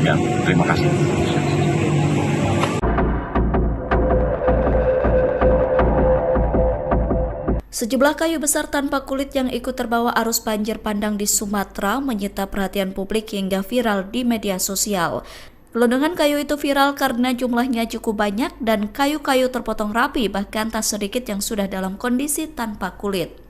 Demikian, terima kasih. Sejumlah kayu besar tanpa kulit yang ikut terbawa arus banjir bandang di Sumatera menyita perhatian publik hingga viral di media sosial. Gelondongan kayu itu viral karena jumlahnya cukup banyak dan kayu-kayu terpotong rapi, bahkan tak sedikit yang sudah dalam kondisi tanpa kulit.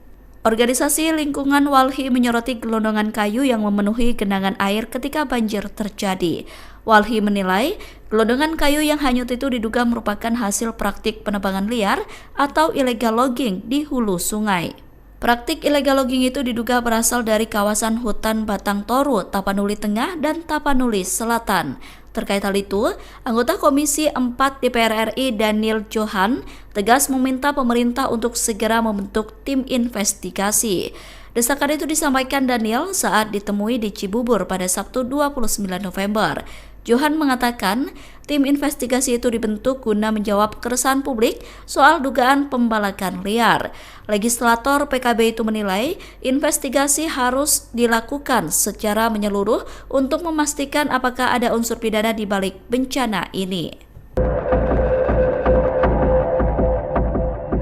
Organisasi Lingkungan Walhi menyoroti gelondongan kayu yang memenuhi genangan air ketika banjir terjadi. Walhi menilai, gelondongan kayu yang hanyut itu diduga merupakan hasil praktik penebangan liar atau illegal logging di hulu sungai. Praktik illegal logging itu diduga berasal dari kawasan hutan Batang Toru, Tapanuli Tengah, dan Tapanuli Selatan. Terkait hal itu, anggota Komisi 4 DPR RI Daniel Johan tegas meminta pemerintah untuk segera membentuk tim investigasi. Desakan itu disampaikan Daniel saat ditemui di Cibubur pada Sabtu 29 November. Johan mengatakan tim investigasi itu dibentuk guna menjawab keresahan publik soal dugaan pembalakan liar. Legislator PKB itu menilai investigasi harus dilakukan secara menyeluruh untuk memastikan apakah ada unsur pidana di balik bencana ini.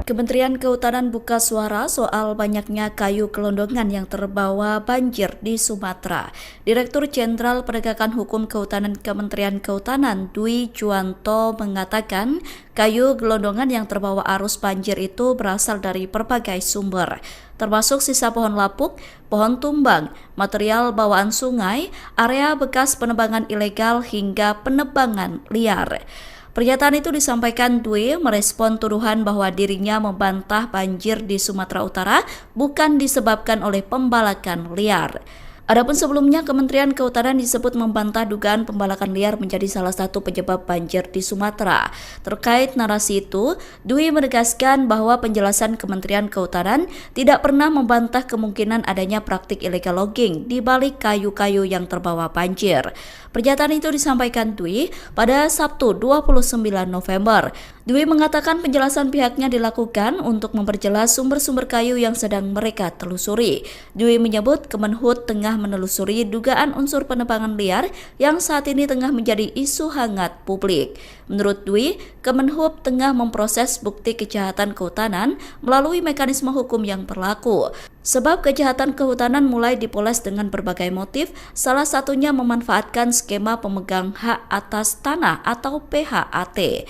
Kementerian Kehutanan buka suara soal banyaknya kayu gelondongan yang terbawa banjir di Sumatera. Direktur Jenderal Penegakan Hukum Kehutanan Kementerian Kehutanan Dwi Juwanto mengatakan kayu gelondongan yang terbawa arus banjir itu berasal dari berbagai sumber, termasuk sisa pohon lapuk, pohon tumbang, material bawaan sungai, area bekas penebangan ilegal hingga penebangan liar. Pernyataan itu disampaikan Dwi merespon tuduhan bahwa dirinya membantah banjir di Sumatera Utara bukan disebabkan oleh pembalakan liar. Adapun sebelumnya, Kementerian Kehutanan disebut membantah dugaan pembalakan liar menjadi salah satu penyebab banjir di Sumatera. Terkait narasi itu, Dwi menegaskan bahwa penjelasan Kementerian Kehutanan tidak pernah membantah kemungkinan adanya praktik illegal logging di balik kayu-kayu yang terbawa banjir. Pernyataan itu disampaikan Dwi pada Sabtu 29 November. Dwi mengatakan penjelasan pihaknya dilakukan untuk memperjelas sumber-sumber kayu yang sedang mereka telusuri. Dwi menyebut Kemenhub tengah menelusuri dugaan unsur penebangan liar yang saat ini tengah menjadi isu hangat publik. Menurut Dwi, Kemenhub tengah memproses bukti kejahatan kehutanan melalui mekanisme hukum yang berlaku. Sebab kejahatan kehutanan mulai dipoles dengan berbagai motif, salah satunya memanfaatkan skema pemegang hak atas tanah atau PHAT.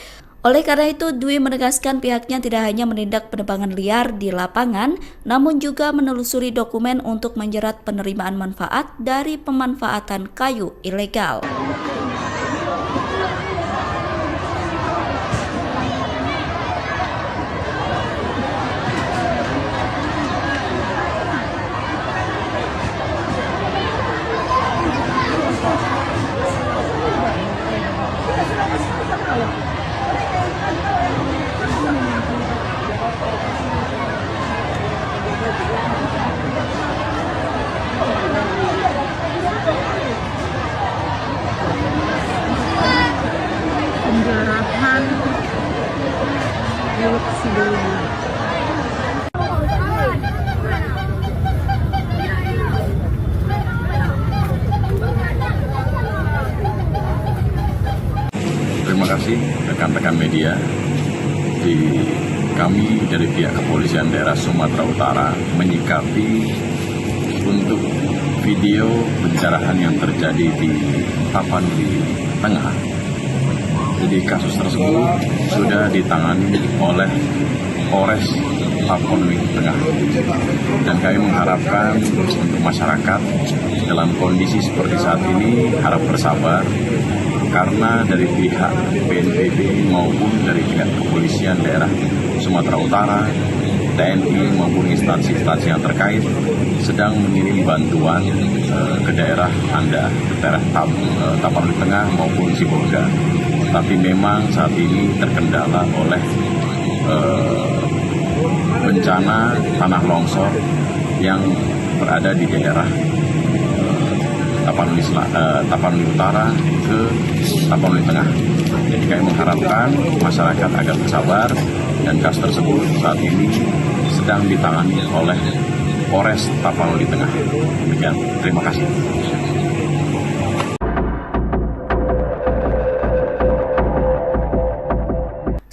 Oleh karena itu, Dwi menegaskan pihaknya tidak hanya menindak penebangan liar di lapangan, namun juga menelusuri dokumen untuk menjerat penerimaan manfaat dari pemanfaatan kayu ilegal. Penjarahan Teluk Sidowaya. Terima kasih rekan-rekan media. Kami dari pihak Kepolisian Daerah Sumatera Utara menyikapi untuk video pencerahan yang terjadi di Tapanuli Tengah. Jadi kasus tersebut sudah ditangani oleh Polres Tapanuli Tengah. Dan kami mengharapkan untuk masyarakat dalam kondisi seperti saat ini harap bersabar, karena dari pihak BNPB maupun dari pihak Kepolisian Daerah Sumatera Utara, TNI maupun instansi-instansi yang terkait sedang mengirim bantuan ke daerah Anda, ke daerah Tapanuli Tengah maupun Sibolga. Tapi memang saat ini terkendala oleh bencana tanah longsor yang berada di daerah Tapanuli Utara ke Tapanuli Tengah. Jadi kami mengharapkan masyarakat agar bersabar, dan kasus tersebut saat ini sedang ditangani oleh Polres Tapanuli Tengah. Demikian, terima kasih.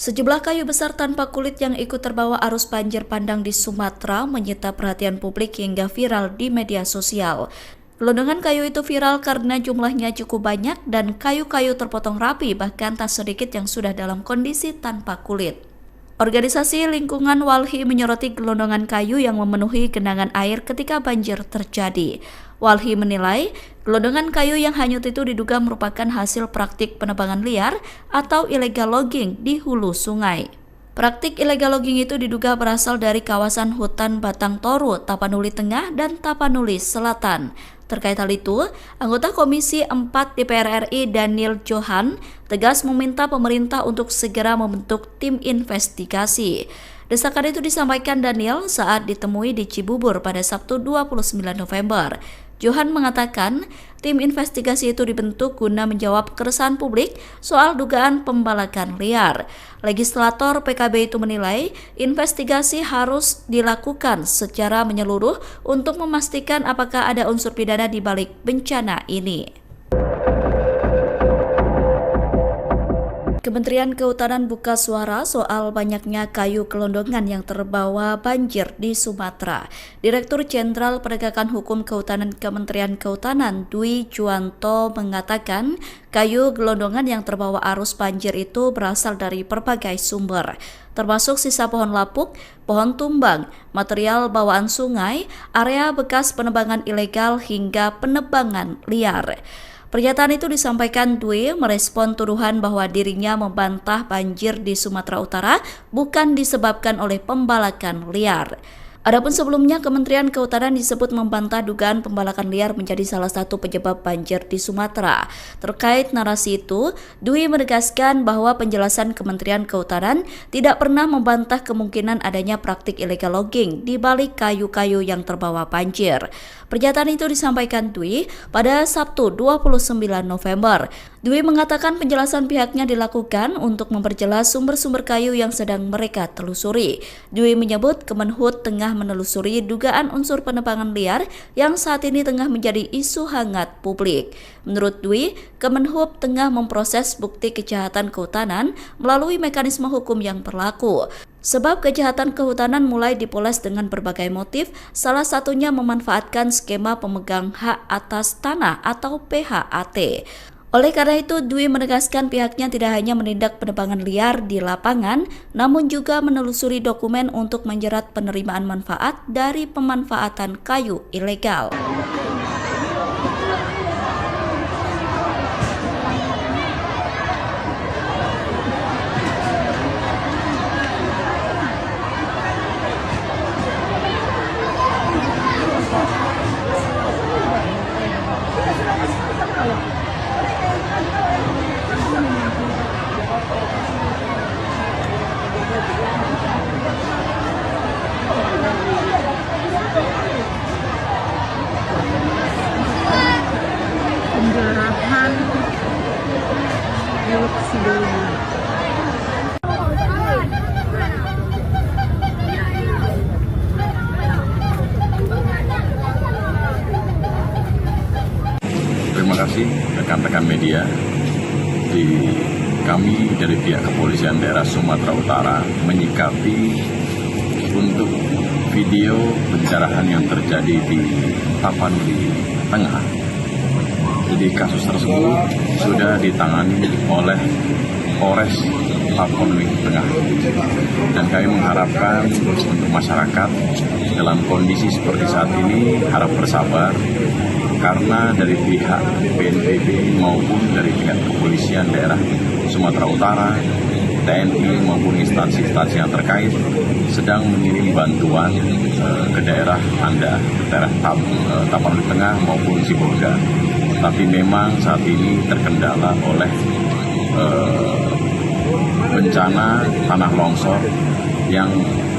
Sejumlah kayu besar tanpa kulit yang ikut terbawa arus banjir bandang di Sumatera menyita perhatian publik hingga viral di media sosial. Gelondongan kayu itu viral karena jumlahnya cukup banyak dan kayu-kayu terpotong rapi, bahkan tak sedikit yang sudah dalam kondisi tanpa kulit. Organisasi Lingkungan Walhi menyoroti gelondongan kayu yang memenuhi genangan air ketika banjir terjadi. Walhi menilai, gelondongan kayu yang hanyut itu diduga merupakan hasil praktik penebangan liar atau illegal logging di hulu sungai. Praktik illegal logging itu diduga berasal dari kawasan hutan Batang Toru, Tapanuli Tengah, dan Tapanuli Selatan. Terkait hal itu, anggota Komisi 4 DPR RI Daniel Johan tegas meminta pemerintah untuk segera membentuk tim investigasi. Desakan itu disampaikan Daniel saat ditemui di Cibubur pada Sabtu 29 November. Johan mengatakan tim investigasi itu dibentuk guna menjawab keresahan publik soal dugaan pembalakan liar. Legislator PKB itu menilai investigasi harus dilakukan secara menyeluruh untuk memastikan apakah ada unsur pidana di balik bencana ini. Kementerian Kehutanan buka suara soal banyaknya kayu gelondongan yang terbawa banjir di Sumatera. Direktur Jenderal Penegakan Hukum Kehutanan Kementerian Kehutanan Dwi Juwanto mengatakan kayu gelondongan yang terbawa arus banjir itu berasal dari berbagai sumber, termasuk sisa pohon lapuk, pohon tumbang, material bawaan sungai, area bekas penebangan ilegal hingga penebangan liar. Pernyataan itu disampaikan Dwi merespon tuduhan bahwa dirinya membantah banjir di Sumatera Utara bukan disebabkan oleh pembalakan liar. Adapun sebelumnya, Kementerian Kehutanan disebut membantah dugaan pembalakan liar menjadi salah satu penyebab banjir di Sumatera. Terkait narasi itu, Dwi menegaskan bahwa penjelasan Kementerian Kehutanan tidak pernah membantah kemungkinan adanya praktik illegal logging di balik kayu-kayu yang terbawa banjir. Pernyataan itu disampaikan Dwi pada Sabtu 29 November. Dwi mengatakan penjelasan pihaknya dilakukan untuk memperjelas sumber-sumber kayu yang sedang mereka telusuri. Dwi menyebut Kemenhub tengah menelusuri dugaan unsur penebangan liar yang saat ini tengah menjadi isu hangat publik. Menurut Dwi, Kemenhub tengah memproses bukti kejahatan kehutanan melalui mekanisme hukum yang berlaku. Sebab kejahatan kehutanan mulai dipoles dengan berbagai motif, salah satunya memanfaatkan skema pemegang hak atas tanah atau PHAT. Oleh karena itu, Dwi menegaskan pihaknya tidak hanya menindak penebangan liar di lapangan, namun juga menelusuri dokumen untuk menjerat penerimaan manfaat dari pemanfaatan kayu ilegal. Penjarahan milik Sidoarjo. Terima kasih rekan-rekan media. Kami dari pihak Kepolisian Daerah Sumatera Utara menyikapi untuk video pencerahan yang terjadi di Tapanuli Tengah. Jadi kasus tersebut sudah ditangani oleh Polres Tapanuli Tengah. Dan kami mengharapkan untuk masyarakat dalam kondisi seperti saat ini harap bersabar, karena dari pihak BNPB maupun dari pihak Kepolisian Daerah Sumatera Utara, TNI maupun instansi-instansi yang terkait sedang mengirim bantuan ke daerah Anda, daerah Tapanuli Tengah maupun Sibolga. Tapi memang saat ini terkendala oleh bencana tanah longsor yang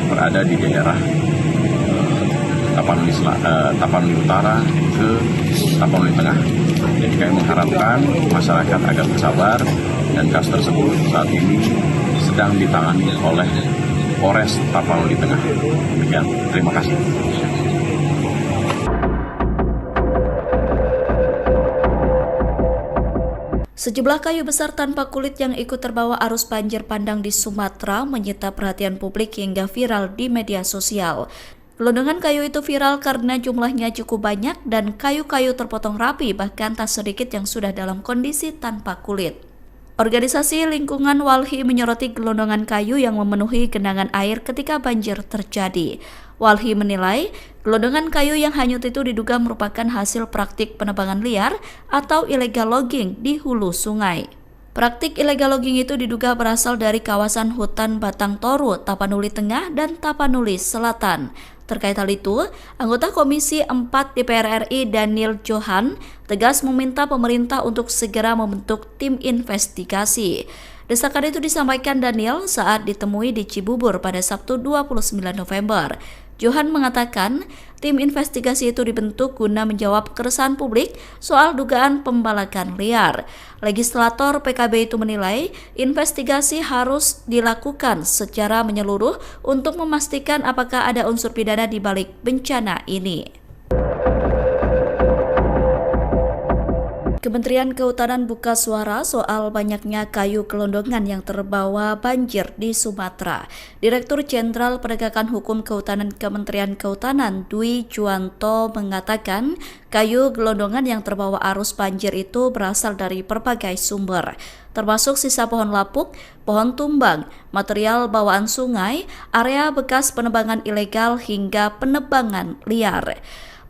berada di daerah Tapanuli Utara ke Tapanuli Tengah. Jadi kami mengharapkan masyarakat agar bersabar, dan kasus tersebut saat ini sedang ditangani oleh Polres Tapanuli Tengah. Demikian, terima kasih. Sejumlah kayu besar tanpa kulit yang ikut terbawa arus banjir bandang di Sumatera menyita perhatian publik hingga viral di media sosial. Gelondongan kayu itu viral karena jumlahnya cukup banyak dan kayu-kayu terpotong rapi, bahkan tak sedikit yang sudah dalam kondisi tanpa kulit. Organisasi Lingkungan Walhi menyoroti gelondongan kayu yang memenuhi genangan air ketika banjir terjadi. Walhi menilai, gelondongan kayu yang hanyut itu diduga merupakan hasil praktik penebangan liar atau illegal logging di hulu sungai. Praktik illegal logging itu diduga berasal dari kawasan hutan Batang Toru, Tapanuli Tengah, dan Tapanuli Selatan. Terkait hal itu, anggota Komisi 4 DPR RI Daniel Johan tegas meminta pemerintah untuk segera membentuk tim investigasi. Desakan itu disampaikan Daniel saat ditemui di Cibubur pada Sabtu 29 November. Johan mengatakan tim investigasi itu dibentuk guna menjawab keresahan publik soal dugaan pembalakan liar. Legislator PKB itu menilai investigasi harus dilakukan secara menyeluruh untuk memastikan apakah ada unsur pidana di balik bencana ini. Kementerian Kehutanan buka suara soal banyaknya kayu gelondongan yang terbawa banjir di Sumatera. Direktur Jenderal Penegakan Hukum Kehutanan Kementerian Kehutanan Dwi Juwanto mengatakan kayu gelondongan yang terbawa arus banjir itu berasal dari berbagai sumber, termasuk sisa pohon lapuk, pohon tumbang, material bawaan sungai, area bekas penebangan ilegal hingga penebangan liar.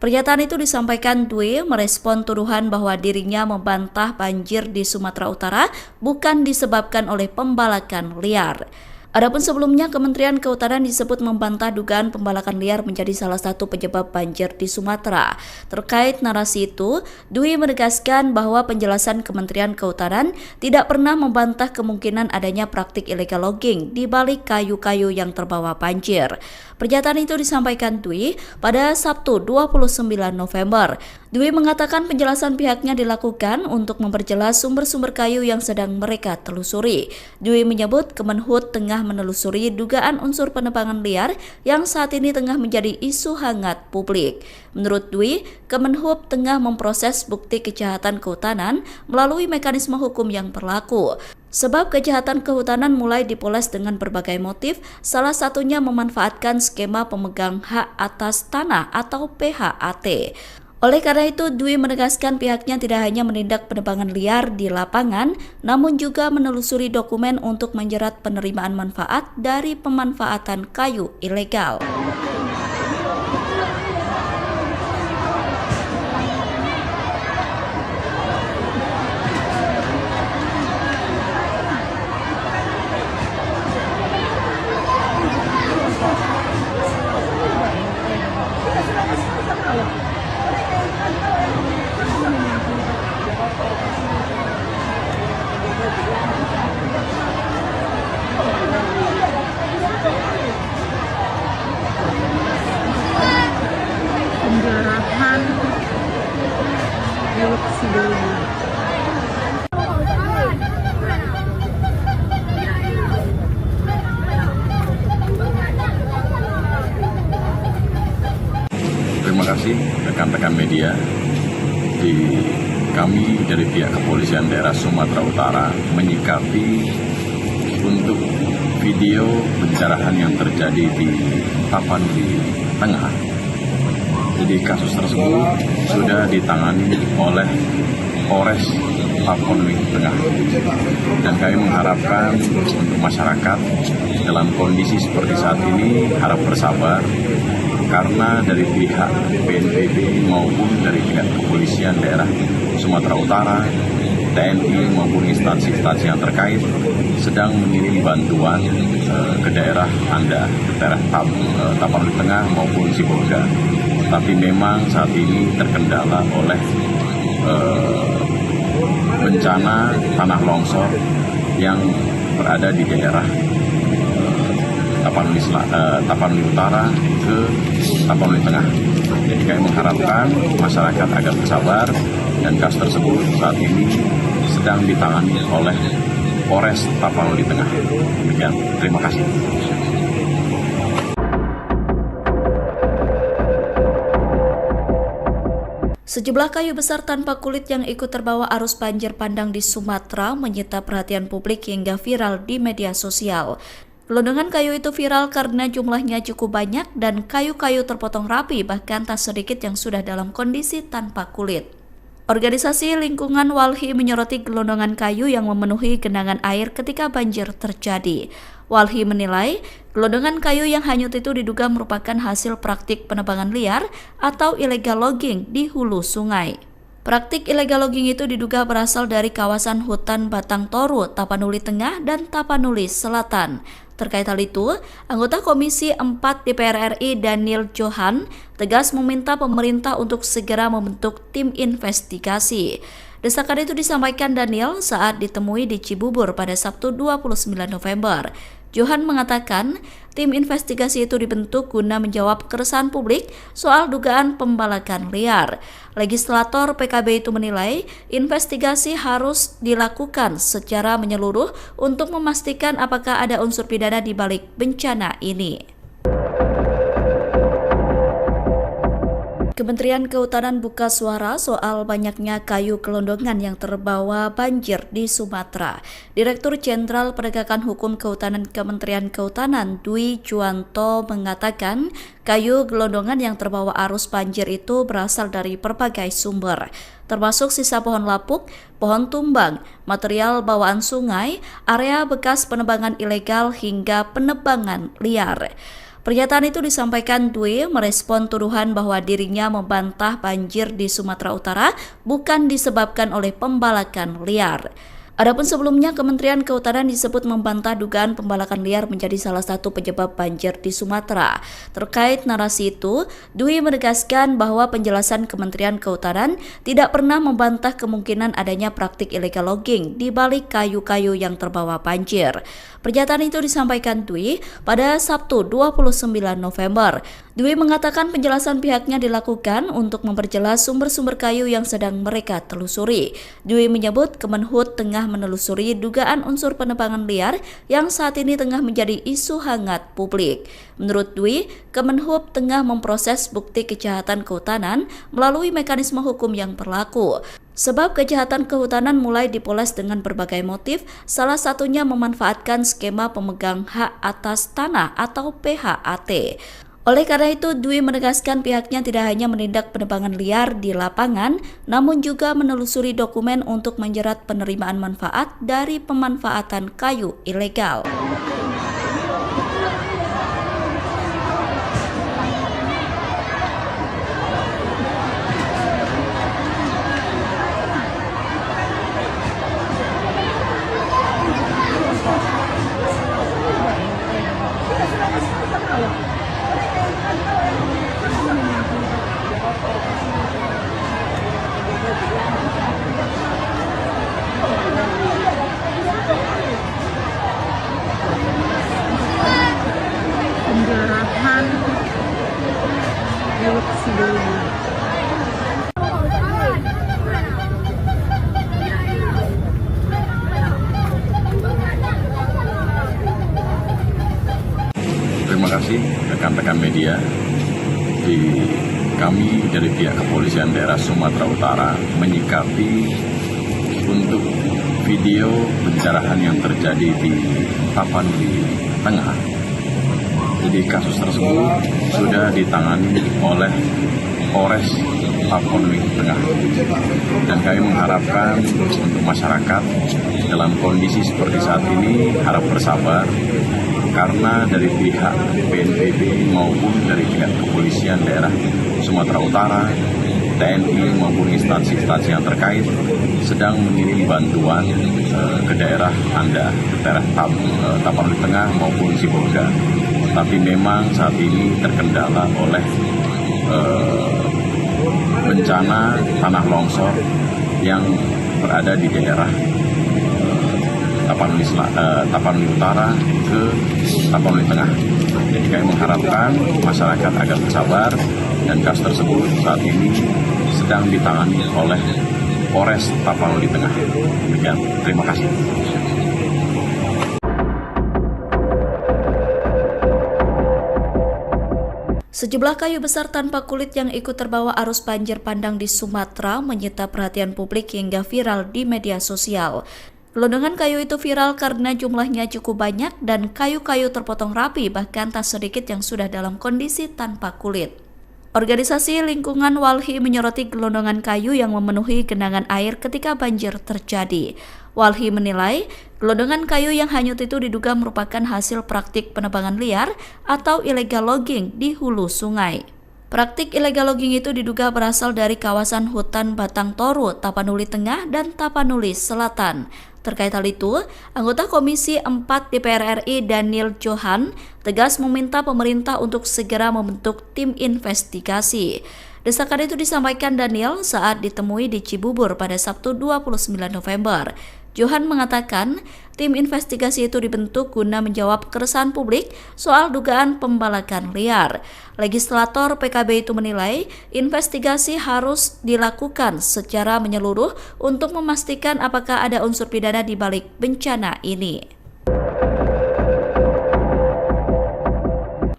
Pernyataan itu disampaikan Dwi merespon tuduhan bahwa dirinya membantah banjir di Sumatera Utara bukan disebabkan oleh pembalakan liar. Adapun sebelumnya, Kementerian Kehutanan disebut membantah dugaan pembalakan liar menjadi salah satu penyebab banjir di Sumatera. Terkait narasi itu, Dwi menegaskan bahwa penjelasan Kementerian Kehutanan tidak pernah membantah kemungkinan adanya praktik illegal logging di balik kayu-kayu yang terbawa banjir. Pernyataan itu disampaikan Dwi pada Sabtu 29 November. Dwi mengatakan penjelasan pihaknya dilakukan untuk memperjelas sumber-sumber kayu yang sedang mereka telusuri. Dwi menyebut Kemenhub tengah menelusuri dugaan unsur penebangan liar yang saat ini tengah menjadi isu hangat publik. Menurut Dwi, Kemenhub tengah memproses bukti kejahatan kehutanan melalui mekanisme hukum yang berlaku. Sebab kejahatan kehutanan mulai dipoles dengan berbagai motif, salah satunya memanfaatkan skema pemegang hak atas tanah atau PHAT. Oleh karena itu, Dwi menegaskan pihaknya tidak hanya menindak penebangan liar di lapangan, namun juga menelusuri dokumen untuk menjerat penerimaan manfaat dari pemanfaatan kayu ilegal. Penjarahan milik Sidoarjo. Terima kasih rekan-rekan media. Kami dari pihak Kepolisian Daerah Sumatera Utara menyikapi untuk video pencerahan yang terjadi di Tapanuli Tengah. Jadi kasus tersebut sudah ditangani oleh Polres Tapanuli Tengah. Dan kami mengharapkan untuk masyarakat dalam kondisi seperti saat ini harap bersabar, karena dari pihak BNPB maupun dari pihak Kepolisian Daerah Sumatera Utara, TNI maupun instansi-instansi yang terkait sedang mengirim bantuan ke daerah Anda, ke daerah Tapanuli Tengah maupun Sibolga. Tapi memang saat ini terkendala oleh bencana tanah longsor yang berada di daerah Tapanuli Utara ke Tapanuli Tengah. Jadi kami mengharapkan masyarakat agar bersabar, dan kasus tersebut saat ini sedang ditangani oleh Polres Tapanuli Tengah. Demikian, terima kasih. Sejumlah kayu besar tanpa kulit yang ikut terbawa arus banjir bandang di Sumatera menyita perhatian publik hingga viral di media sosial. Gelondongan kayu itu viral karena jumlahnya cukup banyak dan kayu-kayu terpotong rapi, bahkan tak sedikit yang sudah dalam kondisi tanpa kulit. Organisasi Lingkungan Walhi menyoroti gelondongan kayu yang memenuhi genangan air ketika banjir terjadi. Walhi menilai, gelondongan kayu yang hanyut itu diduga merupakan hasil praktik penebangan liar atau illegal logging di hulu sungai. Praktik illegal logging itu diduga berasal dari kawasan hutan Batang Toru, Tapanuli Tengah, dan Tapanuli Selatan. Terkait hal itu, anggota Komisi 4 DPR RI Daniel Johan tegas meminta pemerintah untuk segera membentuk tim investigasi. Desakan itu disampaikan Daniel saat ditemui di Cibubur pada Sabtu 29 November. Johan mengatakan tim investigasi itu dibentuk guna menjawab keresahan publik soal dugaan pembalakan liar. Legislator PKB itu menilai investigasi harus dilakukan secara menyeluruh untuk memastikan apakah ada unsur pidana di balik bencana ini. Kementerian Kehutanan buka suara soal banyaknya kayu gelondongan yang terbawa banjir di Sumatera. Direktur Jenderal Penegakan Hukum Kehutanan Kementerian Kehutanan Dwi Juwanto mengatakan kayu gelondongan yang terbawa arus banjir itu berasal dari berbagai sumber, termasuk sisa pohon lapuk, pohon tumbang, material bawaan sungai, area bekas penebangan ilegal hingga penebangan liar. Pernyataan itu disampaikan Dwi merespon tuduhan bahwa dirinya membantah banjir di Sumatera Utara bukan disebabkan oleh pembalakan liar. Adapun sebelumnya, Kementerian Kehutanan disebut membantah dugaan pembalakan liar menjadi salah satu penyebab banjir di Sumatera. Terkait narasi itu, Dwi menegaskan bahwa penjelasan Kementerian Kehutanan tidak pernah membantah kemungkinan adanya praktik illegal logging di balik kayu-kayu yang terbawa banjir. Pernyataan itu disampaikan Dwi pada Sabtu 29 November. Dwi mengatakan penjelasan pihaknya dilakukan untuk memperjelas sumber-sumber kayu yang sedang mereka telusuri. Dwi menyebut Kemenhub tengah menelusuri dugaan unsur penebangan liar yang saat ini tengah menjadi isu hangat publik. Menurut Dwi, Kemenhub tengah memproses bukti kejahatan kehutanan melalui mekanisme hukum yang berlaku. Sebab kejahatan kehutanan mulai dipoles dengan berbagai motif, salah satunya memanfaatkan skema pemegang hak atas tanah atau PHAT. Oleh karena itu, Dwi menegaskan pihaknya tidak hanya menindak penebangan liar di lapangan, namun juga menelusuri dokumen untuk menjerat penerimaan manfaat dari pemanfaatan kayu ilegal. Penjarahan milik sebelumnya. Terima kasih rekan-rekan media. Kami dari pihak Kepolisian Daerah Sumatera Utara menyikapi untuk video pencerahan yang terjadi di Tapanuli Tengah. Jadi kasus tersebut sudah ditangani oleh Polres Tapanuli Tengah. Dan kami mengharapkan untuk masyarakat dalam kondisi seperti saat ini harap bersabar, karena dari pihak BNPB maupun dari pihak Kepolisian Daerah Sumatera Utara, TNI maupun instansi-instansi yang terkait sedang mengirim bantuan ke daerah Anda, ke daerah Tapanuli Tengah maupun Sibolga. Tapi memang saat ini terkendala oleh bencana tanah longsor yang berada di daerah Tapanuli Utara ke Tapanuli Tengah. Jadi kami mengharapkan masyarakat agar bersabar, dan kasus tersebut saat ini sedang ditangani oleh Polres Tapanuli Tengah. Demikian, terima kasih. Sejumlah kayu besar tanpa kulit yang ikut terbawa arus banjir bandang di Sumatera menyita perhatian publik hingga viral di media sosial. Gelondongan kayu itu viral karena jumlahnya cukup banyak dan kayu-kayu terpotong rapi, bahkan tak sedikit yang sudah dalam kondisi tanpa kulit. Organisasi lingkungan Walhi menyoroti gelondongan kayu yang memenuhi genangan air ketika banjir terjadi. Walhi menilai gelondongan kayu yang hanyut itu diduga merupakan hasil praktik penebangan liar atau illegal logging di hulu sungai. Praktik illegal logging itu diduga berasal dari kawasan hutan Batang Toru, Tapanuli Tengah, dan Tapanuli Selatan. Terkait hal itu, anggota Komisi 4 DPR RI Daniel Johan tegas meminta pemerintah untuk segera membentuk tim investigasi. Desakan itu disampaikan Daniel saat ditemui di Cibubur pada Sabtu 29 November. Johan mengatakan tim investigasi itu dibentuk guna menjawab keresahan publik soal dugaan pembalakan liar. Legislator PKB itu menilai investigasi harus dilakukan secara menyeluruh untuk memastikan apakah ada unsur pidana di balik bencana ini.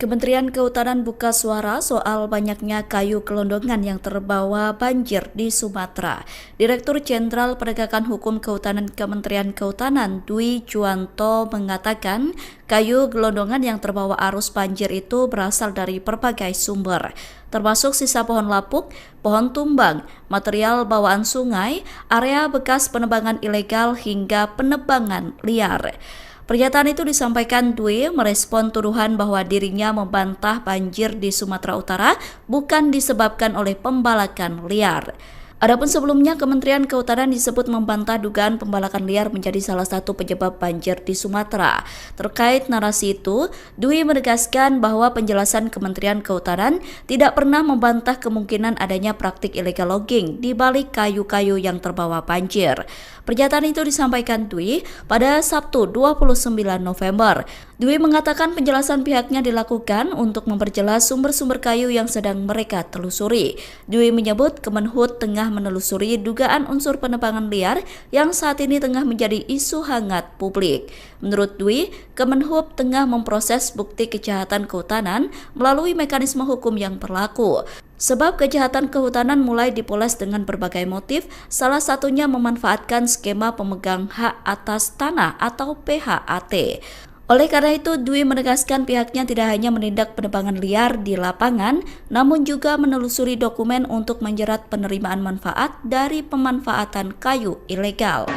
Kementerian Kehutanan buka suara soal banyaknya kayu gelondongan yang terbawa banjir di Sumatera. Direktur Jenderal Penegakan Hukum Kehutanan Kementerian Kehutanan Dwi Juwanto mengatakan kayu gelondongan yang terbawa arus banjir itu berasal dari berbagai sumber, termasuk sisa pohon lapuk, pohon tumbang, material bawaan sungai, area bekas penebangan ilegal hingga penebangan liar. Pernyataan itu disampaikan Dwi merespon tuduhan bahwa dirinya membantah banjir di Sumatera Utara bukan disebabkan oleh pembalakan liar. Adapun sebelumnya, Kementerian Kehutanan disebut membantah dugaan pembalakan liar menjadi salah satu penyebab banjir di Sumatera. Terkait narasi itu, Dwi menegaskan bahwa penjelasan Kementerian Kehutanan tidak pernah membantah kemungkinan adanya praktik illegal logging di balik kayu-kayu yang terbawa banjir. Pernyataan itu disampaikan Dwi pada Sabtu 29 November. Dwi mengatakan penjelasan pihaknya dilakukan untuk memperjelas sumber-sumber kayu yang sedang mereka telusuri. Dwi menyebut Kemenhub tengah menelusuri dugaan unsur penebangan liar yang saat ini tengah menjadi isu hangat publik. Menurut Dwi, Kemenhub tengah memproses bukti kejahatan kehutanan melalui mekanisme hukum yang berlaku. Sebab kejahatan kehutanan mulai dipoles dengan berbagai motif, salah satunya memanfaatkan skema pemegang hak atas tanah atau PHAT. Oleh karena itu, Dwi menegaskan pihaknya tidak hanya menindak penebangan liar di lapangan, namun juga menelusuri dokumen untuk menjerat penerimaan manfaat dari pemanfaatan kayu ilegal.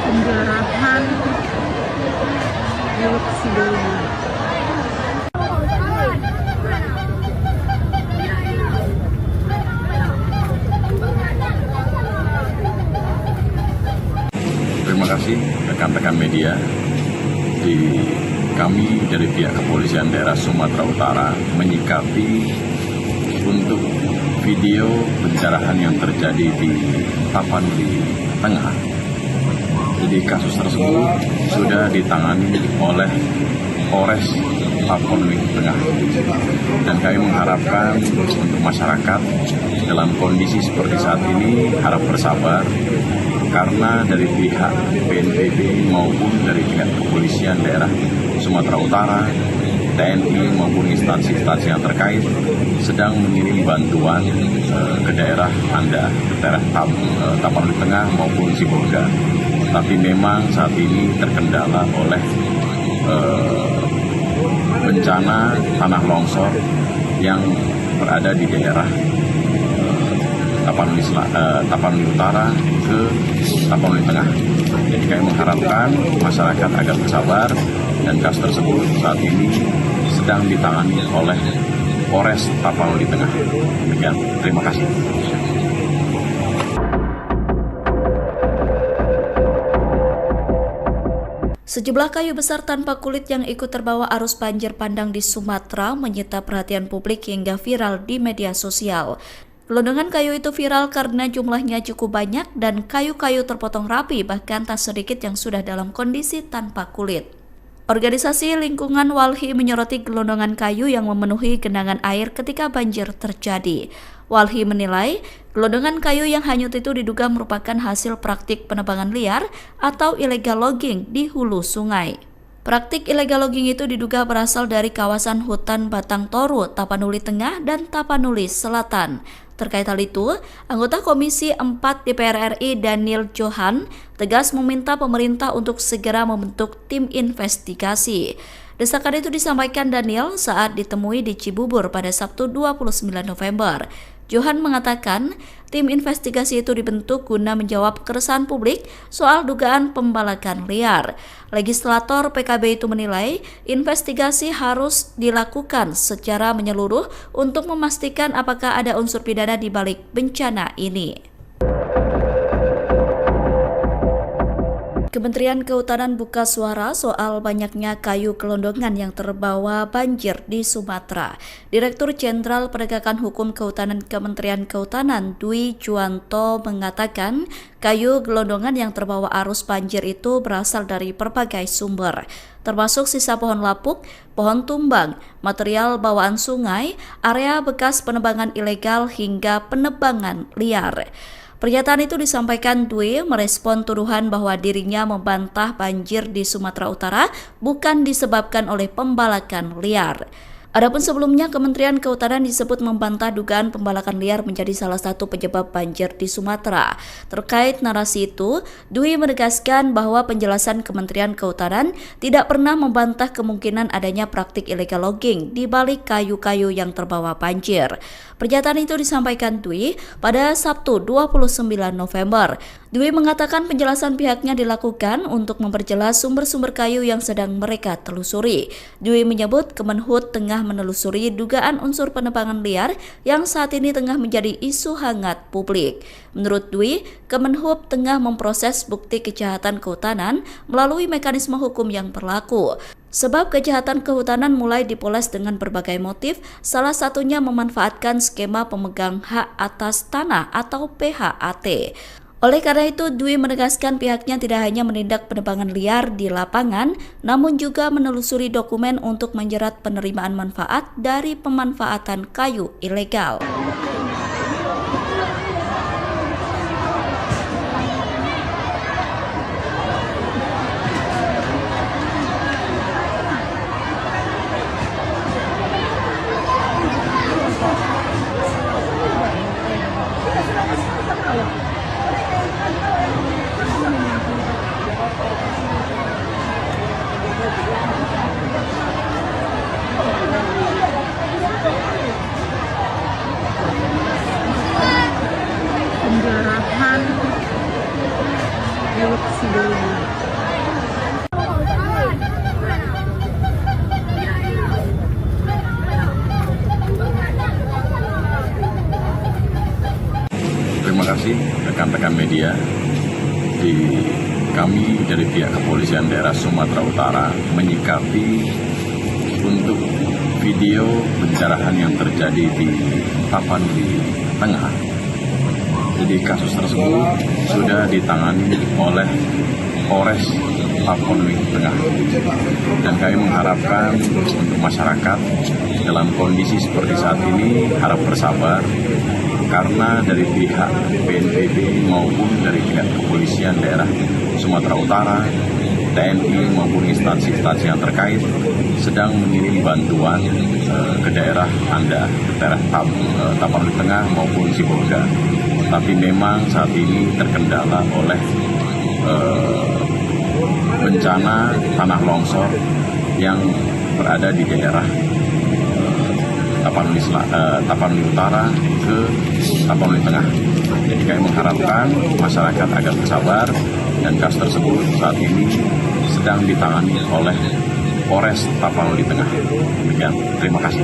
Penjarahan Terima kasih rekan-rekan media. Kami dari pihak Kepolisian Daerah Sumatera Utara menyikapi untuk video pencerahan yang terjadi di Tapanuli Tengah. Jadi kasus tersebut sudah ditangani oleh Polres Tapanuli Tengah. Dan kami mengharapkan untuk masyarakat dalam kondisi seperti saat ini harap bersabar, karena dari pihak BNPB maupun dari pihak Kepolisian Daerah Sumatera Utara, TNI maupun instansi-instansi yang terkait sedang mengirim bantuan ke daerah Anda, ke daerah Tapanuli Tengah maupun Sibolga. Tapi memang saat ini terkendala oleh bencana tanah longsor yang berada di daerah Tapanuli Utara ke Tapanuli Tengah. Jadi kami mengharapkan masyarakat agar bersabar, dan kasus tersebut saat ini sedang ditangani oleh Polres Tapanuli Tengah. Demikian, terima kasih. Sejumlah kayu besar tanpa kulit yang ikut terbawa arus banjir bandang di Sumatera menyita perhatian publik hingga viral di media sosial. Gelondongan kayu itu viral karena jumlahnya cukup banyak dan kayu-kayu terpotong rapi, bahkan tak sedikit yang sudah dalam kondisi tanpa kulit. Organisasi Lingkungan Walhi menyoroti gelondongan kayu yang memenuhi genangan air ketika banjir terjadi. Walhi menilai, gelondongan kayu yang hanyut itu diduga merupakan hasil praktik penebangan liar atau illegal logging di hulu sungai. Praktik illegal logging itu diduga berasal dari kawasan hutan Batang Toru, Tapanuli Tengah, dan Tapanuli Selatan. Terkait hal itu, anggota Komisi 4 DPR RI Daniel Johan tegas meminta pemerintah untuk segera membentuk tim investigasi. Desakan itu disampaikan Daniel saat ditemui di Cibubur pada Sabtu 29 November. Johan mengatakan tim investigasi itu dibentuk guna menjawab keresahan publik soal dugaan pembalakan liar. Legislator PKB itu menilai investigasi harus dilakukan secara menyeluruh untuk memastikan apakah ada unsur pidana di balik bencana ini. Kementerian Kehutanan buka suara soal banyaknya kayu gelondongan yang terbawa banjir di Sumatera. Direktur Jenderal Penegakan Hukum Kehutanan Kementerian Kehutanan Dwi Juwanto mengatakan kayu gelondongan yang terbawa arus banjir itu berasal dari berbagai sumber, termasuk sisa pohon lapuk, pohon tumbang, material bawaan sungai, area bekas penebangan ilegal hingga penebangan liar. Pernyataan itu disampaikan Dwi merespon tuduhan bahwa dirinya membantah banjir di Sumatera Utara bukan disebabkan oleh pembalakan liar. Adapun sebelumnya, Kementerian Kehutanan disebut membantah dugaan pembalakan liar menjadi salah satu penyebab banjir di Sumatera. Terkait narasi itu, Dwi menegaskan bahwa penjelasan Kementerian Kehutanan tidak pernah membantah kemungkinan adanya praktik illegal logging di balik kayu-kayu yang terbawa banjir. Pernyataan itu disampaikan Dwi pada Sabtu 29 November. Dwi mengatakan penjelasan pihaknya dilakukan untuk memperjelas sumber-sumber kayu yang sedang mereka telusuri. Dwi menyebut Kemenhub tengah menelusuri dugaan unsur penebangan liar yang saat ini tengah menjadi isu hangat publik. Menurut Dwi, Kemenhub tengah memproses bukti kejahatan kehutanan melalui mekanisme hukum yang berlaku. Sebab kejahatan kehutanan mulai dipoles dengan berbagai motif, salah satunya memanfaatkan skema pemegang hak atas tanah atau PHAT. Oleh karena itu, Dwi menegaskan pihaknya tidak hanya menindak penebangan liar di lapangan, namun juga menelusuri dokumen untuk menjerat penerimaan manfaat dari pemanfaatan kayu ilegal. Penjarahan milik sebelumnya. Terima kasih rekan-rekan media. Kami dari pihak Kepolisian Daerah Sumatera Utara menyikapi untuk video pencerahan yang terjadi di Tapanuli Tengah. Jadi kasus tersebut sudah ditangani oleh Polres Tapanuli Tengah. Dan kami mengharapkan untuk masyarakat dalam kondisi seperti saat ini harap bersabar, karena dari pihak BNPB maupun dari pihak Kepolisian Daerah Sumatera Utara, TNI maupun instansi-instansi yang terkait sedang mengirim bantuan ke daerah Anda, ke daerah Tapanuli Tengah maupun Sibolga. Tapi memang saat ini terkendala oleh bencana tanah longsor yang berada di daerah Tapanuli Utara ke Tapanuli Tengah. Jadi kami mengharapkan masyarakat agar bersabar, dan kasus tersebut saat ini sedang ditangani oleh Polres Tapanuli Tengah. Demikian, terima kasih.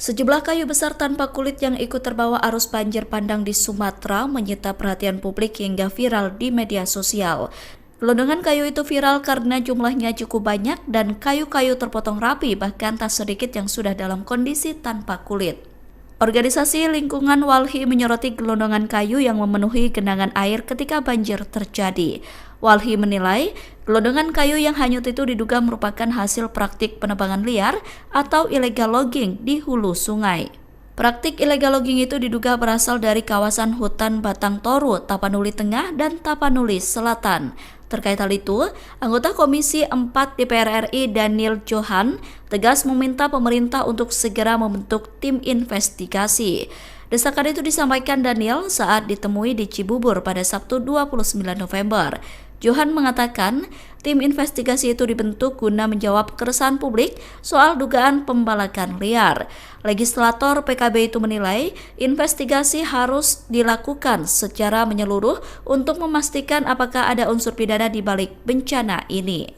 Sejumlah kayu besar tanpa kulit yang ikut terbawa arus banjir bandang di Sumatera menyita perhatian publik hingga viral di media sosial. Gelondongan kayu itu viral karena jumlahnya cukup banyak dan kayu-kayu terpotong rapi, bahkan tak sedikit yang sudah dalam kondisi tanpa kulit. Organisasi Lingkungan Walhi menyoroti gelondongan kayu yang memenuhi genangan air ketika banjir terjadi. Walhi menilai gelondongan kayu yang hanyut itu diduga merupakan hasil praktik penebangan liar atau illegal logging di hulu sungai. Praktik illegal logging itu diduga berasal dari kawasan hutan Batang Toru, Tapanuli Tengah, dan Tapanuli Selatan. Terkait hal itu, anggota Komisi 4 DPR RI Daniel Johan tegas meminta pemerintah untuk segera membentuk tim investigasi. Desakan itu disampaikan Daniel saat ditemui di Cibubur pada Sabtu 29 November. Johan mengatakan tim investigasi itu dibentuk guna menjawab keresahan publik soal dugaan pembalakan liar. Legislator PKB itu menilai investigasi harus dilakukan secara menyeluruh untuk memastikan apakah ada unsur pidana di balik bencana ini.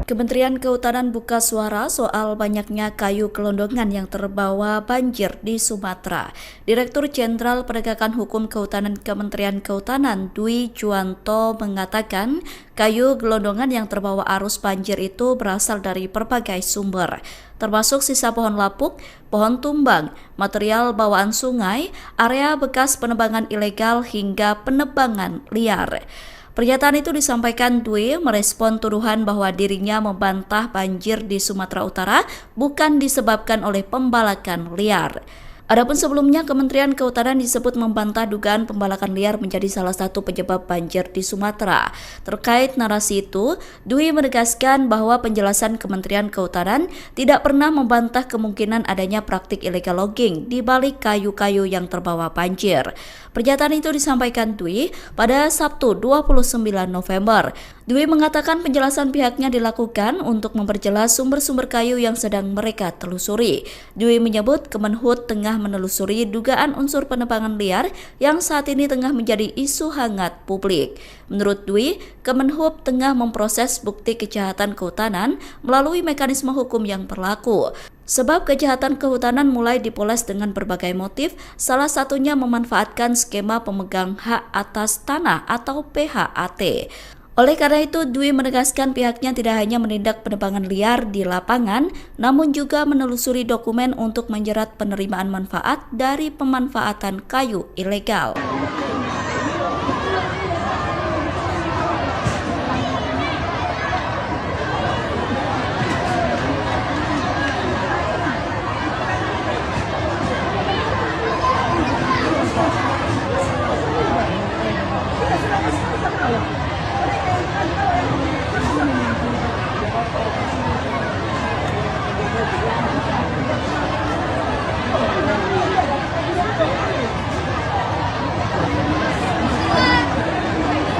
Kementerian Kehutanan buka suara soal banyaknya kayu gelondongan yang terbawa banjir di Sumatera. Direktur Jenderal Penegakan Hukum Kehutanan Kementerian Kehutanan Dwi Juwanto mengatakan kayu gelondongan yang terbawa arus banjir itu berasal dari berbagai sumber, termasuk sisa pohon lapuk, pohon tumbang, material bawaan sungai, area bekas penebangan ilegal hingga penebangan liar. Pernyataan itu disampaikan Dwi merespon tuduhan bahwa dirinya membantah banjir di Sumatera Utara bukan disebabkan oleh pembalakan liar. Adapun sebelumnya, Kementerian Kehutanan disebut membantah dugaan pembalakan liar menjadi salah satu penyebab banjir di Sumatera. Terkait narasi itu, Dwi menegaskan bahwa penjelasan Kementerian Kehutanan tidak pernah membantah kemungkinan adanya praktik illegal logging di balik kayu-kayu yang terbawa banjir. Pernyataan itu disampaikan Dwi pada Sabtu 29 November. Dwi mengatakan penjelasan pihaknya dilakukan untuk memperjelas sumber-sumber kayu yang sedang mereka telusuri. Dwi menyebut Kemenhub tengah menelusuri dugaan unsur penebangan liar yang saat ini tengah menjadi isu hangat publik. Menurut Dwi, Kemenhub tengah memproses bukti kejahatan kehutanan melalui mekanisme hukum yang berlaku. Sebab kejahatan kehutanan mulai dipoles dengan berbagai motif, salah satunya memanfaatkan skema pemegang hak atas tanah atau PHAT. Oleh karena itu, Dwi menegaskan pihaknya tidak hanya menindak penebangan liar di lapangan, namun juga menelusuri dokumen untuk menjerat penerimaan manfaat dari pemanfaatan kayu ilegal.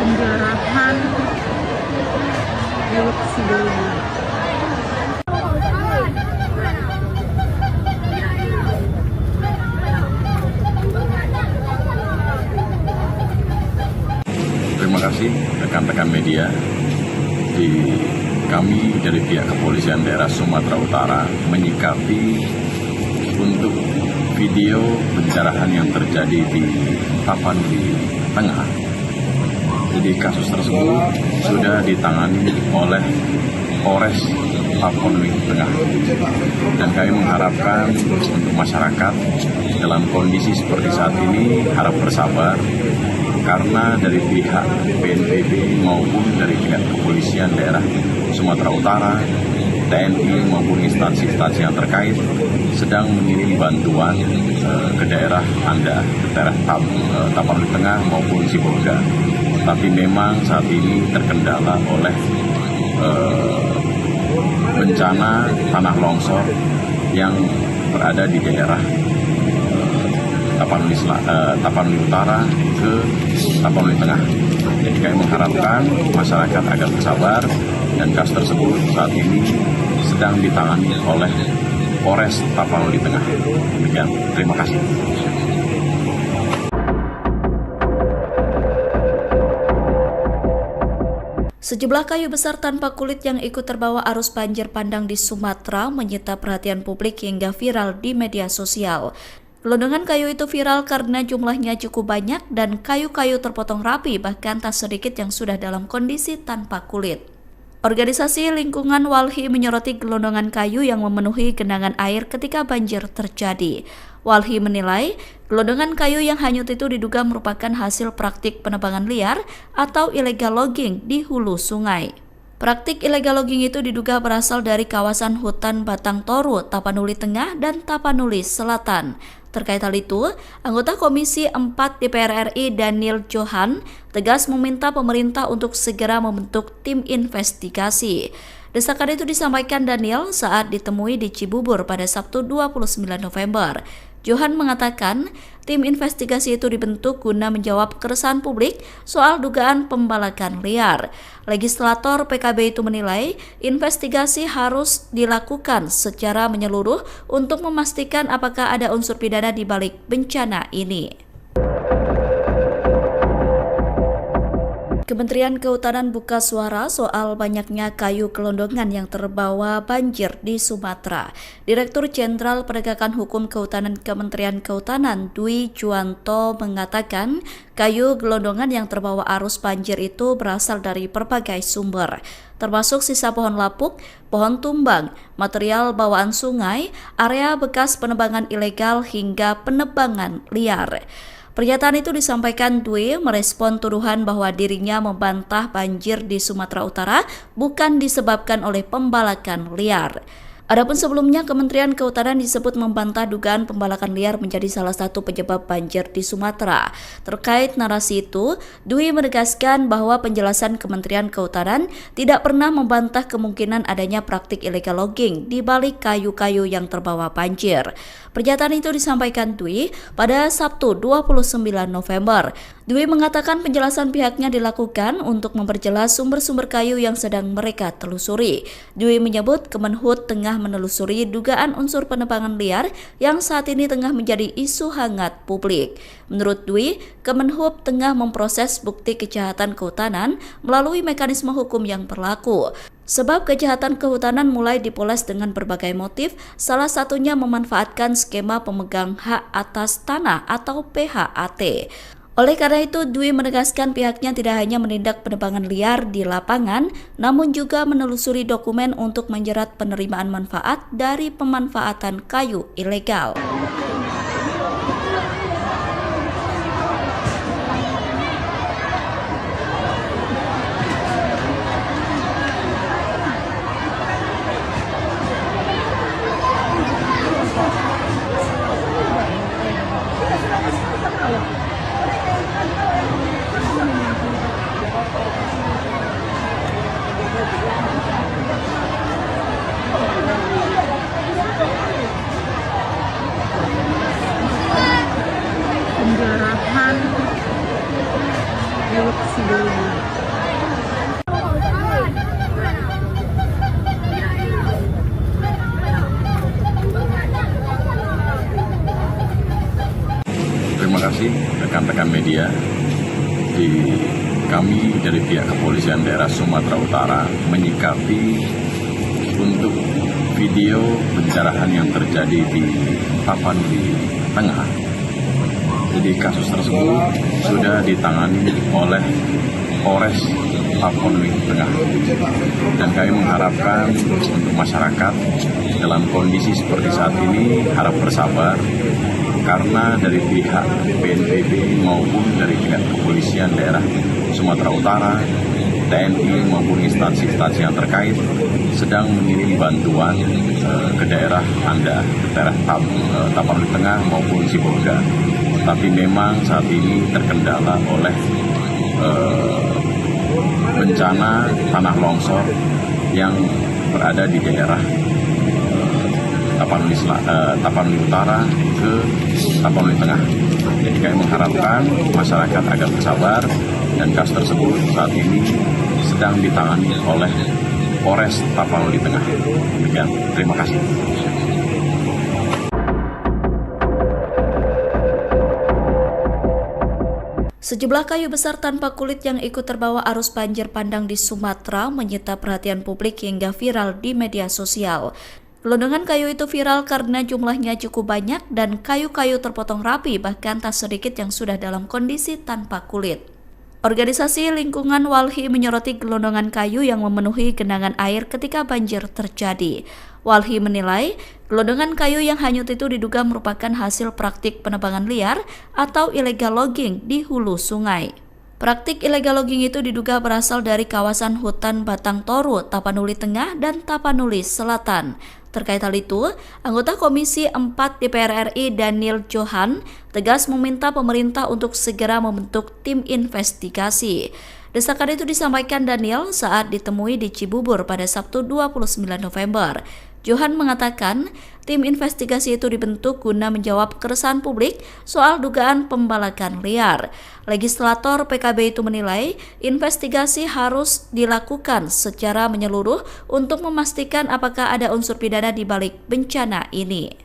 Penjarahan milik sebelumnya. Terima kasih rekan-rekan media. Kami dari pihak Kepolisian Daerah Sumatera Utara menyikapi untuk video pencerahan yang terjadi di Tapanuli Tengah. Jadi kasus tersebut sudah ditangani oleh Polres Tapanuli Tengah. Dan kami mengharapkan untuk masyarakat dalam kondisi seperti saat ini harap bersabar, karena dari pihak BNPB maupun dari pihak Kepolisian Daerah Sumatera Utara, TNI maupun instansi-instansi yang terkait sedang mengirim bantuan ke daerah Anda, ke daerah Tapanuli Tengah maupun Sibolga. Tapi memang saat ini terkendala oleh bencana tanah longsor yang berada di daerah Tapanuli Utara ke Tapanuli Tengah. Jadi kami mengharapkan masyarakat agar bersabar, dan kasus tersebut saat ini sedang ditangani oleh Polres Tapanuli Tengah. Demikian, terima kasih. Sejumlah kayu besar tanpa kulit yang ikut terbawa arus banjir bandang di Sumatera menyita perhatian publik hingga viral di media sosial. Gelondongan kayu itu viral karena jumlahnya cukup banyak dan kayu-kayu terpotong rapi, bahkan tak sedikit yang sudah dalam kondisi tanpa kulit. Organisasi Lingkungan Walhi menyoroti gelondongan kayu yang memenuhi genangan air ketika banjir terjadi. Walhi menilai gelondongan kayu yang hanyut itu diduga merupakan hasil praktik penebangan liar atau illegal logging di hulu sungai. Praktik illegal logging itu diduga berasal dari kawasan hutan Batang Toru, Tapanuli Tengah, dan Tapanuli Selatan. Terkait hal itu, anggota Komisi 4 DPR RI Daniel Johan tegas meminta pemerintah untuk segera membentuk tim investigasi. Desakan itu disampaikan Daniel saat ditemui di Cibubur pada Sabtu 29 November. Johan mengatakan tim investigasi itu dibentuk guna menjawab keresahan publik soal dugaan pembalakan liar. Legislator PKB itu menilai investigasi harus dilakukan secara menyeluruh untuk memastikan apakah ada unsur pidana di balik bencana ini. Kementerian Kehutanan buka suara soal banyaknya kayu gelondongan yang terbawa banjir di Sumatera. Direktur Jenderal Penegakan Hukum Kehutanan Kementerian Kehutanan Dwi Juwanto mengatakan kayu gelondongan yang terbawa arus banjir itu berasal dari berbagai sumber, termasuk sisa pohon lapuk, pohon tumbang, material bawaan sungai, area bekas penebangan ilegal hingga penebangan liar. Pernyataan itu disampaikan Dwi merespon tuduhan bahwa dirinya membantah banjir di Sumatera Utara bukan disebabkan oleh pembalakan liar. Adapun sebelumnya, Kementerian Kehutanan disebut membantah dugaan pembalakan liar menjadi salah satu penyebab banjir di Sumatera. Terkait narasi itu, Dwi menegaskan bahwa penjelasan Kementerian Kehutanan tidak pernah membantah kemungkinan adanya praktik illegal logging di balik kayu-kayu yang terbawa banjir. Pernyataan itu disampaikan Dwi pada Sabtu 29 November. Dwi mengatakan penjelasan pihaknya dilakukan untuk memperjelas sumber-sumber kayu yang sedang mereka telusuri. Dwi menyebut Kemenhub tengah menelusuri dugaan unsur penebangan liar yang saat ini tengah menjadi isu hangat publik. Menurut Dwi, Kemenhub tengah memproses bukti kejahatan kehutanan melalui mekanisme hukum yang berlaku. Sebab kejahatan kehutanan mulai dipoles dengan berbagai motif, salah satunya memanfaatkan skema pemegang hak atas tanah atau PHAT. Oleh karena itu, Dwi menegaskan pihaknya tidak hanya menindak penebangan liar di lapangan, namun juga menelusuri dokumen untuk menjerat penerimaan manfaat dari pemanfaatan kayu ilegal. Penjarahan Teluk Sidowaya. Terima kasih rekan-rekan media. Kami dari pihak Kepolisian Daerah Sumatera Utara menyikapi untuk video pencerahan yang terjadi di Tapanuli Tengah. Jadi kasus tersebut sudah ditangani oleh Polres Tapanuli Tengah. Dan kami mengharapkan untuk masyarakat dalam kondisi seperti saat ini harap bersabar, karena dari pihak BNPB maupun dari pihak Kepolisian Daerah Sumatera Utara, TNI maupun instansi-instansi yang terkait sedang mengirim bantuan ke daerah Anda, ke daerah Tapanuli Tengah maupun Sibolga. Tapi memang saat ini terkendala oleh bencana tanah longsor yang berada di daerah Tapanuli Utara ke Tapanuli Tengah. Jadi kami mengharapkan masyarakat agar bersabar, dan kasus tersebut saat ini sedang ditangani oleh Polres Tapanuli Tengah. Demikian, terima kasih. Sejumlah kayu besar tanpa kulit yang ikut terbawa arus banjir bandang di Sumatera menyita perhatian publik hingga viral di media sosial. Gelondongan kayu itu viral karena jumlahnya cukup banyak dan kayu-kayu terpotong rapi, bahkan tak sedikit yang sudah dalam kondisi tanpa kulit. Organisasi lingkungan Walhi menyoroti gelondongan kayu yang memenuhi genangan air ketika banjir terjadi. Walhi menilai gelondongan kayu yang hanyut itu diduga merupakan hasil praktik penebangan liar atau illegal logging di hulu sungai. Praktik illegal logging itu diduga berasal dari kawasan hutan Batang Toru, Tapanuli Tengah, dan Tapanuli Selatan. Terkait hal itu, anggota Komisi 4 DPR RI Daniel Johan tegas meminta pemerintah untuk segera membentuk tim investigasi. Desakan itu disampaikan Daniel saat ditemui di Cibubur pada Sabtu 29 November. Johan mengatakan tim investigasi itu dibentuk guna menjawab keresahan publik soal dugaan pembalakan liar. Legislator PKB itu menilai investigasi harus dilakukan secara menyeluruh untuk memastikan apakah ada unsur pidana di balik bencana ini.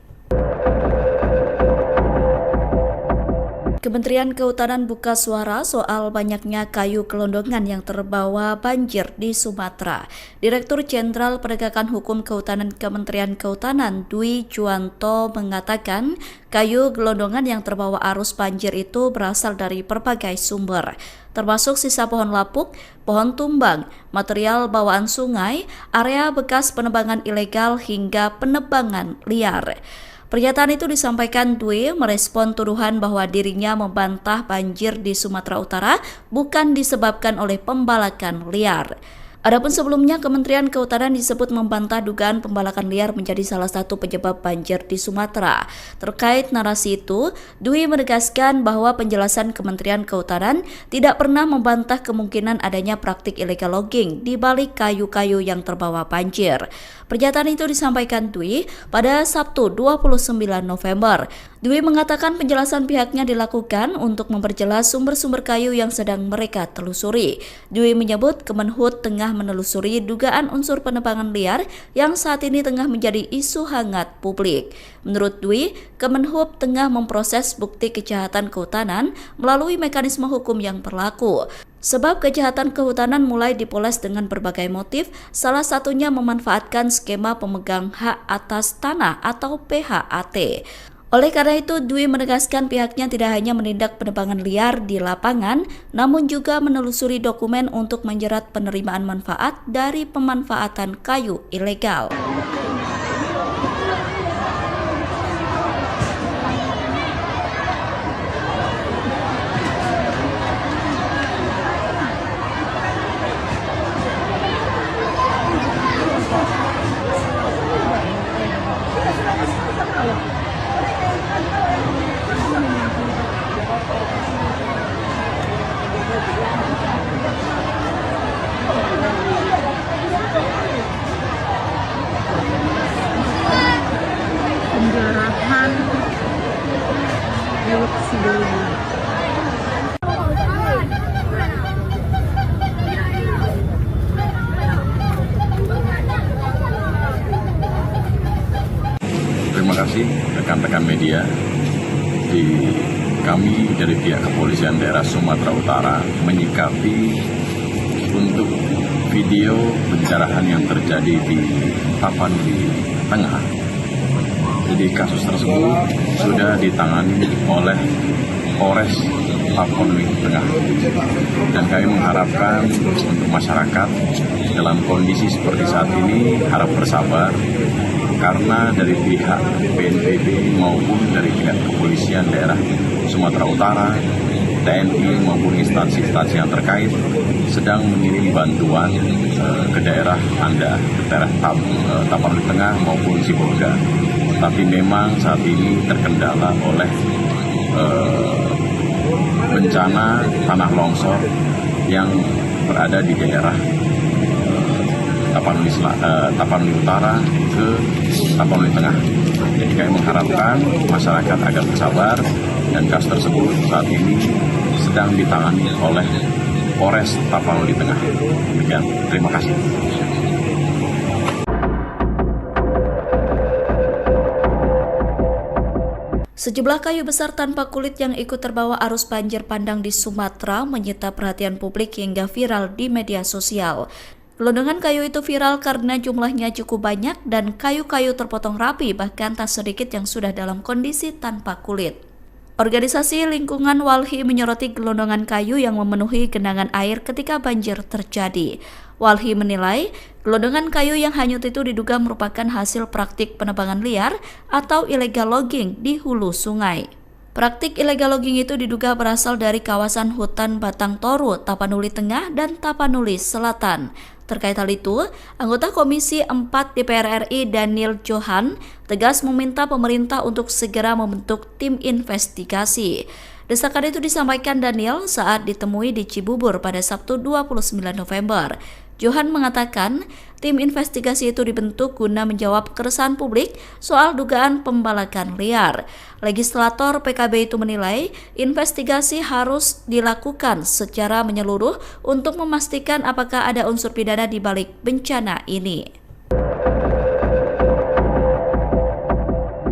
Kementerian Kehutanan buka suara soal banyaknya kayu gelondongan yang terbawa banjir di Sumatera. Direktur Jenderal Penegakan Hukum Kehutanan Kementerian Kehutanan Dwi Juwanto mengatakan kayu gelondongan yang terbawa arus banjir itu berasal dari berbagai sumber, termasuk sisa pohon lapuk, pohon tumbang, material bawaan sungai, area bekas penebangan ilegal hingga penebangan liar. Pernyataan itu disampaikan Dwi merespon tuduhan bahwa dirinya membantah banjir di Sumatera Utara bukan disebabkan oleh pembalakan liar. Adapun sebelumnya, Kementerian Kehutanan disebut membantah dugaan pembalakan liar menjadi salah satu penyebab banjir di Sumatera. Terkait narasi itu, Dwi menegaskan bahwa penjelasan Kementerian Kehutanan tidak pernah membantah kemungkinan adanya praktik illegal logging di balik kayu-kayu yang terbawa banjir. Pernyataan itu disampaikan Dwi pada Sabtu 29 November. Dwi mengatakan penjelasan pihaknya dilakukan untuk memperjelas sumber-sumber kayu yang sedang mereka telusuri. Dwi menyebut Kemenhub tengah menelusuri dugaan unsur penebangan liar yang saat ini tengah menjadi isu hangat publik. Menurut Dwi, Kemenhub tengah memproses bukti kejahatan kehutanan melalui mekanisme hukum yang berlaku. Sebab kejahatan kehutanan mulai dipoles dengan berbagai motif, salah satunya memanfaatkan skema pemegang hak atas tanah atau PHAT. Oleh karena itu, Dwi menegaskan pihaknya tidak hanya menindak penebangan liar di lapangan, namun juga menelusuri dokumen untuk menjerat penerimaan manfaat dari pemanfaatan kayu ilegal. Penjarahan milik sebelumnya. Terima kasih rekan-rekan media. Kami dari pihak Kepolisian Daerah Sumatera Utara menyikapi untuk video pencerahan yang terjadi di Tapanuli Tengah. Jadi kasus tersebut sudah ditangani oleh Polres Tapanuli Tengah. Dan kami mengharapkan untuk masyarakat dalam kondisi seperti saat ini harap bersabar, karena dari pihak BNPB maupun dari pihak Kepolisian Daerah Sumatera Utara, TNI maupun instansi-instansi yang terkait sedang mengirim bantuan ke daerah Anda, ke daerah Tapanuli Tengah maupun Sibolga. Tapi memang saat ini terkendala oleh bencana tanah longsor yang berada di daerah Tapanuli Utara ke Tapanuli Tengah. Jadi kami mengharapkan masyarakat agar bersabar, dan kasus tersebut saat ini sedang ditangani oleh Polres Tapanuli Tengah. Demikian, terima kasih. Sejumlah kayu besar tanpa kulit yang ikut terbawa arus banjir bandang di Sumatera menyita perhatian publik hingga viral di media sosial. Gelondongan kayu itu viral karena jumlahnya cukup banyak dan kayu-kayu terpotong rapi, bahkan tak sedikit yang sudah dalam kondisi tanpa kulit. Organisasi Lingkungan Walhi menyoroti gelondongan kayu yang memenuhi genangan air ketika banjir terjadi. Walhi menilai gelondongan kayu yang hanyut itu diduga merupakan hasil praktik penebangan liar atau illegal logging di hulu sungai. Praktik illegal logging itu diduga berasal dari kawasan hutan Batang Toru, Tapanuli Tengah, dan Tapanuli Selatan. Terkait hal itu, anggota Komisi 4 DPR RI Daniel Johan tegas meminta pemerintah untuk segera membentuk tim investigasi. Desakan itu disampaikan Daniel saat ditemui di Cibubur pada Sabtu 29 November. Johan mengatakan tim investigasi itu dibentuk guna menjawab keresahan publik soal dugaan pembalakan liar. Legislator PKB itu menilai investigasi harus dilakukan secara menyeluruh untuk memastikan apakah ada unsur pidana di balik bencana ini.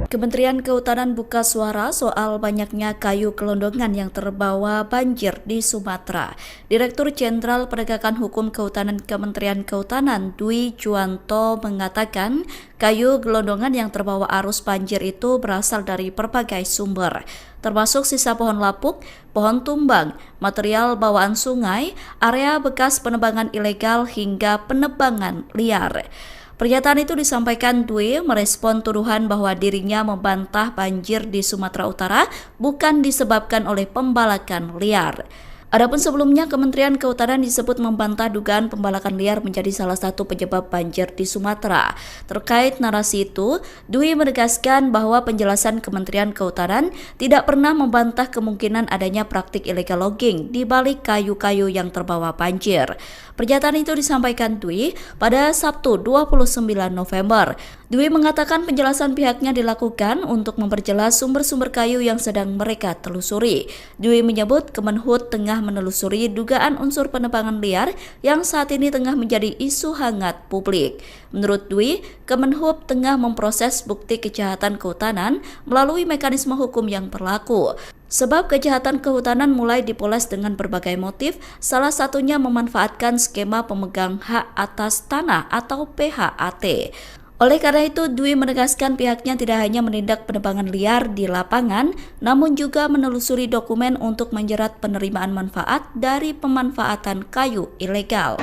Kementerian Kehutanan buka suara soal banyaknya kayu gelondongan yang terbawa banjir di Sumatera. Direktur Jenderal Penegakan Hukum Kehutanan Kementerian Kehutanan Dwi Juwanto mengatakan kayu gelondongan yang terbawa arus banjir itu berasal dari berbagai sumber, termasuk sisa pohon lapuk, pohon tumbang, material bawaan sungai, area bekas penebangan ilegal hingga penebangan liar. Pernyataan itu disampaikan Dwi merespon tuduhan bahwa dirinya membantah banjir di Sumatera Utara bukan disebabkan oleh pembalakan liar. Adapun sebelumnya, Kementerian Kehutanan disebut membantah dugaan pembalakan liar menjadi salah satu penyebab banjir di Sumatera. Terkait narasi itu, Dwi menegaskan bahwa penjelasan Kementerian Kehutanan tidak pernah membantah kemungkinan adanya praktik illegal logging di balik kayu-kayu yang terbawa banjir. Pernyataan itu disampaikan Dwi pada Sabtu 29 November. Dwi mengatakan penjelasan pihaknya dilakukan untuk memperjelas sumber-sumber kayu yang sedang mereka telusuri. Dwi menyebut Kemenhub tengah menelusuri dugaan unsur penebangan liar yang saat ini tengah menjadi isu hangat publik. Menurut Dwi, Kemenhub tengah memproses bukti kejahatan kehutanan melalui mekanisme hukum yang berlaku. Sebab kejahatan kehutanan mulai dipoles dengan berbagai motif, salah satunya memanfaatkan skema pemegang hak atas tanah atau PHAT. Oleh karena itu, Dwi menegaskan pihaknya tidak hanya menindak penebangan liar di lapangan, namun juga menelusuri dokumen untuk menjerat penerimaan manfaat dari pemanfaatan kayu ilegal.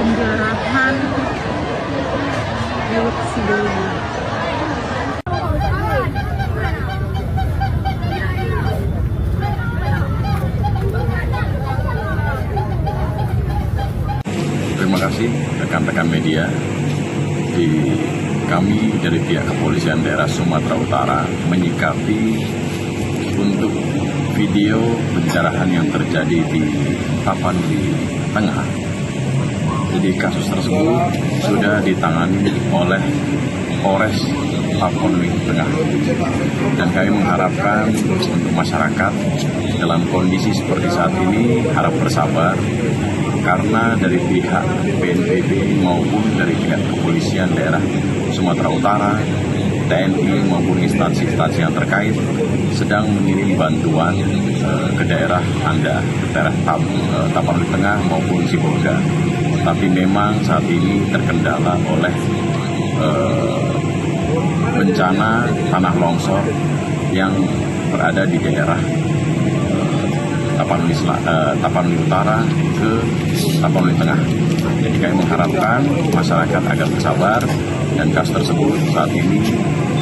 Penjarahan Lewat Sidoli. Terima kasih rekan-rekan media. Kami dari pihak Kepolisian Daerah Sumatera Utara menyikapi untuk video pencerahan yang terjadi di Tapanuli Tengah. Jadi kasus tersebut sudah ditangani oleh Polres Tapanuli Tengah. Dan kami mengharapkan untuk masyarakat dalam kondisi seperti saat ini harap bersabar, karena dari pihak BNPB maupun dari pihak Kepolisian Daerah Sumatera Utara, TNI maupun instansi-instansi yang terkait sedang mengirim bantuan ke daerah Anda, ke daerah Tapanuli Tengah maupun Sibolga. Tapi memang saat ini terkendala oleh bencana tanah longsor yang berada di daerah Tapanuli Utara ke Tapanuli Tengah. Jadi kami mengharapkan masyarakat agar bersabar, dan kasus tersebut saat ini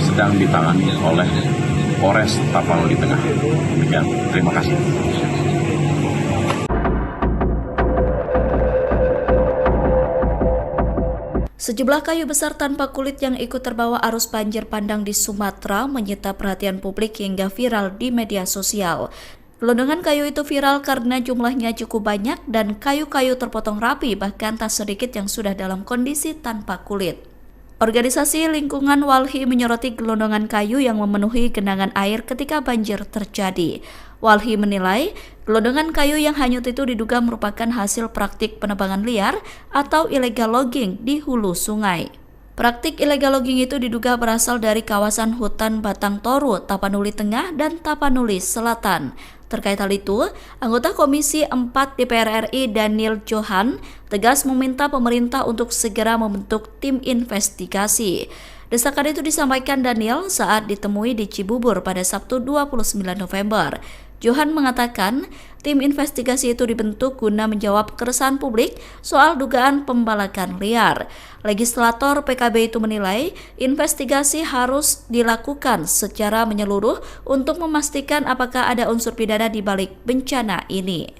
sedang ditangani oleh Polres Tapanuli Tengah. Demikian, terima kasih. Sejumlah kayu besar tanpa kulit yang ikut terbawa arus banjir bandang di Sumatera menyita perhatian publik hingga viral di media sosial. Gelondongan kayu itu viral karena jumlahnya cukup banyak dan kayu-kayu terpotong rapi, bahkan tak sedikit yang sudah dalam kondisi tanpa kulit. Organisasi Lingkungan Walhi menyoroti gelondongan kayu yang memenuhi genangan air ketika banjir terjadi. Walhi menilai, gelondongan kayu yang hanyut itu diduga merupakan hasil praktik penebangan liar atau illegal logging di hulu sungai. Praktik illegal logging itu diduga berasal dari kawasan hutan Batang Toru, Tapanuli Tengah, dan Tapanuli Selatan. Terkait hal itu, anggota Komisi 4 DPR RI Daniel Johan tegas meminta pemerintah untuk segera membentuk tim investigasi. Desakan itu disampaikan Daniel saat ditemui di Cibubur pada Sabtu 29 November. Johan mengatakan tim investigasi itu dibentuk guna menjawab keresahan publik soal dugaan pembalakan liar. Legislator PKB itu menilai investigasi harus dilakukan secara menyeluruh untuk memastikan apakah ada unsur pidana di balik bencana ini.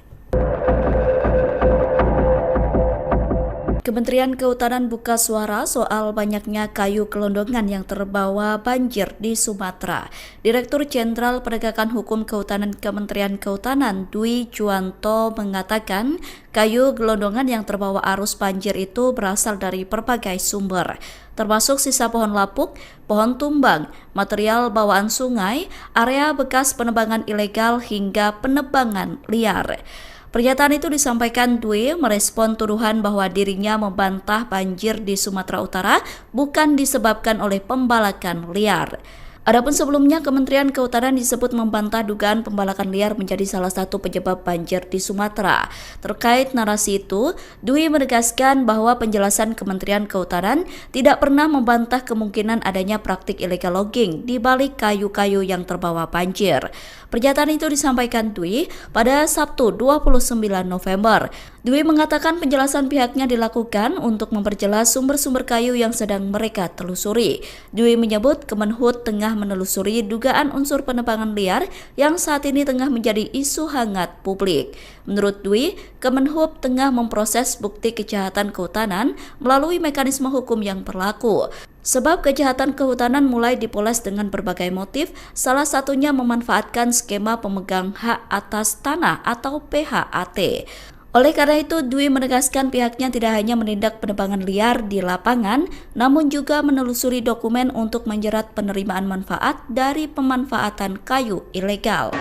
Kementerian Kehutanan buka suara soal banyaknya kayu gelondongan yang terbawa banjir di Sumatera. Direktur Jenderal Penegakan Hukum Kehutanan Kementerian Kehutanan Dwi Juwanto mengatakan kayu gelondongan yang terbawa arus banjir itu berasal dari berbagai sumber, termasuk sisa pohon lapuk, pohon tumbang, material bawaan sungai, area bekas penebangan ilegal hingga penebangan liar. Pernyataan itu disampaikan Dwi merespon tuduhan bahwa dirinya membantah banjir di Sumatera Utara bukan disebabkan oleh pembalakan liar. Adapun sebelumnya, Kementerian Kehutanan disebut membantah dugaan pembalakan liar menjadi salah satu penyebab banjir di Sumatera. Terkait narasi itu, Dwi menegaskan bahwa penjelasan Kementerian Kehutanan tidak pernah membantah kemungkinan adanya praktik illegal logging di balik kayu-kayu yang terbawa banjir. Pernyataan itu disampaikan Dwi pada Sabtu 29 November. Dwi mengatakan penjelasan pihaknya dilakukan untuk memperjelas sumber-sumber kayu yang sedang mereka telusuri. Dwi menyebut Kemenhub tengah menelusuri dugaan unsur penebangan liar yang saat ini tengah menjadi isu hangat publik. Menurut Dwi, Kemenhub tengah memproses bukti kejahatan kehutanan melalui mekanisme hukum yang berlaku. Sebab kejahatan kehutanan mulai dipoles dengan berbagai motif, salah satunya memanfaatkan skema pemegang hak atas tanah atau PHAT. Oleh karena itu, Dwi menegaskan pihaknya tidak hanya menindak penebangan liar di lapangan, namun juga menelusuri dokumen untuk menjerat penerimaan manfaat dari pemanfaatan kayu ilegal.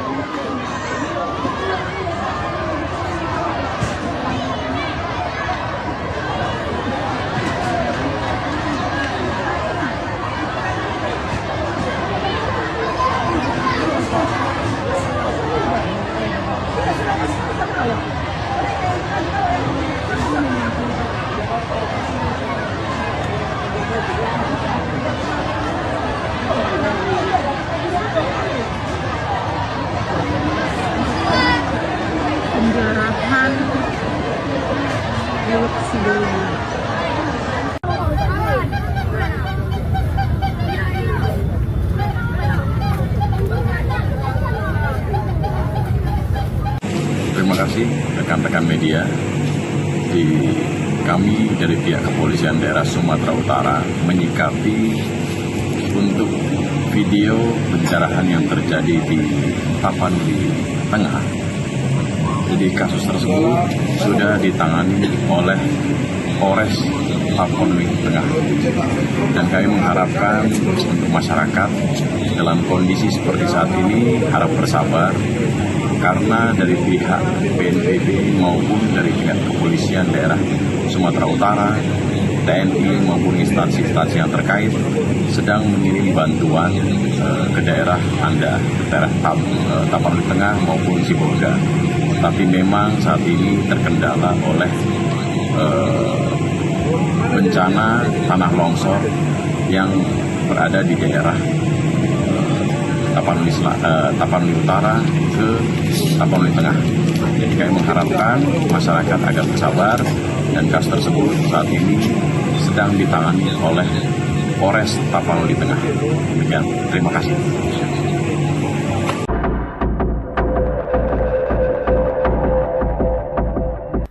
Penjarahan milik sebelumnya. Terima kasih rekan-rekan media. Kami dari pihak Kepolisian Daerah Sumatera Utara menyikapi untuk video pencerahan yang terjadi di Tapanuli Tengah. Jadi kasus tersebut sudah ditangani oleh Polres Tapanuli Tengah. Dan kami mengharapkan untuk masyarakat dalam kondisi seperti saat ini harap bersabar, karena dari pihak BNPB maupun dari pihak Kepolisian Daerah Sumatera Utara, TNI maupun instansi-instansi yang terkait sedang mengirim bantuan ke daerah Anda, ke daerah Tapanuli Tengah maupun Sibolga. Tapi memang saat ini terkendala oleh bencana tanah longsor yang berada di daerah Tapanuli Utara ke Tapanuli Tengah. Jadi kami mengharapkan masyarakat agar bersabar, dan kasus tersebut saat ini sedang ditangani oleh Polres Tapanuli Tengah. Demikian, terima kasih.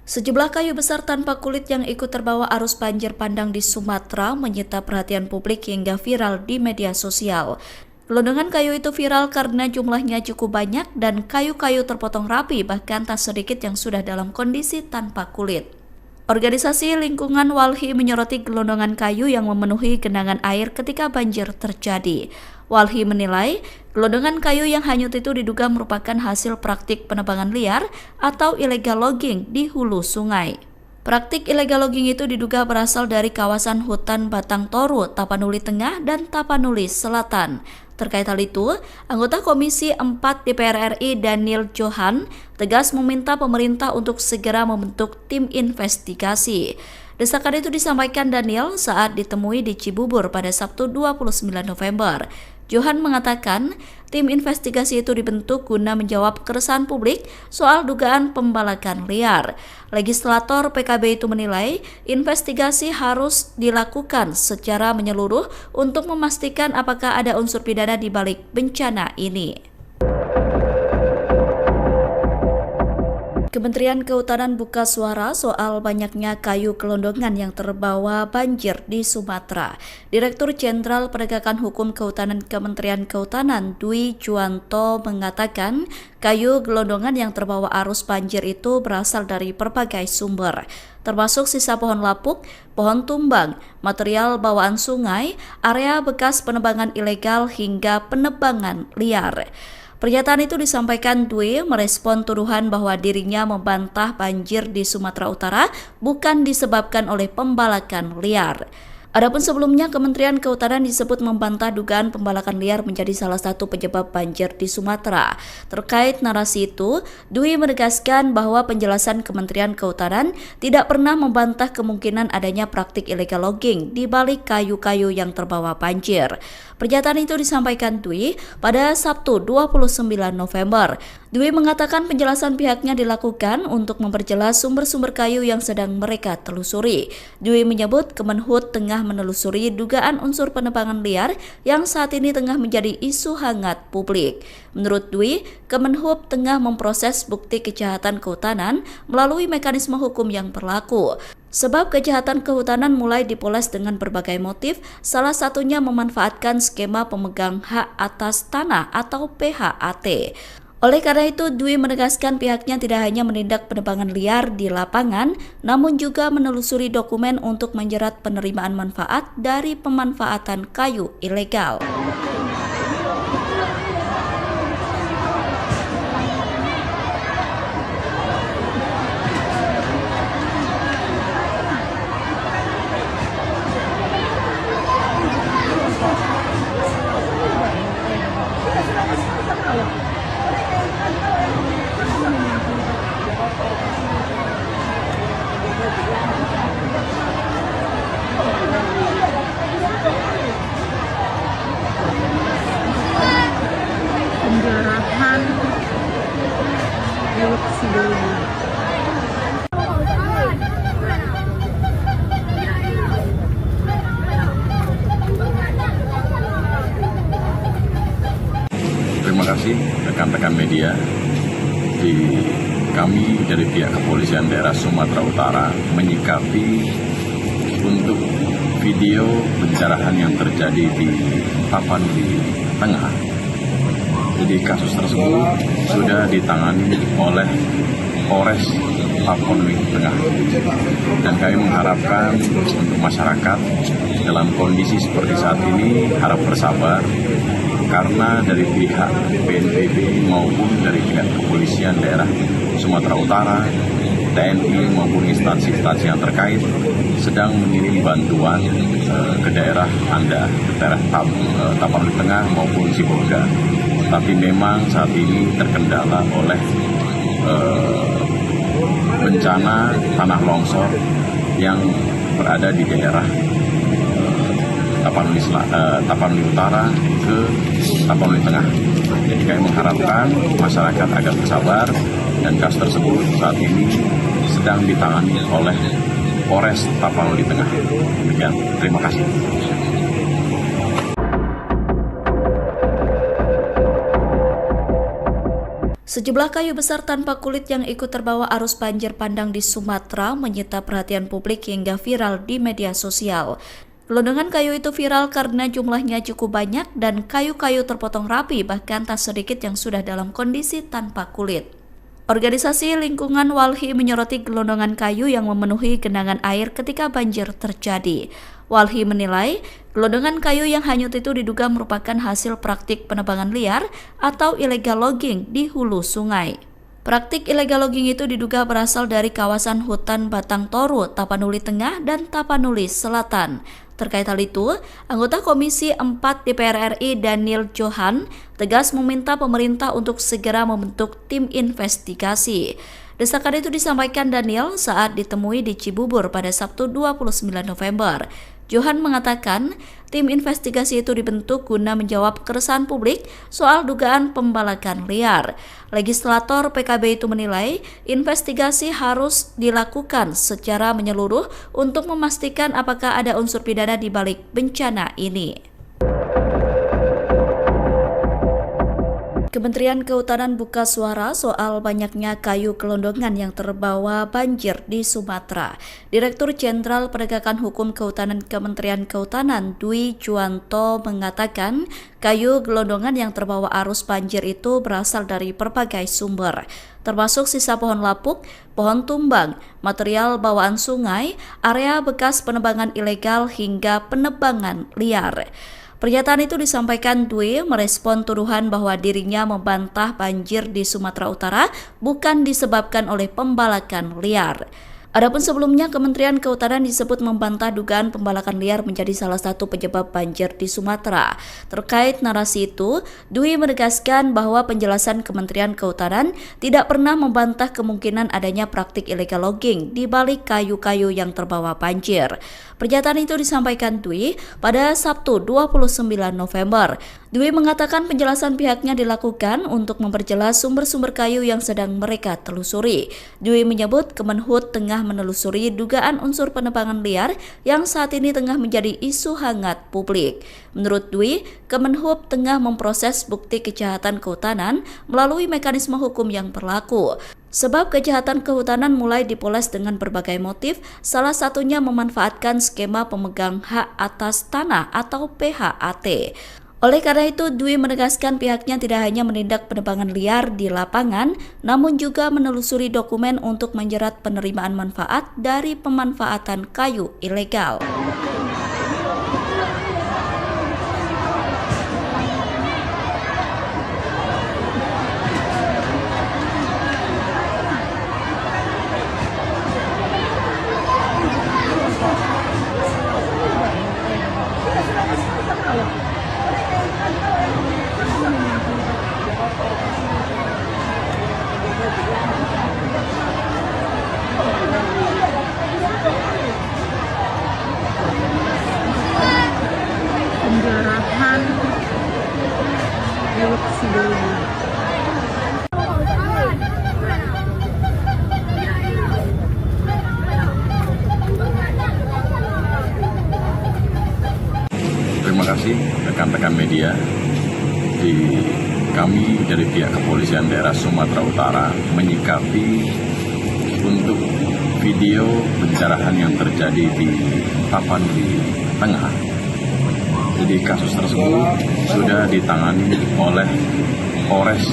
Sejumlah kayu besar tanpa kulit yang ikut terbawa arus banjir bandang di Sumatera menyita perhatian publik hingga viral di media sosial. Gelondongan kayu itu viral karena jumlahnya cukup banyak dan kayu-kayu terpotong rapi, bahkan tak sedikit yang sudah dalam kondisi tanpa kulit. Organisasi Lingkungan Walhi menyoroti gelondongan kayu yang memenuhi genangan air ketika banjir terjadi. Walhi menilai, gelondongan kayu yang hanyut itu diduga merupakan hasil praktik penebangan liar atau illegal logging di hulu sungai. Praktik illegal logging itu diduga berasal dari kawasan hutan Batang Toru, Tapanuli Tengah, dan Tapanuli Selatan. Terkait hal itu, anggota Komisi 4 DPR RI Daniel Johan tegas meminta pemerintah untuk segera membentuk tim investigasi. Desakan itu disampaikan Daniel saat ditemui di Cibubur pada Sabtu 29 November. Johan mengatakan tim investigasi itu dibentuk guna menjawab keresahan publik soal dugaan pembalakan liar. Legislator PKB itu menilai investigasi harus dilakukan secara menyeluruh untuk memastikan apakah ada unsur pidana di balik bencana ini. Kementerian Kehutanan buka suara soal banyaknya kayu gelondongan yang terbawa banjir di Sumatera. Direktur Jenderal Penegakan Hukum Kehutanan Kementerian Kehutanan Dwi Juwanto mengatakan kayu gelondongan yang terbawa arus banjir itu berasal dari berbagai sumber, termasuk sisa pohon lapuk, pohon tumbang, material bawaan sungai, area bekas penebangan ilegal hingga penebangan liar. Pernyataan itu disampaikan Dwi merespon tuduhan bahwa dirinya membantah banjir di Sumatera Utara bukan disebabkan oleh pembalakan liar. Adapun sebelumnya, Kementerian Kehutanan disebut membantah dugaan pembalakan liar menjadi salah satu penyebab banjir di Sumatera. Terkait narasi itu, Dwi menegaskan bahwa penjelasan Kementerian Kehutanan tidak pernah membantah kemungkinan adanya praktik illegal logging di balik kayu-kayu yang terbawa banjir. Pernyataan itu disampaikan Dwi pada Sabtu 29 November. Dwi mengatakan penjelasan pihaknya dilakukan untuk memperjelas sumber-sumber kayu yang sedang mereka telusuri. Dwi menyebut Kemenhub tengah menelusuri dugaan unsur penebangan liar yang saat ini tengah menjadi isu hangat publik. Menurut Dwi, Kemenhub tengah memproses bukti kejahatan kehutanan melalui mekanisme hukum yang berlaku. Sebab kejahatan kehutanan mulai dipoles dengan berbagai motif, salah satunya memanfaatkan skema pemegang hak atas tanah atau PHAT. Oleh karena itu, Dwi menegaskan pihaknya tidak hanya menindak penebangan liar di lapangan, namun juga menelusuri dokumen untuk menjerat penerimaan manfaat dari pemanfaatan kayu ilegal. Penjarahan milik Sidoarjo. Terima kasih rekan-rekan media. Kami dari pihak Kepolisian Daerah Sumatera Utara menyikapi untuk video pencerahan yang terjadi di Tapanuli Tengah. Jadi kasus tersebut sudah ditangani oleh Polres Tapanuli Tengah. Dan kami mengharapkan untuk masyarakat dalam kondisi seperti saat ini harap bersabar, karena dari pihak BNPB maupun dari pihak Kepolisian Daerah Sumatera Utara, TNI maupun instansi-instansi yang terkait sedang mengirim bantuan ke daerah Anda, ke daerah Tapanuli Tengah maupun Sibolga. Tapi memang saat ini terkendala oleh bencana tanah longsor yang berada di daerah Tapanuli Utara ke Tapanuli Tengah. Jadi kami mengharapkan masyarakat agar bersabar, dan kasus tersebut saat ini sedang ditangani oleh Polres Tapanuli Tengah. Demikian, terima kasih. Sejumlah kayu besar tanpa kulit yang ikut terbawa arus banjir bandang di Sumatera menyita perhatian publik hingga viral di media sosial. Gelondongan kayu itu viral karena jumlahnya cukup banyak dan kayu-kayu terpotong rapi, bahkan tak sedikit yang sudah dalam kondisi tanpa kulit. Organisasi Lingkungan Walhi menyoroti gelondongan kayu yang memenuhi genangan air ketika banjir terjadi. Walhi menilai, gelondongan kayu yang hanyut itu diduga merupakan hasil praktik penebangan liar atau illegal logging di hulu sungai. Praktik illegal logging itu diduga berasal dari kawasan hutan Batang Toru, Tapanuli Tengah, dan Tapanuli Selatan. Terkait hal itu, anggota Komisi 4 DPR RI Daniel Johan tegas meminta pemerintah untuk segera membentuk tim investigasi. Desakan itu disampaikan Daniel saat ditemui di Cibubur pada Sabtu 29 November. Johan mengatakan tim investigasi itu dibentuk guna menjawab keresahan publik soal dugaan pembalakan liar. Legislator PKB itu menilai investigasi harus dilakukan secara menyeluruh untuk memastikan apakah ada unsur pidana di balik bencana ini. Kementerian Kehutanan buka suara soal banyaknya kayu gelondongan yang terbawa banjir di Sumatera. Direktur Jenderal Penegakan Hukum Kehutanan Kementerian Kehutanan Dwi Juwanto mengatakan kayu gelondongan yang terbawa arus banjir itu berasal dari berbagai sumber, termasuk sisa pohon lapuk, pohon tumbang, material bawaan sungai, area bekas penebangan ilegal hingga penebangan liar. Pernyataan itu disampaikan Dwi merespon tuduhan bahwa dirinya membantah banjir di Sumatera Utara bukan disebabkan oleh pembalakan liar. Adapun sebelumnya, Kementerian Kehutanan disebut membantah dugaan pembalakan liar menjadi salah satu penyebab banjir di Sumatera. Terkait narasi itu, Dwi menegaskan bahwa penjelasan Kementerian Kehutanan tidak pernah membantah kemungkinan adanya praktik illegal logging di balik kayu-kayu yang terbawa banjir. Pernyataan itu disampaikan Dwi pada Sabtu 29 November. Dwi mengatakan penjelasan pihaknya dilakukan untuk memperjelas sumber-sumber kayu yang sedang mereka telusuri. Dwi menyebut Kemenhub tengah menelusuri dugaan unsur penebangan liar yang saat ini tengah menjadi isu hangat publik. Menurut Dwi, Kemenhub tengah memproses bukti kejahatan kehutanan melalui mekanisme hukum yang berlaku. Sebab kejahatan kehutanan mulai dipoles dengan berbagai motif, salah satunya memanfaatkan skema pemegang hak atas tanah atau PHAT. Oleh karena itu, Dwi menegaskan pihaknya tidak hanya menindak penebangan liar di lapangan, namun juga menelusuri dokumen untuk menjerat penerimaan manfaat dari pemanfaatan kayu ilegal. Penjarahan milik sebelumnya. Terima kasih rekan-rekan media. Kami dari pihak Kepolisian Daerah Sumatera Utara menyikapi untuk video pencerahan yang terjadi di Tapanuli Tengah. Jadi kasus tersebut sudah ditangani oleh Polres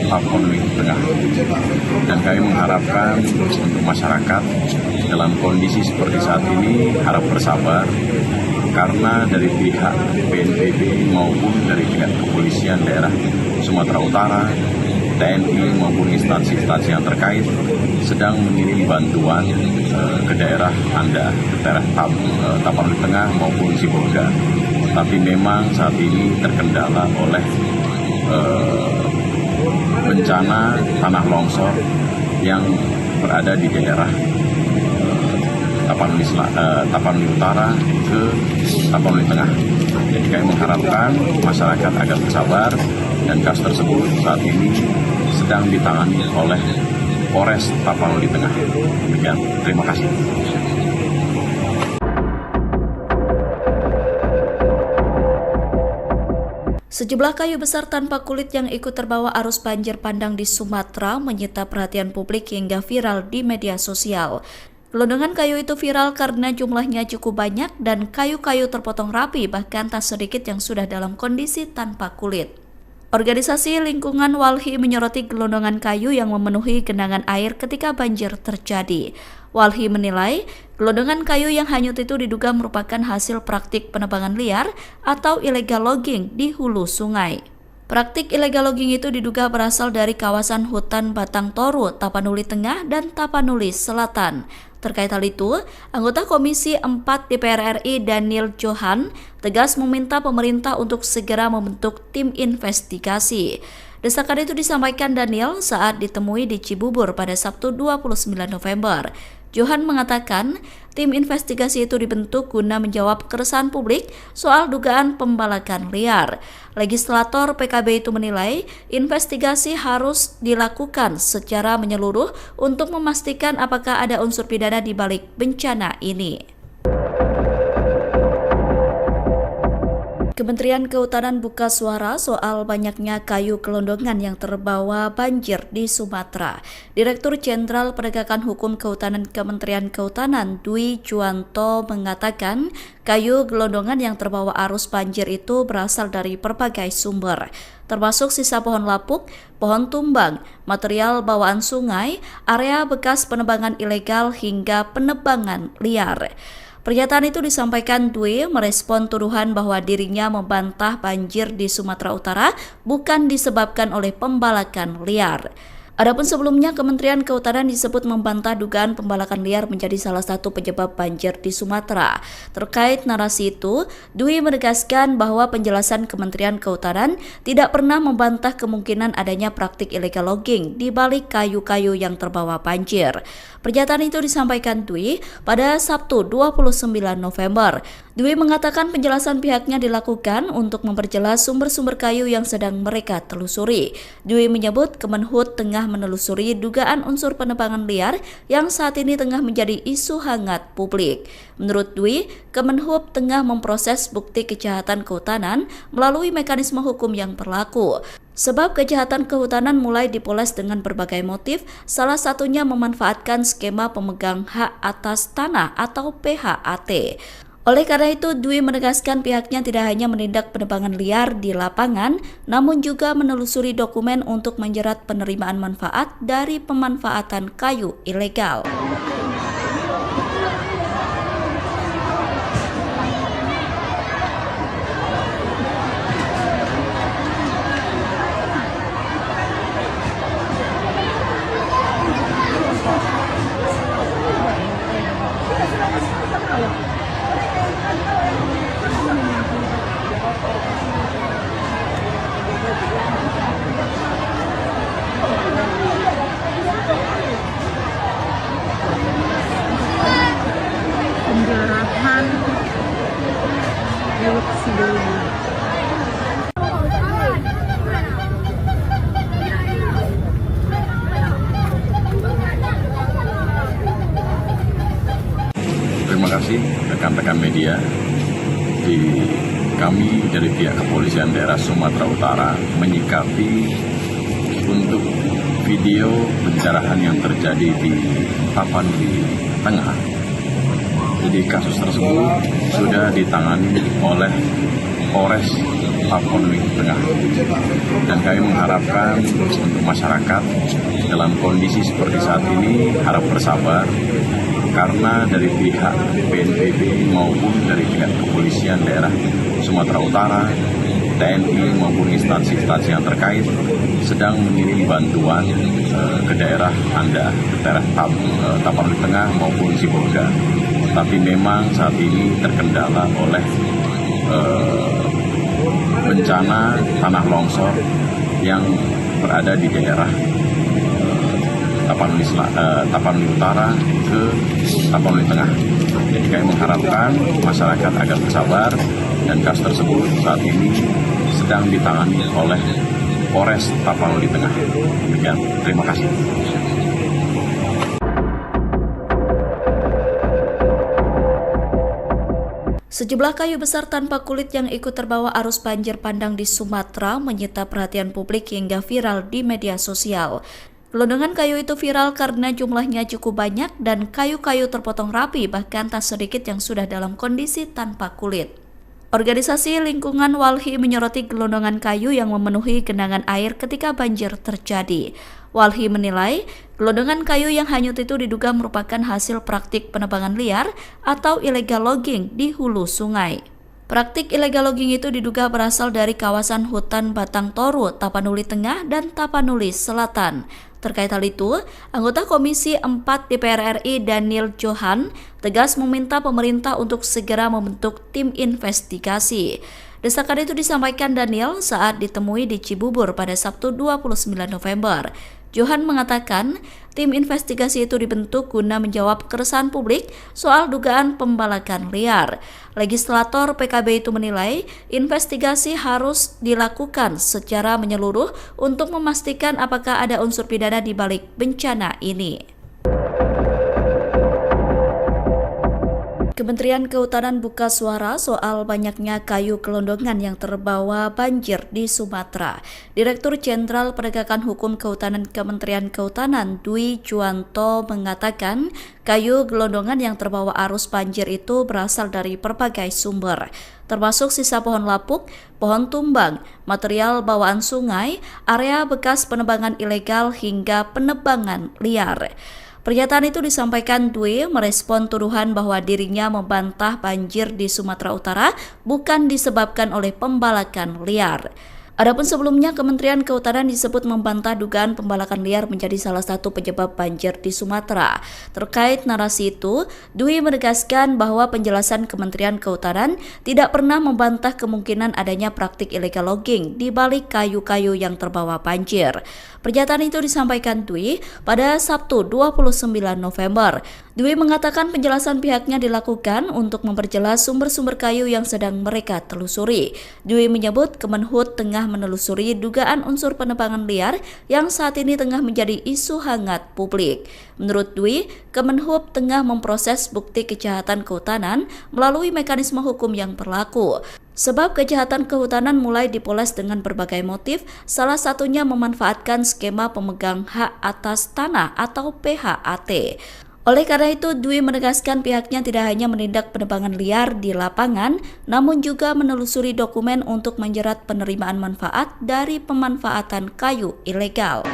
Tapanuli Tengah. Dan kami mengharapkan untuk masyarakat dalam kondisi seperti saat ini harap bersabar, karena dari pihak BNPB maupun dari pihak Kepolisian Daerah Sumatera Utara, TNI maupun instansi-instansi yang terkait sedang mengirim bantuan ke daerah Anda, ke daerah Tapanuli Tengah maupun Sibolga. Tapi memang saat ini terkendala oleh bencana tanah longsor yang berada di daerah Tapanuli Utara ke Tapanuli Tengah. Jadi kami mengharapkan masyarakat agar bersabar, dan kasus tersebut saat ini sedang ditangani oleh Polres Tapanuli Tengah. Demikian, terima kasih. Sejumlah kayu besar tanpa kulit yang ikut terbawa arus banjir bandang di Sumatera menyita perhatian publik hingga viral di media sosial. Gelondongan kayu itu viral karena jumlahnya cukup banyak dan kayu-kayu terpotong rapi, bahkan tak sedikit yang sudah dalam kondisi tanpa kulit. Organisasi Lingkungan Walhi menyoroti gelondongan kayu yang memenuhi genangan air ketika banjir terjadi. Walhi menilai gelondongan kayu yang hanyut itu diduga merupakan hasil praktik penebangan liar atau illegal logging di hulu sungai. Praktik illegal logging itu diduga berasal dari kawasan hutan Batang Toru, Tapanuli Tengah, dan Tapanuli Selatan. Terkait hal itu, anggota Komisi 4 DPR RI Daniel Johan tegas meminta pemerintah untuk segera membentuk tim investigasi. Desakan itu disampaikan Daniel saat ditemui di Cibubur pada Sabtu 29 November. Johan mengatakan tim investigasi itu dibentuk guna menjawab keresahan publik soal dugaan pembalakan liar. Legislator PKB itu menilai investigasi harus dilakukan secara menyeluruh untuk memastikan apakah ada unsur pidana di balik bencana ini. Kementerian Kehutanan buka suara soal banyaknya kayu gelondongan yang terbawa banjir di Sumatera. Direktur Jenderal Penegakan Hukum Kehutanan Kementerian Kehutanan Dwi Juwanto mengatakan kayu gelondongan yang terbawa arus banjir itu berasal dari berbagai sumber, termasuk sisa pohon lapuk, pohon tumbang, material bawaan sungai, area bekas penebangan ilegal hingga penebangan liar. Pernyataan itu disampaikan Dwi merespon tuduhan bahwa dirinya membantah banjir di Sumatera Utara bukan disebabkan oleh pembalakan liar. Adapun sebelumnya, Kementerian Kehutanan disebut membantah dugaan pembalakan liar menjadi salah satu penyebab banjir di Sumatera. Terkait narasi itu, Dwi menegaskan bahwa penjelasan Kementerian Kehutanan tidak pernah membantah kemungkinan adanya praktik illegal logging di balik kayu-kayu yang terbawa banjir. Pernyataan itu disampaikan Dwi pada Sabtu 29 November. Dwi mengatakan penjelasan pihaknya dilakukan untuk memperjelas sumber-sumber kayu yang sedang mereka telusuri. Dwi menyebut Kemenhub tengah menelusuri dugaan unsur penebangan liar yang saat ini tengah menjadi isu hangat publik. Menurut Dwi, Kemenhub tengah memproses bukti kejahatan kehutanan melalui mekanisme hukum yang berlaku. Sebab kejahatan kehutanan mulai dipoles dengan berbagai motif, salah satunya memanfaatkan skema pemegang hak atas tanah atau PHAT. Oleh karena itu, Dwi menegaskan pihaknya tidak hanya menindak penebangan liar di lapangan, namun juga menelusuri dokumen untuk menjerat penerimaan manfaat dari pemanfaatan kayu ilegal. Penjarahan Teluk Sidowaya. Terima kasih rekan-rekan media. Kami dari pihak Kepolisian Daerah Sumatera Utara menyikapi untuk video pencerahan yang terjadi di Tapanuli Tengah. Jadi kasus tersebut sudah ditangani oleh Polres Tapanuli Tengah. Dan kami mengharapkan untuk masyarakat dalam kondisi seperti saat ini harap bersabar, karena dari pihak BNPB maupun dari pihak Kepolisian Daerah Sumatera Utara, TNI maupun instansi-instansi yang terkait sedang mengirim bantuan ke daerah Anda, ke daerah Tapanuli Tengah maupun Sibolga. Tapi memang saat ini terkendala oleh bencana tanah longsor yang berada di daerah Tapanuli Utara ke Tapanuli Tengah. Jadi kami mengharapkan masyarakat agar bersabar, dan kasus tersebut saat ini sedang ditangani oleh Polres Tapanuli Tengah. Demikian, terima kasih. Sejumlah kayu besar tanpa kulit yang ikut terbawa arus banjir bandang di Sumatera menyita perhatian publik hingga viral di media sosial. Gelondongan kayu itu viral karena jumlahnya cukup banyak dan kayu-kayu terpotong rapi, bahkan tak sedikit yang sudah dalam kondisi tanpa kulit. Organisasi Lingkungan Walhi menyoroti gelondongan kayu yang memenuhi genangan air ketika banjir terjadi. Walhi menilai, gelondongan kayu yang hanyut itu diduga merupakan hasil praktik penebangan liar atau illegal logging di hulu sungai. Praktik illegal logging itu diduga berasal dari kawasan hutan Batang Toru, Tapanuli Tengah, dan Tapanuli Selatan. Terkait hal itu, anggota Komisi 4 DPR RI Daniel Johan tegas meminta pemerintah untuk segera membentuk tim investigasi. Desakan itu disampaikan Daniel saat ditemui di Cibubur pada Sabtu 29 November. Johan mengatakan tim investigasi itu dibentuk guna menjawab keresahan publik soal dugaan pembalakan liar. Legislator PKB itu menilai investigasi harus dilakukan secara menyeluruh untuk memastikan apakah ada unsur pidana di balik bencana ini. Kementerian Kehutanan buka suara soal banyaknya kayu gelondongan yang terbawa banjir di Sumatera. Direktur Jenderal Penegakan Hukum Kehutanan Kementerian Kehutanan Dwi Juwanto mengatakan kayu gelondongan yang terbawa arus banjir itu berasal dari berbagai sumber, termasuk sisa pohon lapuk, pohon tumbang, material bawaan sungai, area bekas penebangan ilegal hingga penebangan liar. Pernyataan itu disampaikan Dwi merespon tuduhan bahwa dirinya membantah banjir di Sumatera Utara bukan disebabkan oleh pembalakan liar. Adapun sebelumnya, Kementerian Kehutanan disebut membantah dugaan pembalakan liar menjadi salah satu penyebab banjir di Sumatera. Terkait narasi itu, Dwi menegaskan bahwa penjelasan Kementerian Kehutanan tidak pernah membantah kemungkinan adanya praktik illegal logging di balik kayu-kayu yang terbawa banjir. Pernyataan itu disampaikan Dwi pada Sabtu 29 November. Dwi mengatakan penjelasan pihaknya dilakukan untuk memperjelas sumber-sumber kayu yang sedang mereka telusuri. Dwi menyebut Kemenhub tengah menelusuri dugaan unsur penebangan liar yang saat ini tengah menjadi isu hangat publik. Menurut Dwi, Kemenhub tengah memproses bukti kejahatan kehutanan melalui mekanisme hukum yang berlaku. Sebab kejahatan kehutanan mulai dipoles dengan berbagai motif, salah satunya memanfaatkan skema pemegang hak atas tanah atau PHAT. Oleh karena itu, Dwi menegaskan pihaknya tidak hanya menindak penebangan liar di lapangan, namun juga menelusuri dokumen untuk menjerat penerimaan manfaat dari pemanfaatan kayu ilegal.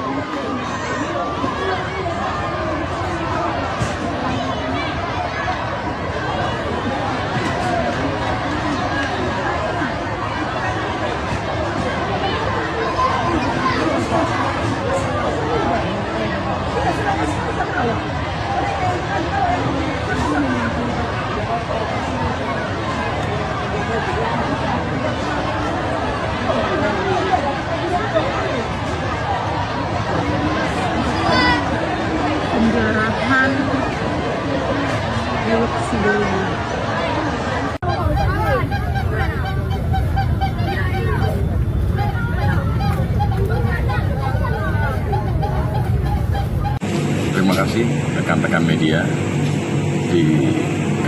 Penjarahan milik sebelumnya. Terima kasih rekan-rekan media.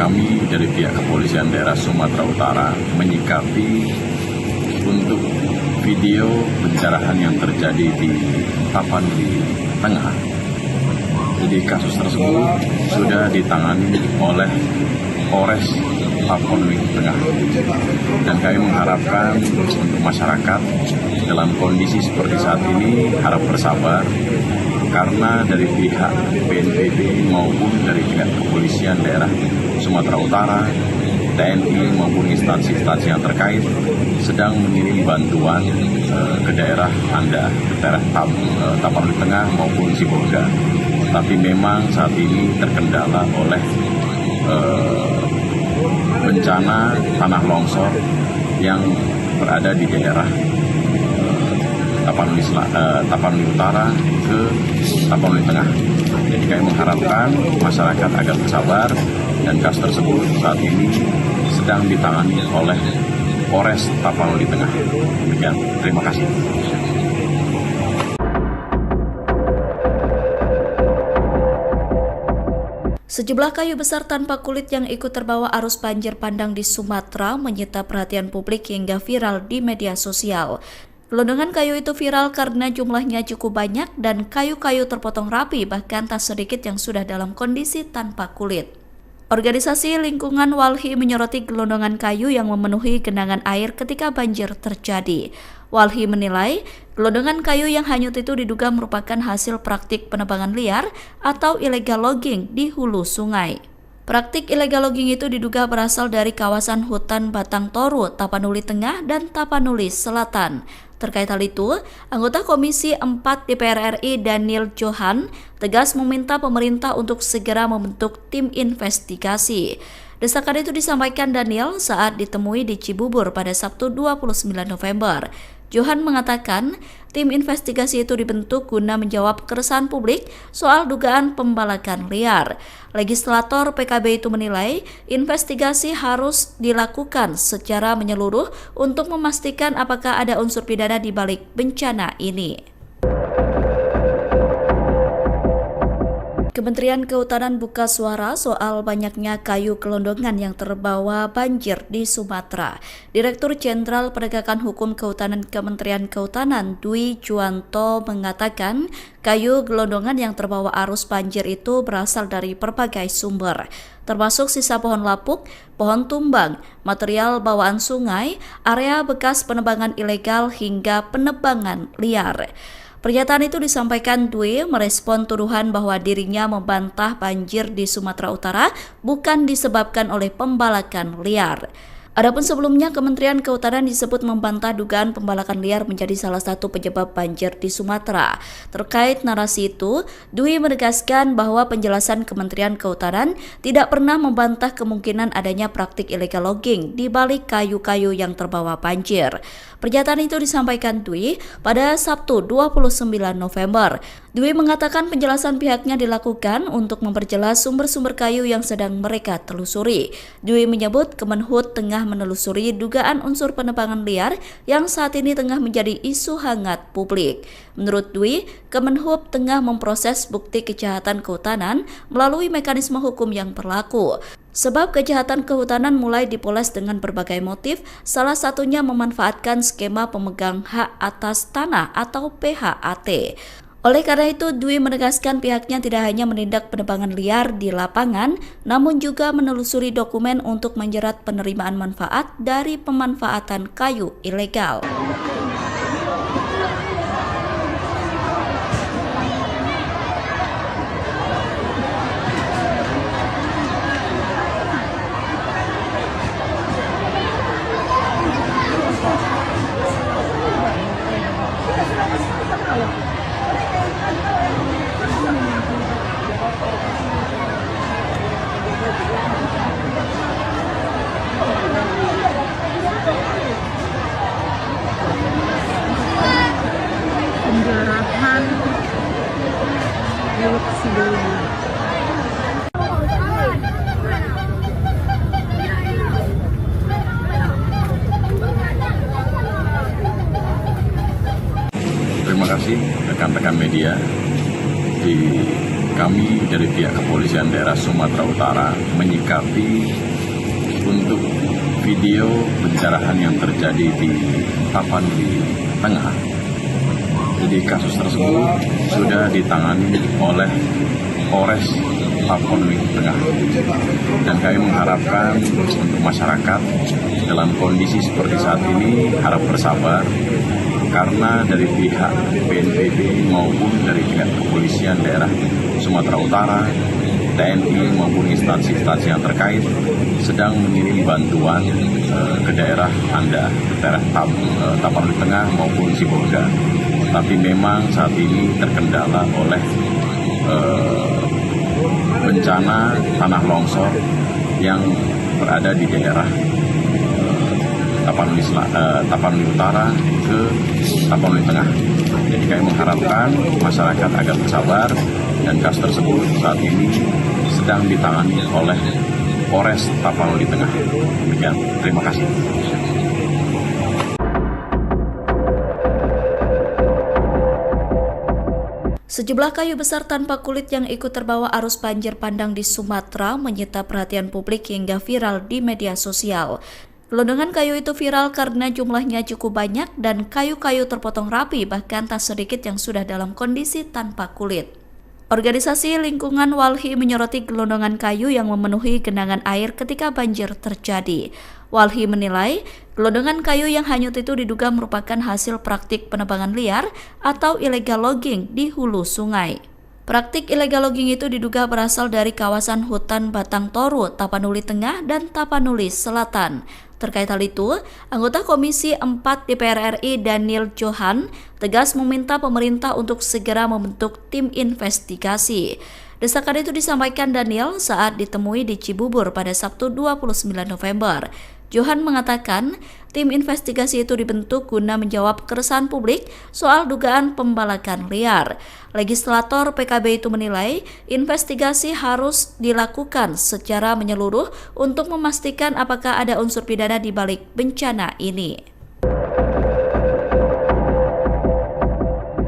Kami dari pihak Kepolisian Daerah Sumatera Utara menyikapi untuk video pencerahan yang terjadi di Tapanuli Tengah. Jadi kasus tersebut sudah ditangani oleh Polres Tapanuli Tengah. Dan kami mengharapkan untuk masyarakat dalam kondisi seperti saat ini harap bersabar, karena dari pihak BNPB maupun dari pihak Kepolisian Daerah Sumatera Utara, TNI maupun instansi-instansi yang terkait sedang mengirim bantuan ke daerah Anda, ke daerah Tapanuli Tengah maupun Sibolga. Tapi memang saat ini terkendala oleh bencana tanah longsor yang berada di daerah Tapanuli Utara ke Tapanuli Tengah. Jadi kami mengharapkan masyarakat agar bersabar, dan kasus tersebut saat ini sedang ditangani oleh Polres Tapanuli Tengah. Demikian, terima kasih. Sejumlah kayu besar tanpa kulit yang ikut terbawa arus banjir bandang di Sumatera menyita perhatian publik hingga viral di media sosial. Gelondongan kayu itu viral karena jumlahnya cukup banyak dan kayu-kayu terpotong rapi, bahkan tak sedikit yang sudah dalam kondisi tanpa kulit. Organisasi Lingkungan Walhi menyoroti gelondongan kayu yang memenuhi genangan air ketika banjir terjadi. Walhi menilai gelondongan kayu yang hanyut itu diduga merupakan hasil praktik penebangan liar atau illegal logging di hulu sungai. Praktik illegal logging itu diduga berasal dari kawasan hutan Batang Toru, Tapanuli Tengah, dan Tapanuli Selatan. Terkait hal itu, anggota Komisi 4 DPR RI Daniel Johan tegas meminta pemerintah untuk segera membentuk tim investigasi. Desakan itu disampaikan Daniel saat ditemui di Cibubur pada Sabtu 29 November. Johan mengatakan tim investigasi itu dibentuk guna menjawab keresahan publik soal dugaan pembalakan liar. Legislator PKB itu menilai investigasi harus dilakukan secara menyeluruh untuk memastikan apakah ada unsur pidana di balik bencana ini. Kementerian Kehutanan buka suara soal banyaknya kayu gelondongan yang terbawa banjir di Sumatera. Direktur Jenderal Penegakan Hukum Kehutanan Kementerian Kehutanan Dwi Juwanto mengatakan kayu gelondongan yang terbawa arus banjir itu berasal dari berbagai sumber, termasuk sisa pohon lapuk, pohon tumbang, material bawaan sungai, area bekas penebangan ilegal hingga penebangan liar. Pernyataan itu disampaikan Dwi merespon tuduhan bahwa dirinya membantah banjir di Sumatera Utara bukan disebabkan oleh pembalakan liar. Adapun sebelumnya, Kementerian Kehutanan disebut membantah dugaan pembalakan liar menjadi salah satu penyebab banjir di Sumatera. Terkait narasi itu, Dwi menegaskan bahwa penjelasan Kementerian Kehutanan tidak pernah membantah kemungkinan adanya praktik illegal logging di balik kayu-kayu yang terbawa banjir. Pernyataan itu disampaikan Dwi pada Sabtu 29 November. Dwi mengatakan penjelasan pihaknya dilakukan untuk memperjelas sumber-sumber kayu yang sedang mereka telusuri. Dwi menyebut Kemenhub tengah menelusuri dugaan unsur penebangan liar yang saat ini tengah menjadi isu hangat publik. Menurut Dwi, Kemenhub tengah memproses bukti kejahatan kehutanan melalui mekanisme hukum yang berlaku. Sebab kejahatan kehutanan mulai dipoles dengan berbagai motif, salah satunya memanfaatkan skema pemegang hak atas tanah atau PHAT. Oleh karena itu, Dwi menegaskan pihaknya tidak hanya menindak penebangan liar di lapangan, namun juga menelusuri dokumen untuk menjerat penerimaan manfaat dari pemanfaatan kayu ilegal. Penjarahan milik sebelumnya. Terima kasih rekan-rekan media. Kami dari pihak Kepolisian Daerah Sumatera Utara menyikapi untuk video pencerahan yang terjadi di Tapanuli Tengah. Jadi kasus tersebut sudah ditangani oleh Polres Tapanuli Tengah. Dan kami mengharapkan untuk masyarakat dalam kondisi seperti saat ini harap bersabar, karena dari pihak BNPB maupun dari pihak Kepolisian Daerah Sumatera Utara, TNI maupun instansi-instansi yang terkait sedang mengirim bantuan ke daerah Anda, ke daerah Tapanuli Tengah maupun Sibolga. Tapi memang saat ini terkendala oleh bencana tanah longsor yang berada di daerah Tapanuli Utara ke Tapanuli Tengah. Jadi kami mengharapkan masyarakat agar bersabar, dan kasus tersebut saat ini sedang ditangani oleh Polres Tapanuli Tengah. Demikian, terima kasih. Sejumlah kayu besar tanpa kulit yang ikut terbawa arus banjir bandang di Sumatera menyita perhatian publik hingga viral di media sosial. Gelondongan kayu itu viral karena jumlahnya cukup banyak dan kayu-kayu terpotong rapi, bahkan tak sedikit yang sudah dalam kondisi tanpa kulit. Organisasi Lingkungan Walhi menyoroti gelondongan kayu yang memenuhi genangan air ketika banjir terjadi. Walhi menilai gelondongan kayu yang hanyut itu diduga merupakan hasil praktik penebangan liar atau illegal logging di hulu sungai. Praktik illegal logging itu diduga berasal dari kawasan hutan Batang Toru, Tapanuli Tengah, dan Tapanuli Selatan. Terkait hal itu, anggota Komisi 4 DPR RI Daniel Johan tegas meminta pemerintah untuk segera membentuk tim investigasi. Desakan itu disampaikan Daniel saat ditemui di Cibubur pada Sabtu 29 November. Johan mengatakan tim investigasi itu dibentuk guna menjawab keresahan publik soal dugaan pembalakan liar. Legislator PKB itu menilai investigasi harus dilakukan secara menyeluruh untuk memastikan apakah ada unsur pidana di balik bencana ini.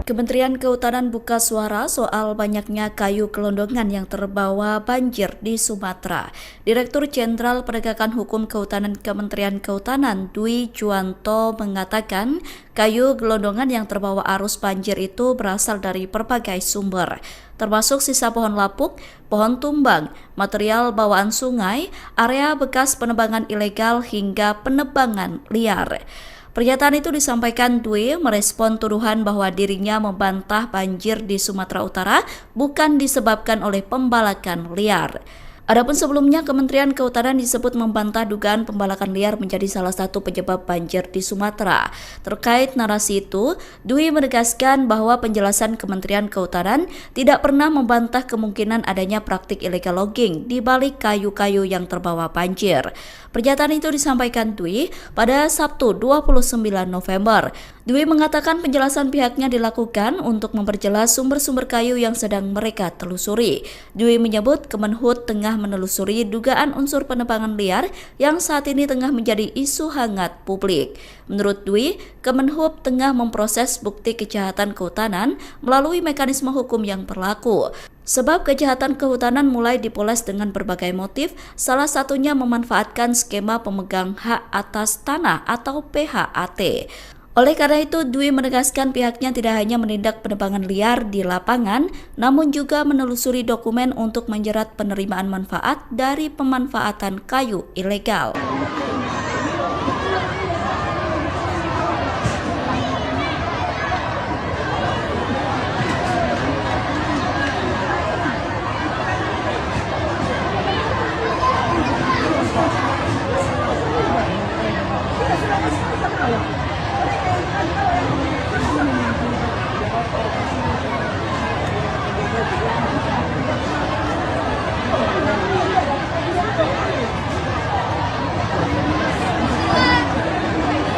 Kementerian Kehutanan buka suara soal banyaknya kayu gelondongan yang terbawa banjir di Sumatera. Direktur Jenderal Penegakan Hukum Kehutanan Kementerian Kehutanan Dwi Juwanto mengatakan kayu gelondongan yang terbawa arus banjir itu berasal dari berbagai sumber, termasuk sisa pohon lapuk, pohon tumbang, material bawaan sungai, area bekas penebangan ilegal hingga penebangan liar. Pernyataan itu disampaikan Dwi merespon tuduhan bahwa dirinya membantah banjir di Sumatera Utara bukan disebabkan oleh pembalakan liar. Adapun sebelumnya, Kementerian Kehutanan disebut membantah dugaan pembalakan liar menjadi salah satu penyebab banjir di Sumatera. Terkait narasi itu, Dwi menegaskan bahwa penjelasan Kementerian Kehutanan tidak pernah membantah kemungkinan adanya praktik illegal logging di balik kayu-kayu yang terbawa banjir. Pernyataan itu disampaikan Dwi pada Sabtu 29 November. Dwi mengatakan penjelasan pihaknya dilakukan untuk memperjelas sumber-sumber kayu yang sedang mereka telusuri. Dwi menyebut Kemenhub tengah menelusuri dugaan unsur penebangan liar yang saat ini tengah menjadi isu hangat publik. Menurut Dwi, Kemenhub tengah memproses bukti kejahatan kehutanan melalui mekanisme hukum yang berlaku. Sebab kejahatan kehutanan mulai dipoles dengan berbagai motif, salah satunya memanfaatkan skema pemegang hak atas tanah atau PHAT. Oleh karena itu, Dwi menegaskan pihaknya tidak hanya menindak penebangan liar di lapangan, namun juga menelusuri dokumen untuk menjerat penerimaan manfaat dari pemanfaatan kayu ilegal.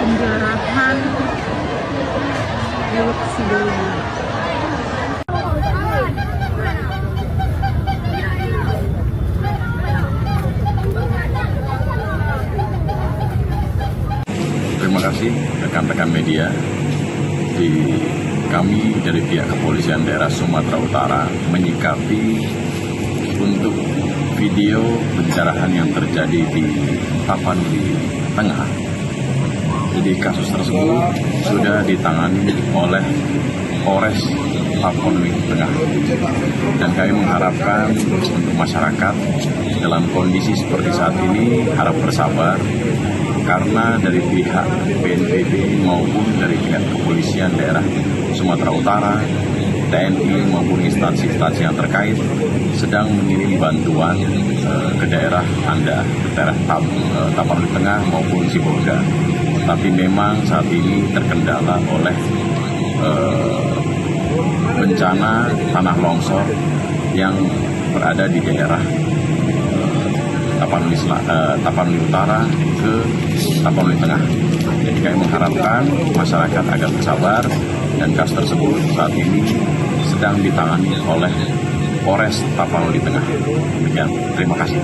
Penjarahan milik sebelumnya. Terima kasih rekan-rekan media. Kami dari pihak Kepolisian Daerah Sumatera Utara menyikapi untuk video pencerahan yang terjadi di Tapanuli Tengah. Jadi kasus tersebut sudah ditangani oleh Polres Tapanuli Tengah. Dan kami mengharapkan untuk masyarakat dalam kondisi seperti saat ini harap bersabar, karena dari pihak BNPB maupun dari pihak Kepolisian Daerah Sumatera Utara, TNI maupun instansi-instansi yang terkait sedang mengirim bantuan ke daerah Anda, ke daerah Tapanuli Tengah maupun Sibolga. Tapi memang saat ini terkendala oleh bencana tanah longsor yang berada di daerah Tapanuli Utara ke Tapanuli Tengah. Jadi kami mengharapkan masyarakat agar bersabar, dan kasus tersebut saat ini sedang ditangani oleh Polres Tapanuli Tengah. Demikian, terima kasih.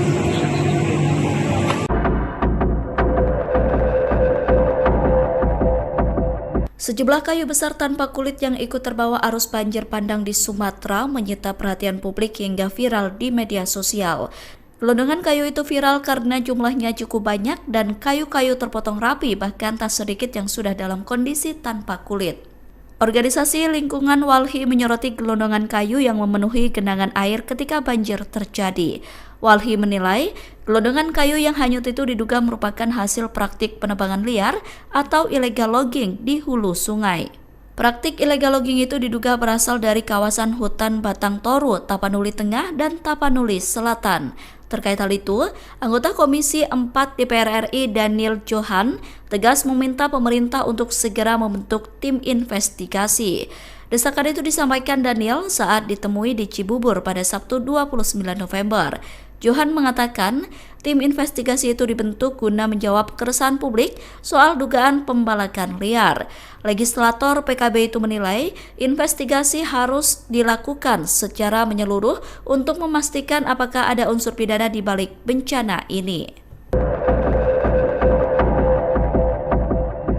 Sejumlah kayu besar tanpa kulit yang ikut terbawa arus banjir bandang di Sumatera menyita perhatian publik hingga viral di media sosial. Gelondongan kayu itu viral karena jumlahnya cukup banyak dan kayu-kayu terpotong rapi, bahkan tak sedikit yang sudah dalam kondisi tanpa kulit. Organisasi Lingkungan Walhi menyoroti gelondongan kayu yang memenuhi genangan air ketika banjir terjadi. Walhi menilai, gelondongan kayu yang hanyut itu diduga merupakan hasil praktik penebangan liar atau illegal logging di hulu sungai. Praktik illegal logging itu diduga berasal dari kawasan hutan Batang Toru, Tapanuli Tengah, dan Tapanuli Selatan. Terkait hal itu, anggota Komisi 4 DPR RI Daniel Johan tegas meminta pemerintah untuk segera membentuk tim investigasi. Desakan itu disampaikan Daniel saat ditemui di Cibubur pada Sabtu 29 November. Johan mengatakan tim investigasi itu dibentuk guna menjawab keresahan publik soal dugaan pembalakan liar. Legislator PKB itu menilai investigasi harus dilakukan secara menyeluruh untuk memastikan apakah ada unsur pidana di balik bencana ini.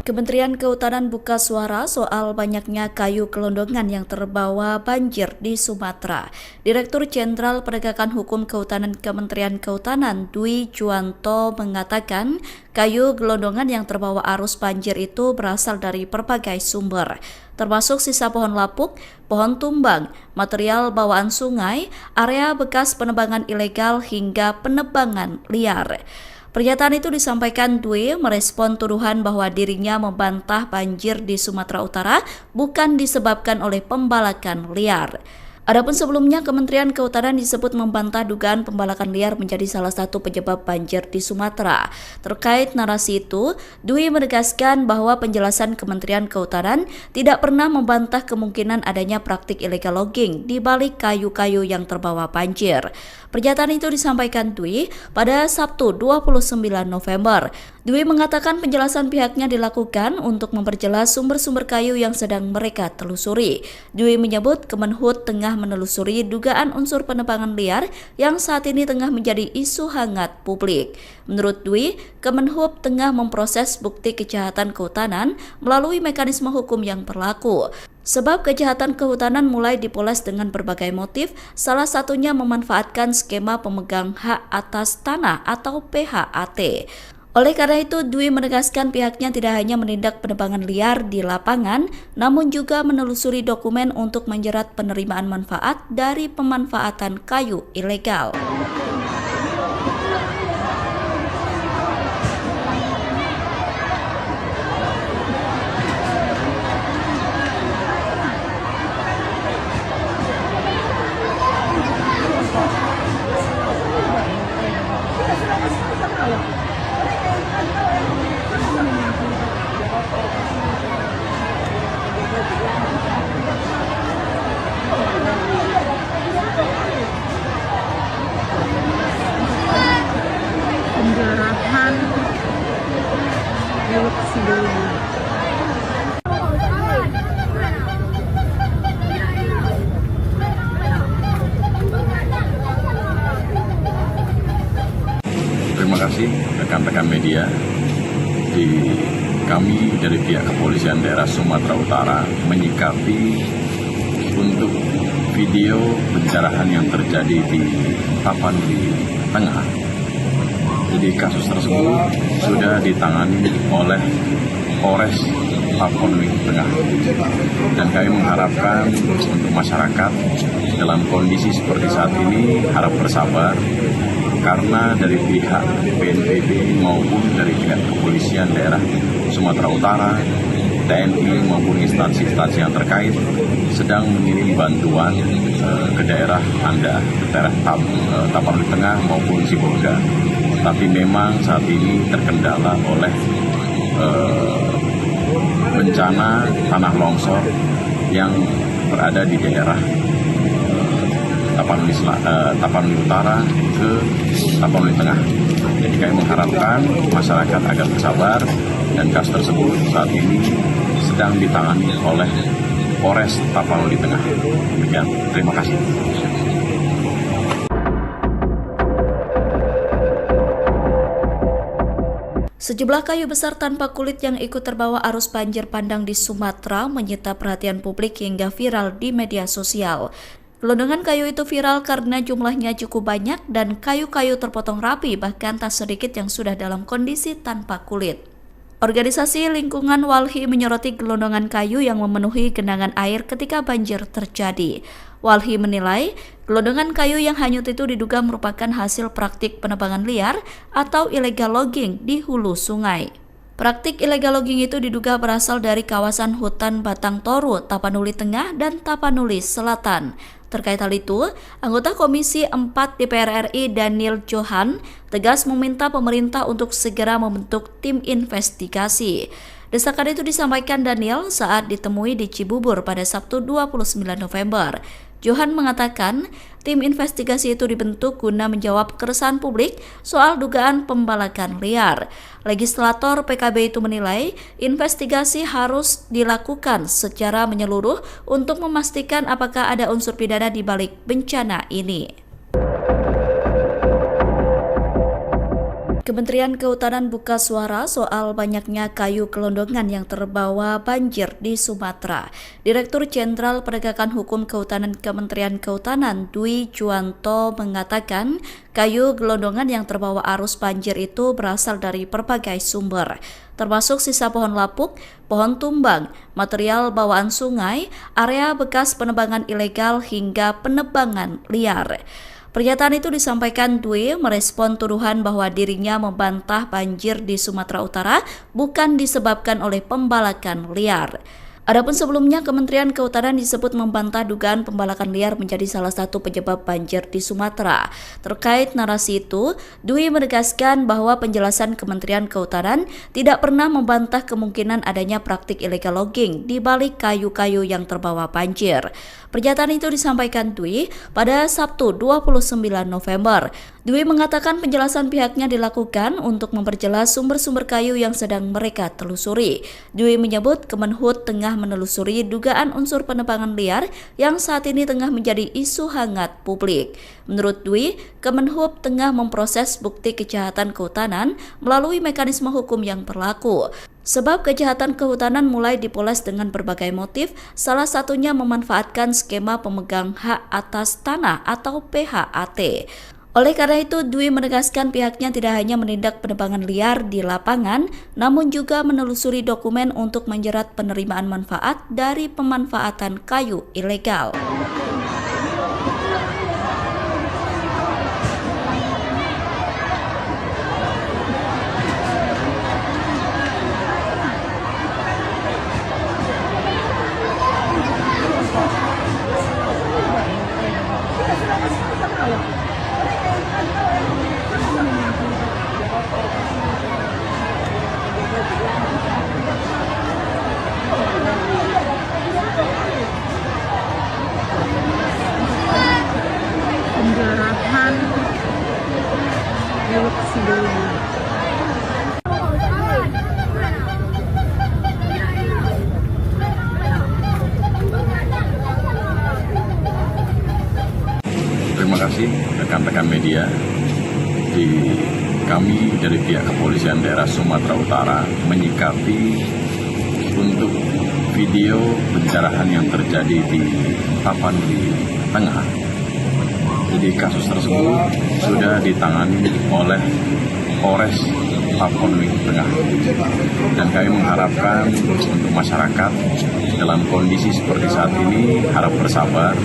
Kementerian Kehutanan buka suara soal banyaknya kayu gelondongan yang terbawa banjir di Sumatera. Direktur Jenderal Penegakan Hukum Kehutanan Kementerian Kehutanan Dwi Juwanto mengatakan kayu gelondongan yang terbawa arus banjir itu berasal dari berbagai sumber, termasuk sisa pohon lapuk, pohon tumbang, material bawaan sungai, area bekas penebangan ilegal hingga penebangan liar. Pernyataan itu disampaikan Dwi merespon tuduhan bahwa dirinya membantah banjir di Sumatera Utara bukan disebabkan oleh pembalakan liar. Adapun sebelumnya, Kementerian Kehutanan disebut membantah dugaan pembalakan liar menjadi salah satu penyebab banjir di Sumatera. Terkait narasi itu, Dwi menegaskan bahwa penjelasan Kementerian Kehutanan tidak pernah membantah kemungkinan adanya praktik illegal logging di balik kayu-kayu yang terbawa banjir. Pernyataan itu disampaikan Dwi pada Sabtu 29 November. Dwi mengatakan penjelasan pihaknya dilakukan untuk memperjelas sumber-sumber kayu yang sedang mereka telusuri. Dwi menyebut Kemenhub tengah menelusuri dugaan unsur penebangan liar yang saat ini tengah menjadi isu hangat publik. Menurut Dwi, Kemenhub tengah memproses bukti kejahatan kehutanan melalui mekanisme hukum yang berlaku. Sebab kejahatan kehutanan mulai dipoles dengan berbagai motif, salah satunya memanfaatkan skema pemegang hak atas tanah atau PHAT. Oleh karena itu, Dwi menegaskan pihaknya tidak hanya menindak penebangan liar di lapangan, namun juga menelusuri dokumen untuk menjerat penerimaan manfaat dari pemanfaatan kayu ilegal. Penjarahan milik sebelumnya. Terima kasih rekan-rekan media. Kami dari pihak Kepolisian Daerah Sumatera Utara menyikapi untuk video pencerahan yang terjadi di Tapanuli Tengah. Jadi kasus tersebut sudah ditangani oleh Polres Tapanuli Tengah. Dan kami mengharapkan untuk masyarakat dalam kondisi seperti saat ini harap bersabar, karena dari pihak BNPB maupun dari pihak Kepolisian Daerah Sumatera Utara, TNI maupun instansi-instansi yang terkait sedang mengirim bantuan ke daerah Anda, ke daerah Tapanuli Tengah maupun Sibolga. Tapi memang saat ini terkendala oleh bencana tanah longsor yang berada di daerah Tapanuli Utara ke Tapanuli Tengah. Jadi kami mengharapkan masyarakat agar bersabar, dan kasus tersebut saat ini sedang ditangani oleh Polres Tapanuli Tengah. Demikian, terima kasih. Sejumlah kayu besar tanpa kulit yang ikut terbawa arus banjir bandang di Sumatera menyita perhatian publik hingga viral di media sosial. Gelondongan kayu itu viral karena jumlahnya cukup banyak dan kayu-kayu terpotong rapi, bahkan tak sedikit yang sudah dalam kondisi tanpa kulit. Organisasi Lingkungan Walhi menyoroti gelondongan kayu yang memenuhi genangan air ketika banjir terjadi. Walhi menilai gelondongan kayu yang hanyut itu diduga merupakan hasil praktik penebangan liar atau illegal logging di hulu sungai. Praktik illegal logging itu diduga berasal dari kawasan hutan Batang Toru, Tapanuli Tengah, dan Tapanuli Selatan. Terkait hal itu, anggota Komisi 4 DPR RI Daniel Johan tegas meminta pemerintah untuk segera membentuk tim investigasi. Desakan itu disampaikan Daniel saat ditemui di Cibubur pada Sabtu 29 November. Johan mengatakan tim investigasi itu dibentuk guna menjawab keresahan publik soal dugaan pembalakan liar. Legislator PKB itu menilai investigasi harus dilakukan secara menyeluruh untuk memastikan apakah ada unsur pidana di balik bencana ini. Kementerian Kehutanan buka suara soal banyaknya kayu gelondongan yang terbawa banjir di Sumatera. Direktur Jenderal Penegakan Hukum Kehutanan Kementerian Kehutanan Dwi Juwanto mengatakan kayu gelondongan yang terbawa arus banjir itu berasal dari berbagai sumber, termasuk sisa pohon lapuk, pohon tumbang, material bawaan sungai, area bekas penebangan ilegal hingga penebangan liar. Pernyataan itu disampaikan Dwi merespon tuduhan bahwa dirinya membantah banjir di Sumatera Utara bukan disebabkan oleh pembalakan liar. Adapun sebelumnya, Kementerian Kehutanan disebut membantah dugaan pembalakan liar menjadi salah satu penyebab banjir di Sumatera. Terkait narasi itu, Dwi menegaskan bahwa penjelasan Kementerian Kehutanan tidak pernah membantah kemungkinan adanya praktik illegal logging di balik kayu-kayu yang terbawa banjir. Pernyataan itu disampaikan Dwi pada Sabtu 29 November. Dwi mengatakan penjelasan pihaknya dilakukan untuk memperjelas sumber-sumber kayu yang sedang mereka telusuri. Dwi menyebut Kemenhub tengah menelusuri dugaan unsur penebangan liar yang saat ini tengah menjadi isu hangat publik. Menurut Dwi, Kemenhub tengah memproses bukti kejahatan kehutanan melalui mekanisme hukum yang berlaku. Sebab kejahatan kehutanan mulai dipoles dengan berbagai motif, salah satunya memanfaatkan skema pemegang hak atas tanah atau PHAT. Oleh karena itu, Dwi menegaskan pihaknya tidak hanya menindak penebangan liar di lapangan, namun juga menelusuri dokumen untuk menjerat penerimaan manfaat dari pemanfaatan kayu ilegal. Penjarahan milik sebelumnya. Terima kasih rekan-rekan media. Kami dari pihak Kepolisian Daerah Sumatera Utara menyikapi untuk video pencerahan yang terjadi di Tapanuli Tengah. Jadi kasus tersebut sudah ditangani oleh Polres Tapanuli Tengah. Dan kami mengharapkan untuk masyarakat dalam kondisi seperti saat ini harap bersabar,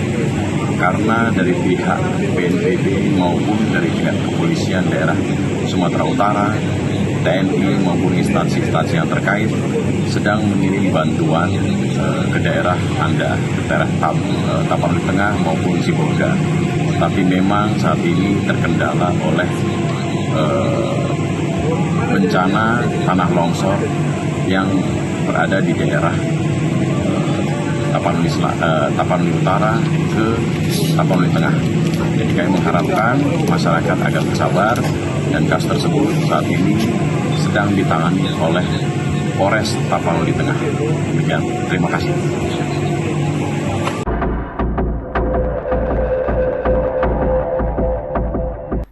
karena dari pihak BNPB maupun dari pihak Kepolisian Daerah Sumatera Utara, TNI maupun instansi-instansi yang terkait sedang mengirim bantuan ke daerah Anda, ke daerah Tapanuli Tengah maupun Sibolga. Tapi memang saat ini terkendala oleh bencana tanah longsor yang berada di daerah Tapanuli Utara ke Tapanuli Tengah. Jadi kami mengharapkan masyarakat agar bersabar, dan kasus tersebut saat ini sedang ditangani oleh Polres Tapanuli Tengah. Demikian, terima kasih.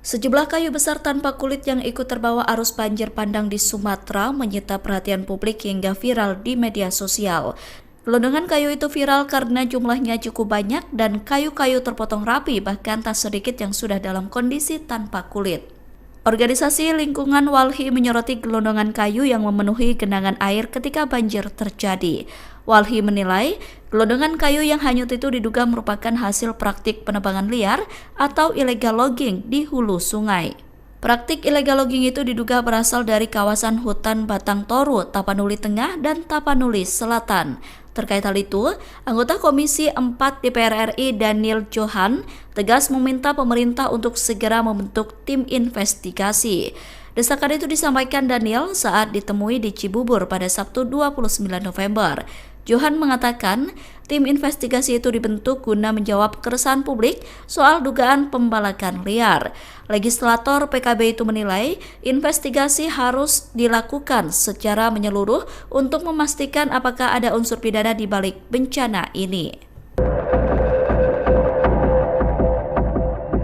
Sejumlah kayu besar tanpa kulit yang ikut terbawa arus banjir bandang di Sumatera menyita perhatian publik hingga viral di media sosial. Gelondongan kayu itu viral karena jumlahnya cukup banyak dan kayu-kayu terpotong rapi, bahkan tak sedikit yang sudah dalam kondisi tanpa kulit. Organisasi Lingkungan Walhi menyoroti gelondongan kayu yang memenuhi genangan air ketika banjir terjadi. Walhi menilai gelondongan kayu yang hanyut itu diduga merupakan hasil praktik penebangan liar atau illegal logging di hulu sungai. Praktik illegal logging itu diduga berasal dari kawasan hutan Batang Toru, Tapanuli Tengah, dan Tapanuli Selatan. Terkait hal itu, anggota Komisi 4 DPR RI Daniel Johan tegas meminta pemerintah untuk segera membentuk tim investigasi. Desakan itu disampaikan Daniel saat ditemui di Cibubur pada Sabtu 29 November. Johan mengatakan tim investigasi itu dibentuk guna menjawab keresahan publik soal dugaan pembalakan liar. Legislator PKB itu menilai investigasi harus dilakukan secara menyeluruh untuk memastikan apakah ada unsur pidana di balik bencana ini.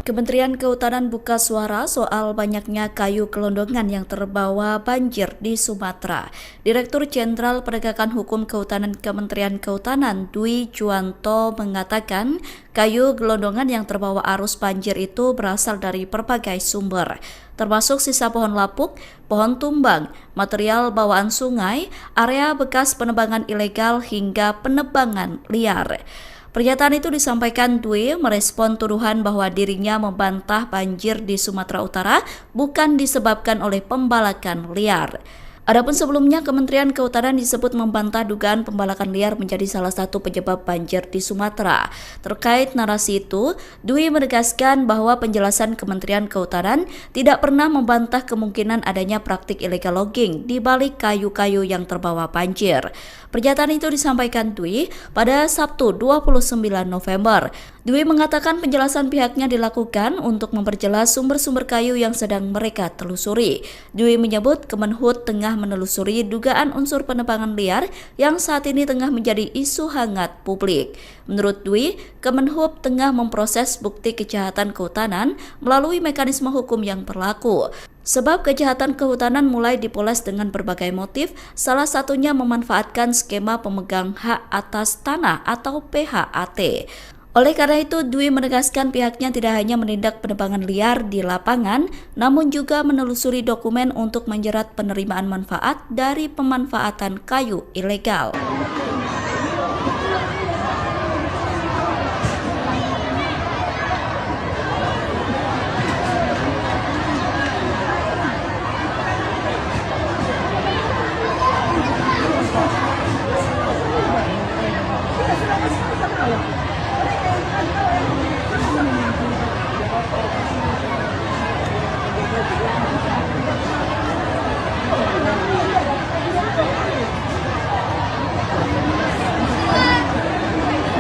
Kementerian Kehutanan buka suara soal banyaknya kayu gelondongan yang terbawa banjir di Sumatera. Direktur Jenderal Penegakan Hukum Kehutanan Kementerian Kehutanan Dwi Juwanto mengatakan kayu gelondongan yang terbawa arus banjir itu berasal dari berbagai sumber, termasuk sisa pohon lapuk, pohon tumbang, material bawaan sungai, area bekas penebangan ilegal hingga penebangan liar. Pernyataan itu disampaikan Dwi merespon tuduhan bahwa dirinya membantah banjir di Sumatera Utara bukan disebabkan oleh pembalakan liar. Adapun sebelumnya, Kementerian Kehutanan disebut membantah dugaan pembalakan liar menjadi salah satu penyebab banjir di Sumatera. Terkait narasi itu, Dwi menegaskan bahwa penjelasan Kementerian Kehutanan tidak pernah membantah kemungkinan adanya praktik illegal logging di balik kayu-kayu yang terbawa banjir. Pernyataan itu disampaikan Dwi pada Sabtu 29 November. Dwi mengatakan penjelasan pihaknya dilakukan untuk memperjelas sumber-sumber kayu yang sedang mereka telusuri. Dwi menyebut Kemenhub tengah menelusuri dugaan unsur penebangan liar yang saat ini tengah menjadi isu hangat publik. Menurut Dwi, Kemenhub tengah memproses bukti kejahatan kehutanan melalui mekanisme hukum yang berlaku. Sebab kejahatan kehutanan mulai dipoles dengan berbagai motif, salah satunya memanfaatkan skema pemegang hak atas tanah atau PHAT. Oleh karena itu, Dwi menegaskan pihaknya tidak hanya menindak penebangan liar di lapangan, namun juga menelusuri dokumen untuk menjerat penerimaan manfaat dari pemanfaatan kayu ilegal.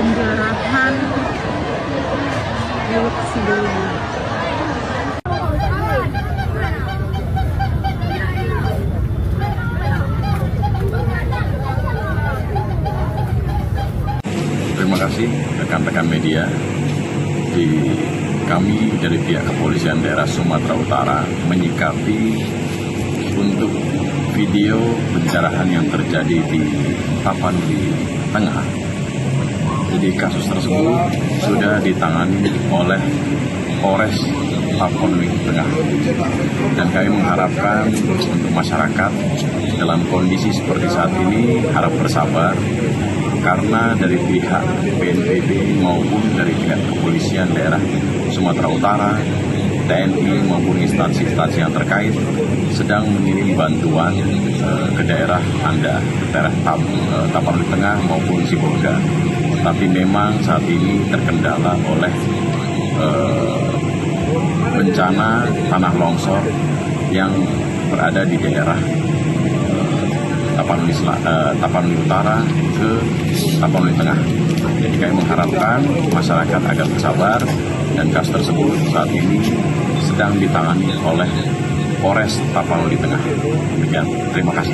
Penjarahan Teluk Sidowaya. Terima kasih rekan-rekan media. Kami dari pihak Kepolisian Daerah Sumatera Utara menyikapi untuk video pencerahan yang terjadi di Tapanuli Tengah. Jadi kasus tersebut sudah ditangani oleh Polres Tapanuli Tengah. Dan kami mengharapkan untuk masyarakat dalam kondisi seperti saat ini harap bersabar, karena dari pihak BNPB maupun dari pihak Kepolisian Daerah Sumatera Utara, TNI maupun instansi-instansi yang terkait sedang mengirim bantuan ke daerah Anda, ke daerah Tapanuli Tengah maupun Sibolga. Tapi memang saat ini terkendala oleh bencana tanah longsor yang berada di daerah Tapanuli Utara ke Tapanuli Tengah. Jadi kami mengharapkan masyarakat agar bersabar, dan kasus tersebut saat ini sedang ditangani oleh Polres Tapanuli Tengah. Demikian, terima kasih.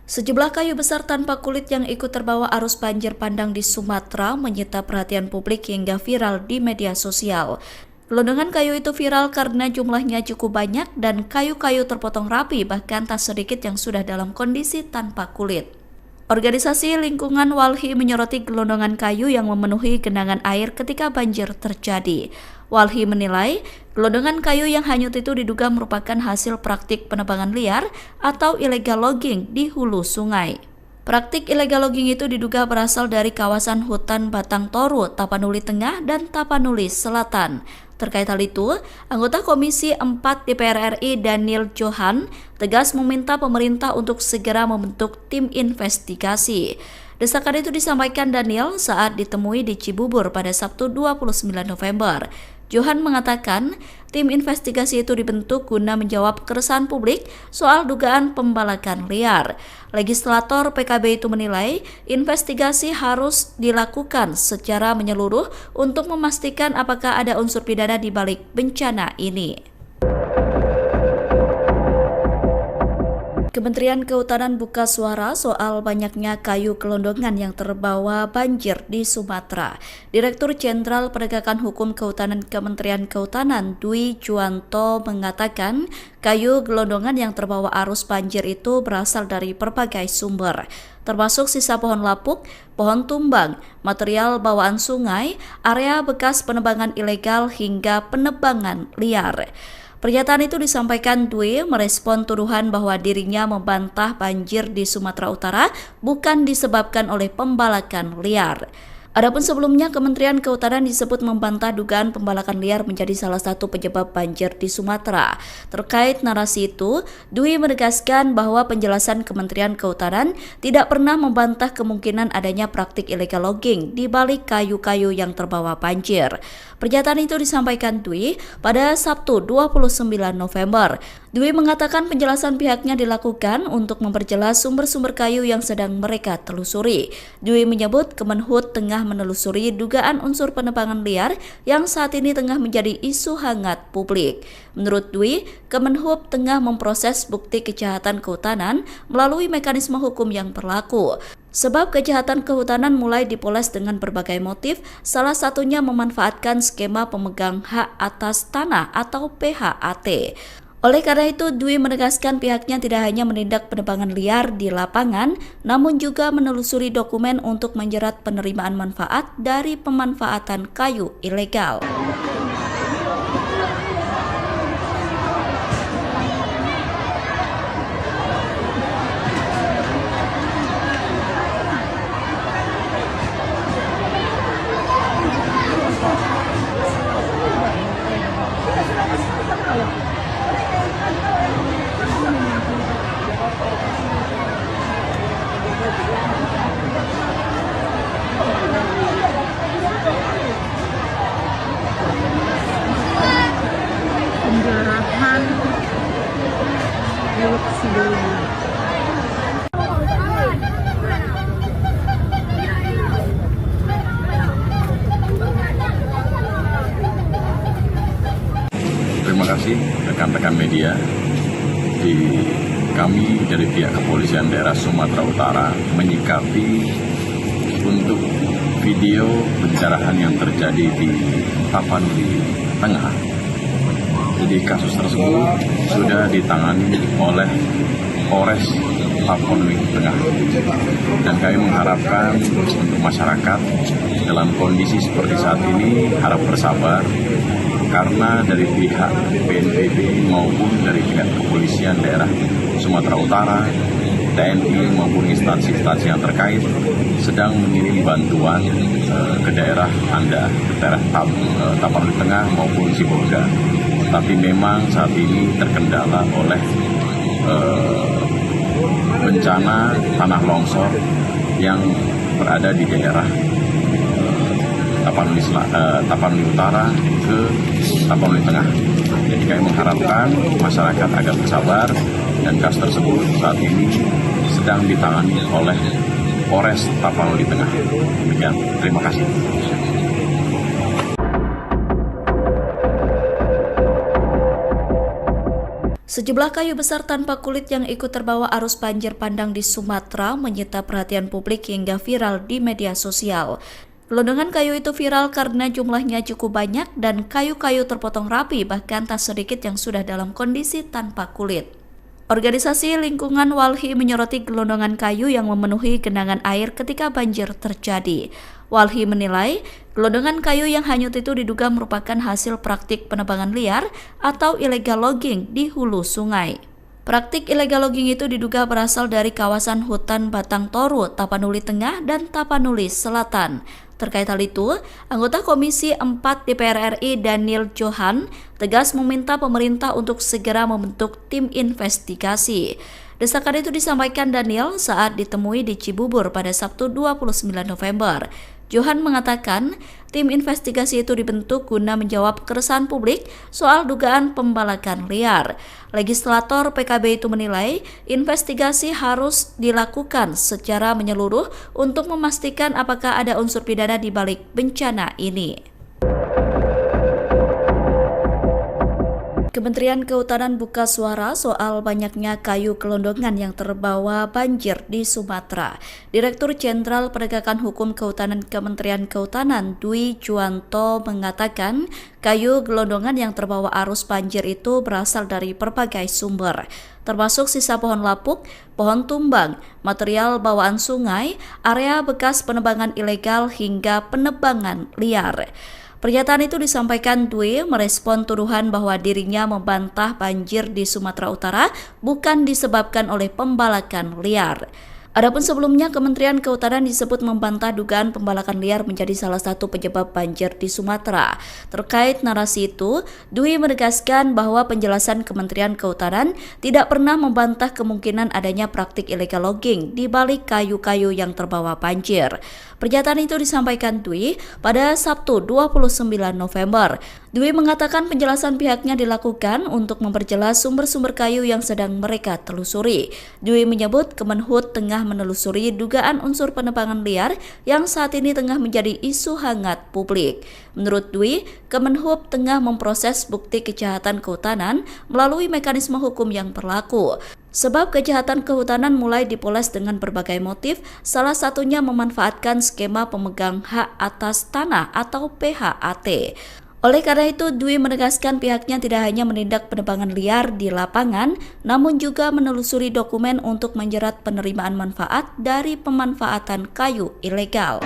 Sejumlah kayu besar tanpa kulit yang ikut terbawa arus banjir bandang di Sumatera menyita perhatian publik hingga viral di media sosial. Gelondongan kayu itu viral karena jumlahnya cukup banyak dan kayu-kayu terpotong rapi, bahkan tak sedikit yang sudah dalam kondisi tanpa kulit. Organisasi Lingkungan Walhi menyoroti gelondongan kayu yang memenuhi genangan air ketika banjir terjadi. Walhi menilai gelondongan kayu yang hanyut itu diduga merupakan hasil praktik penebangan liar atau illegal logging di hulu sungai. Praktik illegal logging itu diduga berasal dari kawasan hutan Batang Toru, Tapanuli Tengah, dan Tapanuli Selatan. Terkait hal itu, anggota Komisi 4 DPR RI Daniel Johan tegas meminta pemerintah untuk segera membentuk tim investigasi. Desakan itu disampaikan Daniel saat ditemui di Cibubur pada Sabtu 29 November. Johan mengatakan tim investigasi itu dibentuk guna menjawab keresahan publik soal dugaan pembalakan liar. Legislator PKB itu menilai investigasi harus dilakukan secara menyeluruh untuk memastikan apakah ada unsur pidana di balik bencana ini. Kementerian Kehutanan buka suara soal banyaknya kayu gelondongan yang terbawa banjir di Sumatera. Direktur Jenderal Penegakan Hukum Kehutanan Kementerian Kehutanan Dwi Juwanto mengatakan kayu gelondongan yang terbawa arus banjir itu berasal dari berbagai sumber, termasuk sisa pohon lapuk, pohon tumbang, material bawaan sungai, area bekas penebangan ilegal hingga penebangan liar. Pernyataan itu disampaikan Dwi merespon tuduhan bahwa dirinya membantah banjir di Sumatera Utara bukan disebabkan oleh pembalakan liar. Adapun sebelumnya, Kementerian Kehutanan disebut membantah dugaan pembalakan liar menjadi salah satu penyebab banjir di Sumatera. Terkait narasi itu, Dwi menegaskan bahwa penjelasan Kementerian Kehutanan tidak pernah membantah kemungkinan adanya praktik illegal logging di balik kayu-kayu yang terbawa banjir. Pernyataan itu disampaikan Dwi pada Sabtu 29 November. Dwi mengatakan penjelasan pihaknya dilakukan untuk memperjelas sumber-sumber kayu yang sedang mereka telusuri. Dwi menyebut Kemenhub tengah menelusuri dugaan unsur penebangan liar yang saat ini tengah menjadi isu hangat publik. Menurut Dwi, Kemenhub tengah memproses bukti kejahatan kehutanan melalui mekanisme hukum yang berlaku. Sebab kejahatan kehutanan mulai dipoles dengan berbagai motif, salah satunya memanfaatkan skema pemegang hak atas tanah atau PHAT. Oleh karena itu, Dwi menegaskan pihaknya tidak hanya menindak penebangan liar di lapangan, namun juga menelusuri dokumen untuk menjerat penerimaan manfaat dari pemanfaatan kayu ilegal. Penjarahan milik sebelumnya. Terima kasih rekan-rekan media. Kami dari pihak Kepolisian Daerah Sumatera Utara menyikapi untuk video pencerahan yang terjadi di Tapanuli Tengah. Jadi kasus tersebut sudah ditangani oleh Polres Tapanuli Tengah. Dan kami mengharapkan untuk masyarakat dalam kondisi seperti saat ini harap bersabar, karena dari pihak BNPB maupun dari pihak Kepolisian Daerah Sumatera Utara, TNI maupun instansi-instansi yang terkait sedang mengirim bantuan ke daerah Anda, ke daerah Tapanuli Tengah maupun Sibolga. Tapi memang saat ini terkendala oleh bencana tanah longsor yang berada di daerah Tapanuli Utara ke Tapanuli Tengah. Jadi kami mengharapkan masyarakat agar bersabar, dan kasus tersebut saat ini sedang ditangani oleh Polres Tapanuli Tengah. Demikian, terima kasih. Sejumlah kayu besar tanpa kulit yang ikut terbawa arus banjir bandang di Sumatera menyita perhatian publik hingga viral di media sosial. Gelondongan kayu itu viral karena jumlahnya cukup banyak dan kayu-kayu terpotong rapi, bahkan tak sedikit yang sudah dalam kondisi tanpa kulit. Organisasi Lingkungan Walhi menyoroti gelondongan kayu yang memenuhi genangan air ketika banjir terjadi. Walhi menilai gelondongan kayu yang hanyut itu diduga merupakan hasil praktik penebangan liar atau illegal logging di hulu sungai. Praktik illegal logging itu diduga berasal dari kawasan hutan Batang Toru, Tapanuli Tengah, dan Tapanuli Selatan. Terkait hal itu, anggota Komisi 4 DPR RI Daniel Johan tegas meminta pemerintah untuk segera membentuk tim investigasi. Desakan itu disampaikan Daniel saat ditemui di Cibubur pada Sabtu 29 November. Johan mengatakan tim investigasi itu dibentuk guna menjawab keresahan publik soal dugaan pembalakan liar. Legislator PKB itu menilai investigasi harus dilakukan secara menyeluruh untuk memastikan apakah ada unsur pidana di balik bencana ini. Kementerian Kehutanan buka suara soal banyaknya kayu gelondongan yang terbawa banjir di Sumatera. Direktur Jenderal Penegakan Hukum Kehutanan Kementerian Kehutanan Dwi Juwanto mengatakan kayu gelondongan yang terbawa arus banjir itu berasal dari berbagai sumber, termasuk sisa pohon lapuk, pohon tumbang, material bawaan sungai, area bekas penebangan ilegal hingga penebangan liar. Pernyataan itu disampaikan Dwi merespon tuduhan bahwa dirinya membantah banjir di Sumatera Utara bukan disebabkan oleh pembalakan liar. Adapun sebelumnya, Kementerian Kehutanan disebut membantah dugaan pembalakan liar menjadi salah satu penyebab banjir di Sumatera. Terkait narasi itu, Dwi menegaskan bahwa penjelasan Kementerian Kehutanan tidak pernah membantah kemungkinan adanya praktik illegal logging di balik kayu-kayu yang terbawa banjir. Pernyataan itu disampaikan Dwi pada Sabtu 29 November. Dwi mengatakan penjelasan pihaknya dilakukan untuk memperjelas sumber-sumber kayu yang sedang mereka telusuri. Dwi menyebut Kemenhub tengah menelusuri dugaan unsur penebangan liar yang saat ini tengah menjadi isu hangat publik. Menurut Dwi, Kemenhub tengah memproses bukti kejahatan kehutanan melalui mekanisme hukum yang berlaku. Sebab kejahatan kehutanan mulai dipoles dengan berbagai motif, salah satunya memanfaatkan skema pemegang hak atas tanah atau PHAT. Oleh karena itu, Dwi menegaskan pihaknya tidak hanya menindak penebangan liar di lapangan, namun juga menelusuri dokumen untuk menjerat penerimaan manfaat dari pemanfaatan kayu ilegal.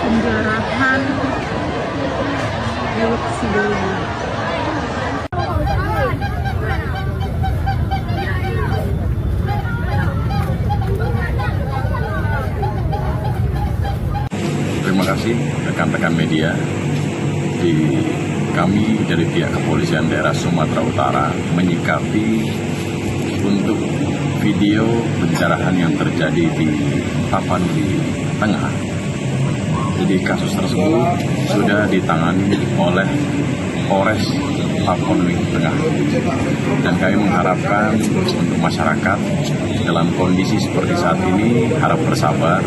Penjarahan Teluk Sidoli. Terima kasih rekan-rekan media. Kami dari pihak Kepolisian Daerah Sumatera Utara menyikapi untuk video pencerahan yang terjadi di Tapanuli Tengah. Jadi kasus tersebut sudah ditangani oleh Polres Tapanuli Tengah. Dan kami mengharapkan untuk masyarakat dalam kondisi seperti saat ini harap bersabar,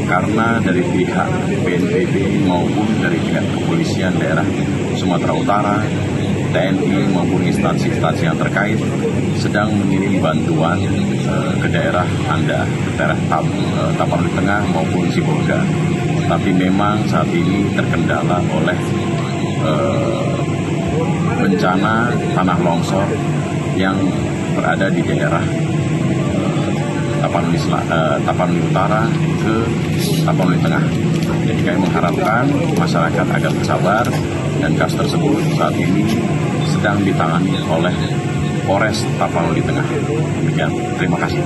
karena dari pihak BNPB maupun dari pihak Kepolisian Daerah Sumatera Utara, TNI maupun instansi-instansi yang terkait sedang mengirim bantuan ke daerah Anda, ke daerah Tapanuli Tengah maupun Sibolga. Tapi memang saat ini terkendala oleh bencana tanah longsor yang berada di daerah Tapanuli Utara ke Tapanuli Tengah. Jadi kami mengharapkan masyarakat agar bersabar, dan kasus tersebut saat ini sedang ditangani oleh Polres Tapanuli Tengah. Demikian, terima kasih.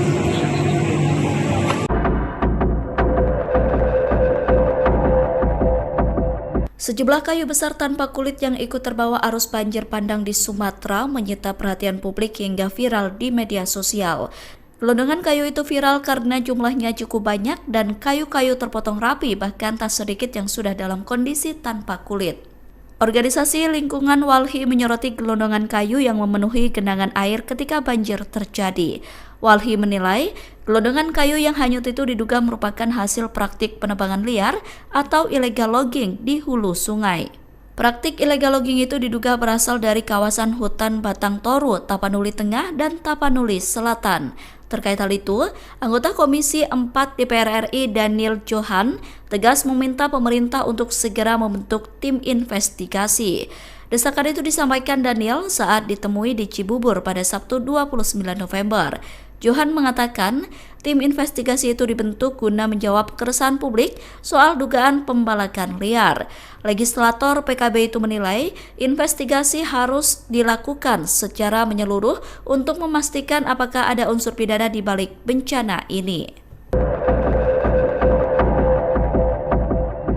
Sejumlah kayu besar tanpa kulit yang ikut terbawa arus banjir bandang di Sumatera menyita perhatian publik hingga viral di media sosial. Gelondongan kayu itu viral karena jumlahnya cukup banyak dan kayu-kayu terpotong rapi, bahkan tak sedikit yang sudah dalam kondisi tanpa kulit. Organisasi Lingkungan Walhi menyoroti gelondongan kayu yang memenuhi genangan air ketika banjir terjadi. Walhi menilai, gelondongan kayu yang hanyut itu diduga merupakan hasil praktik penebangan liar atau illegal logging di hulu sungai. Praktik illegal logging itu diduga berasal dari kawasan hutan Batang Toru, Tapanuli Tengah, dan Tapanuli Selatan. Terkait hal itu, anggota Komisi 4 DPR RI Daniel Johan tegas meminta pemerintah untuk segera membentuk tim investigasi. Desakan itu disampaikan Daniel saat ditemui di Cibubur pada Sabtu 29 November. Johan mengatakan tim investigasi itu dibentuk guna menjawab keresahan publik soal dugaan pembalakan liar. Legislator PKB itu menilai investigasi harus dilakukan secara menyeluruh untuk memastikan apakah ada unsur pidana di balik bencana ini.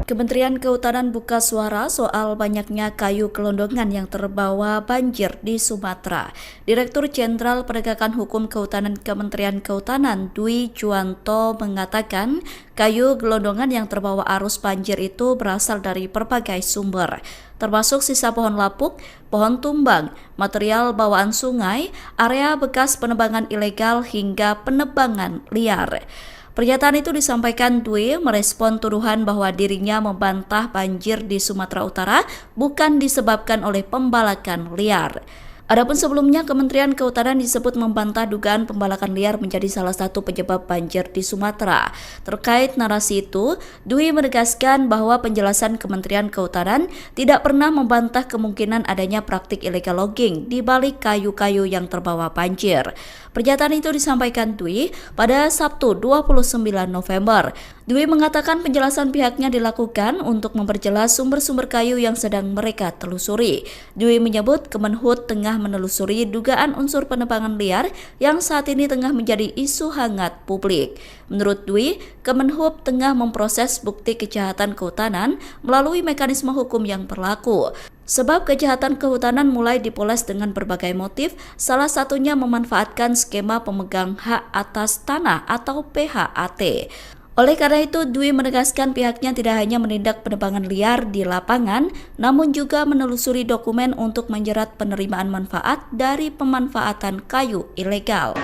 Kementerian Kehutanan buka suara soal banyaknya kayu gelondongan yang terbawa banjir di Sumatera. Direktur Jenderal Penegakan Hukum Kehutanan Kementerian Kehutanan Dwi Juwanto mengatakan kayu gelondongan yang terbawa arus banjir itu berasal dari berbagai sumber, termasuk sisa pohon lapuk, pohon tumbang, material bawaan sungai, area bekas penebangan ilegal hingga penebangan liar. Pernyataan itu disampaikan Dwi merespon tuduhan bahwa dirinya membantah banjir di Sumatera Utara bukan disebabkan oleh pembalakan liar. Adapun sebelumnya, Kementerian Kehutanan disebut membantah dugaan pembalakan liar menjadi salah satu penyebab banjir di Sumatera. Terkait narasi itu, Dwi menegaskan bahwa penjelasan Kementerian Kehutanan tidak pernah membantah kemungkinan adanya praktik illegal logging di balik kayu-kayu yang terbawa banjir. Pernyataan itu disampaikan Dwi pada Sabtu 29 November. Dwi mengatakan penjelasan pihaknya dilakukan untuk memperjelas sumber-sumber kayu yang sedang mereka telusuri. Dwi menyebut Kemenhub tengah menelusuri dugaan unsur penebangan liar yang saat ini tengah menjadi isu hangat publik. Menurut Dwi, Kemenhub tengah memproses bukti kejahatan kehutanan melalui mekanisme hukum yang berlaku. Sebab kejahatan kehutanan mulai dipoles dengan berbagai motif, salah satunya memanfaatkan skema pemegang hak atas tanah atau PHAT. Oleh karena itu, Dwi menegaskan pihaknya tidak hanya menindak penebangan liar di lapangan, namun juga menelusuri dokumen untuk menjerat penerimaan manfaat dari pemanfaatan kayu ilegal.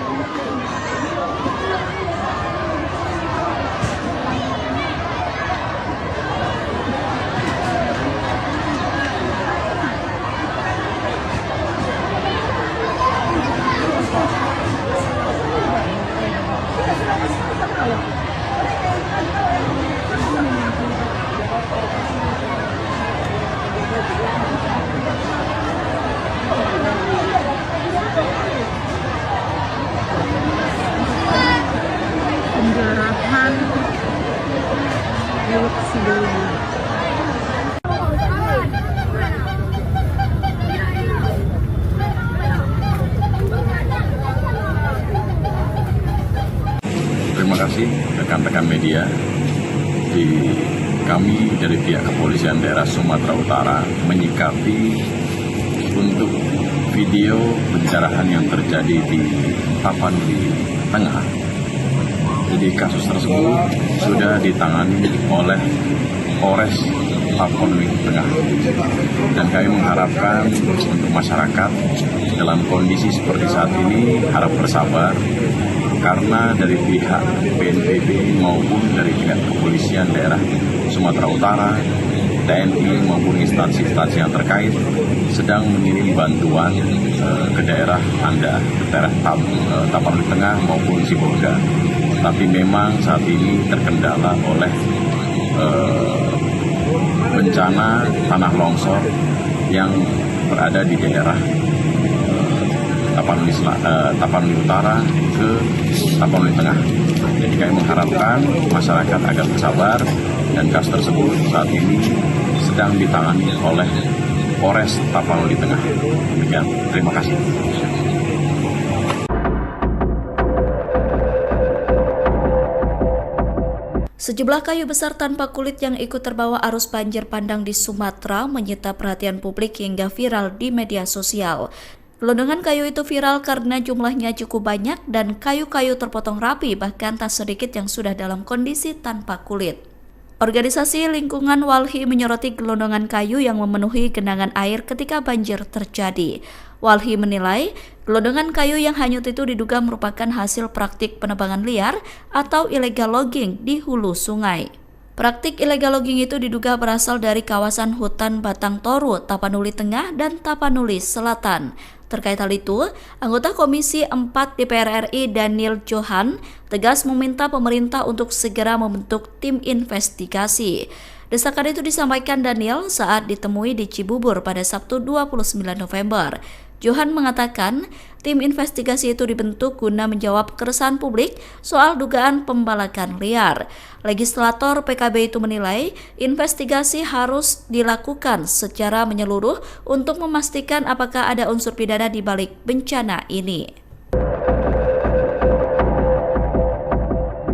Penjarahan milik Sidoarjo. Terima kasih rekan-rekan media. Kami dari pihak Kepolisian Daerah Sumatera Utara menyikapi untuk video pencerahan yang terjadi di Tapanuli Tengah. Jadi kasus tersebut sudah ditangani oleh Polres Tapanuli Tengah. Dan kami mengharapkan untuk masyarakat dalam kondisi seperti saat ini harap bersabar, karena dari pihak BNPB maupun dari pihak Kepolisian Daerah Sumatera Utara, TNI maupun instansi-instansi yang terkait sedang mengirim bantuan ke daerah Anda, ke daerah Tapanuli Tengah maupun Sibolga. Tapi memang saat ini terkendala oleh bencana tanah longsor yang berada di daerah Tapanuli Utara ke Tapanuli Tengah. Jadi kami mengharapkan masyarakat agar bersabar, dan kasus tersebut saat ini sedang ditangani oleh Polres Tapanuli Tengah. Demikian, terima kasih. Sejumlah kayu besar tanpa kulit yang ikut terbawa arus banjir bandang di Sumatera menyita perhatian publik hingga viral di media sosial. Gelondongan kayu itu viral karena jumlahnya cukup banyak dan kayu-kayu terpotong rapi, bahkan tak sedikit yang sudah dalam kondisi tanpa kulit. Organisasi Lingkungan Walhi menyoroti gelondongan kayu yang memenuhi genangan air ketika banjir terjadi. Walhi menilai gelondongan kayu yang hanyut itu diduga merupakan hasil praktik penebangan liar atau illegal logging di hulu sungai. Praktik illegal logging itu diduga berasal dari kawasan hutan Batang Toru, Tapanuli Tengah, dan Tapanuli Selatan. Terkait hal itu, anggota Komisi 4 DPR RI Daniel Johan tegas meminta pemerintah untuk segera membentuk tim investigasi. Desakan itu disampaikan Daniel saat ditemui di Cibubur pada Sabtu 29 November. Johan mengatakan tim investigasi itu dibentuk guna menjawab keresahan publik soal dugaan pembalakan liar. Legislator PKB itu menilai investigasi harus dilakukan secara menyeluruh untuk memastikan apakah ada unsur pidana di balik bencana ini.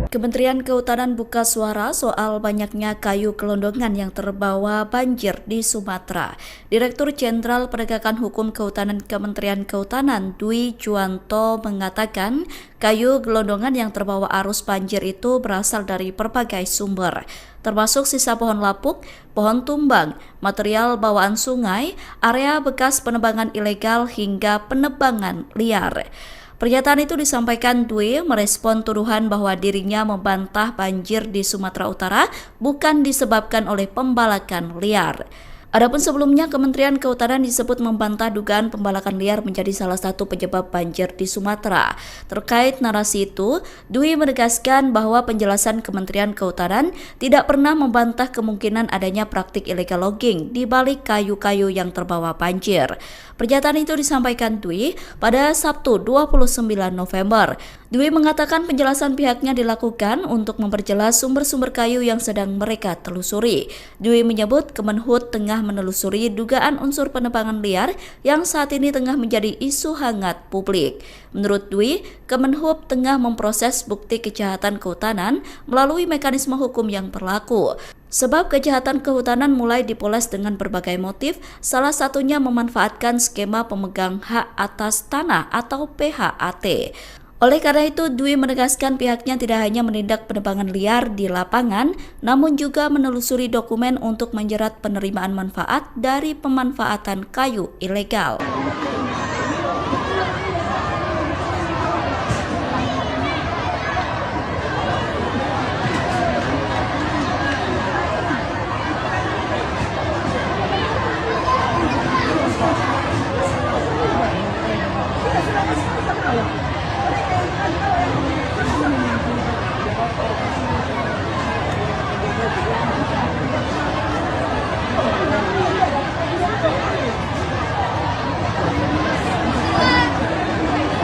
Kementerian Kehutanan buka suara soal banyaknya kayu gelondongan yang terbawa banjir di Sumatera. Direktur Jenderal Penegakan Hukum Kehutanan Kementerian Kehutanan Dwi Juwanto mengatakan kayu gelondongan yang terbawa arus banjir itu berasal dari berbagai sumber, termasuk sisa pohon lapuk, pohon tumbang, material bawaan sungai, area bekas penebangan ilegal hingga penebangan liar. Pernyataan itu disampaikan Dwi merespon tuduhan bahwa dirinya membantah banjir di Sumatera Utara bukan disebabkan oleh pembalakan liar. Adapun sebelumnya, Kementerian Kehutanan disebut membantah dugaan pembalakan liar menjadi salah satu penyebab banjir di Sumatera. Terkait narasi itu, Dwi menegaskan bahwa penjelasan Kementerian Kehutanan tidak pernah membantah kemungkinan adanya praktik illegal logging di balik kayu-kayu yang terbawa banjir. Pernyataan itu disampaikan Dwi pada Sabtu 29 November. Dwi mengatakan penjelasan pihaknya dilakukan untuk memperjelas sumber-sumber kayu yang sedang mereka telusuri. Dwi menyebut Kemenhub tengah menelusuri dugaan unsur penebangan liar yang saat ini tengah menjadi isu hangat publik. Menurut Dwi, Kemenhub tengah memproses bukti kejahatan kehutanan melalui mekanisme hukum yang berlaku. Sebab kejahatan kehutanan mulai dipoles dengan berbagai motif, salah satunya memanfaatkan skema pemegang hak atas tanah atau PHAT. Oleh karena itu, Dwi menegaskan pihaknya tidak hanya menindak penebangan liar di lapangan, namun juga menelusuri dokumen untuk menjerat penerimaan manfaat dari pemanfaatan kayu ilegal.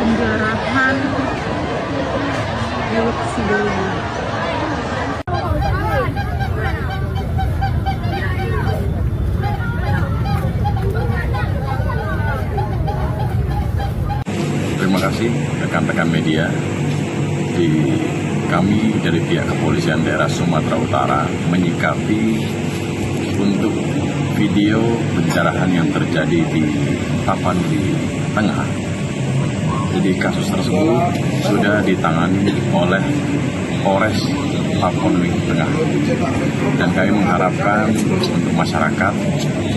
Penjarahan milik sebelumnya. Terima kasih rekan-rekan media. Kami dari pihak Kepolisian Daerah Sumatera Utara menyikapi untuk video pencerahan yang terjadi di Tapanuli Tengah. Jadi kasus tersebut sudah ditangani oleh Polres Tapanuli Tengah. Dan kami mengharapkan untuk masyarakat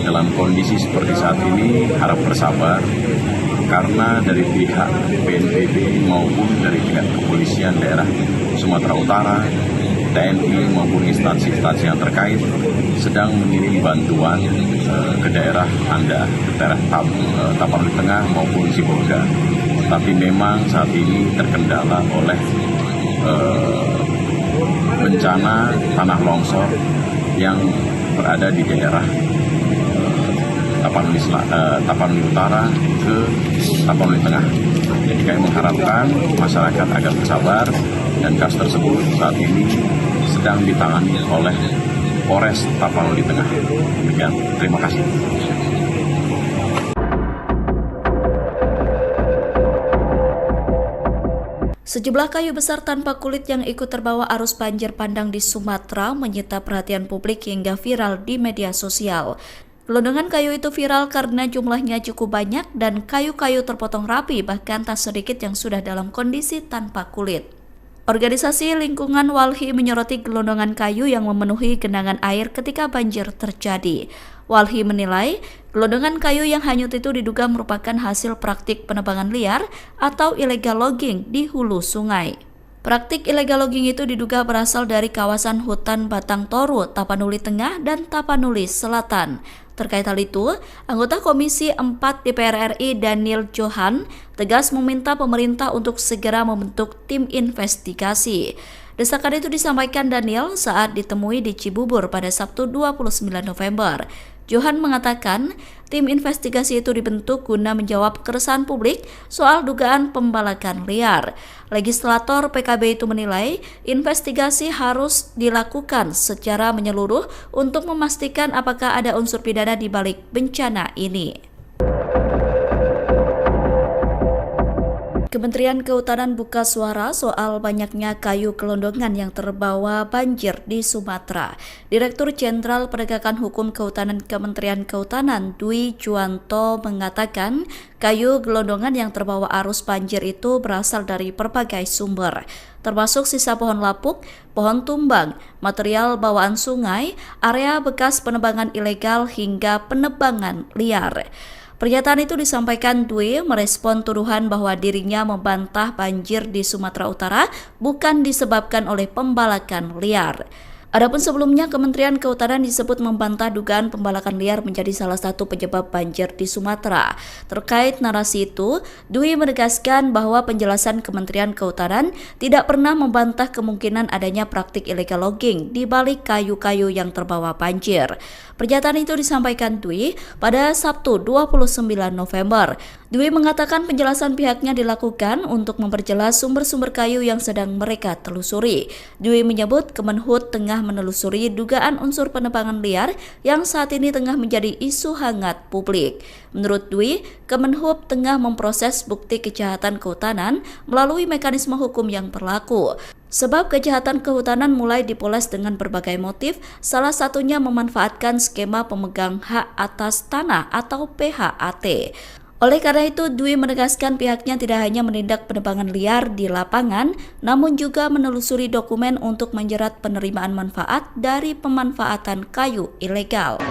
dalam kondisi seperti saat ini harap bersabar, karena dari pihak BNPB maupun dari pihak Kepolisian Daerah Sumatera Utara, TNI maupun instansi-instansi yang terkait sedang mengirim bantuan ke daerah Anda, ke daerah Tapanuli Tengah maupun Sibolga. Tapi memang saat ini terkendala oleh bencana tanah longsor yang berada di daerah Tapanuli Utara ke Tapanuli Tengah. Jadi kami mengharapkan masyarakat agar bersabar, dan kasus tersebut saat ini sedang ditangani oleh Polres Tapanuli Tengah. Demikian, terima kasih. Sejumlah kayu besar tanpa kulit yang ikut terbawa arus banjir bandang di Sumatera menyita perhatian publik hingga viral di media sosial. Gelondongan kayu itu viral karena jumlahnya cukup banyak dan kayu-kayu terpotong rapi, bahkan tak sedikit yang sudah dalam kondisi tanpa kulit. Organisasi Lingkungan Walhi menyoroti gelondongan kayu yang memenuhi genangan air ketika banjir terjadi. Walhi menilai, gelondongan kayu yang hanyut itu diduga merupakan hasil praktik penebangan liar atau illegal logging di hulu sungai. Praktik illegal logging itu diduga berasal dari kawasan hutan Batang Toru, Tapanuli Tengah, dan Tapanuli Selatan. Terkait hal itu, anggota Komisi 4 DPR RI Daniel Johan tegas meminta pemerintah untuk segera membentuk tim investigasi. Desakan itu disampaikan Daniel saat ditemui di Cibubur pada Sabtu 29 November. Johan mengatakan tim investigasi itu dibentuk guna menjawab keresahan publik soal dugaan pembalakan liar. Legislator PKB itu menilai investigasi harus dilakukan secara menyeluruh untuk memastikan apakah ada unsur pidana di balik bencana ini. Kementerian Kehutanan buka suara soal banyaknya kayu gelondongan yang terbawa banjir di Sumatera. Direktur Jenderal Penegakan Hukum Kehutanan Kementerian Kehutanan Dwi Juwanto mengatakan kayu gelondongan yang terbawa arus banjir itu berasal dari berbagai sumber, termasuk sisa pohon lapuk, pohon tumbang, material bawaan sungai, area bekas penebangan ilegal hingga penebangan liar. Pernyataan itu disampaikan Dwi merespon tuduhan bahwa dirinya membantah banjir di Sumatera Utara bukan disebabkan oleh pembalakan liar. Adapun sebelumnya, Kementerian Kehutanan disebut membantah dugaan pembalakan liar menjadi salah satu penyebab banjir di Sumatera. Terkait narasi itu, Dwi menegaskan bahwa penjelasan Kementerian Kehutanan tidak pernah membantah kemungkinan adanya praktik illegal logging di balik kayu-kayu yang terbawa banjir. Pernyataan itu disampaikan Dwi pada Sabtu 29 November. Dwi mengatakan penjelasan pihaknya dilakukan untuk memperjelas sumber-sumber kayu yang sedang mereka telusuri. Dwi menyebut Kemenhub tengah menelusuri dugaan unsur penebangan liar yang saat ini tengah menjadi isu hangat publik. Menurut Dwi, Kemenhub tengah memproses bukti kejahatan kehutanan melalui mekanisme hukum yang berlaku. Sebab kejahatan kehutanan mulai dipoles dengan berbagai motif, salah satunya memanfaatkan skema pemegang hak atas tanah atau PHAT. Oleh karena itu, Dwi menegaskan pihaknya tidak hanya menindak penebangan liar di lapangan, namun juga menelusuri dokumen untuk menjerat penerimaan manfaat dari pemanfaatan kayu ilegal.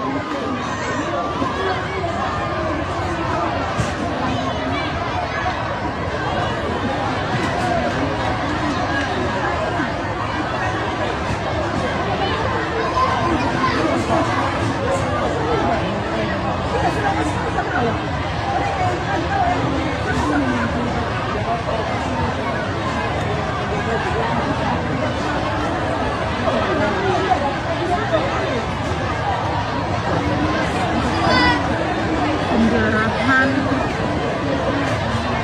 Penjarahan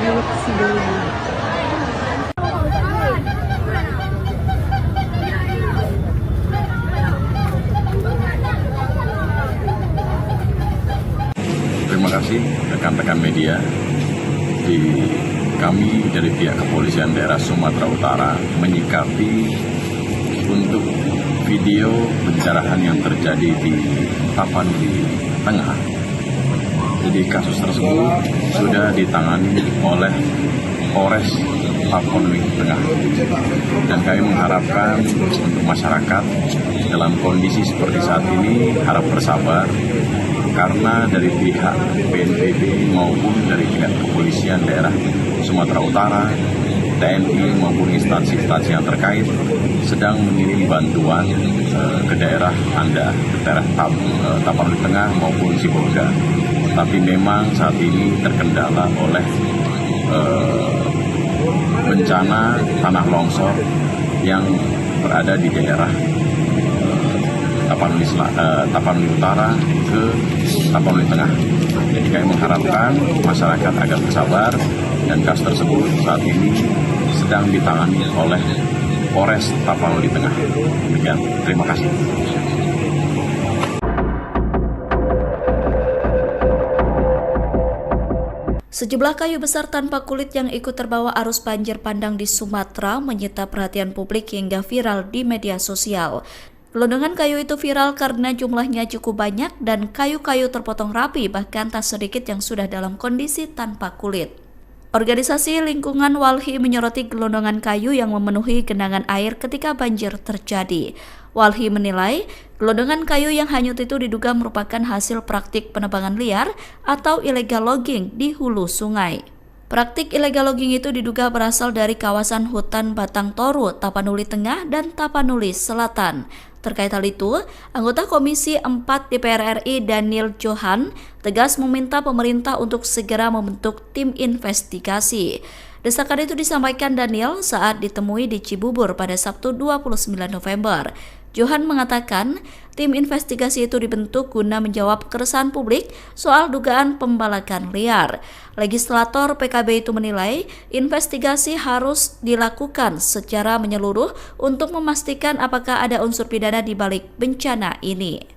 milik Sidoarjo. Terima kasih rekan-rekan media. Kami dari pihak Kepolisian Daerah Sumatera Utara menyikapi untuk video pencerahan yang terjadi di Tapanuli Tengah. Jadi kasus tersebut sudah ditangani oleh Polres Tapanuli Tengah. Dan kami mengharapkan untuk masyarakat dalam kondisi seperti saat ini harap bersabar, karena dari pihak BNPB maupun dari pihak Kepolisian Daerah Sumatera Utara, TNI maupun instansi-instansi yang terkait sedang mengirim bantuan ke daerah Anda, ke daerah Tapanuli Tengah maupun Sibolga. Tapi memang saat ini terkendala oleh bencana tanah longsor yang berada di daerah Tapanuli Utara ke Tapanuli Tengah. Jadi kami mengharapkan masyarakat agar bersabar, dan kasus tersebut saat ini sedang ditangani oleh Polres Tapanuli Tengah. Demikian, terima kasih. Sejumlah kayu besar tanpa kulit yang ikut terbawa arus banjir bandang di Sumatera menyita perhatian publik hingga viral di media sosial. Gelondongan kayu itu viral karena jumlahnya cukup banyak dan kayu-kayu terpotong rapi, bahkan tak sedikit yang sudah dalam kondisi tanpa kulit. Organisasi Lingkungan Walhi menyoroti gelondongan kayu yang memenuhi genangan air ketika banjir terjadi. Walhi menilai gelondongan kayu yang hanyut itu diduga merupakan hasil praktik penebangan liar atau illegal logging di hulu sungai. Praktik illegal logging itu diduga berasal dari kawasan hutan Batang Toru, Tapanuli Tengah, dan Tapanuli Selatan. Terkait hal itu, anggota Komisi 4 DPR RI Daniel Johan tegas meminta pemerintah untuk segera membentuk tim investigasi. Desakan itu disampaikan Daniel saat ditemui di Cibubur pada Sabtu 29 November. Johan mengatakan tim investigasi itu dibentuk guna menjawab keresahan publik soal dugaan pembalakan liar. Legislator PKB itu menilai investigasi harus dilakukan secara menyeluruh untuk memastikan apakah ada unsur pidana di balik bencana ini.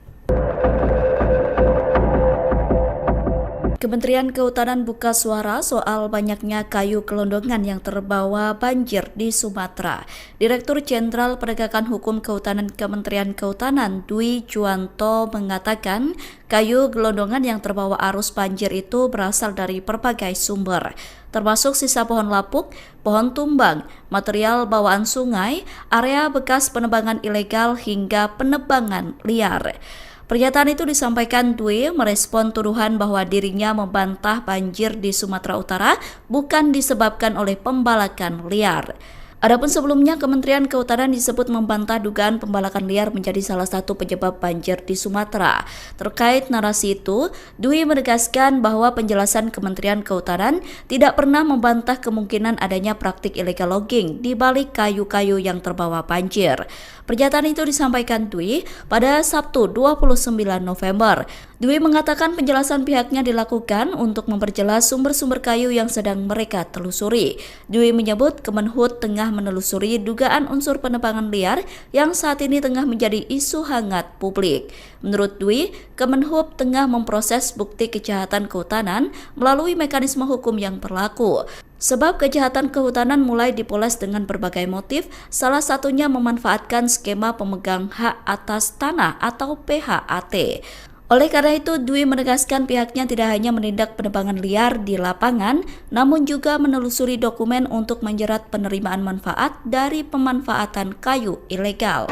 Kementerian Kehutanan buka suara soal banyaknya kayu gelondongan yang terbawa banjir di Sumatera. Direktur Jenderal Penegakan Hukum Kehutanan Kementerian Kehutanan Dwi Juwanto mengatakan kayu gelondongan yang terbawa arus banjir itu berasal dari berbagai sumber, termasuk sisa pohon lapuk, pohon tumbang, material bawaan sungai, area bekas penebangan ilegal hingga penebangan liar. Pernyataan itu disampaikan Dwi merespon tuduhan bahwa dirinya membantah banjir di Sumatera Utara bukan disebabkan oleh pembalakan liar. Adapun sebelumnya, Kementerian Kehutanan disebut membantah dugaan pembalakan liar menjadi salah satu penyebab banjir di Sumatera. Terkait narasi itu, Dwi menegaskan bahwa penjelasan Kementerian Kehutanan tidak pernah membantah kemungkinan adanya praktik illegal logging di balik kayu-kayu yang terbawa banjir. Pernyataan itu disampaikan Dwi pada Sabtu 29 November. Dwi mengatakan penjelasan pihaknya dilakukan untuk memperjelas sumber-sumber kayu yang sedang mereka telusuri. Dwi menyebut Kemenhub tengah menelusuri dugaan unsur penebangan liar yang saat ini tengah menjadi isu hangat publik. Menurut Dwi, Kemenhub tengah memproses bukti kejahatan kehutanan melalui mekanisme hukum yang berlaku. Sebab kejahatan kehutanan mulai dipoles dengan berbagai motif, salah satunya memanfaatkan skema pemegang hak atas tanah atau PHAT. Oleh karena itu, Dwi menegaskan pihaknya tidak hanya menindak penebangan liar di lapangan, namun juga menelusuri dokumen untuk menjerat penerimaan manfaat dari pemanfaatan kayu ilegal.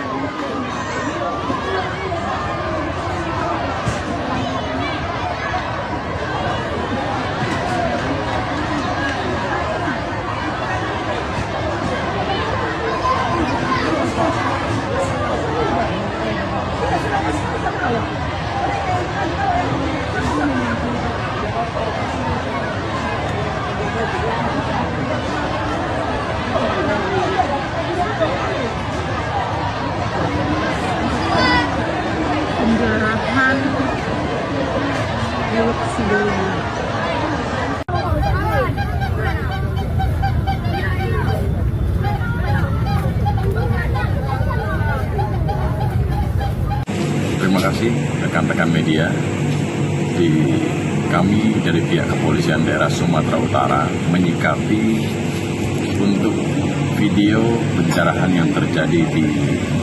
Penjarahan milik Sidoni. Terima kasih rekan-rekan media. Kami dari pihak Kepolisian Daerah Sumatera Utara menyikapi untuk video pencerahan yang terjadi di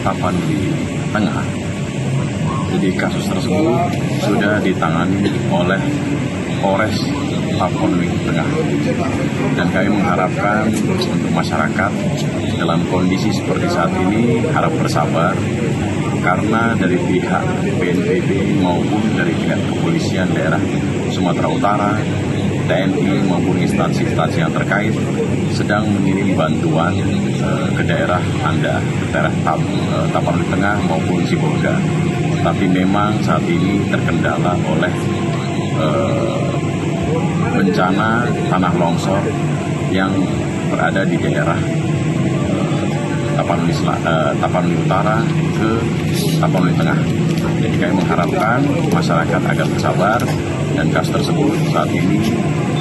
Tapanuli Tengah. Jadi kasus tersebut sudah ditangani oleh Polres Tapanuli Tengah. Dan kami mengharapkan untuk masyarakat dalam kondisi seperti saat ini harap bersabar, karena dari pihak BNPB maupun dari pihak Kepolisian Daerah Sumatera Utara, TNI maupun instansi-instansi yang terkait sedang mengirim bantuan ke daerah Anda, ke daerah Tapanuli Tengah maupun Sibolga. Tapi memang saat ini terkendala oleh bencana tanah longsor yang berada di daerah Tapanuli Utara ke Tapanuli Tengah. Jadi kami mengharapkan masyarakat agar bersabar, dan kasus tersebut saat ini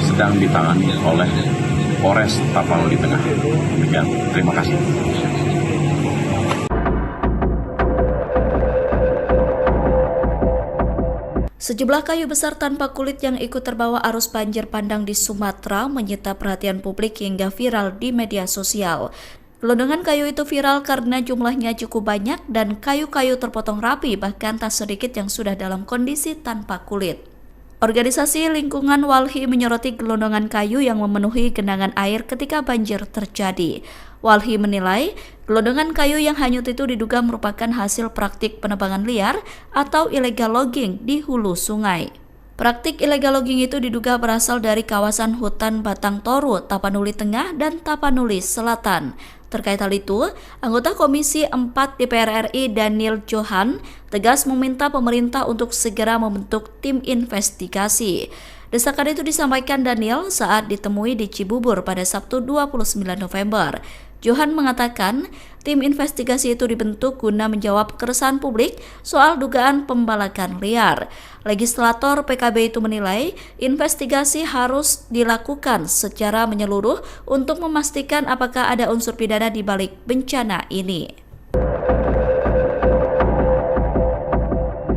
sedang ditangani oleh Polres Tapanuli Tengah. Demikian, terima kasih. Sejumlah kayu besar tanpa kulit yang ikut terbawa arus banjir bandang di Sumatera menyita perhatian publik hingga viral di media sosial. Gelondongan kayu itu viral karena jumlahnya cukup banyak dan kayu-kayu terpotong rapi, bahkan tak sedikit yang sudah dalam kondisi tanpa kulit. Organisasi Lingkungan Walhi menyoroti gelondongan kayu yang memenuhi genangan air ketika banjir terjadi. Walhi menilai gelondongan kayu yang hanyut itu diduga merupakan hasil praktik penebangan liar atau illegal logging di hulu sungai. Praktik illegal logging itu diduga berasal dari kawasan hutan Batang Toru, Tapanuli Tengah, dan Tapanuli Selatan. Terkait hal itu, anggota Komisi 4 DPR RI Daniel Johan tegas meminta pemerintah untuk segera membentuk tim investigasi. Desakan itu disampaikan Daniel saat ditemui di Cibubur pada Sabtu 29 November. Johan mengatakan tim investigasi itu dibentuk guna menjawab keresahan publik soal dugaan pembalakan liar. Legislator PKB itu menilai investigasi harus dilakukan secara menyeluruh untuk memastikan apakah ada unsur pidana di balik bencana ini.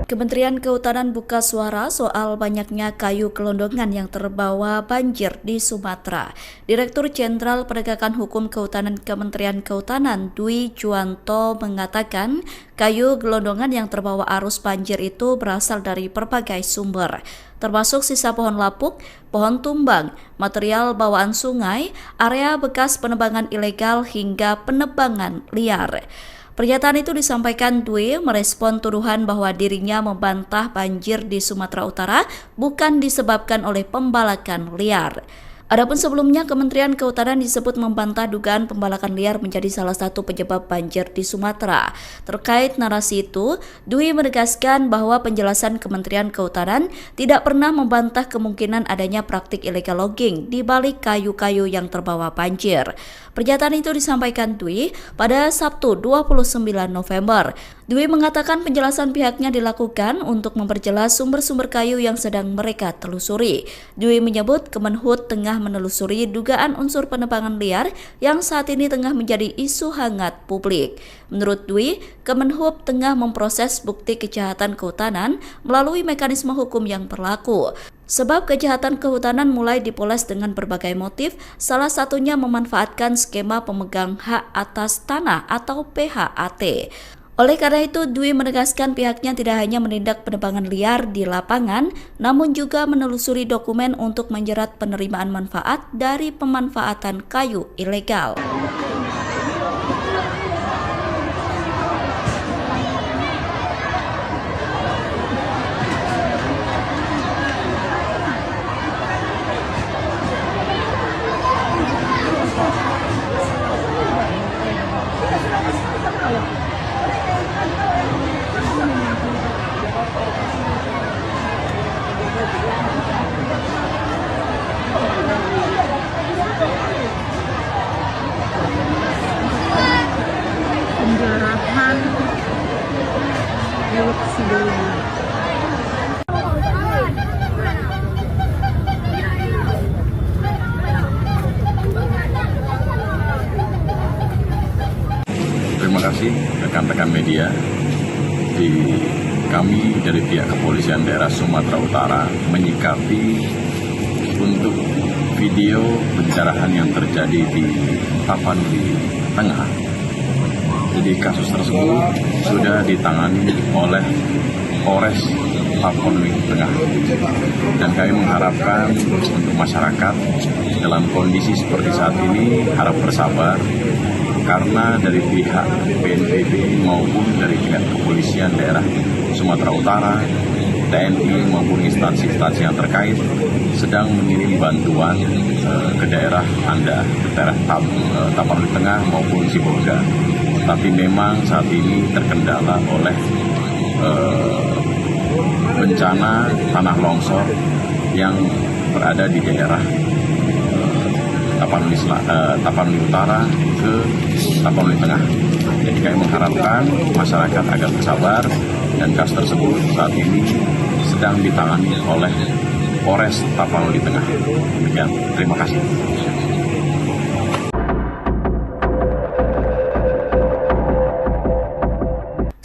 Kementerian Kehutanan buka suara soal banyaknya kayu gelondongan yang terbawa banjir di Sumatera. Direktur Jenderal Penegakan Hukum Kehutanan Kementerian Kehutanan Dwi Juwanto mengatakan kayu gelondongan yang terbawa arus banjir itu berasal dari berbagai sumber, termasuk sisa pohon lapuk, pohon tumbang, material bawaan sungai, area bekas penebangan ilegal hingga penebangan liar. Pernyataan itu disampaikan Dwi merespon tuduhan bahwa dirinya membantah banjir di Sumatera Utara bukan disebabkan oleh pembalakan liar. Adapun sebelumnya, Kementerian Kehutanan disebut membantah dugaan pembalakan liar menjadi salah satu penyebab banjir di Sumatera. Terkait narasi itu, Dwi menegaskan bahwa penjelasan Kementerian Kehutanan tidak pernah membantah kemungkinan adanya praktik illegal logging di balik kayu-kayu yang terbawa banjir. Pernyataan itu disampaikan Dwi pada Sabtu 29 November. Dwi mengatakan penjelasan pihaknya dilakukan untuk memperjelas sumber-sumber kayu yang sedang mereka telusuri. Dwi menyebut Kemenhub tengah menelusuri dugaan unsur penebangan liar yang saat ini tengah menjadi isu hangat publik. Menurut Dwi, Kemenhub tengah memproses bukti kejahatan kehutanan melalui mekanisme hukum yang berlaku. Sebab kejahatan kehutanan mulai dipoles dengan berbagai motif, salah satunya memanfaatkan skema pemegang hak atas tanah atau PHAT. Oleh karena itu, Dwi menegaskan pihaknya tidak hanya menindak penebangan liar di lapangan, namun juga menelusuri dokumen untuk menjerat penerimaan manfaat dari pemanfaatan kayu ilegal. Penjarahan milik sebelumnya. Terima kasih rekan-rekan media. Kami dari pihak Kepolisian Daerah Sumatera Utara menyikapi untuk video pencerahan yang terjadi di Tapanuli Tengah. Jadi kasus tersebut sudah ditangani oleh Polres Tapanuli Tengah. Dan kami mengharapkan untuk masyarakat dalam kondisi seperti saat ini harap bersabar, karena dari pihak BNPB maupun dari pihak Kepolisian Daerah Sumatera Utara, TNI maupun instansi-instansi yang terkait sedang mengirim bantuan ke daerah Anda, ke daerah Tapanuli Tengah maupun Sibolga. Tapi memang saat ini terkendala oleh bencana tanah longsor yang berada di daerah Tapanuli Utara ke Tapanuli Tengah. Jadi kami mengharapkan masyarakat agar bersabar, dan kasus tersebut saat ini sedang ditangani oleh Polres Tapanuli Tengah. Demikian, terima kasih.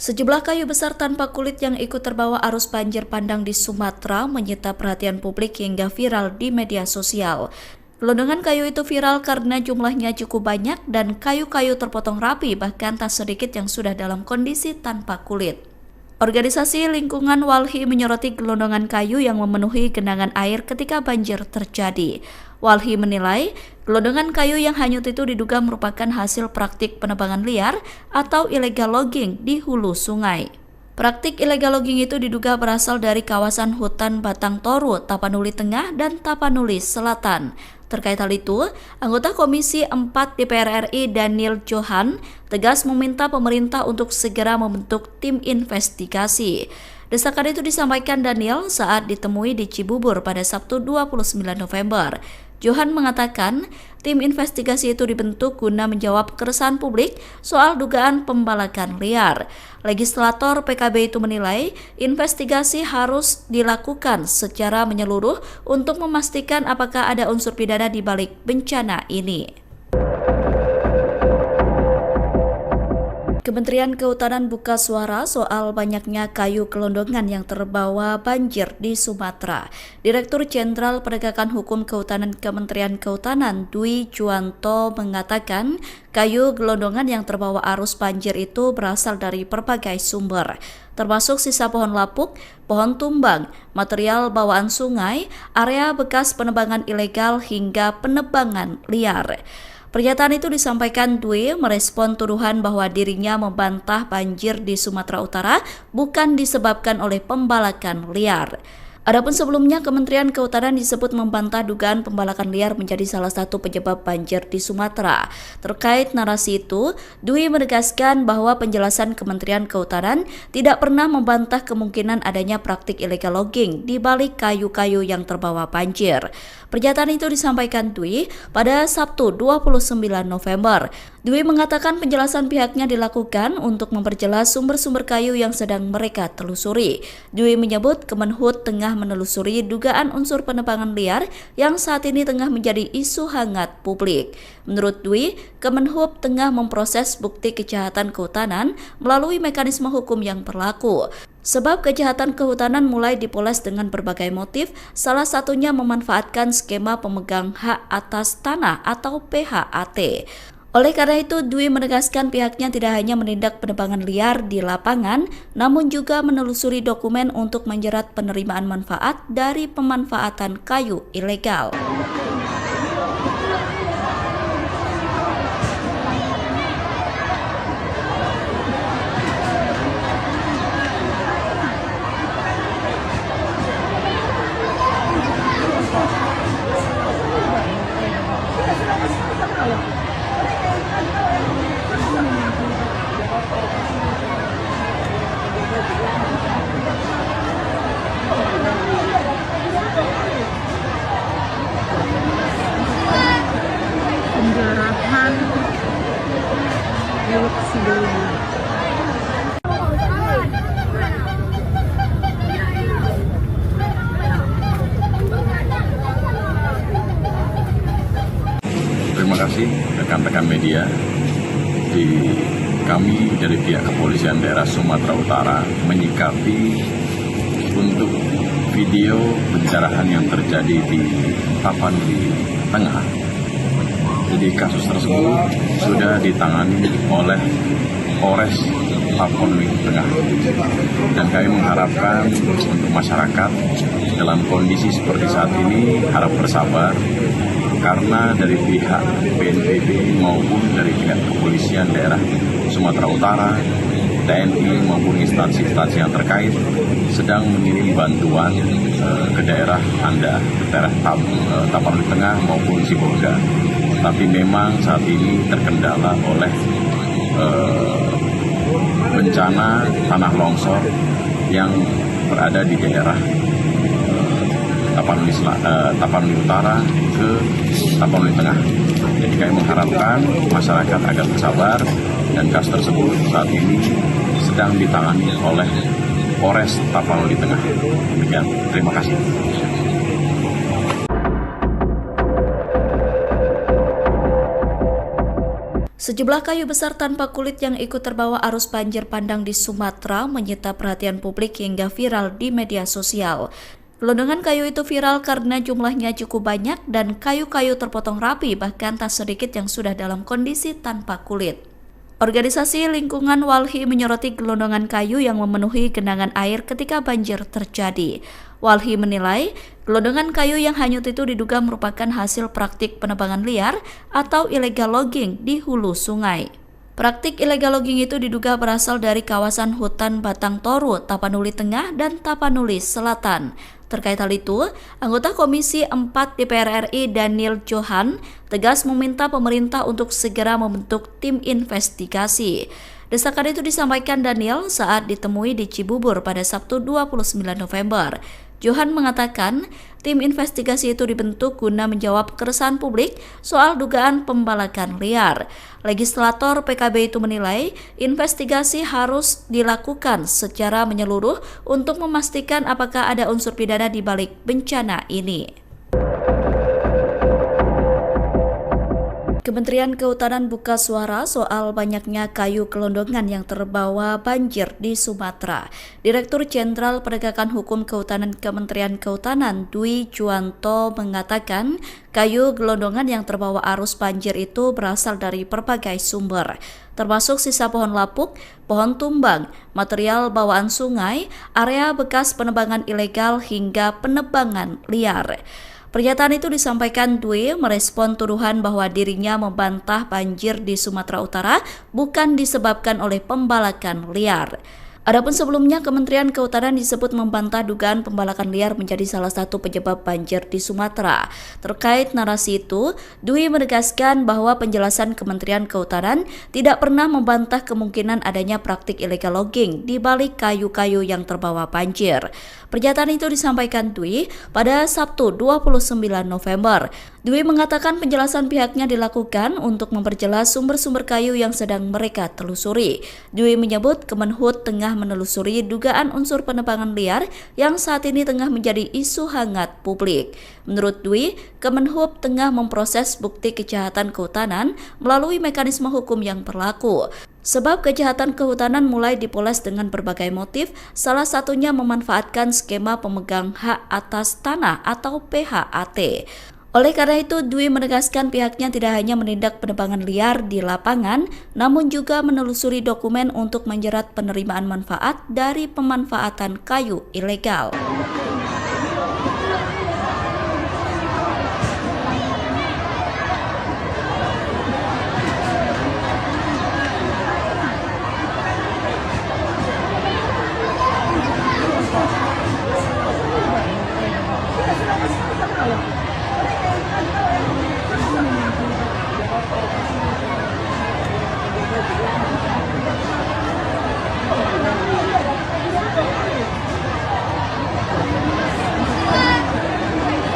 Sejumlah kayu besar tanpa kulit yang ikut terbawa arus banjir bandang di Sumatera menyita perhatian publik hingga viral di media sosial. Gelondongan kayu itu viral karena jumlahnya cukup banyak dan kayu-kayu terpotong rapi, bahkan tak sedikit yang sudah dalam kondisi tanpa kulit. Organisasi Lingkungan Walhi menyoroti gelondongan kayu yang memenuhi genangan air ketika banjir terjadi. Walhi menilai gelondongan kayu yang hanyut itu diduga merupakan hasil praktik penebangan liar atau illegal logging di hulu sungai. Praktik illegal logging itu diduga berasal dari kawasan hutan Batang Toru, Tapanuli Tengah, dan Tapanuli Selatan. Terkait hal itu, anggota Komisi 4 DPR RI Daniel Johan tegas meminta pemerintah untuk segera membentuk tim investigasi. Desakan itu disampaikan Daniel saat ditemui di Cibubur pada Sabtu 29 November. Johan mengatakan tim investigasi itu dibentuk guna menjawab keresahan publik soal dugaan pembalakan liar. Legislator PKB itu menilai investigasi harus dilakukan secara menyeluruh untuk memastikan apakah ada unsur pidana di balik bencana ini. Kementerian Kehutanan buka suara soal banyaknya kayu gelondongan yang terbawa banjir di Sumatera. Direktur Jenderal Penegakan Hukum Kehutanan Kementerian Kehutanan Dwi Juwanto mengatakan kayu gelondongan yang terbawa arus banjir itu berasal dari berbagai sumber, termasuk sisa pohon lapuk, pohon tumbang, material bawaan sungai, area bekas penebangan ilegal hingga penebangan liar. Pernyataan itu disampaikan Dwi merespon tuduhan bahwa dirinya membantah banjir di Sumatera Utara bukan disebabkan oleh pembalakan liar. Adapun sebelumnya, Kementerian Kehutanan disebut membantah dugaan pembalakan liar menjadi salah satu penyebab banjir di Sumatera. Terkait narasi itu, Dwi menegaskan bahwa penjelasan Kementerian Kehutanan tidak pernah membantah kemungkinan adanya praktik illegal logging di balik kayu-kayu yang terbawa banjir. Pernyataan itu disampaikan Dwi pada Sabtu 29 November. Dwi mengatakan penjelasan pihaknya dilakukan untuk memperjelas sumber-sumber kayu yang sedang mereka telusuri. Dwi menyebut Kemenhub tengah menelusuri dugaan unsur penebangan liar yang saat ini tengah menjadi isu hangat publik. Menurut Dwi, Kemenhub tengah memproses bukti kejahatan kehutanan melalui mekanisme hukum yang berlaku. Sebab kejahatan kehutanan mulai dipoles dengan berbagai motif, salah satunya memanfaatkan skema pemegang hak atas tanah atau PHAT. Oleh karena itu, Dwi menegaskan pihaknya tidak hanya menindak penebangan liar di lapangan, namun juga menelusuri dokumen untuk menjerat penerimaan manfaat dari pemanfaatan kayu ilegal. Penjarahan milik sebelumnya. Terima kasih rekan-rekan media. Kami dari pihak Kepolisian Daerah Sumatera Utara menyikapi untuk video pencerahan yang terjadi di Tapanuli Tengah. Jadi kasus tersebut sudah ditangani oleh Polres Tapanuli Tengah. Dan kami mengharapkan untuk masyarakat dalam kondisi seperti saat ini harap bersabar, karena dari pihak BNPB maupun dari pihak Kepolisian Daerah Sumatera Utara, TNI maupun instansi-instansi yang terkait sedang mengirim bantuan ke daerah Anda, ke daerah Tapanuli Tengah maupun Sibolga. Tapi memang saat ini terkendala oleh bencana tanah longsor yang berada di daerah Tapanuli Utara ke Tapanuli Tengah. Jadi kami mengharapkan masyarakat agar bersabar, dan kasus tersebut saat ini sedang ditangani oleh Polres Tapanuli Tengah. Demikian, terima kasih. Sejumlah kayu besar tanpa kulit yang ikut terbawa arus banjir bandang di Sumatera menyita perhatian publik hingga viral di media sosial. Gelondongan kayu itu viral karena jumlahnya cukup banyak dan kayu-kayu terpotong rapi, bahkan tak sedikit yang sudah dalam kondisi tanpa kulit. Organisasi Lingkungan Walhi menyoroti gelondongan kayu yang memenuhi genangan air ketika banjir terjadi. Walhi menilai gelondongan kayu yang hanyut itu diduga merupakan hasil praktik penebangan liar atau illegal logging di hulu sungai. Praktik illegal logging itu diduga berasal dari kawasan hutan Batang Toru, Tapanuli Tengah, dan Tapanuli Selatan. Terkait hal itu, anggota Komisi 4 DPR RI Daniel Johan tegas meminta pemerintah untuk segera membentuk tim investigasi. Desakan itu disampaikan Daniel saat ditemui di Cibubur pada Sabtu 29 November. Johan mengatakan tim investigasi itu dibentuk guna menjawab keresahan publik soal dugaan pembalakan liar. Legislator PKB itu menilai investigasi harus dilakukan secara menyeluruh untuk memastikan apakah ada unsur pidana di balik bencana ini. Kementerian Kehutanan buka suara soal banyaknya kayu gelondongan yang terbawa banjir di Sumatera. Direktur Jenderal Penegakan Hukum Kehutanan Kementerian Kehutanan Dwi Juwanto mengatakan kayu gelondongan yang terbawa arus banjir itu berasal dari berbagai sumber, termasuk sisa pohon lapuk, pohon tumbang, material bawaan sungai, area bekas penebangan ilegal hingga penebangan liar. Pernyataan itu disampaikan Dwi merespon tuduhan bahwa dirinya membantah banjir di Sumatera Utara bukan disebabkan oleh pembalakan liar. Adapun sebelumnya, Kementerian Kehutanan disebut membantah dugaan pembalakan liar menjadi salah satu penyebab banjir di Sumatera. Terkait narasi itu, Dwi menegaskan bahwa penjelasan Kementerian Kehutanan tidak pernah membantah kemungkinan adanya praktik illegal logging di balik kayu-kayu yang terbawa banjir. Pernyataan itu disampaikan Dwi pada Sabtu 29 November. Dwi mengatakan penjelasan pihaknya dilakukan untuk memperjelas sumber-sumber kayu yang sedang mereka telusuri. Dwi menyebut Kemenhub tengah menelusuri dugaan unsur penebangan liar yang saat ini tengah menjadi isu hangat publik. Menurut Dwi, Kemenhub tengah memproses bukti kejahatan kehutanan melalui mekanisme hukum yang berlaku. Sebab kejahatan kehutanan mulai dipoles dengan berbagai motif, salah satunya memanfaatkan skema pemegang hak atas tanah atau PHAT. Oleh karena itu, Dwi menegaskan pihaknya tidak hanya menindak penebangan liar di lapangan, namun juga menelusuri dokumen untuk menjerat penerimaan manfaat dari pemanfaatan kayu ilegal.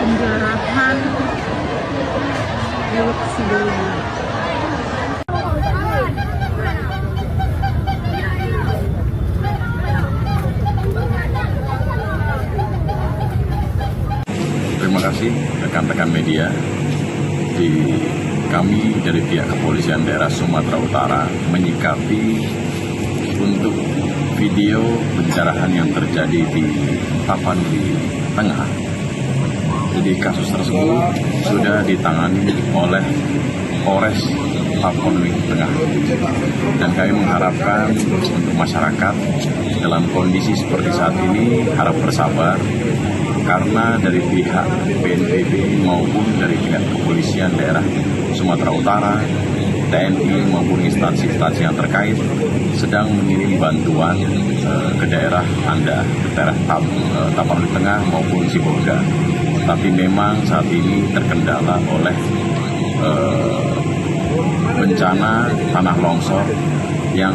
Penjarahan milik sebelumnya. Terima kasih rekan-rekan media. Kami dari pihak Kepolisian Daerah Sumatera Utara menyikapi untuk video pencerahan yang terjadi di Tapanuli Tengah. Jadi kasus tersebut sudah ditangani oleh Polres Tapanuli Tengah. Dan kami mengharapkan untuk masyarakat dalam kondisi seperti saat ini harap bersabar, karena dari pihak BNPB maupun dari pihak Kepolisian Daerah Sumatera Utara, TNI maupun instansi-instansi yang terkait sedang mengirim bantuan ke daerah Anda, ke daerah Tapanuli Tengah maupun Sibolga. Tapi memang saat ini terkendala oleh bencana tanah longsor yang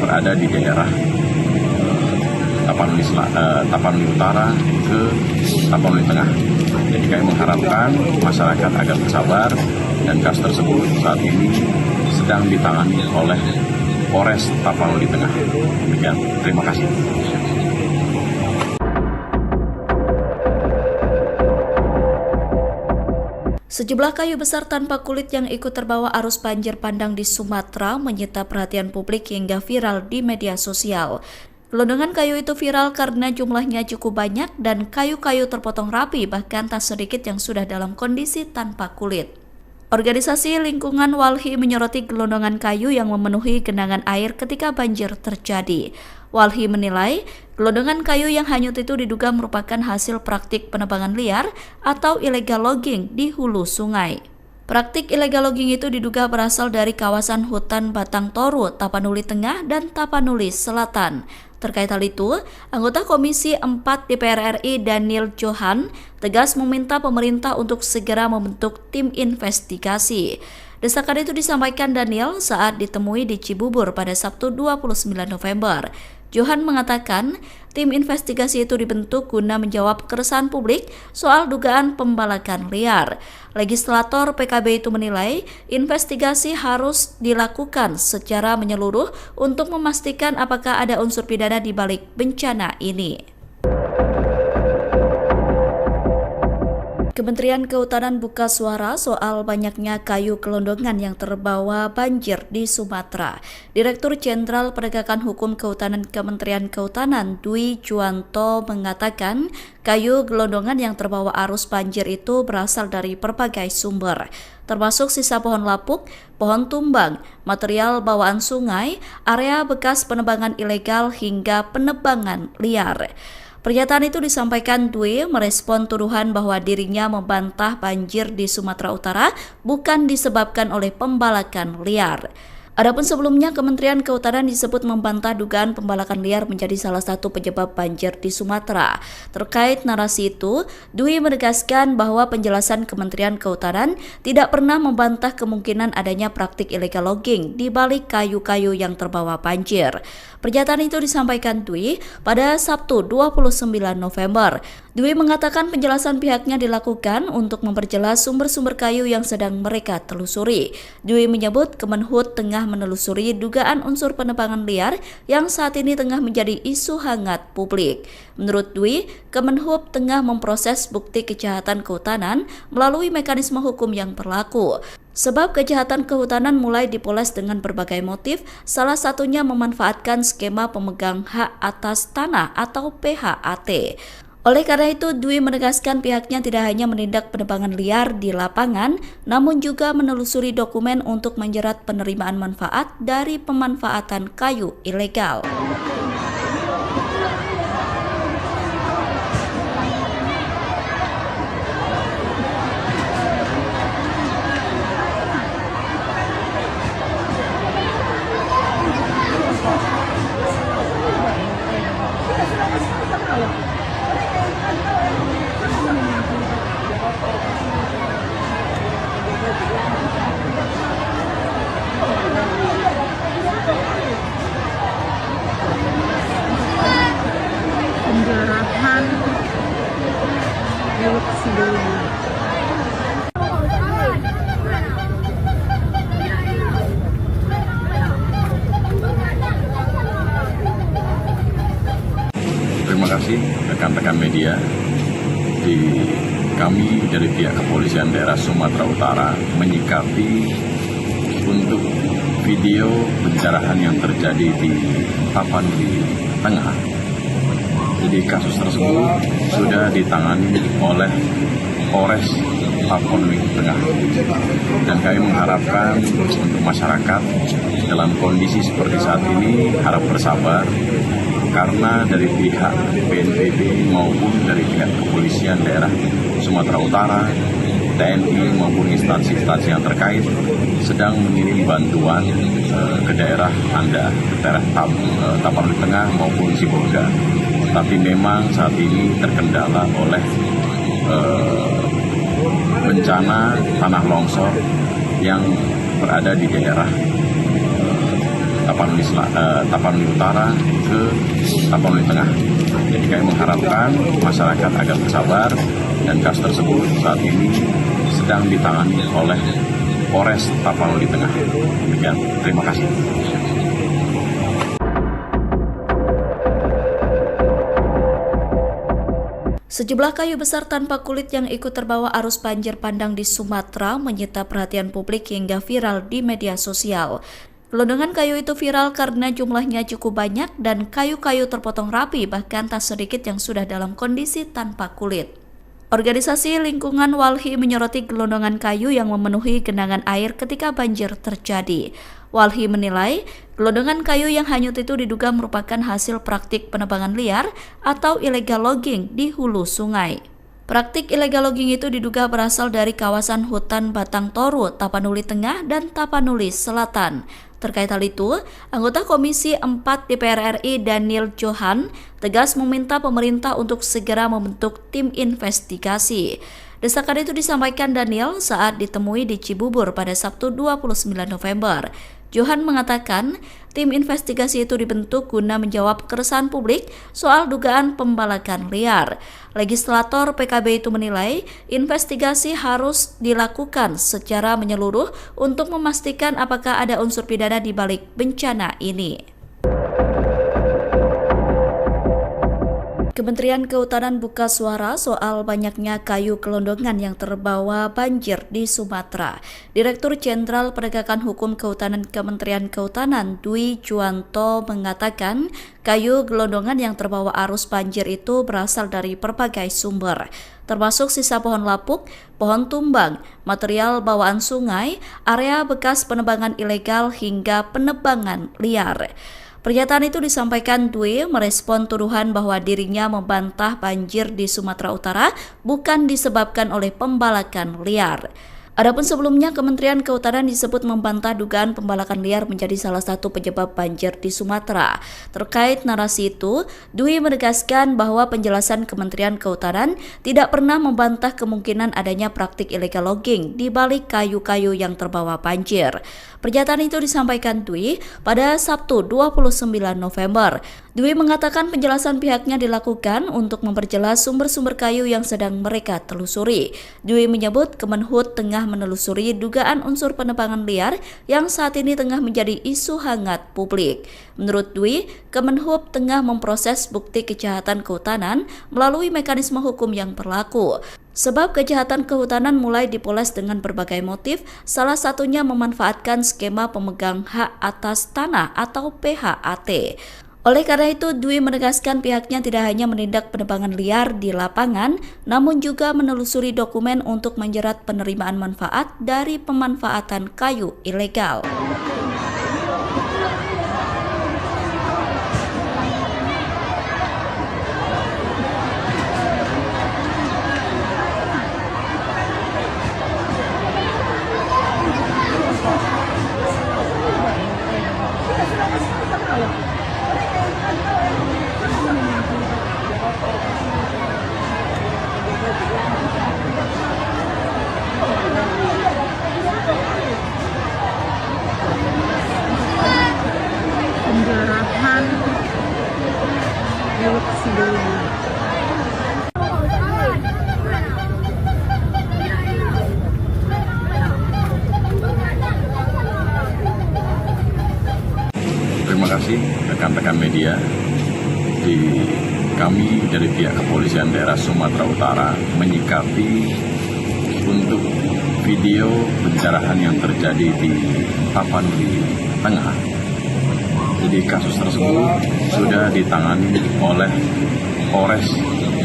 berada di daerah Tapanuli Utara ke Tapanuli Tengah. Jadi kami mengharapkan masyarakat agar bersabar, dan kasus tersebut saat ini sedang ditangani oleh Polres Tapanuli Tengah. Demikian, terima kasih. Sejumlah kayu besar tanpa kulit yang ikut terbawa arus banjir bandang di Sumatera menyita perhatian publik hingga viral di media sosial. Gelondongan kayu itu viral karena jumlahnya cukup banyak dan kayu-kayu terpotong rapi, bahkan tak sedikit yang sudah dalam kondisi tanpa kulit. Organisasi Lingkungan Walhi menyoroti gelondongan kayu yang memenuhi genangan air ketika banjir terjadi. Walhi menilai, gelondongan kayu yang hanyut itu diduga merupakan hasil praktik penebangan liar atau illegal logging di hulu sungai. Praktik illegal logging itu diduga berasal dari kawasan hutan Batang Toru, Tapanuli Tengah, dan Tapanuli Selatan. Terkait hal itu, anggota Komisi 4 DPR RI Daniel Johan tegas meminta pemerintah untuk segera membentuk tim investigasi. Desakan itu disampaikan Daniel saat ditemui di Cibubur pada Sabtu 29 November. Johan mengatakan tim investigasi itu dibentuk guna menjawab keresahan publik soal dugaan pembalakan liar. Legislator PKB itu menilai investigasi harus dilakukan secara menyeluruh untuk memastikan apakah ada unsur pidana di balik bencana ini. Kementerian Kehutanan buka suara soal banyaknya kayu gelondongan yang terbawa banjir di Sumatera. Direktur Jenderal Penegakan Hukum Kehutanan Kementerian Kehutanan Dwi Juwanto mengatakan kayu gelondongan yang terbawa arus banjir itu berasal dari berbagai sumber, termasuk sisa pohon lapuk, pohon tumbang, material bawaan sungai, area bekas penebangan ilegal hingga penebangan liar. Pernyataan itu disampaikan Dwi merespon tuduhan bahwa dirinya membantah banjir di Sumatera Utara bukan disebabkan oleh pembalakan liar. Adapun sebelumnya, Kementerian Kehutanan disebut membantah dugaan pembalakan liar menjadi salah satu penyebab banjir di Sumatera. Terkait narasi itu, Dwi menegaskan bahwa penjelasan Kementerian Kehutanan tidak pernah membantah kemungkinan adanya praktik illegal logging di balik kayu-kayu yang terbawa banjir. Pernyataan itu disampaikan Dwi pada Sabtu 29 November. Dwi mengatakan penjelasan pihaknya dilakukan untuk memperjelas sumber-sumber kayu yang sedang mereka telusuri. Dwi menyebut Kemenhub tengah menelusuri dugaan unsur penebangan liar yang saat ini tengah menjadi isu hangat publik. Menurut Dwi, Kemenhub tengah memproses bukti kejahatan kehutanan melalui mekanisme hukum yang berlaku. Sebab kejahatan kehutanan mulai dipoles dengan berbagai motif, salah satunya memanfaatkan skema pemegang hak atas tanah atau PHAT. Oleh karena itu, Dwi menegaskan pihaknya tidak hanya menindak penebangan liar di lapangan, namun juga menelusuri dokumen untuk menjerat penerimaan manfaat dari pemanfaatan kayu ilegal. Penjarahan milik sebelumnya. Terima kasih rekan-rekan media. Kami dari pihak Kepolisian Daerah Sumatera Utara menyikapi untuk video pencerahan yang terjadi di Tapanuli Tengah. Jadi kasus tersebut sudah ditangani oleh Polres Tapanuli Tengah. Dan kami mengharapkan untuk masyarakat dalam kondisi seperti saat ini harap bersabar, karena dari pihak BNPB maupun dari pihak Kepolisian Daerah Sumatera Utara, TNI maupun instansi-instansi yang terkait sedang mengirim bantuan ke daerah Anda, ke daerah Tapanuli Tengah maupun Sibolga. Tapi memang saat ini terkendala oleh bencana tanah longsor yang berada di daerah Tapanuli Utara ke Tapanuli Tengah. Jadi kami mengharapkan masyarakat agar bersabar, dan kasus tersebut saat ini sedang ditangani oleh Polres Tapanuli Tengah. Demikian, terima kasih. Sejumlah kayu besar tanpa kulit yang ikut terbawa arus banjir bandang di Sumatera menyita perhatian publik hingga viral di media sosial. Gelondongan kayu itu viral karena jumlahnya cukup banyak dan kayu-kayu terpotong rapi, bahkan tak sedikit yang sudah dalam kondisi tanpa kulit. Organisasi Lingkungan Walhi menyoroti gelondongan kayu yang memenuhi genangan air ketika banjir terjadi. Walhi menilai gelondongan kayu yang hanyut itu diduga merupakan hasil praktik penebangan liar atau illegal logging di hulu sungai. Praktik illegal logging itu diduga berasal dari kawasan hutan Batang Toru, Tapanuli Tengah, dan Tapanuli Selatan. Terkait hal itu, anggota Komisi 4 DPR RI Daniel Johan tegas meminta pemerintah untuk segera membentuk tim investigasi. Desakan itu disampaikan Daniel saat ditemui di Cibubur pada Sabtu 29 November. Johan mengatakan tim investigasi itu dibentuk guna menjawab keresahan publik soal dugaan pembalakan liar. Legislator PKB itu menilai investigasi harus dilakukan secara menyeluruh untuk memastikan apakah ada unsur pidana di balik bencana ini. Kementerian Kehutanan buka suara soal banyaknya kayu gelondongan yang terbawa banjir di Sumatera. Direktur Jenderal Penegakan Hukum Kehutanan Kementerian Kehutanan Dwi Juwanto mengatakan kayu gelondongan yang terbawa arus banjir itu berasal dari berbagai sumber, termasuk sisa pohon lapuk, pohon tumbang, material bawaan sungai, area bekas penebangan ilegal hingga penebangan liar. Pernyataan itu disampaikan Dwi merespon tuduhan bahwa dirinya membantah banjir di Sumatera Utara bukan disebabkan oleh pembalakan liar. Adapun sebelumnya, Kementerian Kehutanan disebut membantah dugaan pembalakan liar menjadi salah satu penyebab banjir di Sumatera. Terkait narasi itu, Dwi menegaskan bahwa penjelasan Kementerian Kehutanan tidak pernah membantah kemungkinan adanya praktik illegal logging di balik kayu-kayu yang terbawa banjir. Pernyataan itu disampaikan Dwi pada Sabtu 29 November. Dwi mengatakan penjelasan pihaknya dilakukan untuk memperjelas sumber-sumber kayu yang sedang mereka telusuri. Dwi menyebut Kemenhub tengah menelusuri dugaan unsur penebangan liar yang saat ini tengah menjadi isu hangat publik. Menurut Dwi, Kemenhub tengah memproses bukti kejahatan kehutanan melalui mekanisme hukum yang berlaku. Sebab kejahatan kehutanan mulai dipoles dengan berbagai motif, salah satunya memanfaatkan skema pemegang hak atas tanah atau PHAT. Oleh karena itu, Dwi menegaskan pihaknya tidak hanya menindak penebangan liar di lapangan, namun juga menelusuri dokumen untuk menjerat penerimaan manfaat dari pemanfaatan kayu ilegal. Penjarahan milik sebelumnya. Terima kasih rekan-rekan media. Kami dari pihak Kepolisian Daerah Sumatera Utara menyikapi untuk video pencerahan yang terjadi di Tapanuli Tengah. Jadi kasus tersebut sudah ditangani oleh Polres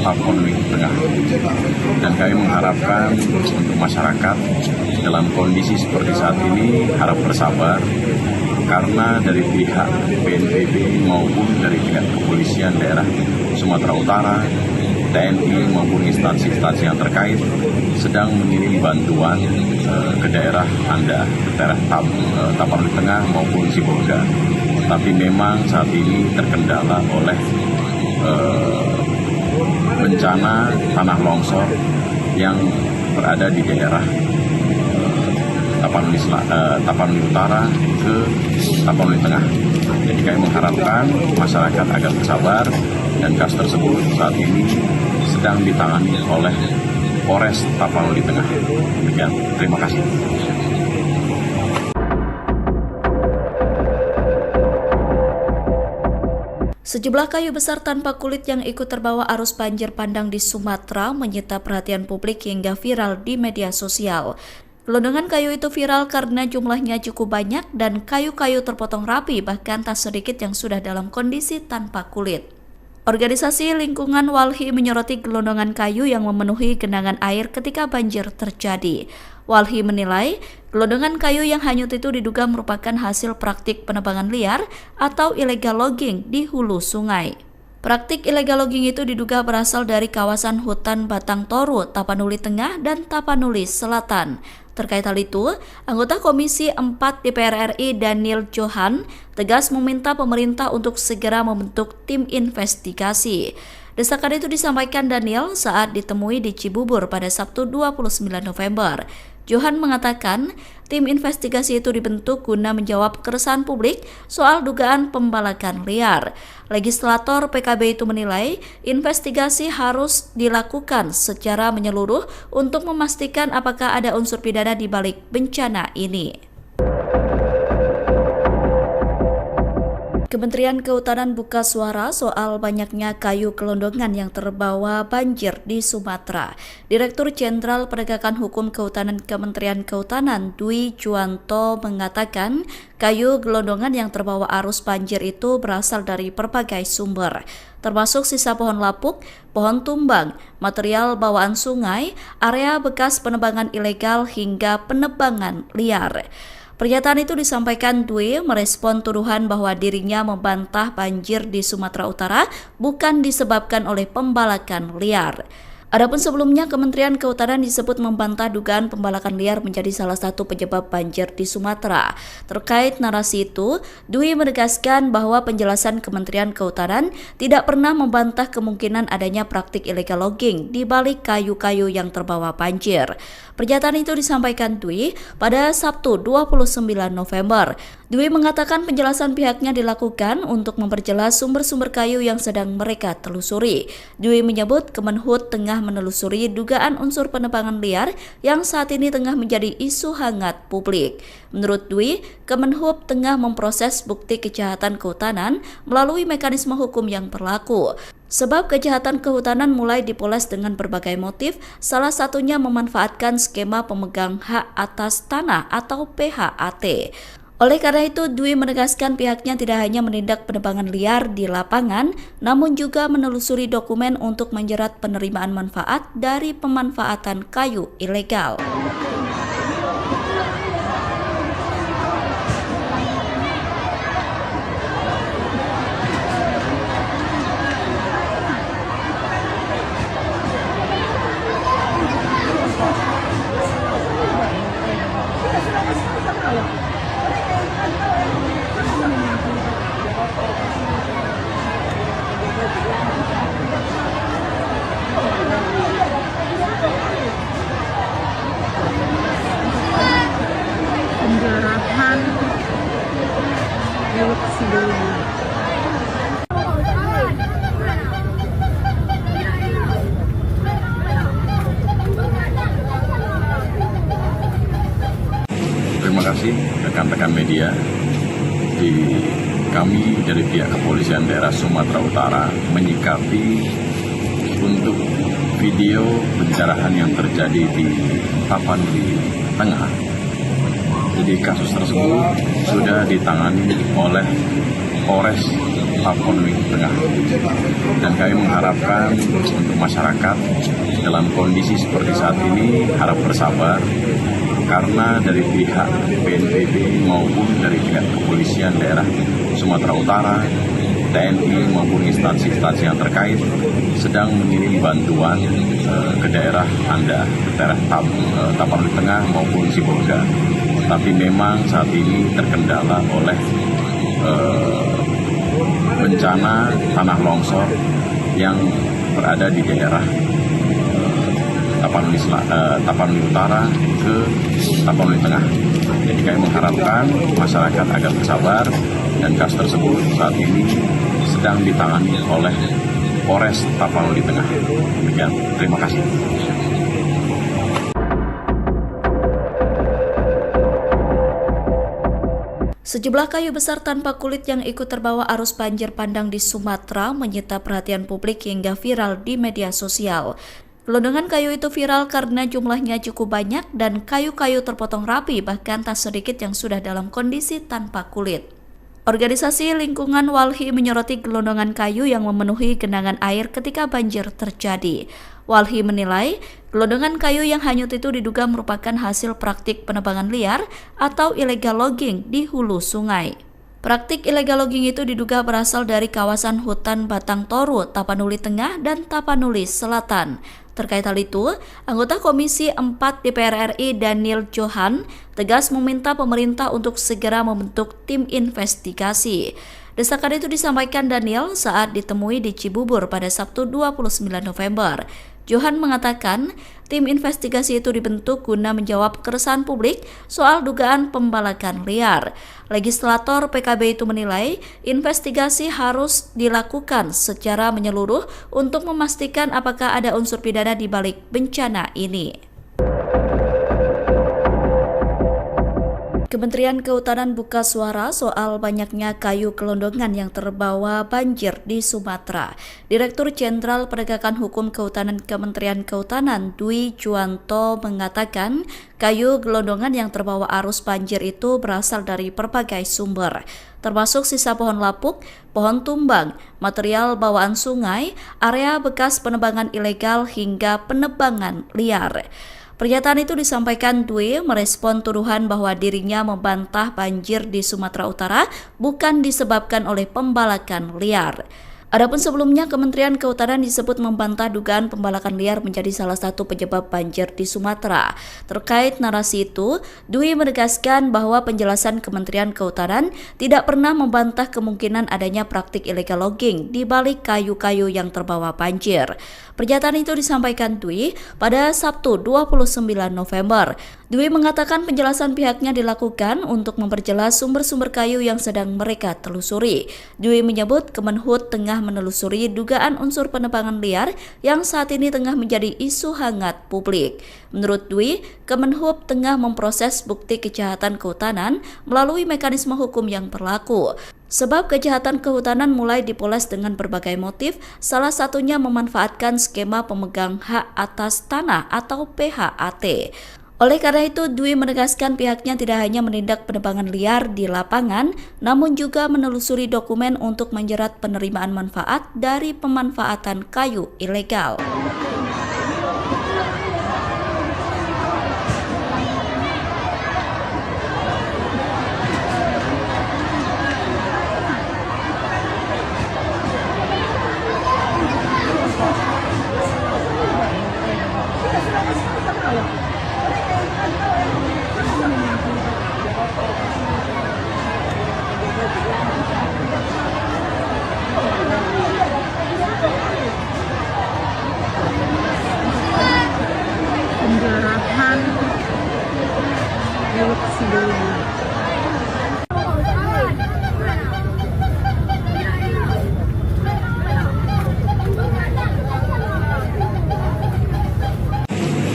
Tapanuli Tengah. Dan kami mengharapkan untuk masyarakat dalam kondisi seperti saat ini harap bersabar, karena dari pihak BNPB maupun dari pihak Kepolisian Daerah Sumatera Utara, TNI maupun instansi-instansi yang terkait sedang mengirim bantuan ke daerah Anda, ke daerah Tapanuli Tengah maupun Sibolga. Tapi memang saat ini terkendala oleh bencana tanah longsor yang berada di daerah Tapanuli Utara ke Tapanuli Tengah. Jadi kami mengharapkan masyarakat agar bersabar, dan kasus tersebut saat ini sedang ditangani oleh Polres Tapanuli Tengah. Demikian, terima kasih. Sejumlah kayu besar tanpa kulit yang ikut terbawa arus banjir bandang di Sumatera menyita perhatian publik hingga viral di media sosial. Gelondongan kayu itu viral karena jumlahnya cukup banyak dan kayu-kayu terpotong rapi, bahkan tak sedikit yang sudah dalam kondisi tanpa kulit. Organisasi Lingkungan Walhi menyoroti gelondongan kayu yang memenuhi genangan air ketika banjir terjadi. Walhi menilai, gelondongan kayu yang hanyut itu diduga merupakan hasil praktik penebangan liar atau illegal logging di hulu sungai. Praktik illegal logging itu diduga berasal dari kawasan hutan Batang Toru, Tapanuli Tengah, dan Tapanuli Selatan. Terkait hal itu, anggota Komisi 4 DPR RI Daniel Johan tegas meminta pemerintah untuk segera membentuk tim investigasi. Desakan itu disampaikan Daniel saat ditemui di Cibubur pada Sabtu 29 November. Johan mengatakan tim investigasi itu dibentuk guna menjawab keresahan publik soal dugaan pembalakan liar. Legislator PKB itu menilai investigasi harus dilakukan secara menyeluruh untuk memastikan apakah ada unsur pidana di balik bencana ini. Kementerian Kehutanan buka suara soal banyaknya kayu gelondongan yang terbawa banjir di Sumatera. Direktur Jenderal Penegakan Hukum Kehutanan Kementerian Kehutanan Dwi Juwanto mengatakan kayu gelondongan yang terbawa arus banjir itu berasal dari berbagai sumber, termasuk sisa pohon lapuk, pohon tumbang, material bawaan sungai, area bekas penebangan ilegal hingga penebangan liar. Pernyataan itu disampaikan Dwi merespon tuduhan bahwa dirinya membantah banjir di Sumatera Utara bukan disebabkan oleh pembalakan liar. Adapun sebelumnya, Kementerian Kehutanan disebut membantah dugaan pembalakan liar menjadi salah satu penyebab banjir di Sumatera. Terkait narasi itu, Dwi menegaskan bahwa penjelasan Kementerian Kehutanan tidak pernah membantah kemungkinan adanya praktik illegal logging di balik kayu-kayu yang terbawa banjir. Pernyataan itu disampaikan Dwi pada Sabtu 29 November. Dwi mengatakan penjelasan pihaknya dilakukan untuk memperjelas sumber-sumber kayu yang sedang mereka telusuri. Dwi menyebut Kemenhub tengah menelusuri dugaan unsur penebangan liar yang saat ini tengah menjadi isu hangat publik. Menurut Dwi, Kemenhub tengah memproses bukti kejahatan kehutanan melalui mekanisme hukum yang berlaku. Sebab kejahatan kehutanan mulai dipoles dengan berbagai motif, salah satunya memanfaatkan skema pemegang hak atas tanah atau PHAT. Oleh karena itu, Dwi menegaskan pihaknya tidak hanya menindak penebangan liar di lapangan, namun juga menelusuri dokumen untuk menjerat penerimaan manfaat dari pemanfaatan kayu ilegal. Penjarahan milik sebelumnya. Terima kasih rekan-rekan media. Kami dari pihak Kepolisian Daerah Sumatera Utara menyikapi untuk video pencerahan yang terjadi di Tapanuli Tengah. Jadi kasus tersebut sudah ditangani oleh Polres Tapanuli Tengah. Dan kami mengharapkan untuk masyarakat dalam kondisi seperti saat ini harap bersabar, karena dari pihak BNPB maupun dari pihak Kepolisian Daerah Sumatera Utara, TNI maupun instansi-instansi yang terkait sedang mengirim bantuan ke daerah Anda, ke daerah Tapanuli Tengah maupun Sibolga. Tapi memang saat ini terkendala oleh bencana tanah longsor yang berada di daerah Tapanuli Utara ke Tapanuli Tengah. Jadi kami mengharapkan masyarakat agar bersabar, dan kasus tersebut saat ini sedang ditangani oleh Polres Tapanuli Tengah. Demikian, terima kasih. Sejumlah kayu besar tanpa kulit yang ikut terbawa arus banjir bandang di Sumatera menyita perhatian publik hingga viral di media sosial. Gelondongan kayu itu viral karena jumlahnya cukup banyak dan kayu-kayu terpotong rapi, bahkan tak sedikit yang sudah dalam kondisi tanpa kulit. Organisasi Lingkungan Walhi menyoroti gelondongan kayu yang memenuhi genangan air ketika banjir terjadi. Walhi menilai, gelondongan kayu yang hanyut itu diduga merupakan hasil praktik penebangan liar atau illegal logging di hulu sungai. Praktik illegal logging itu diduga berasal dari kawasan hutan Batang Toru, Tapanuli Tengah, dan Tapanuli Selatan. Terkait hal itu, anggota Komisi 4 DPR RI Daniel Johan tegas meminta pemerintah untuk segera membentuk tim investigasi. Desakan itu disampaikan Daniel saat ditemui di Cibubur pada Sabtu 29 November. Johan mengatakan tim investigasi itu dibentuk guna menjawab keresahan publik soal dugaan pembalakan liar. Legislator PKB itu menilai investigasi harus dilakukan secara menyeluruh untuk memastikan apakah ada unsur pidana di balik bencana ini. Kementerian Kehutanan buka suara soal banyaknya kayu gelondongan yang terbawa banjir di Sumatera. Direktur Jenderal Penegakan Hukum Kehutanan Kementerian Kehutanan Dwi Juwanto mengatakan kayu gelondongan yang terbawa arus banjir itu berasal dari berbagai sumber, termasuk sisa pohon lapuk, pohon tumbang, material bawaan sungai, area bekas penebangan ilegal hingga penebangan liar. Pernyataan itu disampaikan Dwi merespon tuduhan bahwa dirinya membantah banjir di Sumatera Utara bukan disebabkan oleh pembalakan liar. Adapun sebelumnya, Kementerian Kehutanan disebut membantah dugaan pembalakan liar menjadi salah satu penyebab banjir di Sumatera. Terkait narasi itu, Dwi menegaskan bahwa penjelasan Kementerian Kehutanan tidak pernah membantah kemungkinan adanya praktik illegal logging di balik kayu-kayu yang terbawa banjir. Pernyataan itu disampaikan Dwi pada Sabtu 29 November. Dwi mengatakan penjelasan pihaknya dilakukan untuk memperjelas sumber-sumber kayu yang sedang mereka telusuri. Dwi menyebut Kemenhub tengah menelusuri dugaan unsur penebangan liar yang saat ini tengah menjadi isu hangat publik. Menurut Dwi, Kemenhub tengah memproses bukti kejahatan kehutanan melalui mekanisme hukum yang berlaku. Sebab kejahatan kehutanan mulai dipoles dengan berbagai motif, salah satunya memanfaatkan skema pemegang hak atas tanah atau PHAT. Oleh karena itu, Dwi menegaskan pihaknya tidak hanya menindak penebangan liar di lapangan, namun juga menelusuri dokumen untuk menjerat penerimaan manfaat dari pemanfaatan kayu ilegal. Penjarahan milik sebelumnya.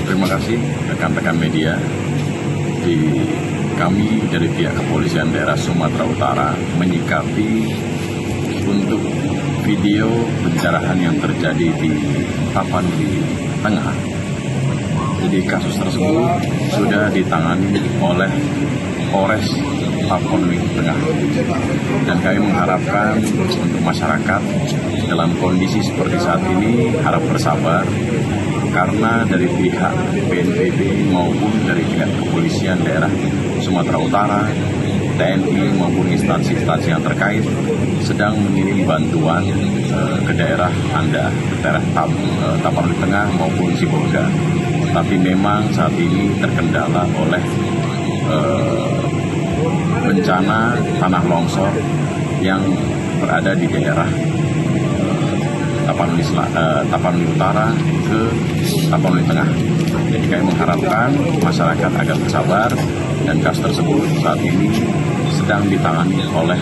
Terima kasih rekan-rekan media. Kami dari pihak Kepolisian Daerah Sumatera Utara menyikapi untuk video pencerahan yang terjadi di Tapanuli Tengah. Jadi kasus tersebut sudah ditangani oleh Polres Tapanuli Tengah. Dan kami mengharapkan untuk masyarakat dalam kondisi seperti saat ini harap bersabar, karena dari pihak BNPB maupun dari pihak Kepolisian Daerah Sumatera Utara, TNI maupun instansi-instansi yang terkait sedang mengirim bantuan ke daerah Anda, ke daerah Tapanuli Tengah maupun Sibolga. Tapi memang saat ini terkendala oleh bencana tanah longsor yang berada di daerah Tapanuli Utara ke Tapanuli Tengah. Jadi kami mengharapkan masyarakat agar bersabar, dan kasus tersebut saat ini sedang ditangani oleh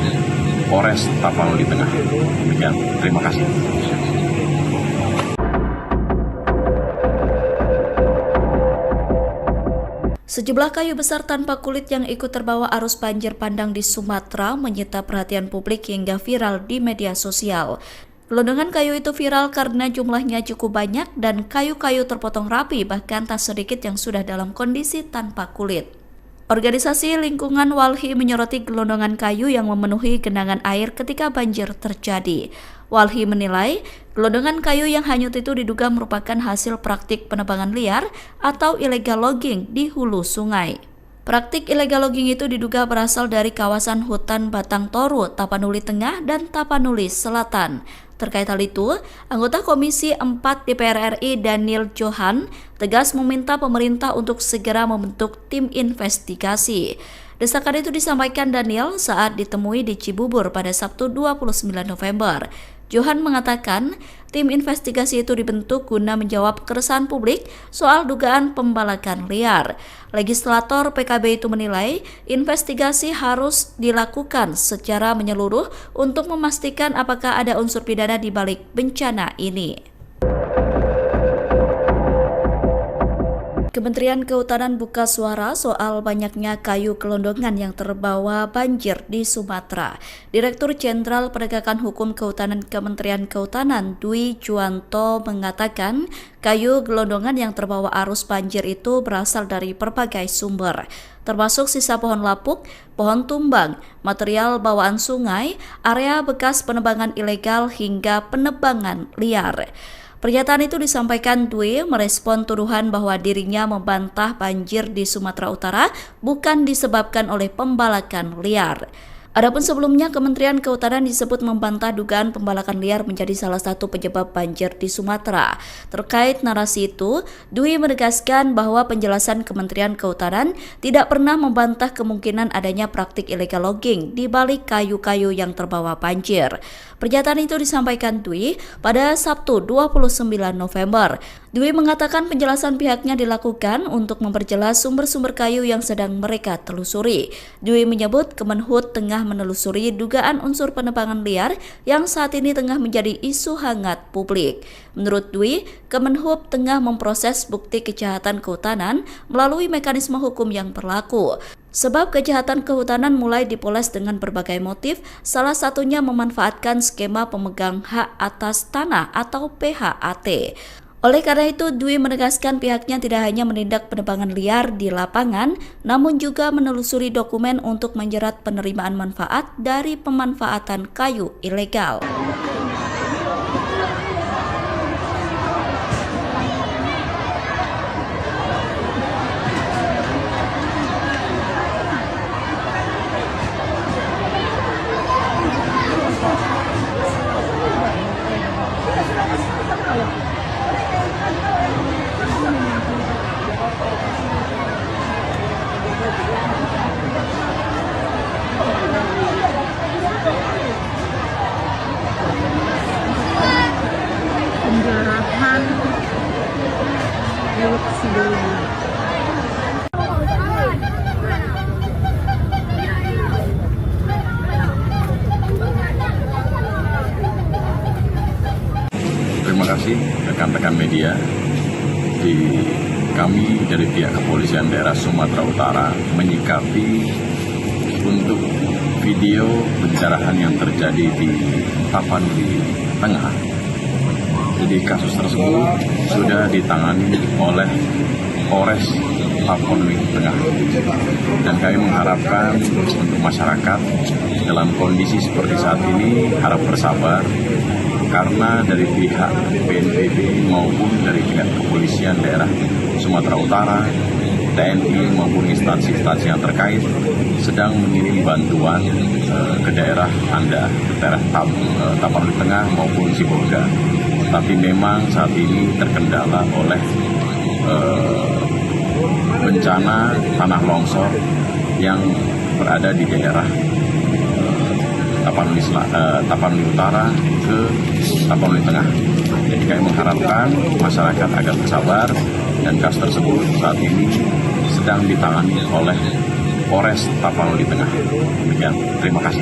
Polres Tapanuli Tengah. Demikian, terima kasih. Sejumlah kayu besar tanpa kulit yang ikut terbawa arus banjir bandang di Sumatera menyita perhatian publik hingga viral di media sosial. Gelondongan kayu itu viral karena jumlahnya cukup banyak dan kayu-kayu terpotong rapi, bahkan tak sedikit yang sudah dalam kondisi tanpa kulit. Organisasi Lingkungan Walhi menyoroti gelondongan kayu yang memenuhi genangan air ketika banjir terjadi. Walhi menilai gelondongan kayu yang hanyut itu diduga merupakan hasil praktik penebangan liar atau illegal logging di hulu sungai. Praktik illegal logging itu diduga berasal dari kawasan hutan Batang Toru, Tapanuli Tengah, dan Tapanuli Selatan. Terkait hal itu, anggota Komisi 4 DPR RI Daniel Johan tegas meminta pemerintah untuk segera membentuk tim investigasi. Desakan itu disampaikan Daniel saat ditemui di Cibubur pada Sabtu 29 November. Johan mengatakan tim investigasi itu dibentuk guna menjawab keresahan publik soal dugaan pembalakan liar. Legislator PKB itu menilai investigasi harus dilakukan secara menyeluruh untuk memastikan apakah ada unsur pidana di balik bencana ini. Kementerian Kehutanan buka suara soal banyaknya kayu gelondongan yang terbawa banjir di Sumatera. Direktur Jenderal Penegakan Hukum Kehutanan Kementerian Kehutanan Dwi Juwanto mengatakan kayu gelondongan yang terbawa arus banjir itu berasal dari berbagai sumber, termasuk sisa pohon lapuk, pohon tumbang, material bawaan sungai, area bekas penebangan ilegal hingga penebangan liar. Pernyataan itu disampaikan Dwi merespon tuduhan bahwa dirinya membantah banjir di Sumatera Utara bukan disebabkan oleh pembalakan liar. Adapun sebelumnya, Kementerian Kehutanan disebut membantah dugaan pembalakan liar menjadi salah satu penyebab banjir di Sumatera. Terkait narasi itu, Dwi menegaskan bahwa penjelasan Kementerian Kehutanan tidak pernah membantah kemungkinan adanya praktik illegal logging di balik kayu-kayu yang terbawa banjir. Pernyataan itu disampaikan Dwi pada Sabtu 29 November. Dwi mengatakan penjelasan pihaknya dilakukan untuk memperjelas sumber-sumber kayu yang sedang mereka telusuri. Dwi menyebut Kemenhub tengah menelusuri dugaan unsur penebangan liar yang saat ini tengah menjadi isu hangat publik. Menurut Dwi, Kemenhub tengah memproses bukti kejahatan kehutanan melalui mekanisme hukum yang berlaku. Sebab kejahatan kehutanan mulai dipoles dengan berbagai motif, salah satunya memanfaatkan skema pemegang hak atas tanah atau PHAT. Oleh karena itu, Dwi menegaskan pihaknya tidak hanya menindak penebangan liar di lapangan, namun juga menelusuri dokumen untuk menjerat penerimaan manfaat dari pemanfaatan kayu ilegal. Penjarahan milik sebelumnya. Terima kasih rekan-rekan media. Kami dari pihak Kepolisian Daerah Sumatera Utara menyikapi untuk video pencerahan yang terjadi di Tapanuli Tengah. Jadi kasus tersebut sudah ditangani oleh Polres Tapanuli Tengah. Dan kami mengharapkan untuk masyarakat dalam kondisi seperti saat ini harap bersabar, karena dari pihak BNPB maupun dari pihak Kepolisian Daerah Sumatera Utara, TNI maupun instansi-instansi yang terkait sedang mengirim bantuan ke daerah Anda, ke daerah Tapanuli Tengah maupun Sibolga. Tapi memang saat ini terkendala oleh bencana tanah longsor yang berada di daerah Tapanuli Utara ke Tapanuli Tengah. Jadi kami mengharapkan masyarakat agar bersabar, dan kasus tersebut saat ini sedang ditangani oleh Polres Tapanuli Tengah. Demikian, terima kasih.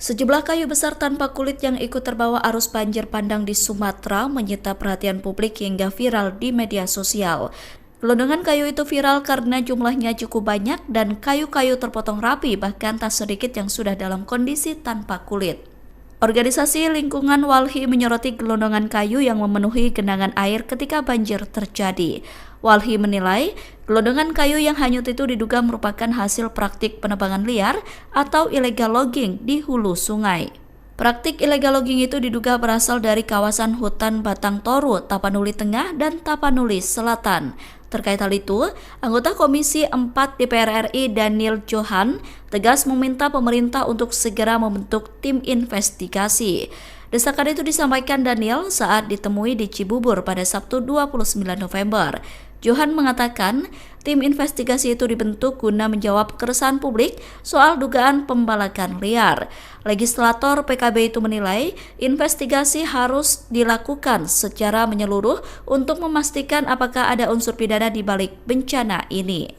Sejumlah kayu besar tanpa kulit yang ikut terbawa arus banjir bandang di Sumatera menyita perhatian publik hingga viral di media sosial. Gelondongan kayu itu viral karena jumlahnya cukup banyak dan kayu-kayu terpotong rapi, bahkan tak sedikit yang sudah dalam kondisi tanpa kulit. Organisasi Lingkungan Walhi menyoroti gelondongan kayu yang memenuhi genangan air ketika banjir terjadi. Walhi menilai gelondongan kayu yang hanyut itu diduga merupakan hasil praktik penebangan liar atau illegal logging di hulu sungai. Praktik illegal logging itu diduga berasal dari kawasan hutan Batang Toru, Tapanuli Tengah, dan Tapanuli Selatan. Terkait hal itu, anggota Komisi 4 DPR RI Daniel Johan tegas meminta pemerintah untuk segera membentuk tim investigasi. Desakan itu disampaikan Daniel saat ditemui di Cibubur pada Sabtu 29 November. Johan mengatakan tim investigasi itu dibentuk guna menjawab keresahan publik soal dugaan pembalakan liar. Legislator PKB itu menilai investigasi harus dilakukan secara menyeluruh untuk memastikan apakah ada unsur pidana di balik bencana ini.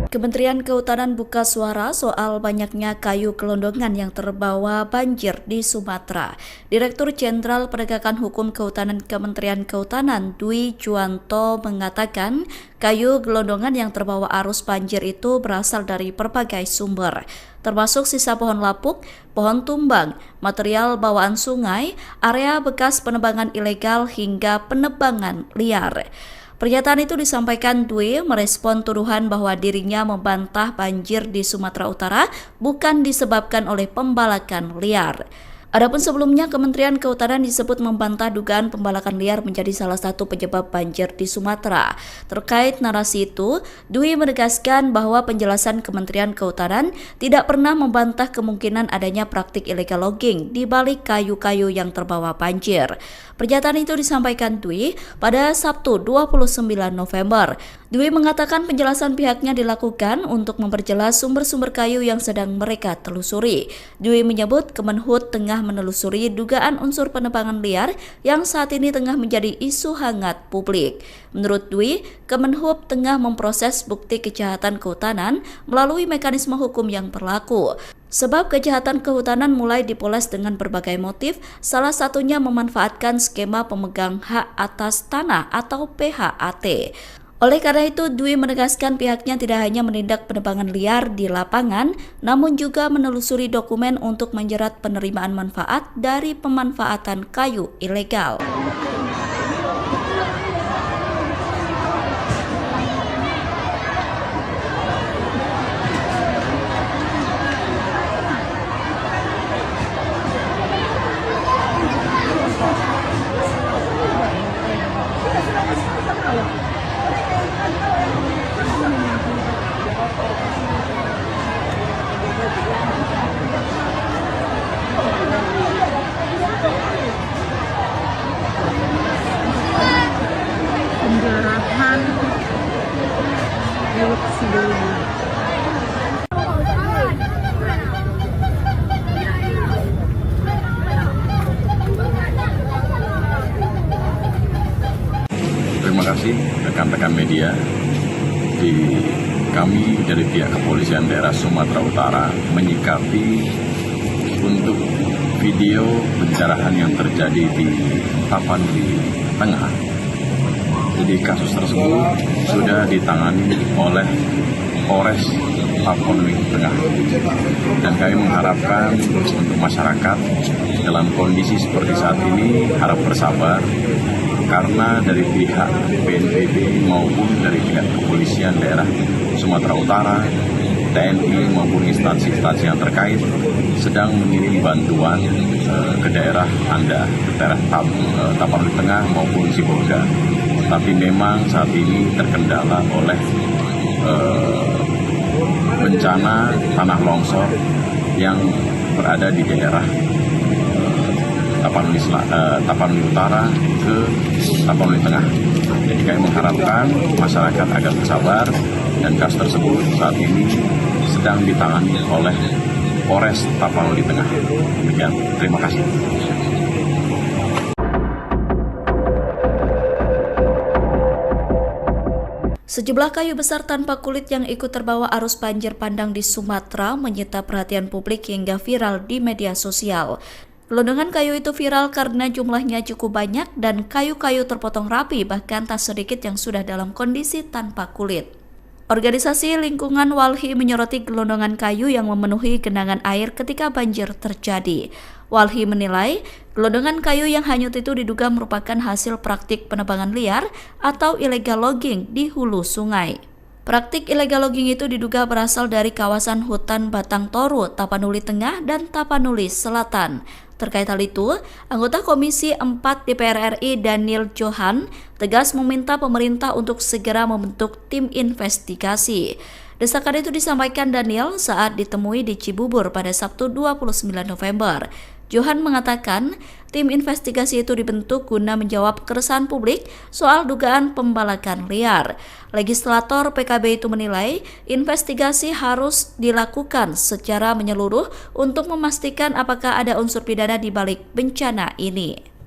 Kementerian Kehutanan buka suara soal banyaknya kayu gelondongan yang terbawa banjir di Sumatera. Direktur Jenderal Penegakan Hukum Kehutanan Kementerian Kehutanan Dwi Juwanto mengatakan kayu gelondongan yang terbawa arus banjir itu berasal dari berbagai sumber, termasuk sisa pohon lapuk, pohon tumbang, material bawaan sungai, area bekas penebangan ilegal hingga penebangan liar. Pernyataan itu disampaikan Dwi merespon tuduhan bahwa dirinya membantah banjir di Sumatera Utara bukan disebabkan oleh pembalakan liar. Adapun sebelumnya, Kementerian Kehutanan disebut membantah dugaan pembalakan liar menjadi salah satu penyebab banjir di Sumatera. Terkait narasi itu, Dwi menegaskan bahwa penjelasan Kementerian Kehutanan tidak pernah membantah kemungkinan adanya praktik illegal logging di balik kayu-kayu yang terbawa banjir. Pernyataan itu disampaikan Dwi pada Sabtu 29 November. Dwi mengatakan penjelasan pihaknya dilakukan untuk memperjelas sumber-sumber kayu yang sedang mereka telusuri. Dwi menyebut Kemenhub tengah menelusuri dugaan unsur penebangan liar yang saat ini tengah menjadi isu hangat publik. Menurut Dwi, Kemenhub tengah memproses bukti kejahatan kehutanan melalui mekanisme hukum yang berlaku. Sebab kejahatan kehutanan mulai dipoles dengan berbagai motif, salah satunya memanfaatkan skema pemegang hak atas tanah atau PHAT. Oleh karena itu, Dwi menegaskan pihaknya tidak hanya menindak penebangan liar di lapangan, namun juga menelusuri dokumen untuk menjerat penerimaan manfaat dari pemanfaatan kayu ilegal. Penjarahan milik sebelumnya. Terima kasih rekan-rekan media. Kami dari pihak Kepolisian Daerah Sumatera Utara menyikapi untuk video pencerahan yang terjadi di Tapanuli Tengah. Jadi kasus tersebut sudah ditangani oleh Polres Tapanuli Tengah. Dan kami mengharapkan untuk masyarakat dalam kondisi seperti saat ini harap bersabar, karena dari pihak BNPB maupun dari pihak Kepolisian Daerah Sumatera Utara, TNI maupun instansi-instansi yang terkait sedang mengirim bantuan ke daerah Anda, ke daerah Tapanuli Tengah maupun Sibolga. Tapi memang saat ini terkendala oleh bencana tanah longsor yang berada di daerah Tapanuli Utara ke Tapanuli Tengah. Jadi kami mengharapkan masyarakat agar bersabar, dan kasus tersebut saat ini sedang ditangani oleh Polres Tapanuli Tengah. Demikian, terima kasih. Sejumlah kayu besar tanpa kulit yang ikut terbawa arus banjir bandang di Sumatera menyita perhatian publik hingga viral di media sosial. Gelondongan kayu itu viral karena jumlahnya cukup banyak dan kayu-kayu terpotong rapi, bahkan tak sedikit yang sudah dalam kondisi tanpa kulit. Organisasi lingkungan Walhi menyoroti gelondongan kayu yang memenuhi genangan air ketika banjir terjadi. Walhi menilai gelondongan kayu yang hanyut itu diduga merupakan hasil praktik penebangan liar atau illegal logging di hulu sungai. Praktik illegal logging itu diduga berasal dari kawasan hutan Batang Toru, Tapanuli Tengah, dan Tapanuli Selatan. Terkait hal itu, anggota Komisi 4 DPR RI Daniel Johan tegas meminta pemerintah untuk segera membentuk tim investigasi. Desakan itu disampaikan Daniel saat ditemui di Cibubur pada Sabtu 29 November. Johan mengatakan tim investigasi itu dibentuk guna menjawab keresahan publik soal dugaan pembalakan liar. Legislator PKB itu menilai investigasi harus dilakukan secara menyeluruh untuk memastikan apakah ada unsur pidana di balik bencana ini.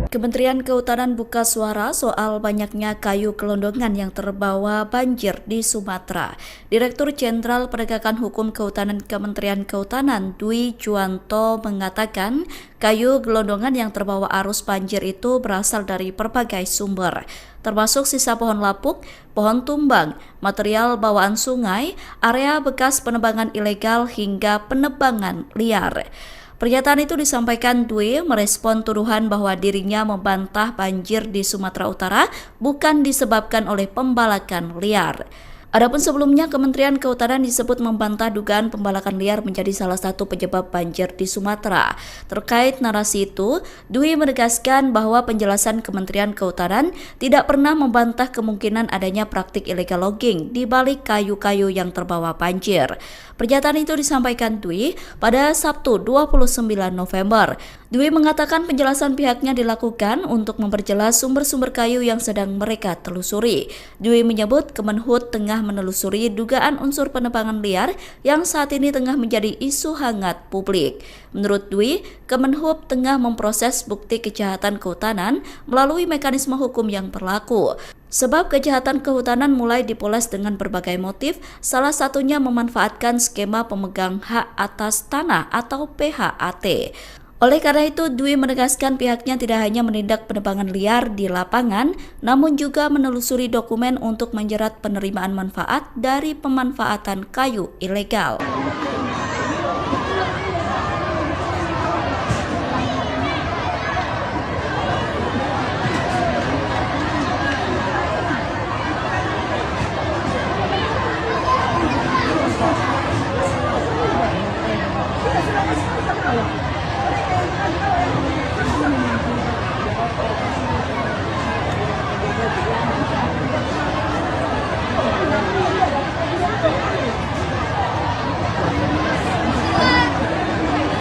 Kementerian Kehutanan buka suara soal banyaknya kayu gelondongan yang terbawa banjir di Sumatera. Direktur Jenderal Penegakan Hukum Kehutanan Kementerian Kehutanan Dwi Juwanto mengatakan kayu gelondongan yang terbawa arus banjir itu berasal dari berbagai sumber, termasuk sisa pohon lapuk, pohon tumbang, material bawaan sungai, area bekas penebangan ilegal hingga penebangan liar. Pernyataan itu disampaikan Dwi merespon tuduhan bahwa dirinya membantah banjir di Sumatera Utara bukan disebabkan oleh pembalakan liar. Adapun sebelumnya, Kementerian Kehutanan disebut membantah dugaan pembalakan liar menjadi salah satu penyebab banjir di Sumatera. Terkait narasi itu, Dwi menegaskan bahwa penjelasan Kementerian Kehutanan tidak pernah membantah kemungkinan adanya praktik illegal logging di balik kayu-kayu yang terbawa banjir. Pernyataan itu disampaikan Dwi pada Sabtu 29 November. Dwi mengatakan penjelasan pihaknya dilakukan untuk memperjelas sumber-sumber kayu yang sedang mereka telusuri. Dwi menyebut Kemenhub tengah menelusuri dugaan unsur penebangan liar yang saat ini tengah menjadi isu hangat publik. Menurut Dwi, Kemenhub tengah memproses bukti kejahatan kehutanan melalui mekanisme hukum yang berlaku. Sebab kejahatan kehutanan mulai dipoles dengan berbagai motif, salah satunya memanfaatkan skema pemegang hak atas tanah atau PHAT. Oleh karena itu, Dwi menegaskan pihaknya tidak hanya menindak penebangan liar di lapangan, namun juga menelusuri dokumen untuk menjerat penerimaan manfaat dari pemanfaatan kayu ilegal.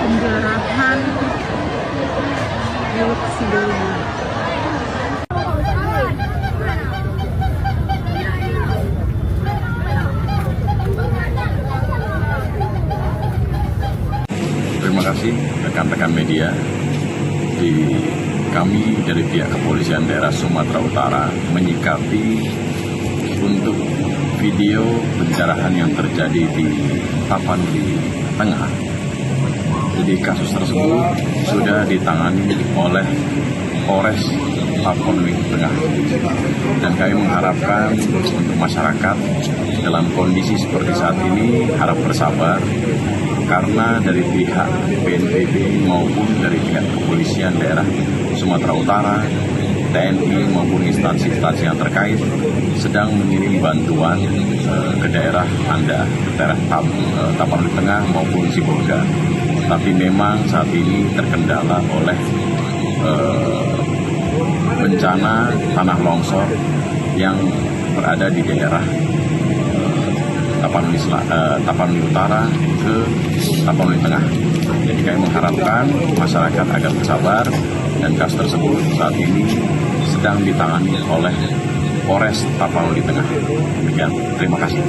Penjarahan Teluk Sidoli. Terima kasih rekan-rekan media. Kami dari pihak Kepolisian Daerah Sumatera Utara menyikapi untuk video pencerahan yang terjadi di Tapanuli Tengah. Jadi kasus tersebut sudah ditangani oleh Polres Tapanuli Tengah. Dan kami mengharapkan untuk masyarakat dalam kondisi seperti saat ini harap bersabar, karena dari pihak BNPB maupun dari pihak Kepolisian Daerah Sumatera Utara, TNI maupun instansi-instansi yang terkait sedang mengirim bantuan ke daerah Anda, ke daerah Tapanuli Tengah maupun Sibolga. Tapi memang saat ini terkendala oleh bencana tanah longsor yang berada di daerah Tapanuli Utara ke Tapanuli Tengah. Jadi kami mengharapkan masyarakat agar bersabar, dan kasus tersebut saat ini sedang ditangani oleh Polres Tapanuli Tengah. Demikian, terima kasih.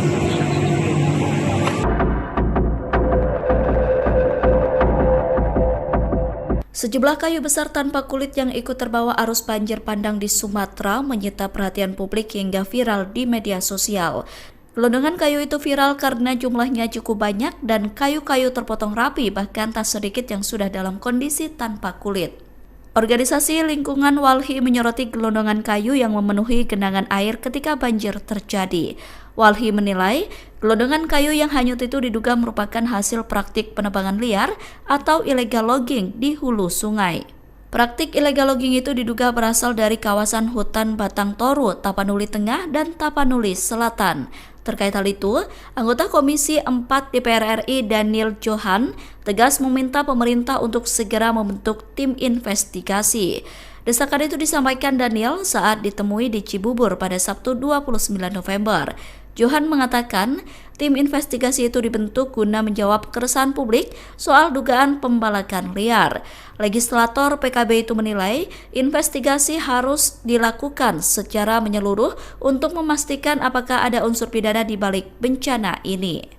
Sejumlah kayu besar tanpa kulit yang ikut terbawa arus banjir bandang di Sumatera menyita perhatian publik hingga viral di media sosial. Gelondongan kayu itu viral karena jumlahnya cukup banyak dan kayu-kayu terpotong rapi, bahkan tak sedikit yang sudah dalam kondisi tanpa kulit. Organisasi Lingkungan Walhi menyoroti gelondongan kayu yang memenuhi genangan air ketika banjir terjadi. Walhi menilai gelondongan kayu yang hanyut itu diduga merupakan hasil praktik penebangan liar atau illegal logging di hulu sungai. Praktik illegal logging itu diduga berasal dari kawasan hutan Batang Toru, Tapanuli Tengah, dan Tapanuli Selatan. Terkait hal itu, anggota Komisi 4 DPR RI Daniel Johan tegas meminta pemerintah untuk segera membentuk tim investigasi. Desakan itu disampaikan Daniel saat ditemui di Cibubur pada Sabtu 29 November. Johan mengatakan tim investigasi itu dibentuk guna menjawab keresahan publik soal dugaan pembalakan liar. Legislator PKB itu menilai investigasi harus dilakukan secara menyeluruh untuk memastikan apakah ada unsur pidana di balik bencana ini.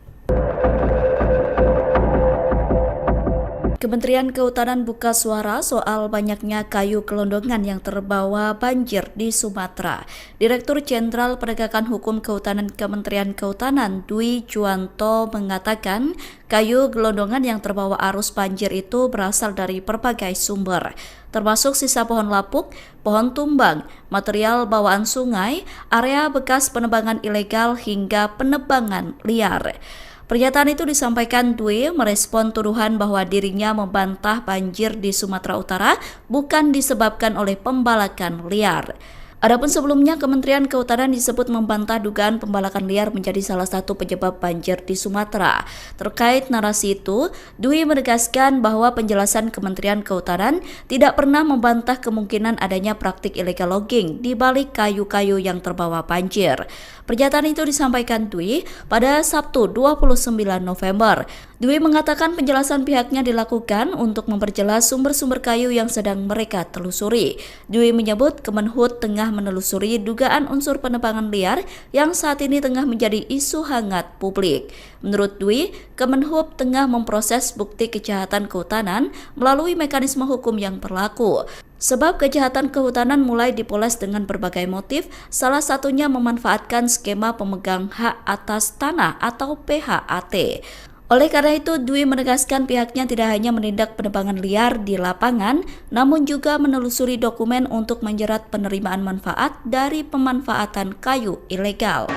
Kementerian Kehutanan buka suara soal banyaknya kayu gelondongan yang terbawa banjir di Sumatera. Direktur Jenderal Penegakan Hukum Kehutanan Kementerian Kehutanan Dwi Juwanto mengatakan kayu gelondongan yang terbawa arus banjir itu berasal dari berbagai sumber, termasuk sisa pohon lapuk, pohon tumbang, material bawaan sungai, area bekas penebangan ilegal hingga penebangan liar. Pernyataan itu disampaikan Dwi merespon tuduhan bahwa dirinya membantah banjir di Sumatera Utara bukan disebabkan oleh pembalakan liar. Adapun sebelumnya, Kementerian Kehutanan disebut membantah dugaan pembalakan liar menjadi salah satu penyebab banjir di Sumatera. Terkait narasi itu, Dwi menegaskan bahwa penjelasan Kementerian Kehutanan tidak pernah membantah kemungkinan adanya praktik illegal logging di balik kayu-kayu yang terbawa banjir. Pernyataan itu disampaikan Dwi pada Sabtu 29 November. Dwi mengatakan penjelasan pihaknya dilakukan untuk memperjelas sumber-sumber kayu yang sedang mereka telusuri. Dwi menyebut Kemenhub tengah menelusuri dugaan unsur penebangan liar yang saat ini tengah menjadi isu hangat publik. Menurut Dwi, Kemenhub tengah memproses bukti kejahatan kehutanan melalui mekanisme hukum yang berlaku. Sebab kejahatan kehutanan mulai dipoles dengan berbagai motif, salah satunya memanfaatkan skema pemegang hak atas tanah atau PHAT. Oleh karena itu, Dwi menegaskan pihaknya tidak hanya menindak penebangan liar di lapangan, namun juga menelusuri dokumen untuk menjerat penerimaan manfaat dari pemanfaatan kayu ilegal.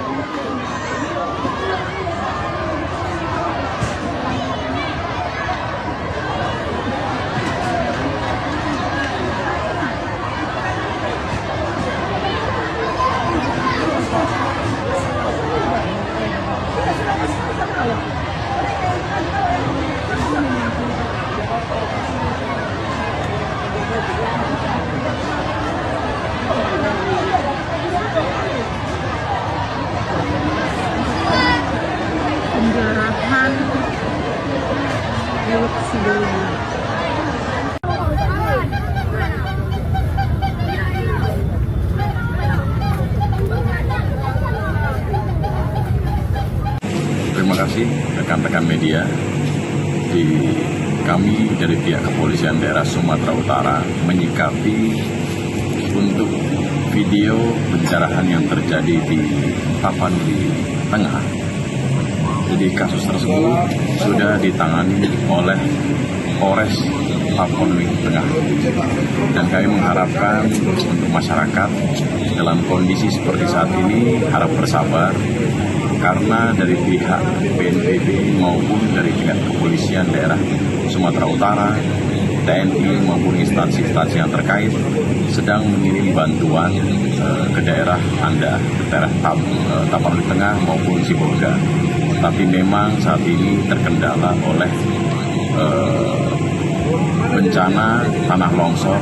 Penjarahan Teluk Sidowaya. Terima kasih rekan-rekan media. Kami dari pihak Kepolisian Daerah Sumatera Utara menyikapi untuk video pencerahan yang terjadi di Tapanuli Tengah. Jadi kasus tersebut sudah ditangani oleh Polres Tapanuli Tengah. Dan kami mengharapkan untuk masyarakat dalam kondisi seperti saat ini harap bersabar, karena dari pihak BNPB maupun dari pihak Kepolisian Daerah Sumatera Utara, TNI maupun instansi-instansi yang terkait sedang mengirim bantuan ke daerah Anda, ke daerah Tapanuli Tengah maupun Sibolga. Tapi memang saat ini terkendala oleh bencana tanah longsor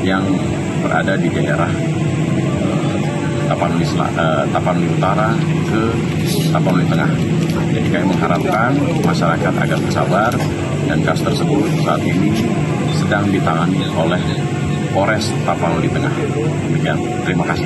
yang berada di daerah Tapanuli Utara ke Tapanuli Tengah. Jadi kami mengharapkan masyarakat agar bersabar, dan kasus tersebut saat ini sedang ditangani oleh Polres Tapanuli Tengah. Demikian, terima kasih.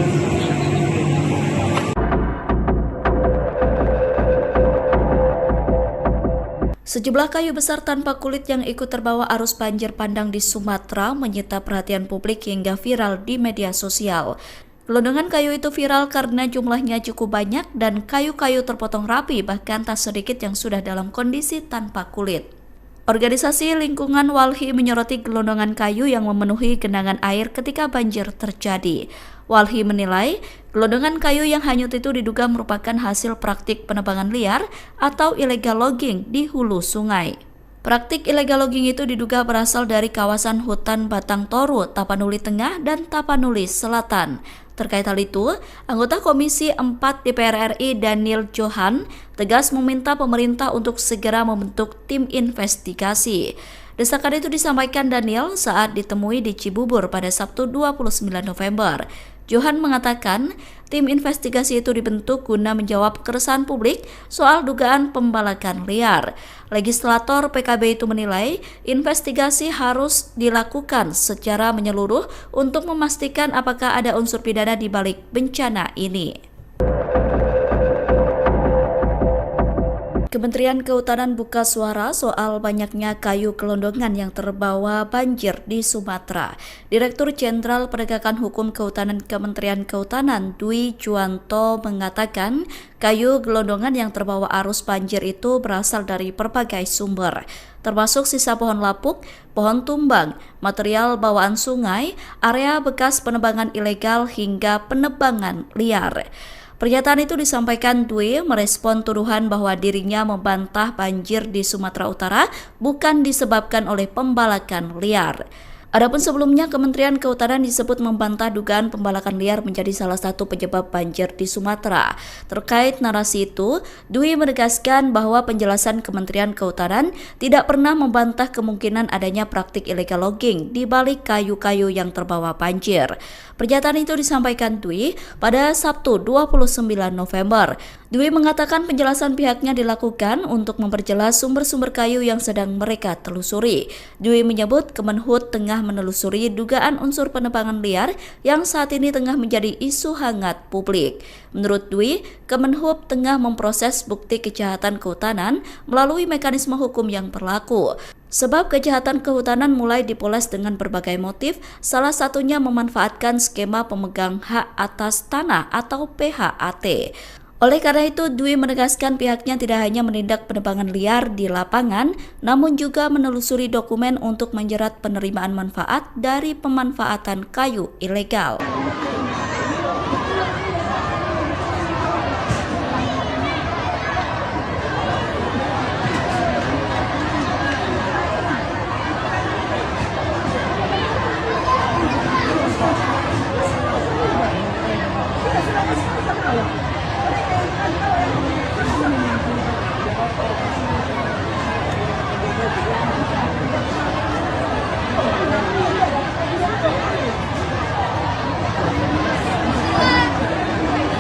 Sejumlah kayu besar tanpa kulit yang ikut terbawa arus banjir bandang di Sumatera menyita perhatian publik hingga viral di media sosial. Gelondongan kayu itu viral karena jumlahnya cukup banyak dan kayu-kayu terpotong rapi, bahkan tak sedikit yang sudah dalam kondisi tanpa kulit. Organisasi Lingkungan Walhi menyoroti gelondongan kayu yang memenuhi genangan air ketika banjir terjadi. Walhi menilai, gelondongan kayu yang hanyut itu diduga merupakan hasil praktik penebangan liar atau illegal logging di hulu sungai. Praktik illegal logging itu diduga berasal dari kawasan hutan Batang Toru, Tapanuli Tengah, dan Tapanuli Selatan. Terkait hal itu, anggota Komisi 4 DPR RI Daniel Johan tegas meminta pemerintah untuk segera membentuk tim investigasi. Desakan itu disampaikan Daniel saat ditemui di Cibubur pada Sabtu 29 November. Johan mengatakan tim investigasi itu dibentuk guna menjawab keresahan publik soal dugaan pembalakan liar. Legislator PKB itu menilai investigasi harus dilakukan secara menyeluruh untuk memastikan apakah ada unsur pidana di balik bencana ini. Kementerian Kehutanan buka suara soal banyaknya kayu gelondongan yang terbawa banjir di Sumatera. Direktur Jenderal Penegakan Hukum Kehutanan Kementerian Kehutanan Dwi Juwanto mengatakan kayu gelondongan yang terbawa arus banjir itu berasal dari berbagai sumber, termasuk sisa pohon lapuk, pohon tumbang, material bawaan sungai, area bekas penebangan ilegal hingga penebangan liar. Pernyataan itu disampaikan Dwi merespon tuduhan bahwa dirinya membantah banjir di Sumatera Utara bukan disebabkan oleh pembalakan liar. Adapun sebelumnya, Kementerian Kehutanan disebut membantah dugaan pembalakan liar menjadi salah satu penyebab banjir di Sumatera. Terkait narasi itu, Dwi menegaskan bahwa penjelasan Kementerian Kehutanan tidak pernah membantah kemungkinan adanya praktik illegal logging di balik kayu-kayu yang terbawa banjir. Pernyataan itu disampaikan Dwi pada Sabtu 29 November. Dwi mengatakan penjelasan pihaknya dilakukan untuk memperjelas sumber-sumber kayu yang sedang mereka telusuri. Dwi menyebut Kemenhub tengah menelusuri dugaan unsur penebangan liar yang saat ini tengah menjadi isu hangat publik. Menurut Dwi, Kemenhub tengah memproses bukti kejahatan kehutanan melalui mekanisme hukum yang berlaku. Sebab kejahatan kehutanan mulai dipoles dengan berbagai motif, salah satunya memanfaatkan skema pemegang hak atas tanah atau PHAT. Oleh karena itu, Dwi menegaskan pihaknya tidak hanya menindak penebangan liar di lapangan, namun juga menelusuri dokumen untuk menjerat penerimaan manfaat dari pemanfaatan kayu ilegal.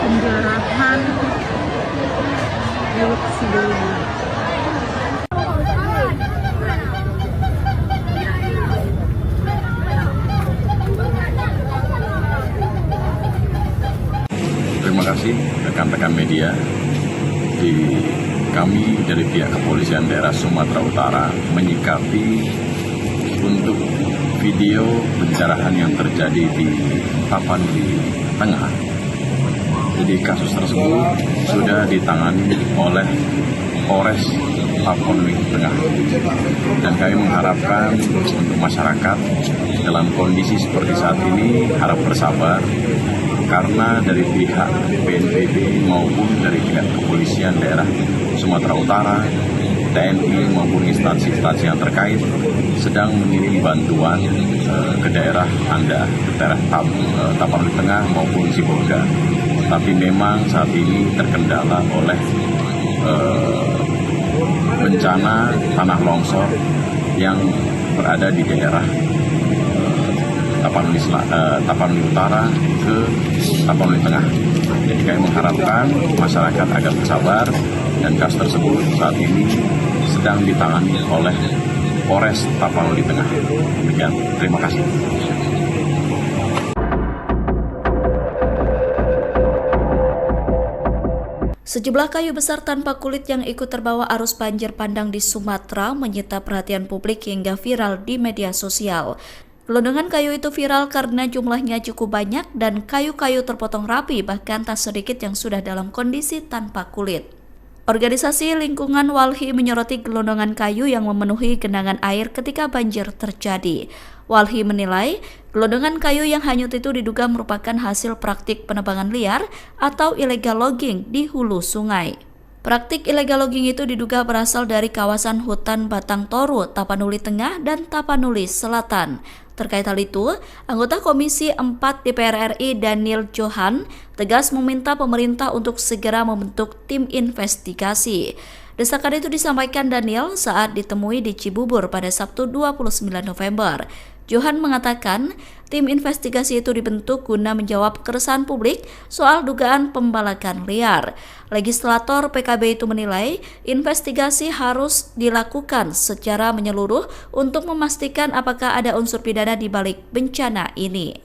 Penjarahan Teluk Sidoli. Terima kasih rekan-rekan media. Kami dari pihak Kepolisian Daerah Sumatera Utara menyikapi untuk video pencerahan yang terjadi di Tapanuli Tengah. Jadi kasus tersebut sudah ditangani oleh Polres Tapanuli Tengah. Dan kami mengharapkan untuk masyarakat dalam kondisi seperti saat ini harap bersabar, karena dari pihak BNPB maupun dari pihak Kepolisian Daerah Sumatera Utara, TNI maupun instansi-instansi yang terkait sedang mengirim bantuan ke daerah Anda, ke daerah Tapanuli Tengah maupun Sibolga. Tapi memang saat ini terkendala oleh bencana tanah longsor yang berada di daerah Tapanuli Utara ke Tapanuli Tengah. Jadi kami mengharapkan masyarakat agar bersabar, dan kasus tersebut saat ini sedang ditangani oleh Polres Tapanuli Tengah. Demikian, terima kasih. Sejumlah kayu besar tanpa kulit yang ikut terbawa arus banjir bandang di Sumatera menyita perhatian publik hingga viral di media sosial. Gelondongan kayu itu viral karena jumlahnya cukup banyak dan kayu-kayu terpotong rapi, bahkan tak sedikit yang sudah dalam kondisi tanpa kulit. Organisasi Lingkungan Walhi menyoroti gelondongan kayu yang memenuhi genangan air ketika banjir terjadi. Walhi menilai gelondongan kayu yang hanyut itu diduga merupakan hasil praktik penebangan liar atau illegal logging di hulu sungai. Praktik illegal logging itu diduga berasal dari kawasan hutan Batang Toru, Tapanuli Tengah, dan Tapanuli Selatan. Terkait hal itu, anggota Komisi 4 DPR RI Daniel Johan tegas meminta pemerintah untuk segera membentuk tim investigasi. Desakan itu disampaikan Daniel saat ditemui di Cibubur pada Sabtu 29 November. Johan mengatakan tim investigasi itu dibentuk guna menjawab keresahan publik soal dugaan pembalakan liar. Legislator PKB itu menilai investigasi harus dilakukan secara menyeluruh untuk memastikan apakah ada unsur pidana di balik bencana ini.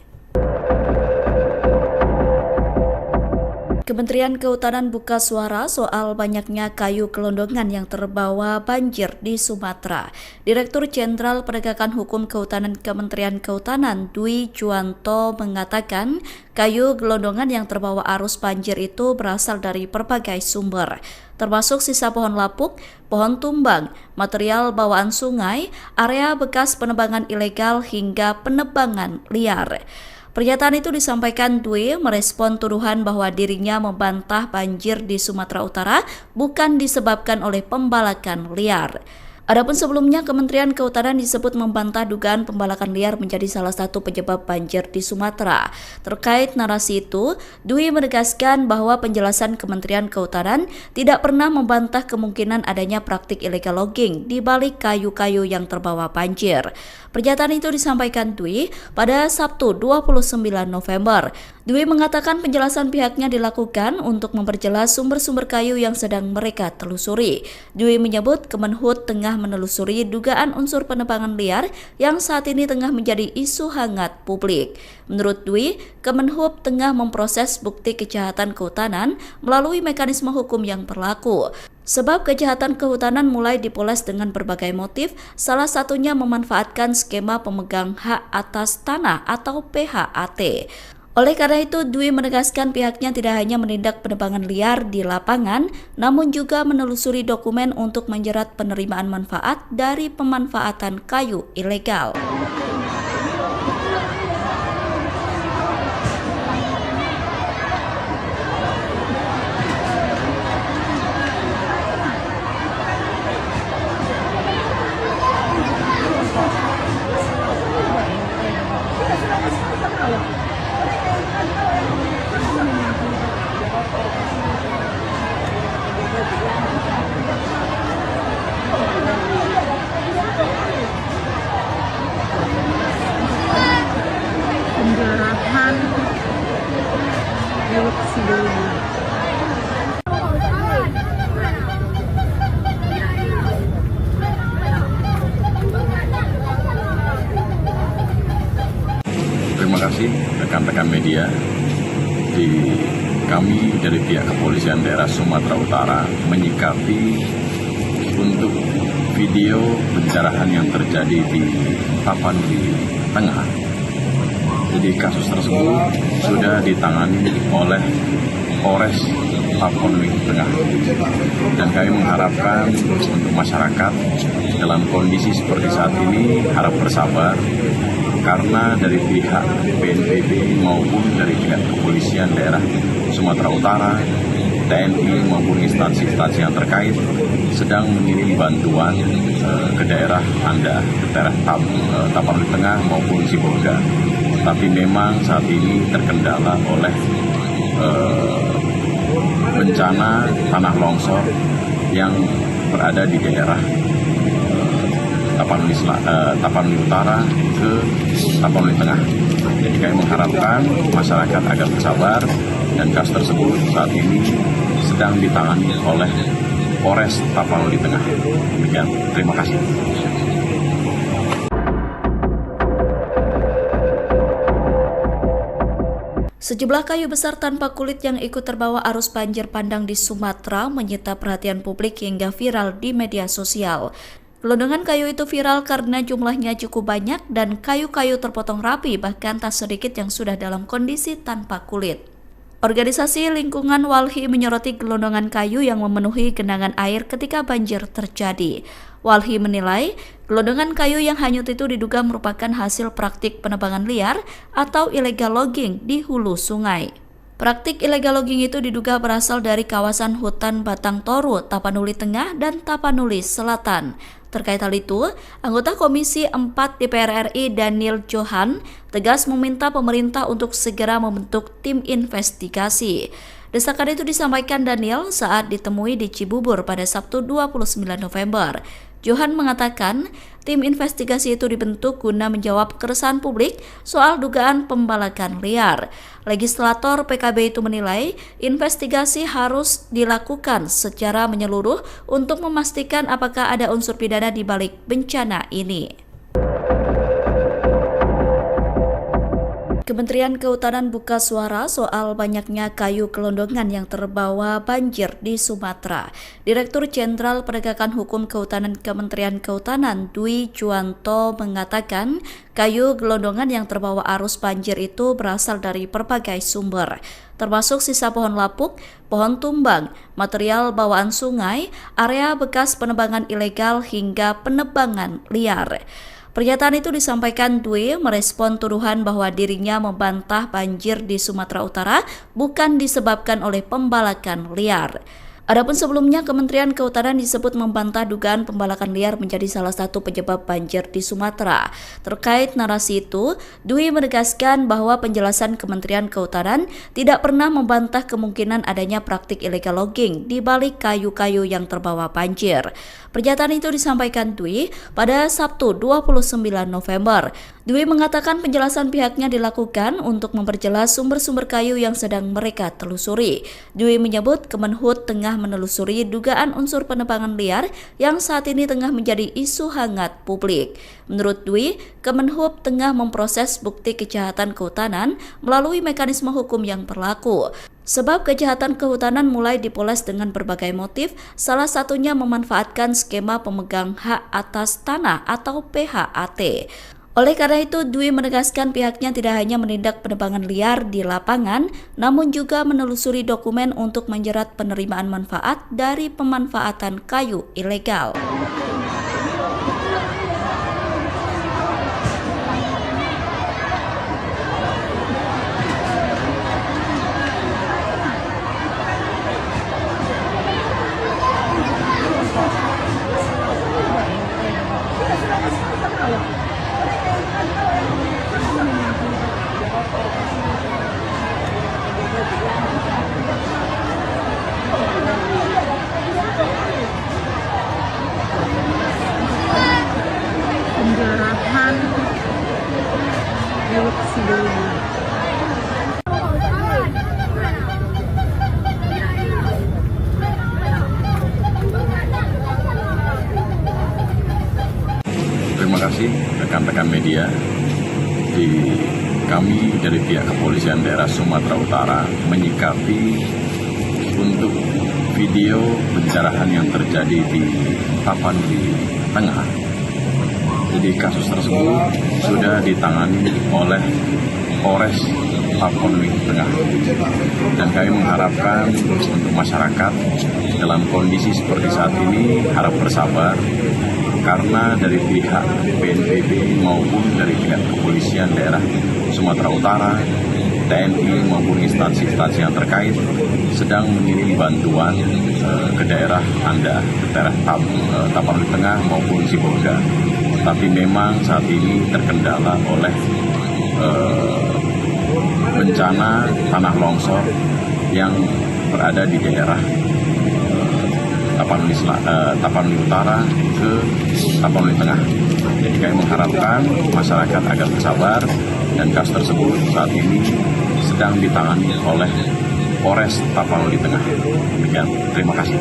Kementerian Kehutanan buka suara soal banyaknya kayu gelondongan yang terbawa banjir di Sumatera. Direktur Jenderal Penegakan Hukum Kehutanan Kementerian Kehutanan Dwi Juwanto mengatakan kayu gelondongan yang terbawa arus banjir itu berasal dari berbagai sumber, termasuk sisa pohon lapuk, pohon tumbang, material bawaan sungai, area bekas penebangan ilegal hingga penebangan liar. Pernyataan itu disampaikan Dwi merespon tuduhan bahwa dirinya membantah banjir di Sumatera Utara bukan disebabkan oleh pembalakan liar. Adapun sebelumnya, Kementerian Kehutanan disebut membantah dugaan pembalakan liar menjadi salah satu penyebab banjir di Sumatera. Terkait narasi itu, Dwi menegaskan bahwa penjelasan Kementerian Kehutanan tidak pernah membantah kemungkinan adanya praktik illegal logging di balik kayu-kayu yang terbawa banjir. Pernyataan itu disampaikan Dwi pada Sabtu 29 November. Dwi mengatakan penjelasan pihaknya dilakukan untuk memperjelas sumber-sumber kayu yang sedang mereka telusuri. Dwi menyebut Kemenhub tengah menelusuri dugaan unsur penebangan liar yang saat ini tengah menjadi isu hangat publik. Menurut Dwi, Kemenhub tengah memproses bukti kejahatan kehutanan melalui mekanisme hukum yang berlaku. Sebab kejahatan kehutanan mulai dipoles dengan berbagai motif, salah satunya memanfaatkan skema pemegang hak atas tanah atau PHAT. Oleh karena itu, Dwi menegaskan pihaknya tidak hanya menindak penebangan liar di lapangan, namun juga menelusuri dokumen untuk menjerat penerimaan manfaat dari pemanfaatan kayu ilegal. Penjarahan Teluk Sidowaya. Terima kasih rekan-rekan media. Kami dari pihak Kepolisian Daerah Sumatera Utara menyikapi untuk video pencerahan yang terjadi di Tapanuli Tengah. Jadi kasus tersebut sudah ditangani oleh Polres Tapanuli Tengah. Dan kami mengharapkan untuk masyarakat dalam kondisi seperti saat ini harap bersabar, karena dari pihak BNPB maupun dari pihak Kepolisian Daerah Sumatera Utara, TNI maupun instansi-instansi yang terkait sedang mengirim bantuan ke daerah Anda, ke daerah Tapanuli Tengah maupun Sibolga. Tapi memang saat ini terkendala oleh bencana tanah longsor yang berada di daerah Tapanuli Utara ke Tapanuli Tengah. Jadi kami mengharapkan masyarakat agar bersabar, dan kasus tersebut saat ini sedang ditangani oleh Polres Tapanuli Tengah. Demikian, terima kasih. Sejumlah kayu besar tanpa kulit yang ikut terbawa arus banjir bandang di Sumatera menyita perhatian publik hingga viral di media sosial. Gelondongan kayu itu viral karena jumlahnya cukup banyak dan kayu-kayu terpotong rapi, bahkan tak sedikit yang sudah dalam kondisi tanpa kulit. Organisasi Lingkungan Walhi menyoroti gelondongan kayu yang memenuhi genangan air ketika banjir terjadi. Walhi menilai, gelondongan kayu yang hanyut itu diduga merupakan hasil praktik penebangan liar atau illegal logging di hulu sungai. Praktik illegal logging itu diduga berasal dari kawasan hutan Batang Toru, Tapanuli Tengah, dan Tapanuli Selatan. Terkait hal itu, anggota Komisi 4 DPR RI Daniel Johan tegas meminta pemerintah untuk segera membentuk tim investigasi. Desakan itu disampaikan Daniel saat ditemui di Cibubur pada Sabtu 29 November. Johan mengatakan tim investigasi itu dibentuk guna menjawab keresahan publik soal dugaan pembalakan liar. Legislator PKB itu menilai investigasi harus dilakukan secara menyeluruh untuk memastikan apakah ada unsur pidana di balik bencana ini. Kementerian Kehutanan buka suara soal banyaknya kayu gelondongan yang terbawa banjir di Sumatera. Direktur Jenderal Penegakan Hukum Kehutanan Kementerian Kehutanan Dwi Juwanto mengatakan kayu gelondongan yang terbawa arus banjir itu berasal dari berbagai sumber, termasuk sisa pohon lapuk, pohon tumbang, material bawaan sungai, area bekas penebangan ilegal hingga penebangan liar. Pernyataan itu disampaikan Dwi merespon tuduhan bahwa dirinya membantah banjir di Sumatera Utara bukan disebabkan oleh pembalakan liar. Adapun sebelumnya, Kementerian Kehutanan disebut membantah dugaan pembalakan liar menjadi salah satu penyebab banjir di Sumatera. Terkait narasi itu, Dwi menegaskan bahwa penjelasan Kementerian Kehutanan tidak pernah membantah kemungkinan adanya praktik illegal logging di balik kayu-kayu yang terbawa banjir. Pernyataan itu disampaikan Dwi pada Sabtu 29 November. Dwi mengatakan penjelasan pihaknya dilakukan untuk memperjelas sumber-sumber kayu yang sedang mereka telusuri. Dwi menyebut Kemenhub tengah menelusuri dugaan unsur penebangan liar yang saat ini tengah menjadi isu hangat publik. Menurut Dwi, Kemenhub tengah memproses bukti kejahatan kehutanan melalui mekanisme hukum yang berlaku. Sebab kejahatan kehutanan mulai dipoles dengan berbagai motif, salah satunya memanfaatkan skema pemegang hak atas tanah atau PHAT. Oleh karena itu, Dwi menegaskan pihaknya tidak hanya menindak penebangan liar di lapangan, namun juga menelusuri dokumen untuk menjerat penerimaan manfaat dari pemanfaatan kayu ilegal. Penjarahan milik sebelumnya. Terima kasih rekan-rekan media. Kami dari pihak Kepolisian Daerah Sumatera Utara menyikapi untuk video pencerahan yang terjadi di Tapanuli Tengah. Jadi kasus tersebut sudah ditangani oleh Polres Tapanuli Tengah. Dan kami mengharapkan untuk masyarakat dalam kondisi seperti saat ini harap bersabar, karena dari pihak BNPB maupun dari pihak Kepolisian Daerah Sumatera Utara, TNI maupun instansi-instansi yang terkait sedang mengirim bantuan ke daerah Anda, ke daerah Tapanuli Tengah maupun Sibolga. Tapi memang saat ini terkendala oleh bencana tanah longsor yang berada di daerah Tapanuli Utara ke Tapanuli Tengah. Jadi kami mengharapkan masyarakat agar bersabar, dan kasus tersebut saat ini sedang ditangani oleh Polres Tapanuli Tengah. Demikian, terima kasih.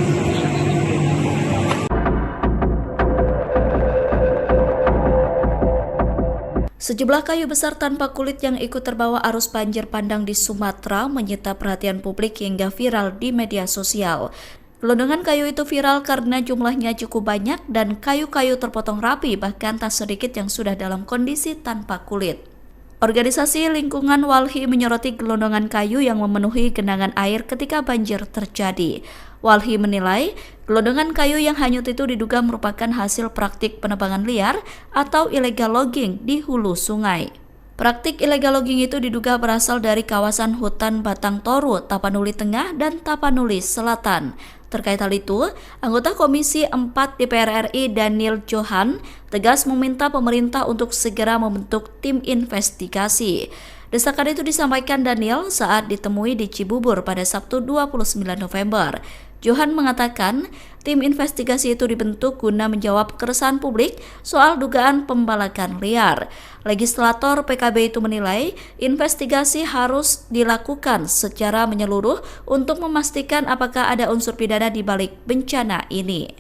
Sejumlah kayu besar tanpa kulit yang ikut terbawa arus banjir bandang di Sumatera menyita perhatian publik hingga viral di media sosial. Gelondongan kayu itu viral karena jumlahnya cukup banyak dan kayu-kayu terpotong rapi, bahkan tak sedikit yang sudah dalam kondisi tanpa kulit. Organisasi Lingkungan Walhi menyoroti gelondongan kayu yang memenuhi genangan air ketika banjir terjadi. Walhi menilai gelondongan kayu yang hanyut itu diduga merupakan hasil praktik penebangan liar atau illegal logging di hulu sungai. Praktik illegal logging itu diduga berasal dari kawasan hutan Batang Toru, Tapanuli Tengah, dan Tapanuli Selatan. Terkait hal itu, anggota Komisi 4 DPR RI Daniel Johan tegas meminta pemerintah untuk segera membentuk tim investigasi. Desakan itu disampaikan Daniel saat ditemui di Cibubur pada Sabtu 29 November. Johan mengatakan tim investigasi itu dibentuk guna menjawab keresahan publik soal dugaan pembalakan liar. Legislator PKB itu menilai investigasi harus dilakukan secara menyeluruh untuk memastikan apakah ada unsur pidana di balik bencana ini.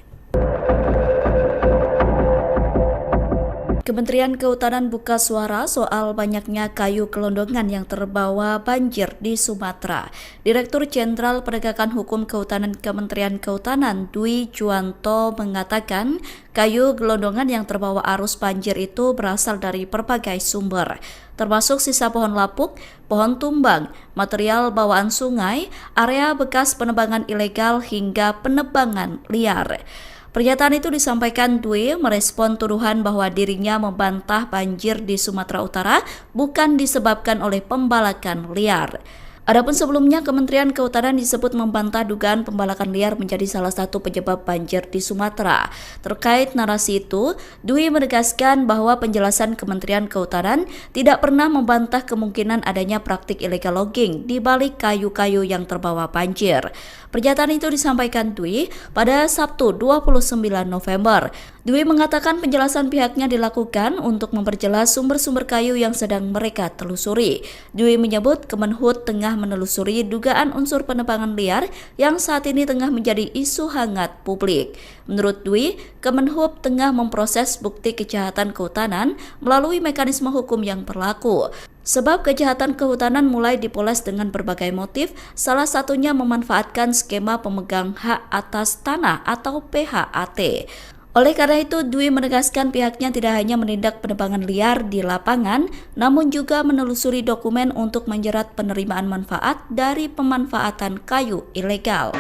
Kementerian Kehutanan buka suara soal banyaknya kayu gelondongan yang terbawa banjir di Sumatera. Direktur Jenderal Penegakan Hukum Kehutanan Kementerian Kehutanan Dwi Juwanto mengatakan kayu gelondongan yang terbawa arus banjir itu berasal dari berbagai sumber, termasuk sisa pohon lapuk, pohon tumbang, material bawaan sungai, area bekas penebangan ilegal hingga penebangan liar. Pernyataan itu disampaikan Dwi merespon tuduhan bahwa dirinya membantah banjir di Sumatera Utara bukan disebabkan oleh pembalakan liar. Adapun sebelumnya, Kementerian Kehutanan disebut membantah dugaan pembalakan liar menjadi salah satu penyebab banjir di Sumatera. Terkait narasi itu, Dwi menegaskan bahwa penjelasan Kementerian Kehutanan tidak pernah membantah kemungkinan adanya praktik illegal logging di balik kayu-kayu yang terbawa banjir. Pernyataan itu disampaikan Dwi pada Sabtu 29 November. Dwi mengatakan penjelasan pihaknya dilakukan untuk memperjelas sumber-sumber kayu yang sedang mereka telusuri. Dwi menyebut Kemenhub tengah menelusuri dugaan unsur penebangan liar yang saat ini tengah menjadi isu hangat publik. Menurut Dwi, Kemenhub tengah memproses bukti kejahatan kehutanan melalui mekanisme hukum yang berlaku. Sebab kejahatan kehutanan mulai dipoles dengan berbagai motif, salah satunya memanfaatkan skema pemegang hak atas tanah atau PHAT. Oleh karena itu, Dwi menegaskan pihaknya tidak hanya menindak penebangan liar di lapangan, namun juga menelusuri dokumen untuk menjerat penerimaan manfaat dari pemanfaatan kayu ilegal.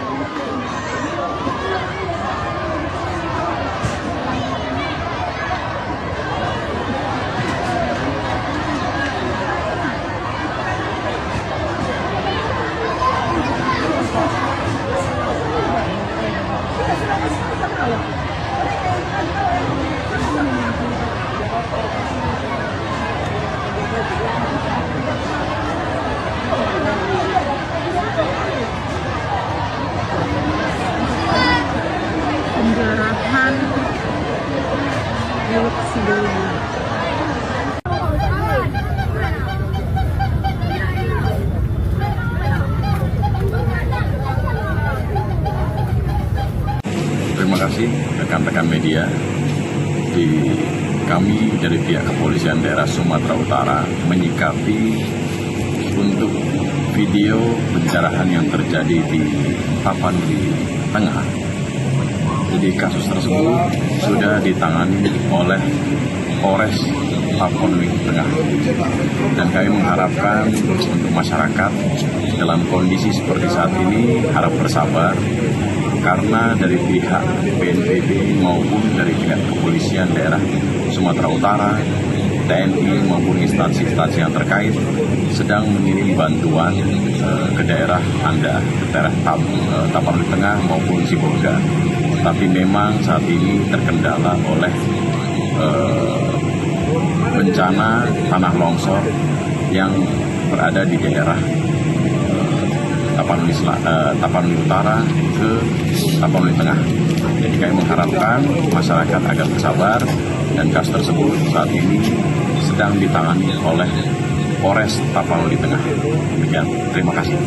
Penjarahan Teluk Sidoli. Terima kasih rekan-rekan media. Kami dari pihak Kepolisian Daerah Sumatera Utara menyikapi untuk video pencerahan yang terjadi di Tapanuli Tengah. Jadi kasus tersebut sudah ditangani oleh Polres Tapanuli Tengah. Dan kami mengharapkan untuk masyarakat dalam kondisi seperti saat ini harap bersabar, karena dari pihak BNPB maupun dari pihak Kepolisian Daerah Sumatera Utara, TNI maupun instansi-instansi yang terkait sedang mengirim bantuan ke daerah Anda, ke daerah Tapanuli Tengah maupun Sibolga. Tapi memang saat ini terkendala oleh bencana tanah longsor yang berada di daerah Tapanuli Utara ke Tapanuli Tengah. Jadi kami mengharapkan masyarakat agar bersabar, dan kasus tersebut saat ini sedang ditangani oleh Polres Tapanuli Tengah. Demikian, terima kasih.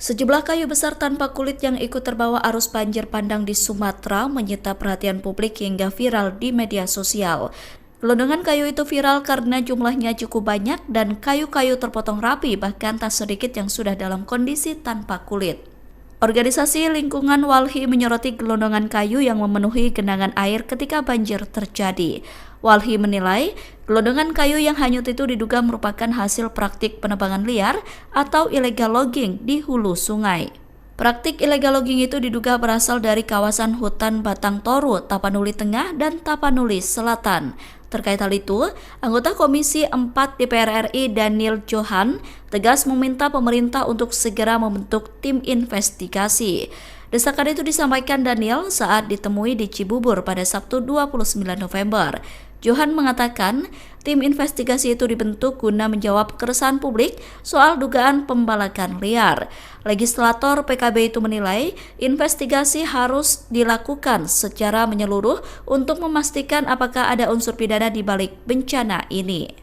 Sejumlah kayu besar tanpa kulit yang ikut terbawa arus banjir bandang di Sumatera menyita perhatian publik hingga viral di media sosial. Gelondongan kayu itu viral karena jumlahnya cukup banyak dan kayu-kayu terpotong rapi, bahkan tak sedikit yang sudah dalam kondisi tanpa kulit. Organisasi Lingkungan Walhi menyoroti gelondongan kayu yang memenuhi genangan air ketika banjir terjadi. Walhi menilai, gelondongan kayu yang hanyut itu diduga merupakan hasil praktik penebangan liar atau illegal logging di hulu sungai. Praktik illegal logging itu diduga berasal dari kawasan hutan Batang Toru, Tapanuli Tengah, dan Tapanuli Selatan. Terkait hal itu, anggota Komisi 4 DPR RI Daniel Johan tegas meminta pemerintah untuk segera membentuk tim investigasi. Desakan itu disampaikan Daniel saat ditemui di Cibubur pada Sabtu 29 November. Johan mengatakan tim investigasi itu dibentuk guna menjawab keresahan publik soal dugaan pembalakan liar. Legislator PKB itu menilai investigasi harus dilakukan secara menyeluruh untuk memastikan apakah ada unsur pidana di balik bencana ini.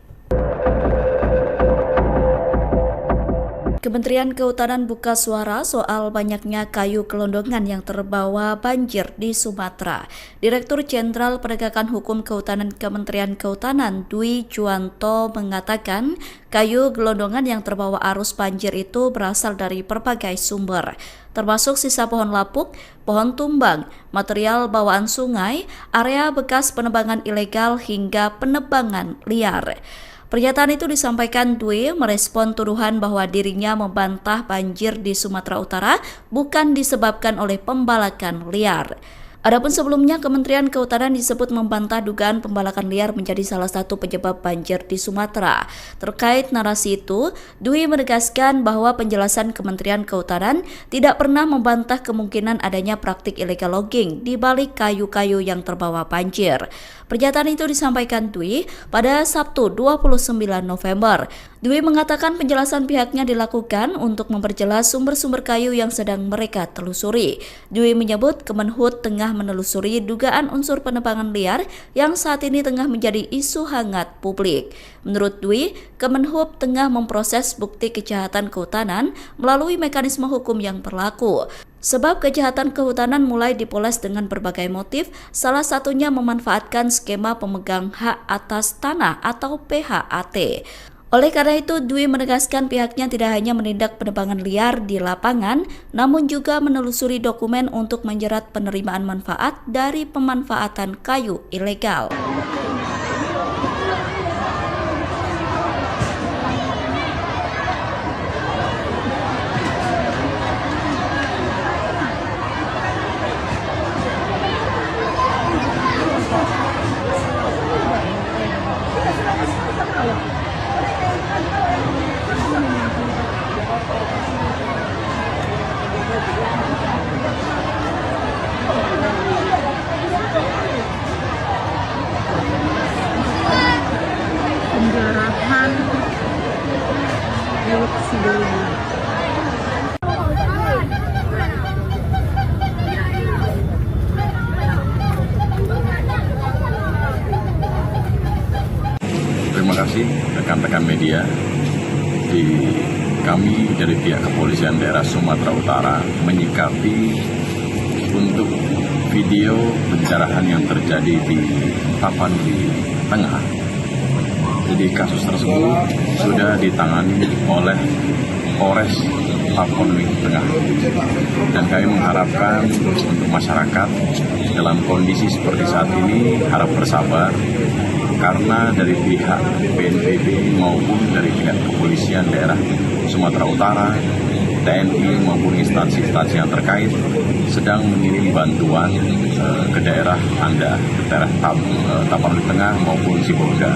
Kementerian Kehutanan buka suara soal banyaknya kayu gelondongan yang terbawa banjir di Sumatera. Direktur Jenderal Penegakan Hukum Kehutanan Kementerian Kehutanan Dwi Juwanto mengatakan kayu gelondongan yang terbawa arus banjir itu berasal dari berbagai sumber, termasuk sisa pohon lapuk, pohon tumbang, material bawaan sungai, area bekas penebangan ilegal hingga penebangan liar. Pernyataan itu disampaikan Dwi merespon tuduhan bahwa dirinya membantah banjir di Sumatera Utara bukan disebabkan oleh pembalakan liar. Adapun sebelumnya, Kementerian Kehutanan disebut membantah dugaan pembalakan liar menjadi salah satu penyebab banjir di Sumatera. Terkait narasi itu, Dwi menegaskan bahwa penjelasan Kementerian Kehutanan tidak pernah membantah kemungkinan adanya praktik illegal logging di balik kayu-kayu yang terbawa banjir. Pernyataan itu disampaikan Dwi pada Sabtu 29 November. Dwi mengatakan penjelasan pihaknya dilakukan untuk memperjelas sumber-sumber kayu yang sedang mereka telusuri. Dwi menyebut Kemenhub tengah menelusuri dugaan unsur penebangan liar yang saat ini tengah menjadi isu hangat publik. Menurut Dwi, Kemenhub tengah memproses bukti kejahatan kehutanan melalui mekanisme hukum yang berlaku. Sebab kejahatan kehutanan mulai dipoles dengan berbagai motif, salah satunya memanfaatkan skema pemegang hak atas tanah atau PHAT. Oleh karena itu, Dwi menegaskan pihaknya tidak hanya menindak penebangan liar di lapangan, namun juga menelusuri dokumen untuk menjerat penerimaan manfaat dari pemanfaatan kayu ilegal. Penjarahan milik sebelumnya. Terima kasih rekan-rekan media. Kami dari pihak Kepolisian Daerah Sumatera Utara menyikapi untuk video pencerahan yang terjadi di Tapanuli Tengah. Jadi kasus tersebut sudah ditangani oleh Polres Tapanuli Tengah. Dan kami mengharapkan untuk masyarakat dalam kondisi seperti saat ini harap bersabar, karena dari pihak BNPB maupun dari pihak Kepolisian Daerah Sumatera Utara, TNI maupun instansi-instansi yang terkait sedang mengirim bantuan ke daerah Anda, ke daerah Tapanuli Tengah maupun Sibolga.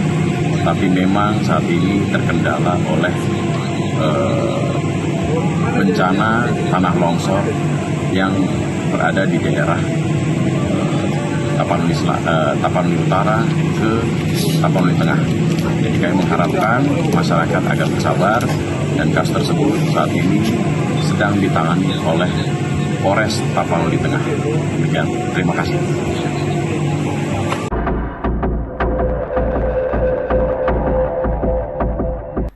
Tapi memang saat ini terkendala oleh bencana tanah longsor yang berada di daerah Tapanuli Utara ke Tapanuli Tengah. Jadi kami mengharapkan masyarakat agar bersabar, dan kasus tersebut saat ini sedang ditangani oleh Polres Tapanuli Tengah. Demikian, terima kasih.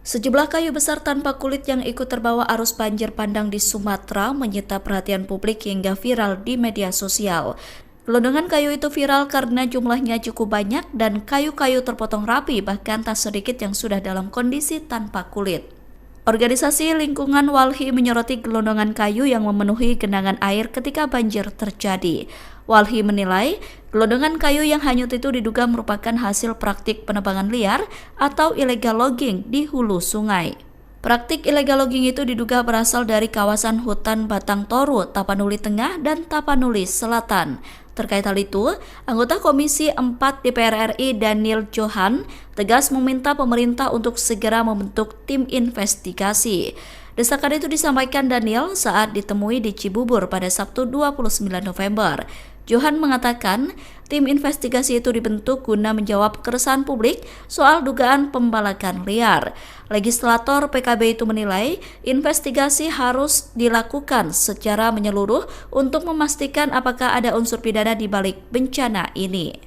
Sejumlah kayu besar tanpa kulit yang ikut terbawa arus banjir bandang di Sumatera menyita perhatian publik hingga viral di media sosial. Gelondongan kayu itu viral karena jumlahnya cukup banyak dan kayu-kayu terpotong rapi, bahkan tak sedikit yang sudah dalam kondisi tanpa kulit. Organisasi Lingkungan Walhi menyoroti gelondongan kayu yang memenuhi genangan air ketika banjir terjadi. Walhi menilai, gelondongan kayu yang hanyut itu diduga merupakan hasil praktik penebangan liar atau illegal logging di hulu sungai. Praktik illegal logging itu diduga berasal dari kawasan hutan Batang Toru, Tapanuli Tengah, dan Tapanuli Selatan. Terkait hal itu, anggota Komisi 4 DPR RI Daniel Johan tegas meminta pemerintah untuk segera membentuk tim investigasi. Desakan itu disampaikan Daniel saat ditemui di Cibubur pada Sabtu 29 November. Johan mengatakan tim investigasi itu dibentuk guna menjawab keresahan publik soal dugaan pembalakan liar. Legislator PKB itu menilai investigasi harus dilakukan secara menyeluruh untuk memastikan apakah ada unsur pidana di balik bencana ini.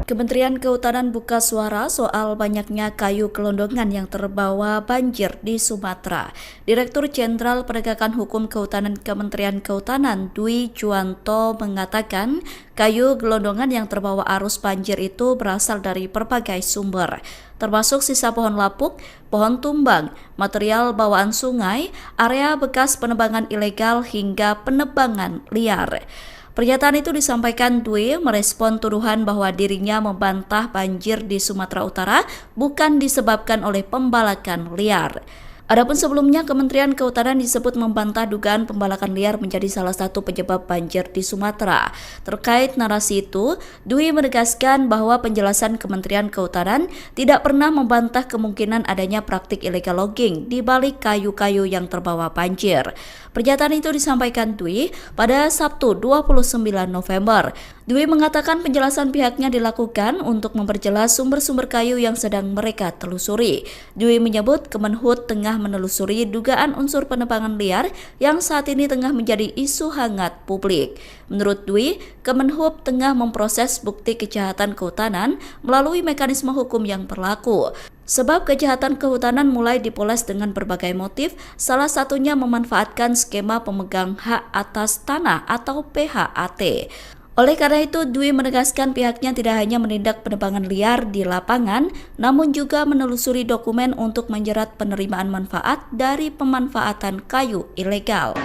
Kementerian Kehutanan buka suara soal banyaknya kayu gelondongan yang terbawa banjir di Sumatera. Direktur Jenderal Penegakan Hukum Kehutanan Kementerian Kehutanan Dwi Juwanto mengatakan kayu gelondongan yang terbawa arus banjir itu berasal dari berbagai sumber, termasuk sisa pohon lapuk, pohon tumbang, material bawaan sungai, area bekas penebangan ilegal hingga penebangan liar. Pernyataan itu disampaikan Dwi merespon tuduhan bahwa dirinya membantah banjir di Sumatera Utara bukan disebabkan oleh pembalakan liar. Adapun sebelumnya, Kementerian Kehutanan disebut membantah dugaan pembalakan liar menjadi salah satu penyebab banjir di Sumatera. Terkait narasi itu, Dwi menegaskan bahwa penjelasan Kementerian Kehutanan tidak pernah membantah kemungkinan adanya praktik illegal logging di balik kayu-kayu yang terbawa banjir. Pernyataan itu disampaikan Dwi pada Sabtu 29 November. Dwi mengatakan penjelasan pihaknya dilakukan untuk memperjelas sumber-sumber kayu yang sedang mereka telusuri. Dwi menyebut Kemenhub tengah menelusuri dugaan unsur penebangan liar yang saat ini tengah menjadi isu hangat publik. Menurut Dwi, Kemenhub tengah memproses bukti kejahatan kehutanan melalui mekanisme hukum yang berlaku. Sebab kejahatan kehutanan mulai dipoles dengan berbagai motif, salah satunya memanfaatkan skema pemegang hak atas tanah atau PHAT. Oleh karena itu, Dwi menegaskan pihaknya tidak hanya menindak penebangan liar di lapangan, namun juga menelusuri dokumen untuk menjerat penerimaan manfaat dari pemanfaatan kayu ilegal.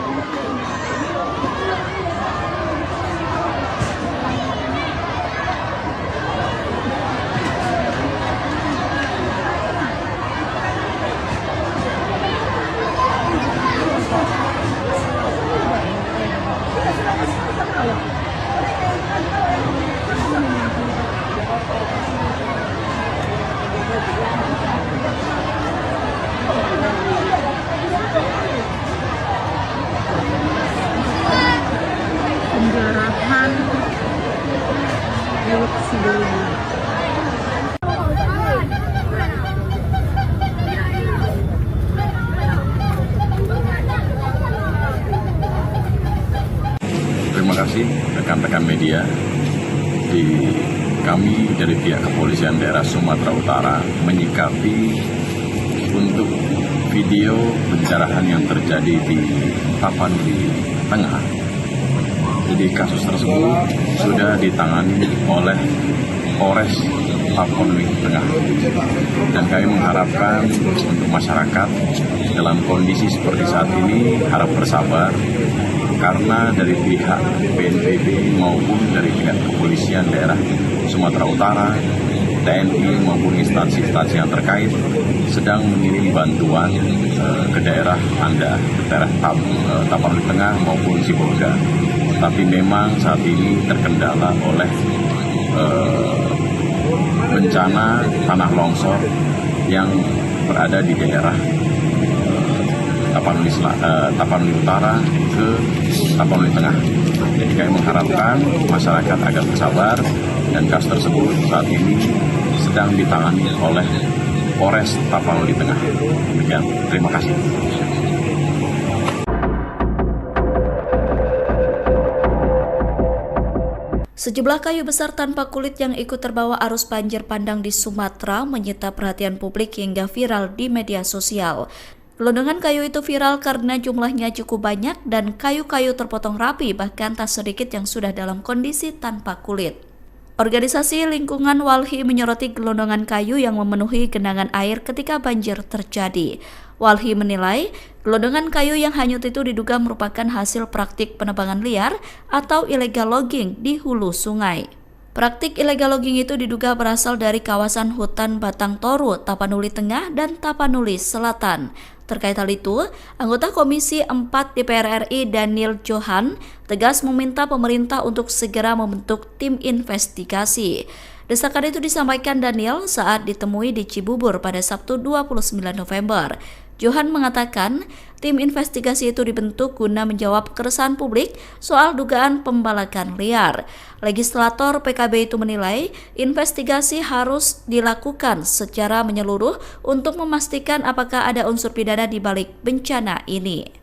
Penjarahan milik sebelumnya. Terima kasih rekan-rekan media. Kami dari pihak Kepolisian Daerah Sumatera Utara menyikapi untuk video pencerahan yang terjadi di Tapanuli Tengah. Jadi kasus tersebut sudah ditangani oleh Polres Tapanuli Tengah. Dan kami mengharapkan untuk masyarakat dalam kondisi seperti saat ini harap bersabar, karena dari pihak BNPB maupun dari pihak Kepolisian Daerah Sumatera Utara, TNI maupun instansi-instansi yang terkait sedang mengirim bantuan ke daerah Anda, ke daerah Tapanuli Tengah maupun Sibolga. Tapi memang saat ini terkendala oleh bencana tanah longsor yang berada di daerah Tapanuli Utara ke Tapanuli Tengah. Jadi kami mengharapkan masyarakat agar bersabar, dan kasus tersebut saat ini sedang ditangani oleh Polres Tapanuli Tengah. Demikian, terima kasih. Sejumlah kayu besar tanpa kulit yang ikut terbawa arus banjir bandang di Sumatera menyita perhatian publik hingga viral di media sosial. Gelondongan kayu itu viral karena jumlahnya cukup banyak dan kayu-kayu terpotong rapi, bahkan tak sedikit yang sudah dalam kondisi tanpa kulit. Organisasi Lingkungan Walhi menyoroti gelondongan kayu yang memenuhi genangan air ketika banjir terjadi. Walhi menilai, gelondongan kayu yang hanyut itu diduga merupakan hasil praktik penebangan liar atau illegal logging di hulu sungai. Praktik illegal logging itu diduga berasal dari kawasan hutan Batang Toru, Tapanuli Tengah, dan Tapanuli Selatan. Terkait hal itu, anggota Komisi 4 DPR RI Daniel Johan tegas meminta pemerintah untuk segera membentuk tim investigasi. Desakan itu disampaikan Daniel saat ditemui di Cibubur pada Sabtu 29 November. Johan mengatakan tim investigasi itu dibentuk guna menjawab keresahan publik soal dugaan pembalakan liar. Legislator PKB itu menilai investigasi harus dilakukan secara menyeluruh untuk memastikan apakah ada unsur pidana di balik bencana ini.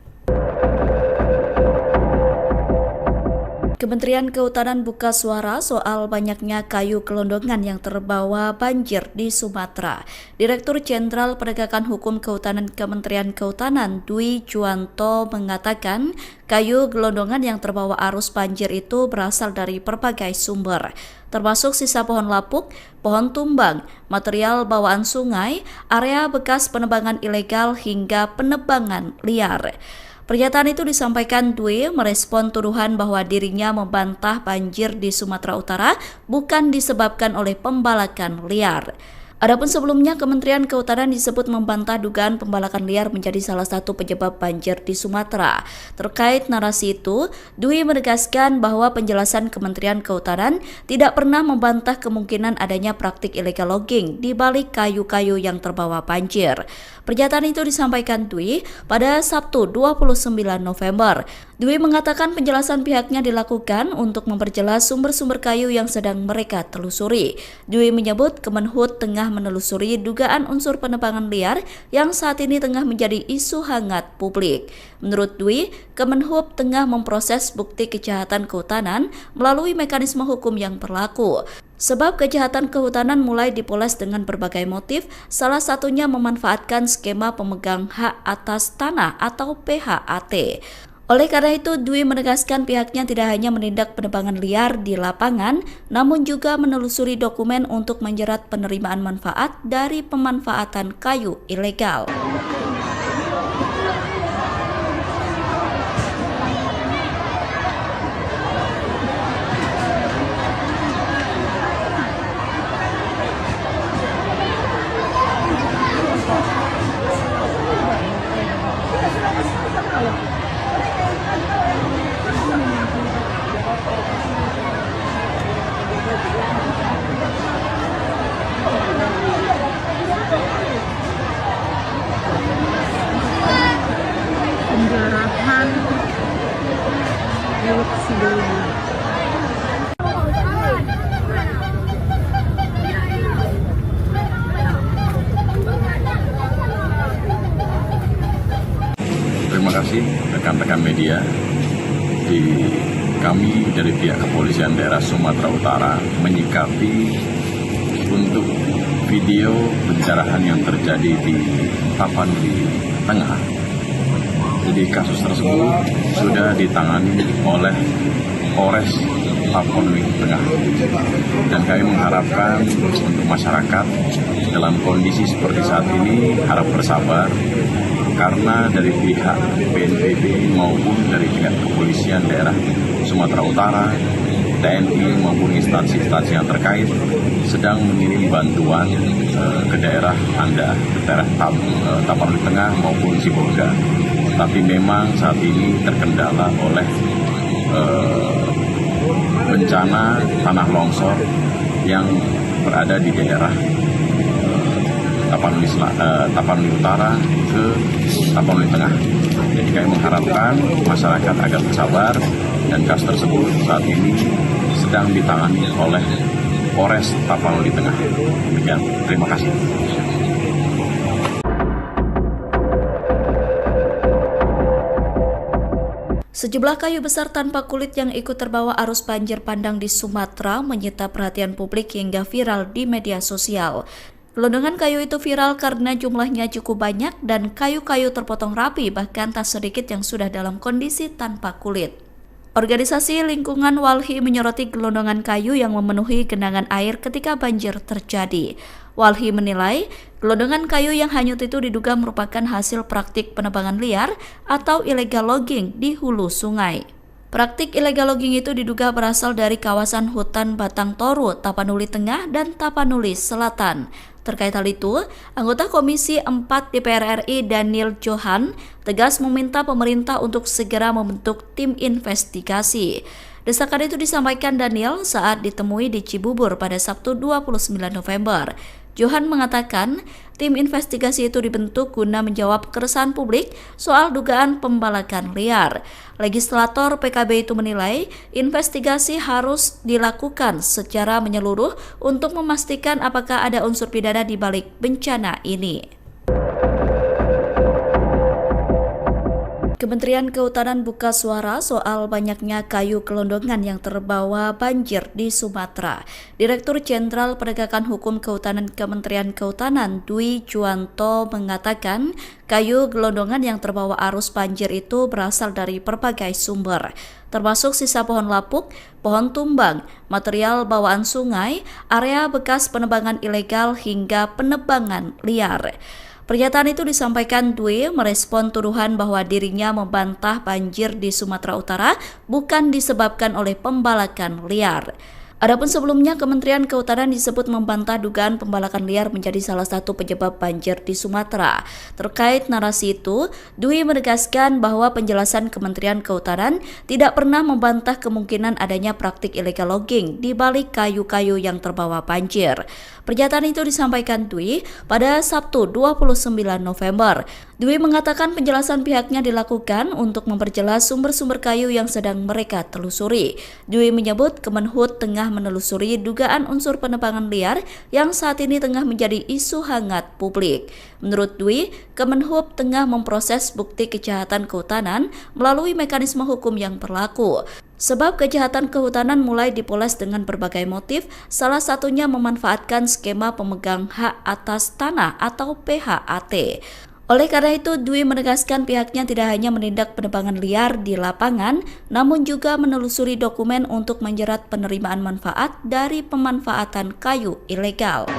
Kementerian Kehutanan buka suara soal banyaknya kayu gelondongan yang terbawa banjir di Sumatera. Direktur Jenderal Penegakan Hukum Kehutanan Kementerian Kehutanan Dwi Juwanto mengatakan kayu gelondongan yang terbawa arus banjir itu berasal dari berbagai sumber, termasuk sisa pohon lapuk, pohon tumbang, material bawaan sungai, area bekas penebangan ilegal hingga penebangan liar. Pernyataan itu disampaikan Dwi merespon tuduhan bahwa dirinya membantah banjir di Sumatera Utara bukan disebabkan oleh pembalakan liar. Adapun sebelumnya, Kementerian Kehutanan disebut membantah dugaan pembalakan liar menjadi salah satu penyebab banjir di Sumatera. Terkait narasi itu, Dwi menegaskan bahwa penjelasan Kementerian Kehutanan tidak pernah membantah kemungkinan adanya praktik illegal logging di balik kayu-kayu yang terbawa banjir. Pernyataan itu disampaikan Dwi pada Sabtu 29 November. Dwi mengatakan penjelasan pihaknya dilakukan untuk memperjelas sumber-sumber kayu yang sedang mereka telusuri. Dwi menyebut Kemenhub tengah menelusuri dugaan unsur penebangan liar yang saat ini tengah menjadi isu hangat publik. Menurut Dwi, Kemenhub tengah memproses bukti kejahatan kehutanan melalui mekanisme hukum yang berlaku. Sebab kejahatan kehutanan mulai dipoles dengan berbagai motif, salah satunya memanfaatkan skema pemegang hak atas tanah atau PHAT. Oleh karena itu, Dwi menegaskan pihaknya tidak hanya menindak penebangan liar di lapangan, namun juga menelusuri dokumen untuk menjerat penerimaan manfaat dari pemanfaatan kayu ilegal. Penjarahan milik sebelumnya. Terima kasih rekan-rekan media. Kami dari pihak Kepolisian Daerah Sumatera Utara menyikapi untuk video pencerahan yang terjadi di Tapanuli Tengah. Jadi kasus tersebut sudah ditangani oleh Polres Tapanuli Tengah. Dan kami mengharapkan untuk masyarakat dalam kondisi seperti saat ini harap bersabar, karena dari pihak BNPB maupun dari pihak Kepolisian Daerah Sumatera Utara, TNI maupun instansi-instansi yang terkait sedang mengirim bantuan ke daerah Anda, ke daerah Tapanuli Tengah maupun Sibolga. Tapi memang saat ini terkendala oleh bencana tanah longsor yang berada di daerah Tapanuli Utara ke Tapanuli Tengah. Jadi kami mengharapkan masyarakat agar bersabar, dan kasus tersebut saat ini sedang ditangani oleh Polres Tapanuli Tengah. Demikian, terima kasih. Sejumlah kayu besar tanpa kulit yang ikut terbawa arus banjir bandang di Sumatera menyita perhatian publik hingga viral di media sosial. Gelondongan kayu itu viral karena jumlahnya cukup banyak dan kayu-kayu terpotong rapi, bahkan tak sedikit yang sudah dalam kondisi tanpa kulit. Organisasi Lingkungan Walhi menyoroti gelondongan kayu yang memenuhi genangan air ketika banjir terjadi. Walhi menilai, gelondongan kayu yang hanyut itu diduga merupakan hasil praktik penebangan liar atau illegal logging di hulu sungai. Praktik illegal logging itu diduga berasal dari kawasan hutan Batang Toru, Tapanuli Tengah, dan Tapanuli Selatan. Terkait hal itu, anggota Komisi 4 DPR RI Daniel Johan tegas meminta pemerintah untuk segera membentuk tim investigasi. Desakan itu disampaikan Daniel saat ditemui di Cibubur pada Sabtu 29 November. Johan mengatakan tim investigasi itu dibentuk guna menjawab keresahan publik soal dugaan pembalakan liar. Legislator PKB itu menilai investigasi harus dilakukan secara menyeluruh untuk memastikan apakah ada unsur pidana di balik bencana ini. Kementerian Kehutanan buka suara soal banyaknya kayu gelondongan yang terbawa banjir di Sumatera. Direktur Jenderal Penegakan Hukum Kehutanan Kementerian Kehutanan Dwi Juwanto mengatakan kayu gelondongan yang terbawa arus banjir itu berasal dari berbagai sumber, termasuk sisa pohon lapuk, pohon tumbang, material bawaan sungai, area bekas penebangan ilegal hingga penebangan liar. Pernyataan itu disampaikan Dwi merespon tuduhan bahwa dirinya membantah banjir di Sumatera Utara bukan disebabkan oleh pembalakan liar. Adapun sebelumnya, Kementerian Kehutanan disebut membantah dugaan pembalakan liar menjadi salah satu penyebab banjir di Sumatera. Terkait narasi itu, Dwi menegaskan bahwa penjelasan Kementerian Kehutanan tidak pernah membantah kemungkinan adanya praktik illegal logging di balik kayu-kayu yang terbawa banjir. Pernyataan itu disampaikan Dwi pada Sabtu 29 November. Dwi mengatakan penjelasan pihaknya dilakukan untuk memperjelas sumber-sumber kayu yang sedang mereka telusuri. Dwi menyebut Kemenhub tengah menelusuri dugaan unsur penebangan liar yang saat ini tengah menjadi isu hangat publik. Menurut Dwi, Kemenhub tengah memproses bukti kejahatan kehutanan melalui mekanisme hukum yang berlaku. Sebab kejahatan kehutanan mulai dipoles dengan berbagai motif, salah satunya memanfaatkan skema pemegang hak atas tanah atau PHAT. Oleh karena itu, Dwi menegaskan pihaknya tidak hanya menindak penebangan liar di lapangan, namun juga menelusuri dokumen untuk menjerat penerimaan manfaat dari pemanfaatan kayu ilegal.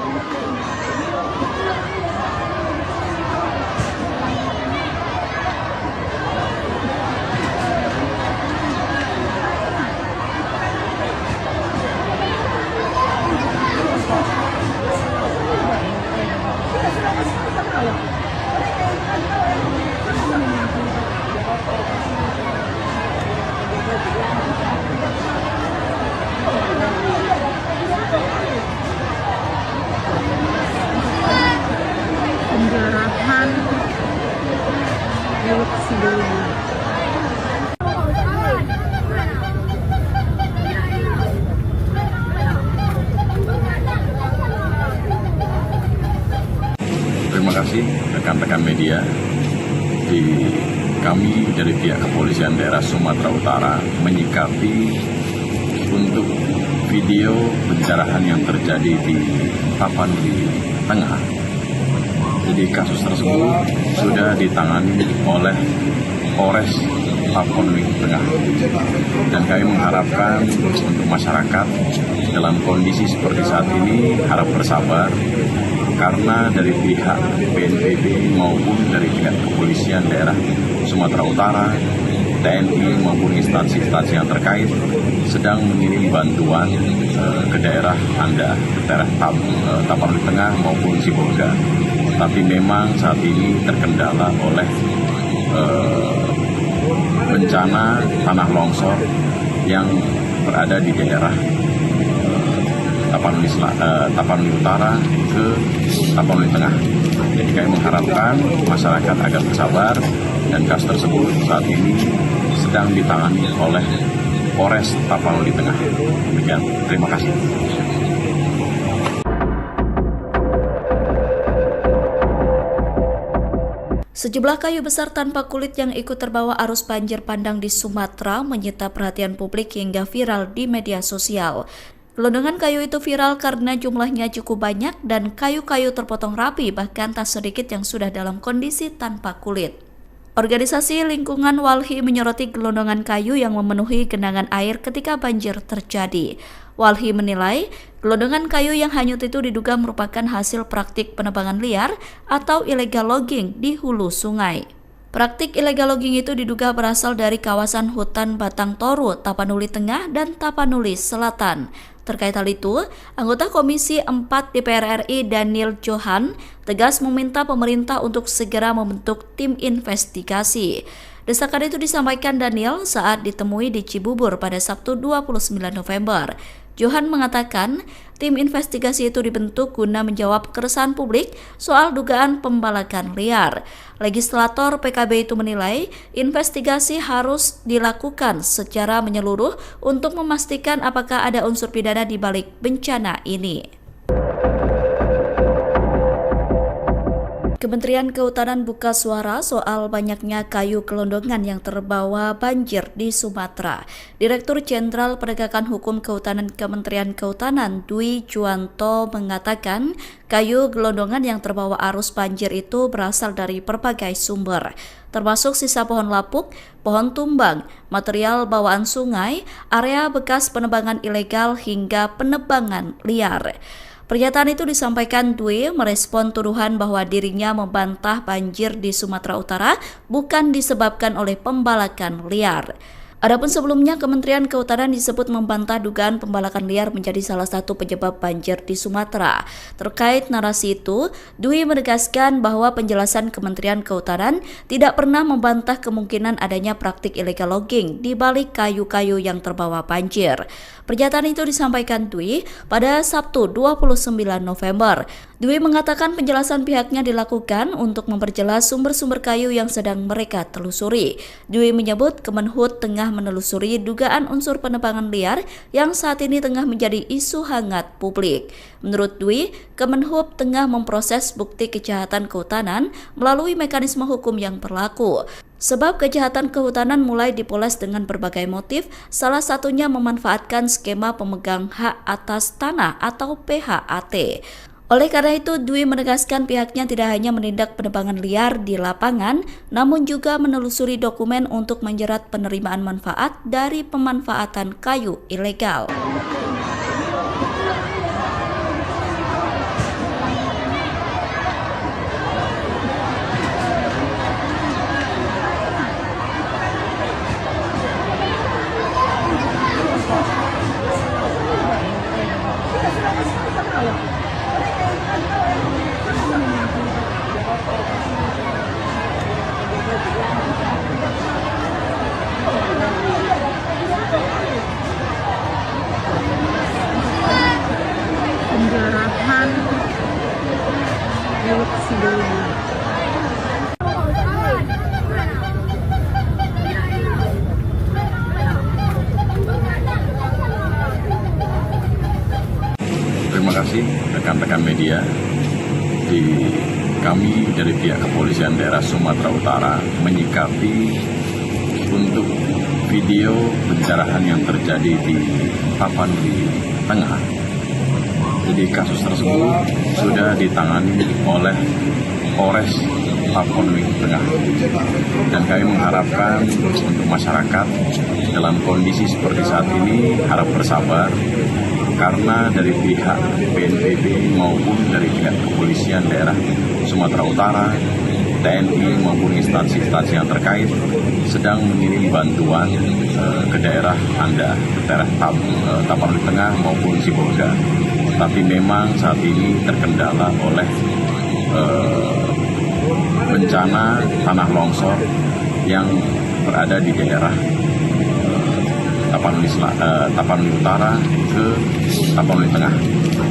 Penjarahan milik sebelumnya. Terima kasih rekan-rekan media. Kami dari pihak Kepolisian Daerah Sumatera Utara menyikapi untuk video pencerahan yang terjadi di Tapanuli Tengah. Jadi kasus tersebut sudah ditangani oleh Polres Tapanuli Tengah. Dan kami mengharapkan untuk masyarakat dalam kondisi seperti saat ini harap bersabar, karena dari pihak BNPB maupun dari pihak Kepolisian Daerah Sumatera Utara, TNI maupun instansi-instansi yang terkait sedang mengirim bantuan ke daerah Anda, ke daerah Tapanuli Tengah maupun Sibolga. Tapi memang saat ini terkendala oleh bencana tanah longsor yang berada di daerah Tapanuli Utara ke Tapanuli Tengah. Jadi kami mengharapkan masyarakat agar bersabar, dan kasus tersebut saat ini sedang ditangani oleh Polres Tapanuli Tengah. Demikian, terima kasih. Sejumlah kayu besar tanpa kulit yang ikut terbawa arus banjir bandang di Sumatera menyita perhatian publik hingga viral di media sosial. Gelondongan kayu itu viral karena jumlahnya cukup banyak dan kayu-kayu terpotong rapi, bahkan tak sedikit yang sudah dalam kondisi tanpa kulit. Organisasi Lingkungan Walhi menyoroti gelondongan kayu yang memenuhi genangan air ketika banjir terjadi. Walhi menilai, gelondongan kayu yang hanyut itu diduga merupakan hasil praktik penebangan liar atau illegal logging di hulu sungai. Praktik illegal logging itu diduga berasal dari kawasan hutan Batang Toru, Tapanuli Tengah, dan Tapanuli Selatan. Terkait hal itu, anggota Komisi 4 DPR RI Daniel Johan tegas meminta pemerintah untuk segera membentuk tim investigasi. Desakan itu disampaikan Daniel saat ditemui di Cibubur pada Sabtu 29 November. Johan mengatakan tim investigasi itu dibentuk guna menjawab keresahan publik soal dugaan pembalakan liar. Legislator PKB itu menilai investigasi harus dilakukan secara menyeluruh untuk memastikan apakah ada unsur pidana di balik bencana ini. Kementerian Kehutanan buka suara soal banyaknya kayu gelondongan yang terbawa banjir di Sumatera. Direktur Jenderal Penegakan Hukum Kehutanan Kementerian Kehutanan Dwi Juwanto mengatakan kayu gelondongan yang terbawa arus banjir itu berasal dari berbagai sumber, termasuk sisa pohon lapuk, pohon tumbang, material bawaan sungai, area bekas penebangan ilegal hingga penebangan liar. Pernyataan itu disampaikan Dwi merespon tuduhan bahwa dirinya membantah banjir di Sumatera Utara bukan disebabkan oleh pembalakan liar. Adapun sebelumnya, Kementerian Kehutanan disebut membantah dugaan pembalakan liar menjadi salah satu penyebab banjir di Sumatera. Terkait narasi itu, Dwi menegaskan bahwa penjelasan Kementerian Kehutanan tidak pernah membantah kemungkinan adanya praktik illegal logging di balik kayu-kayu yang terbawa banjir. Pernyataan itu disampaikan Dwi pada Sabtu 29 November. Dwi mengatakan penjelasan pihaknya dilakukan untuk memperjelas sumber-sumber kayu yang sedang mereka telusuri. Dwi menyebut Kemenhub tengah menelusuri dugaan unsur penebangan liar yang saat ini tengah menjadi isu hangat publik. Menurut Dwi, Kemenhub tengah memproses bukti kejahatan kehutanan melalui mekanisme hukum yang berlaku. Sebab kejahatan kehutanan mulai dipoles dengan berbagai motif, salah satunya memanfaatkan skema pemegang hak atas tanah atau PHAT. Oleh karena itu, Dwi menegaskan pihaknya tidak hanya menindak penebangan liar di lapangan, namun juga menelusuri dokumen untuk menjerat penerimaan manfaat dari pemanfaatan kayu ilegal. Penjarahan milik sebelumnya. Terima kasih rekan-rekan media. Kami dari pihak Kepolisian Daerah Sumatera Utara menyikapi untuk video pencerahan yang terjadi di Tapanuli Tengah. Jadi kasus tersebut sudah ditangani oleh Polres Tapanuli Tengah. Dan kami mengharapkan untuk masyarakat dalam kondisi seperti saat ini harap bersabar, karena dari pihak BNPB maupun dari pihak Kepolisian Daerah Sumatera Utara, TNI maupun instansi-instansi yang terkait sedang mengirim bantuan ke daerah Anda, ke daerah Tapanuli Tengah maupun Sibolga. Tapi memang saat ini terkendala oleh bencana tanah longsor yang berada di daerah Tapanuli Utara ke Tapanuli Tengah.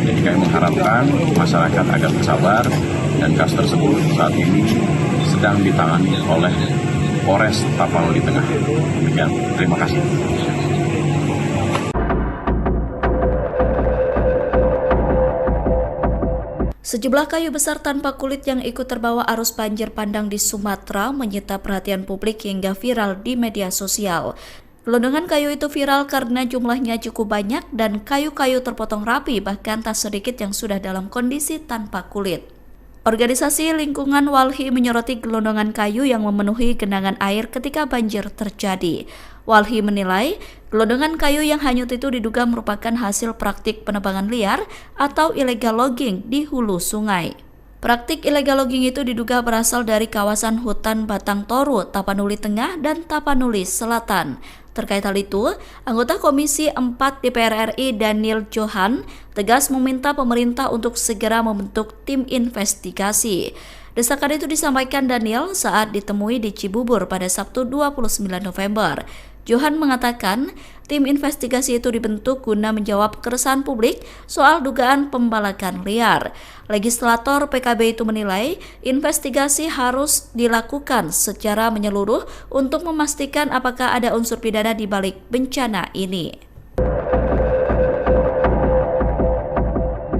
Jadi kami mengharapkan masyarakat agar bersabar, dan kasus tersebut saat ini sedang ditangani oleh Polres Tapanuli Tengah. Demikian, terima kasih. Sejumlah kayu besar tanpa kulit yang ikut terbawa arus banjir bandang di Sumatera menyita perhatian publik hingga viral di media sosial. Gelondongan kayu itu viral karena jumlahnya cukup banyak dan kayu-kayu terpotong rapi, bahkan tak sedikit yang sudah dalam kondisi tanpa kulit. Organisasi Lingkungan Walhi menyoroti gelondongan kayu yang memenuhi genangan air ketika banjir terjadi. Walhi menilai, gelondongan kayu yang hanyut itu diduga merupakan hasil praktik penebangan liar atau illegal logging di hulu sungai. Praktik illegal logging itu diduga berasal dari kawasan hutan Batang Toru, Tapanuli Tengah, dan Tapanuli Selatan. Terkait hal itu, anggota Komisi 4 DPR RI Daniel Johan tegas meminta pemerintah untuk segera membentuk tim investigasi. Desakan itu disampaikan Daniel saat ditemui di Cibubur pada Sabtu 29 November. Johan mengatakan tim investigasi itu dibentuk guna menjawab keresahan publik soal dugaan pembalakan liar. Legislator PKB itu menilai investigasi harus dilakukan secara menyeluruh untuk memastikan apakah ada unsur pidana di balik bencana ini.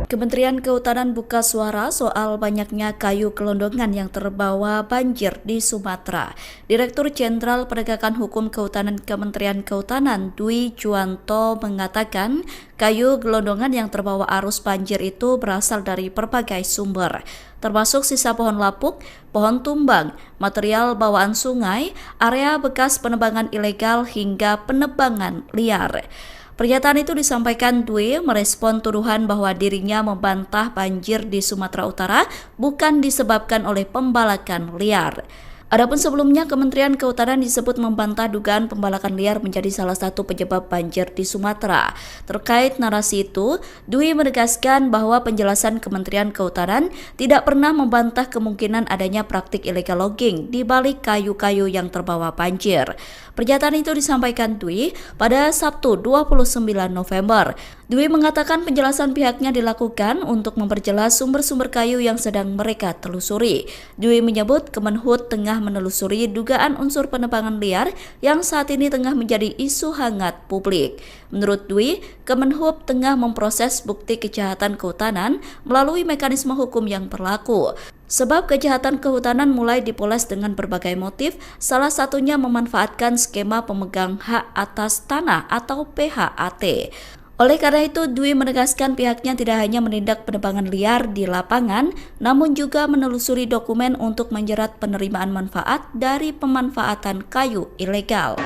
Kementerian Kehutanan buka suara soal banyaknya kayu gelondongan yang terbawa banjir di Sumatera. Direktur Jenderal Penegakan Hukum Kehutanan Kementerian Kehutanan Dwi Juwanto mengatakan kayu gelondongan yang terbawa arus banjir itu berasal dari berbagai sumber, termasuk sisa pohon lapuk, pohon tumbang, material bawaan sungai, area bekas penebangan ilegal hingga penebangan liar. Pernyataan itu disampaikan Dwi merespon tuduhan bahwa dirinya membantah banjir di Sumatera Utara bukan disebabkan oleh pembalakan liar. Adapun sebelumnya, Kementerian Kehutanan disebut membantah dugaan pembalakan liar menjadi salah satu penyebab banjir di Sumatera. Terkait narasi itu, Dwi menegaskan bahwa penjelasan Kementerian Kehutanan tidak pernah membantah kemungkinan adanya praktik illegal logging di balik kayu-kayu yang terbawa banjir. Pernyataan itu disampaikan Dwi pada Sabtu 29 November. Dwi mengatakan penjelasan pihaknya dilakukan untuk memperjelas sumber-sumber kayu yang sedang mereka telusuri. Dwi menyebut Kemenhub tengah menelusuri dugaan unsur penebangan liar yang saat ini tengah menjadi isu hangat publik. Menurut Dwi, Kemenhub tengah memproses bukti kejahatan kehutanan melalui mekanisme hukum yang berlaku. Sebab kejahatan kehutanan mulai dipoles dengan berbagai motif, salah satunya memanfaatkan skema pemegang hak atas tanah atau PHAT. Oleh karena itu, Dwi menegaskan pihaknya tidak hanya menindak penebangan liar di lapangan, namun juga menelusuri dokumen untuk menjerat penerimaan manfaat dari pemanfaatan kayu ilegal.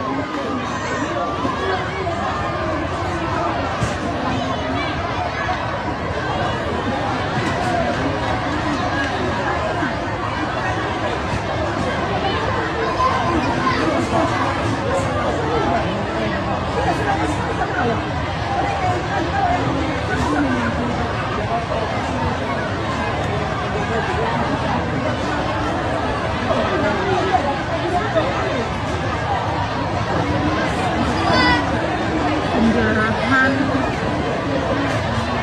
Penjarahan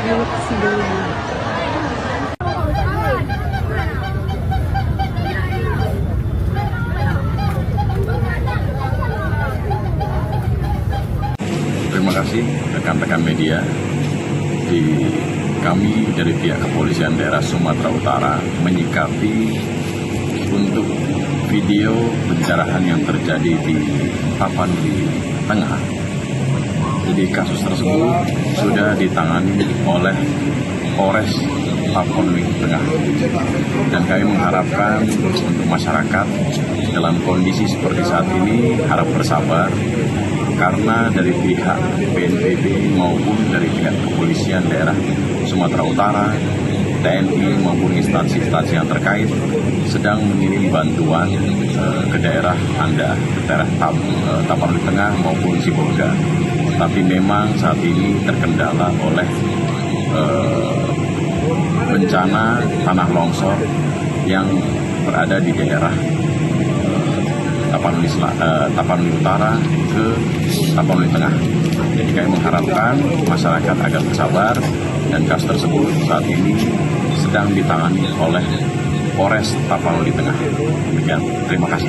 Teluk Sidoli. Terima kasih rekan-rekan media. Kami dari pihak Kepolisian Daerah Sumatera Utara menyikapi untuk video pencerahan yang terjadi di Tapanuli Tengah. Jadi kasus tersebut sudah ditangani oleh Polres Tapanuli Tengah. Dan kami mengharapkan untuk masyarakat dalam kondisi seperti saat ini harap bersabar, karena dari pihak BNPB maupun dari pihak Kepolisian Daerah Sumatera Utara, TNI maupun instansi-instansi yang terkait sedang mengirim bantuan ke daerah Anda, ke daerah Tapanuli Tengah maupun Sibolga. Tapi memang saat ini terkendala oleh bencana tanah longsor yang berada di daerah Tapanuli Utara ke Tapanuli Tengah. Jadi kami mengharapkan masyarakat agar bersabar, dan kasus tersebut saat ini sedang ditangani oleh Polres Tapanuli Tengah. Demikian, terima kasih.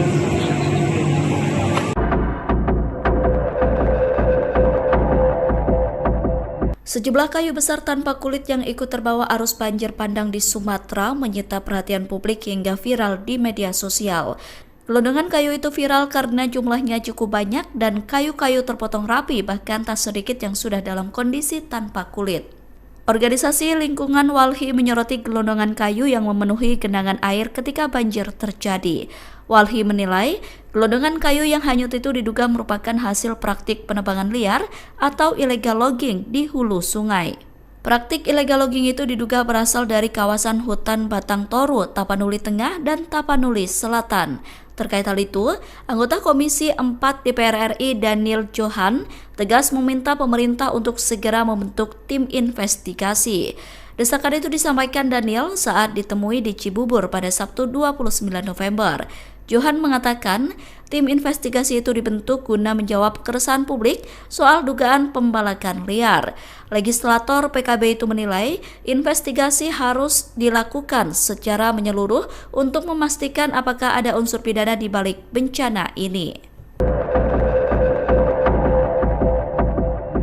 Sejumlah kayu besar tanpa kulit yang ikut terbawa arus banjir bandang di Sumatera menyita perhatian publik hingga viral di media sosial. Gelondongan kayu itu viral karena jumlahnya cukup banyak dan kayu-kayu terpotong rapi, bahkan tak sedikit yang sudah dalam kondisi tanpa kulit. Organisasi Lingkungan Walhi menyoroti gelondongan kayu yang memenuhi genangan air ketika banjir terjadi. Walhi menilai, gelondongan kayu yang hanyut itu diduga merupakan hasil praktik penebangan liar atau illegal logging di hulu sungai. Praktik illegal logging itu diduga berasal dari kawasan hutan Batang Toru, Tapanuli Tengah, dan Tapanuli Selatan. Terkait hal itu, anggota Komisi 4 DPR RI Daniel Johan tegas meminta pemerintah untuk segera membentuk tim investigasi. Desakan itu disampaikan Daniel saat ditemui di Cibubur pada Sabtu 29 November. Johan mengatakan tim investigasi itu dibentuk guna menjawab keresahan publik soal dugaan pembalakan liar. Legislator PKB itu menilai investigasi harus dilakukan secara menyeluruh untuk memastikan apakah ada unsur pidana di balik bencana ini.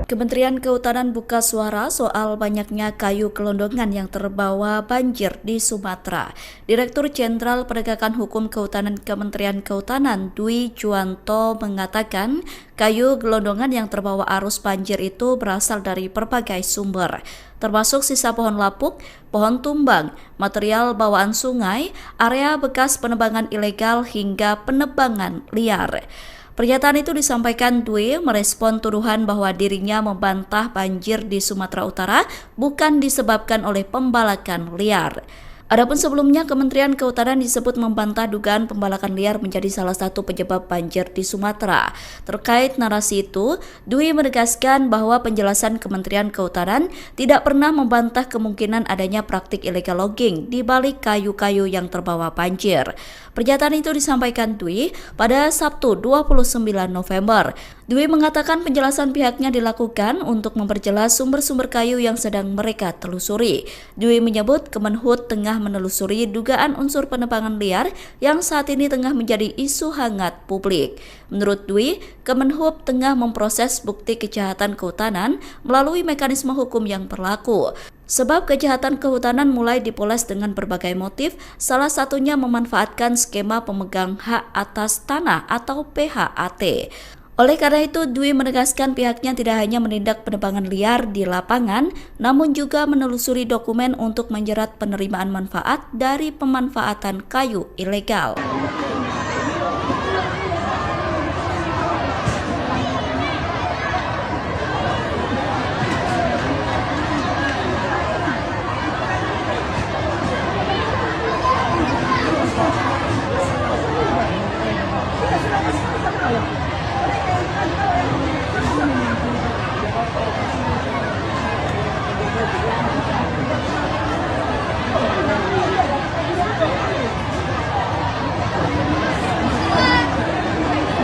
Kementerian Kehutanan buka suara soal banyaknya kayu gelondongan yang terbawa banjir di Sumatera. Direktur Jenderal Penegakan Hukum Kehutanan Kementerian Kehutanan Dwi Juwanto mengatakan kayu gelondongan yang terbawa arus banjir itu berasal dari berbagai sumber, termasuk sisa pohon lapuk, pohon tumbang, material bawaan sungai, area bekas penebangan ilegal hingga penebangan liar. Pernyataan itu disampaikan Dwi merespon tuduhan bahwa dirinya membantah banjir di Sumatera Utara bukan disebabkan oleh pembalakan liar. Adapun sebelumnya, Kementerian Kehutanan disebut membantah dugaan pembalakan liar menjadi salah satu penyebab banjir di Sumatera. Terkait narasi itu, Dwi menegaskan bahwa penjelasan Kementerian Kehutanan tidak pernah membantah kemungkinan adanya praktik illegal logging di balik kayu-kayu yang terbawa banjir. Pernyataan itu disampaikan Dwi pada Sabtu 29 November. Dwi mengatakan penjelasan pihaknya dilakukan untuk memperjelas sumber-sumber kayu yang sedang mereka telusuri. Dwi menyebut Kemenhub tengah menelusuri dugaan unsur penebangan liar yang saat ini tengah menjadi isu hangat publik. Menurut Dwi, Kemenhub tengah memproses bukti kejahatan kehutanan melalui mekanisme hukum yang berlaku. Sebab kejahatan kehutanan mulai dipoles dengan berbagai motif, salah satunya memanfaatkan skema pemegang hak atas tanah atau PHAT. Oleh karena itu, Dwi menegaskan pihaknya tidak hanya menindak penebangan liar di lapangan, namun juga menelusuri dokumen untuk menjerat penerimaan manfaat dari pemanfaatan kayu ilegal.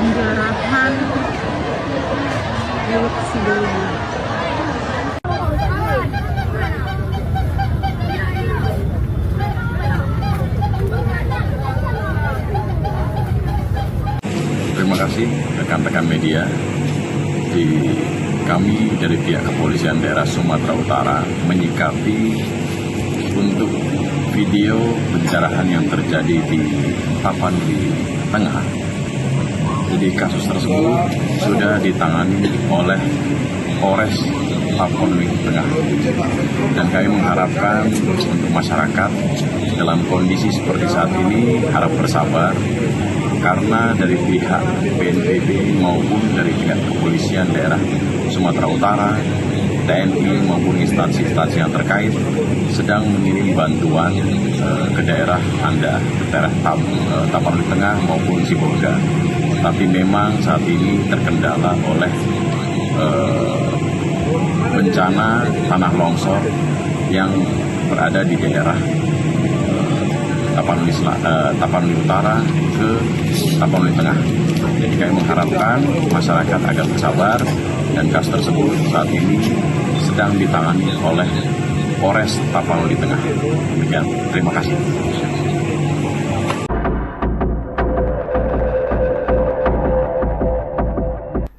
Penjarahan milik sebelumnya. Terima kasih rekan-rekan media. Kami dari pihak Kepolisian Daerah Sumatera Utara menyikapi untuk video pencerahan yang terjadi di Tapanuli Tengah. Jadi kasus tersebut sudah ditangani oleh Polres Tapanuli Tengah. Dan kami mengharapkan untuk masyarakat dalam kondisi seperti saat ini harap bersabar, karena dari pihak BNPB maupun dari pihak Kepolisian Daerah Sumatera Utara, TNI maupun instansi-instansi yang terkait sedang mengirim bantuan ke daerah Anda, ke daerah Tapanuli Tengah maupun Sibolga. Tapi memang saat ini terkendala oleh bencana tanah longsor yang berada di daerah Tapanuli Utara ke Tapanuli Tengah. Jadi kami mengharapkan masyarakat agar bersabar, dan kasus tersebut saat ini sedang ditangani oleh Polres Tapanuli Tengah. Demikian, terima kasih.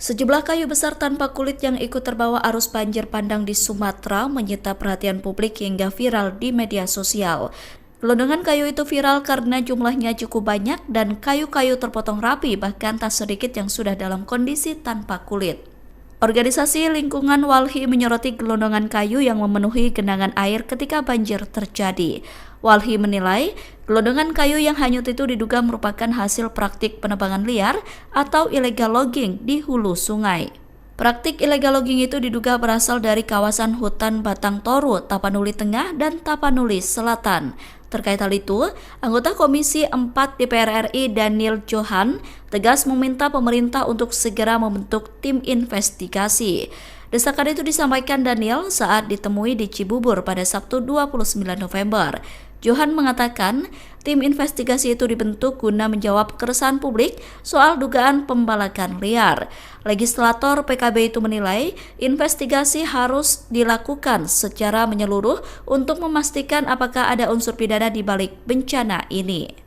Sejumlah kayu besar tanpa kulit yang ikut terbawa arus banjir bandang di Sumatera menyita perhatian publik hingga viral di media sosial. Gelondongan kayu itu viral karena jumlahnya cukup banyak dan kayu-kayu terpotong rapi, bahkan tak sedikit yang sudah dalam kondisi tanpa kulit. Organisasi Lingkungan Walhi menyoroti gelondongan kayu yang memenuhi genangan air ketika banjir terjadi. Walhi menilai gelondongan kayu yang hanyut itu diduga merupakan hasil praktik penebangan liar atau illegal logging di hulu sungai. Praktik illegal logging itu diduga berasal dari kawasan hutan Batang Toru, Tapanuli Tengah, dan Tapanuli Selatan. Terkait hal itu, anggota Komisi 4 DPR RI Daniel Johan tegas meminta pemerintah untuk segera membentuk tim investigasi. Desakan itu disampaikan Daniel saat ditemui di Cibubur pada Sabtu 29 November. Johan mengatakan tim investigasi itu dibentuk guna menjawab keresahan publik soal dugaan pembalakan liar. Legislator PKB itu menilai investigasi harus dilakukan secara menyeluruh untuk memastikan apakah ada unsur pidana di balik bencana ini.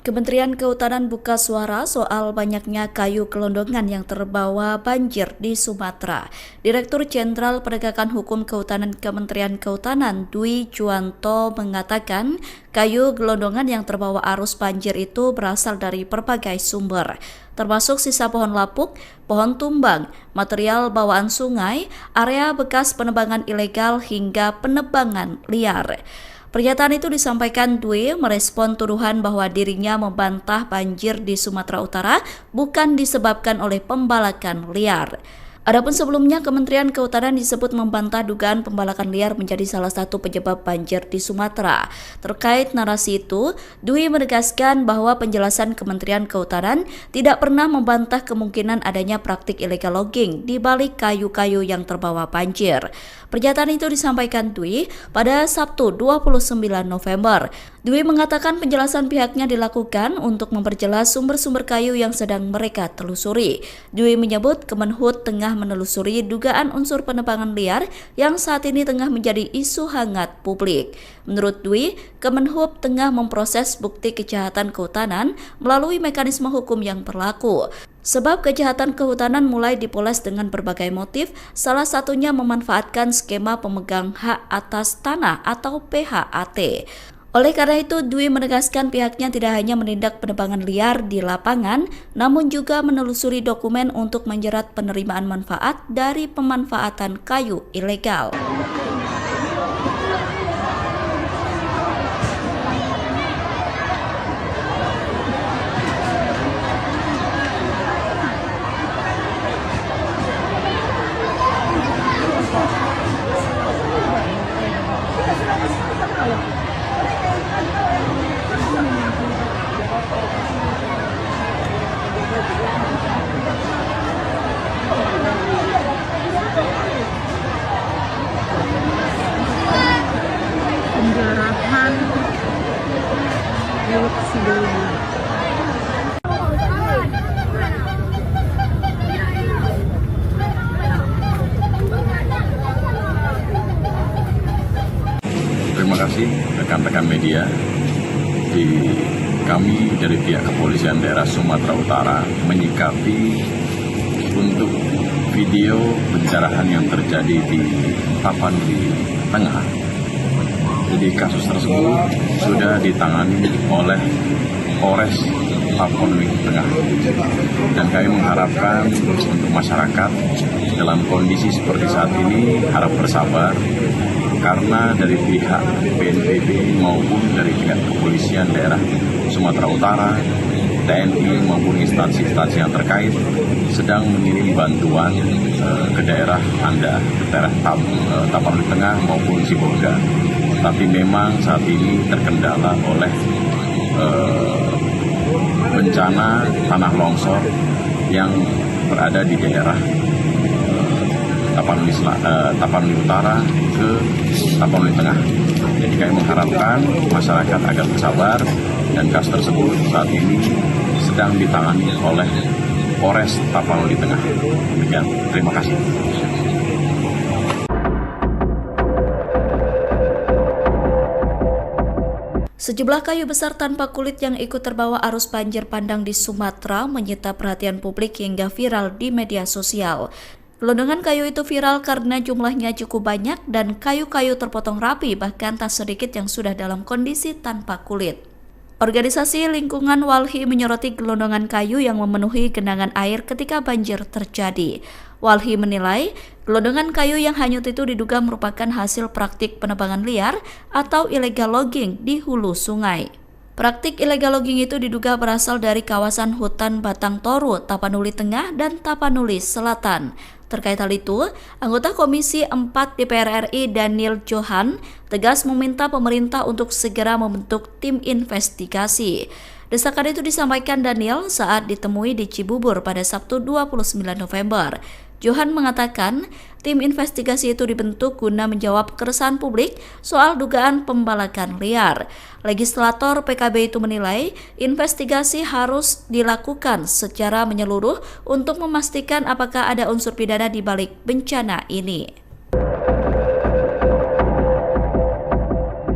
Kementerian Kehutanan buka suara soal banyaknya kayu gelondongan yang terbawa banjir di Sumatera. Direktur Jenderal Penegakan Hukum Kehutanan Kementerian Kehutanan Dwi Juwanto mengatakan kayu gelondongan yang terbawa arus banjir itu berasal dari berbagai sumber, termasuk sisa pohon lapuk, pohon tumbang, material bawaan sungai, area bekas penebangan ilegal hingga penebangan liar. Pernyataan itu disampaikan Dwi merespon tuduhan bahwa dirinya membantah banjir di Sumatera Utara bukan disebabkan oleh pembalakan liar. Adapun sebelumnya, Kementerian Kehutanan disebut membantah dugaan pembalakan liar menjadi salah satu penyebab banjir di Sumatera. Terkait narasi itu, Dwi menegaskan bahwa penjelasan Kementerian Kehutanan tidak pernah membantah kemungkinan adanya praktik illegal logging di balik kayu-kayu yang terbawa banjir. Pernyataan itu disampaikan Dwi pada Sabtu 29 November. Dwi mengatakan penjelasan pihaknya dilakukan untuk memperjelas sumber-sumber kayu yang sedang mereka telusuri. Dwi menyebut Kemenhub tengah menelusuri dugaan unsur penebangan liar yang saat ini tengah menjadi isu hangat publik. Menurut Dwi, Kemenhub tengah memproses bukti kejahatan kehutanan melalui mekanisme hukum yang berlaku. Sebab kejahatan kehutanan mulai dipoles dengan berbagai motif, salah satunya memanfaatkan skema pemegang hak atas tanah atau PHAT. Oleh karena itu, Dwi menegaskan pihaknya tidak hanya menindak penebangan liar di lapangan, namun juga menelusuri dokumen untuk menjerat penerimaan manfaat dari pemanfaatan kayu ilegal. Penjarahan milik sebelumnya. Terima kasih rekan-rekan media. Kami dari pihak Kepolisian Daerah Sumatera Utara menyikapi untuk video pencerahan yang terjadi di Tapanuli Tengah. Jadi kasus tersebut sudah ditangani oleh Polres Tapanuli Tengah. Dan kami mengharapkan untuk masyarakat dalam kondisi seperti saat ini harap bersabar, karena dari pihak BNPB maupun dari pihak Kepolisian Daerah Sumatera Utara, TNI maupun instansi-instansi yang terkait sedang mengirim bantuan ke daerah Anda, ke daerah Tapanuli Tengah maupun Sibolga. Tapi memang saat ini terkendala oleh bencana tanah longsor yang berada di daerah Tapanuli Utara ke Tapanuli Tengah. Jadi kami mengharapkan masyarakat agar bersabar, dan kasus tersebut saat ini sedang ditangani oleh Polres Tapanuli Tengah. Demikian, terima kasih. Sejumlah kayu besar tanpa kulit yang ikut terbawa arus banjir bandang di Sumatera menyita perhatian publik hingga viral di media sosial. Gelondongan kayu itu viral karena jumlahnya cukup banyak dan kayu-kayu terpotong rapi, bahkan tak sedikit yang sudah dalam kondisi tanpa kulit. Organisasi Lingkungan Walhi menyoroti gelondongan kayu yang memenuhi genangan air ketika banjir terjadi. Walhi menilai, gelondongan kayu yang hanyut itu diduga merupakan hasil praktik penebangan liar atau illegal logging di hulu sungai. Praktik illegal logging itu diduga berasal dari kawasan hutan Batang Toru, Tapanuli Tengah, dan Tapanuli Selatan. Terkait hal itu, anggota Komisi 4 DPR RI Daniel Johan tegas meminta pemerintah untuk segera membentuk tim investigasi. Desakan itu disampaikan Daniel saat ditemui di Cibubur pada Sabtu 29 November. Johan mengatakan tim investigasi itu dibentuk guna menjawab keresahan publik soal dugaan pembalakan liar. Legislator PKB itu menilai investigasi harus dilakukan secara menyeluruh untuk memastikan apakah ada unsur pidana di balik bencana ini.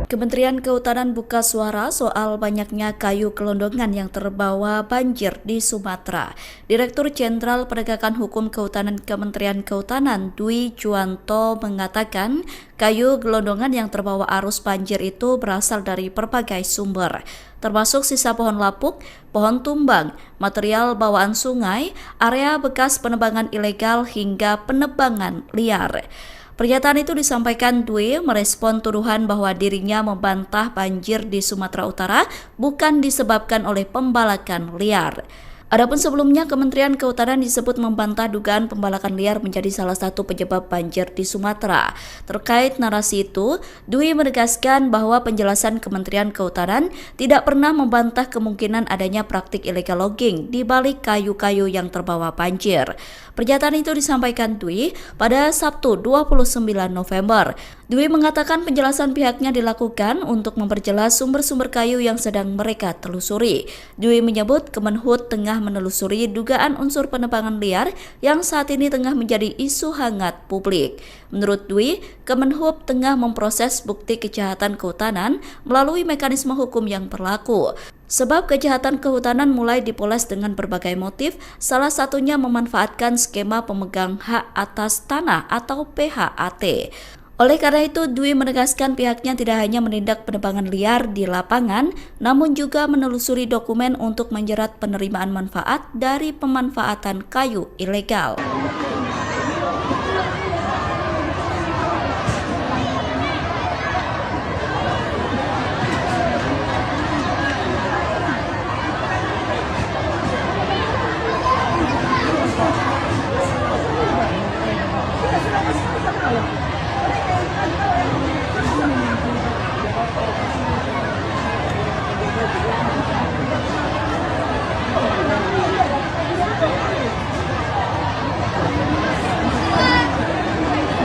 Kementerian Kehutanan buka suara soal banyaknya kayu gelondongan yang terbawa banjir di Sumatera. Direktur Jenderal Penegakan Hukum Kehutanan Kementerian Kehutanan Dwi Juwanto mengatakan kayu gelondongan yang terbawa arus banjir itu berasal dari berbagai sumber, termasuk sisa pohon lapuk, pohon tumbang, material bawaan sungai, area bekas penebangan ilegal hingga penebangan liar. Pernyataan itu disampaikan Dwi merespon tuduhan bahwa dirinya membantah banjir di Sumatera Utara bukan disebabkan oleh pembalakan liar. Adapun sebelumnya, Kementerian Kehutanan disebut membantah dugaan pembalakan liar menjadi salah satu penyebab banjir di Sumatera. Terkait narasi itu, Dwi menegaskan bahwa penjelasan Kementerian Kehutanan tidak pernah membantah kemungkinan adanya praktik illegal logging di balik kayu-kayu yang terbawa banjir. Pernyataan itu disampaikan Dwi pada Sabtu 29 November. Dwi mengatakan penjelasan pihaknya dilakukan untuk memperjelas sumber-sumber kayu yang sedang mereka telusuri. Dwi menyebut Kemenhub tengah menelusuri dugaan unsur penebangan liar yang saat ini tengah menjadi isu hangat publik. Menurut Dwi, Kemenhub tengah memproses bukti kejahatan kehutanan melalui mekanisme hukum yang berlaku. Sebab kejahatan kehutanan mulai dipoles dengan berbagai motif, salah satunya memanfaatkan skema pemegang hak atas tanah atau PHAT. Oleh karena itu, Dwi menegaskan pihaknya tidak hanya menindak penebangan liar di lapangan, namun juga menelusuri dokumen untuk menjerat penerimaan manfaat dari pemanfaatan kayu ilegal.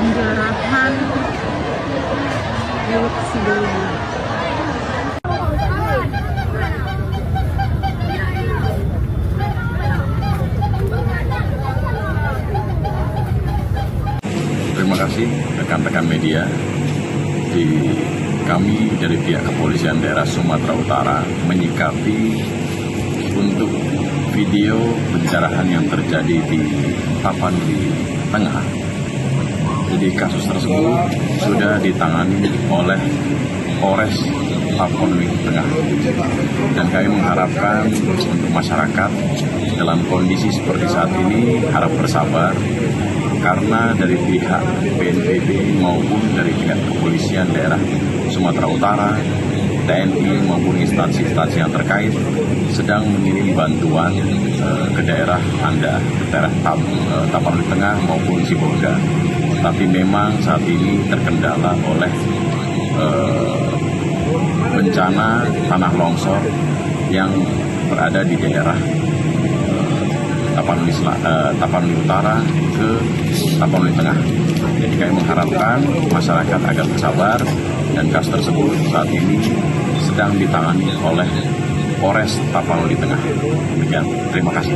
Penjarahan milik sebelumnya. Terima kasih rekan-rekan media. Kami dari pihak Kepolisian Daerah Sumatera Utara menyikapi untuk video pencerahan yang terjadi di Tapanuli Tengah. Jadi kasus tersebut sudah ditangani oleh Polres Tapanuli Tengah. Dan kami mengharapkan untuk masyarakat dalam kondisi seperti saat ini harap bersabar, karena dari pihak BNPB maupun dari pihak Kepolisian Daerah Sumatera Utara, TNI maupun instansi-instansi yang terkait sedang mengirim bantuan ke daerah Anda, ke daerah Tapanuli Tengah maupun Sibolga. Tapi memang saat ini terkendala oleh bencana tanah longsor yang berada di daerah Tapanuli Utara ke Tapanuli Tengah. Jadi kami mengharapkan masyarakat agar bersabar, dan kasus tersebut saat ini sedang ditangani oleh Polres Tapanuli Tengah. Demikian, terima kasih.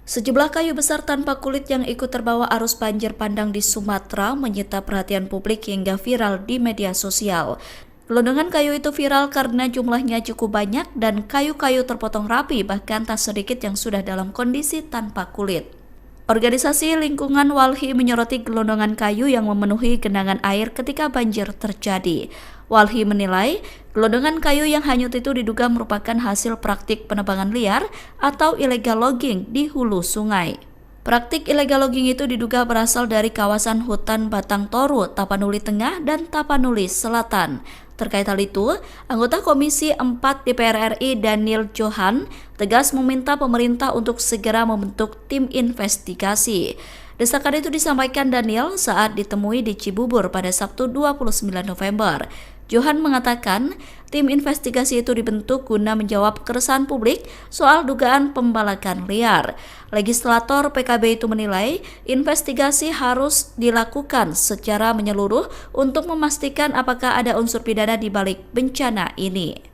Sejumlah kayu besar tanpa kulit yang ikut terbawa arus banjir bandang di Sumatera menyita perhatian publik hingga viral di media sosial. Gelondongan kayu itu viral karena jumlahnya cukup banyak dan kayu-kayu terpotong rapi, bahkan tak sedikit yang sudah dalam kondisi tanpa kulit. Organisasi Lingkungan Walhi menyoroti gelondongan kayu yang memenuhi genangan air ketika banjir terjadi. Walhi menilai gelondongan kayu yang hanyut itu diduga merupakan hasil praktik penebangan liar atau illegal logging di hulu sungai. Praktik illegal logging itu diduga berasal dari kawasan hutan Batang Toru, Tapanuli Tengah, dan Tapanuli Selatan. Terkait hal itu, anggota Komisi 4 DPR RI Daniel Johan tegas meminta pemerintah untuk segera membentuk tim investigasi. Desakan itu disampaikan Daniel saat ditemui di Cibubur pada Sabtu 29 November. Johan mengatakan tim investigasi itu dibentuk guna menjawab keresahan publik soal dugaan pembalakan liar. Legislator PKB itu menilai investigasi harus dilakukan secara menyeluruh untuk memastikan apakah ada unsur pidana di balik bencana ini.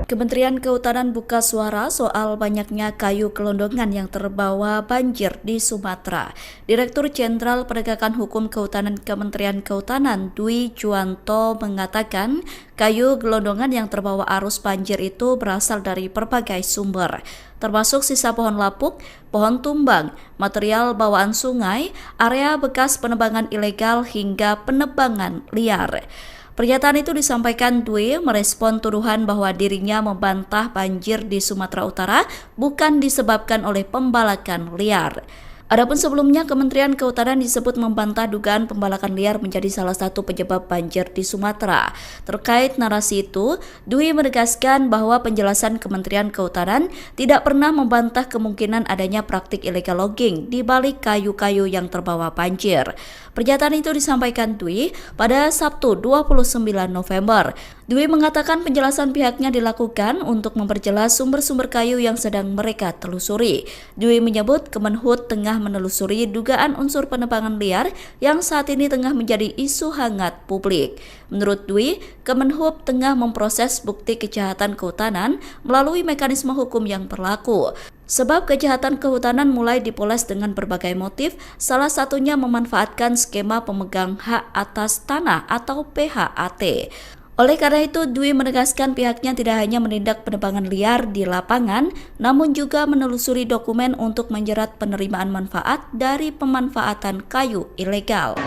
Kementerian Kehutanan buka suara soal banyaknya kayu gelondongan yang terbawa banjir di Sumatera. Direktur Jenderal Penegakan Hukum Kehutanan Kementerian Kehutanan Dwi Juwanto mengatakan kayu gelondongan yang terbawa arus banjir itu berasal dari berbagai sumber, termasuk sisa pohon lapuk, pohon tumbang, material bawaan sungai, area bekas penebangan ilegal hingga penebangan liar. Pernyataan itu disampaikan Dwi merespon tuduhan bahwa dirinya membantah banjir di Sumatera Utara bukan disebabkan oleh pembalakan liar. Adapun sebelumnya, Kementerian Kehutanan disebut membantah dugaan pembalakan liar menjadi salah satu penyebab banjir di Sumatera. Terkait narasi itu, Dwi menegaskan bahwa penjelasan Kementerian Kehutanan tidak pernah membantah kemungkinan adanya praktik illegal logging di balik kayu-kayu yang terbawa banjir. Pernyataan itu disampaikan Dwi pada Sabtu 29 November. Dwi mengatakan penjelasan pihaknya dilakukan untuk memperjelas sumber-sumber kayu yang sedang mereka telusuri. Dwi menyebut Kemenhub tengah menelusuri dugaan unsur penebangan liar yang saat ini tengah menjadi isu hangat publik. Menurut Dwi, Kemenhub tengah memproses bukti kejahatan kehutanan melalui mekanisme hukum yang berlaku. Sebab kejahatan kehutanan mulai dipoles dengan berbagai motif, salah satunya memanfaatkan skema pemegang hak atas tanah atau PHAT. Oleh karena itu, Dwi menegaskan pihaknya tidak hanya menindak penebangan liar di lapangan, namun juga menelusuri dokumen untuk menjerat penerimaan manfaat dari pemanfaatan kayu ilegal.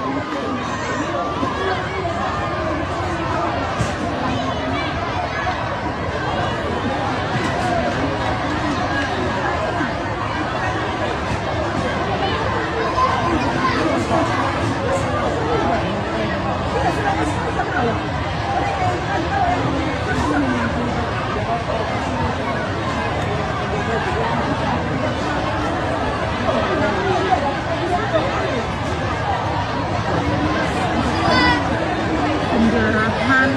Penjarahan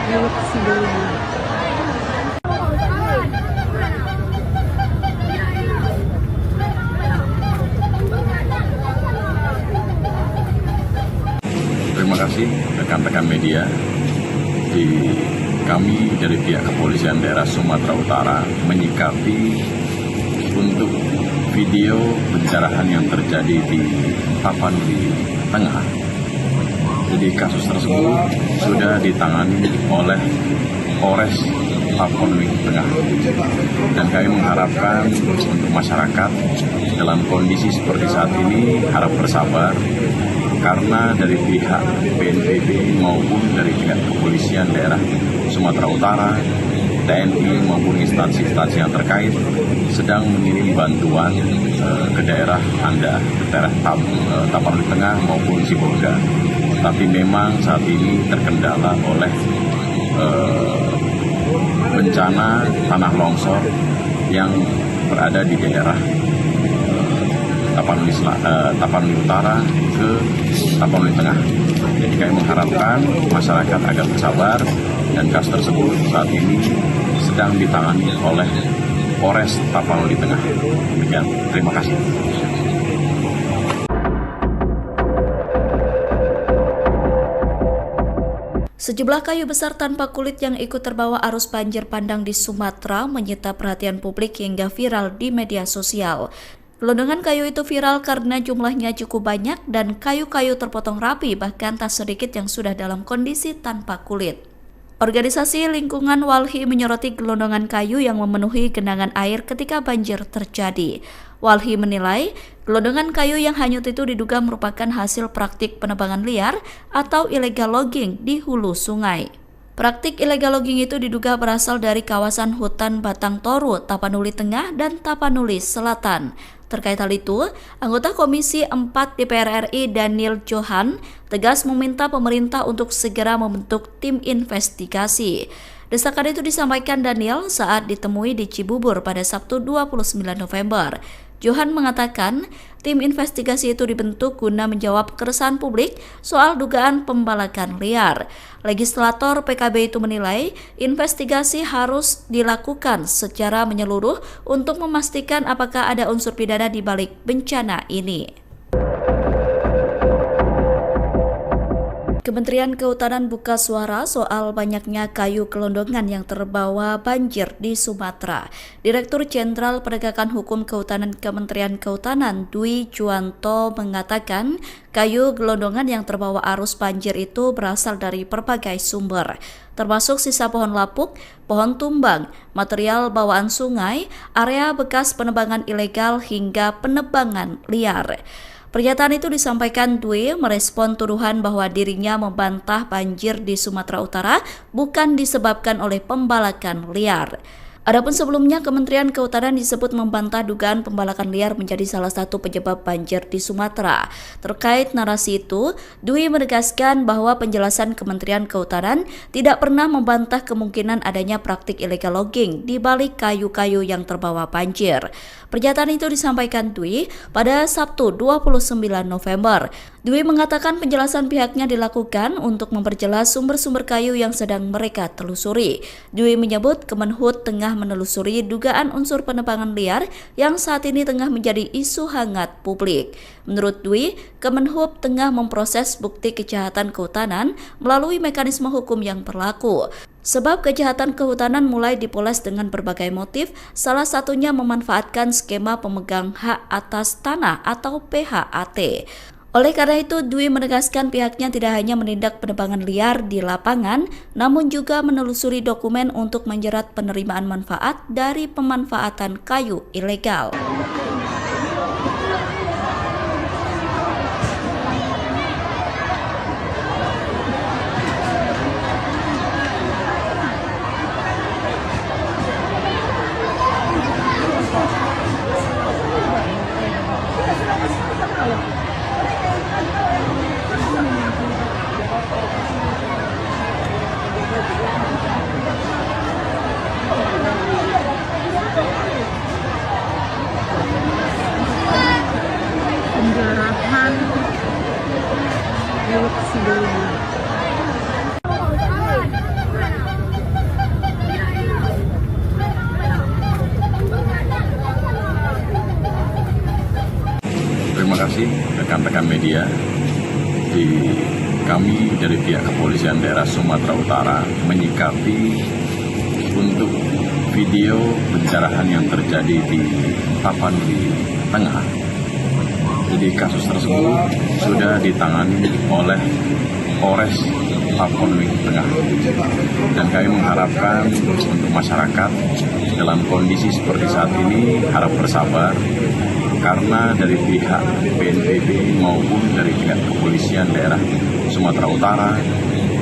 milik sebelumnya. Terima kasih rekan-rekan media. Kami dari pihak Kepolisian Daerah Sumatera Utara menyikapi untuk video pencerahan yang terjadi di Tapanuli Tengah. Jadi kasus tersebut sudah ditangani oleh Polres Tapanuli Tengah. Dan kami mengharapkan untuk masyarakat dalam kondisi seperti saat ini harap bersabar, karena dari pihak BNPB maupun dari pihak Kepolisian Daerah Sumatera Utara, TNI maupun instansi-instansi yang terkait sedang mengirim bantuan ke daerah Anda, ke daerah Tapanuli Tengah maupun Sibolga. Tapi memang saat ini terkendala oleh bencana tanah longsor yang berada di daerah Tapanuli Utara ke Tapanuli Tengah. Jadi kami mengharapkan masyarakat agar bersabar, dan kasus tersebut saat ini sedang ditangani oleh Polres Tapanuli Tengah. Demikian, terima kasih. Sejumlah kayu besar tanpa kulit yang ikut terbawa arus banjir bandang di Sumatera menyita perhatian publik hingga viral di media sosial. Gelondongan kayu itu viral karena jumlahnya cukup banyak dan kayu-kayu terpotong rapi, bahkan tak sedikit yang sudah dalam kondisi tanpa kulit. Organisasi Lingkungan Walhi menyoroti gelondongan kayu yang memenuhi genangan air ketika banjir terjadi. Walhi menilai gelondongan kayu yang hanyut itu diduga merupakan hasil praktik penebangan liar atau illegal logging di hulu sungai. Praktik illegal logging itu diduga berasal dari kawasan hutan Batang Toru, Tapanuli Tengah, dan Tapanuli Selatan. Terkait hal itu, anggota Komisi 4 DPR RI Daniel Johan tegas meminta pemerintah untuk segera membentuk tim investigasi. Desakan itu disampaikan Daniel saat ditemui di Cibubur pada Sabtu 29 November. Johan mengatakan tim investigasi itu dibentuk guna menjawab keresahan publik soal dugaan pembalakan liar. Legislator PKB itu menilai investigasi harus dilakukan secara menyeluruh untuk memastikan apakah ada unsur pidana di balik bencana ini. Kementerian Kehutanan buka suara soal banyaknya kayu gelondongan yang terbawa banjir di Sumatera. Direktur Jenderal Penegakan Hukum Kehutanan Kementerian Kehutanan Dwi Juwanto mengatakan kayu gelondongan yang terbawa arus banjir itu berasal dari berbagai sumber, termasuk sisa pohon lapuk, pohon tumbang, material bawaan sungai, area bekas penebangan ilegal hingga penebangan liar. Pernyataan itu disampaikan Dwi merespon tuduhan bahwa dirinya membantah banjir di Sumatera Utara bukan disebabkan oleh pembalakan liar. Adapun sebelumnya, Kementerian Kehutanan disebut membantah dugaan pembalakan liar menjadi salah satu penyebab banjir di Sumatera. Terkait narasi itu, Dwi menegaskan bahwa penjelasan Kementerian Kehutanan tidak pernah membantah kemungkinan adanya praktik illegal logging di balik kayu-kayu yang terbawa banjir. Pernyataan itu disampaikan Dwi pada Sabtu 29 November. Dwi mengatakan penjelasan pihaknya dilakukan untuk memperjelas sumber-sumber kayu yang sedang mereka telusuri. Dwi menyebut Kemenhub tengah menelusuri dugaan unsur penebangan liar yang saat ini tengah menjadi isu hangat publik. Menurut Dwi, Kemenhub tengah memproses bukti kejahatan kehutanan melalui mekanisme hukum yang berlaku. Sebab kejahatan kehutanan mulai dipoles dengan berbagai motif, salah satunya memanfaatkan skema pemegang hak atas tanah atau PHAT. Oleh karena itu, Dwi menegaskan pihaknya tidak hanya menindak penebangan liar di lapangan, namun juga menelusuri dokumen untuk menjerat penerimaan manfaat dari pemanfaatan kayu ilegal. Penjarahan milik sebelumnya. Terima kasih rekan-rekan media. Kami dari pihak Kepolisian Daerah Sumatera Utara menyikapi untuk video pencerahan yang terjadi di Tapanuli Tengah. Jadi kasus tersebut sudah ditangani oleh Polres Tapanuli Tengah. Dan kami mengharapkan untuk masyarakat dalam kondisi seperti saat ini harap bersabar, karena dari pihak BNPB maupun dari pihak Kepolisian Daerah Sumatera Utara,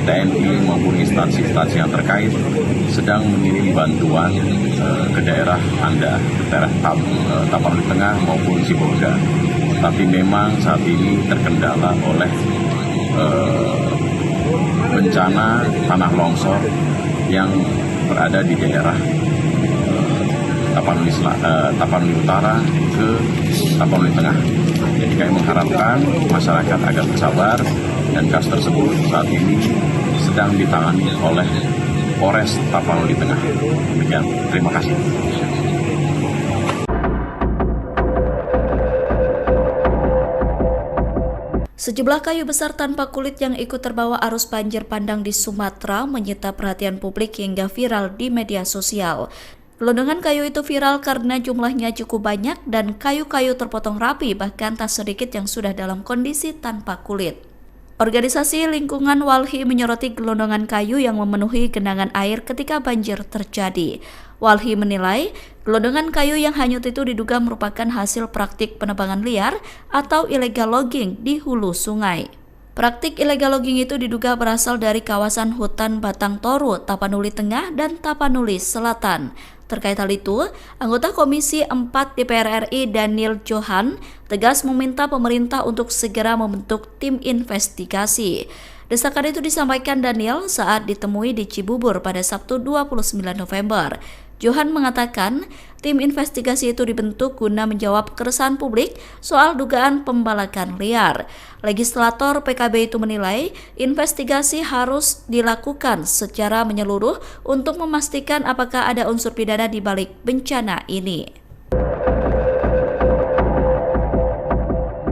TNI maupun instansi-instansi yang terkait sedang mengirim bantuan ke daerah Anda, ke daerah Tapanuli Tengah maupun Sibolga. Tapi memang saat ini terkendala oleh bencana tanah longsor yang berada di daerah Tapanuli Utara ke Tapanuli Tengah. Jadi kami mengharapkan masyarakat agar bersabar, dan kasus tersebut saat ini sedang ditangani oleh Polres Tapanuli Tengah. Demikian, terima kasih. Sejumlah kayu besar tanpa kulit yang ikut terbawa arus banjir bandang di Sumatera menyita perhatian publik hingga viral di media sosial. Gelondongan kayu itu viral karena jumlahnya cukup banyak dan kayu-kayu terpotong rapi, bahkan tak sedikit yang sudah dalam kondisi tanpa kulit. Organisasi Lingkungan Walhi menyoroti gelondongan kayu yang memenuhi genangan air ketika banjir terjadi. Walhi menilai gelondongan kayu yang hanyut itu diduga merupakan hasil praktik penebangan liar atau illegal logging di hulu sungai. Praktik illegal logging itu diduga berasal dari kawasan hutan Batang Toru, Tapanuli Tengah, dan Tapanuli Selatan. Terkait hal itu, anggota Komisi 4 DPR RI Daniel Johan tegas meminta pemerintah untuk segera membentuk tim investigasi. Desakan itu disampaikan Daniel saat ditemui di Cibubur pada Sabtu 29 November. Johan mengatakan tim investigasi itu dibentuk guna menjawab keresahan publik soal dugaan pembalakan liar. Legislator PKB itu menilai investigasi harus dilakukan secara menyeluruh untuk memastikan apakah ada unsur pidana di balik bencana ini.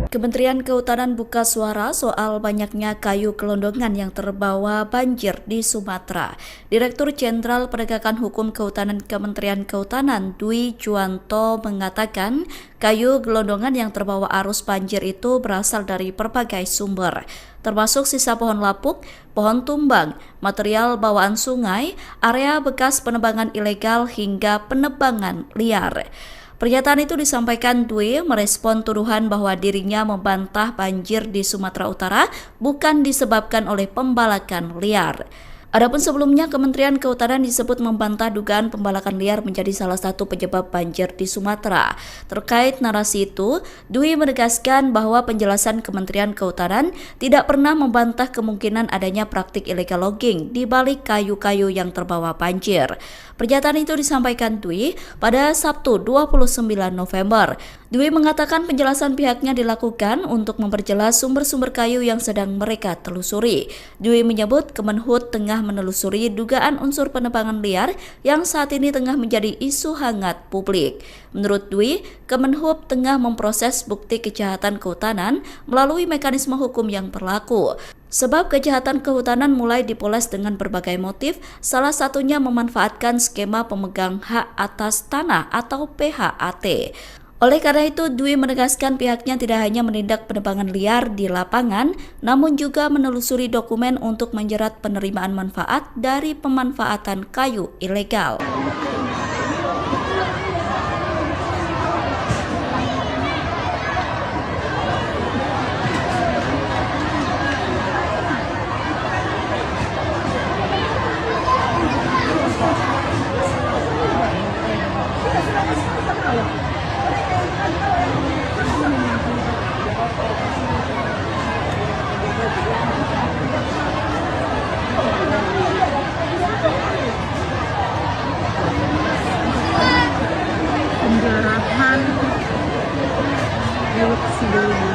Kementerian Kehutanan buka suara soal banyaknya kayu gelondongan yang terbawa banjir di Sumatera. Direktur Jenderal Penegakan Hukum Kehutanan Kementerian Kehutanan Dwi Juwanto mengatakan kayu gelondongan yang terbawa arus banjir itu berasal dari berbagai sumber, termasuk sisa pohon lapuk, pohon tumbang, material bawaan sungai, area bekas penebangan ilegal hingga penebangan liar. Pernyataan itu disampaikan Dwi merespon tuduhan bahwa dirinya membantah banjir di Sumatera Utara bukan disebabkan oleh pembalakan liar. Adapun sebelumnya, Kementerian Kehutanan disebut membantah dugaan pembalakan liar menjadi salah satu penyebab banjir di Sumatera. Terkait narasi itu, Dwi menegaskan bahwa penjelasan Kementerian Kehutanan tidak pernah membantah kemungkinan adanya praktik illegal logging di balik kayu-kayu yang terbawa banjir. Pernyataan itu disampaikan Dwi pada Sabtu 29 November. Dwi mengatakan penjelasan pihaknya dilakukan untuk memperjelas sumber-sumber kayu yang sedang mereka telusuri. Dwi menyebut Kemenhub tengah menelusuri dugaan unsur penebangan liar yang saat ini tengah menjadi isu hangat publik. Menurut Dwi, Kemenhub tengah memproses bukti kejahatan kehutanan melalui mekanisme hukum yang berlaku. Sebab kejahatan kehutanan mulai dipoles dengan berbagai motif, salah satunya memanfaatkan skema pemegang hak atas tanah atau PHAT. Oleh karena itu, Dwi menegaskan pihaknya tidak hanya menindak penebangan liar di lapangan, namun juga menelusuri dokumen untuk menjerat penerimaan manfaat dari pemanfaatan kayu ilegal. Penjarahan Teluk Sidoli.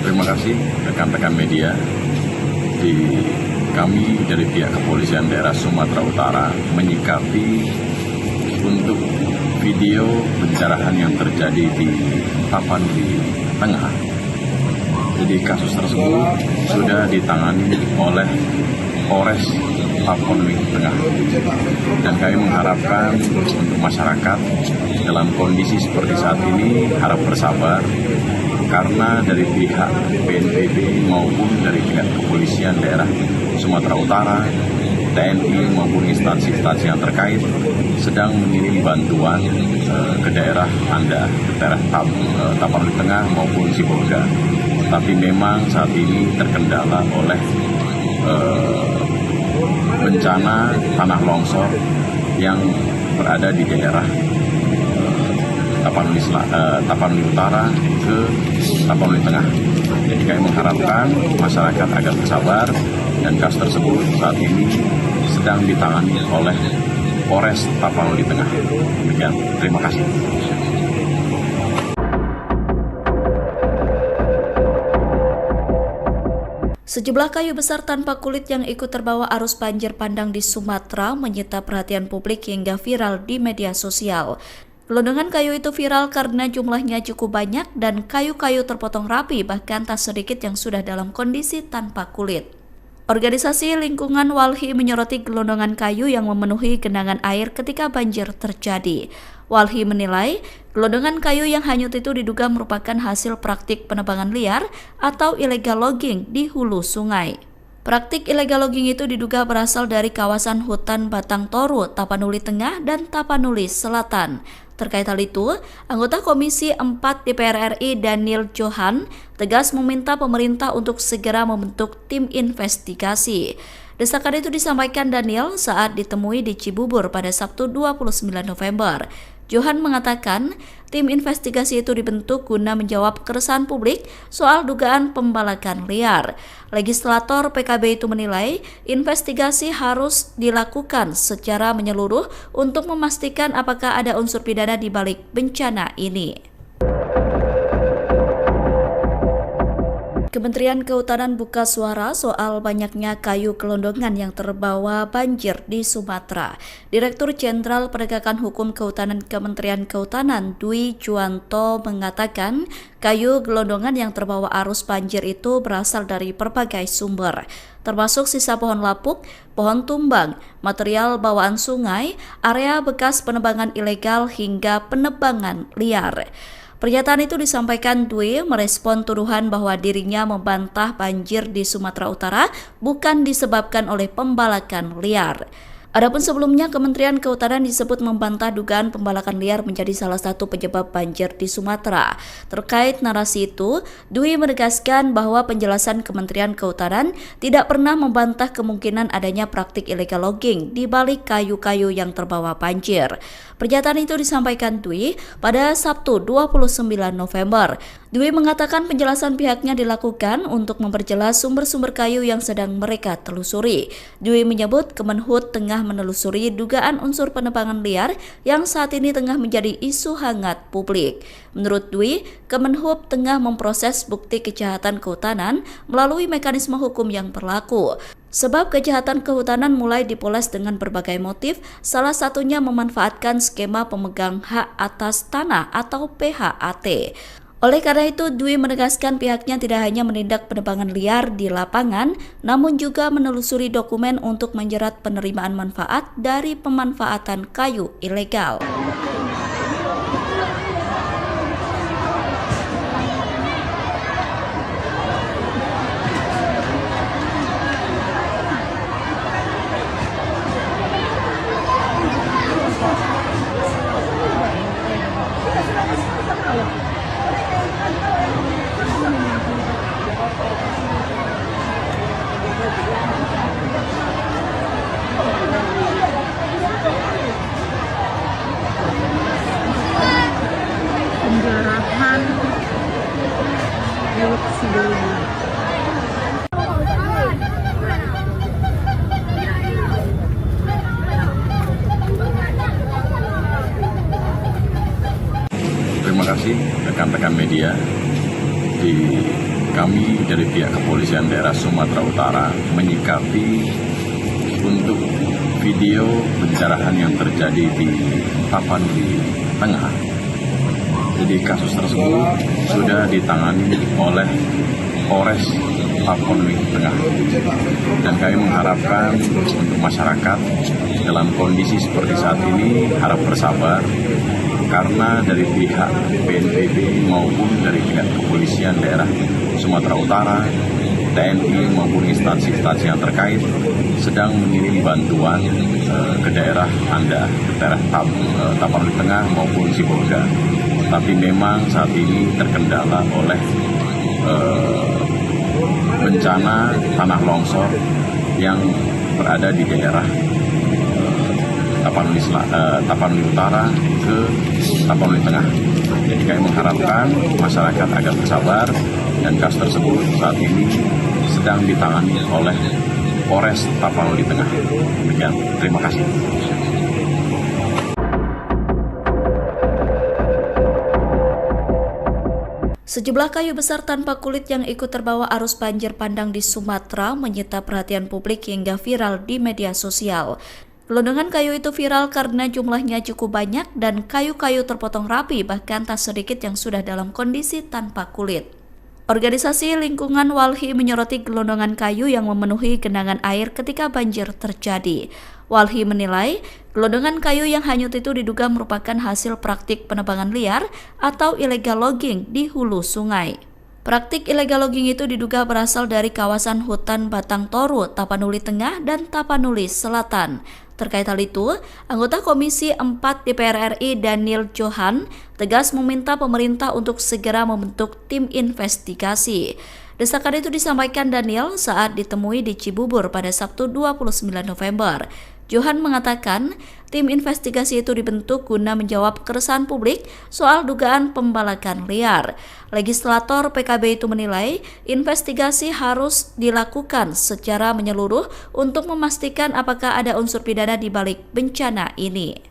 Terima kasih rekan-rekan media. Kami dari pihak Kepolisian Daerah Sumatera Utara menyikapi untuk video pencerahan yang terjadi di Tapanuli Tengah. Jadi kasus tersebut sudah ditangani oleh Polres Tapanuli Tengah. Dan kami mengharapkan untuk masyarakat dalam kondisi seperti saat ini harap bersabar, karena dari pihak BNPB maupun dari pihak Kepolisian Daerah Sumatera Utara, TNI maupun instansi-instansi yang terkait sedang mengirim bantuan ke daerah Anda, ke daerah Tapanuli Tengah maupun Sibolga. Tapi memang saat ini terkendala oleh bencana tanah longsor yang berada di daerah Tapanuli Utara ke Tapanuli Tengah. Jadi kami mengharapkan masyarakat agar bersabar, dan kasus tersebut saat ini sedang ditangani oleh Polres Tapanuli Tengah. Demikian, terima kasih. Sejumlah kayu besar tanpa kulit yang ikut terbawa arus banjir bandang di Sumatera menyita perhatian publik hingga viral di media sosial. Gelondongan kayu itu viral karena jumlahnya cukup banyak dan kayu-kayu terpotong rapi, bahkan tak sedikit yang sudah dalam kondisi tanpa kulit. Organisasi Lingkungan Walhi menyoroti gelondongan kayu yang memenuhi genangan air ketika banjir terjadi. Walhi menilai, gelondongan kayu yang hanyut itu diduga merupakan hasil praktik penebangan liar atau illegal logging di hulu sungai. Praktik illegal logging itu diduga berasal dari kawasan hutan Batang Toru, Tapanuli Tengah, dan Tapanuli Selatan. Terkait hal itu, anggota Komisi 4 DPR RI Daniel Johan tegas meminta pemerintah untuk segera membentuk tim investigasi. Desakan itu disampaikan Daniel saat ditemui di Cibubur pada Sabtu 29 November. Johan mengatakan tim investigasi itu dibentuk guna menjawab keresahan publik soal dugaan pembalakan liar. Legislator PKB itu menilai investigasi harus dilakukan secara menyeluruh untuk memastikan apakah ada unsur pidana di balik bencana ini. Kementerian Kehutanan buka suara soal banyaknya kayu gelondongan yang terbawa banjir di Sumatera. Direktur Jenderal Penegakan Hukum Kehutanan Kementerian Kehutanan Dwi Juwanto mengatakan kayu gelondongan yang terbawa arus banjir itu berasal dari berbagai sumber, termasuk sisa pohon lapuk, pohon tumbang, material bawaan sungai, area bekas penebangan ilegal hingga penebangan liar. Pernyataan itu disampaikan Dwi merespon tuduhan bahwa dirinya membantah banjir di Sumatera Utara bukan disebabkan oleh pembalakan liar. Adapun sebelumnya, Kementerian Kehutanan disebut membantah dugaan pembalakan liar menjadi salah satu penyebab banjir di Sumatera. Terkait narasi itu, Dwi menegaskan bahwa penjelasan Kementerian Kehutanan tidak pernah membantah kemungkinan adanya praktik illegal logging di balik kayu-kayu yang terbawa banjir. Pernyataan itu disampaikan Dwi pada Sabtu 29 November. Dwi mengatakan penjelasan pihaknya dilakukan untuk memperjelas sumber-sumber kayu yang sedang mereka telusuri. Dwi menyebut Kemenhub tengah menelusuri dugaan unsur penebangan liar yang saat ini tengah menjadi isu hangat publik. Menurut Dwi, Kemenhub tengah memproses bukti kejahatan kehutanan melalui mekanisme hukum yang berlaku. Sebab kejahatan kehutanan mulai dipoles dengan berbagai motif, salah satunya memanfaatkan skema pemegang hak atas tanah atau PHAT. Oleh karena itu, Dwi menegaskan pihaknya tidak hanya menindak penebangan liar di lapangan, namun juga menelusuri dokumen untuk menjerat penerimaan manfaat dari pemanfaatan kayu ilegal. Penjarahan milik sebelumnya. Terima kasih rekan-rekan media. Kami dari pihak Kepolisian Daerah Sumatera Utara menyikapi untuk video pencerahan yang terjadi di Tapanuli Tengah. Jadi kasus tersebut sudah ditangani oleh Polres Tapanuli Tengah. Dan kami mengharapkan untuk masyarakat dalam kondisi seperti saat ini harap bersabar, karena dari pihak BNPB maupun dari pihak Kepolisian Daerah Sumatera Utara, TNI maupun instansi-instansi yang terkait sedang mengirim bantuan ke daerah Anda, ke daerah Tapanuli Tengah maupun Sibolga. Tapi memang saat ini terkendala oleh bencana tanah longsor yang berada di daerah Tapanuli Utara ke Tapanuli Tengah. Jadi kami mengharapkan masyarakat agar bersabar, dan kasus tersebut saat ini sedang ditangani oleh Polres Tapanuli Tengah. Demikian, terima kasih. Sejumlah kayu besar tanpa kulit yang ikut terbawa arus banjir bandang di Sumatera menyita perhatian publik hingga viral di media sosial. Gelondongan kayu itu viral karena jumlahnya cukup banyak dan kayu-kayu terpotong rapi, bahkan tak sedikit yang sudah dalam kondisi tanpa kulit. Organisasi Lingkungan Walhi menyoroti gelondongan kayu yang memenuhi genangan air ketika banjir terjadi. Walhi menilai gelondongan kayu yang hanyut itu diduga merupakan hasil praktik penebangan liar atau illegal logging di hulu sungai. Praktik illegal logging itu diduga berasal dari kawasan hutan Batang Toru, Tapanuli Tengah, dan Tapanuli Selatan. Terkait hal itu, anggota Komisi 4 DPR RI Daniel Johan tegas meminta pemerintah untuk segera membentuk tim investigasi. Desakan itu disampaikan Daniel saat ditemui di Cibubur pada Sabtu 29 November. Johan mengatakan tim investigasi itu dibentuk guna menjawab keresahan publik soal dugaan pembalakan liar. Legislator PKB itu menilai investigasi harus dilakukan secara menyeluruh untuk memastikan apakah ada unsur pidana di balik bencana ini.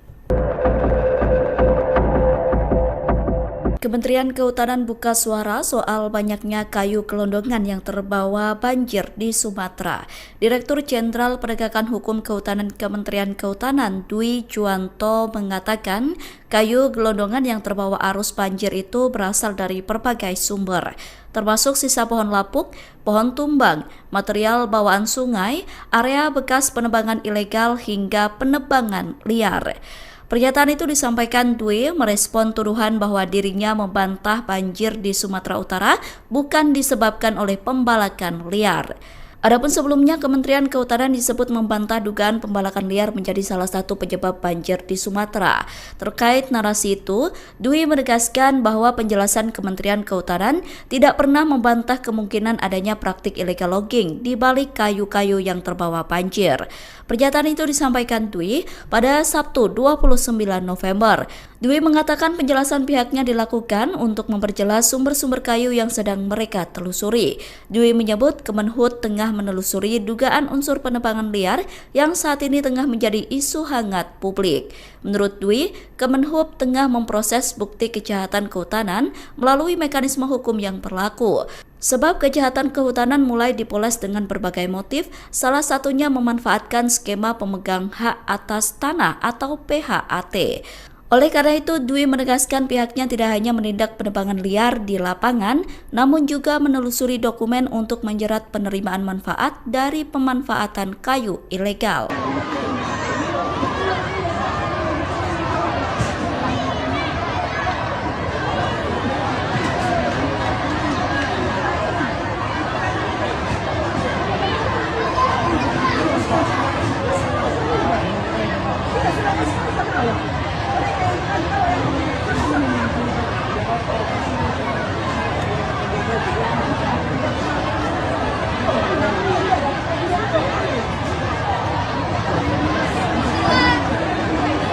Kementerian Kehutanan buka suara soal banyaknya kayu gelondongan yang terbawa banjir di Sumatera. Direktur Jenderal Penegakan Hukum Kehutanan Kementerian Kehutanan Dwi Juwanto mengatakan kayu gelondongan yang terbawa arus banjir itu berasal dari berbagai sumber, termasuk sisa pohon lapuk, pohon tumbang, material bawaan sungai, area bekas penebangan ilegal hingga penebangan liar. Pernyataan itu disampaikan Dwi merespon tuduhan bahwa dirinya membantah banjir di Sumatera Utara bukan disebabkan oleh pembalakan liar. Adapun sebelumnya, Kementerian Kehutanan disebut membantah dugaan pembalakan liar menjadi salah satu penyebab banjir di Sumatera. Terkait narasi itu, Dwi menegaskan bahwa penjelasan Kementerian Kehutanan tidak pernah membantah kemungkinan adanya praktik illegal logging di balik kayu-kayu yang terbawa banjir. Pernyataan itu disampaikan Dwi pada Sabtu 29 November. Dwi mengatakan penjelasan pihaknya dilakukan untuk memperjelas sumber-sumber kayu yang sedang mereka telusuri. Dwi menyebut Kemenhub tengah menelusuri dugaan unsur penebangan liar yang saat ini tengah menjadi isu hangat publik. Menurut Dwi, Kemenhub tengah memproses bukti kejahatan kehutanan melalui mekanisme hukum yang berlaku. Sebab kejahatan kehutanan mulai dipoles dengan berbagai motif, salah satunya memanfaatkan skema pemegang hak atas tanah atau PHAT. Oleh karena itu, Dwi menegaskan pihaknya tidak hanya menindak penebangan liar di lapangan, namun juga menelusuri dokumen untuk menjerat penerimaan manfaat dari pemanfaatan kayu ilegal.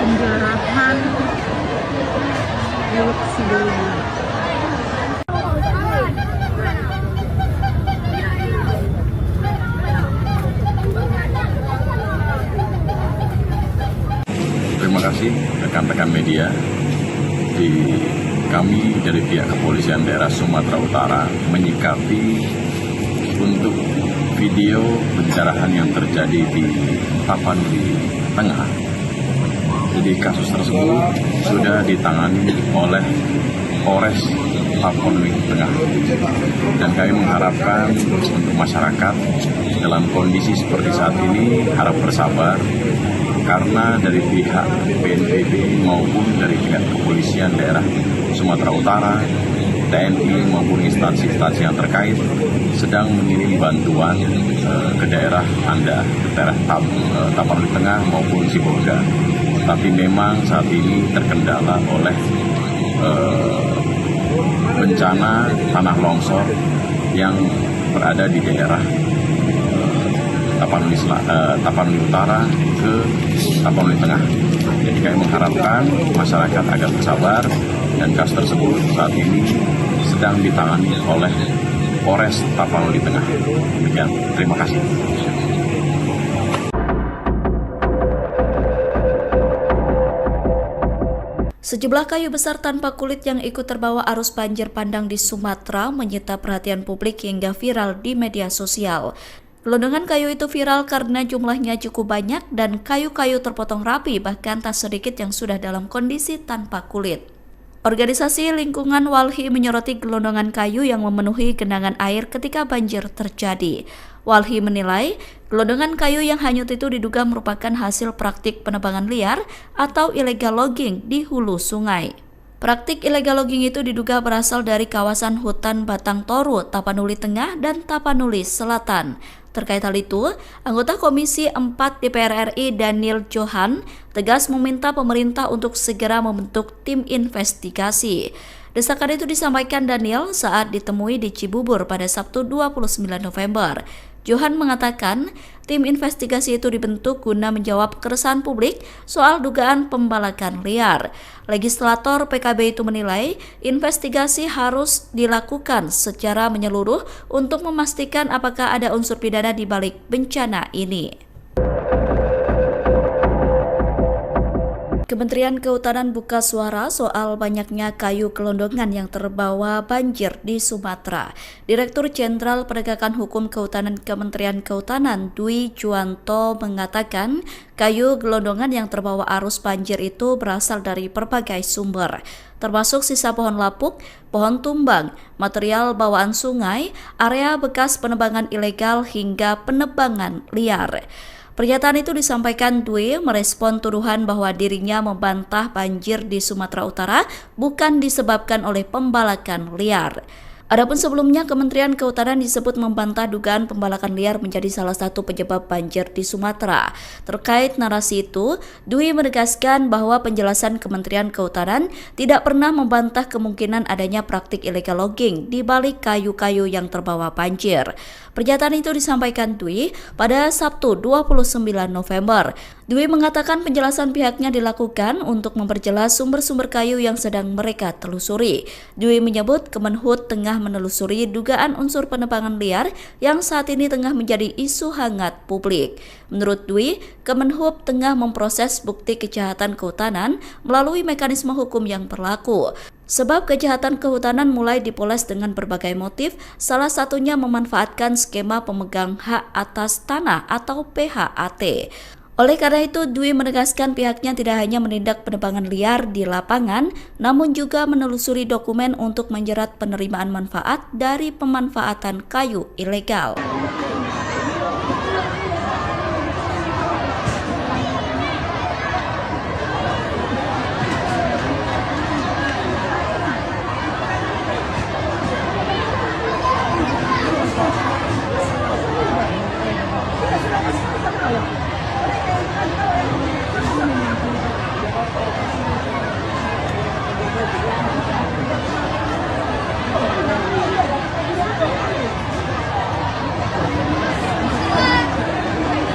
Penjarahan Teluk Sidowaya. Terima kasih rekan-rekan media. Kami dari pihak Kepolisian Daerah Sumatera Utara menyikapi untuk video pencerahan yang terjadi di Tapanuli Tengah. Jadi kasus tersebut sudah ditangani oleh Polres Tapanuli Tengah. Dan kami mengharapkan untuk masyarakat dalam kondisi seperti saat ini harap bersabar, karena dari pihak BNPB maupun dari pihak Kepolisian Daerah Sumatera Utara, TNI maupun instansi-instansi yang terkait sedang mengirim bantuan ke daerah Anda, ke daerah Tapanuli Tengah maupun Sibolga. Tapi memang saat ini terkendala oleh bencana tanah longsor yang berada di daerah Tapanuli Utara ke Tapanuli Tengah. Jadi kami mengharapkan masyarakat agar bersabar, dan kasus tersebut saat ini sedang ditangani oleh Polres Tapanuli Tengah. Demikian, terima kasih. Sejumlah kayu besar tanpa kulit yang ikut terbawa arus banjir bandang di Sumatera menyita perhatian publik hingga viral di media sosial. Gelondongan kayu itu viral karena jumlahnya cukup banyak dan kayu-kayu terpotong rapi, bahkan tak sedikit yang sudah dalam kondisi tanpa kulit. Organisasi Lingkungan Walhi menyoroti gelondongan kayu yang memenuhi genangan air ketika banjir terjadi. Walhi menilai, gelondongan kayu yang hanyut itu diduga merupakan hasil praktik penebangan liar atau illegal logging di hulu sungai. Praktik illegal logging itu diduga berasal dari kawasan hutan Batang Toru, Tapanuli Tengah, dan Tapanuli Selatan. Terkait hal itu, anggota Komisi 4 DPR RI Daniel Johan tegas meminta pemerintah untuk segera membentuk tim investigasi. Desakan itu disampaikan Daniel saat ditemui di Cibubur pada Sabtu 29 November. Johan mengatakan tim investigasi itu dibentuk guna menjawab keresahan publik soal dugaan pembalakan liar. Legislator PKB itu menilai investigasi harus dilakukan secara menyeluruh untuk memastikan apakah ada unsur pidana di balik bencana ini. Kementerian Kehutanan buka suara soal banyaknya kayu gelondongan yang terbawa banjir di Sumatera. Direktur Jenderal Penegakan Hukum Kehutanan Kementerian Kehutanan Dwi Juwanto mengatakan kayu gelondongan yang terbawa arus banjir itu berasal dari berbagai sumber, termasuk sisa pohon lapuk, pohon tumbang, material bawaan sungai, area bekas penebangan ilegal hingga penebangan liar. Pernyataan itu disampaikan Dwi merespon tuduhan bahwa dirinya membantah banjir di Sumatera Utara bukan disebabkan oleh pembalakan liar. Adapun sebelumnya, Kementerian Kehutanan disebut membantah dugaan pembalakan liar menjadi salah satu penyebab banjir di Sumatera. Terkait narasi itu, Dwi menegaskan bahwa penjelasan Kementerian Kehutanan tidak pernah membantah kemungkinan adanya praktik illegal logging di balik kayu-kayu yang terbawa banjir. Pernyataan itu disampaikan Dwi pada Sabtu 29 November. Dwi mengatakan penjelasan pihaknya dilakukan untuk memperjelas sumber-sumber kayu yang sedang mereka telusuri. Dwi menyebut Kemenhub tengah menelusuri dugaan unsur penebangan liar yang saat ini tengah menjadi isu hangat publik. Menurut Dwi, Kemenhub tengah memproses bukti kejahatan kehutanan melalui mekanisme hukum yang berlaku. Sebab kejahatan kehutanan mulai dipoles dengan berbagai motif, salah satunya memanfaatkan skema pemegang hak atas tanah atau PHAT. Oleh karena itu, Dwi menegaskan pihaknya tidak hanya menindak penebangan liar di lapangan, namun juga menelusuri dokumen untuk menjerat penerimaan manfaat dari pemanfaatan kayu ilegal.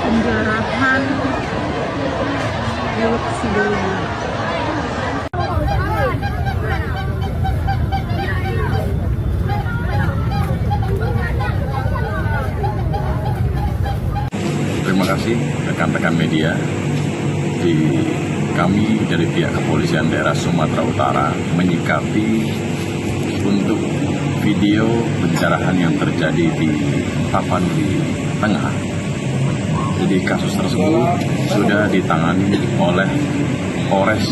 Penjarahan milik sebelumnya. Terima kasih rekan-rekan media. Kami dari pihak Kepolisian Daerah Sumatera Utara menyikapi untuk video pencerahan yang terjadi di Tapanuli Tengah. Jadi kasus tersebut sudah ditangani oleh Polres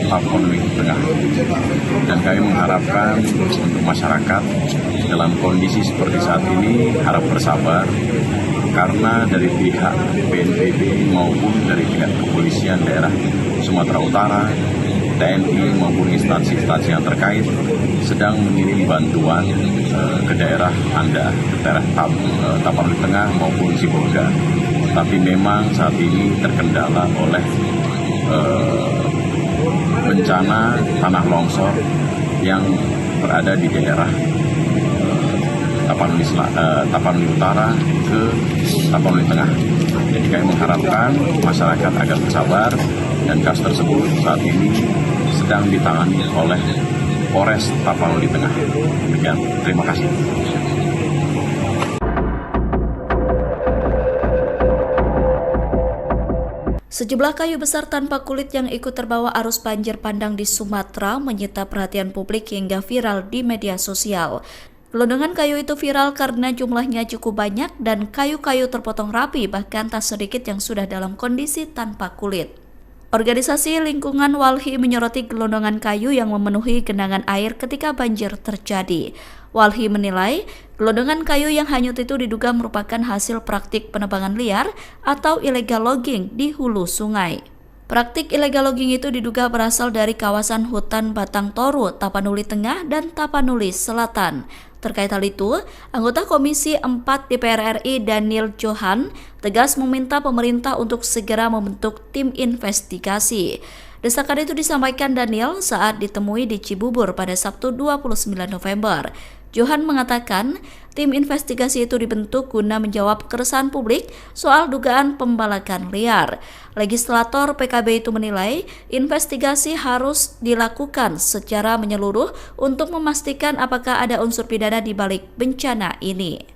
Tapanuli Tengah. Dan kami mengharapkan untuk masyarakat dalam kondisi seperti saat ini harap bersabar, karena dari pihak BNPB maupun dari pihak Kepolisian Daerah Sumatera Utara, TNI maupun instansi-instansi yang terkait sedang mengirim bantuan ke daerah Anda, ke daerah Tapanuli Tengah maupun Sibolga. Tapi memang saat ini terkendala oleh bencana tanah longsor yang berada di daerah Tapanuli Utara ke Tapanuli Tengah. Jadi kami mengharapkan masyarakat agar bersabar, dan kasus tersebut saat ini sedang ditangani oleh Polres Tapanuli Tengah. Demikian, terima kasih. Sejumlah kayu besar tanpa kulit yang ikut terbawa arus banjir bandang di Sumatera menyita perhatian publik hingga viral di media sosial. Gelondongan kayu itu viral karena jumlahnya cukup banyak dan kayu-kayu terpotong rapi, bahkan tak sedikit yang sudah dalam kondisi tanpa kulit. Organisasi Lingkungan Walhi menyoroti gelondongan kayu yang memenuhi genangan air ketika banjir terjadi. Walhi menilai gelondongan kayu yang hanyut itu diduga merupakan hasil praktik penebangan liar atau illegal logging di hulu sungai. Praktik illegal logging itu diduga berasal dari kawasan hutan Batang Toru, Tapanuli Tengah, dan Tapanuli Selatan. Terkait hal itu, anggota Komisi 4 DPR RI Daniel Johan tegas meminta pemerintah untuk segera membentuk tim investigasi. Desakan itu disampaikan Daniel saat ditemui di Cibubur pada Sabtu 29 November. Johan mengatakan tim investigasi itu dibentuk guna menjawab keresahan publik soal dugaan pembalakan liar. Legislator PKB itu menilai investigasi harus dilakukan secara menyeluruh untuk memastikan apakah ada unsur pidana di balik bencana ini.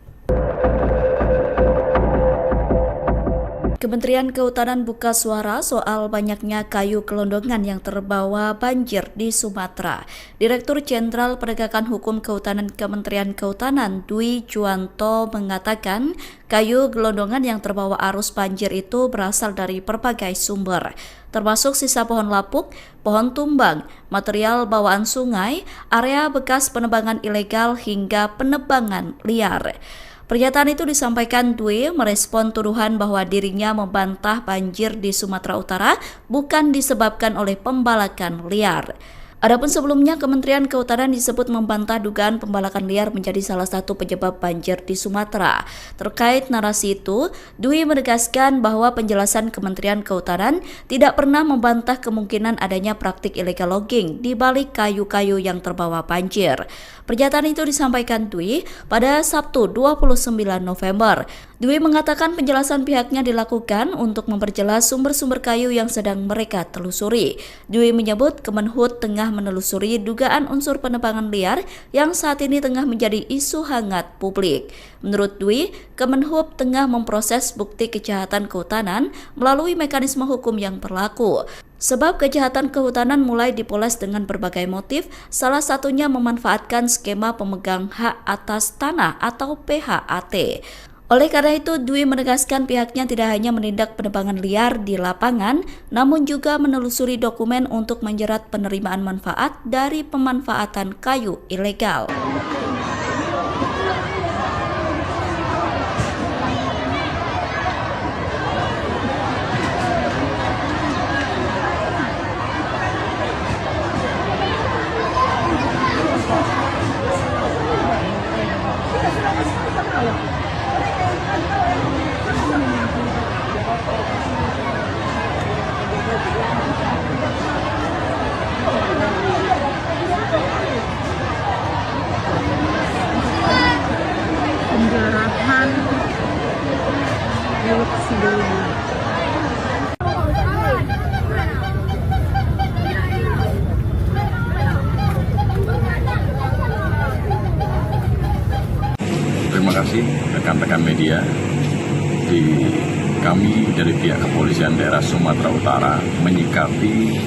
Kementerian Kehutanan buka suara soal banyaknya kayu gelondongan yang terbawa banjir di Sumatera. Direktur Jenderal Penegakan Hukum Kehutanan Kementerian Kehutanan Dwi Juwanto mengatakan kayu gelondongan yang terbawa arus banjir itu berasal dari berbagai sumber, termasuk sisa pohon lapuk, pohon tumbang, material bawaan sungai, area bekas penebangan ilegal hingga penebangan liar. Pernyataan itu disampaikan Dwi merespon tuduhan bahwa dirinya membantah banjir di Sumatera Utara bukan disebabkan oleh pembalakan liar. Adapun sebelumnya, Kementerian Kehutanan disebut membantah dugaan pembalakan liar menjadi salah satu penyebab banjir di Sumatera. Terkait narasi itu, Dwi menegaskan bahwa penjelasan Kementerian Kehutanan tidak pernah membantah kemungkinan adanya praktik illegal logging di balik kayu-kayu yang terbawa banjir. Pernyataan itu disampaikan Dwi pada Sabtu 29 November. Dwi mengatakan penjelasan pihaknya dilakukan untuk memperjelas sumber-sumber kayu yang sedang mereka telusuri. Dwi menyebut Kemenhub tengah menelusuri dugaan unsur penebangan liar yang saat ini tengah menjadi isu hangat publik. Menurut Dwi, Kemenhub tengah memproses bukti kejahatan kehutanan melalui mekanisme hukum yang berlaku. Sebab kejahatan kehutanan mulai dipoles dengan berbagai motif, salah satunya memanfaatkan skema pemegang hak atas tanah atau PHAT. Oleh karena itu, Dwi menegaskan pihaknya tidak hanya menindak penebangan liar di lapangan, namun juga menelusuri dokumen untuk menjerat penerimaan manfaat dari pemanfaatan kayu ilegal. Penjarahan milik sebelumnya. Terima kasih rekan-rekan media. Kami dari pihak Kepolisian Daerah Sumatera Utara menyikapi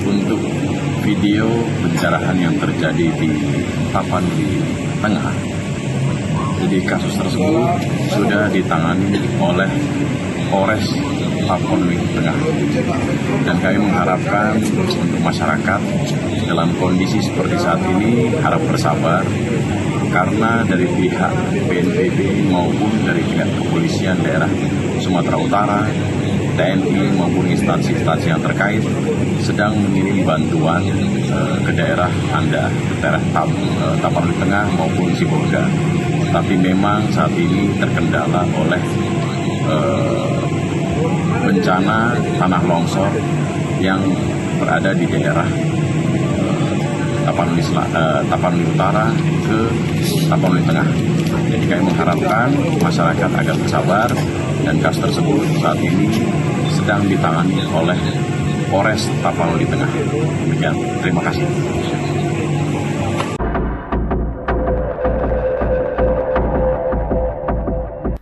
untuk video pencerahan yang terjadi di Tapanuli Tengah. Jadi kasus tersebut sudah ditangani oleh Polres Tapanuli Tengah. Dan kami mengharapkan untuk masyarakat dalam kondisi seperti saat ini harap bersabar, karena dari pihak BNPB maupun dari pihak Kepolisian Daerah Sumatera Utara, TNI maupun instansi-instansi yang terkait sedang mengirim bantuan ke daerah Anda, ke daerah Tapanuli Tengah maupun Sibolga. Tapi memang saat ini terkendala oleh bencana tanah longsor yang berada di daerah Tapanuli Utara ke Tapanuli Tengah. Jadi kami mengharapkan masyarakat agar bersabar, dan kasus tersebut saat ini sedang ditangani oleh Polres Tapanuli Tengah. Demikian, terima kasih.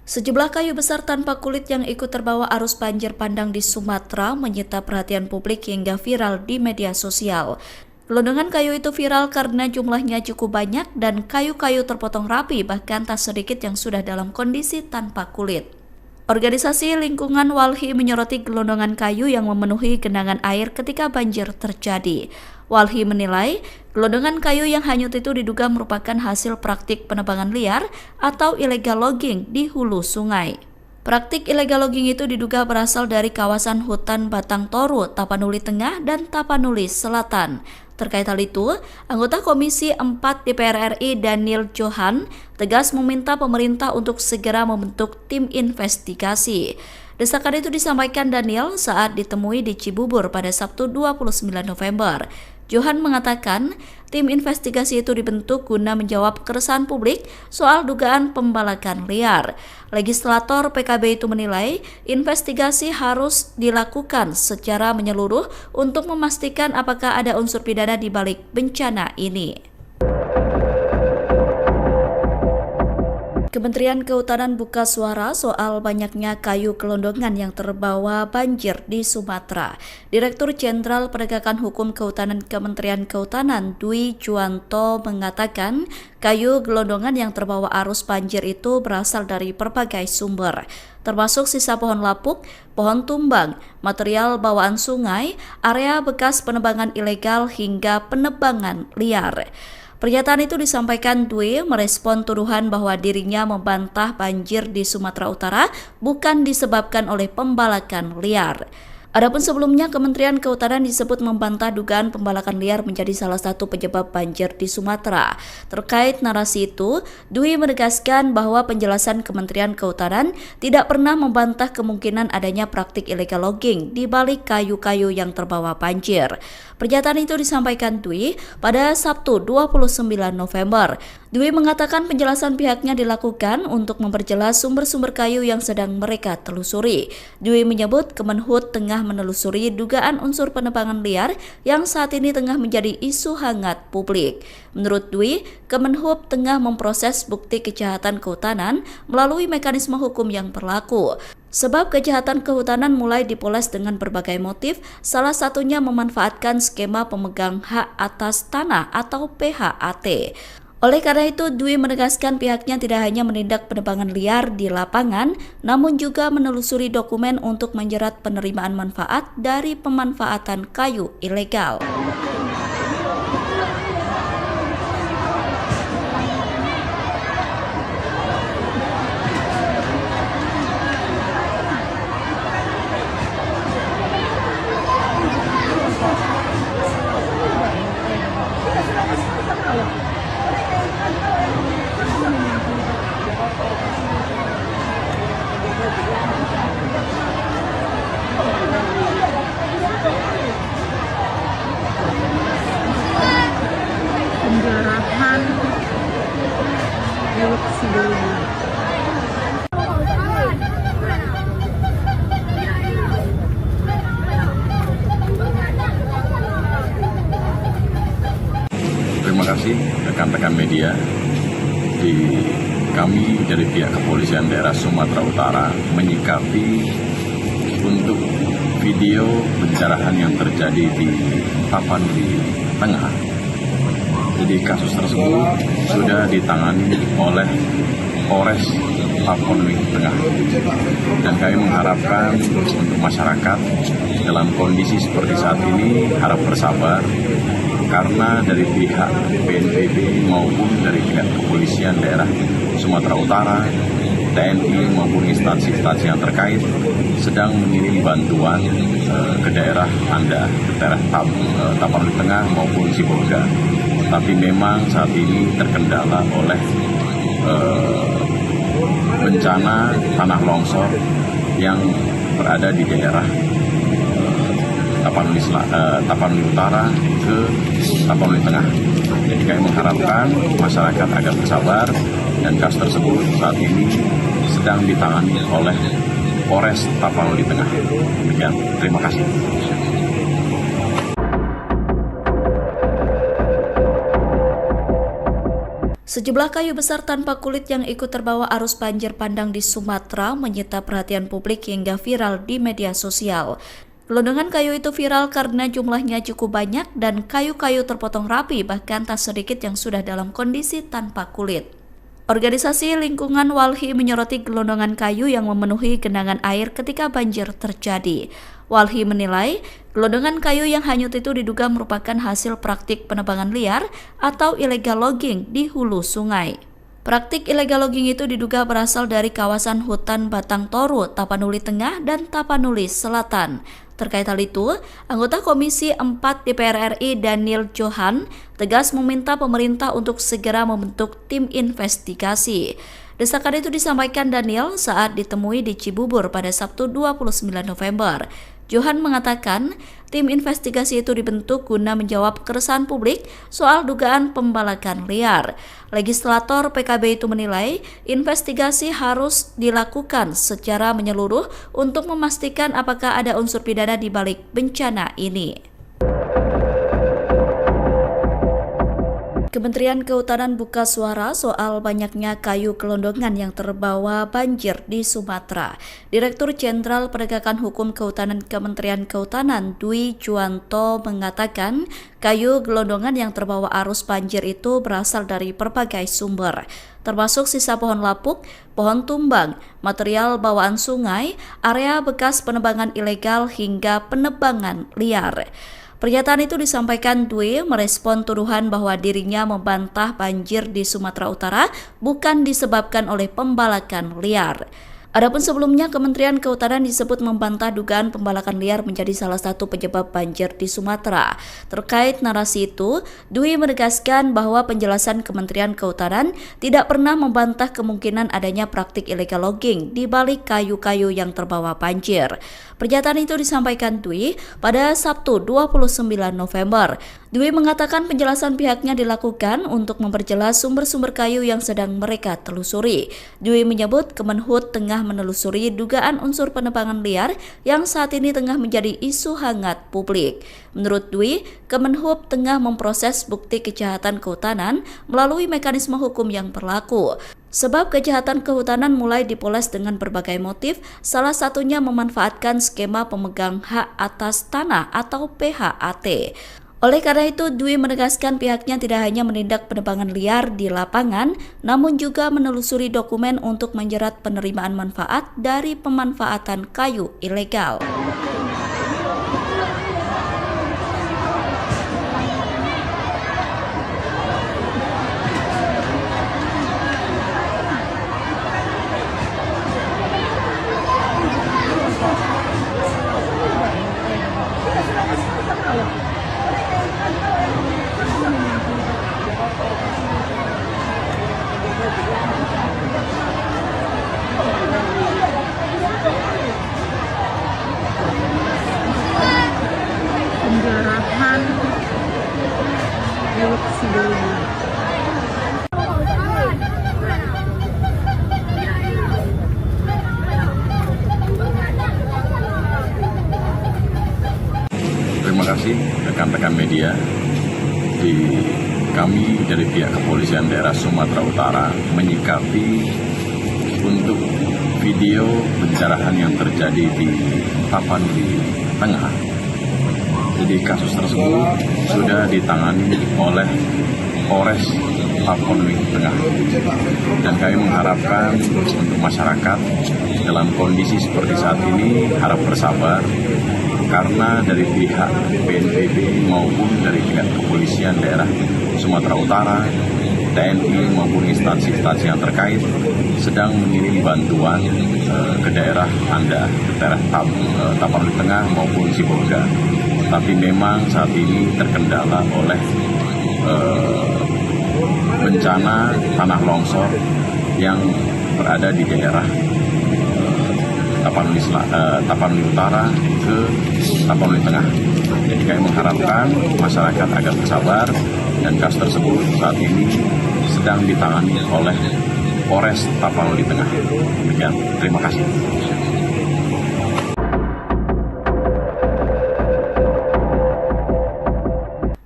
Sejumlah kayu besar tanpa kulit yang ikut terbawa arus banjir bandang di Sumatera menyita perhatian publik hingga viral di media sosial. Gelondongan kayu itu viral karena jumlahnya cukup banyak dan kayu-kayu terpotong rapi, bahkan tak sedikit yang sudah dalam kondisi tanpa kulit. Organisasi Lingkungan Walhi menyoroti gelondongan kayu yang memenuhi genangan air ketika banjir terjadi. Walhi menilai gelondongan kayu yang hanyut itu diduga merupakan hasil praktik penebangan liar atau illegal logging di hulu sungai. Praktik illegal logging itu diduga berasal dari kawasan hutan Batang Toru, Tapanuli Tengah, dan Tapanuli Selatan. Terkait hal itu, anggota Komisi 4 DPR RI Daniel Johan tegas meminta pemerintah untuk segera membentuk tim investigasi. Desakan itu disampaikan Daniel saat ditemui di Cibubur pada Sabtu 29 November. Johan mengatakan tim investigasi itu dibentuk guna menjawab keresahan publik soal dugaan pembalakan liar. Legislator PKB itu menilai investigasi harus dilakukan secara menyeluruh untuk memastikan apakah ada unsur pidana di balik bencana ini. Kementerian Kehutanan buka suara soal banyaknya kayu gelondongan yang terbawa banjir di Sumatera. Direktur Jenderal Penegakan Hukum Kehutanan Kementerian Kehutanan Dwi Juwanto mengatakan kayu gelondongan yang terbawa arus banjir itu berasal dari berbagai sumber, termasuk sisa pohon lapuk, pohon tumbang, material bawaan sungai, area bekas penebangan ilegal hingga penebangan liar. Pernyataan itu disampaikan Dwi merespon tuduhan bahwa dirinya membantah banjir di Sumatera Utara bukan disebabkan oleh pembalakan liar. Adapun sebelumnya, Kementerian Kehutanan disebut membantah dugaan pembalakan liar menjadi salah satu penyebab banjir di Sumatera. Terkait narasi itu, Dwi menegaskan bahwa penjelasan Kementerian Kehutanan tidak pernah membantah kemungkinan adanya praktik illegal logging di balik kayu-kayu yang terbawa banjir. Pernyataan itu disampaikan Dwi pada Sabtu 29 November. Dwi mengatakan penjelasan pihaknya dilakukan untuk memperjelas sumber-sumber kayu yang sedang mereka telusuri. Dwi menyebut Kemenhub tengah menelusuri dugaan unsur penebangan liar yang saat ini tengah menjadi isu hangat publik. Menurut Dwi, Kemenhub tengah memproses bukti kejahatan kehutanan melalui mekanisme hukum yang berlaku. Sebab kejahatan kehutanan mulai dipoles dengan berbagai motif, salah satunya memanfaatkan skema pemegang hak atas tanah atau PHAT. Oleh karena itu, Dwi menegaskan pihaknya tidak hanya menindak penebangan liar di lapangan, namun juga menelusuri dokumen untuk menjerat penerimaan manfaat dari pemanfaatan kayu ilegal. Penjarahan milik sebelumnya. Terima kasih rekan-rekan media. Kami dari pihak Kepolisian Daerah Sumatera Utara menyikapi untuk video pencerahan yang terjadi di Tapanuli Tengah. Jadi kasus tersebut sudah ditangani oleh Polres Tapanuli Tengah. Dan kami mengharapkan untuk masyarakat dalam kondisi seperti saat ini harap bersabar, karena dari pihak BNPB maupun dari pihak Kepolisian Daerah Sumatera Utara, TNI maupun instansi-instansi yang terkait sedang mengirim bantuan ke daerah Anda, ke daerah Tapanuli Tengah maupun Sibolga. Tapi memang saat ini terkendala oleh bencana tanah longsor yang berada di daerah Tapanuli Utara ke Tapanuli Tengah. Jadi kami mengharapkan masyarakat agar bersabar, dan kasus tersebut saat ini sedang ditangani oleh Polres Tapanuli Tengah. Demikian, terima kasih. Sejumlah kayu besar tanpa kulit yang ikut terbawa arus banjir bandang di Sumatera menyita perhatian publik hingga viral di media sosial. Gelondongan kayu itu viral karena jumlahnya cukup banyak dan kayu-kayu terpotong rapi, bahkan tak sedikit yang sudah dalam kondisi tanpa kulit. Organisasi Lingkungan Walhi menyoroti gelondongan kayu yang memenuhi genangan air ketika banjir terjadi. Walhi menilai gelondongan kayu yang hanyut itu diduga merupakan hasil praktik penebangan liar atau illegal logging di hulu sungai. Praktik illegal logging itu diduga berasal dari kawasan hutan Batang Toru, Tapanuli Tengah, dan Tapanuli Selatan. Terkait hal itu, anggota Komisi 4 DPR RI Daniel Johan tegas meminta pemerintah untuk segera membentuk tim investigasi. Desakan itu disampaikan Daniel saat ditemui di Cibubur pada Sabtu 29 November. Johan mengatakan tim investigasi itu dibentuk guna menjawab keresahan publik soal dugaan pembalakan liar. Legislator PKB itu menilai investigasi harus dilakukan secara menyeluruh untuk memastikan apakah ada unsur pidana di balik bencana ini. Kementerian Kehutanan buka suara soal banyaknya kayu gelondongan yang terbawa banjir di Sumatera. Direktur Jenderal Penegakan Hukum Kehutanan Kementerian Kehutanan Dwi Juwanto mengatakan kayu gelondongan yang terbawa arus banjir itu berasal dari berbagai sumber, termasuk sisa pohon lapuk, pohon tumbang, material bawaan sungai, area bekas penebangan ilegal hingga penebangan liar. Pernyataan itu disampaikan Dwi merespon tuduhan bahwa dirinya membantah banjir di Sumatera Utara bukan disebabkan oleh pembalakan liar. Adapun sebelumnya, Kementerian Kehutanan disebut membantah dugaan pembalakan liar menjadi salah satu penyebab banjir di Sumatera. Terkait narasi itu, Dwi menegaskan bahwa penjelasan Kementerian Kehutanan tidak pernah membantah kemungkinan adanya praktik illegal logging di balik kayu-kayu yang terbawa banjir. Pernyataan itu disampaikan Dwi pada Sabtu 29 November. Dwi mengatakan penjelasan pihaknya dilakukan untuk memperjelas sumber-sumber kayu yang sedang mereka telusuri. Dwi menyebut Kemenhub tengah menelusuri dugaan unsur penebangan liar yang saat ini tengah menjadi isu hangat publik. Menurut Dwi, Kemenhub tengah memproses bukti kejahatan kehutanan melalui mekanisme hukum yang berlaku. Sebab kejahatan kehutanan mulai dipoles dengan berbagai motif, salah satunya memanfaatkan skema pemegang hak atas tanah atau PHAT. Oleh karena itu, Dwi menegaskan pihaknya tidak hanya menindak penebangan liar di lapangan, namun juga menelusuri dokumen untuk menjerat penerimaan manfaat dari pemanfaatan kayu ilegal. Penjarahan milik sebelumnya. Terima kasih rekan-rekan media. Kami dari pihak Kepolisian Daerah Sumatera Utara menyikapi untuk video pencerahan yang terjadi di Tapanuli Tengah. Jadi kasus tersebut sudah ditangani oleh Polres Tapanuli Tengah. Dan kami mengharapkan untuk masyarakat dalam kondisi seperti saat ini harap bersabar, karena dari pihak BNPB maupun dari pihak Kepolisian Daerah Sumatera Utara, TNI maupun instansi-instansi yang terkait sedang mengirim bantuan ke daerah Anda, ke daerah Tapanuli Tengah maupun Sibolga. Tapi memang saat ini terkendala oleh bencana tanah longsor yang berada di daerah Tapanuli Utara ke Tapanuli Tengah. Jadi kami mengharapkan masyarakat agar bersabar, dan kasus tersebut saat ini sedang ditangani oleh Polres Tapanuli Tengah. Demikian, terima kasih.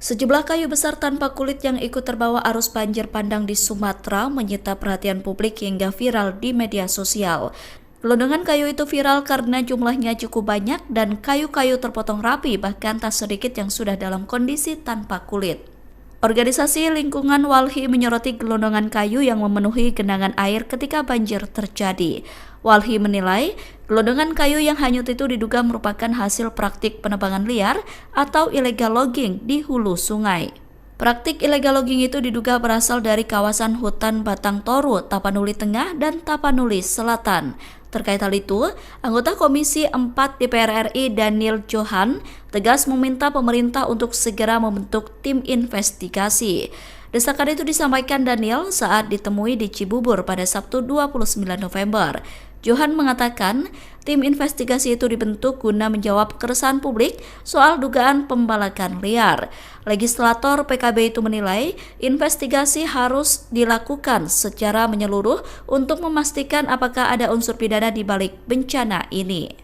Sejumlah kayu besar tanpa kulit yang ikut terbawa arus banjir bandang di Sumatera menyita perhatian publik hingga viral di media sosial. Gelondongan kayu itu viral karena jumlahnya cukup banyak dan kayu-kayu terpotong rapi, bahkan tak sedikit yang sudah dalam kondisi tanpa kulit. Organisasi Lingkungan Walhi menyoroti gelondongan kayu yang memenuhi genangan air ketika banjir terjadi. Walhi menilai gelondongan kayu yang hanyut itu diduga merupakan hasil praktik penebangan liar atau illegal logging di hulu sungai. Praktik illegal logging itu diduga berasal dari kawasan hutan Batang Toru, Tapanuli Tengah, dan Tapanuli Selatan. Terkait hal itu, anggota Komisi 4 DPR RI Daniel Johan tegas meminta pemerintah untuk segera membentuk tim investigasi. Desakan itu disampaikan Daniel saat ditemui di Cibubur pada Sabtu 29 November. Johan mengatakan tim investigasi itu dibentuk guna menjawab keresahan publik soal dugaan pembalakan liar. Legislator PKB itu menilai investigasi harus dilakukan secara menyeluruh untuk memastikan apakah ada unsur pidana di balik bencana ini.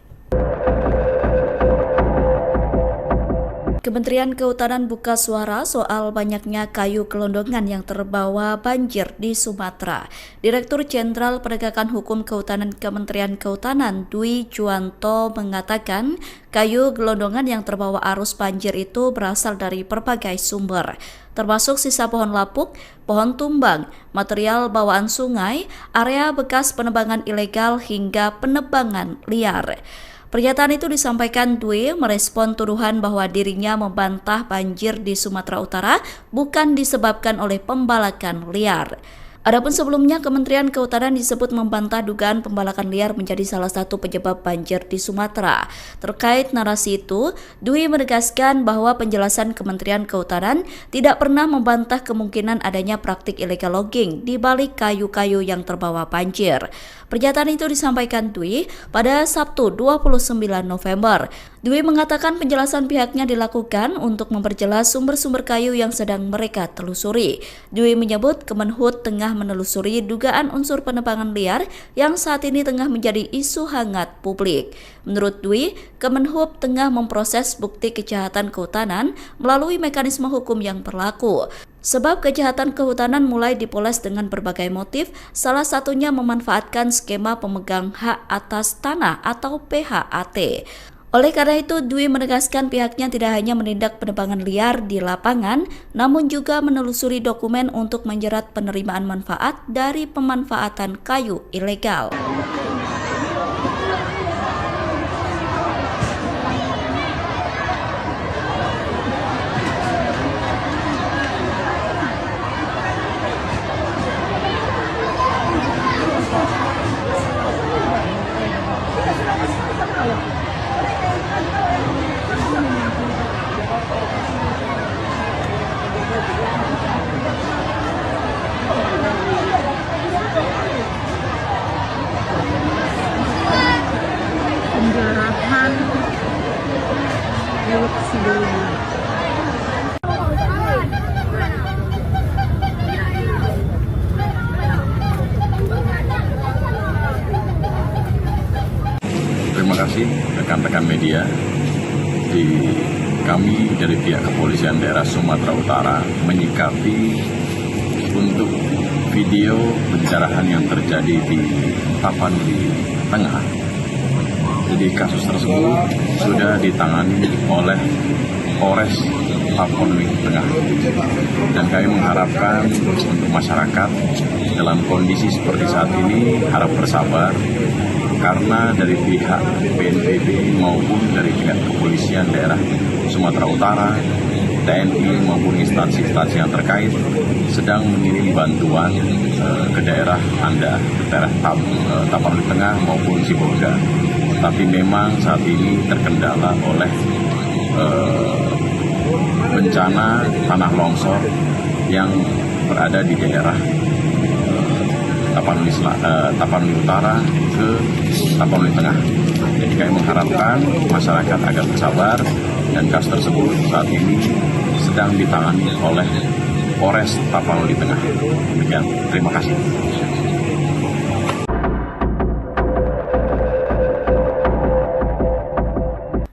Kementerian Kehutanan buka suara soal banyaknya kayu gelondongan yang terbawa banjir di Sumatera. Direktur Jenderal Penegakan Hukum Kehutanan Kementerian Kehutanan Dwi Juwanto mengatakan kayu gelondongan yang terbawa arus banjir itu berasal dari berbagai sumber, termasuk sisa pohon lapuk, pohon tumbang, material bawaan sungai, area bekas penebangan ilegal hingga penebangan liar. Pernyataan itu disampaikan Dwi merespon tuduhan bahwa dirinya membantah banjir di Sumatera Utara bukan disebabkan oleh pembalakan liar. Adapun sebelumnya, Kementerian Kehutanan disebut membantah dugaan pembalakan liar menjadi salah satu penyebab banjir di Sumatera. Terkait narasi itu, Dwi menegaskan bahwa penjelasan Kementerian Kehutanan tidak pernah membantah kemungkinan adanya praktik illegal logging di balik kayu-kayu yang terbawa banjir. Pernyataan itu disampaikan Dwi pada Sabtu 29 November. Dwi mengatakan penjelasan pihaknya dilakukan untuk memperjelas sumber-sumber kayu yang sedang mereka telusuri. Dwi menyebut Kemenhub tengah menelusuri dugaan unsur penebangan liar yang saat ini tengah menjadi isu hangat publik. Menurut Dwi, Kemenhub tengah memproses bukti kejahatan kehutanan melalui mekanisme hukum yang berlaku. Sebab kejahatan kehutanan mulai dipoles dengan berbagai motif, salah satunya memanfaatkan skema pemegang hak atas tanah atau PHAT. Oleh karena itu, Dwi menegaskan pihaknya tidak hanya menindak penebangan liar di lapangan, namun juga menelusuri dokumen untuk menjerat penerimaan manfaat dari pemanfaatan kayu ilegal. Penjarahan milik sebelumnya. Terima kasih rekan-rekan media. Kami dari pihak Kepolisian Daerah Sumatera Utara menyikapi untuk video pencerahan yang terjadi di Tapanuli Tengah. Jadi kasus tersebut sudah ditangani oleh Polres Tapanuli Tengah. Dan kami mengharapkan untuk masyarakat dalam kondisi seperti saat ini harap bersabar, karena dari pihak BNPB maupun dari pihak Kepolisian Daerah Sumatera Utara, TNI maupun instansi-instansi yang terkait sedang mengirim bantuan ke daerah Anda, ke daerah Tapanuli Tengah maupun Sibolga. Tapi memang saat ini terkendala oleh bencana tanah longsor yang berada di daerah Tapanuli Utara ke Tapanuli Tengah. Jadi kami mengharapkan masyarakat agar bersabar, dan kasus tersebut saat ini sedang ditangani oleh Polres Tapanuli Tengah. Demikian, terima kasih.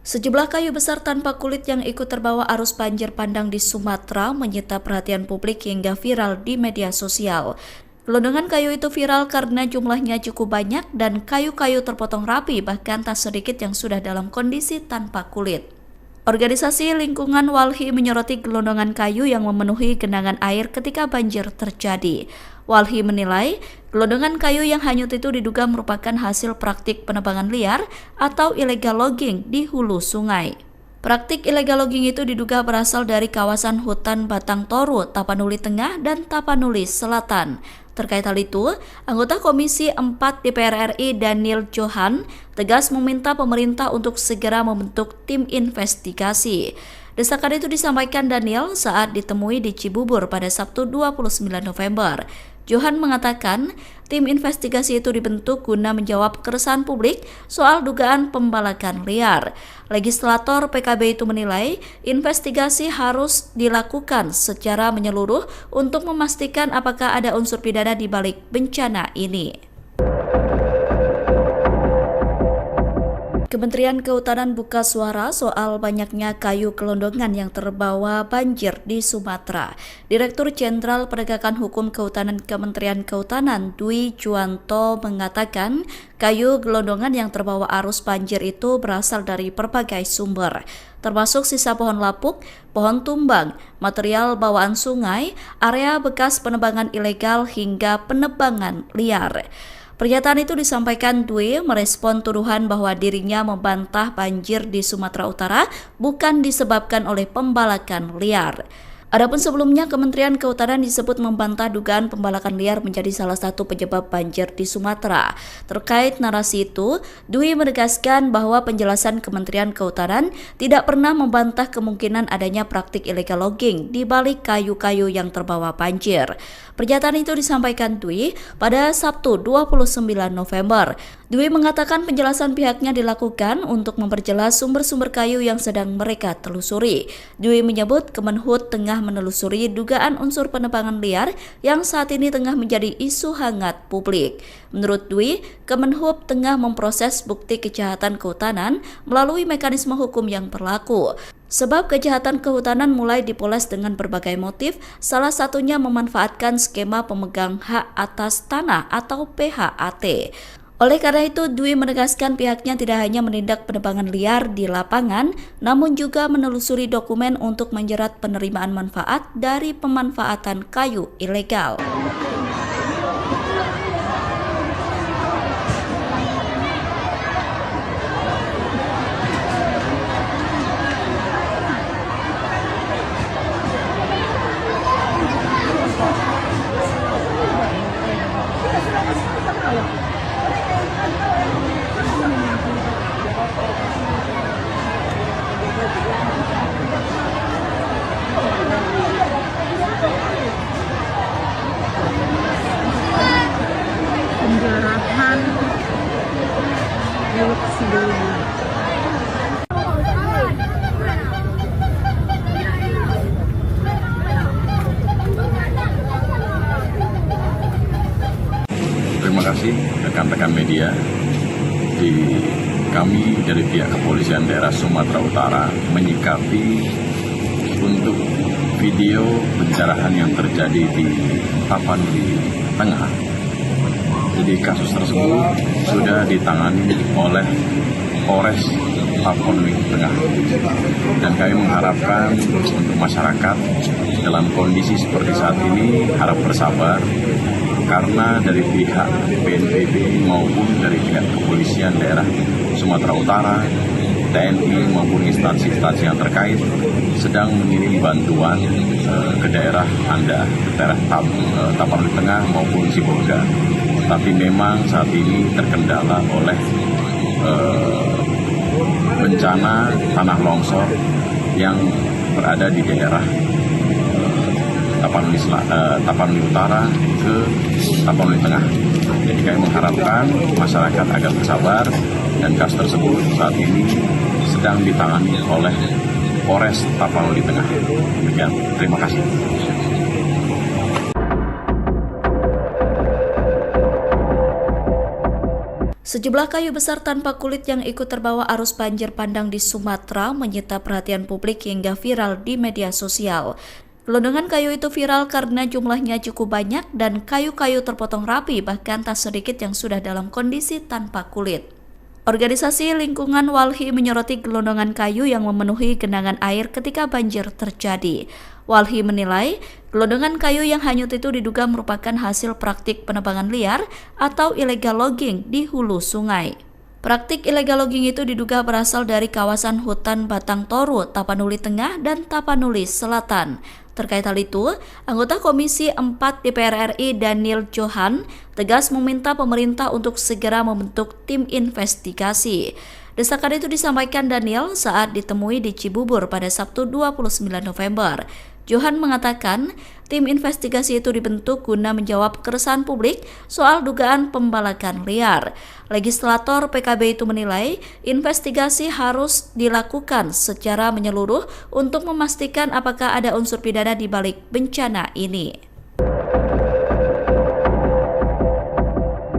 Sejumlah kayu besar tanpa kulit yang ikut terbawa arus banjir bandang di Sumatera menyita perhatian publik hingga viral di media sosial. Gelondongan kayu itu viral karena jumlahnya cukup banyak dan kayu-kayu terpotong rapi, bahkan tak sedikit yang sudah dalam kondisi tanpa kulit. Organisasi Lingkungan Walhi menyoroti gelondongan kayu yang memenuhi genangan air ketika banjir terjadi. Walhi menilai gelondongan kayu yang hanyut itu diduga merupakan hasil praktik penebangan liar atau illegal logging di hulu sungai. Praktik illegal logging itu diduga berasal dari kawasan hutan Batang Toru, Tapanuli Tengah, dan Tapanuli Selatan. Terkait hal itu, anggota Komisi 4 DPR RI Daniel Johan tegas meminta pemerintah untuk segera membentuk tim investigasi. Desakan itu disampaikan Daniel saat ditemui di Cibubur pada Sabtu 29 November. Johan mengatakan tim investigasi itu dibentuk guna menjawab keresahan publik soal dugaan pembalakan liar. Legislator PKB itu menilai investigasi harus dilakukan secara menyeluruh untuk memastikan apakah ada unsur pidana di balik bencana ini. Kementerian Kehutanan buka suara soal banyaknya kayu gelondongan yang terbawa banjir di Sumatera. Direktur Jenderal Penegakan Hukum Kehutanan Kementerian Kehutanan Dwi Juwanto mengatakan kayu gelondongan yang terbawa arus banjir itu berasal dari berbagai sumber, termasuk sisa pohon lapuk, pohon tumbang, material bawaan sungai, area bekas penebangan ilegal hingga penebangan liar. Pernyataan itu disampaikan Dwi merespon tuduhan bahwa dirinya membantah banjir di Sumatera Utara bukan disebabkan oleh pembalakan liar. Adapun sebelumnya, Kementerian Kehutanan disebut membantah dugaan pembalakan liar menjadi salah satu penyebab banjir di Sumatera. Terkait narasi itu, Dwi menegaskan bahwa penjelasan Kementerian Kehutanan tidak pernah membantah kemungkinan adanya praktik illegal logging di balik kayu-kayu yang terbawa banjir. Pernyataan itu disampaikan Dwi pada Sabtu 29 November. Dwi mengatakan penjelasan pihaknya dilakukan untuk memperjelas sumber-sumber kayu yang sedang mereka telusuri. Dwi menyebut Kemenhub tengah menelusuri dugaan unsur penebangan liar yang saat ini tengah menjadi isu hangat publik. Menurut Dwi, Kemenhub tengah memproses bukti kejahatan kehutanan melalui mekanisme hukum yang berlaku. Sebab kejahatan kehutanan mulai dipoles dengan berbagai motif, salah satunya memanfaatkan skema pemegang hak atas tanah atau PHAT. Oleh karena itu, Dwi menegaskan pihaknya tidak hanya menindak penebangan liar di lapangan, namun juga menelusuri dokumen untuk menjerat penerimaan manfaat dari pemanfaatan kayu ilegal. Penjarahan Teluk Sidoli. Terima kasih rekan-rekan media. Kami dari pihak Kepolisian Daerah Sumatera Utara menyikapi untuk video pencerahan yang terjadi di Tapanuli Tengah. Jadi kasus tersebut sudah ditangani oleh Polres Tapanuli Tengah. Dan kami mengharapkan untuk masyarakat dalam kondisi seperti saat ini harap bersabar, karena dari pihak BNPB maupun dari pihak Kepolisian Daerah Sumatera Utara, TNI maupun instansi-instansi yang terkait sedang mengirim bantuan ke daerah Anda, ke daerah Tapanuli Tengah maupun Sibolga. Tapi memang saat ini terkendala oleh bencana tanah longsor yang berada di daerah Tapanuli Utara ke Tapanuli Tengah. Jadi kami mengharapkan masyarakat agar bersabar, dan kasus tersebut saat ini sedang ditangani oleh Polres Tapanuli Tengah. Demikian, terima kasih. Sejumlah kayu besar tanpa kulit yang ikut terbawa arus banjir bandang di Sumatera menyita perhatian publik hingga viral di media sosial. Gelondongan kayu itu viral karena jumlahnya cukup banyak dan kayu-kayu terpotong rapi, bahkan tak sedikit yang sudah dalam kondisi tanpa kulit. Organisasi Lingkungan Walhi menyoroti gelondongan kayu yang memenuhi genangan air ketika banjir terjadi. Walhi menilai gelondongan kayu yang hanyut itu diduga merupakan hasil praktik penebangan liar atau illegal logging di hulu sungai. Praktik illegal logging itu diduga berasal dari kawasan hutan Batang Toru, Tapanuli Tengah, dan Tapanuli Selatan. Terkait hal itu, anggota Komisi 4 DPR RI Daniel Johan tegas meminta pemerintah untuk segera membentuk tim investigasi. Desakan itu disampaikan Daniel saat ditemui di Cibubur pada Sabtu 29 November. Johan mengatakan tim investigasi itu dibentuk guna menjawab keresahan publik soal dugaan pembalakan liar. Legislator PKB itu menilai investigasi harus dilakukan secara menyeluruh untuk memastikan apakah ada unsur pidana di balik bencana ini.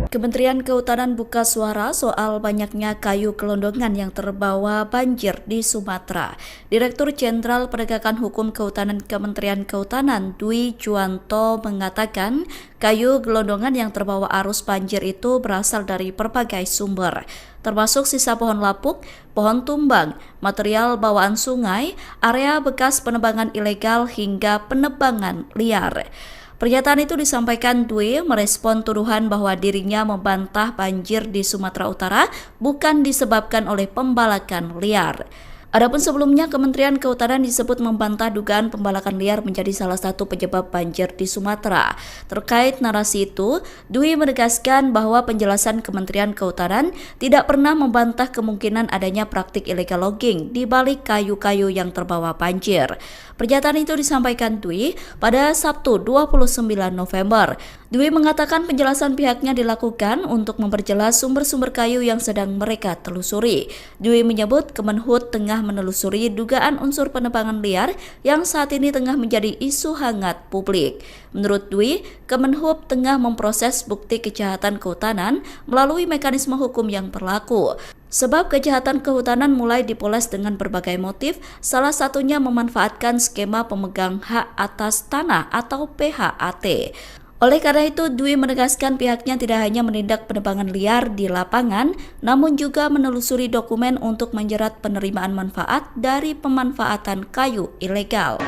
Kementerian Kehutanan buka suara soal banyaknya kayu gelondongan yang terbawa banjir di Sumatera. Direktur Jenderal Penegakan Hukum Kehutanan Kementerian Kehutanan Dwi Juwanto mengatakan kayu gelondongan yang terbawa arus banjir itu berasal dari berbagai sumber, termasuk sisa pohon lapuk, pohon tumbang, material bawaan sungai, area bekas penebangan ilegal hingga penebangan liar. Pernyataan itu disampaikan Dwi merespon tuduhan bahwa dirinya membantah banjir di Sumatera Utara bukan disebabkan oleh pembalakan liar. Adapun sebelumnya, Kementerian Kehutanan disebut membantah dugaan pembalakan liar menjadi salah satu penyebab banjir di Sumatera. Terkait narasi itu, Dwi menegaskan bahwa penjelasan Kementerian Kehutanan tidak pernah membantah kemungkinan adanya praktik illegal logging di balik kayu-kayu yang terbawa banjir. Pernyataan itu disampaikan Dwi pada Sabtu 29 November. Dwi mengatakan penjelasan pihaknya dilakukan untuk memperjelas sumber-sumber kayu yang sedang mereka telusuri. Dwi menyebut Kemenhub tengah menelusuri dugaan unsur penebangan liar yang saat ini tengah menjadi isu hangat publik. Menurut Dwi, Kemenhub tengah memproses bukti kejahatan kehutanan melalui mekanisme hukum yang berlaku. Sebab kejahatan kehutanan mulai dipoles dengan berbagai motif, salah satunya memanfaatkan skema pemegang hak atas tanah atau PHAT. Oleh karena itu, Dwi menegaskan pihaknya tidak hanya menindak penebangan liar di lapangan, namun juga menelusuri dokumen untuk menjerat penerimaan manfaat dari pemanfaatan kayu ilegal.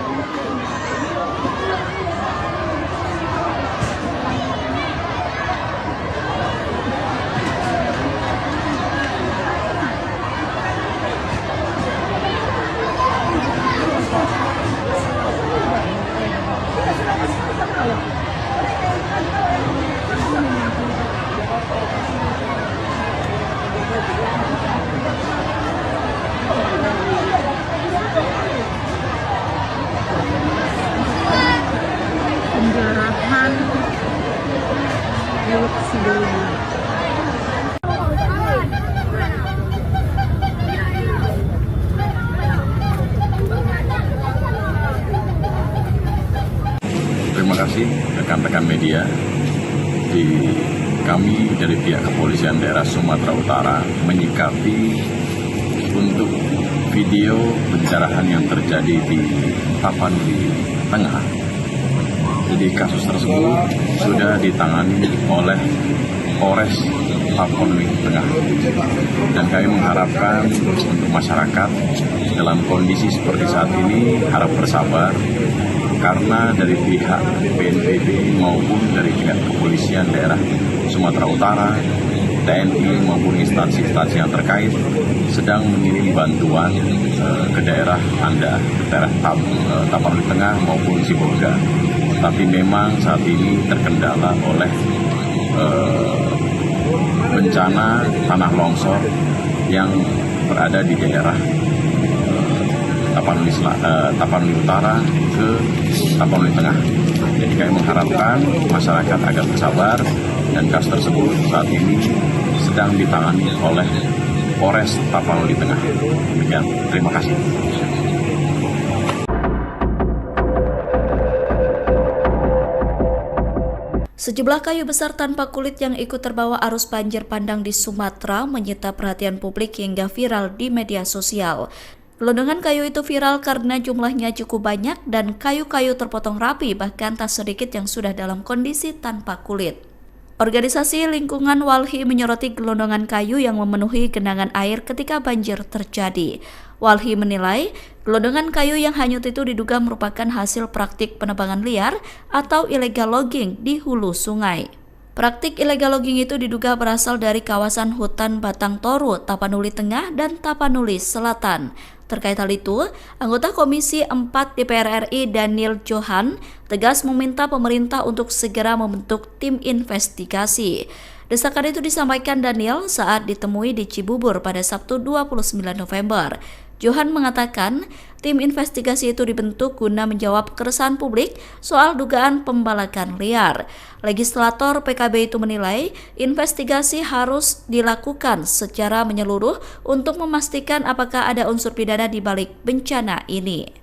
Penjarahan milik sebelumnya. Terima kasih rekan-rekan media. Kami dari pihak Kepolisian Daerah Sumatera Utara menyikapi untuk video pencerahan yang terjadi di Tapanuli Tengah. Jadi kasus tersebut sudah ditangani oleh Polres Tapanuli Tengah. Dan kami mengharapkan untuk masyarakat dalam kondisi seperti saat ini harap bersabar, karena dari pihak BNPB maupun dari pihak Kepolisian Daerah Sumatera Utara, TNI maupun instansi-instansi yang terkait sedang mengirim bantuan ke daerah Anda, ke daerah Tapanuli Tengah maupun Sibolga. Tapi memang saat ini terkendala oleh bencana tanah longsor yang berada di daerah Tapanuli Utara ke Tapanuli Tengah. Jadi kami mengharapkan masyarakat agar bersabar, dan kasus tersebut saat ini sedang ditangani oleh Polres Tapanuli Tengah. Demikian, terima kasih. Sejumlah kayu besar tanpa kulit yang ikut terbawa arus banjir bandang di Sumatera menyita perhatian publik hingga viral di media sosial. Gelondongan kayu itu viral karena jumlahnya cukup banyak dan kayu-kayu terpotong rapi, bahkan tak sedikit yang sudah dalam kondisi tanpa kulit. Organisasi Lingkungan Walhi menyoroti gelondongan kayu yang memenuhi genangan air ketika banjir terjadi. Walhi menilai gelondongan kayu yang hanyut itu diduga merupakan hasil praktik penebangan liar atau illegal logging di hulu sungai. Praktik illegal logging itu diduga berasal dari kawasan hutan Batang Toru, Tapanuli Tengah, dan Tapanuli Selatan. Terkait hal itu, anggota Komisi 4 DPR RI Daniel Johan tegas meminta pemerintah untuk segera membentuk tim investigasi. Desakan itu disampaikan Daniel saat ditemui di Cibubur pada Sabtu 29 November. Johan mengatakan tim investigasi itu dibentuk guna menjawab keresahan publik soal dugaan pembalakan liar. Legislator PKB itu menilai investigasi harus dilakukan secara menyeluruh untuk memastikan apakah ada unsur pidana di balik bencana ini.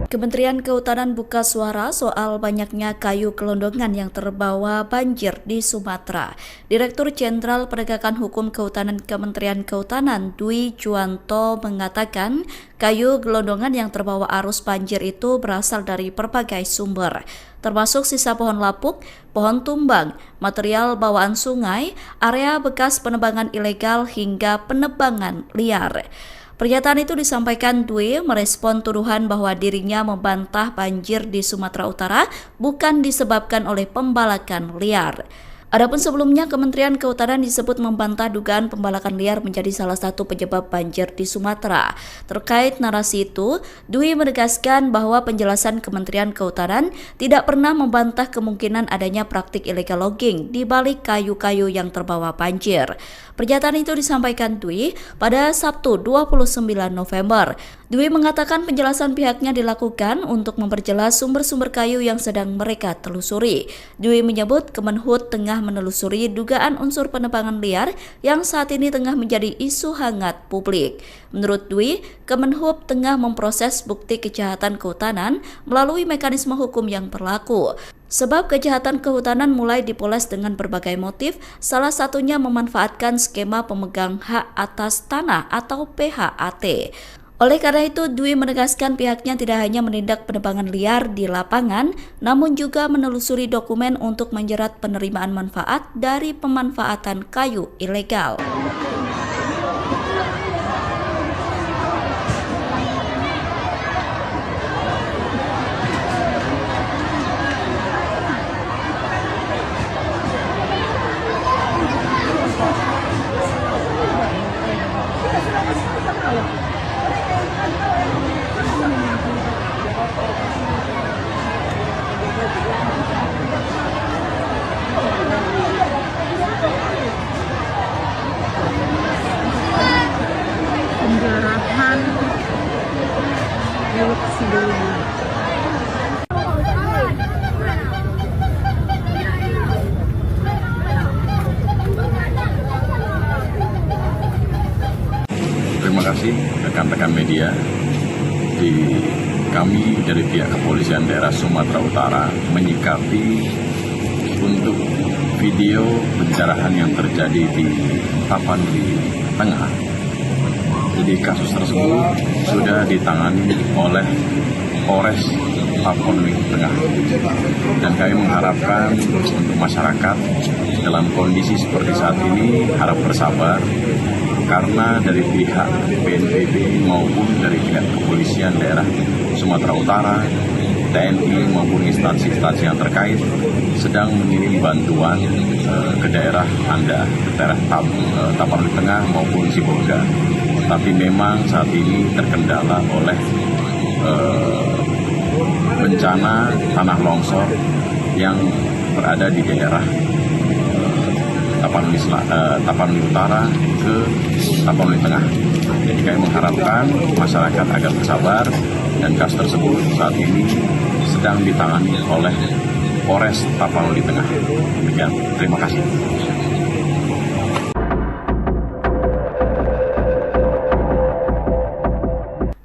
Kementerian Kehutanan buka suara soal banyaknya kayu gelondongan yang terbawa banjir di Sumatera. Direktur Jenderal Penegakan Hukum Kehutanan Kementerian Kehutanan Dwi Juwanto mengatakan kayu gelondongan yang terbawa arus banjir itu berasal dari berbagai sumber, termasuk sisa pohon lapuk, pohon tumbang, material bawaan sungai, area bekas penebangan ilegal hingga penebangan liar. Pernyataan itu disampaikan Dwi merespon tuduhan bahwa dirinya membantah banjir di Sumatera Utara bukan disebabkan oleh pembalakan liar. Adapun sebelumnya, Kementerian Kehutanan disebut membantah dugaan pembalakan liar menjadi salah satu penyebab banjir di Sumatera. Terkait narasi itu, Dwi menegaskan bahwa penjelasan Kementerian Kehutanan tidak pernah membantah kemungkinan adanya praktik illegal logging di balik kayu-kayu yang terbawa banjir. Pernyataan itu disampaikan Dwi pada Sabtu 29 November. Dwi mengatakan penjelasan pihaknya dilakukan untuk memperjelas sumber-sumber kayu yang sedang mereka telusuri. Dwi menyebut Kemenhub tengah menelusuri dugaan unsur penebangan liar yang saat ini tengah menjadi isu hangat publik. Menurut Dwi, Kemenhub tengah memproses bukti kejahatan kehutanan melalui mekanisme hukum yang berlaku. Sebab kejahatan kehutanan mulai dipoles dengan berbagai motif, salah satunya memanfaatkan skema pemegang hak atas tanah atau PHAT. Oleh karena itu, Dwi menegaskan pihaknya tidak hanya menindak penebangan liar di lapangan, namun juga menelusuri dokumen untuk menjerat penerimaan manfaat dari pemanfaatan kayu ilegal. Penjarahan milik Sidoarjo. Terima kasih rekan-rekan media. Kami dari pihak Kepolisian Daerah Sumatera Utara menyikapi untuk video pencerahan yang terjadi di Tapanuli Tengah. Jadi kasus tersebut sudah ditangani oleh Polres Tapanuli Tengah. Dan kami mengharapkan untuk masyarakat dalam kondisi seperti saat ini harap bersabar, karena dari pihak BNPB maupun dari pihak Kepolisian Daerah Sumatera Utara, TNI maupun instansi-instansi yang terkait sedang mengirim bantuan ke daerah Anda, ke daerah Tapanuli Tengah maupun Sibolga. Tapi memang saat ini terkendala oleh bencana tanah longsor yang berada di daerah Tapanuli Utara ke Tapanuli Tengah. Jadi kami mengharapkan masyarakat agar bersabar, dan kasus tersebut saat ini sedang ditangani oleh Polres Tapanuli Tengah. Demikian, terima kasih.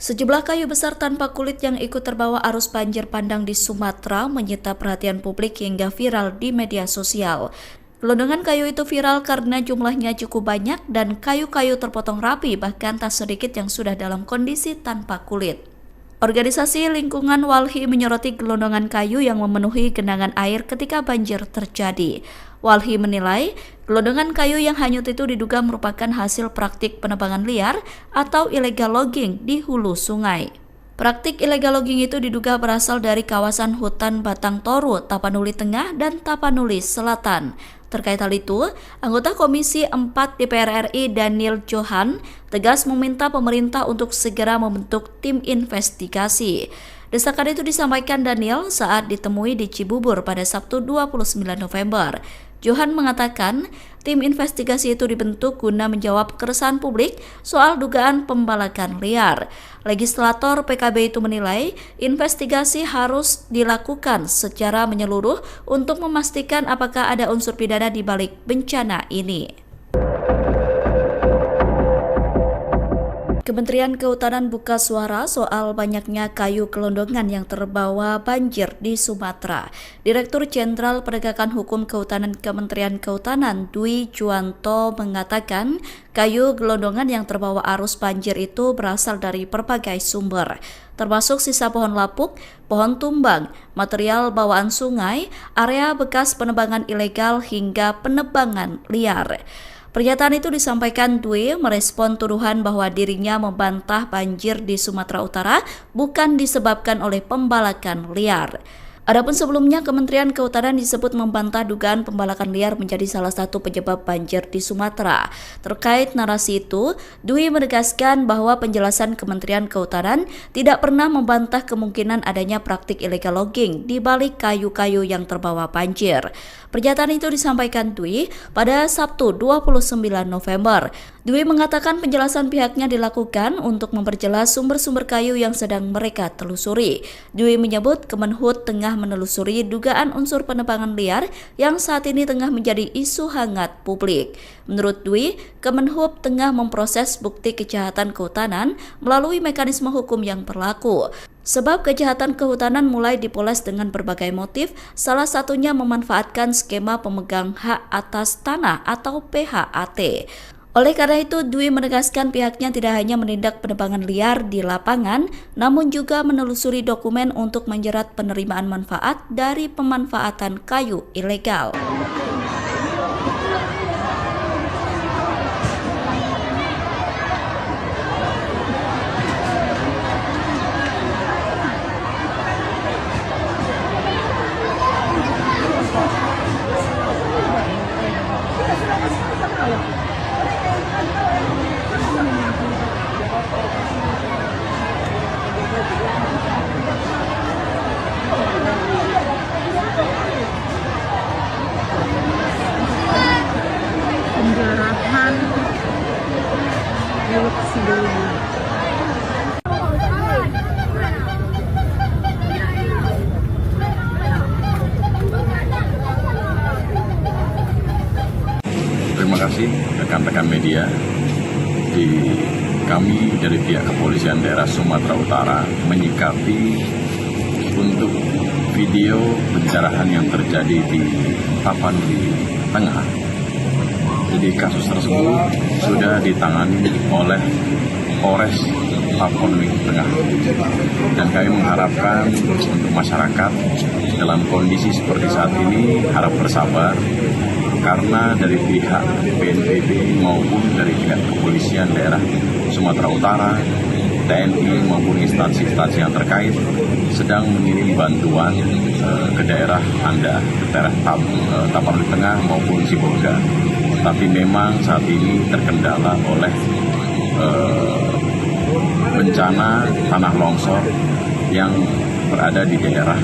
Sejumlah kayu besar tanpa kulit yang ikut terbawa arus banjir bandang di Sumatera menyita perhatian publik hingga viral di media sosial. Gelondongan kayu itu viral karena jumlahnya cukup banyak dan kayu-kayu terpotong rapi, bahkan tak sedikit yang sudah dalam kondisi tanpa kulit. Organisasi Lingkungan Walhi menyoroti gelondongan kayu yang memenuhi genangan air ketika banjir terjadi. Walhi menilai, gelondongan kayu yang hanyut itu diduga merupakan hasil praktik penebangan liar atau illegal logging di hulu sungai. Praktik illegal logging itu diduga berasal dari kawasan hutan Batang Toru, Tapanuli Tengah, dan Tapanuli Selatan. Terkait hal itu, anggota Komisi 4 DPR RI Daniel Johan tegas meminta pemerintah untuk segera membentuk tim investigasi. Desakan itu disampaikan Daniel saat ditemui di Cibubur pada Sabtu 29 November. Johan mengatakan tim investigasi itu dibentuk guna menjawab keresahan publik soal dugaan pembalakan liar. Legislator PKB itu menilai investigasi harus dilakukan secara menyeluruh untuk memastikan apakah ada unsur pidana di balik bencana ini. Kementerian Kehutanan buka suara soal banyaknya kayu gelondongan yang terbawa banjir di Sumatera. Direktur Jenderal Penegakan Hukum Kehutanan Kementerian Kehutanan Dwi Juwanto mengatakan kayu gelondongan yang terbawa arus banjir itu berasal dari berbagai sumber, termasuk sisa pohon lapuk, pohon tumbang, material bawaan sungai, area bekas penebangan ilegal hingga penebangan liar. Pernyataan itu disampaikan Dwi merespon tuduhan bahwa dirinya membantah banjir di Sumatera Utara bukan disebabkan oleh pembalakan liar. Adapun sebelumnya, Kementerian Kehutanan disebut membantah dugaan pembalakan liar menjadi salah satu penyebab banjir di Sumatera. Terkait narasi itu, Dwi menegaskan bahwa penjelasan Kementerian Kehutanan tidak pernah membantah kemungkinan adanya praktik illegal logging di balik kayu-kayu yang terbawa banjir. Pernyataan itu disampaikan Dwi pada Sabtu 29 November. Dwi mengatakan penjelasan pihaknya dilakukan untuk memperjelas sumber-sumber kayu yang sedang mereka telusuri. Dwi menyebut Kemenhub tengah menelusuri dugaan unsur penebangan liar yang saat ini tengah menjadi isu hangat publik. Menurut Dwi, Kemenhub tengah memproses bukti kejahatan kehutanan melalui mekanisme hukum yang berlaku. Sebab kejahatan kehutanan mulai dipoles dengan berbagai motif, salah satunya memanfaatkan skema pemegang hak atas tanah atau PHAT. Oleh karena itu, Dwi menegaskan pihaknya tidak hanya menindak penebangan liar di lapangan, namun juga menelusuri dokumen untuk menjerat penerimaan manfaat dari pemanfaatan kayu ilegal. Penjarahan milik sebelumnya. Terima kasih rekan-rekan media. Kami dari pihak Kepolisian Daerah Sumatera Utara menyikapi untuk video pencerahan yang terjadi di Tapanuli Tengah. Jadi kasus tersebut sudah ditangani oleh Polres Tapanuli Tengah. Dan kami mengharapkan untuk masyarakat dalam kondisi seperti saat ini harap bersabar, karena dari pihak BNPB maupun dari pihak Kepolisian Daerah Sumatera Utara, TNI maupun instansi-instansi yang terkait sedang mengirim bantuan ke daerah Anda, ke daerah Tapanuli Tengah maupun Sibolga. Tapi memang saat ini terkendala oleh bencana tanah longsor yang berada di daerah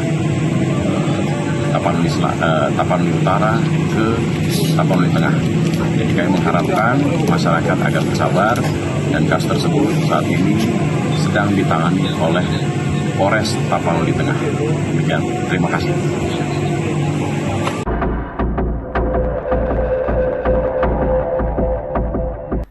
Tapanuli Utara ke Tapanuli Tengah. Jadi kami mengharapkan masyarakat agar bersabar, dan kasus tersebut saat ini sedang ditangani oleh Polres Tapanuli Tengah. Demikian, terima kasih.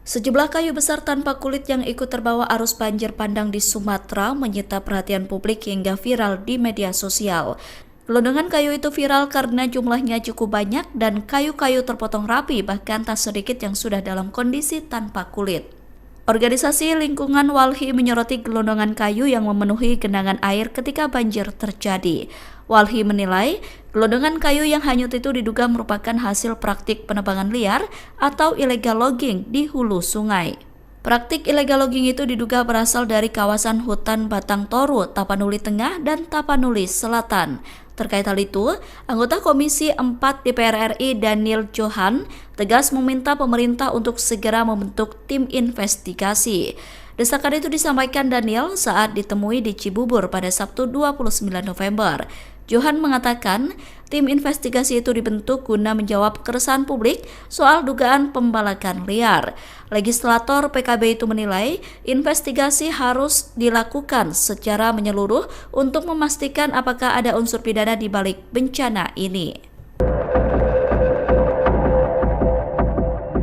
Sejumlah kayu besar tanpa kulit yang ikut terbawa arus banjir bandang di Sumatera menyita perhatian publik hingga viral di media sosial. Gelondongan kayu itu viral karena jumlahnya cukup banyak dan kayu-kayu terpotong rapi, bahkan tak sedikit yang sudah dalam kondisi tanpa kulit. Organisasi Lingkungan Walhi menyoroti gelondongan kayu yang memenuhi genangan air ketika banjir terjadi. Walhi menilai, gelondongan kayu yang hanyut itu diduga merupakan hasil praktik penebangan liar atau illegal logging di hulu sungai. Praktik illegal logging itu diduga berasal dari kawasan hutan Batang Toru, Tapanuli Tengah, dan Tapanuli Selatan. Terkait hal itu, anggota Komisi 4 DPR RI Daniel Johan tegas meminta pemerintah untuk segera membentuk tim investigasi. Desakan itu disampaikan Daniel saat ditemui di Cibubur pada Sabtu 29 November. Johan mengatakan tim investigasi itu dibentuk guna menjawab keresahan publik soal dugaan pembalakan liar. Legislator PKB itu menilai investigasi harus dilakukan secara menyeluruh untuk memastikan apakah ada unsur pidana di balik bencana ini.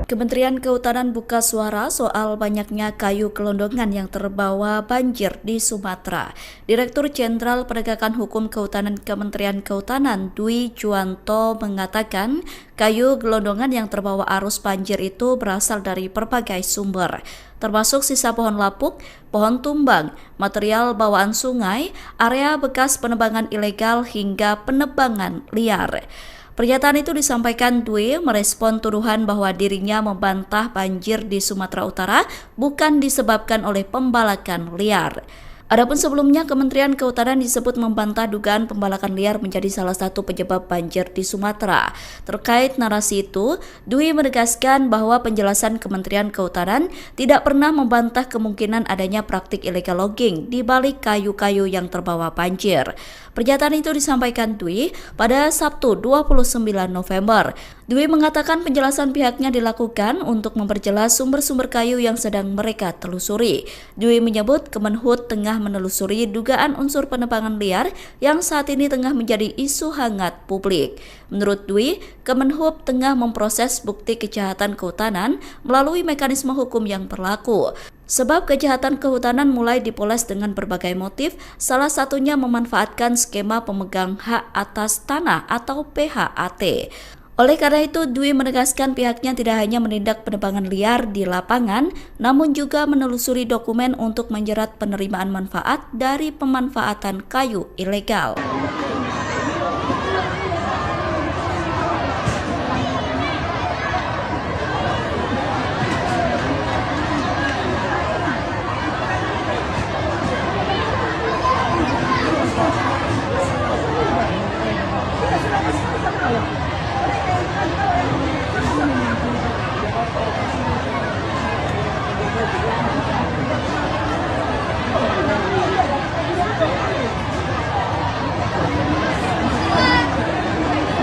Kementerian Kehutanan buka suara soal banyaknya kayu gelondongan yang terbawa banjir di Sumatera. Direktur Jenderal Penegakan Hukum Kehutanan Kementerian Kehutanan Dwi Juwanto mengatakan kayu gelondongan yang terbawa arus banjir itu berasal dari berbagai sumber, termasuk sisa pohon lapuk, pohon tumbang, material bawaan sungai, area bekas penebangan ilegal hingga penebangan liar. Pernyataan itu disampaikan Dwi merespon tuduhan bahwa dirinya membantah banjir di Sumatera Utara bukan disebabkan oleh pembalakan liar. Adapun sebelumnya, Kementerian Kehutanan disebut membantah dugaan pembalakan liar menjadi salah satu penyebab banjir di Sumatera. Terkait narasi itu, Dwi menegaskan bahwa penjelasan Kementerian Kehutanan tidak pernah membantah kemungkinan adanya praktik illegal logging di balik kayu-kayu yang terbawa banjir. Pernyataan itu disampaikan Dwi pada Sabtu 29 November. Dwi mengatakan penjelasan pihaknya dilakukan untuk memperjelas sumber-sumber kayu yang sedang mereka telusuri. Dwi menyebut Kemenhub tengah menelusuri dugaan unsur penebangan liar yang saat ini tengah menjadi isu hangat publik. Menurut Dwi, Kemenhub tengah memproses bukti kejahatan kehutanan melalui mekanisme hukum yang berlaku. Sebab kejahatan kehutanan mulai dipoles dengan berbagai motif, salah satunya memanfaatkan skema pemegang hak atas tanah atau PHAT. Oleh karena itu, Dwi menegaskan pihaknya tidak hanya menindak penebangan liar di lapangan, namun juga menelusuri dokumen untuk menjerat penerimaan manfaat dari pemanfaatan kayu ilegal.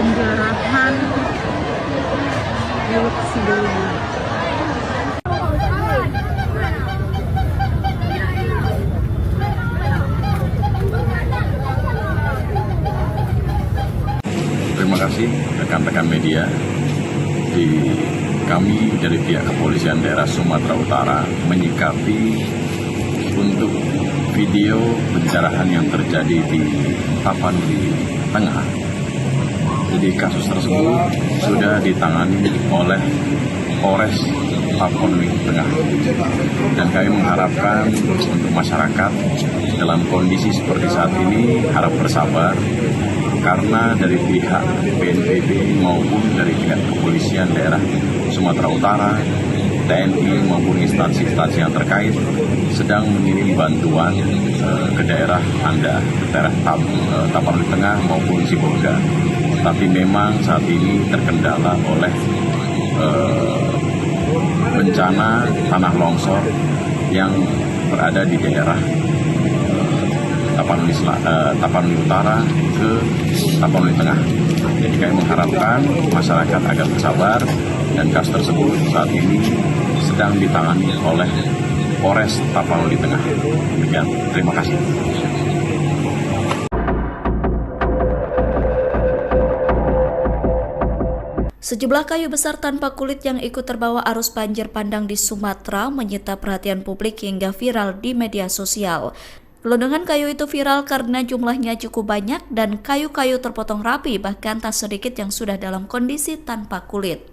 Penjarahan milik sebelumnya. Terima kasih rekan-rekan media. Kami dari pihak Kepolisian Daerah Sumatera Utara menyikapi untuk video pencerahan yang terjadi di Tapanuli Tengah. Jadi kasus tersebut sudah ditangani oleh Polres Tapanuli Tengah. Dan kami mengharapkan untuk masyarakat dalam kondisi seperti saat ini harap bersabar, karena dari pihak BNPB maupun dari pihak Kepolisian Daerah Sumatera Utara, TNI maupun instansi-instansi yang terkait sedang mengirim bantuan ke daerah Anda, ke daerah Tapanuli Tengah maupun Sibolga. Tapi memang saat ini terkendala oleh bencana tanah longsor yang berada di daerah Tapanuli Utara ke Tapanuli Tengah. Jadi kami mengharapkan masyarakat agar bersabar, dan kasus tersebut saat ini sedang ditangani oleh Polres Tapanuli Tengah. Demikian, terima kasih. Sejumlah kayu besar tanpa kulit yang ikut terbawa arus banjir bandang di Sumatera menyita perhatian publik hingga viral di media sosial. Gelondongan kayu itu viral karena jumlahnya cukup banyak dan kayu-kayu terpotong rapi, bahkan tak sedikit yang sudah dalam kondisi tanpa kulit.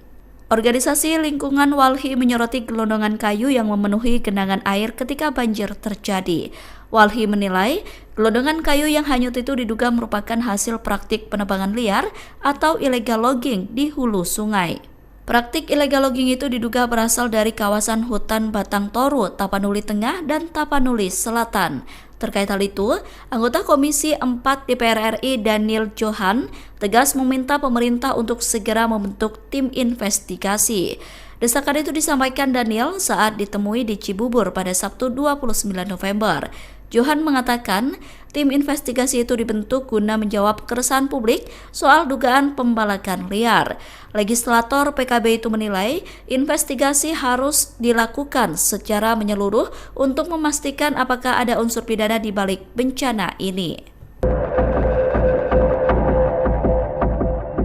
Organisasi lingkungan Walhi menyoroti gelondongan kayu yang memenuhi genangan air ketika banjir terjadi. Walhi menilai gelondongan kayu yang hanyut itu diduga merupakan hasil praktik penebangan liar atau illegal logging di hulu sungai. Praktik illegal logging itu diduga berasal dari kawasan hutan Batang Toru, Tapanuli Tengah, dan Tapanuli Selatan. Terkait hal itu, anggota Komisi 4 DPR RI Daniel Johan tegas meminta pemerintah untuk segera membentuk tim investigasi. Desakan itu disampaikan Daniel saat ditemui di Cibubur pada Sabtu 29 November. Johan mengatakan tim investigasi itu dibentuk guna menjawab keresahan publik soal dugaan pembalakan liar. Legislator PKB itu menilai investigasi harus dilakukan secara menyeluruh untuk memastikan apakah ada unsur pidana di balik bencana ini.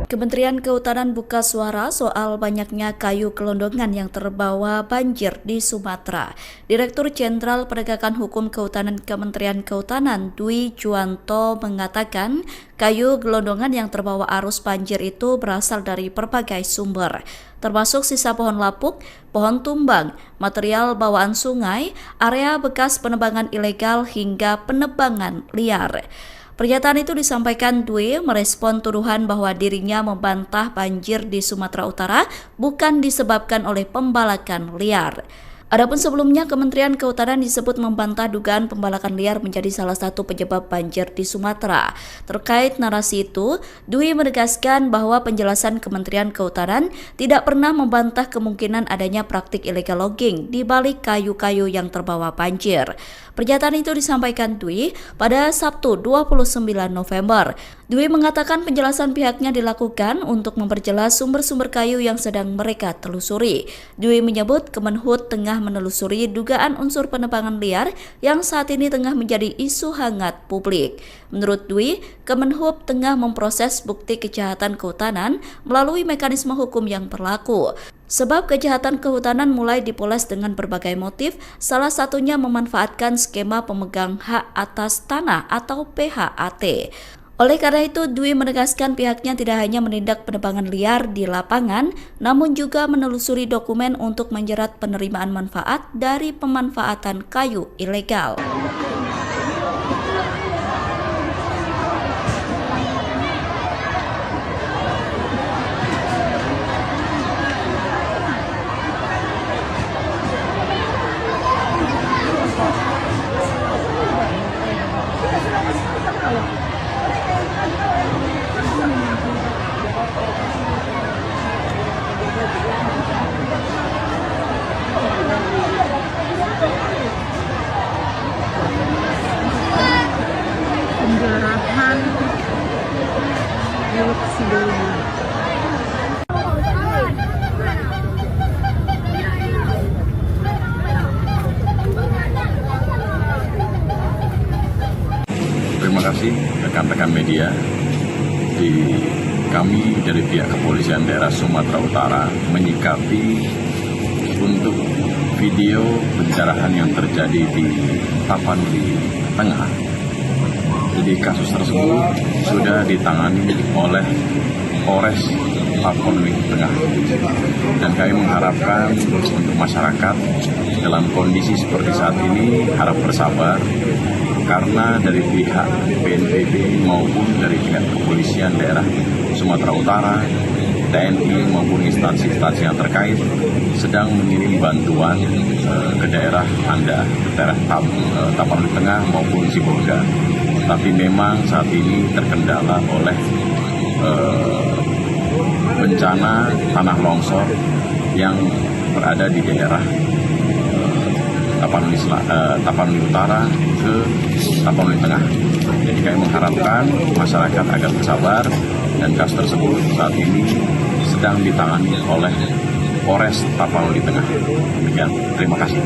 Kementerian Kehutanan buka suara soal banyaknya kayu gelondongan yang terbawa banjir di Sumatera. Direktur Jenderal Penegakan Hukum Kehutanan Kementerian Kehutanan Dwi Juwanto mengatakan kayu gelondongan yang terbawa arus banjir itu berasal dari berbagai sumber, termasuk sisa pohon lapuk, pohon tumbang, material bawaan sungai, area bekas penebangan ilegal hingga penebangan liar. Pernyataan itu disampaikan Dwi merespon tuduhan bahwa dirinya membantah banjir di Sumatera Utara bukan disebabkan oleh pembalakan liar. Adapun sebelumnya, Kementerian Kehutanan disebut membantah dugaan pembalakan liar menjadi salah satu penyebab banjir di Sumatera. Terkait narasi itu, Dwi menegaskan bahwa penjelasan Kementerian Kehutanan tidak pernah membantah kemungkinan adanya praktik illegal logging di balik kayu-kayu yang terbawa banjir. Pernyataan itu disampaikan Dwi pada Sabtu 29 November. Dwi mengatakan penjelasan pihaknya dilakukan untuk memperjelas sumber-sumber kayu yang sedang mereka telusuri. Dwi menyebut Kemenhub tengah menelusuri dugaan unsur penebangan liar yang saat ini tengah menjadi isu hangat publik. Menurut Dwi, Kemenhub tengah memproses bukti kejahatan kehutanan melalui mekanisme hukum yang berlaku. Sebab kejahatan kehutanan mulai dipoles dengan berbagai motif, salah satunya memanfaatkan skema pemegang hak atas tanah atau PHAT. Oleh karena itu, Dwi menegaskan pihaknya tidak hanya menindak penebangan liar di lapangan, namun juga menelusuri dokumen untuk menjerat penerimaan manfaat dari pemanfaatan kayu ilegal. Penjarahan Teluk Sidoli. Terima kasih rekan-rekan media. Kami dari pihak Kepolisian Daerah Sumatera Utara menyikapi untuk video pencerahan yang terjadi di Tapanuli Tengah. Jadi kasus tersebut sudah ditangani oleh Polres Tapanuli Tengah. Dan kami mengharapkan untuk masyarakat dalam kondisi seperti saat ini harap bersabar, karena dari pihak BNPB maupun dari pihak Kepolisian Daerah Sumatera Utara, TNI maupun instansi-instansi yang terkait sedang mengirim bantuan ke daerah Anda, daerah Tapanuli Tengah maupun Sibolga. Tapi memang saat ini terkendala oleh bencana tanah longsor yang berada di daerah Tapanuli Utara ke Tapanuli Tengah. Jadi kami mengharapkan masyarakat agar bersabar, dan kasus tersebut saat ini sedang ditangani oleh Polres Tapanuli Tengah. Demikian, terima kasih.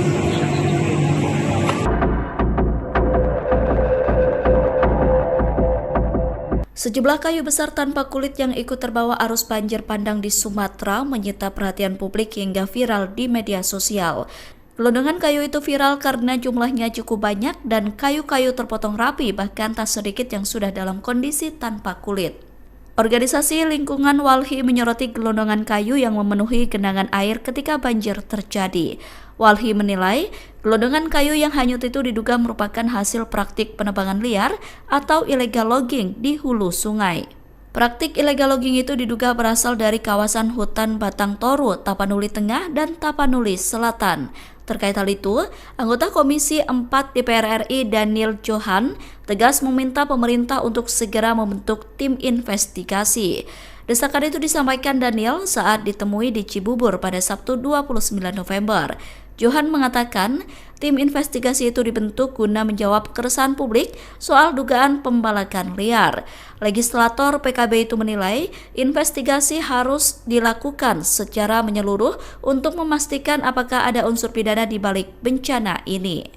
Sejumlah kayu besar tanpa kulit yang ikut terbawa arus banjir bandang di Sumatera menyita perhatian publik hingga viral di media sosial. Gelondongan kayu itu viral karena jumlahnya cukup banyak dan kayu-kayu terpotong rapi, bahkan tak sedikit yang sudah dalam kondisi tanpa kulit. Organisasi Lingkungan Walhi menyoroti gelondongan kayu yang memenuhi genangan air ketika banjir terjadi. Walhi menilai gelondongan kayu yang hanyut itu diduga merupakan hasil praktik penebangan liar atau illegal logging di hulu sungai. Praktik illegal logging itu diduga berasal dari kawasan hutan Batang Toru, Tapanuli Tengah, dan Tapanuli Selatan. Terkait hal itu, anggota Komisi 4 DPR RI Daniel Johan tegas meminta pemerintah untuk segera membentuk tim investigasi. Desakan itu disampaikan Daniel saat ditemui di Cibubur pada Sabtu 29 November. Johan mengatakan tim investigasi itu dibentuk guna menjawab keresahan publik soal dugaan pembalakan liar. Legislator PKB itu menilai investigasi harus dilakukan secara menyeluruh untuk memastikan apakah ada unsur pidana di balik bencana ini.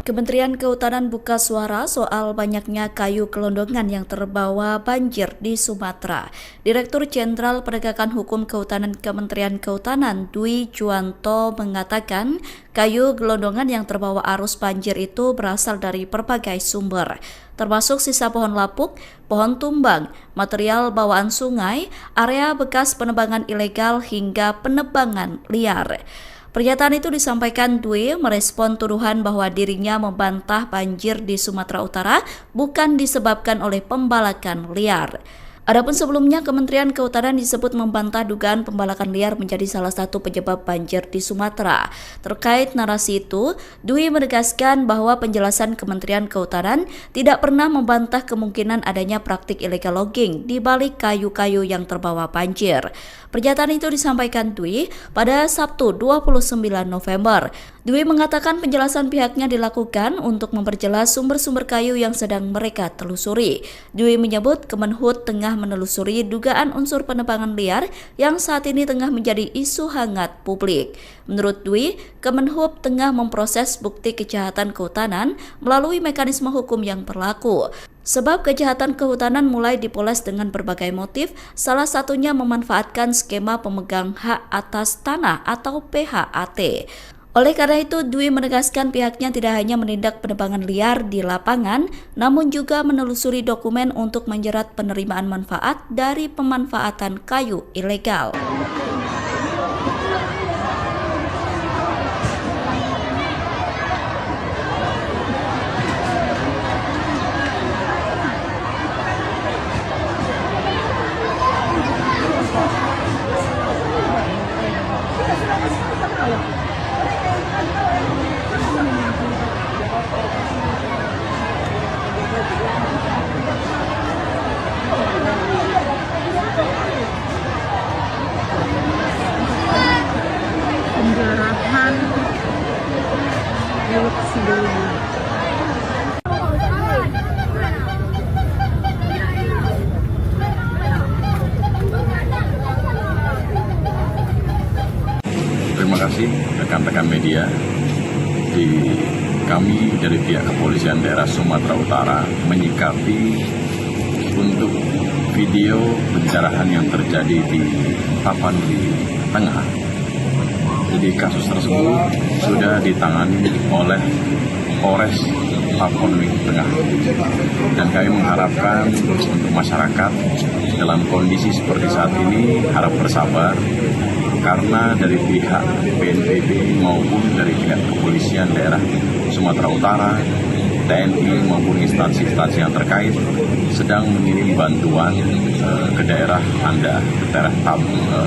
Kementerian Kehutanan buka suara soal banyaknya kayu gelondongan yang terbawa banjir di Sumatera. Direktur Jenderal Penegakan Hukum Kehutanan Kementerian Kehutanan Dwi Juwanto mengatakan kayu gelondongan yang terbawa arus banjir itu berasal dari berbagai sumber, termasuk sisa pohon lapuk, pohon tumbang, material bawaan sungai, area bekas penebangan ilegal hingga penebangan liar. Pernyataan itu disampaikan Dwi merespon tuduhan bahwa dirinya membantah banjir di Sumatera Utara bukan disebabkan oleh pembalakan liar. Adapun sebelumnya, Kementerian Kehutanan disebut membantah dugaan pembalakan liar menjadi salah satu penyebab banjir di Sumatera. Terkait narasi itu, Dwi menegaskan bahwa penjelasan Kementerian Kehutanan tidak pernah membantah kemungkinan adanya praktik illegal logging di balik kayu-kayu yang terbawa banjir. Pernyataan itu disampaikan Dwi pada Sabtu 29 November. Dwi mengatakan penjelasan pihaknya dilakukan untuk memperjelas sumber-sumber kayu yang sedang mereka telusuri. Dwi menyebut Kemenhub tengah menelusuri dugaan unsur penebangan liar yang saat ini tengah menjadi isu hangat publik. Menurut Dwi, Kemenhub tengah memproses bukti kejahatan kehutanan melalui mekanisme hukum yang berlaku. Sebab kejahatan kehutanan mulai dipoles dengan berbagai motif, salah satunya memanfaatkan skema pemegang hak atas tanah atau PHAT. Oleh karena itu, Dwi menegaskan pihaknya tidak hanya menindak penebangan liar di lapangan, namun juga menelusuri dokumen untuk menjerat penerimaan manfaat dari pemanfaatan kayu ilegal. Penjarahan milik sebelumnya. Terima kasih rekan-rekan media. Kami dari pihak Kepolisian Daerah Sumatera Utara menyikapi untuk video pencerahan yang terjadi di Tapanuli Tengah. Jadi kasus tersebut sudah ditangani oleh Polres Tapanuli Tengah. Dan kami mengharapkan untuk masyarakat dalam kondisi seperti saat ini harap bersabar, karena dari pihak BNPB maupun dari pihak Kepolisian Daerah Sumatera Utara, TNI maupun instansi-instansi yang terkait sedang mengirim bantuan ke daerah Anda, ke daerah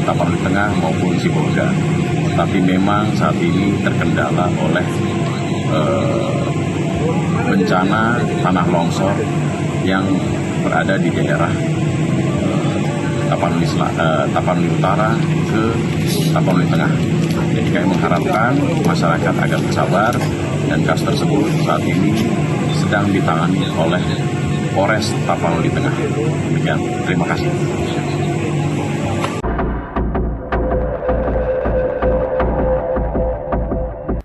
Tapanuli Tengah maupun Sibolga. Tapi memang saat ini terkendala oleh bencana tanah longsor yang berada di daerah Tapanuli Utara ke Tapanuli Tengah. Jadi kami mengharapkan masyarakat agar bersabar, dan kasus tersebut saat ini sedang ditangani oleh Polres Tapanuli Tengah. Demikian, terima kasih.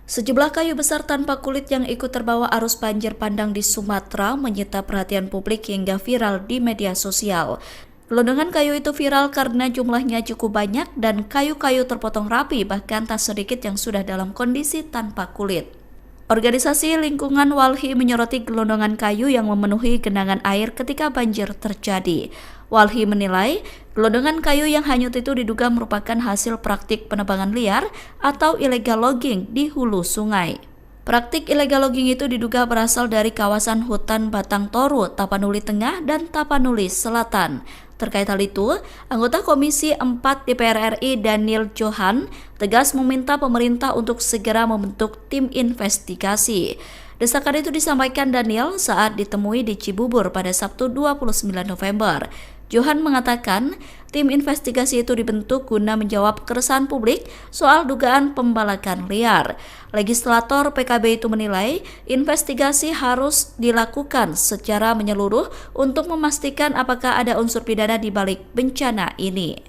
Sejumlah kayu besar tanpa kulit yang ikut terbawa arus banjir bandang di Sumatera menyita perhatian publik hingga viral di media sosial. Gelondongan kayu itu viral karena jumlahnya cukup banyak dan kayu-kayu terpotong rapi, bahkan tak sedikit yang sudah dalam kondisi tanpa kulit. Organisasi Lingkungan Walhi menyoroti gelondongan kayu yang memenuhi genangan air ketika banjir terjadi. Walhi menilai, gelondongan kayu yang hanyut itu diduga merupakan hasil praktik penebangan liar atau illegal logging di hulu sungai. Praktik illegal logging itu diduga berasal dari kawasan hutan Batang Toru, Tapanuli Tengah, dan Tapanuli Selatan. Terkait hal itu, anggota Komisi 4 DPR RI Daniel Johan tegas meminta pemerintah untuk segera membentuk tim investigasi. Desakan itu disampaikan Daniel saat ditemui di Cibubur pada Sabtu 29 November. Johan mengatakan tim investigasi itu dibentuk guna menjawab keresahan publik soal dugaan pembalakan liar. Legislator PKB itu menilai investigasi harus dilakukan secara menyeluruh untuk memastikan apakah ada unsur pidana di balik bencana ini.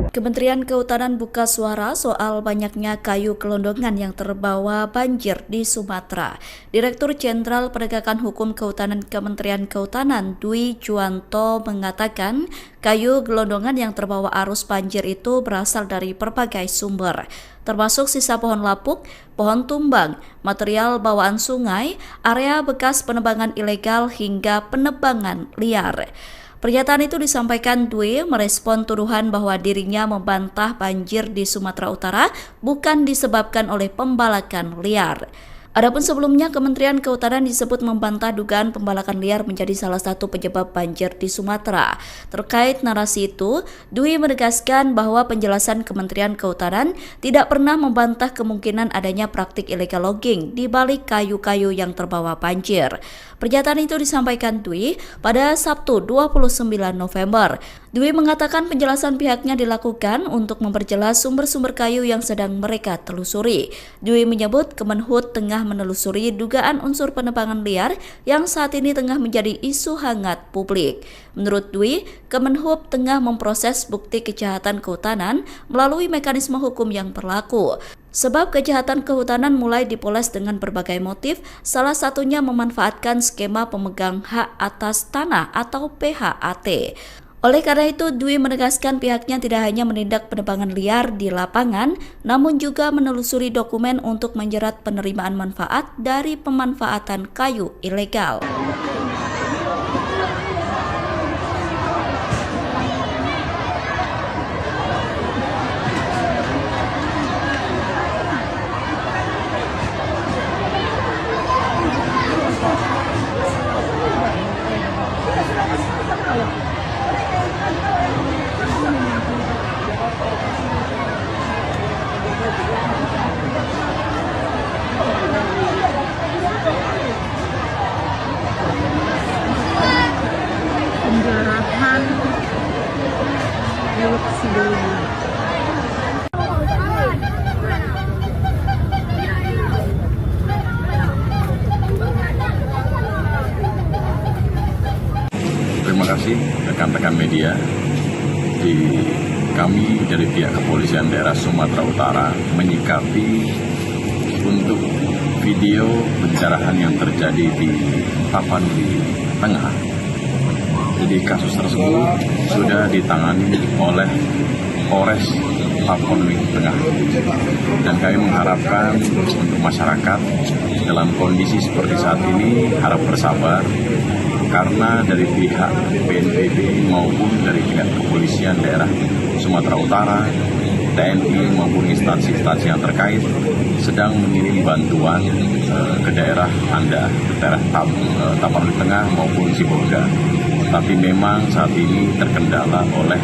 Kementerian Kehutanan buka suara soal banyaknya kayu gelondongan yang terbawa banjir di Sumatera. Direktur Jenderal Penegakan Hukum Kehutanan Kementerian Kehutanan Dwi Juwanto mengatakan kayu gelondongan yang terbawa arus banjir itu berasal dari berbagai sumber, termasuk sisa pohon lapuk, pohon tumbang, material bawaan sungai, area bekas penebangan ilegal hingga penebangan liar. Pernyataan itu disampaikan Dwi merespon tuduhan bahwa dirinya membantah banjir di Sumatera Utara bukan disebabkan oleh pembalakan liar. Adapun sebelumnya, Kementerian Kehutanan disebut membantah dugaan pembalakan liar menjadi salah satu penyebab banjir di Sumatera. Terkait narasi itu, Dwi menegaskan bahwa penjelasan Kementerian Kehutanan tidak pernah membantah kemungkinan adanya praktik illegal logging di balik kayu-kayu yang terbawa banjir. Pernyataan itu disampaikan Dwi pada Sabtu 29 November. Dwi mengatakan penjelasan pihaknya dilakukan untuk memperjelas sumber-sumber kayu yang sedang mereka telusuri. Dwi menyebut Kemenhub tengah menelusuri dugaan unsur penebangan liar yang saat ini tengah menjadi isu hangat publik. Menurut Dwi, Kemenhub tengah memproses bukti kejahatan kehutanan melalui mekanisme hukum yang berlaku. Sebab kejahatan kehutanan mulai dipoles dengan berbagai motif, salah satunya memanfaatkan skema pemegang hak atas tanah atau PHAT. Oleh karena itu, Dwi menegaskan pihaknya tidak hanya menindak penebangan liar di lapangan, namun juga menelusuri dokumen untuk menjerat penerimaan manfaat dari pemanfaatan kayu ilegal. Penjarahan milik Sidoarjo. Terima kasih rekan-rekan media. Kami dari pihak Kepolisian Daerah Sumatera Utara menyikapi untuk video pencerahan yang terjadi di Tapanuli Tengah. Jadi kasus tersebut sudah ditangani oleh Polres Tapanuli Tengah. Dan kami mengharapkan untuk masyarakat dalam kondisi seperti saat ini harap bersabar, karena dari pihak BNPB maupun dari pihak Kepolisian Daerah Sumatera Utara, TNI maupun instansi-instansi yang terkait sedang mengirim bantuan ke daerah Anda, ke daerah Tapanuli Tengah maupun Sibolga. Tapi memang saat ini terkendala oleh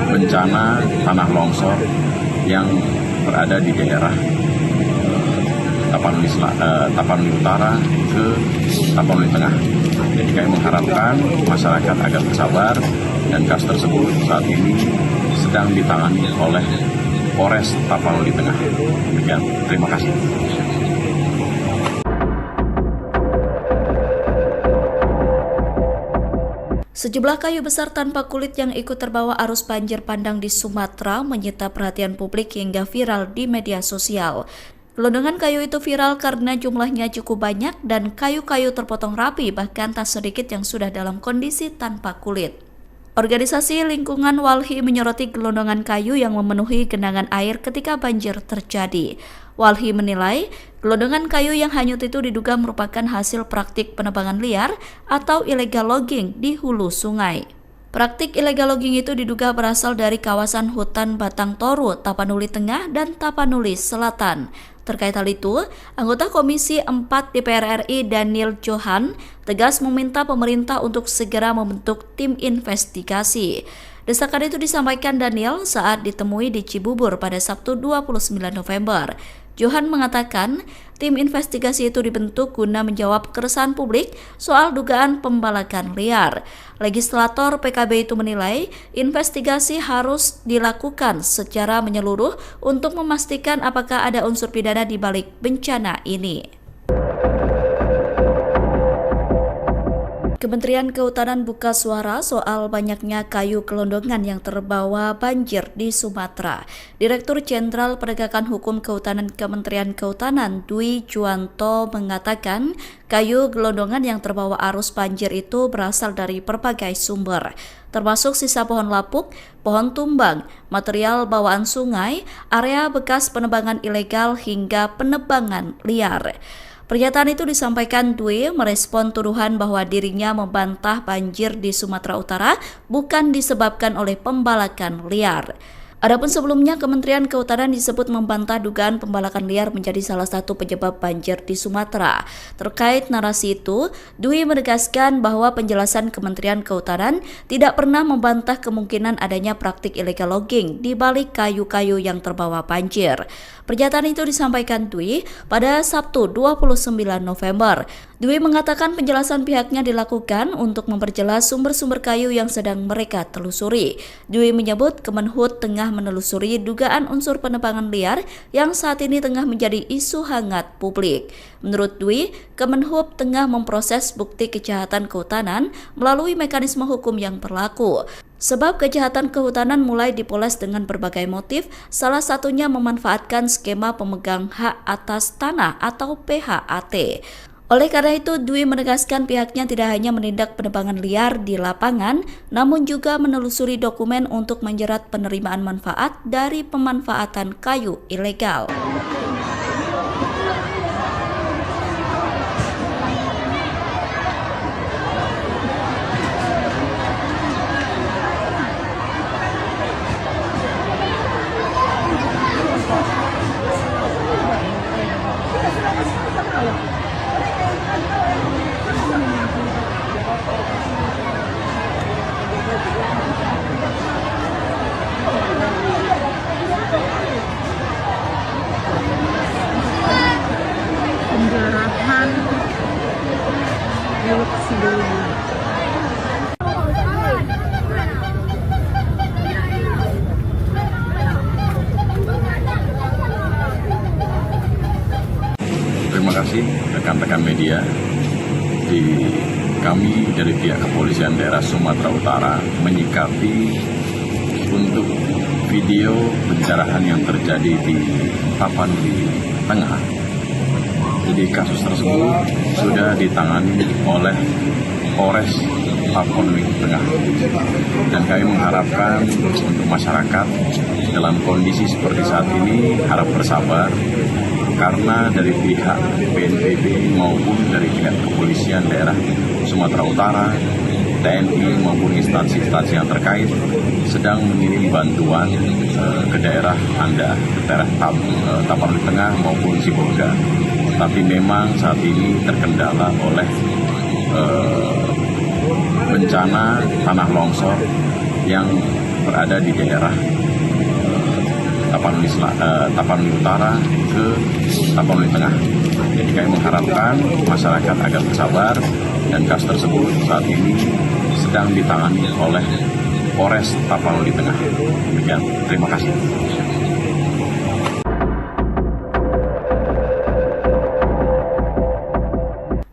bencana tanah longsor yang berada di daerah Tapanuli Utara ke Tapanuli Tengah. Jadi kami mengharapkan masyarakat agar bersabar, dan kasus tersebut saat ini sedang ditangani oleh Polres Tapanuli Tengah. Demikian, terima kasih. Sejumlah kayu besar tanpa kulit yang ikut terbawa arus banjir bandang di Sumatera menyita perhatian publik hingga viral di media sosial. Gelondongan kayu itu viral karena jumlahnya cukup banyak dan kayu-kayu terpotong rapi, bahkan tak sedikit yang sudah dalam kondisi tanpa kulit. Organisasi Lingkungan Walhi menyoroti gelondongan kayu yang memenuhi genangan air ketika banjir terjadi. Walhi menilai, gelondongan kayu yang hanyut itu diduga merupakan hasil praktik penebangan liar atau illegal logging di hulu sungai. Praktik illegal logging itu diduga berasal dari kawasan hutan Batang Toru, Tapanuli Tengah, dan Tapanuli Selatan. Terkait hal itu, anggota Komisi 4 DPR RI Daniel Johan tegas meminta pemerintah untuk segera membentuk tim investigasi. Desakan itu disampaikan Daniel saat ditemui di Cibubur pada Sabtu 29 November. Johan mengatakan tim investigasi itu dibentuk guna menjawab keresahan publik soal dugaan pembalakan liar. Legislator PKB itu menilai investigasi harus dilakukan secara menyeluruh untuk memastikan apakah ada unsur pidana di balik bencana ini. Kementerian Kehutanan buka suara soal banyaknya kayu gelondongan yang terbawa banjir di Sumatera. Direktur Jenderal Penegakan Hukum Kehutanan Kementerian Kehutanan Dwi Juwanto mengatakan kayu gelondongan yang terbawa arus banjir itu berasal dari berbagai sumber, termasuk sisa pohon lapuk, pohon tumbang, material bawaan sungai, area bekas penebangan ilegal hingga penebangan liar. Pernyataan itu disampaikan Dwi merespon tuduhan bahwa dirinya membantah banjir di Sumatera Utara bukan disebabkan oleh pembalakan liar. Adapun sebelumnya, Kementerian Kehutanan disebut membantah dugaan pembalakan liar menjadi salah satu penyebab banjir di Sumatera. Terkait narasi itu, Dwi menegaskan bahwa penjelasan Kementerian Kehutanan tidak pernah membantah kemungkinan adanya praktik illegal logging di balik kayu-kayu yang terbawa banjir. Pernyataan itu disampaikan Dwi pada Sabtu 29 November. Dwi mengatakan penjelasan pihaknya dilakukan untuk memperjelas sumber-sumber kayu yang sedang mereka telusuri. Dwi menyebut Kemenhub tengah menelusuri dugaan unsur penebangan liar yang saat ini tengah menjadi isu hangat publik. Menurut Dwi, Kemenhub tengah memproses bukti kejahatan kehutanan melalui mekanisme hukum yang berlaku. Sebab kejahatan kehutanan mulai dipoles dengan berbagai motif, salah satunya memanfaatkan skema pemegang hak atas tanah atau PHAT. Oleh karena itu, Dwi menegaskan pihaknya tidak hanya menindak penebangan liar di lapangan, namun juga menelusuri dokumen untuk menjerat penerimaan manfaat dari pemanfaatan kayu ilegal. Penjarahan milik Sidoarjo. Terima kasih rekan-rekan media. Kami dari pihak Kepolisian Daerah Sumatera Utara menyikapi untuk video pencerahan yang terjadi di Tapanuli Tengah. Jadi kasus tersebut sudah ditangani oleh Polres Tapanuli Tengah. Dan kami mengharapkan untuk masyarakat dalam kondisi seperti saat ini harap bersabar, karena dari pihak BNPB maupun dari pihak Kepolisian Daerah Sumatera Utara, TNI maupun instansi-instansi yang terkait sedang mengirim bantuan ke daerah Anda, ke daerah Tapanuli Tengah maupun Sibolga. Tapi memang saat ini terkendala oleh bencana tanah longsor yang berada di daerah Tapanuli Utara ke Tapanuli Tengah. Jadi kami mengharapkan masyarakat agar bersabar, dan kasus tersebut saat ini sedang ditangani oleh Polres Tapanuli Tengah. Demikian, terima kasih.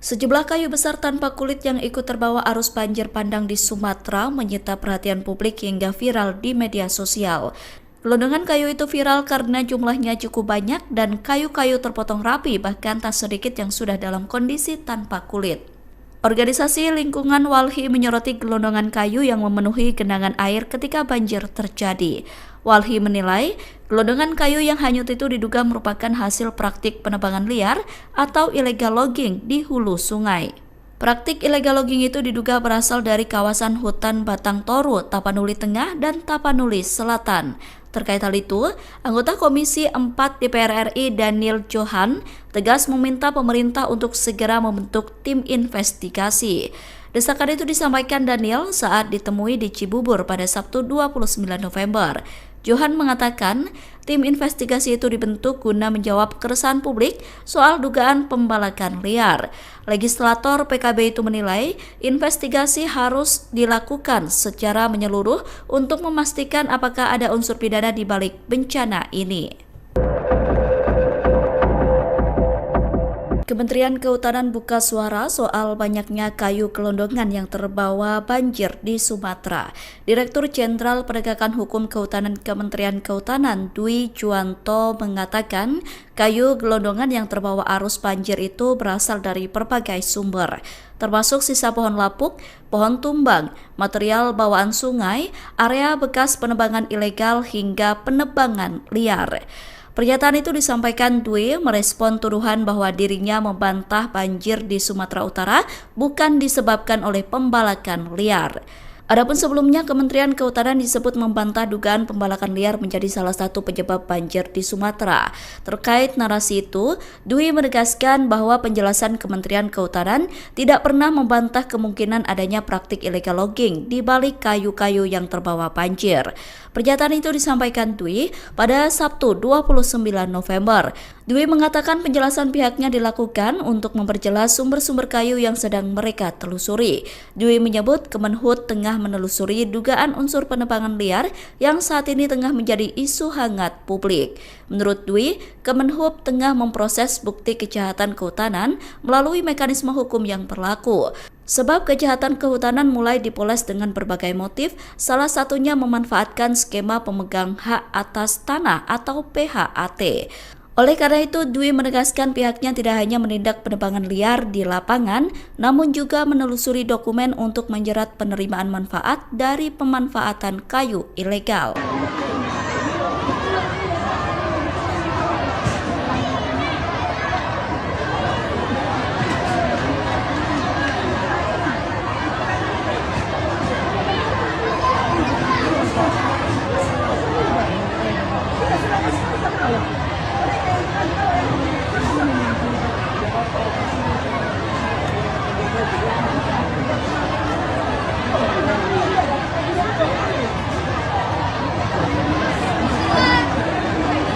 Sejumlah kayu besar tanpa kulit yang ikut terbawa arus banjir bandang di Sumatera menyita perhatian publik hingga viral di media sosial. Gelondongan kayu itu viral karena jumlahnya cukup banyak dan kayu-kayu terpotong rapi, bahkan tak sedikit yang sudah dalam kondisi tanpa kulit. Organisasi Lingkungan Walhi menyoroti gelondongan kayu yang memenuhi genangan air ketika banjir terjadi. Walhi menilai gelondongan kayu yang hanyut itu diduga merupakan hasil praktik penebangan liar atau illegal logging di hulu sungai. Praktik illegal logging itu diduga berasal dari kawasan hutan Batang Toru, Tapanuli Tengah, dan Tapanuli Selatan. Terkait hal itu, anggota Komisi 4 DPR RI Daniel Johan tegas meminta pemerintah untuk segera membentuk tim investigasi. Desakan itu disampaikan Daniel saat ditemui di Cibubur pada Sabtu 29 November. Johan mengatakan tim investigasi itu dibentuk guna menjawab keresahan publik soal dugaan pembalakan liar. Legislator PKB itu menilai investigasi harus dilakukan secara menyeluruh untuk memastikan apakah ada unsur pidana di balik bencana ini. Kementerian Kehutanan buka suara soal banyaknya kayu gelondongan yang terbawa banjir di Sumatera. Direktur Jenderal Penegakan Hukum Kehutanan Kementerian Kehutanan Dwi Juwanto mengatakan kayu gelondongan yang terbawa arus banjir itu berasal dari berbagai sumber, termasuk sisa pohon lapuk, pohon tumbang, material bawaan sungai, area bekas penebangan ilegal hingga penebangan liar. Pernyataan itu disampaikan Dwi merespon tuduhan bahwa dirinya membantah banjir di Sumatera Utara bukan disebabkan oleh pembalakan liar. Adapun sebelumnya, Kementerian Kehutanan disebut membantah dugaan pembalakan liar menjadi salah satu penyebab banjir di Sumatera. Terkait narasi itu, Dwi menegaskan bahwa penjelasan Kementerian Kehutanan tidak pernah membantah kemungkinan adanya praktik illegal logging di balik kayu-kayu yang terbawa banjir. Pernyataan itu disampaikan Dwi pada Sabtu 29 November. Dwi mengatakan penjelasan pihaknya dilakukan untuk memperjelas sumber-sumber kayu yang sedang mereka telusuri. Dwi menyebut Kemenhub tengah menelusuri dugaan unsur penebangan liar yang saat ini tengah menjadi isu hangat publik. Menurut Dwi, Kemenhub tengah memproses bukti kejahatan kehutanan melalui mekanisme hukum yang berlaku. Sebab kejahatan kehutanan mulai dipoles dengan berbagai motif, salah satunya memanfaatkan skema pemegang hak atas tanah atau PHAT. Oleh karena itu, Dwi menegaskan pihaknya tidak hanya menindak penebangan liar di lapangan, namun juga menelusuri dokumen untuk menjerat penerimaan manfaat dari pemanfaatan kayu ilegal.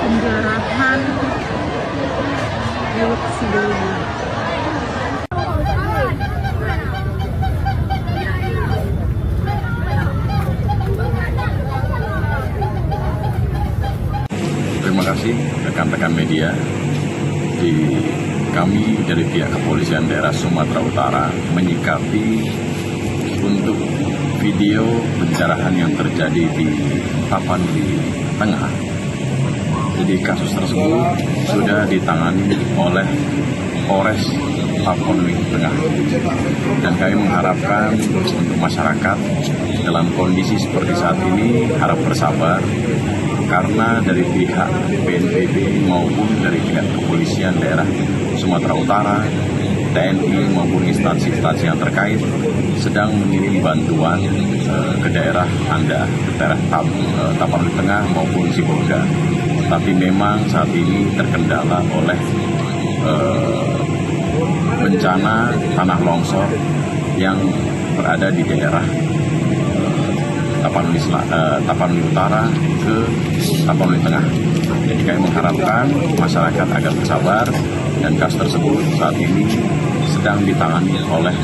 Penjarahan Teluk Sidoli. Terima kasih rekan-rekan media. Kami dari pihak Kepolisian Daerah Sumatera Utara menyikapi untuk video pencerahan yang terjadi di Tapanuli Tengah. Jadi kasus tersebut sudah ditangani oleh Polres Tapanuli Tengah. Dan kami mengharapkan untuk masyarakat dalam kondisi seperti saat ini harap bersabar, karena dari pihak BNPB maupun dari pihak Kepolisian Daerah Sumatera Utara, TNI maupun instansi-instansi yang terkait sedang mengirim bantuan ke daerah Anda, ke daerah Tapanuli Tengah maupun Sibolga. Tapi memang saat ini terkendala oleh bencana tanah longsor yang berada di daerah Tapanuli Utara ke Tapanuli Tengah. Jadi kami mengharapkan masyarakat agar bersabar, dan kasus tersebut saat ini sedang ditangani oleh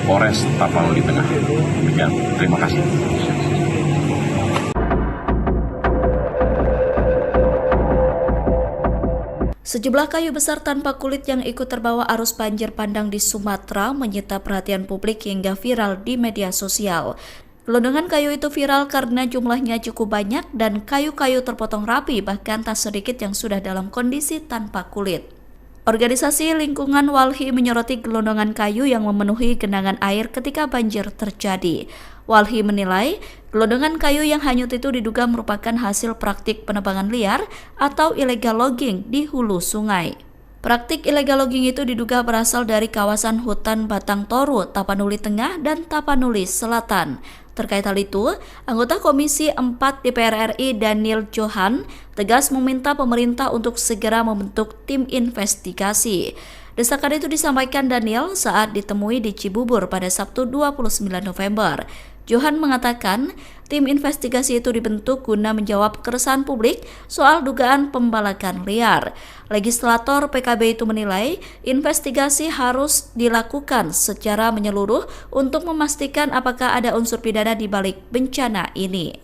Polres Tapanuli Tengah. Demikian, terima kasih. Sejumlah kayu besar tanpa kulit yang ikut terbawa arus banjir bandang di Sumatera menyita perhatian publik hingga viral di media sosial. Gelondongan kayu itu viral karena jumlahnya cukup banyak dan kayu-kayu terpotong rapi, bahkan tak sedikit yang sudah dalam kondisi tanpa kulit. Organisasi Lingkungan Walhi menyoroti gelondongan kayu yang memenuhi genangan air ketika banjir terjadi. Walhi menilai, gelondongan kayu yang hanyut itu diduga merupakan hasil praktik penebangan liar atau illegal logging di hulu sungai. Praktik illegal logging itu diduga berasal dari kawasan hutan Batang Toru, Tapanuli Tengah, dan Tapanuli Selatan. Terkait hal itu, anggota Komisi 4 DPR RI Daniel Johan tegas meminta pemerintah untuk segera membentuk tim investigasi. Desakan itu disampaikan Daniel saat ditemui di Cibubur pada Sabtu 29 November. Johan mengatakan tim investigasi itu dibentuk guna menjawab keresahan publik soal dugaan pembalakan liar. Legislator PKB itu menilai investigasi harus dilakukan secara menyeluruh untuk memastikan apakah ada unsur pidana di balik bencana ini.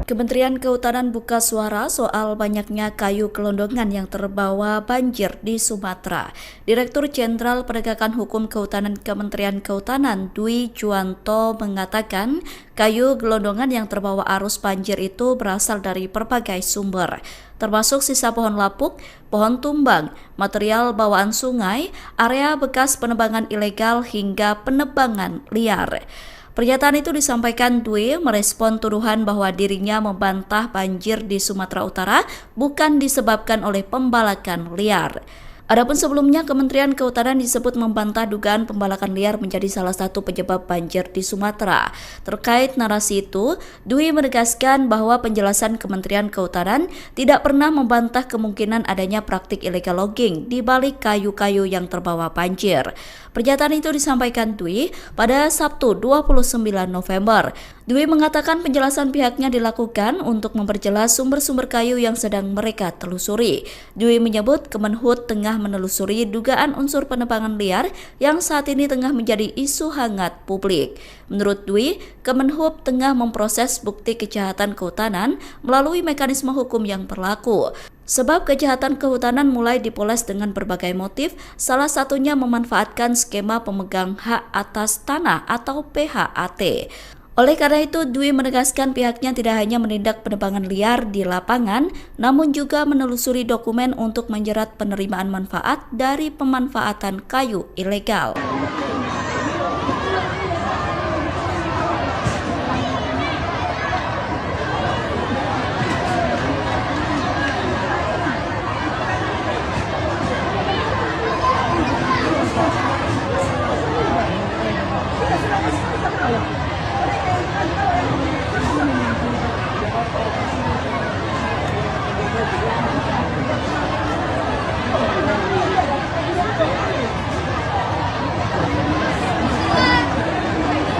Kementerian Kehutanan buka suara soal banyaknya kayu gelondongan yang terbawa banjir di Sumatera. Direktur Jenderal Penegakan Hukum Kehutanan Kementerian Kehutanan Dwi Juwanto mengatakan kayu gelondongan yang terbawa arus banjir itu berasal dari berbagai sumber, termasuk sisa pohon lapuk, pohon tumbang, material bawaan sungai, area bekas penebangan ilegal hingga penebangan liar. Pernyataan itu disampaikan Dwi merespon tuduhan bahwa dirinya membantah banjir di Sumatera Utara bukan disebabkan oleh pembalakan liar. Adapun sebelumnya, Kementerian Kehutanan disebut membantah dugaan pembalakan liar menjadi salah satu penyebab banjir di Sumatera. Terkait narasi itu, Dwi menegaskan bahwa penjelasan Kementerian Kehutanan tidak pernah membantah kemungkinan adanya praktik illegal logging di balik kayu-kayu yang terbawa banjir. Pernyataan itu disampaikan Dwi pada Sabtu 29 November. Dwi mengatakan penjelasan pihaknya dilakukan untuk memperjelas sumber-sumber kayu yang sedang mereka telusuri. Dwi menyebut Kemenhub tengah menelusuri dugaan unsur penebangan liar yang saat ini tengah menjadi isu hangat publik. Menurut Dwi, Kemenhub tengah memproses bukti kejahatan kehutanan melalui mekanisme hukum yang berlaku. Sebab kejahatan kehutanan mulai dipoles dengan berbagai motif, salah satunya memanfaatkan skema pemegang hak atas tanah atau PHAT. Oleh karena itu, Dwi menegaskan pihaknya tidak hanya menindak penebangan liar di lapangan, namun juga menelusuri dokumen untuk menjerat penerimaan manfaat dari pemanfaatan kayu ilegal.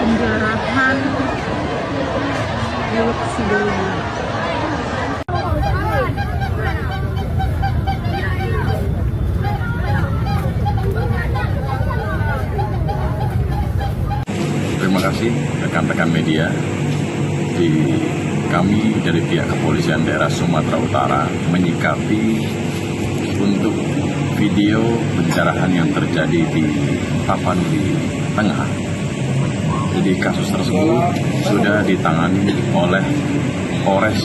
Penjarahan milik sebelumnya. Terima kasih rekan-rekan media. Kami dari pihak Kepolisian Daerah Sumatera Utara menyikapi untuk video pencerahan yang terjadi di Tapanuli Tengah. Jadi kasus tersebut sudah ditangani oleh Polres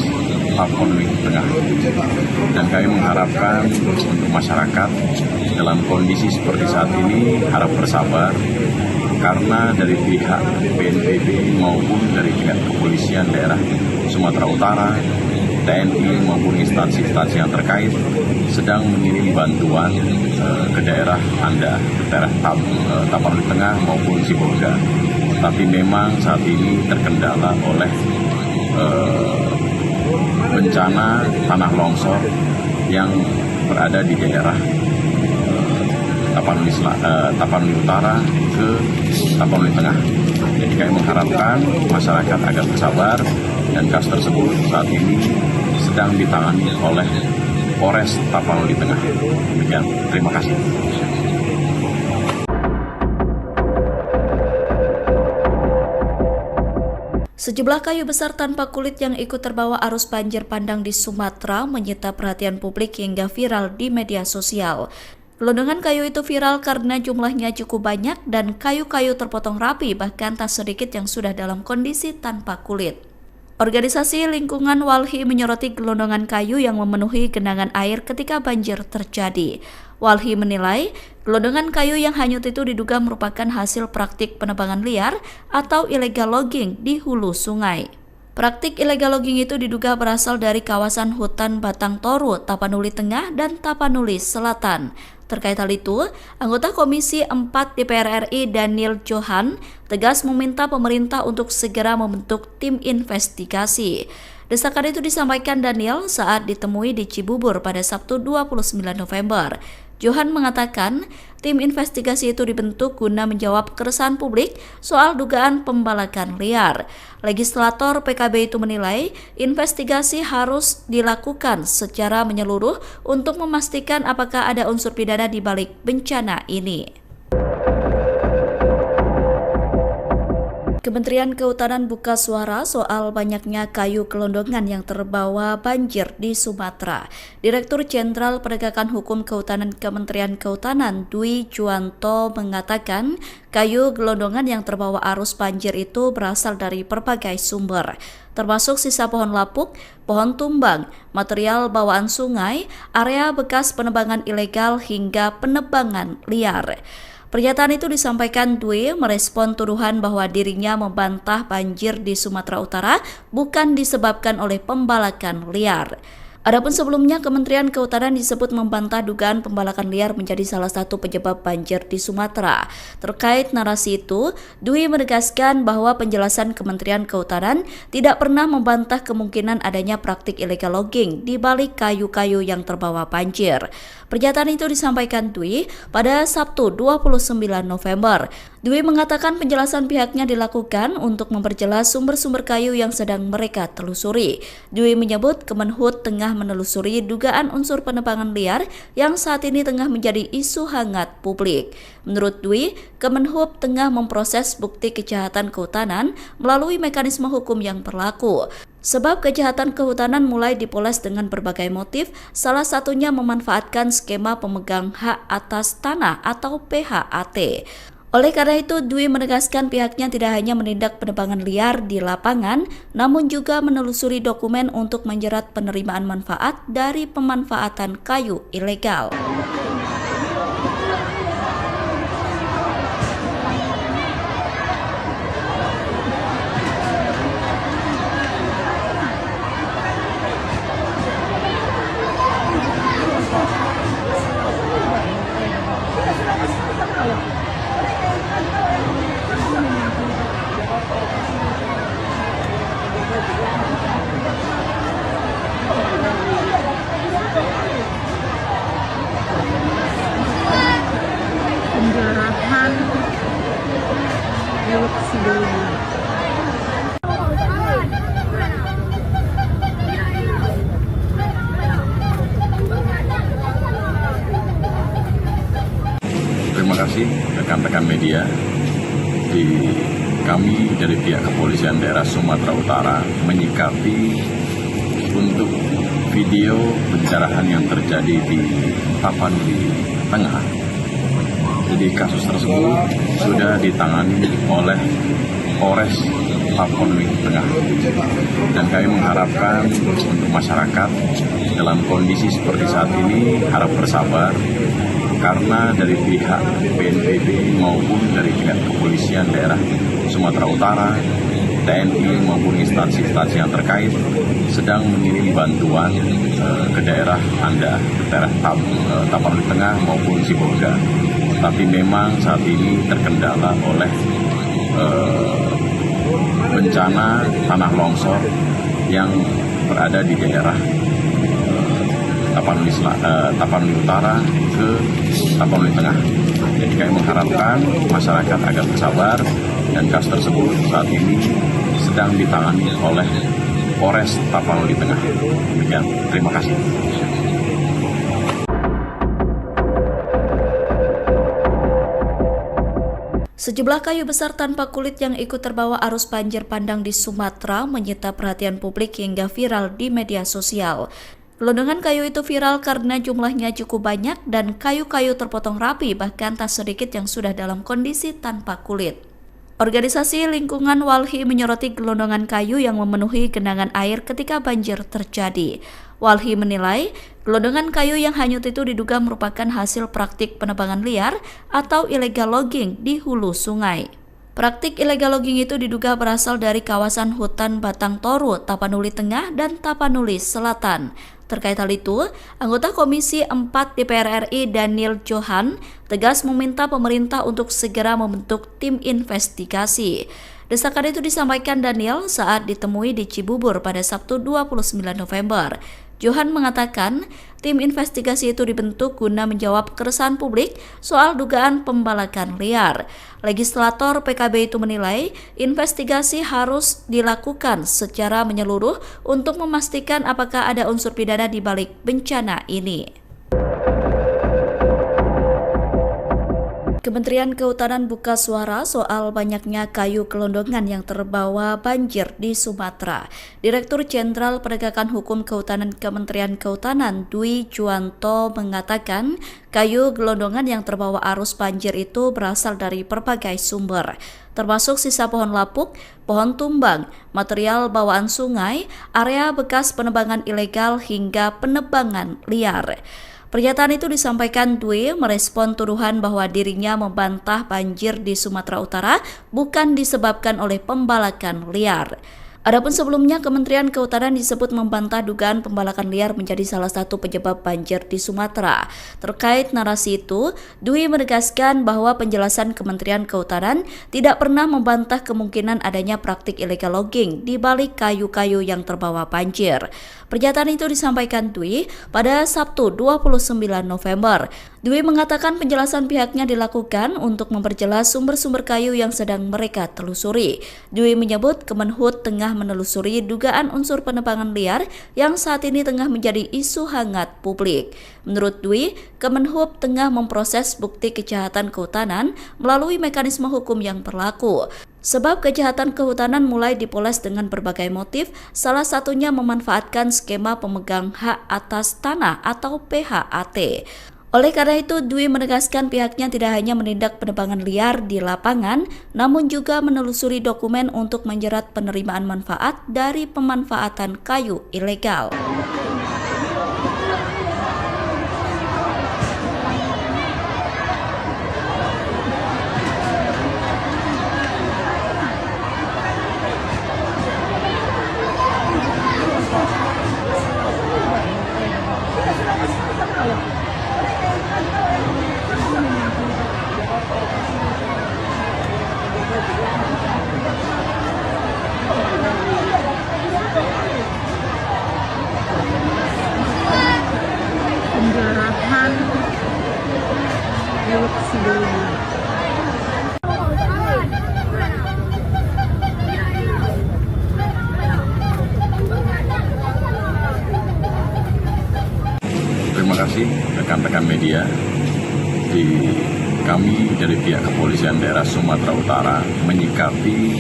Tapanuli Tengah. Dan kami mengharapkan untuk masyarakat dalam kondisi seperti saat ini harap bersabar, karena dari pihak BNPB maupun dari pihak Kepolisian Daerah Sumatera Utara, TNI maupun instansi-instansi yang terkait sedang mengirim bantuan ke daerah Anda, ke daerah Tapanuli Tengah maupun Sibolga. Tapi memang saat ini terkendala oleh bencana tanah longsor yang berada di daerah Tapanuli Utara ke Tapanuli Tengah. Jadi kami mengharapkan masyarakat agar bersabar, dan kasus tersebut saat ini sedang ditangani oleh Polres Tapanuli Tengah. Demikian, terima kasih. Sejumlah kayu besar tanpa kulit yang ikut terbawa arus banjir bandang di Sumatera menyita perhatian publik hingga viral di media sosial. Gelondongan kayu itu viral karena jumlahnya cukup banyak dan kayu-kayu terpotong rapi, bahkan tak sedikit yang sudah dalam kondisi tanpa kulit. Organisasi Lingkungan Walhi menyoroti gelondongan kayu yang memenuhi genangan air ketika banjir terjadi. Walhi menilai gelondongan kayu yang hanyut itu diduga merupakan hasil praktik penebangan liar atau illegal logging di hulu sungai. Praktik illegal logging itu diduga berasal dari kawasan hutan Batang Toru, Tapanuli Tengah, dan Tapanuli Selatan. Terkait hal itu, anggota Komisi 4 DPR RI Daniel Johan tegas meminta pemerintah untuk segera membentuk tim investigasi. Desakan itu disampaikan Daniel saat ditemui di Cibubur pada Sabtu 29 November. Johan mengatakan tim investigasi itu dibentuk guna menjawab keresahan publik soal dugaan pembalakan liar. Legislator PKB itu menilai investigasi harus dilakukan secara menyeluruh untuk memastikan apakah ada unsur pidana di balik bencana ini. Kementerian Kehutanan buka suara soal banyaknya kayu gelondongan yang terbawa banjir di Sumatera. Direktur Jenderal Penegakan Hukum Kehutanan Kementerian Kehutanan Dwi Juwanto mengatakan kayu gelondongan yang terbawa arus banjir itu berasal dari berbagai sumber, termasuk sisa pohon lapuk, pohon tumbang, material bawaan sungai, area bekas penebangan ilegal hingga penebangan liar. Pernyataan itu disampaikan Dwi merespon tuduhan bahwa dirinya membantah banjir di Sumatera Utara bukan disebabkan oleh pembalakan liar. Adapun sebelumnya, Kementerian Kehutanan disebut membantah dugaan pembalakan liar menjadi salah satu penyebab banjir di Sumatera. Terkait narasi itu, Dwi menegaskan bahwa penjelasan Kementerian Kehutanan tidak pernah membantah kemungkinan adanya praktik illegal logging di balik kayu-kayu yang terbawa banjir. Pernyataan itu disampaikan Dwi pada Sabtu 29 November. Dwi mengatakan penjelasan pihaknya dilakukan untuk memperjelas sumber-sumber kayu yang sedang mereka telusuri. Dwi menyebut Kemenhub tengah menelusuri dugaan unsur penebangan liar yang saat ini tengah menjadi isu hangat publik. Menurut Dwi, Kemenhub tengah memproses bukti kejahatan kehutanan melalui mekanisme hukum yang berlaku. Sebab kejahatan kehutanan mulai dipoles dengan berbagai motif, salah satunya memanfaatkan skema pemegang hak atas tanah atau PHAT. Oleh karena itu, Dwi menegaskan pihaknya tidak hanya menindak penebangan liar di lapangan, namun juga menelusuri dokumen untuk menjerat penerimaan manfaat dari pemanfaatan kayu ilegal. Penjarahan Teluk Sidoli. Terima kasih rekan-rekan media. Kami dari pihak Kepolisian Daerah Sumatera Utara menyikapi untuk video pencerahan yang terjadi di Tapanuli Tengah. Jadi kasus tersebut sudah ditangani oleh Polres Tapanuli Tengah. Dan kami mengharapkan untuk masyarakat dalam kondisi seperti saat ini harap bersabar, karena dari pihak BNPB maupun dari pihak Kepolisian Daerah Sumatera Utara, TNI maupun instansi-instansi yang terkait sedang mengirim bantuan ke daerah Anda, ke daerah Tapanuli Tengah maupun Sibolga. Tapi memang saat ini terkendala oleh bencana tanah longsor yang berada di daerah Tapanuli Utara ke Tapanuli Tengah. Jadi kami mengharapkan masyarakat agar bersabar, dan kasus tersebut saat ini sedang ditangani oleh Polres Tapanuli Tengah. Demikian, terima kasih. Sejumlah kayu besar tanpa kulit yang ikut terbawa arus banjir bandang di Sumatera menyita perhatian publik hingga viral di media sosial. Gelondongan kayu itu viral karena jumlahnya cukup banyak dan kayu-kayu terpotong rapi, bahkan tak sedikit yang sudah dalam kondisi tanpa kulit. Organisasi Lingkungan Walhi menyoroti gelondongan kayu yang memenuhi genangan air ketika banjir terjadi. Walhi menilai, gelondongan kayu yang hanyut itu diduga merupakan hasil praktik penebangan liar atau illegal logging di hulu sungai. Praktik illegal logging itu diduga berasal dari kawasan hutan Batang Toru, Tapanuli Tengah, dan Tapanuli Selatan. Terkait hal itu, anggota Komisi 4 DPR RI Daniel Johan tegas meminta pemerintah untuk segera membentuk tim investigasi. Desakan itu disampaikan Daniel saat ditemui di Cibubur pada Sabtu 29 November. Johan mengatakan tim investigasi itu dibentuk guna menjawab keresahan publik soal dugaan pembalakan liar. Legislator PKB itu menilai investigasi harus dilakukan secara menyeluruh untuk memastikan apakah ada unsur pidana di balik bencana ini. Kementerian Kehutanan buka suara soal banyaknya kayu gelondongan yang terbawa banjir di Sumatera. Direktur Jenderal Penegakan Hukum Kehutanan Kementerian Kehutanan Dwi Juwanto mengatakan kayu gelondongan yang terbawa arus banjir itu berasal dari berbagai sumber, termasuk sisa pohon lapuk, pohon tumbang, material bawaan sungai, area bekas penebangan ilegal hingga penebangan liar. Pernyataan itu disampaikan Dwi merespon tuduhan bahwa dirinya membantah banjir di Sumatera Utara bukan disebabkan oleh pembalakan liar. Adapun sebelumnya, Kementerian Kehutanan disebut membantah dugaan pembalakan liar menjadi salah satu penyebab banjir di Sumatera. Terkait narasi itu, Dwi menegaskan bahwa penjelasan Kementerian Kehutanan tidak pernah membantah kemungkinan adanya praktik illegal logging di balik kayu-kayu yang terbawa banjir. Pernyataan itu disampaikan Dwi pada Sabtu 29 November. Dwi mengatakan penjelasan pihaknya dilakukan untuk memperjelas sumber-sumber kayu yang sedang mereka telusuri. Dwi menyebut Kemenhub tengah menelusuri dugaan unsur penebangan liar yang saat ini tengah menjadi isu hangat publik. Menurut Dwi, Kemenhub tengah memproses bukti kejahatan kehutanan melalui mekanisme hukum yang berlaku. Sebab kejahatan kehutanan mulai dipoles dengan berbagai motif, salah satunya memanfaatkan skema pemegang hak atas tanah atau PHAT. Oleh karena itu, Dwi menegaskan pihaknya tidak hanya menindak penebangan liar di lapangan, namun juga menelusuri dokumen untuk menjerat penerimaan manfaat dari pemanfaatan kayu ilegal. Penjarahan milik sebelumnya. Terima kasih rekan-rekan media. Kami dari pihak Kepolisian Daerah Sumatera Utara menyikapi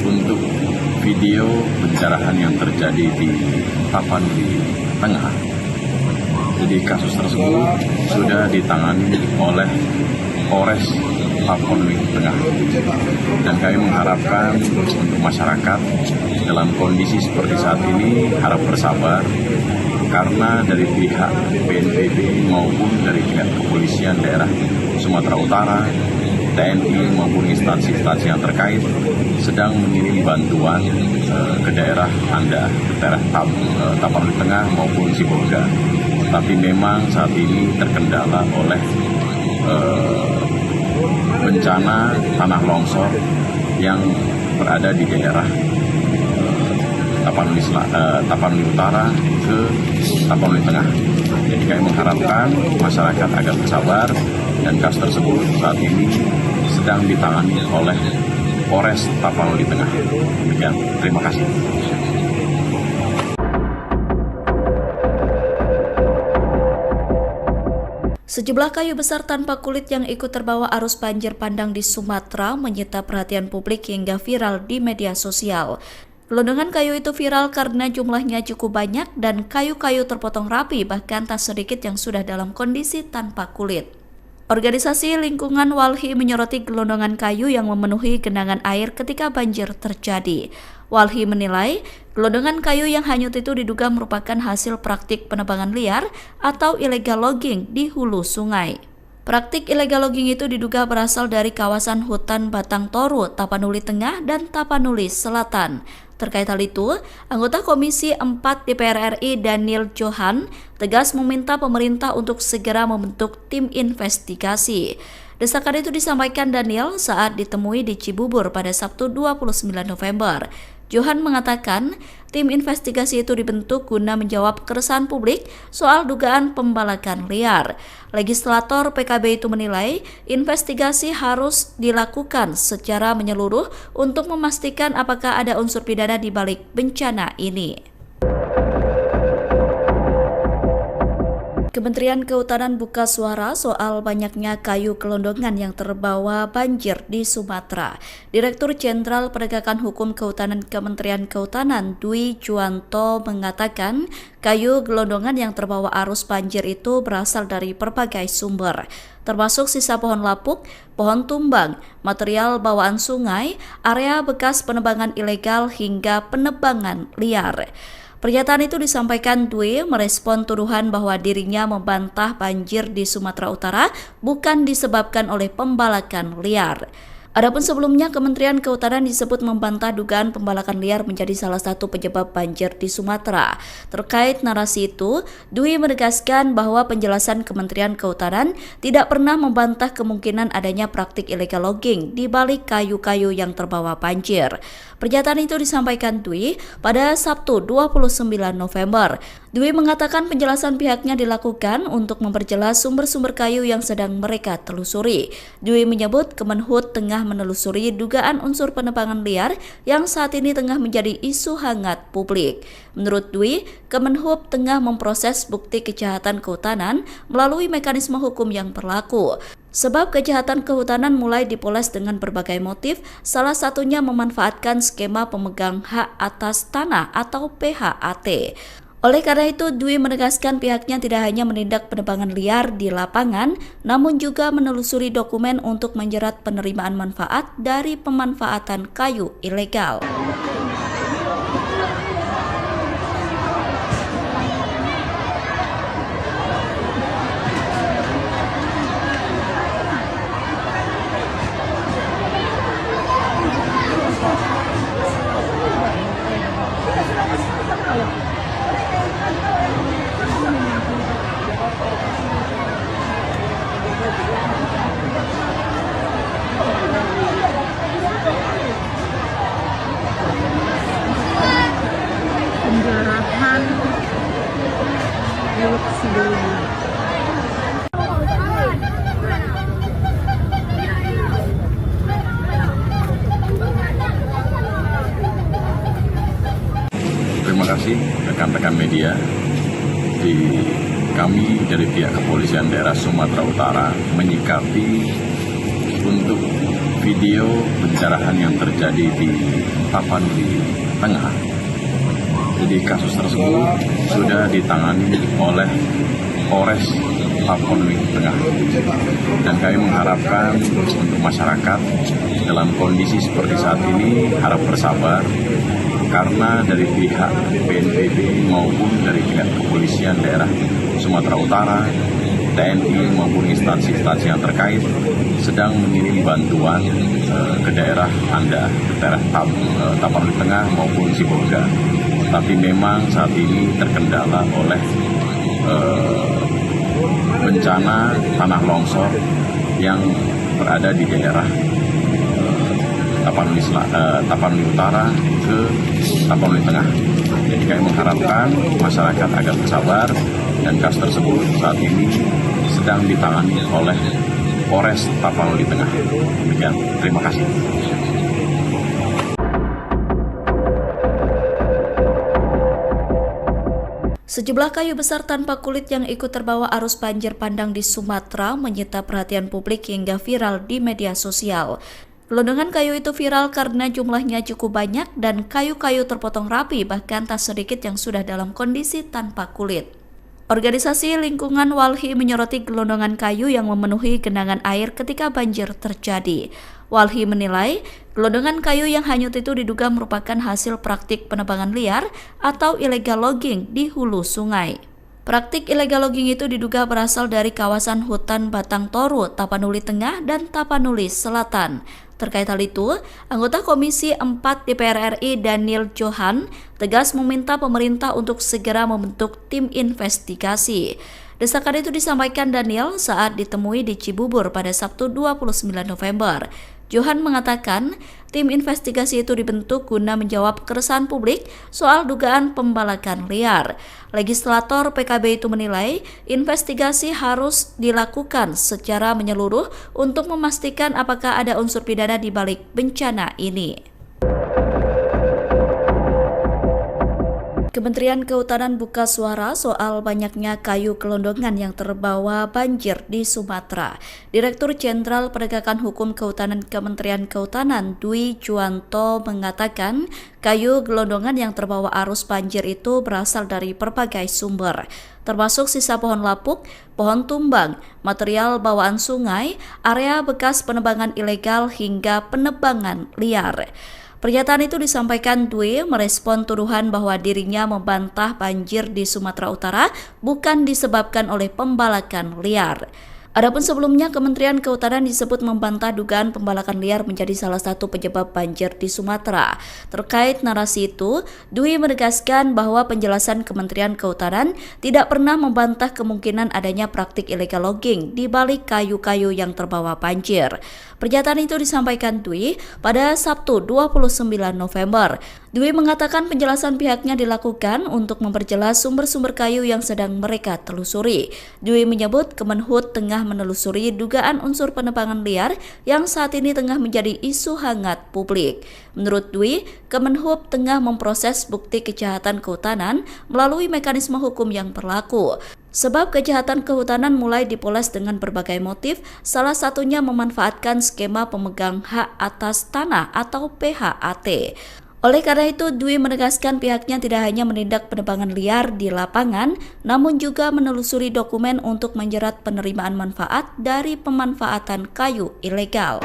untuk video pencerahan yang terjadi di Tapanuli Tengah. Jadi kasus tersebut sudah ditangani oleh Polres Tapanuli Tengah. Dan kami mengharapkan untuk masyarakat dalam kondisi seperti saat ini harap bersabar, karena dari pihak BNPB maupun dari pihak Kepolisian Daerah Sumatera Utara, TNI maupun instansi-instansi yang terkait sedang mengirim bantuan ke daerah Anda, ke daerah Tapanuli Tengah maupun Sibolga. Tapi memang saat ini terkendala oleh bencana tanah longsor yang berada di daerah Tapanuli Utara ke Tapanuli Tengah. Jadi kami mengharapkan masyarakat agar bersabar, dan kasus tersebut saat ini sedang ditangani oleh Polres Tapanuli Tengah. Demikian, terima kasih. Sejumlah kayu besar tanpa kulit yang ikut terbawa arus banjir bandang di Sumatera menyita perhatian publik hingga viral di media sosial. Gelondongan kayu itu viral karena jumlahnya cukup banyak dan kayu-kayu terpotong rapi, bahkan tak sedikit yang sudah dalam kondisi tanpa kulit. Organisasi Lingkungan Walhi menyoroti gelondongan kayu yang memenuhi genangan air ketika banjir terjadi. Walhi menilai, gelondongan kayu yang hanyut itu diduga merupakan hasil praktik penebangan liar atau illegal logging di hulu sungai. Praktik illegal logging itu diduga berasal dari kawasan hutan Batang Toru, Tapanuli Tengah, dan Tapanuli Selatan. Terkait hal itu, anggota Komisi 4 DPR RI Daniel Johan tegas meminta pemerintah untuk segera membentuk tim investigasi. Desakan itu disampaikan Daniel saat ditemui di Cibubur pada Sabtu 29 November. Johan mengatakan tim investigasi itu dibentuk guna menjawab keresahan publik soal dugaan pembalakan liar. Legislator PKB itu menilai investigasi harus dilakukan secara menyeluruh untuk memastikan apakah ada unsur pidana di balik bencana ini. Kementerian Kehutanan buka suara soal banyaknya kayu gelondongan yang terbawa banjir di Sumatera. Direktur Jenderal Penegakan Hukum Kehutanan Kementerian Kehutanan Dwi Juwanto mengatakan kayu gelondongan yang terbawa arus banjir itu berasal dari berbagai sumber, termasuk sisa pohon lapuk, pohon tumbang, material bawaan sungai, area bekas penebangan ilegal hingga penebangan liar. Pernyataan itu disampaikan Dwi merespon tuduhan bahwa dirinya membantah banjir di Sumatera Utara bukan disebabkan oleh pembalakan liar. Adapun sebelumnya, Kementerian Kehutanan disebut membantah dugaan pembalakan liar menjadi salah satu penyebab banjir di Sumatera. Terkait narasi itu, Dwi menegaskan bahwa penjelasan Kementerian Kehutanan tidak pernah membantah kemungkinan adanya praktik illegal logging di balik kayu-kayu yang terbawa banjir. Pernyataan itu disampaikan Dwi pada Sabtu 29 November. Dwi mengatakan penjelasan pihaknya dilakukan untuk memperjelas sumber-sumber kayu yang sedang mereka telusuri. Dwi menyebut Kemenhub tengah menelusuri dugaan unsur penebangan liar yang saat ini tengah menjadi isu hangat publik. Menurut Dwi, Kemenhub tengah memproses bukti kejahatan kehutanan melalui mekanisme hukum yang berlaku. Sebab kejahatan kehutanan mulai dipoles dengan berbagai motif, salah satunya memanfaatkan skema pemegang hak atas tanah atau PHAT. Oleh karena itu, Dwi menegaskan pihaknya tidak hanya menindak penebangan liar di lapangan, namun juga menelusuri dokumen untuk menjerat penerimaan manfaat dari pemanfaatan kayu ilegal. Penjarahan milik sebelumnya. Terima kasih rekan-rekan media. Kami dari pihak Kepolisian Daerah Sumatera Utara menyikapi untuk video pencerahan yang terjadi di Tapanuli Tengah. Jadi kasus tersebut sudah ditangani oleh Polres Tapanuli Tengah. Dan kami mengharapkan untuk masyarakat dalam kondisi seperti saat ini harap bersabar, karena dari pihak BNPB maupun dari pihak Kepolisian Daerah Sumatera Utara, TNI maupun instansi-instansi yang terkait sedang mengirim bantuan ke daerah Anda, ke daerah Tapanuli Tengah maupun Sibolga. Tapi memang saat ini terkendala oleh bencana tanah longsor yang berada di daerah Tapanuli Utara ke Tapanuli Tengah. Jadi kami mengharapkan masyarakat agar bersabar, dan kasus tersebut saat ini sedang ditangani oleh Polres Tapanuli Tengah. Demikian, terima kasih. Sejumlah kayu besar tanpa kulit yang ikut terbawa arus banjir bandang di Sumatera menyita perhatian publik hingga viral di media sosial. Gelondongan kayu itu viral karena jumlahnya cukup banyak dan kayu-kayu terpotong rapi, bahkan tak sedikit yang sudah dalam kondisi tanpa kulit. Organisasi Lingkungan Walhi menyoroti gelondongan kayu yang memenuhi genangan air ketika banjir terjadi. Walhi menilai gelondongan kayu yang hanyut itu diduga merupakan hasil praktik penebangan liar atau illegal logging di hulu sungai. Praktik illegal logging itu diduga berasal dari kawasan hutan Batang Toru, Tapanuli Tengah, dan Tapanuli Selatan. Terkait hal itu, anggota Komisi 4 DPR RI Daniel Johan tegas meminta pemerintah untuk segera membentuk tim investigasi. Desakan itu disampaikan Daniel saat ditemui di Cibubur pada Sabtu 29 November. Johan mengatakan tim investigasi itu dibentuk guna menjawab keresahan publik soal dugaan pembalakan liar. Legislator PKB itu menilai investigasi harus dilakukan secara menyeluruh untuk memastikan apakah ada unsur pidana di balik bencana ini. Kementerian Kehutanan buka suara soal banyaknya kayu gelondongan yang terbawa banjir di Sumatera. Direktur Jenderal Penegakan Hukum Kehutanan Kementerian Kehutanan Dwi Juwanto mengatakan kayu gelondongan yang terbawa arus banjir itu berasal dari berbagai sumber, termasuk sisa pohon lapuk, pohon tumbang, material bawaan sungai, area bekas penebangan ilegal hingga penebangan liar. Pernyataan itu disampaikan Dwi merespon tuduhan bahwa dirinya membantah banjir di Sumatera Utara bukan disebabkan oleh pembalakan liar. Adapun sebelumnya, Kementerian Kehutanan disebut membantah dugaan pembalakan liar menjadi salah satu penyebab banjir di Sumatera. Terkait narasi itu, Dwi menegaskan bahwa penjelasan Kementerian Kehutanan tidak pernah membantah kemungkinan adanya praktik illegal logging di balik kayu-kayu yang terbawa banjir. Pernyataan itu disampaikan Dwi pada Sabtu 29 November. Dwi mengatakan penjelasan pihaknya dilakukan untuk memperjelas sumber-sumber kayu yang sedang mereka telusuri. Dwi menyebut Kemenhub tengah menelusuri dugaan unsur penebangan liar yang saat ini tengah menjadi isu hangat publik. Menurut Dwi, Kemenhub tengah memproses bukti kejahatan kehutanan melalui mekanisme hukum yang berlaku. Sebab kejahatan kehutanan mulai dipoles dengan berbagai motif, salah satunya memanfaatkan skema pemegang hak atas tanah atau PHAT. Oleh karena itu, Dwi menegaskan pihaknya tidak hanya menindak penebangan liar di lapangan, namun juga menelusuri dokumen untuk menjerat penerimaan manfaat dari pemanfaatan kayu ilegal.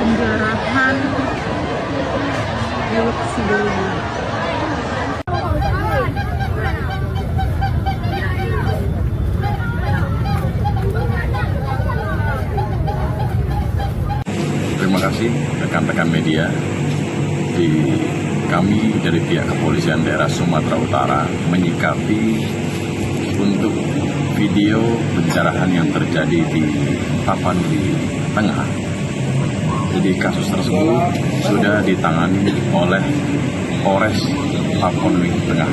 Penjarahan milik sebelumnya. Terima kasih rekan-rekan media. Kami dari pihak Kepolisian Daerah Sumatera Utara menyikapi untuk video pencerahan yang terjadi di Tapanuli Tengah. Jadi kasus tersebut sudah ditangani oleh Polres Tapanuli Tengah.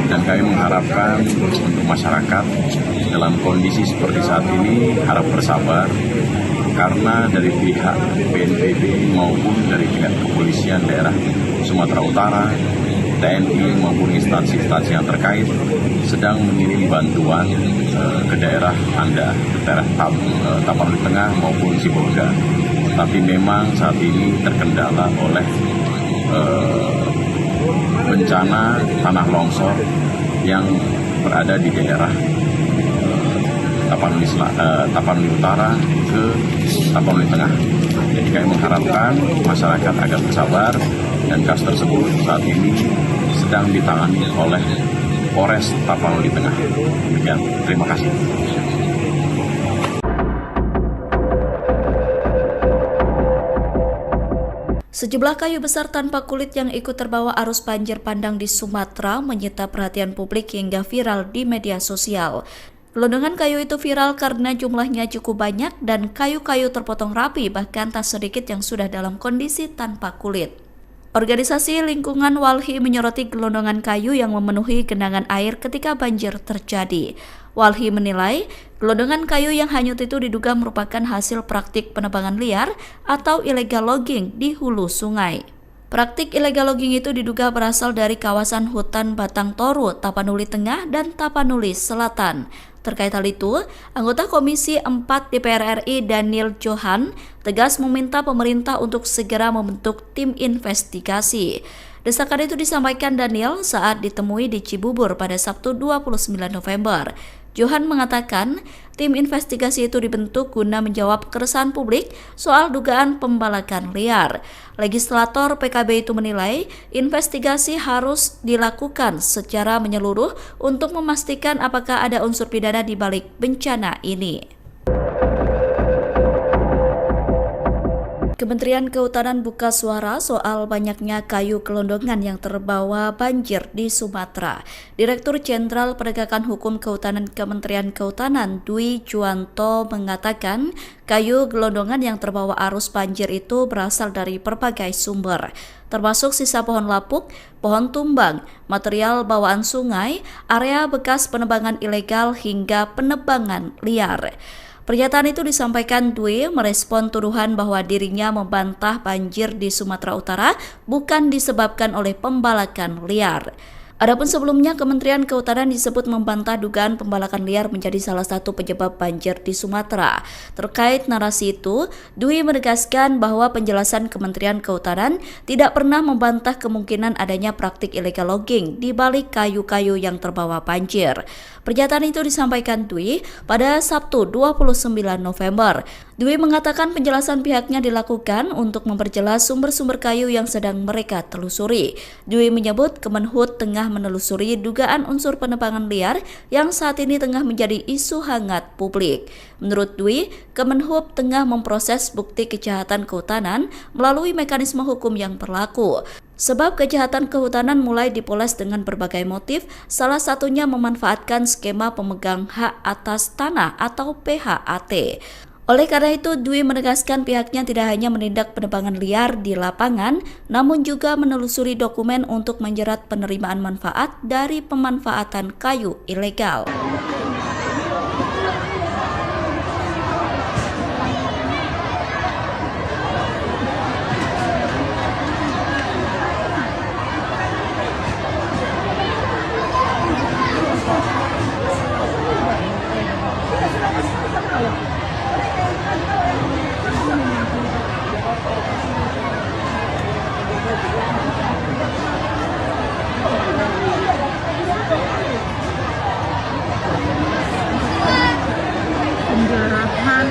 Dan kami mengharapkan untuk masyarakat dalam kondisi seperti saat ini harap bersabar, karena dari pihak BNPB maupun dari pihak Kepolisian Daerah Sumatera Utara, TNI maupun instansi-instansi yang terkait sedang mengirim bantuan ke daerah Anda, ke daerah Tapanuli Tengah maupun Sibolga. Tapi memang saat ini terkendala oleh bencana tanah longsor yang berada di daerah Tapanuli Utara ke Tapanuli Tengah. Jadi kami mengharapkan masyarakat agar bersabar, dan kasus tersebut saat ini sedang ditangani oleh Polres Tapanuli Tengah. Demikian, terima kasih. Sejumlah kayu besar tanpa kulit yang ikut terbawa arus banjir bandang di Sumatera menyita perhatian publik hingga viral di media sosial. Gelondongan kayu itu viral karena jumlahnya cukup banyak dan kayu-kayu terpotong rapi, bahkan tak sedikit yang sudah dalam kondisi tanpa kulit. Organisasi Lingkungan Walhi menyoroti gelondongan kayu yang memenuhi genangan air ketika banjir terjadi. Walhi menilai gelondongan kayu yang hanyut itu diduga merupakan hasil praktik penebangan liar atau illegal logging di hulu sungai. Praktik illegal logging itu diduga berasal dari kawasan hutan Batang Toru, Tapanuli Tengah, dan Tapanuli Selatan. Terkait hal itu, anggota Komisi 4 DPR RI Daniel Johan tegas meminta pemerintah untuk segera membentuk tim investigasi. Desakan itu disampaikan Daniel saat ditemui di Cibubur pada Sabtu 29 November. Johan mengatakan tim investigasi itu dibentuk guna menjawab keresahan publik soal dugaan pembalakan liar. Legislator PKB itu menilai investigasi harus dilakukan secara menyeluruh untuk memastikan apakah ada unsur pidana di balik bencana ini. Kementerian Kehutanan buka suara soal banyaknya kayu gelondongan yang terbawa banjir di Sumatera. Direktur Jenderal Penegakan Hukum Kehutanan Kementerian Kehutanan Dwi Juwanto mengatakan kayu gelondongan yang terbawa arus banjir itu berasal dari berbagai sumber, termasuk sisa pohon lapuk, pohon tumbang, material bawaan sungai, area bekas penebangan ilegal hingga penebangan liar. Pernyataan itu disampaikan Dwi merespon tuduhan bahwa dirinya membantah banjir di Sumatera Utara bukan disebabkan oleh pembalakan liar. Adapun sebelumnya, Kementerian Kehutanan disebut membantah dugaan pembalakan liar menjadi salah satu penyebab banjir di Sumatera. Terkait narasi itu, Dwi menegaskan bahwa penjelasan Kementerian Kehutanan tidak pernah membantah kemungkinan adanya praktik illegal logging di balik kayu-kayu yang terbawa banjir. Pernyataan itu disampaikan Dwi pada Sabtu 29 November. Dwi mengatakan penjelasan pihaknya dilakukan untuk memperjelas sumber-sumber kayu yang sedang mereka telusuri. Dwi menyebut Kemenhub tengah menelusuri dugaan unsur penebangan liar yang saat ini tengah menjadi isu hangat publik. Menurut Dwi, Kemenhub tengah memproses bukti kejahatan kehutanan melalui mekanisme hukum yang berlaku. Sebab kejahatan kehutanan mulai dipoles dengan berbagai motif, salah satunya memanfaatkan skema pemegang hak atas tanah atau PHAT. Oleh karena itu, Dwi menegaskan pihaknya tidak hanya menindak penebangan liar di lapangan, namun juga menelusuri dokumen untuk menjerat penerimaan manfaat dari pemanfaatan kayu ilegal. Penjarahan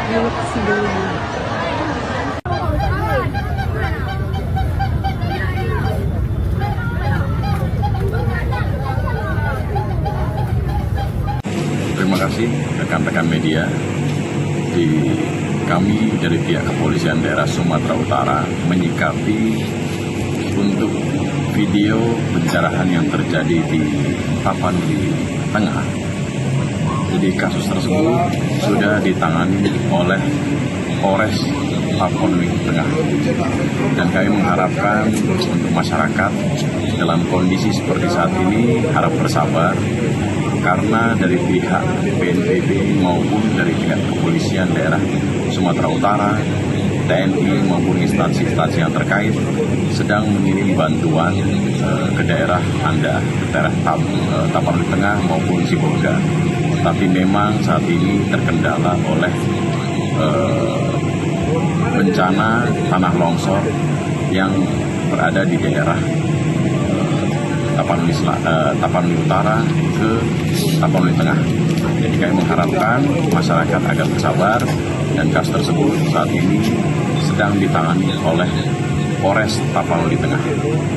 milik Sidoni. Terima kasih rekan-rekan media. Kami dari pihak Kepolisian Daerah Sumatera Utara menyikapi untuk video pencerahan yang terjadi di Tapanuli Tengah. Jadi kasus tersebut sudah ditangani oleh Polres Tapanuli Tengah. Dan kami mengharapkan untuk masyarakat dalam kondisi seperti saat ini harap bersabar, karena dari pihak BNPB maupun dari pihak Kepolisian Daerah Sumatera Utara, TNI maupun instansi-instansi yang terkait sedang mengirim bantuan ke daerah Anda, ke daerah Tapanuli Tengah maupun Sibolga. Tapi memang saat ini terkendala oleh bencana tanah longsor yang berada di daerah Tapanuli Utara ke Tapanuli Tengah. Jadi kami mengharapkan masyarakat agar bersabar, dan kasus tersebut saat ini sedang ditangani oleh Polres Tapanuli Tengah.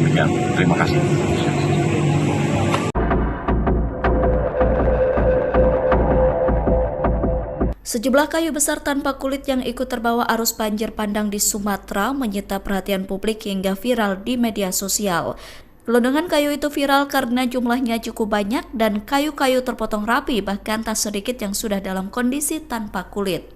Demikian, terima kasih. Sejumlah kayu besar tanpa kulit yang ikut terbawa arus banjir bandang di Sumatera menyita perhatian publik hingga viral di media sosial. Gelondongan kayu itu viral karena jumlahnya cukup banyak dan kayu-kayu terpotong rapi, bahkan tak sedikit yang sudah dalam kondisi tanpa kulit.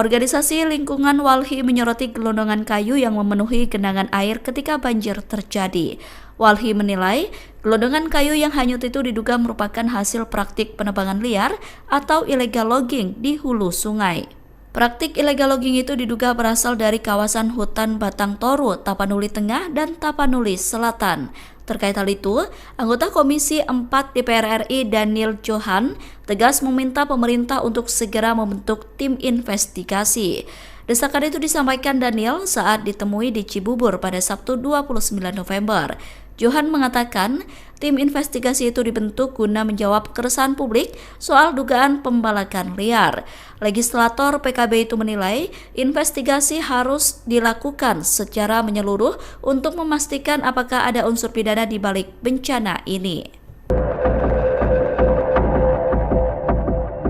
Organisasi lingkungan Walhi menyoroti gelondongan kayu yang memenuhi genangan air ketika banjir terjadi. Walhi menilai gelondongan kayu yang hanyut itu diduga merupakan hasil praktik penebangan liar atau illegal logging di hulu sungai. Praktik illegal logging itu diduga berasal dari kawasan hutan Batang Toru, Tapanuli Tengah, dan Tapanuli Selatan. Terkait hal itu, anggota Komisi 4 DPR RI Daniel Johan tegas meminta pemerintah untuk segera membentuk tim investigasi. Desakan itu disampaikan Daniel saat ditemui di Cibubur pada Sabtu 29 November. Johan mengatakan tim investigasi itu dibentuk guna menjawab keresahan publik soal dugaan pembalakan liar. Legislator PKB itu menilai investigasi harus dilakukan secara menyeluruh untuk memastikan apakah ada unsur pidana di balik bencana ini.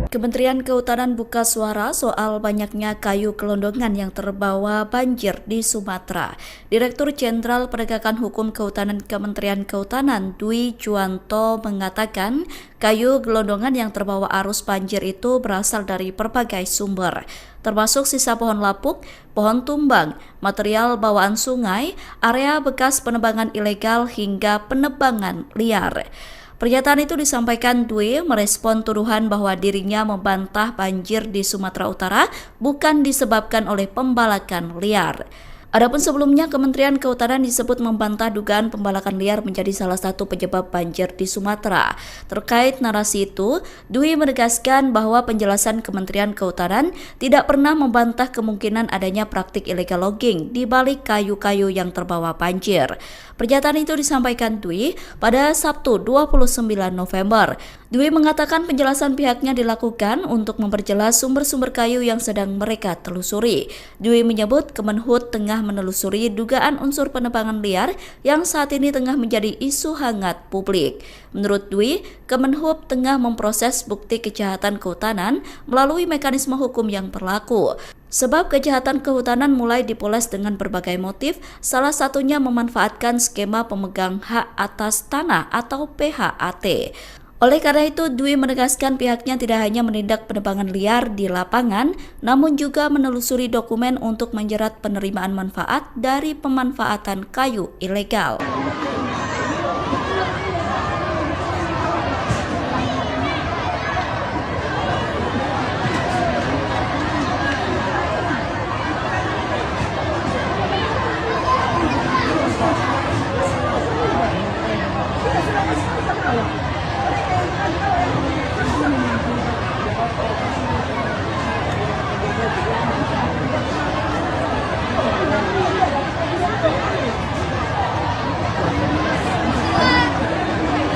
Kementerian Kehutanan buka suara soal banyaknya kayu gelondongan yang terbawa banjir di Sumatera. Direktur Jenderal Penegakan Hukum Kehutanan Kementerian Kehutanan Dwi Juwanto mengatakan kayu gelondongan yang terbawa arus banjir itu berasal dari berbagai sumber, termasuk sisa pohon lapuk, pohon tumbang, material bawaan sungai, area bekas penebangan ilegal hingga penebangan liar. Pernyataan itu disampaikan Dwi merespon tuduhan bahwa dirinya membantah banjir di Sumatera Utara bukan disebabkan oleh pembalakan liar. Adapun sebelumnya, Kementerian Kehutanan disebut membantah dugaan pembalakan liar menjadi salah satu penyebab banjir di Sumatera. Terkait narasi itu, Dwi menegaskan bahwa penjelasan Kementerian Kehutanan tidak pernah membantah kemungkinan adanya praktik illegal logging di balik kayu-kayu yang terbawa banjir. Pernyataan itu disampaikan Dwi pada Sabtu 29 November. Dwi mengatakan penjelasan pihaknya dilakukan untuk memperjelas sumber-sumber kayu yang sedang mereka telusuri. Dwi menyebut Kemenhub tengah menelusuri dugaan unsur penebangan liar yang saat ini tengah menjadi isu hangat publik. Menurut Dwi, Kemenhub tengah memproses bukti kejahatan kehutanan melalui mekanisme hukum yang berlaku. Sebab kejahatan kehutanan mulai dipoles dengan berbagai motif, salah satunya memanfaatkan skema pemegang hak atas tanah atau PHAT. Oleh karena itu, Dwi menegaskan pihaknya tidak hanya menindak penebangan liar di lapangan, namun juga menelusuri dokumen untuk menjerat penerimaan manfaat dari pemanfaatan kayu ilegal.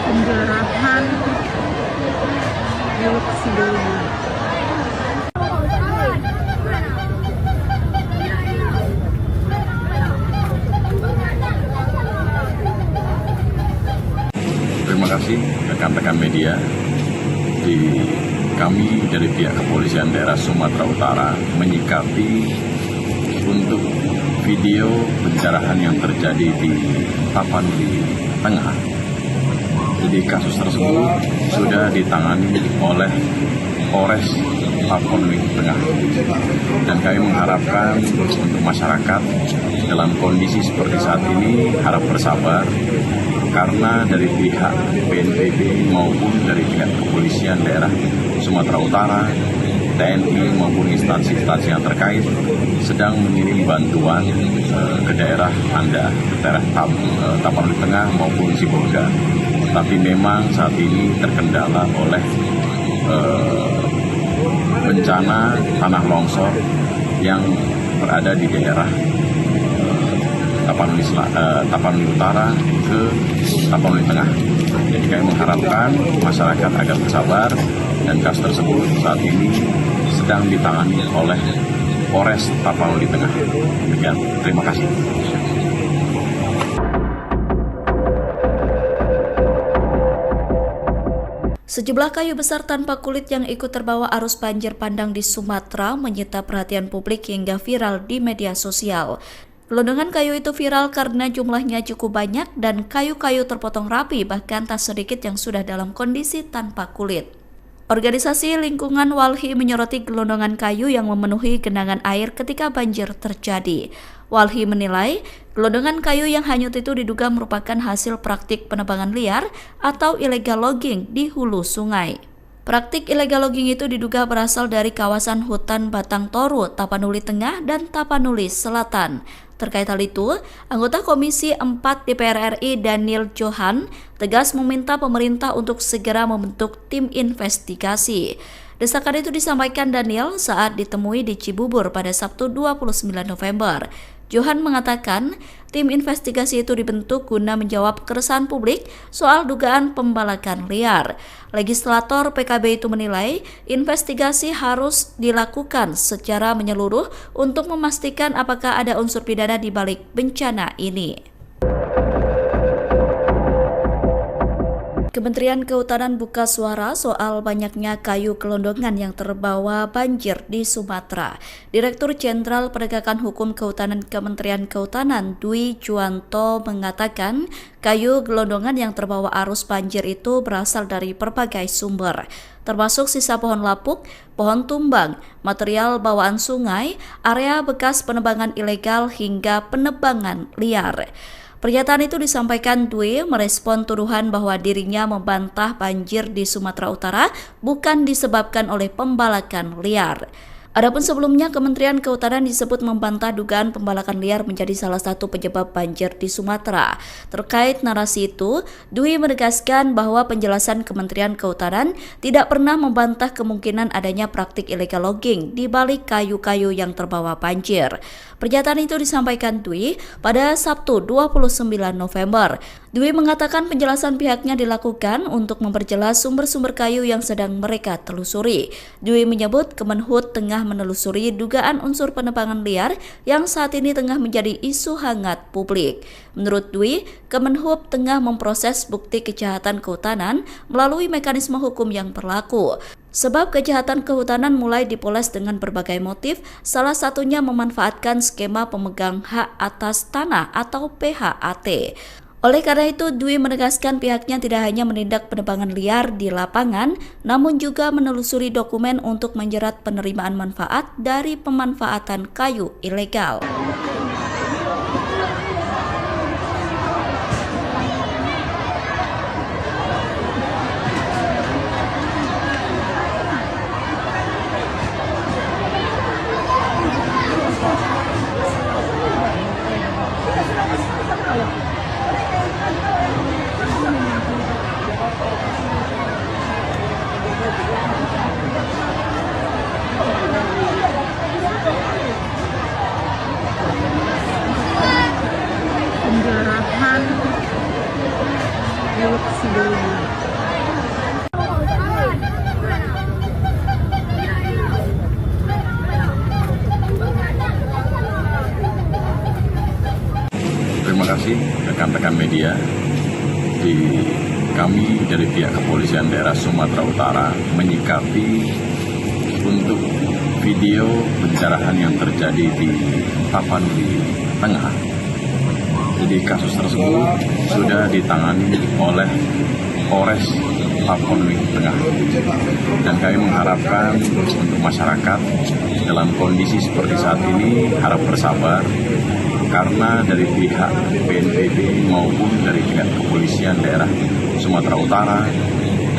Penjarahan Yuk Sidoli. Terima kasih rekan-rekan media. Kami dari pihak Kepolisian Daerah Sumatera Utara menyikapi untuk video pencerahan yang terjadi di Tapanuli Tengah. Jadi kasus tersebut sudah ditangani oleh Polres Tapanuli Tengah. Dan kami mengharapkan untuk masyarakat dalam kondisi seperti saat ini harap bersabar, karena dari pihak BNPB maupun dari pihak Kepolisian Daerah Sumatera Utara, TNI maupun instansi-instansi yang terkait sedang mengirim bantuan ke daerah Anda, ke daerah Tapanuli Tengah maupun Sibolga. Tapi memang saat ini terkendala oleh bencana tanah longsor yang berada di daerah Tapanuli Utara ke Tapanuli Tengah. Jadi kami mengharapkan masyarakat agar bersabar, dan kasus tersebut saat ini sedang ditangani oleh Polres Tapanuli Tengah. Demikian, terima kasih. Sejumlah kayu besar tanpa kulit yang ikut terbawa arus banjir bandang di Sumatera menyita perhatian publik hingga viral di media sosial. Gelondongan kayu itu viral karena jumlahnya cukup banyak dan kayu-kayu terpotong rapi, bahkan tak sedikit yang sudah dalam kondisi tanpa kulit. Organisasi Lingkungan Walhi menyoroti gelondongan kayu yang memenuhi genangan air ketika banjir terjadi. Walhi menilai, gelondongan kayu yang hanyut itu diduga merupakan hasil praktik penebangan liar atau illegal logging di hulu sungai. Praktik illegal logging itu diduga berasal dari kawasan hutan Batang Toru, Tapanuli Tengah, dan Tapanuli Selatan. Terkait hal itu, anggota Komisi 4 DPR RI Daniel Johan tegas meminta pemerintah untuk segera membentuk tim investigasi. Desakan itu disampaikan Daniel saat ditemui di Cibubur pada Sabtu 29 November. Johan mengatakan tim investigasi itu dibentuk guna menjawab keresahan publik soal dugaan pembalakan liar. Legislator PKB itu menilai investigasi harus dilakukan secara menyeluruh untuk memastikan apakah ada unsur pidana di balik bencana ini. Kementerian Kehutanan buka suara soal banyaknya kayu gelondongan yang terbawa banjir di Sumatera. Direktur Jenderal Penegakan Hukum Kehutanan Kementerian Kehutanan Dwi Juwanto mengatakan kayu gelondongan yang terbawa arus banjir itu berasal dari berbagai sumber, termasuk sisa pohon lapuk, pohon tumbang, material bawaan sungai, area bekas penebangan ilegal hingga penebangan liar. Pernyataan itu disampaikan Dwi merespon tuduhan bahwa dirinya membantah banjir di Sumatera Utara bukan disebabkan oleh pembalakan liar. Adapun sebelumnya, Kementerian Kehutanan disebut membantah dugaan pembalakan liar menjadi salah satu penyebab banjir di Sumatera. Terkait narasi itu, Dwi menegaskan bahwa penjelasan Kementerian Kehutanan tidak pernah membantah kemungkinan adanya praktik illegal logging di balik kayu-kayu yang terbawa banjir. Pernyataan itu disampaikan Dwi pada Sabtu 29 November. Dwi mengatakan penjelasan pihaknya dilakukan untuk memperjelas sumber-sumber kayu yang sedang mereka telusuri. Dwi menyebut Kemenhub tengah menelusuri dugaan unsur penebangan liar yang saat ini tengah menjadi isu hangat publik. Menurut Dwi, Kemenhub tengah memproses bukti kejahatan kehutanan melalui mekanisme hukum yang berlaku. Sebab kejahatan kehutanan mulai dipoles dengan berbagai motif, salah satunya memanfaatkan skema pemegang hak atas tanah atau PHAT. Oleh karena itu, Dwi menegaskan pihaknya tidak hanya menindak penebangan liar di lapangan, namun juga menelusuri dokumen untuk menjerat penerimaan manfaat dari pemanfaatan kayu ilegal. Penjarahan milik sebelumnya. Terima kasih rekan-rekan media. Kami dari pihak Kepolisian Daerah Sumatera Utara menyikapi untuk video pencerahan yang terjadi di Tapanuli Tengah. Jadi kasus tersebut sudah ditangani oleh Polres Tapanuli Tengah. Dan kami mengharapkan untuk masyarakat dalam kondisi seperti saat ini harap bersabar, karena dari pihak BNPB maupun dari pihak Kepolisian Daerah Sumatera Utara,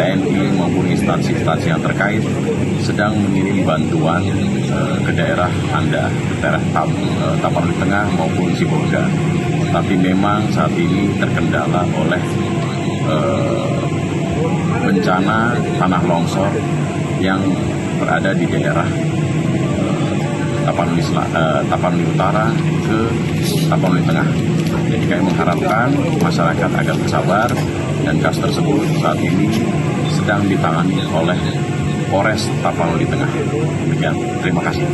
TNI maupun instansi-instansi yang terkait sedang mengirim bantuan ke daerah Anda, ke daerah Tapanuli Tengah maupun Sibolga. Tapi memang saat ini terkendala oleh bencana tanah longsor yang berada di daerah Tapanuli Utara ke Tapanuli Tengah. Jadi kami mengharapkan masyarakat agar bersabar, dan kasus tersebut saat ini sedang ditangani oleh Polres Tapanuli Tengah. Demikian, terima kasih.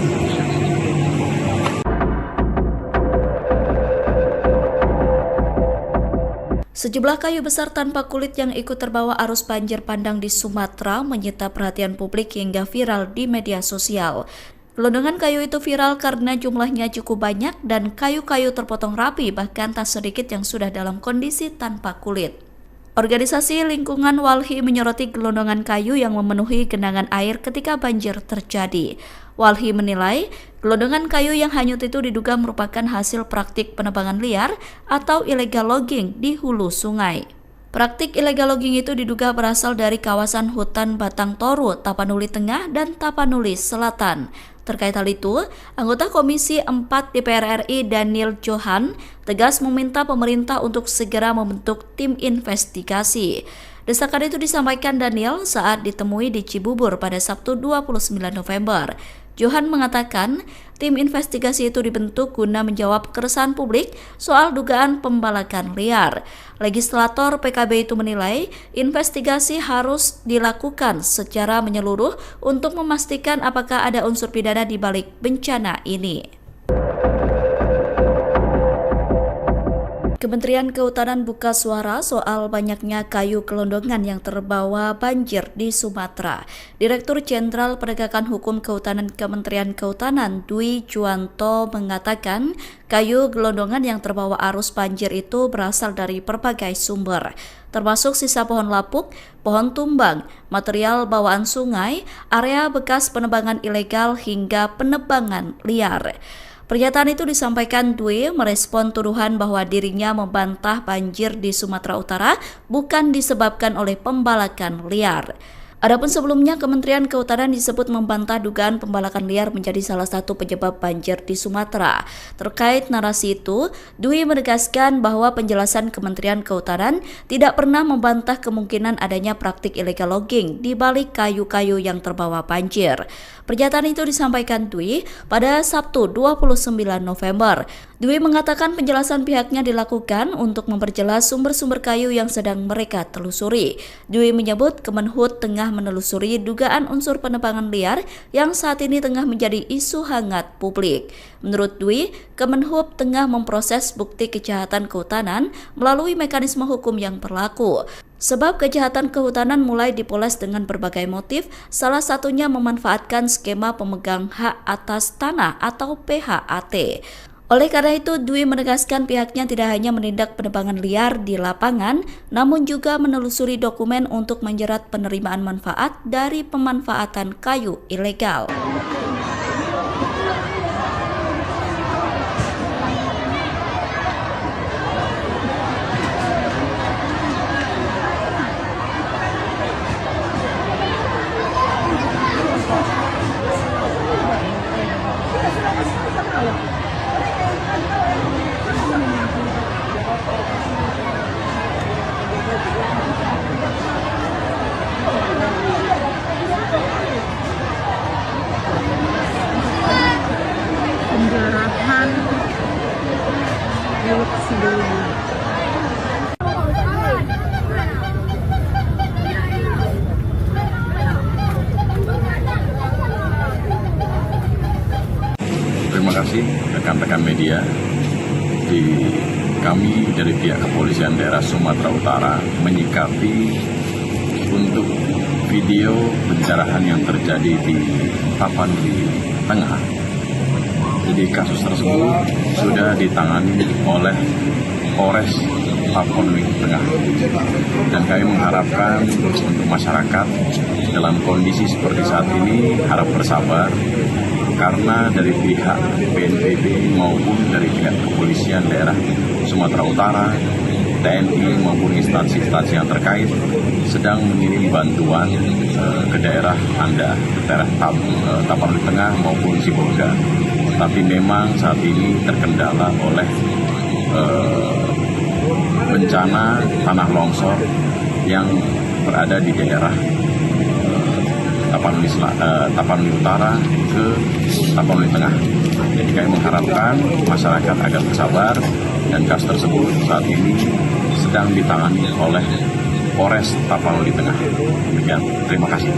Sejumlah kayu besar tanpa kulit yang ikut terbawa arus banjir bandang di Sumatera menyita perhatian publik hingga viral di media sosial. Gelondongan kayu itu viral karena jumlahnya cukup banyak dan kayu-kayu terpotong rapi, bahkan tak sedikit yang sudah dalam kondisi tanpa kulit. Organisasi Lingkungan Walhi menyoroti gelondongan kayu yang memenuhi genangan air ketika banjir terjadi. Walhi menilai gelondongan kayu yang hanyut itu diduga merupakan hasil praktik penebangan liar atau illegal logging di hulu sungai. Praktik illegal logging itu diduga berasal dari kawasan hutan Batang Toru, Tapanuli Tengah, dan Tapanuli Selatan. Terkait hal itu, anggota Komisi 4 DPR RI Daniel Johan tegas meminta pemerintah untuk segera membentuk tim investigasi. Desakan itu disampaikan Daniel saat ditemui di Cibubur pada Sabtu 29 November. Johan mengatakan tim investigasi itu dibentuk guna menjawab keresahan publik soal dugaan pembalakan liar. Legislator PKB itu menilai investigasi harus dilakukan secara menyeluruh untuk memastikan apakah ada unsur pidana di balik bencana ini. Kementerian Kehutanan buka suara soal banyaknya kayu gelondongan yang terbawa banjir di Sumatera. Direktur Jenderal Penegakan Hukum Kehutanan Kementerian Kehutanan Dwi Juwanto mengatakan kayu gelondongan yang terbawa arus banjir itu berasal dari berbagai sumber, termasuk sisa pohon lapuk, pohon tumbang, material bawaan sungai, area bekas penebangan ilegal hingga penebangan liar. Pernyataan itu disampaikan Dwi merespon tuduhan bahwa dirinya membantah banjir di Sumatera Utara bukan disebabkan oleh pembalakan liar. Adapun sebelumnya, Kementerian Kehutanan disebut membantah dugaan pembalakan liar menjadi salah satu penyebab banjir di Sumatera. Terkait narasi itu, Dwi menegaskan bahwa penjelasan Kementerian Kehutanan tidak pernah membantah kemungkinan adanya praktik illegal logging di balik kayu-kayu yang terbawa banjir. Pernyataan itu disampaikan Dwi pada Sabtu 29 November. Dwi mengatakan penjelasan pihaknya dilakukan untuk memperjelas sumber-sumber kayu yang sedang mereka telusuri. Dwi menyebut Kemenhub tengah menelusuri dugaan unsur penebangan liar yang saat ini tengah menjadi isu hangat publik. Menurut Dwi, Kemenhub tengah memproses bukti kejahatan kehutanan melalui mekanisme hukum yang berlaku. Sebab kejahatan kehutanan mulai dipoles dengan berbagai motif, salah satunya memanfaatkan skema pemegang hak atas tanah atau PHAT. Oleh karena itu, Dwi menegaskan pihaknya tidak hanya menindak penebangan liar di lapangan, namun juga menelusuri dokumen untuk menjerat penerimaan manfaat dari pemanfaatan kayu ilegal. Penjarahan milik sebelumnya. Terima kasih rekan-rekan media. Kami dari pihak Kepolisian Daerah Sumatera Utara menyikapi untuk video pencerahan yang terjadi di Tapanuli Tengah. Jadi kasus tersebut sudah ditangani oleh Polres Tapanuli Tengah. Dan kami mengharapkan untuk masyarakat dalam kondisi seperti saat ini harap bersabar, karena dari pihak BNPB maupun dari pihak Kepolisian Daerah Sumatera Utara, TNI maupun instansi-instansi yang terkait sedang mengirim bantuan ke daerah Anda, ke daerah Tapanuli Tengah maupun Sibolga. Tapi memang saat ini terkendala oleh bencana tanah longsor yang berada di daerah Tapanuli Utara ke Tapanuli Tengah. Jadi kami mengharapkan masyarakat agar bersabar, dan kasus tersebut saat ini sedang ditangani oleh Polres Tapanuli Tengah. Demikian, terima kasih.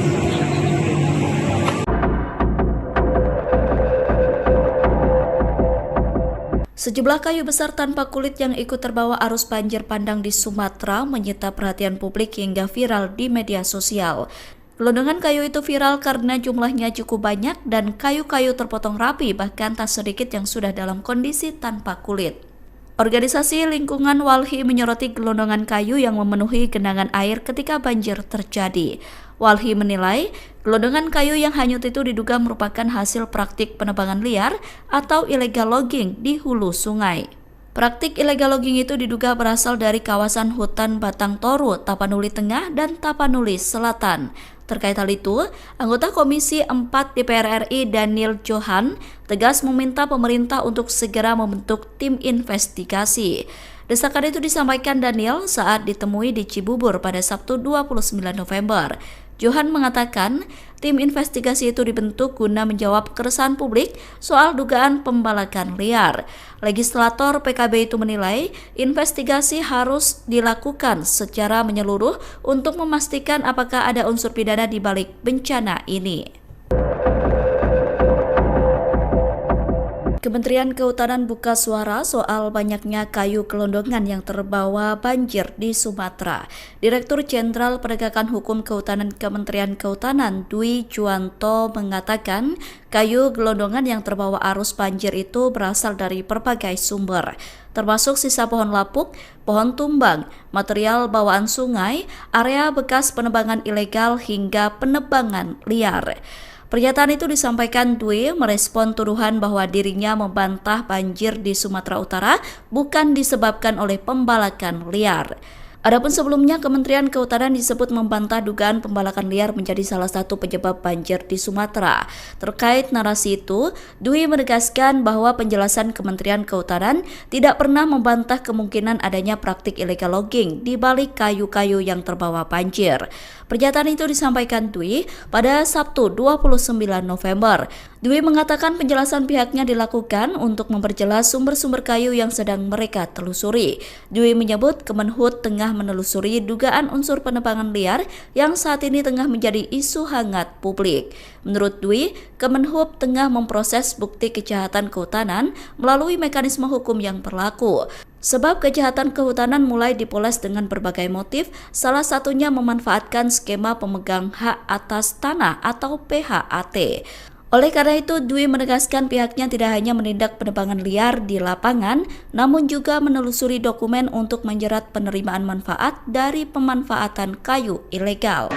Sejumlah kayu besar tanpa kulit yang ikut terbawa arus banjir bandang di Sumatera menyita perhatian publik hingga viral di media sosial. Gelondongan kayu itu viral karena jumlahnya cukup banyak dan kayu-kayu terpotong rapi, bahkan tak sedikit yang sudah dalam kondisi tanpa kulit. Organisasi Lingkungan Walhi menyoroti gelondongan kayu yang memenuhi genangan air ketika banjir terjadi. Walhi menilai gelondongan kayu yang hanyut itu diduga merupakan hasil praktik penebangan liar atau illegal logging di hulu sungai. Praktik illegal logging itu diduga berasal dari kawasan hutan Batang Toru, Tapanuli Tengah, dan Tapanuli Selatan. Terkait hal itu, anggota Komisi 4 DPR RI Daniel Johan tegas meminta pemerintah untuk segera membentuk tim investigasi. Desakan itu disampaikan Daniel saat ditemui di Cibubur pada Sabtu 29 November. Johan mengatakan tim investigasi itu dibentuk guna menjawab keresahan publik soal dugaan pembalakan liar. Legislator PKB itu menilai investigasi harus dilakukan secara menyeluruh untuk memastikan apakah ada unsur pidana di balik bencana ini. Kementerian Kehutanan buka suara soal banyaknya kayu gelondongan yang terbawa banjir di Sumatera. Direktur Jenderal Penegakan Hukum Kehutanan Kementerian Kehutanan Dwi Juwanto mengatakan kayu gelondongan yang terbawa arus banjir itu berasal dari berbagai sumber, termasuk sisa pohon lapuk, pohon tumbang, material bawaan sungai, area bekas penebangan ilegal hingga penebangan liar. Pernyataan itu disampaikan Dwi merespon tuduhan bahwa dirinya membantah banjir di Sumatera Utara bukan disebabkan oleh pembalakan liar. Adapun sebelumnya, Kementerian Kehutanan disebut membantah dugaan pembalakan liar menjadi salah satu penyebab banjir di Sumatera. Terkait narasi itu, Dwi menegaskan bahwa penjelasan Kementerian Kehutanan tidak pernah membantah kemungkinan adanya praktik illegal logging di balik kayu-kayu yang terbawa banjir. Pernyataan itu disampaikan Dwi pada Sabtu 29 November. Dwi mengatakan penjelasan pihaknya dilakukan untuk memperjelas sumber-sumber kayu yang sedang mereka telusuri. Dwi menyebut Kemenhub tengah menelusuri dugaan unsur penebangan liar yang saat ini tengah menjadi isu hangat publik. Menurut Dwi, Kemenhub tengah memproses bukti kejahatan kehutanan melalui mekanisme hukum yang berlaku. Sebab kejahatan kehutanan mulai dipoles dengan berbagai motif, salah satunya memanfaatkan skema pemegang hak atas tanah atau PHAT. Oleh karena itu, Dwi menegaskan pihaknya tidak hanya menindak penebangan liar di lapangan, namun juga menelusuri dokumen untuk menjerat penerimaan manfaat dari pemanfaatan kayu ilegal.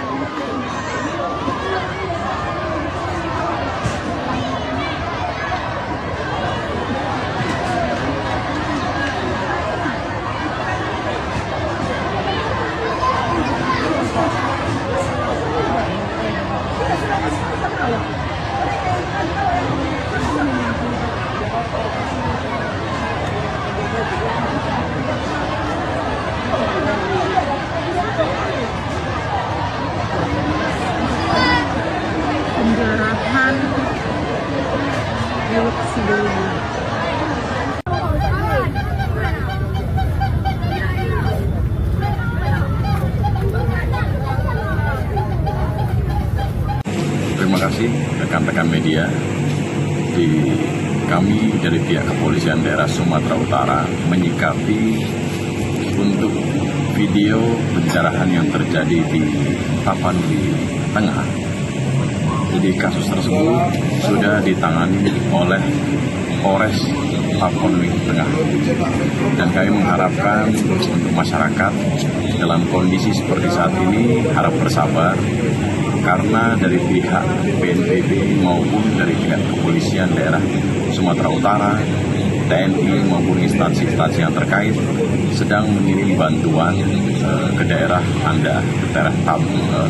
Penjarahan milik sebelumnya. Terima kasih rekan-rekan media. Kami dari pihak Kepolisian Daerah Sumatera Utara menyikapi untuk video pencerahan yang terjadi di Tapanuli Tengah. Jadi kasus tersebut sudah ditangani oleh Polres Tapanuli Tengah. Dan kami mengharapkan untuk masyarakat dalam kondisi seperti saat ini harap bersabar, karena dari pihak BNPB maupun dari pihak Kepolisian Daerah Sumatera Utara, TNI maupun instansi-instansi yang terkait sedang mengirim bantuan ke daerah Anda, ke daerah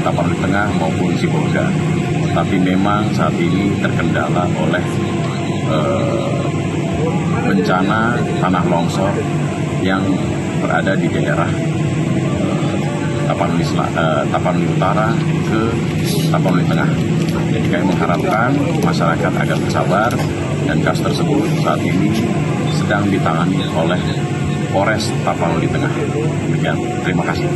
Tapanuli Tengah maupun Sibolga. Tapi memang saat ini terkendala oleh bencana tanah longsor yang berada di daerah Tapanuli Utara ke Tapanuli Tengah. Jadi kami mengharapkan masyarakat agar bersabar, dan kasus tersebut saat ini sedang ditangani oleh Polres Tapanuli Tengah. Demikian, terima kasih.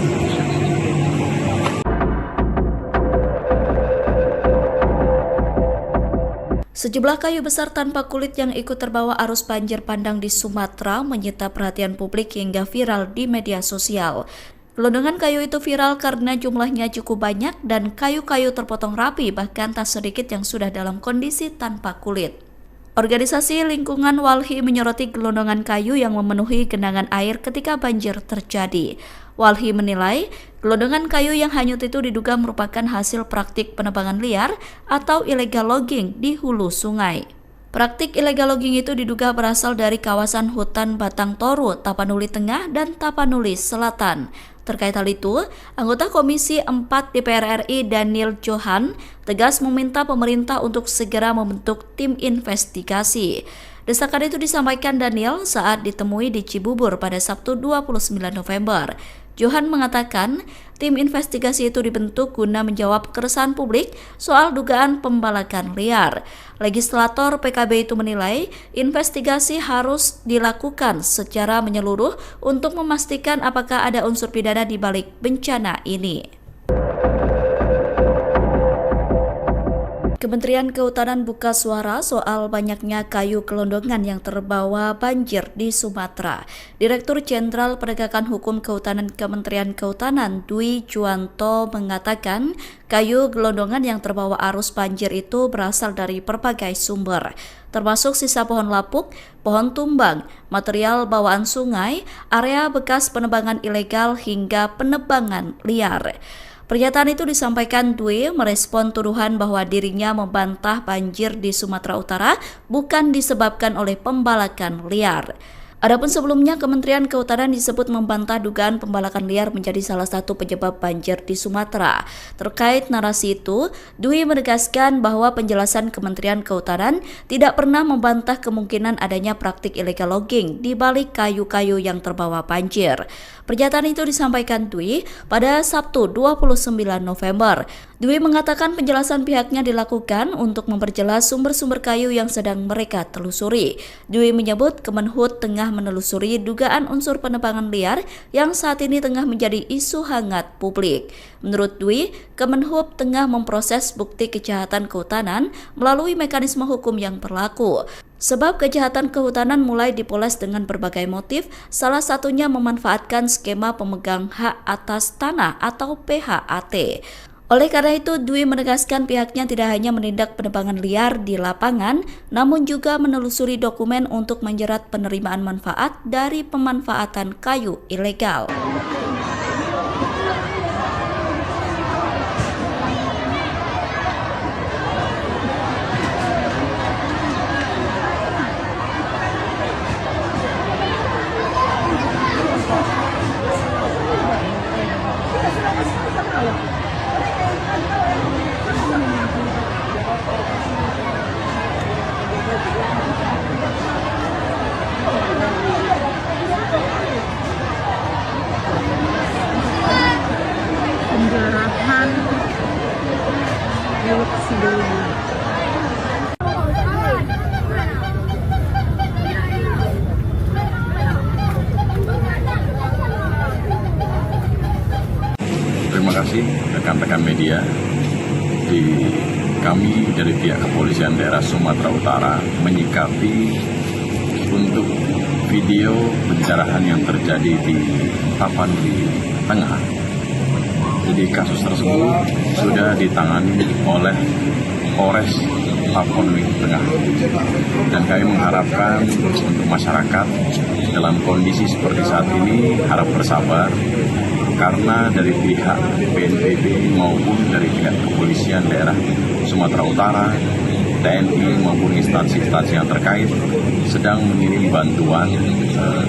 Sejumlah kayu besar tanpa kulit yang ikut terbawa arus banjir bandang di Sumatera menyita perhatian publik hingga viral di media sosial. Gelondongan kayu itu viral karena jumlahnya cukup banyak dan kayu-kayu terpotong rapi, bahkan tak sedikit yang sudah dalam kondisi tanpa kulit. Organisasi Lingkungan Walhi menyoroti gelondongan kayu yang memenuhi genangan air ketika banjir terjadi. Walhi menilai gelondongan kayu yang hanyut itu diduga merupakan hasil praktik penebangan liar atau illegal logging di hulu sungai. Praktik illegal logging itu diduga berasal dari kawasan hutan Batang Toru, Tapanuli Tengah, dan Tapanuli Selatan. Terkait hal itu, anggota Komisi 4 DPR RI Daniel Johan tegas meminta pemerintah untuk segera membentuk tim investigasi. Desakan itu disampaikan Daniel saat ditemui di Cibubur pada Sabtu 29 November. Johan mengatakan tim investigasi itu dibentuk guna menjawab keresahan publik soal dugaan pembalakan liar. Legislator PKB itu menilai investigasi harus dilakukan secara menyeluruh untuk memastikan apakah ada unsur pidana di balik bencana ini. Kementerian Kehutanan buka suara soal banyaknya kayu gelondongan yang terbawa banjir di Sumatera. Direktur Jenderal Penegakan Hukum Kehutanan Kementerian Kehutanan Dwi Juwanto mengatakan kayu gelondongan yang terbawa arus banjir itu berasal dari berbagai sumber, termasuk sisa pohon lapuk, pohon tumbang, material bawaan sungai, area bekas penebangan ilegal hingga penebangan liar. Pernyataan itu disampaikan Dwi merespon tuduhan bahwa dirinya membantah banjir di Sumatera Utara bukan disebabkan oleh pembalakan liar. Adapun sebelumnya, Kementerian Kehutanan disebut membantah dugaan pembalakan liar menjadi salah satu penyebab banjir di Sumatera. Terkait narasi itu, Dwi menegaskan bahwa penjelasan Kementerian Kehutanan tidak pernah membantah kemungkinan adanya praktik illegal logging di balik kayu-kayu yang terbawa banjir. Pernyataan itu disampaikan Dwi pada Sabtu 29 November. Dwi mengatakan penjelasan pihaknya dilakukan untuk memperjelas sumber-sumber kayu yang sedang mereka telusuri. Dwi menyebut Kemenhub tengah menelusuri dugaan unsur penebangan liar yang saat ini tengah menjadi isu hangat publik. Menurut Dwi, Kemenhub tengah memproses bukti kejahatan kehutanan melalui mekanisme hukum yang berlaku. Sebab kejahatan kehutanan mulai dipoles dengan berbagai motif, salah satunya memanfaatkan skema pemegang hak atas tanah atau PHAT. Oleh karena itu, Dwi menegaskan pihaknya tidak hanya menindak penebangan liar di lapangan, namun juga menelusuri dokumen untuk menjerat penerimaan manfaat dari pemanfaatan kayu ilegal. Penjarahan milik Sidoarjo. Terima kasih rekan-rekan media. Kami dari pihak Kepolisian Daerah Sumatera Utara menyikapi untuk video pencerahan yang terjadi di Tapanuli Tengah. Jadi kasus tersebut sudah ditangani oleh Polres Tapanuli Tengah. Dan kami mengharapkan untuk masyarakat dalam kondisi seperti saat ini harap bersabar, karena dari pihak BNPB maupun dari pihak Kepolisian Daerah Sumatera Utara, TNI maupun instansi-instansi yang terkait sedang mengirim bantuan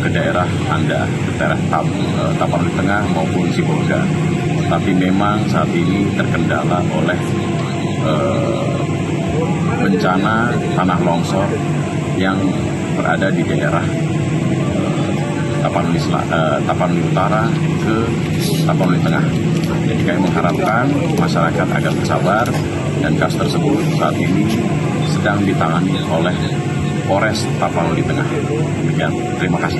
ke daerah Anda, ke daerah Tapanuli Tengah maupun Sibolga. Tapi memang saat ini terkendala oleh bencana tanah longsor yang berada di daerah Tapanuli Utara ke Tapanuli Tengah. Jadi kami mengharapkan masyarakat agar bersabar, dan kasus tersebut saat ini sedang ditangani oleh Polres Tapanuli Tengah. Demikian, terima kasih.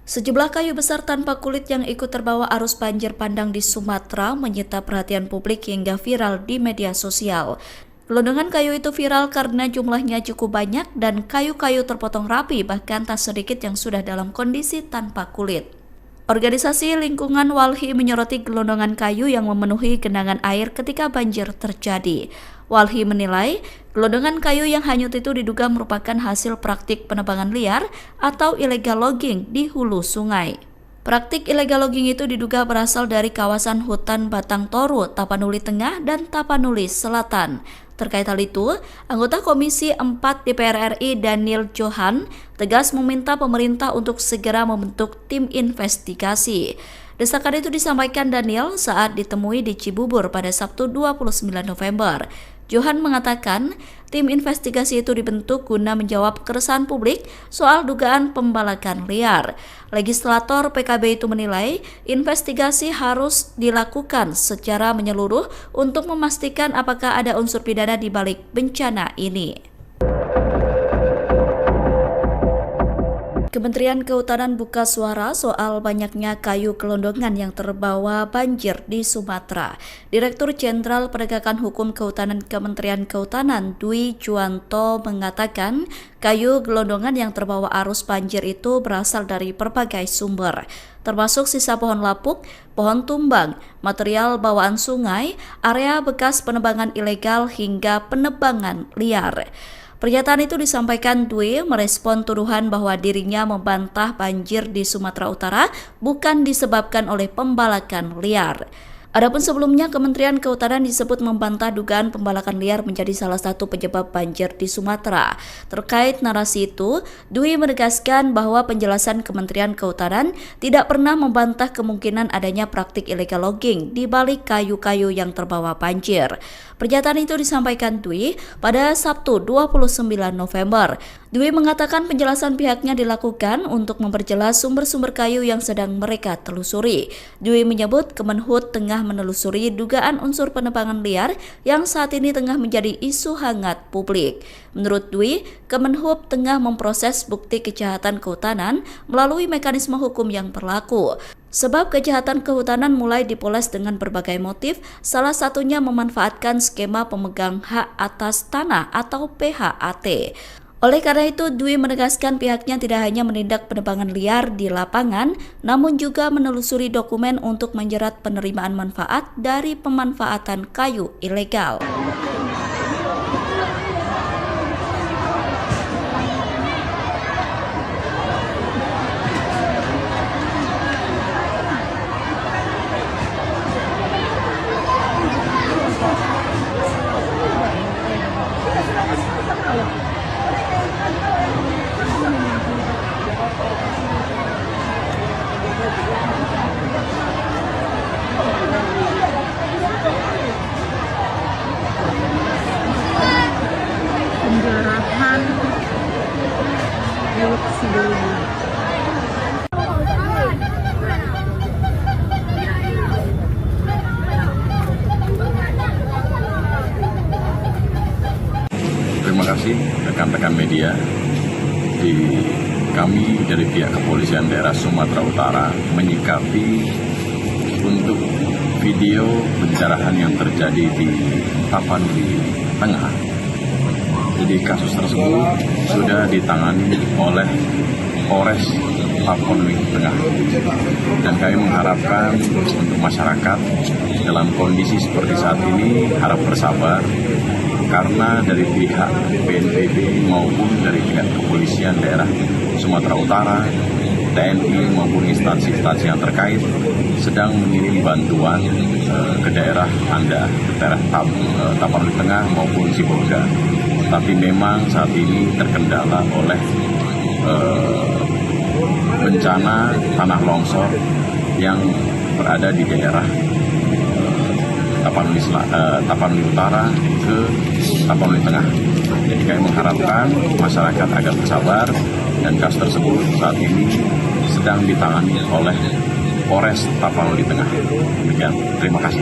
Sejumlah kayu besar tanpa kulit yang ikut terbawa arus banjir bandang di Sumatera menyita perhatian publik hingga viral di media sosial. Gelondongan kayu itu viral karena jumlahnya cukup banyak dan kayu-kayu terpotong rapi, bahkan tak sedikit yang sudah dalam kondisi tanpa kulit. Organisasi Lingkungan Walhi menyoroti gelondongan kayu yang memenuhi genangan air ketika banjir terjadi. Walhi menilai gelondongan kayu yang hanyut itu diduga merupakan hasil praktik penebangan liar atau illegal logging di hulu sungai. Praktik illegal logging itu diduga berasal dari kawasan hutan Batang Toru, Tapanuli Tengah, dan Tapanuli Selatan. Terkait hal itu, anggota Komisi 4 DPR RI Daniel Johan tegas meminta pemerintah untuk segera membentuk tim investigasi. Desakan itu disampaikan Daniel saat ditemui di Cibubur pada Sabtu 29 November. Johan mengatakan tim investigasi itu dibentuk guna menjawab keresahan publik soal dugaan pembalakan liar. Legislator PKB itu menilai investigasi harus dilakukan secara menyeluruh untuk memastikan apakah ada unsur pidana di balik bencana ini. Kementerian Kehutanan buka suara soal banyaknya kayu gelondongan yang terbawa banjir di Sumatera. Direktur Jenderal Penegakan Hukum Kehutanan Kementerian Kehutanan Dwi Juwanto mengatakan kayu gelondongan yang terbawa arus banjir itu berasal dari berbagai sumber, termasuk sisa pohon lapuk, pohon tumbang, material bawaan sungai, area bekas penebangan ilegal hingga penebangan liar. Pernyataan itu disampaikan Dwi merespon tuduhan bahwa dirinya membantah banjir di Sumatera Utara bukan disebabkan oleh pembalakan liar. Adapun sebelumnya, Kementerian Kehutanan disebut membantah dugaan pembalakan liar menjadi salah satu penyebab banjir di Sumatera. Terkait narasi itu, Dwi menegaskan bahwa penjelasan Kementerian Kehutanan tidak pernah membantah kemungkinan adanya praktik illegal logging di balik kayu-kayu yang terbawa banjir. Pernyataan itu disampaikan Dwi pada Sabtu 29 November. Dwi mengatakan penjelasan pihaknya dilakukan untuk memperjelas sumber-sumber kayu yang sedang mereka telusuri. Dwi menyebut Kemenhub tengah menelusuri dugaan unsur penebangan liar yang saat ini tengah menjadi isu hangat publik. Menurut Dwi, Kemenhub tengah memproses bukti kejahatan kehutanan melalui mekanisme hukum yang berlaku. Sebab kejahatan kehutanan mulai dipoles dengan berbagai motif, salah satunya memanfaatkan skema pemegang hak atas tanah atau PHAT. Oleh karena itu, Dwi menegaskan pihaknya tidak hanya menindak penebangan liar di lapangan, namun juga menelusuri dokumen untuk menjerat penerimaan manfaat dari pemanfaatan kayu ilegal. Penjarahan milik sebelumnya. Terima kasih rekan-rekan media. Kami dari pihak Kepolisian Daerah Sumatera Utara menyikapi untuk video pencerahan yang terjadi di Tapanuli Tengah. Jadi kasus tersebut sudah ditangani oleh Polres Tapanuli Tengah. Dan kami mengharapkan untuk masyarakat dalam kondisi seperti saat ini harap bersabar, karena dari pihak BNPB maupun dari pihak Kepolisian Daerah Sumatera Utara, TNI maupun instansi-instansi yang terkait sedang mengirim bantuan ke daerah Anda, ke daerah Tapanuli Tengah maupun Sibolga. Tapi memang saat ini terkendala oleh bencana tanah longsor yang berada di daerah Tapanuli Utara ke Tapanuli Tengah. Jadi kami mengharapkan masyarakat agar bersabar, dan kasus tersebut saat ini sedang ditangani oleh Polres Tapanuli Tengah. Demikian, terima kasih.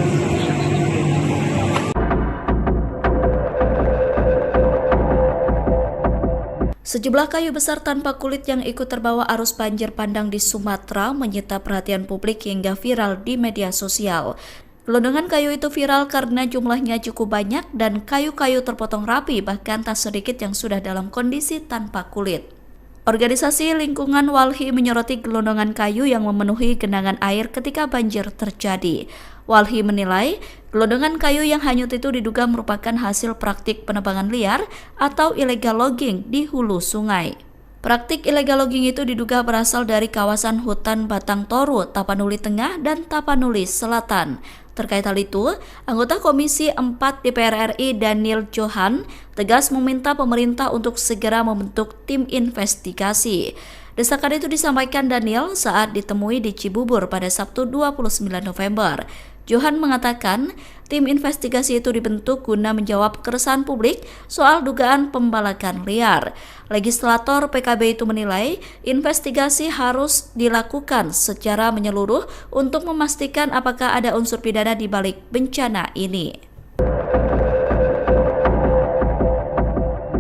Sejumlah kayu besar tanpa kulit yang ikut terbawa arus banjir bandang di Sumatera menyita perhatian publik hingga viral di media sosial. Gelondongan kayu itu viral karena jumlahnya cukup banyak dan kayu-kayu terpotong rapi, bahkan tak sedikit yang sudah dalam kondisi tanpa kulit. Organisasi Lingkungan Walhi menyoroti gelondongan kayu yang memenuhi genangan air ketika banjir terjadi. Walhi menilai gelondongan kayu yang hanyut itu diduga merupakan hasil praktik penebangan liar atau illegal logging di hulu sungai. Praktik illegal logging itu diduga berasal dari kawasan hutan Batang Toru, Tapanuli Tengah, dan Tapanuli Selatan. Terkait hal itu, anggota Komisi 4 DPR RI Daniel Johan tegas meminta pemerintah untuk segera membentuk tim investigasi. Desakan itu disampaikan Daniel saat ditemui di Cibubur pada Sabtu 29 November. Johan mengatakan tim investigasi itu dibentuk guna menjawab keresahan publik soal dugaan pembalakan liar. Legislator PKB itu menilai investigasi harus dilakukan secara menyeluruh untuk memastikan apakah ada unsur pidana di balik bencana ini.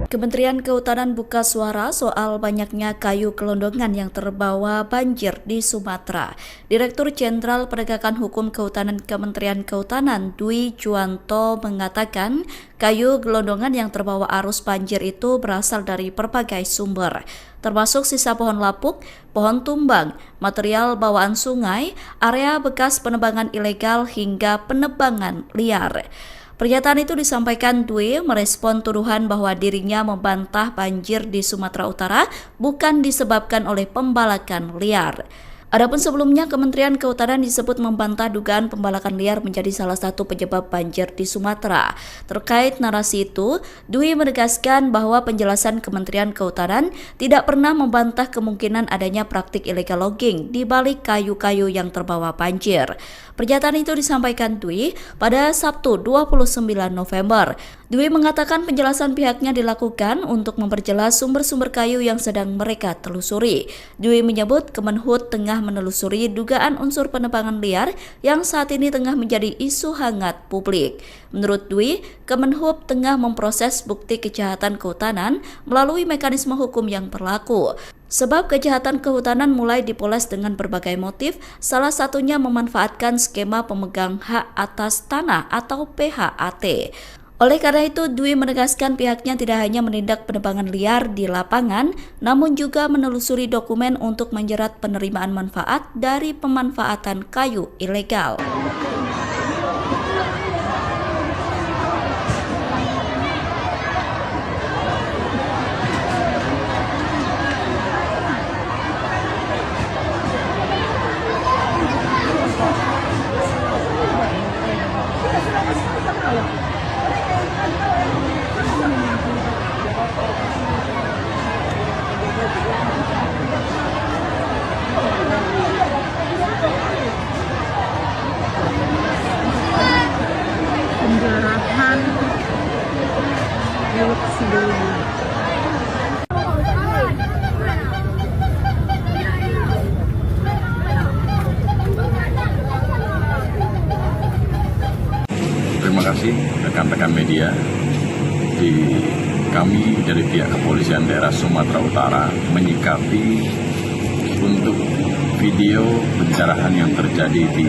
Kementerian Kehutanan buka suara soal banyaknya kayu gelondongan yang terbawa banjir di Sumatera. Direktur Jenderal Penegakan Hukum Kehutanan Kementerian Kehutanan Dwi Juwanto mengatakan kayu gelondongan yang terbawa arus banjir itu berasal dari berbagai sumber, termasuk sisa pohon lapuk, pohon tumbang, material bawaan sungai, area bekas penebangan ilegal hingga penebangan liar. Pernyataan itu disampaikan Dwi merespon tuduhan bahwa dirinya membantah banjir di Sumatera Utara bukan disebabkan oleh pembalakan liar. Adapun sebelumnya, Kementerian Kehutanan disebut membantah dugaan pembalakan liar menjadi salah satu penyebab banjir di Sumatera. Terkait narasi itu, Dwi menegaskan bahwa penjelasan Kementerian Kehutanan tidak pernah membantah kemungkinan adanya praktik illegal logging di balik kayu-kayu yang terbawa banjir. Pernyataan itu disampaikan Dwi pada Sabtu 29 November. Dwi mengatakan penjelasan pihaknya dilakukan untuk memperjelas sumber-sumber kayu yang sedang mereka telusuri. Dwi menyebut Kemenhub tengah menelusuri dugaan unsur penebangan liar yang saat ini tengah menjadi isu hangat publik. Menurut Dwi, Kemenhub tengah memproses bukti kejahatan kehutanan melalui mekanisme hukum yang berlaku. Sebab kejahatan kehutanan mulai dipoles dengan berbagai motif, salah satunya memanfaatkan skema pemegang hak atas tanah atau PHAT. Oleh karena itu, Dwi menegaskan pihaknya tidak hanya menindak penebangan liar di lapangan, namun juga menelusuri dokumen untuk menjerat penerimaan manfaat dari pemanfaatan kayu ilegal. Penjarahan milik sebelumnya. Terima kasih rekan-rekan media. Kami dari pihak Kepolisian Daerah Sumatera Utara menyikapi untuk video pencerahan yang terjadi di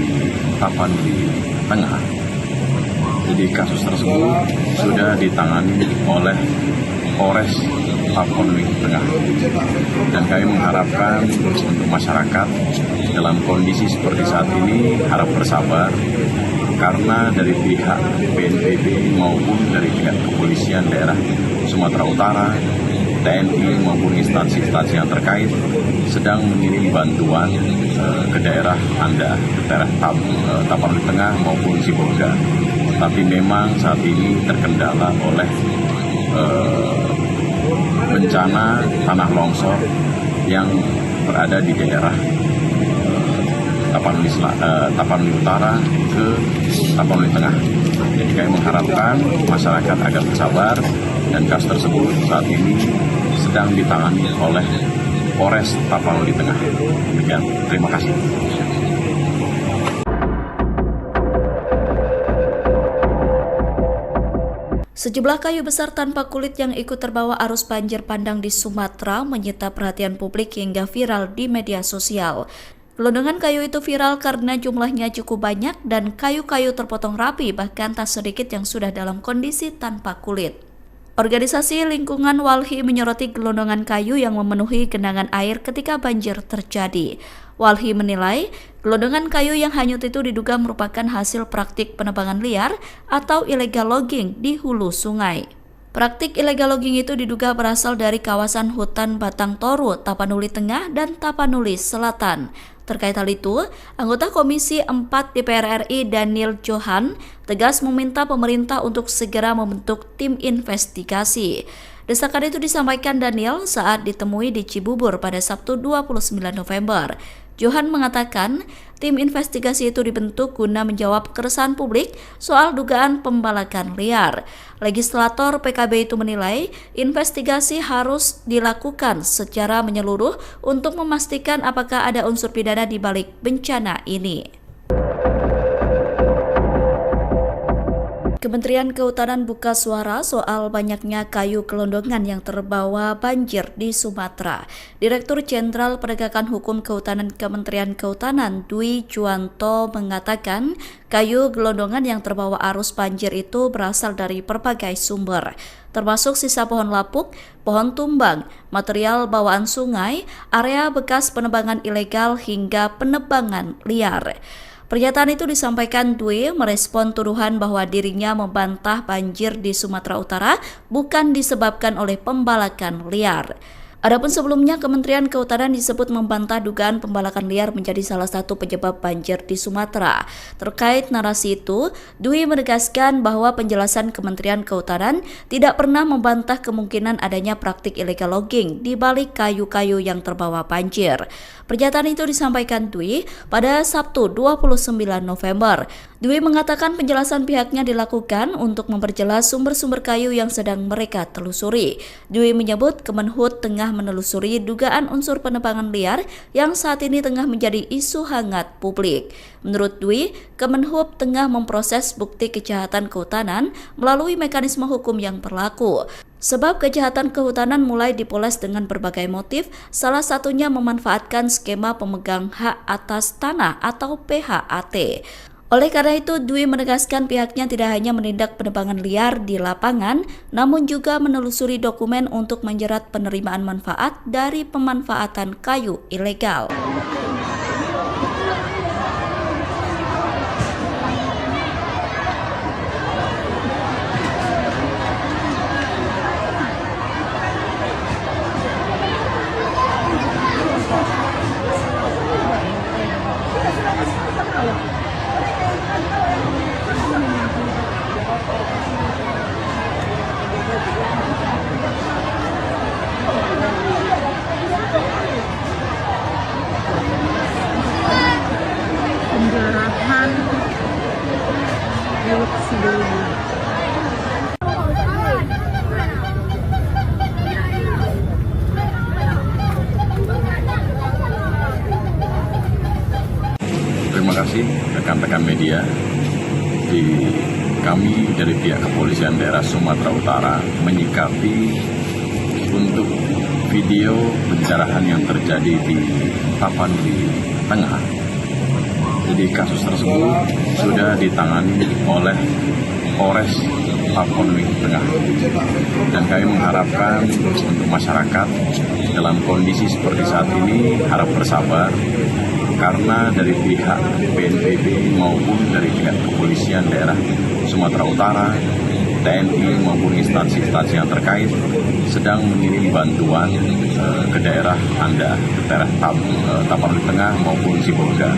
Tapanuli Tengah. Jadi kasus tersebut sudah ditangani oleh Polres Tapanuli Tengah. Dan kami mengharapkan untuk masyarakat dalam kondisi seperti saat ini harap bersabar, karena dari pihak BNPB maupun dari pihak Kepolisian Daerah Sumatera Utara, TNI maupun instansi-instansi yang terkait sedang mengirim bantuan ke daerah Anda, ke daerah Tapanuli Tengah maupun Sibolga. Tapi memang saat ini terkendala oleh bencana tanah longsor yang berada di daerah Tapanuli Utara ke Tapanuli Tengah. Jadi kami mengharapkan masyarakat agar bersabar, dan kasus tersebut saat ini sedang ditangani oleh Polres Tapanuli Tengah. Demikian, terima kasih. Sejumlah kayu besar tanpa kulit yang ikut terbawa arus banjir bandang di Sumatera menyita perhatian publik hingga viral di media sosial. Gelondongan kayu itu viral karena jumlahnya cukup banyak dan kayu-kayu terpotong rapi, bahkan tak sedikit yang sudah dalam kondisi tanpa kulit. Organisasi Lingkungan Walhi menyoroti gelondongan kayu yang memenuhi genangan air ketika banjir terjadi. Walhi menilai gelondongan kayu yang hanyut itu diduga merupakan hasil praktik penebangan liar atau illegal logging di hulu sungai. Praktik illegal logging itu diduga berasal dari kawasan hutan Batang Toru, Tapanuli Tengah, dan Tapanuli Selatan. Terkait hal itu, anggota Komisi 4 DPR RI Daniel Johan tegas meminta pemerintah untuk segera membentuk tim investigasi. Desakan itu disampaikan Daniel saat ditemui di Cibubur pada Sabtu 29 November. Johan mengatakan tim investigasi itu dibentuk guna menjawab keresahan publik soal dugaan pembalakan liar. Legislator PKB itu menilai investigasi harus dilakukan secara menyeluruh untuk memastikan apakah ada unsur pidana di balik bencana ini. Kementerian Kehutanan buka suara soal banyaknya kayu gelondongan yang terbawa banjir di Sumatera. Direktur Jenderal Penegakan Hukum Kehutanan Kementerian Kehutanan Dwi Juwanto mengatakan kayu gelondongan yang terbawa arus banjir itu berasal dari berbagai sumber, termasuk sisa pohon lapuk, pohon tumbang, material bawaan sungai, area bekas penebangan ilegal hingga penebangan liar. Pernyataan itu disampaikan Dwi merespon tuduhan bahwa dirinya membantah banjir di Sumatera Utara bukan disebabkan oleh pembalakan liar. Adapun sebelumnya, Kementerian Kehutanan disebut membantah dugaan pembalakan liar menjadi salah satu penyebab banjir di Sumatera. Terkait narasi itu, Dwi menegaskan bahwa penjelasan Kementerian Kehutanan tidak pernah membantah kemungkinan adanya praktik illegal logging di balik kayu-kayu yang terbawa banjir. Pernyataan itu disampaikan Dwi pada Sabtu 29 November. Dwi mengatakan penjelasan pihaknya dilakukan untuk memperjelas sumber-sumber kayu yang sedang mereka telusuri. Dwi menyebut Kemenhub tengah menelusuri dugaan unsur penebangan liar yang saat ini tengah menjadi isu hangat publik. Menurut Dwi, Kemenhub tengah memproses bukti kejahatan kehutanan melalui mekanisme hukum yang berlaku. Sebab kejahatan kehutanan mulai dipoles dengan berbagai motif, salah satunya memanfaatkan skema pemegang hak atas tanah atau PHAT. Oleh karena itu, Dwi menegaskan pihaknya tidak hanya menindak penebangan liar di lapangan, namun juga menelusuri dokumen untuk menjerat penerimaan manfaat dari pemanfaatan kayu ilegal. Penjarahan milik sebelumnya. Terima kasih rekan-rekan media. Kami dari pihak Kepolisian Daerah Sumatera Utara menyikapi untuk video pencerahan yang terjadi di Tapanuli Tengah. Jadi kasus tersebut sudah ditangani oleh Polres Tapanuli Tengah. Dan kami mengharapkan untuk masyarakat dalam kondisi seperti saat ini harap bersabar, karena dari pihak BNPB maupun dari pihak Kepolisian Daerah Sumatera Utara, TNI maupun instansi-instansi yang terkait sedang mengirim bantuan ke daerah Anda, ke daerah Tapanuli Tengah maupun Sibolga.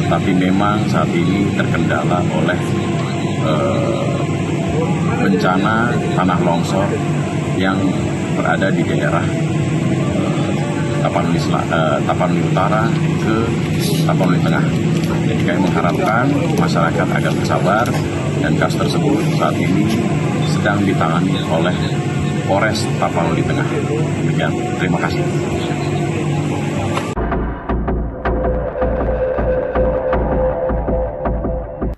Tapi memang saat ini terkendala oleh bencana tanah longsor yang berada di daerah Tapanuli Utara ke Tapanuli Tengah. Jadi kami mengharapkan masyarakat agar bersabar, dan kasus tersebut saat ini sedang ditangani oleh Polres Tapanuli Tengah. Demikian, terima kasih.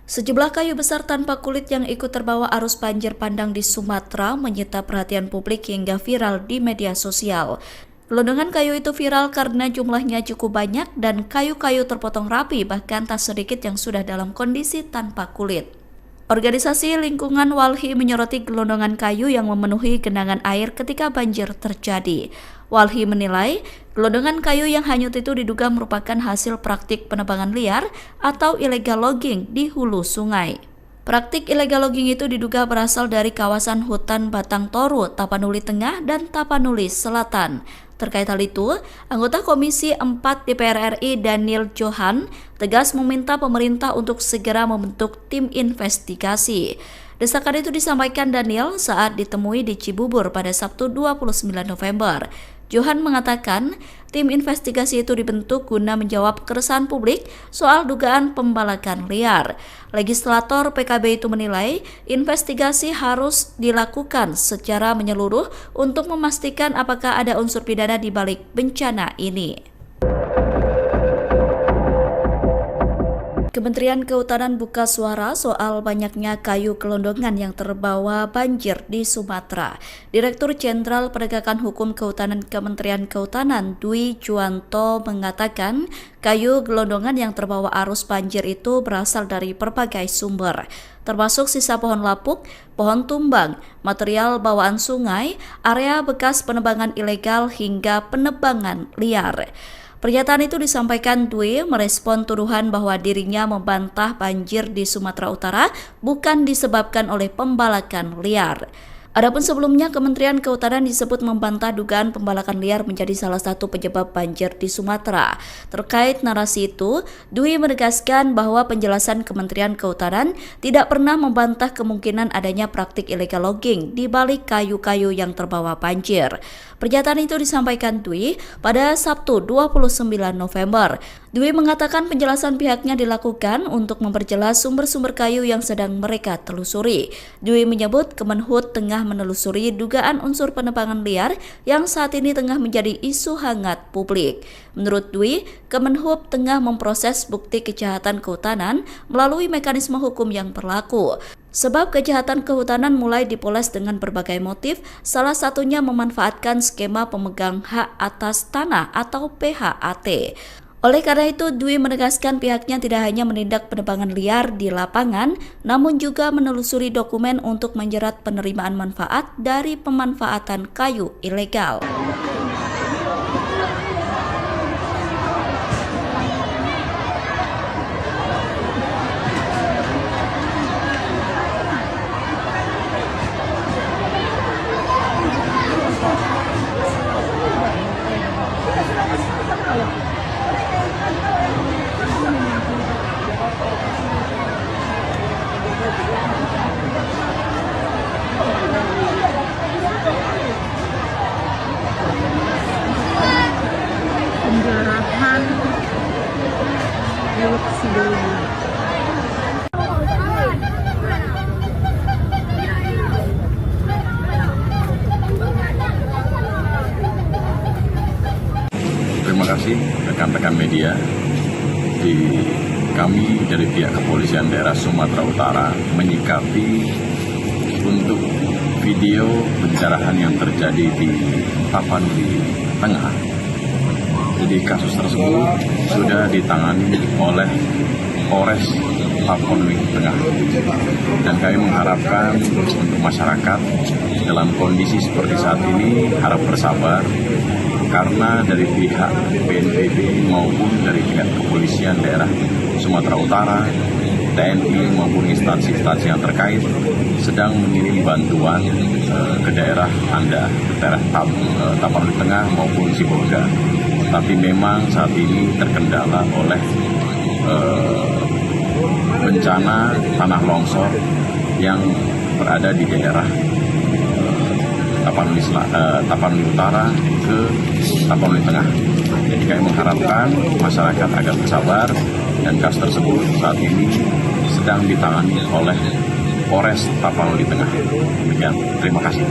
Sejumlah kayu besar tanpa kulit yang ikut terbawa arus banjir bandang di Sumatera menyita perhatian publik hingga viral di media sosial. Gelondongan kayu itu viral karena jumlahnya cukup banyak dan kayu-kayu terpotong rapi, bahkan tak sedikit yang sudah dalam kondisi tanpa kulit. Organisasi Lingkungan Walhi menyoroti gelondongan kayu yang memenuhi genangan air ketika banjir terjadi. Walhi menilai gelondongan kayu yang hanyut itu diduga merupakan hasil praktik penebangan liar atau illegal logging di hulu sungai. Praktik illegal logging itu diduga berasal dari kawasan hutan Batang Toru, Tapanuli Tengah, dan Tapanuli Selatan. Terkait hal itu, anggota Komisi 4 DPR RI Daniel Johan tegas meminta pemerintah untuk segera membentuk tim investigasi. Desakan itu disampaikan Daniel saat ditemui di Cibubur pada Sabtu 29 November. Johan mengatakan tim investigasi itu dibentuk guna menjawab keresahan publik soal dugaan pembalakan liar. Legislator PKB itu menilai investigasi harus dilakukan secara menyeluruh untuk memastikan apakah ada unsur pidana di balik bencana ini. Kementerian Kehutanan buka suara soal banyaknya kayu gelondongan yang terbawa banjir di Sumatera. Direktur Jenderal Penegakan Hukum Kehutanan Kementerian Kehutanan Dwi Juwanto mengatakan kayu gelondongan yang terbawa arus banjir itu berasal dari berbagai sumber, termasuk sisa pohon lapuk, pohon tumbang, material bawaan sungai, area bekas penebangan ilegal hingga penebangan liar. Pernyataan itu disampaikan Dwi merespon tuduhan bahwa dirinya membantah banjir di Sumatera Utara bukan disebabkan oleh pembalakan liar. Adapun sebelumnya, Kementerian Kehutanan disebut membantah dugaan pembalakan liar menjadi salah satu penyebab banjir di Sumatera. Terkait narasi itu, Dwi menegaskan bahwa penjelasan Kementerian Kehutanan tidak pernah membantah kemungkinan adanya praktik illegal logging di balik kayu-kayu yang terbawa banjir. Pernyataan itu disampaikan Dwi pada Sabtu 29 November. Dwi mengatakan penjelasan pihaknya dilakukan untuk memperjelas sumber-sumber kayu yang sedang mereka telusuri. Dwi menyebut Kemenhub tengah menelusuri dugaan unsur penebangan liar yang saat ini tengah menjadi isu hangat publik. Menurut Dwi, Kemenhub tengah memproses bukti kejahatan kehutanan melalui mekanisme hukum yang berlaku. Sebab kejahatan kehutanan mulai dipoles dengan berbagai motif, salah satunya memanfaatkan skema pemegang hak atas tanah atau PHAT. Oleh karena itu, Dwi menegaskan pihaknya tidak hanya menindak penebangan liar di lapangan, namun juga menelusuri dokumen untuk menjerat penerimaan manfaat dari pemanfaatan kayu ilegal. Penjarahan Teluk Sidowaya. Terima kasih rekan-rekan media. Kami dari pihak Kepolisian Daerah Sumatera Utara menyikapi untuk video pencerahan yang terjadi di Tapanuli Tengah. Jadi kasus tersebut sudah ditangani oleh Polres Tapanuli Tengah. Dan kami mengharapkan untuk masyarakat dalam kondisi seperti saat ini harap bersabar, karena dari pihak BNPB maupun dari pihak Kepolisian Daerah Sumatera Utara, TNI maupun instansi-instansi yang terkait sedang mengirim bantuan ke daerah Anda, ke daerah Tapanuli Tengah maupun Sibolga. Tapi memang saat ini terkendala oleh bencana tanah longsor yang berada di daerah Tapanuli Utara ke Tapanuli Tengah. Jadi kami mengharapkan masyarakat agar bersabar, dan kasus tersebut saat ini sedang ditangani oleh Polres Tapanuli Tengah. Demikian, terima kasih.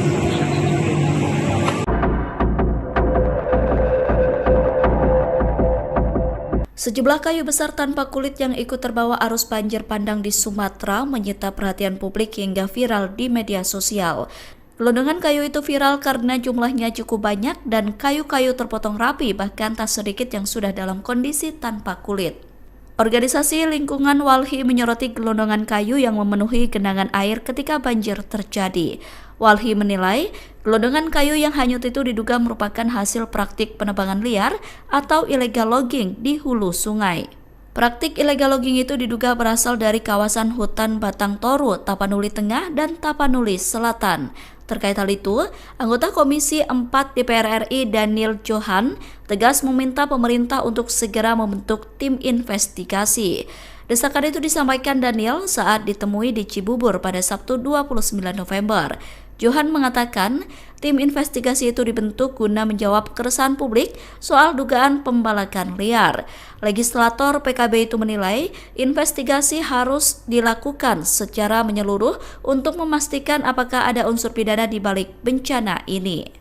Sejumlah kayu besar tanpa kulit yang ikut terbawa arus banjir bandang di Sumatera menyita perhatian publik hingga viral di media sosial. Gelondongan kayu itu viral karena jumlahnya cukup banyak dan kayu-kayu terpotong rapi, bahkan tak sedikit yang sudah dalam kondisi tanpa kulit. Organisasi Lingkungan Walhi menyoroti gelondongan kayu yang memenuhi genangan air ketika banjir terjadi. Walhi menilai, gelondongan kayu yang hanyut itu diduga merupakan hasil praktik penebangan liar atau illegal logging di hulu sungai. Praktik illegal logging itu diduga berasal dari kawasan hutan Batang Toru, Tapanuli Tengah, dan Tapanuli Selatan. Terkait hal itu, anggota Komisi 4 DPR RI Daniel Johan tegas meminta pemerintah untuk segera membentuk tim investigasi. Desakan itu disampaikan Daniel saat ditemui di Cibubur pada Sabtu 29 November. Johan mengatakan tim investigasi itu dibentuk guna menjawab keresahan publik soal dugaan pembalakan liar. Legislator PKB itu menilai investigasi harus dilakukan secara menyeluruh untuk memastikan apakah ada unsur pidana di balik bencana ini.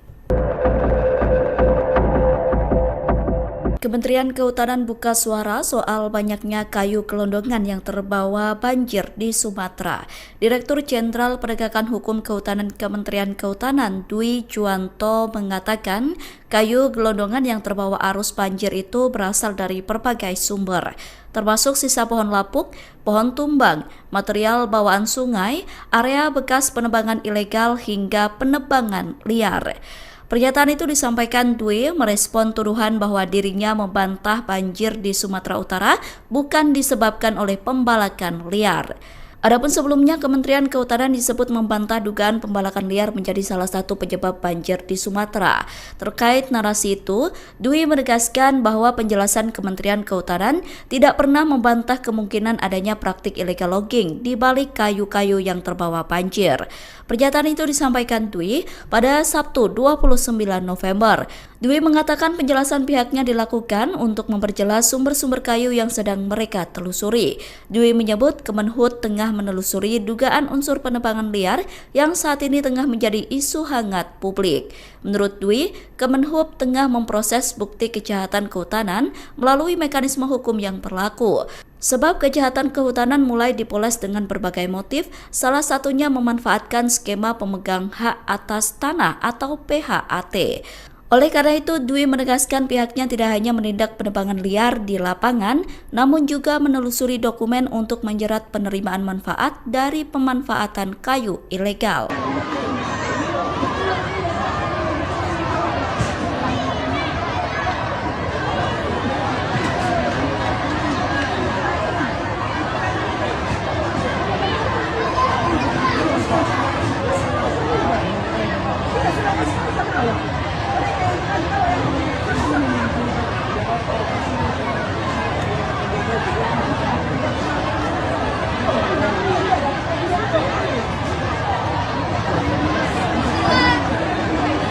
Kementerian Kehutanan buka suara soal banyaknya kayu gelondongan yang terbawa banjir di Sumatera. Direktur Jenderal Penegakan Hukum Kehutanan Kementerian Kehutanan Dwi Juwanto mengatakan kayu gelondongan yang terbawa arus banjir itu berasal dari berbagai sumber, termasuk sisa pohon lapuk, pohon tumbang, material bawaan sungai, area bekas penebangan ilegal hingga penebangan liar. Pernyataan itu disampaikan Dwi merespon tuduhan bahwa dirinya membantah banjir di Sumatera Utara bukan disebabkan oleh pembalakan liar. Adapun sebelumnya, Kementerian Kehutanan disebut membantah dugaan pembalakan liar menjadi salah satu penyebab banjir di Sumatera. Terkait narasi itu, Dwi menegaskan bahwa penjelasan Kementerian Kehutanan tidak pernah membantah kemungkinan adanya praktik illegal logging di balik kayu-kayu yang terbawa banjir. Pernyataan itu disampaikan Dwi pada Sabtu 29 November. Dwi mengatakan penjelasan pihaknya dilakukan untuk memperjelas sumber-sumber kayu yang sedang mereka telusuri. Dwi menyebut Kemenhub tengah menelusuri dugaan unsur penebangan liar yang saat ini tengah menjadi isu hangat publik. Menurut Dwi, Kemenhub tengah memproses bukti kejahatan kehutanan melalui mekanisme hukum yang berlaku. Sebab kejahatan kehutanan mulai dipoles dengan berbagai motif, salah satunya memanfaatkan skema pemegang hak atas tanah atau PHAT. Oleh karena itu, Dwi menegaskan pihaknya tidak hanya menindak penebangan liar di lapangan, namun juga menelusuri dokumen untuk menjerat penerimaan manfaat dari pemanfaatan kayu ilegal.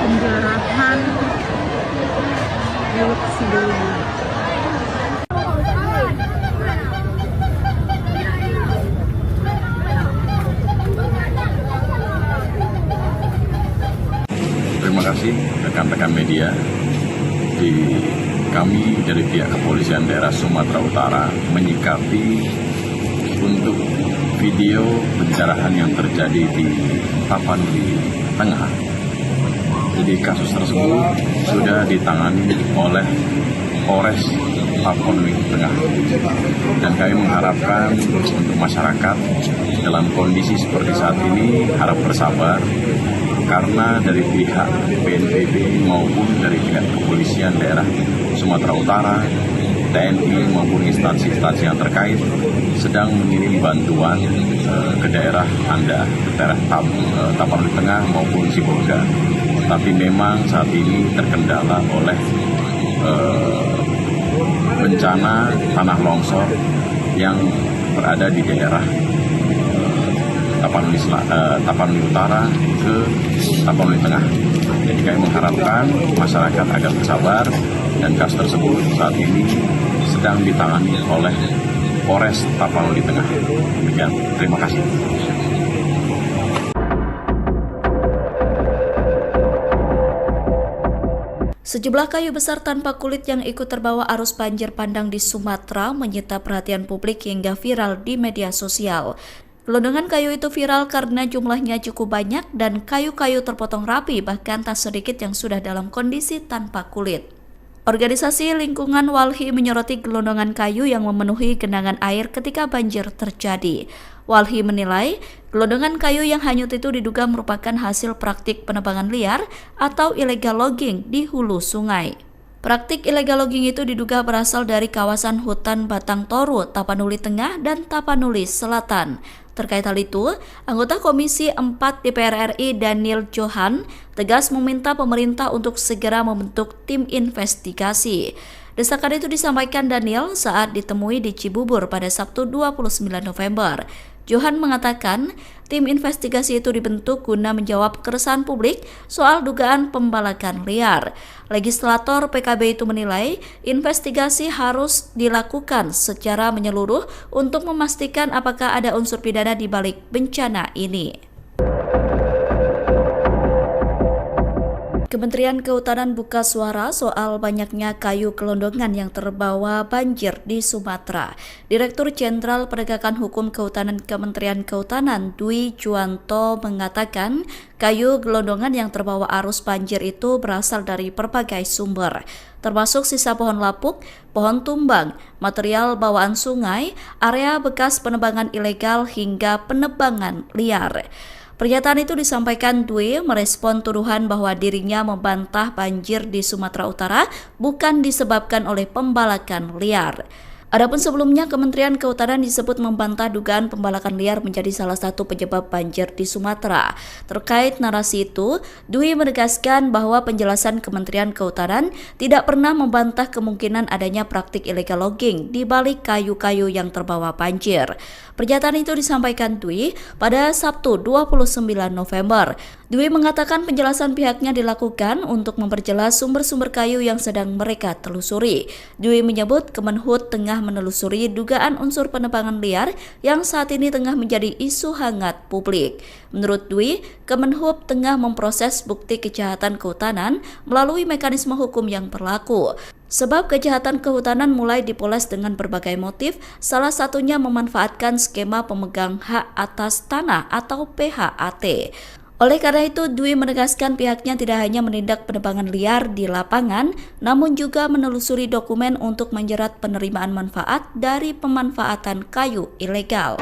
Penjarahan Lewat Sidoli. Terima kasih rekan-rekan media. Kami dari pihak Kepolisian Daerah Sumatera Utara menyikapi untuk video pencerahan yang terjadi di Tapanuli Tengah. Jadi kasus tersebut sudah ditangani oleh Polres Tapanuli Tengah. Dan kami mengharapkan untuk masyarakat dalam kondisi seperti saat ini harap bersabar, karena dari pihak BNPB maupun dari pihak Kepolisian Daerah Sumatera Utara, TNI maupun instansi-instansi yang terkait sedang mengirim bantuan ke daerah Anda, ke daerah Tapanuli Tengah maupun Sibolga. Tapi memang saat ini terkendala oleh bencana tanah longsor yang berada di daerah Tapanuli Utara ke Tapanuli Tengah. Jadi kami mengharapkan masyarakat agar bersabar, dan kasus tersebut saat ini sedang ditangani oleh Polres Tapanuli Tengah. Demikian, terima kasih. Sejumlah kayu besar tanpa kulit yang ikut terbawa arus banjir bandang di Sumatera menyita perhatian publik hingga viral di media sosial. Gelondongan kayu itu viral karena jumlahnya cukup banyak dan kayu-kayu terpotong rapi, bahkan tak sedikit yang sudah dalam kondisi tanpa kulit. Organisasi Lingkungan Walhi menyoroti gelondongan kayu yang memenuhi genangan air ketika banjir terjadi. Walhi menilai gelondongan kayu yang hanyut itu diduga merupakan hasil praktik penebangan liar atau illegal logging di hulu sungai. Praktik illegal logging itu diduga berasal dari kawasan hutan Batang Toru, Tapanuli Tengah, dan Tapanuli Selatan. Terkait hal itu, anggota Komisi 4 DPR RI Daniel Johan tegas meminta pemerintah untuk segera membentuk tim investigasi. Desakan itu disampaikan Daniel saat ditemui di Cibubur pada Sabtu 29 November. Johan mengatakan tim investigasi itu dibentuk guna menjawab keresahan publik soal dugaan pembalakan liar. Legislator PKB itu menilai investigasi harus dilakukan secara menyeluruh untuk memastikan apakah ada unsur pidana di balik bencana ini. Kementerian Kehutanan buka suara soal banyaknya kayu gelondongan yang terbawa banjir di Sumatera. Direktur Jenderal Penegakan Hukum Kehutanan Kementerian Kehutanan Dwi Juwanto mengatakan kayu gelondongan yang terbawa arus banjir itu berasal dari berbagai sumber, termasuk sisa pohon lapuk, pohon tumbang, material bawaan sungai, area bekas penebangan ilegal hingga penebangan liar. Pernyataan itu disampaikan Dwi merespon tuduhan bahwa dirinya membantah banjir di Sumatera Utara bukan disebabkan oleh pembalakan liar. Adapun sebelumnya, Kementerian Kehutanan disebut membantah dugaan pembalakan liar menjadi salah satu penyebab banjir di Sumatera. Terkait narasi itu, Dwi menegaskan bahwa penjelasan Kementerian Kehutanan tidak pernah membantah kemungkinan adanya praktik illegal logging di balik kayu-kayu yang terbawa banjir. Pernyataan itu disampaikan Dwi pada Sabtu 29 November. Dwi mengatakan penjelasan pihaknya dilakukan untuk memperjelas sumber-sumber kayu yang sedang mereka telusuri. Dwi menyebut Kemenhub tengah menelusuri dugaan unsur penebangan liar yang saat ini tengah menjadi isu hangat publik. Menurut Dwi, Kemenhub tengah memproses bukti kejahatan kehutanan melalui mekanisme hukum yang berlaku. Sebab kejahatan kehutanan mulai dipoles dengan berbagai motif, salah satunya memanfaatkan skema pemegang hak atas tanah atau PHAT. Oleh karena itu, Dwi menegaskan pihaknya tidak hanya menindak penebangan liar di lapangan, namun juga menelusuri dokumen untuk menjerat penerimaan manfaat dari pemanfaatan kayu ilegal.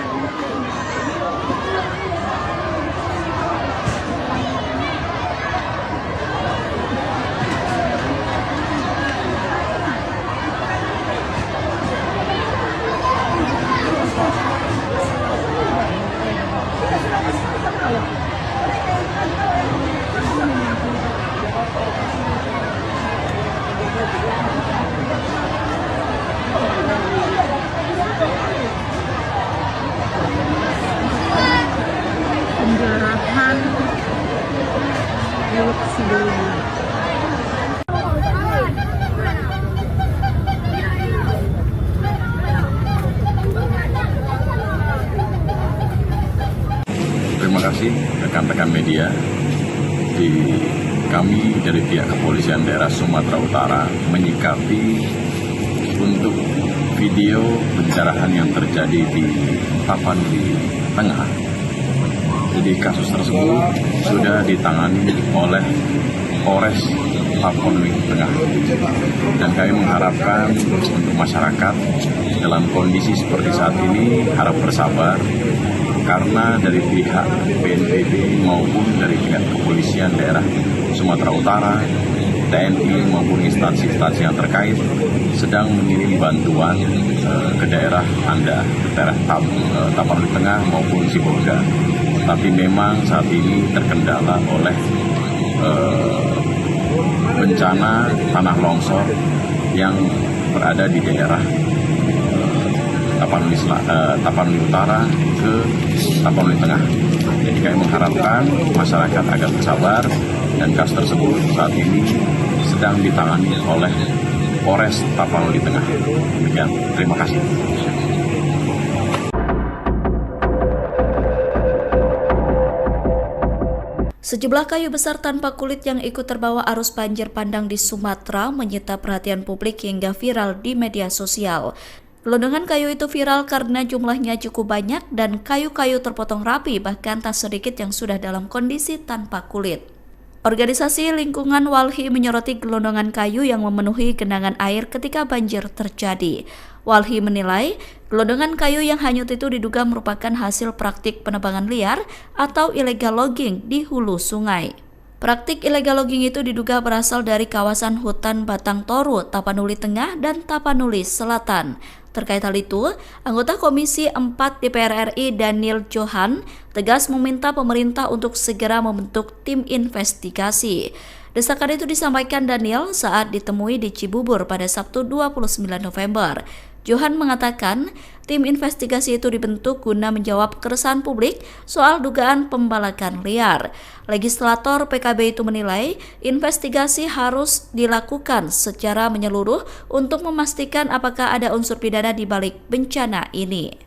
Penjarahan milik sebelumnya. Terima kasih rekan-rekan media. Kami dari pihak Kepolisian Daerah Sumatera Utara menyikapi untuk video pencerahan yang terjadi di Tapanuli Tengah. Jadi kasus tersebut sudah ditangani oleh Polres Tapanuli Tengah. Dan kami mengharapkan untuk masyarakat dalam kondisi seperti saat ini harap bersabar, karena dari pihak BNPB maupun dari pihak Kepolisian Daerah Sumatera Utara, TNI maupun instansi-instansi yang terkait sedang mengirim bantuan ke daerah Anda, ke daerah Tapanuli Tengah maupun Sibolga. Tapi memang saat ini terkendala oleh bencana tanah longsor yang berada di daerah Tapanuli Utara ke Tapanuli Tengah. Jadi kami mengharapkan masyarakat agar bersabar, dan kasus tersebut saat ini sedang ditangani oleh Polres Tapanuli Tengah. Demikian, terima kasih. Sejumlah kayu besar tanpa kulit yang ikut terbawa arus banjir bandang di Sumatera menyita perhatian publik hingga viral di media sosial. Gelondongan kayu itu viral karena jumlahnya cukup banyak dan kayu-kayu terpotong rapi, bahkan tak sedikit yang sudah dalam kondisi tanpa kulit. Organisasi Lingkungan Walhi menyoroti gelondongan kayu yang memenuhi genangan air ketika banjir terjadi. Walhi menilai gelondongan kayu yang hanyut itu diduga merupakan hasil praktik penebangan liar atau illegal logging di hulu sungai. Praktik illegal logging itu diduga berasal dari kawasan hutan Batang Toru, Tapanuli Tengah, dan Tapanuli Selatan. Terkait hal itu, anggota Komisi 4 DPR RI Daniel Johan tegas meminta pemerintah untuk segera membentuk tim investigasi. Desakan itu disampaikan Daniel saat ditemui di Cibubur pada Sabtu 29 November. Johan mengatakan tim investigasi itu dibentuk guna menjawab keresahan publik soal dugaan pembalakan liar. Legislator PKB itu menilai investigasi harus dilakukan secara menyeluruh untuk memastikan apakah ada unsur pidana di balik bencana ini.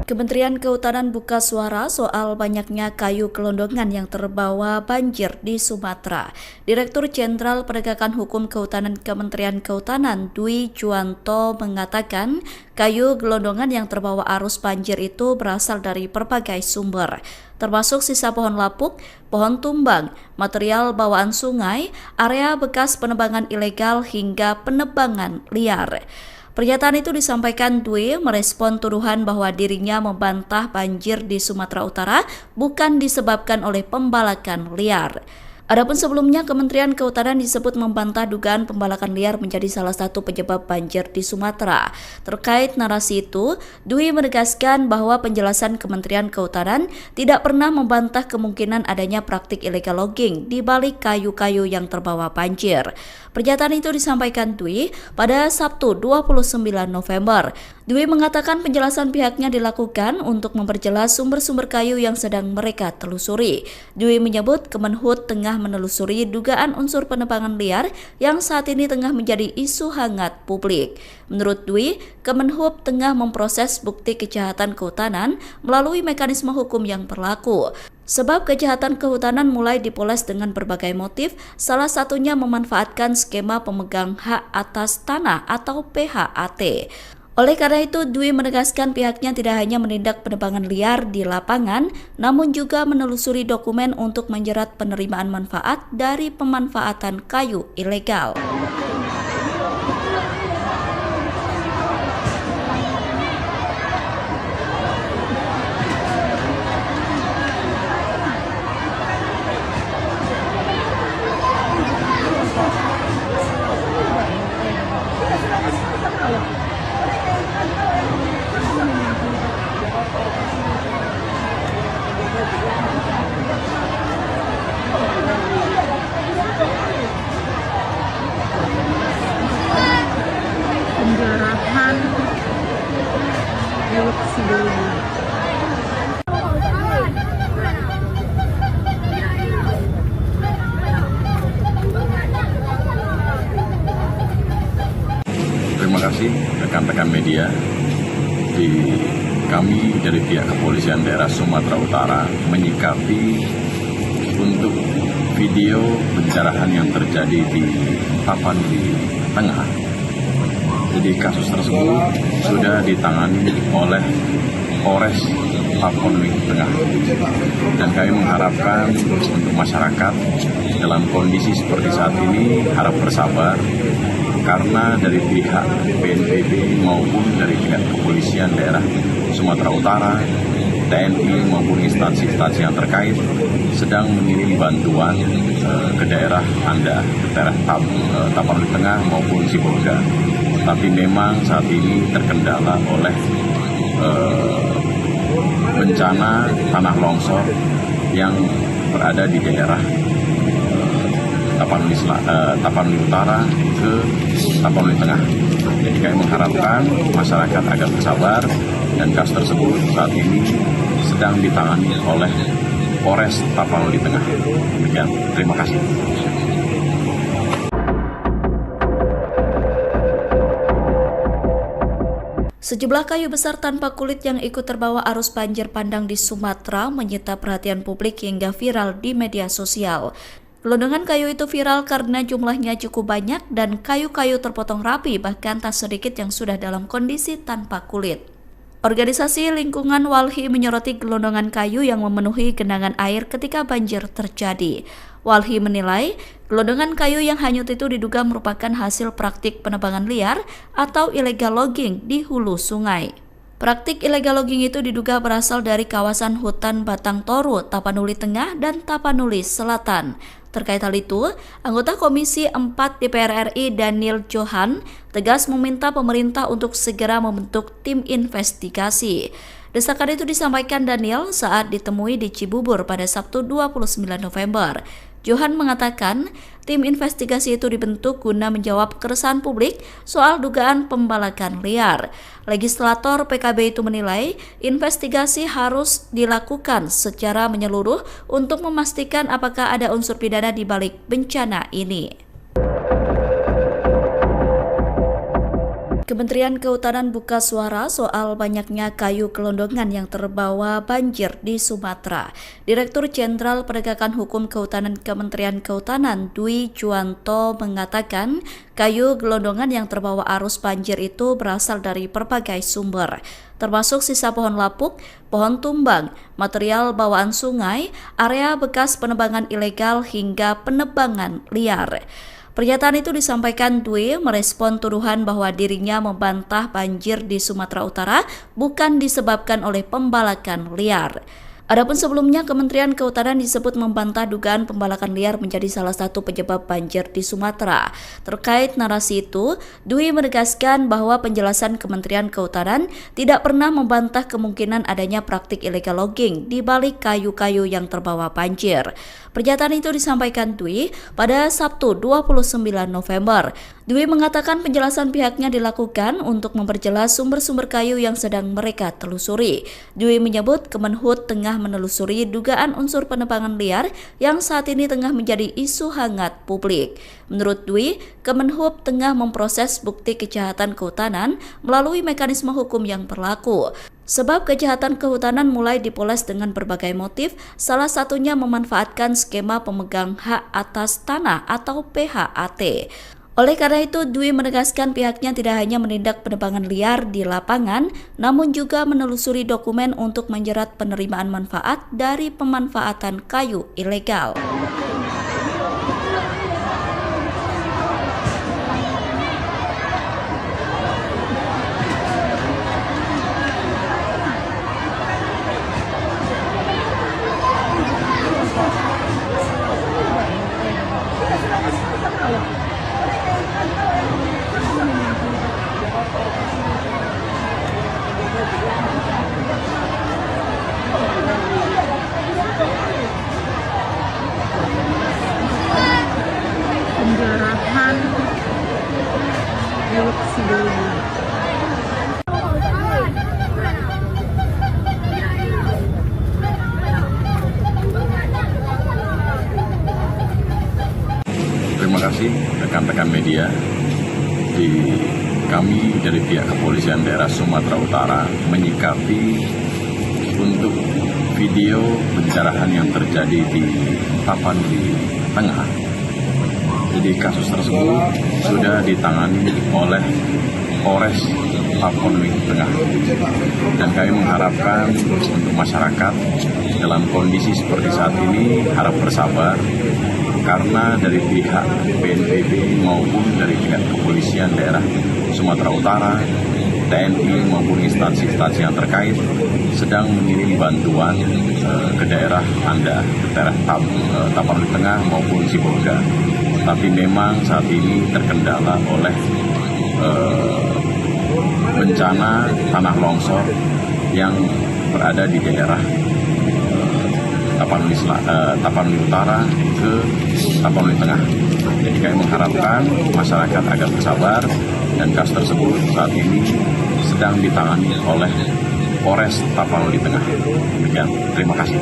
Kementerian Kehutanan buka suara soal banyaknya kayu gelondongan yang terbawa banjir di Sumatera. Direktur Jenderal Penegakan Hukum Kehutanan Kementerian Kehutanan Dwi Juwanto mengatakan kayu gelondongan yang terbawa arus banjir itu berasal dari berbagai sumber, termasuk sisa pohon lapuk, pohon tumbang, material bawaan sungai, area bekas penebangan ilegal hingga penebangan liar. Pernyataan itu disampaikan Dwi merespon tuduhan bahwa dirinya membantah banjir di Sumatera Utara bukan disebabkan oleh pembalakan liar. Adapun sebelumnya, Kementerian Kehutanan disebut membantah dugaan pembalakan liar menjadi salah satu penyebab banjir di Sumatera. Terkait narasi itu, Dwi menegaskan bahwa penjelasan Kementerian Kehutanan tidak pernah membantah kemungkinan adanya praktik illegal logging di balik kayu-kayu yang terbawa banjir. Pernyataan itu disampaikan Dwi pada Sabtu 29 November. Dwi mengatakan penjelasan pihaknya dilakukan untuk memperjelas sumber-sumber kayu yang sedang mereka telusuri. Dwi menyebut Kemenhub tengah menelusuri dugaan unsur penebangan liar yang saat ini tengah menjadi isu hangat publik. Menurut Dwi, Kemenhub tengah memproses bukti kejahatan kehutanan melalui mekanisme hukum yang berlaku. Sebab kejahatan kehutanan mulai dipoles dengan berbagai motif, salah satunya memanfaatkan skema pemegang hak atas tanah atau PHAT. Oleh karena itu, Dwi menegaskan pihaknya tidak hanya menindak penebangan liar di lapangan, namun juga menelusuri dokumen untuk menjerat penerimaan manfaat dari pemanfaatan kayu ilegal. Penjarahan milik sebelumnya. Terima kasih rekan-rekan media. Kami dari pihak Kepolisian Daerah Sumatera Utara menyikapi untuk video pencerahan yang terjadi di Tapanuli Tengah. Jadi kasus tersebut sudah ditangani oleh Polres Tapanuli Tengah. Dan kami mengharapkan untuk masyarakat dalam kondisi seperti saat ini harap bersabar, karena dari pihak BNPB maupun dari pihak Kepolisian Daerah Sumatera Utara, TNI maupun instansi-instansi yang terkait sedang mengirim bantuan ke daerah Anda, ke daerah Tapanuli Tengah maupun Sibolga. Tapi memang saat ini terkendala oleh bencana tanah longsor yang berada di daerah Tapanuli Utara ke Tapanuli Tengah. Jadi kami mengharapkan masyarakat agar bersabar, dan kasus tersebut saat ini sedang ditangani oleh Polres Tapanuli Tengah. Demikian, terima kasih. Sejumlah kayu besar tanpa kulit yang ikut terbawa arus banjir bandang di Sumatera menyita perhatian publik hingga viral di media sosial. Gelondongan kayu itu viral karena jumlahnya cukup banyak dan kayu-kayu terpotong rapi, bahkan tak sedikit yang sudah dalam kondisi tanpa kulit. Organisasi Lingkungan Walhi menyoroti gelondongan kayu yang memenuhi genangan air ketika banjir terjadi. Walhi menilai gelondongan kayu yang hanyut itu diduga merupakan hasil praktik penebangan liar atau illegal logging di hulu sungai. Praktik illegal logging itu diduga berasal dari kawasan hutan Batang Toru, Tapanuli Tengah, dan Tapanuli Selatan. Terkait hal itu, anggota Komisi 4 DPR RI Daniel Johan tegas meminta pemerintah untuk segera membentuk tim investigasi. Desakan itu disampaikan Daniel saat ditemui di Cibubur pada Sabtu 29 November. Johan mengatakan tim investigasi itu dibentuk guna menjawab keresahan publik soal dugaan pembalakan liar. Legislator PKB itu menilai investigasi harus dilakukan secara menyeluruh untuk memastikan apakah ada unsur pidana di balik bencana ini. Kementerian Kehutanan buka suara soal banyaknya kayu gelondongan yang terbawa banjir di Sumatera. Direktur Jenderal Penegakan Hukum Kehutanan Kementerian Kehutanan Dwi Juwanto mengatakan kayu gelondongan yang terbawa arus banjir itu berasal dari berbagai sumber, termasuk sisa pohon lapuk, pohon tumbang, material bawaan sungai, area bekas penebangan ilegal hingga penebangan liar. Pernyataan itu disampaikan Dwi merespon tuduhan bahwa dirinya membantah banjir di Sumatera Utara bukan disebabkan oleh pembalakan liar. Adapun sebelumnya, Kementerian Kehutanan disebut membantah dugaan pembalakan liar menjadi salah satu penyebab banjir di Sumatera. Terkait narasi itu, Dwi menegaskan bahwa penjelasan Kementerian Kehutanan tidak pernah membantah kemungkinan adanya praktik illegal logging di balik kayu-kayu yang terbawa banjir. Pernyataan itu disampaikan Dwi pada Sabtu 29 November. Dwi mengatakan penjelasan pihaknya dilakukan untuk memperjelas sumber-sumber kayu yang sedang mereka telusuri. Dwi menyebut Kemenhub tengah menelusuri dugaan unsur penebangan liar yang saat ini tengah menjadi isu hangat publik. Menurut Dwi, Kemenhub tengah memproses bukti kejahatan kehutanan melalui mekanisme hukum yang berlaku. Sebab kejahatan kehutanan mulai dipoles dengan berbagai motif, salah satunya memanfaatkan skema pemegang hak atas tanah atau PHAT. Oleh karena itu, Dwi menegaskan pihaknya tidak hanya menindak penebangan liar di lapangan, namun juga menelusuri dokumen untuk menjerat penerimaan manfaat dari pemanfaatan kayu ilegal. Penjarahan milik Sidoarjo. Terima kasih rekan-rekan media. Kami dari pihak Kepolisian Daerah Sumatera Utara menyikapi untuk video pencerahan yang terjadi di Tapanuli Tengah. Jadi kasus tersebut sudah ditangani oleh Polres Tapanuli Tengah. Dan kami mengharapkan untuk masyarakat dalam kondisi seperti saat ini harap bersabar, karena dari pihak BNPB maupun dari pihak Kepolisian Daerah Sumatera Utara, TNI maupun instansi-instansi yang terkait sedang mengirim bantuan ke daerah Anda, ke daerah Tapanuli Tengah maupun Sibolga. Tapi memang saat ini terkendala oleh bencana tanah longsor yang berada di daerah Tapanuli Utara ke Tapanuli Tengah. Jadi kami mengharapkan masyarakat agar bersabar, dan kasus tersebut saat ini sedang ditangani oleh Polres Tapanuli Tengah. Demikian, terima kasih.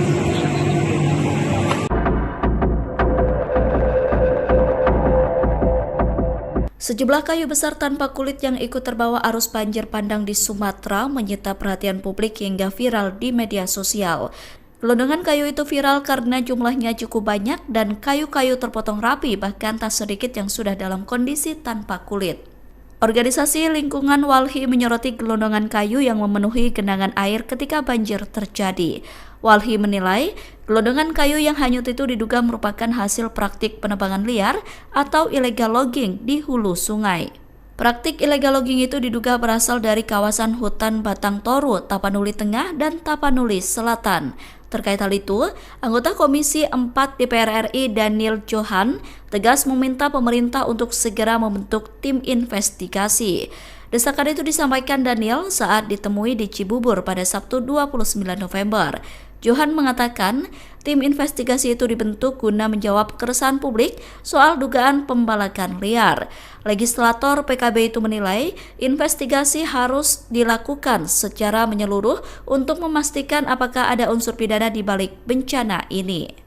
Sejumlah kayu besar tanpa kulit yang ikut terbawa arus banjir bandang di Sumatera menyita perhatian publik hingga viral di media sosial. Gelondongan kayu itu viral karena jumlahnya cukup banyak dan kayu-kayu terpotong rapi, bahkan tak sedikit yang sudah dalam kondisi tanpa kulit. Organisasi Lingkungan Walhi menyoroti gelondongan kayu yang memenuhi genangan air ketika banjir terjadi. Walhi menilai gelondongan kayu yang hanyut itu diduga merupakan hasil praktik penebangan liar atau illegal logging di hulu sungai. Praktik illegal logging itu diduga berasal dari kawasan hutan Batang Toru, Tapanuli Tengah, dan Tapanuli Selatan. Terkait hal itu, anggota Komisi 4 DPR RI Daniel Johan tegas meminta pemerintah untuk segera membentuk tim investigasi. Desakan itu disampaikan Daniel saat ditemui di Cibubur pada Sabtu 29 November. Johan mengatakan tim investigasi itu dibentuk guna menjawab keresahan publik soal dugaan pembalakan liar. Legislator PKB itu menilai investigasi harus dilakukan secara menyeluruh untuk memastikan apakah ada unsur pidana di balik bencana ini.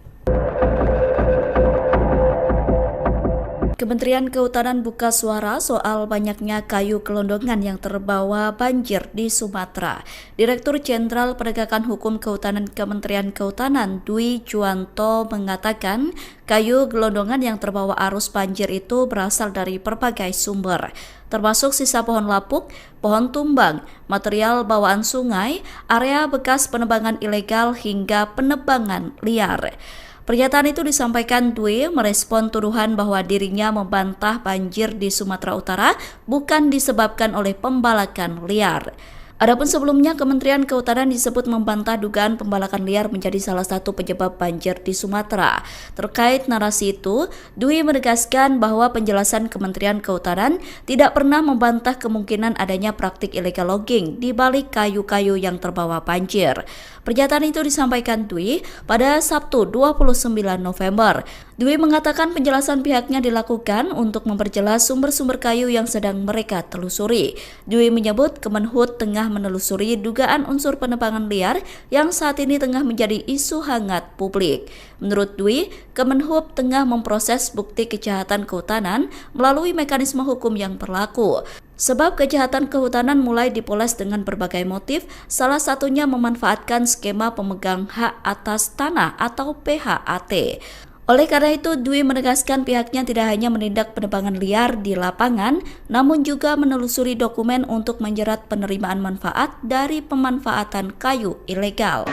Kementerian Kehutanan buka suara soal banyaknya kayu gelondongan yang terbawa banjir di Sumatera. Direktur Jenderal Penegakan Hukum Kehutanan Kementerian Kehutanan Dwi Juwanto mengatakan kayu gelondongan yang terbawa arus banjir itu berasal dari berbagai sumber, termasuk sisa pohon lapuk, pohon tumbang, material bawaan sungai, area bekas penebangan ilegal hingga penebangan liar. Pernyataan itu disampaikan Dwi merespon tuduhan bahwa dirinya membantah banjir di Sumatera Utara bukan disebabkan oleh pembalakan liar. Adapun sebelumnya, Kementerian Kehutanan disebut membantah dugaan pembalakan liar menjadi salah satu penyebab banjir di Sumatera. Terkait narasi itu, Dwi menegaskan bahwa penjelasan Kementerian Kehutanan tidak pernah membantah kemungkinan adanya praktik illegal logging di balik kayu-kayu yang terbawa banjir. Pernyataan itu disampaikan Dwi pada Sabtu 29 November. Dwi mengatakan penjelasan pihaknya dilakukan untuk memperjelas sumber-sumber kayu yang sedang mereka telusuri. Dwi menyebut Kemenhub tengah menelusuri dugaan unsur penebangan liar yang saat ini tengah menjadi isu hangat publik. Menurut Dwi, Kemenhub tengah memproses bukti kejahatan kehutanan melalui mekanisme hukum yang berlaku. Sebab kejahatan kehutanan mulai dipoles dengan berbagai motif, salah satunya memanfaatkan skema pemegang hak atas tanah atau PHAT. Oleh karena itu, Dwi menegaskan pihaknya tidak hanya menindak penebangan liar di lapangan, namun juga menelusuri dokumen untuk menjerat penerimaan manfaat dari pemanfaatan kayu ilegal.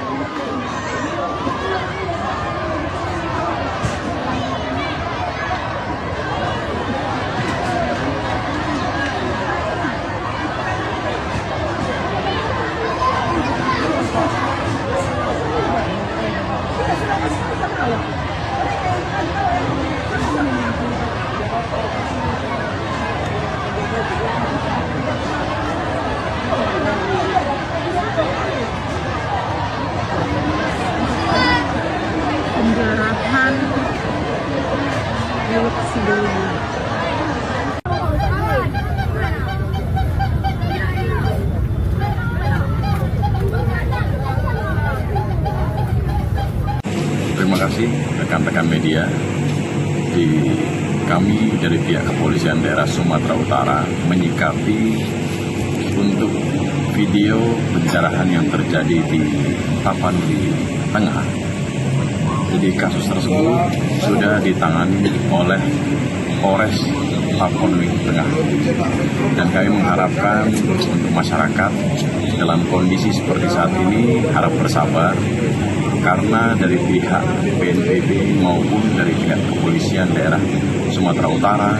Penjarahan Teluk Sidowaya. Terima kasih rekan-rekan media. Kami dari pihak Kepolisian Daerah Sumatera Utara menyikapi untuk video pencerahan yang terjadi di Tapanuli Tengah. Jadi kasus tersebut sudah ditangani oleh Polres Tapanuli Tengah. Dan kami mengharapkan untuk masyarakat dalam kondisi seperti saat ini harap bersabar, karena dari pihak BNPB maupun dari pihak Kepolisian Daerah Sumatera Utara,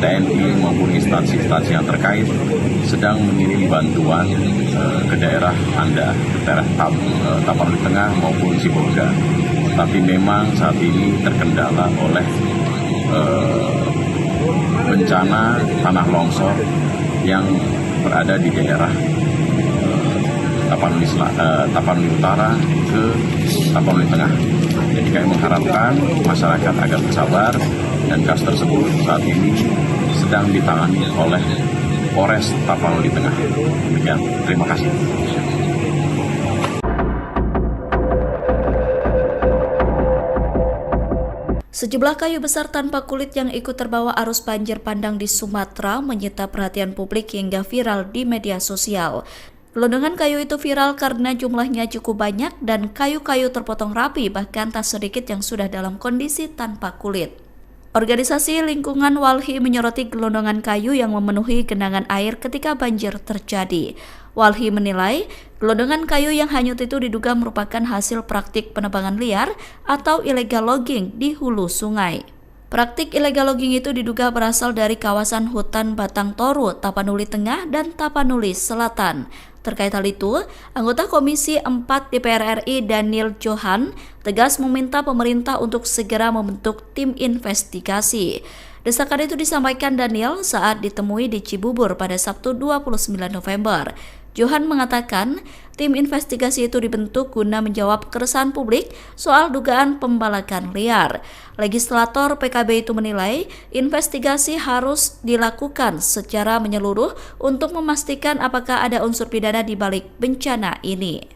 TNI maupun instansi-instansi yang terkait sedang mengirim bantuan ke daerah Anda, ke daerah Tapanuli Tengah maupun Sibolga. Tapi memang saat ini terkendala oleh bencana tanah longsor yang berada di daerah Tapanuli Utara ke Tapanuli Tengah. Jadi kami mengharapkan masyarakat agar bersabar, dan kasus tersebut saat ini sedang ditangani oleh Polres Tapanuli Tengah. Demikian, terima kasih. Sejumlah kayu besar tanpa kulit yang ikut terbawa arus banjir bandang di Sumatera menyita perhatian publik hingga viral di media sosial. Gelondongan kayu itu viral karena jumlahnya cukup banyak dan kayu-kayu terpotong rapi, bahkan tak sedikit yang sudah dalam kondisi tanpa kulit. Organisasi Lingkungan Walhi menyoroti gelondongan kayu yang memenuhi genangan air ketika banjir terjadi. Walhi menilai gelondongan kayu yang hanyut itu diduga merupakan hasil praktik penebangan liar atau illegal logging di hulu sungai. Praktik illegal logging itu diduga berasal dari kawasan hutan Batang Toru, Tapanuli Tengah, dan Tapanuli Selatan. Terkait hal itu, anggota Komisi 4 DPR RI Daniel Johan tegas meminta pemerintah untuk segera membentuk tim investigasi. Desakan itu disampaikan Daniel saat ditemui di Cibubur pada Sabtu 29 November. Johan mengatakan tim investigasi itu dibentuk guna menjawab keresahan publik soal dugaan pembalakan liar. Legislator PKB itu menilai investigasi harus dilakukan secara menyeluruh untuk memastikan apakah ada unsur pidana di balik bencana ini.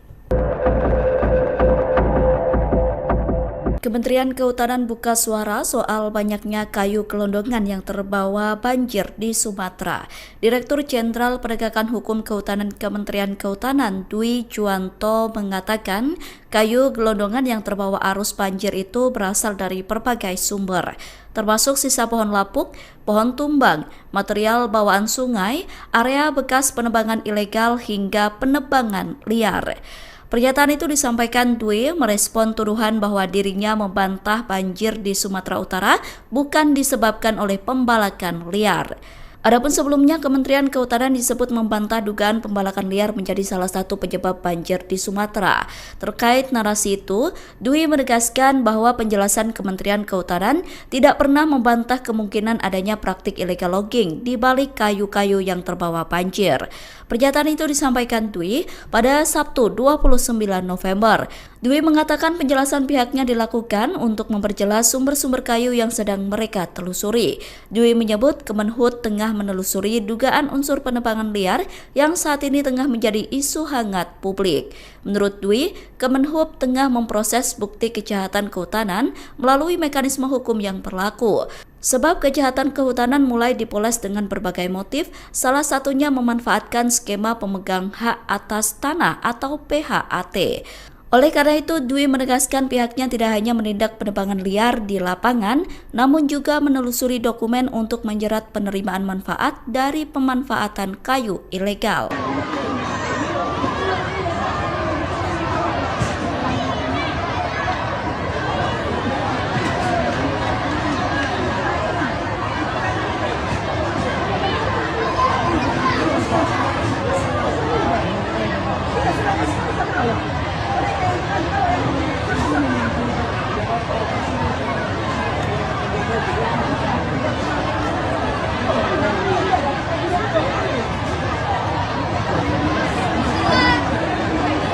Kementerian Kehutanan buka suara soal banyaknya kayu gelondongan yang terbawa banjir di Sumatera. Direktur Jenderal Penegakan Hukum Kehutanan Kementerian Kehutanan Dwi Juwanto mengatakan kayu gelondongan yang terbawa arus banjir itu berasal dari berbagai sumber, termasuk sisa pohon lapuk, pohon tumbang, material bawaan sungai, area bekas penebangan ilegal hingga penebangan liar. Pernyataan itu disampaikan Dwi merespon tuduhan bahwa dirinya membantah banjir di Sumatera Utara bukan disebabkan oleh pembalakan liar. Adapun sebelumnya, Kementerian Kehutanan disebut membantah dugaan pembalakan liar menjadi salah satu penyebab banjir di Sumatera. Terkait narasi itu, Dwi menegaskan bahwa penjelasan Kementerian Kehutanan tidak pernah membantah kemungkinan adanya praktik illegal logging di balik kayu-kayu yang terbawa banjir. Pernyataan itu disampaikan Dwi pada Sabtu 29 November. Dwi mengatakan penjelasan pihaknya dilakukan untuk memperjelas sumber-sumber kayu yang sedang mereka telusuri. Dwi menyebut Kemenhub tengah menelusuri dugaan unsur penebangan liar yang saat ini tengah menjadi isu hangat publik. Menurut Dwi, Kemenhub tengah memproses bukti kejahatan kehutanan melalui mekanisme hukum yang berlaku. Sebab kejahatan kehutanan mulai dipoles dengan berbagai motif, salah satunya memanfaatkan skema pemegang hak atas tanah atau PHAT. Oleh karena itu, Dwi menegaskan pihaknya tidak hanya menindak penebangan liar di lapangan, namun juga menelusuri dokumen untuk menjerat penerimaan manfaat dari pemanfaatan kayu ilegal.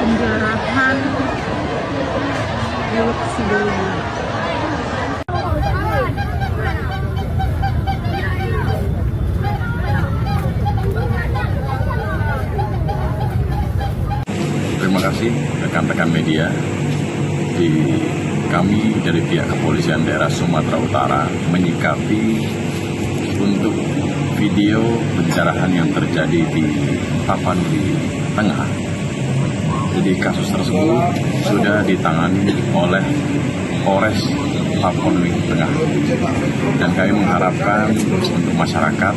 Penjarahan milik sebelumnya. Terima kasih rekan-rekan media. Kami dari pihak Kepolisian Daerah Sumatera Utara menyikapi untuk video pencerahan yang terjadi di Tapanuli Tengah. Jadi kasus tersebut sudah ditangani oleh Polres Tapanuli Tengah. Dan kami mengharapkan untuk masyarakat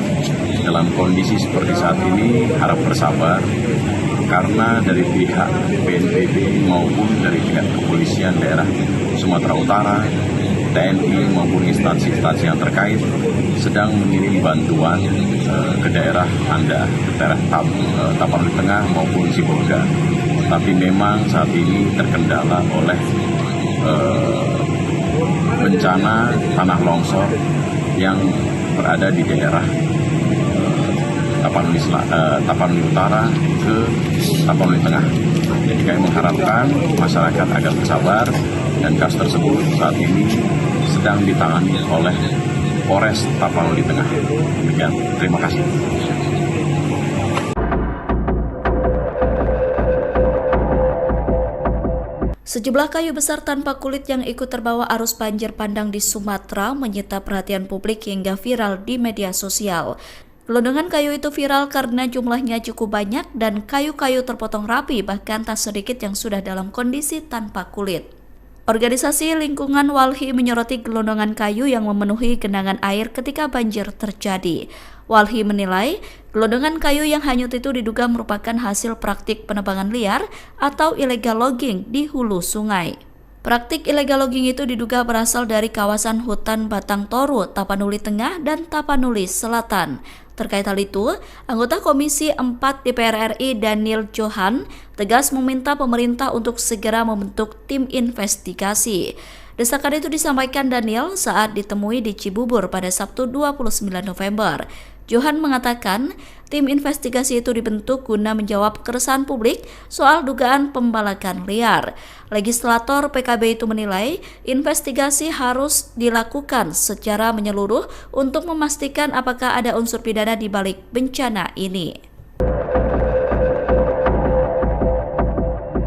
dalam kondisi seperti saat ini harap bersabar, karena dari pihak BNPB maupun dari pihak Kepolisian Daerah Sumatera Utara, TNI maupun instansi-instansi yang terkait sedang mengirim bantuan ke daerah Anda, ke daerah Tapanuli Tengah maupun Sibolga. Tapi memang saat ini terkendala oleh bencana tanah longsor yang berada di daerah Tapanuli Utara ke Tapanuli Tengah. Jadi kami mengharapkan masyarakat agar bersabar, dan kasus tersebut saat ini sedang ditangani oleh Polres Tapanuli Tengah. Demikian, terima kasih. Sejumlah kayu besar tanpa kulit yang ikut terbawa arus banjir bandang di Sumatera menyita perhatian publik hingga viral di media sosial. Gelondongan kayu itu viral karena jumlahnya cukup banyak dan kayu-kayu terpotong rapi, bahkan tak sedikit yang sudah dalam kondisi tanpa kulit. Organisasi Lingkungan Walhi menyoroti gelondongan kayu yang memenuhi genangan air ketika banjir terjadi. Walhi menilai gelondongan kayu yang hanyut itu diduga merupakan hasil praktik penebangan liar atau illegal logging di hulu sungai. Praktik illegal logging itu diduga berasal dari kawasan hutan Batang Toru, Tapanuli Tengah, dan Tapanuli Selatan. Terkait hal itu, anggota Komisi 4 DPR RI Daniel Johan tegas meminta pemerintah untuk segera membentuk tim investigasi. Desakan itu disampaikan Daniel saat ditemui di Cibubur pada Sabtu 29 November. Johan mengatakan tim investigasi itu dibentuk guna menjawab keresahan publik soal dugaan pembalakan liar. Legislator PKB itu menilai investigasi harus dilakukan secara menyeluruh untuk memastikan apakah ada unsur pidana di balik bencana ini.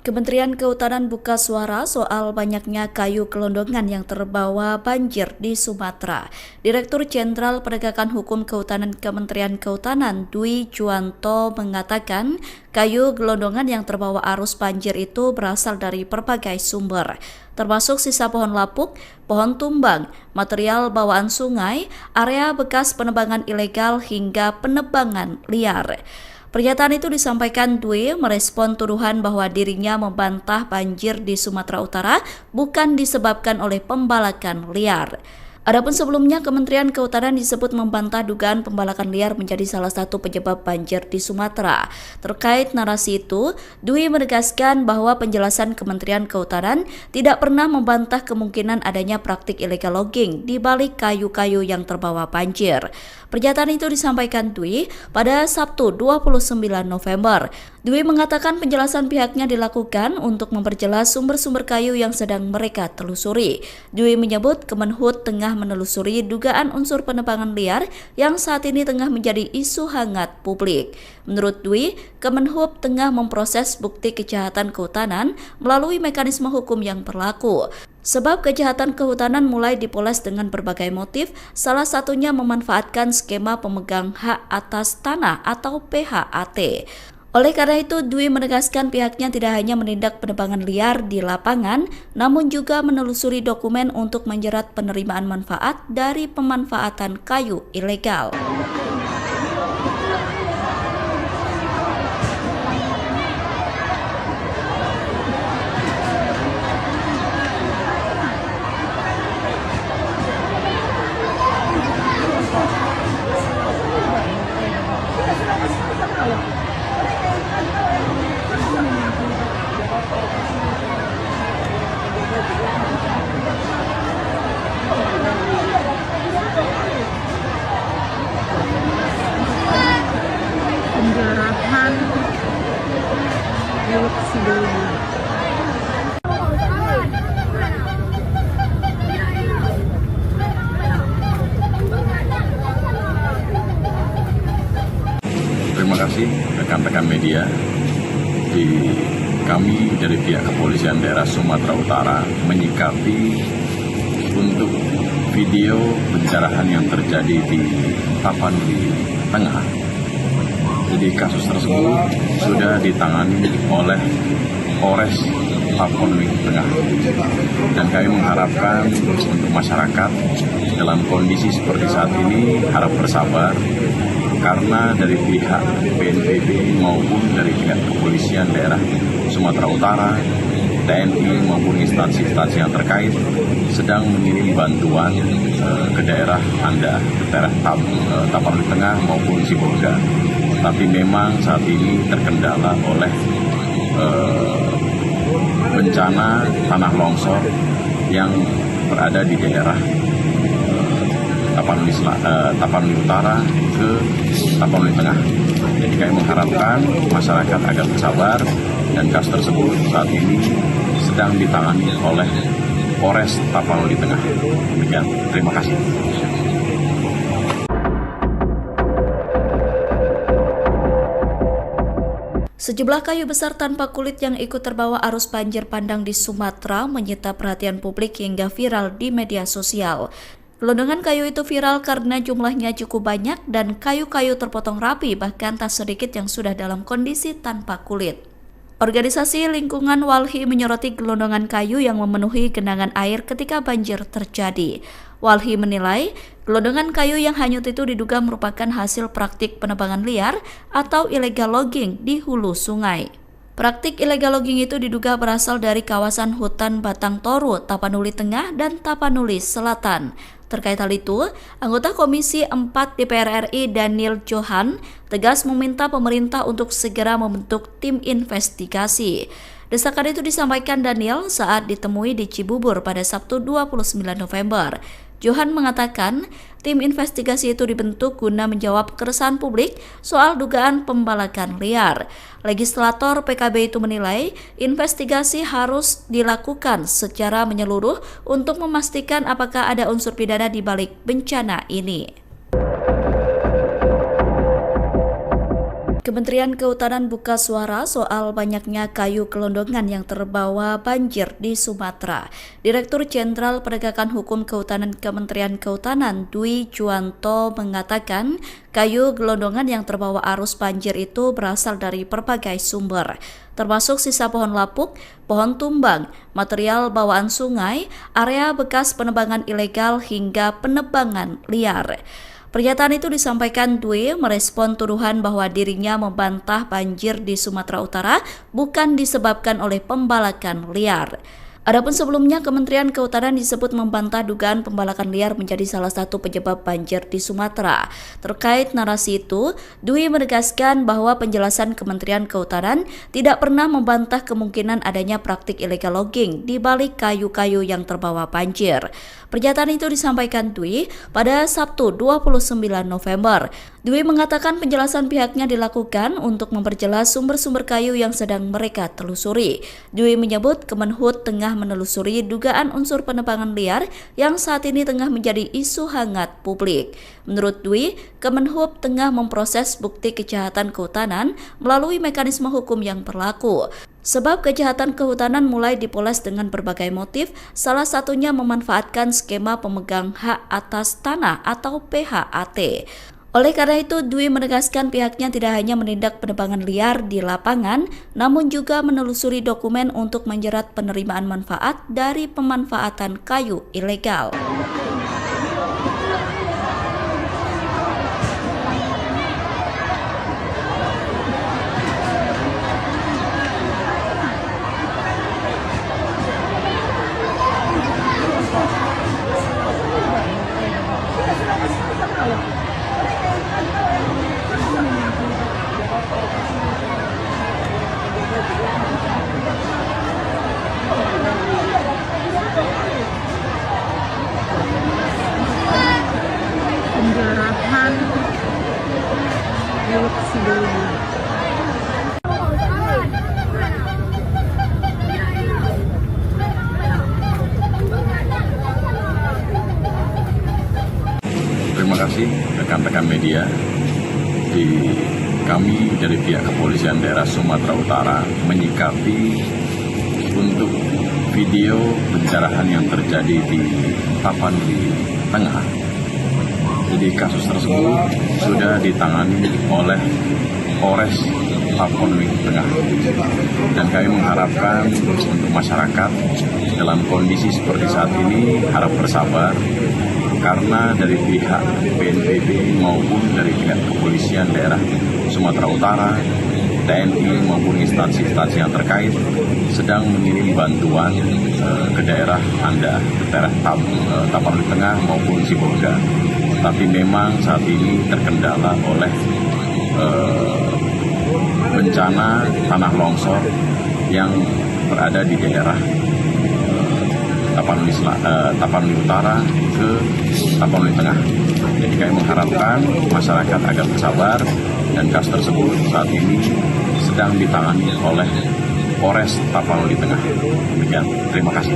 Kementerian Kehutanan buka suara soal banyaknya kayu gelondongan yang terbawa banjir di Sumatera. Direktur Jenderal Penegakan Hukum Kehutanan Kementerian Kehutanan Dwi Juwanto mengatakan kayu gelondongan yang terbawa arus banjir itu berasal dari berbagai sumber, termasuk sisa pohon lapuk, pohon tumbang, material bawaan sungai, area bekas penebangan ilegal hingga penebangan liar. Pernyataan itu disampaikan Dwi merespon tuduhan bahwa dirinya membantah banjir di Sumatera Utara bukan disebabkan oleh pembalakan liar. Adapun sebelumnya, Kementerian Kehutanan disebut membantah dugaan pembalakan liar menjadi salah satu penyebab banjir di Sumatera. Terkait narasi itu, Dwi menegaskan bahwa penjelasan Kementerian Kehutanan tidak pernah membantah kemungkinan adanya praktik illegal logging di balik kayu-kayu yang terbawa banjir. Pernyataan itu disampaikan Dwi pada Sabtu 29 November. Dwi mengatakan penjelasan pihaknya dilakukan untuk memperjelas sumber-sumber kayu yang sedang mereka telusuri. Dwi menyebut Kemenhub tengah menelusuri dugaan unsur penebangan liar yang saat ini tengah menjadi isu hangat publik. Menurut Dwi, Kemenhub tengah memproses bukti kejahatan kehutanan melalui mekanisme hukum yang berlaku. Sebab kejahatan kehutanan mulai dipoles dengan berbagai motif, salah satunya memanfaatkan skema pemegang hak atas tanah atau PHAT. Oleh karena itu, Dwi menegaskan pihaknya tidak hanya menindak penebangan liar di lapangan, namun juga menelusuri dokumen untuk menjerat penerimaan manfaat dari pemanfaatan kayu ilegal. Penjarahan Teluk Sidoli. Terima kasih rekan-rekan media. Kami dari pihak Kepolisian Daerah Sumatera Utara menyikapi untuk video pencerahan yang terjadi di Tapanuli Tengah. Jadi kasus tersebut sudah ditangani oleh Polres Tapanuli Tengah. Dan kami mengharapkan untuk masyarakat dalam kondisi seperti saat ini harap bersabar, karena dari pihak BNPB maupun dari pihak Kepolisian Daerah Sumatera Utara, TNI maupun instansi-instansi yang terkait sedang mengirim bantuan ke daerah Anda, ke daerah Tapanuli Tengah maupun Sibolga. Tapi memang saat ini terkendala oleh bencana tanah longsor yang berada di daerah Tapanuli Utara ke Tapanuli Tengah. Jadi kami mengharapkan masyarakat agar bersabar, dan kasus tersebut saat ini sedang ditangani oleh Polres Tapanuli Tengah. Demikian, terima kasih. Sejumlah kayu besar tanpa kulit yang ikut terbawa arus banjir bandang di Sumatera menyita perhatian publik hingga viral di media sosial. Gelondongan kayu itu viral karena jumlahnya cukup banyak dan kayu-kayu terpotong rapi, bahkan tak sedikit yang sudah dalam kondisi tanpa kulit. Organisasi Lingkungan Walhi menyoroti gelondongan kayu yang memenuhi genangan air ketika banjir terjadi. Walhi menilai gelondongan kayu yang hanyut itu diduga merupakan hasil praktik penebangan liar atau illegal logging di hulu sungai. Praktik illegal logging itu diduga berasal dari kawasan hutan Batang Toru, Tapanuli Tengah, dan Tapanuli Selatan. Terkait hal itu, anggota Komisi 4 DPR RI Daniel Johan tegas meminta pemerintah untuk segera membentuk tim investigasi. Desakan itu disampaikan Daniel saat ditemui di Cibubur pada Sabtu 29 November. Johan mengatakan tim investigasi itu dibentuk guna menjawab keresahan publik soal dugaan pembalakan liar. Legislator PKB itu menilai investigasi harus dilakukan secara menyeluruh untuk memastikan apakah ada unsur pidana di balik bencana ini. Kementerian Kehutanan buka suara soal banyaknya kayu gelondongan yang terbawa banjir di Sumatera. Direktur Jenderal Penegakan Hukum Kehutanan Kementerian Kehutanan Dwi Juwanto mengatakan kayu gelondongan yang terbawa arus banjir itu berasal dari berbagai sumber, termasuk sisa pohon lapuk, pohon tumbang, material bawaan sungai, area bekas penebangan ilegal hingga penebangan liar. Pernyataan itu disampaikan Dwi merespon tuduhan bahwa dirinya membantah banjir di Sumatera Utara bukan disebabkan oleh pembalakan liar. Adapun sebelumnya, Kementerian Kehutanan disebut membantah dugaan pembalakan liar menjadi salah satu penyebab banjir di Sumatera. Terkait narasi itu, Dwi menegaskan bahwa penjelasan Kementerian Kehutanan tidak pernah membantah kemungkinan adanya praktik illegal logging di balik kayu-kayu yang terbawa banjir. Pernyataan itu disampaikan Dwi pada Sabtu 29 November. Dwi mengatakan penjelasan pihaknya dilakukan untuk memperjelas sumber-sumber kayu yang sedang mereka telusuri. Dwi menyebut Kemenhub tengah menelusuri dugaan unsur penebangan liar yang saat ini tengah menjadi isu hangat publik. Menurut Dwi, Kemenhub tengah memproses bukti kejahatan kehutanan melalui mekanisme hukum yang berlaku. Sebab kejahatan kehutanan mulai dipoles dengan berbagai motif, salah satunya memanfaatkan skema pemegang hak atas tanah atau PHAT. Oleh karena itu, Dwi menegaskan pihaknya tidak hanya menindak penebangan liar di lapangan, namun juga menelusuri dokumen untuk menjerat penerimaan manfaat dari pemanfaatan kayu ilegal. Penjarahan milik sebelumnya. Terima kasih rekan-rekan media. Kami dari pihak Kepolisian Daerah Sumatera Utara menyikapi untuk video pencerahan yang terjadi di Tapanuli Tengah. Jadi kasus tersebut sudah ditangani oleh Polres Tapanuli Tengah. Dan kami mengharapkan untuk masyarakat dalam kondisi seperti saat ini harap bersabar, karena dari pihak BNPB maupun dari pihak Kepolisian Daerah Sumatera Utara, TNI maupun instansi-instansi yang terkait sedang mengirim bantuan ke daerah Anda, ke daerah Tapanuli Tengah maupun Sibolga. Tapi memang saat ini terkendala oleh bencana tanah longsor yang berada di daerah Tapanuli Utara ke Tapanuli Tengah. Jadi kami mengharapkan masyarakat agar bersabar, dan kasus tersebut saat ini sedang ditangani oleh Polres Tapanuli Tengah. Demikian, terima kasih.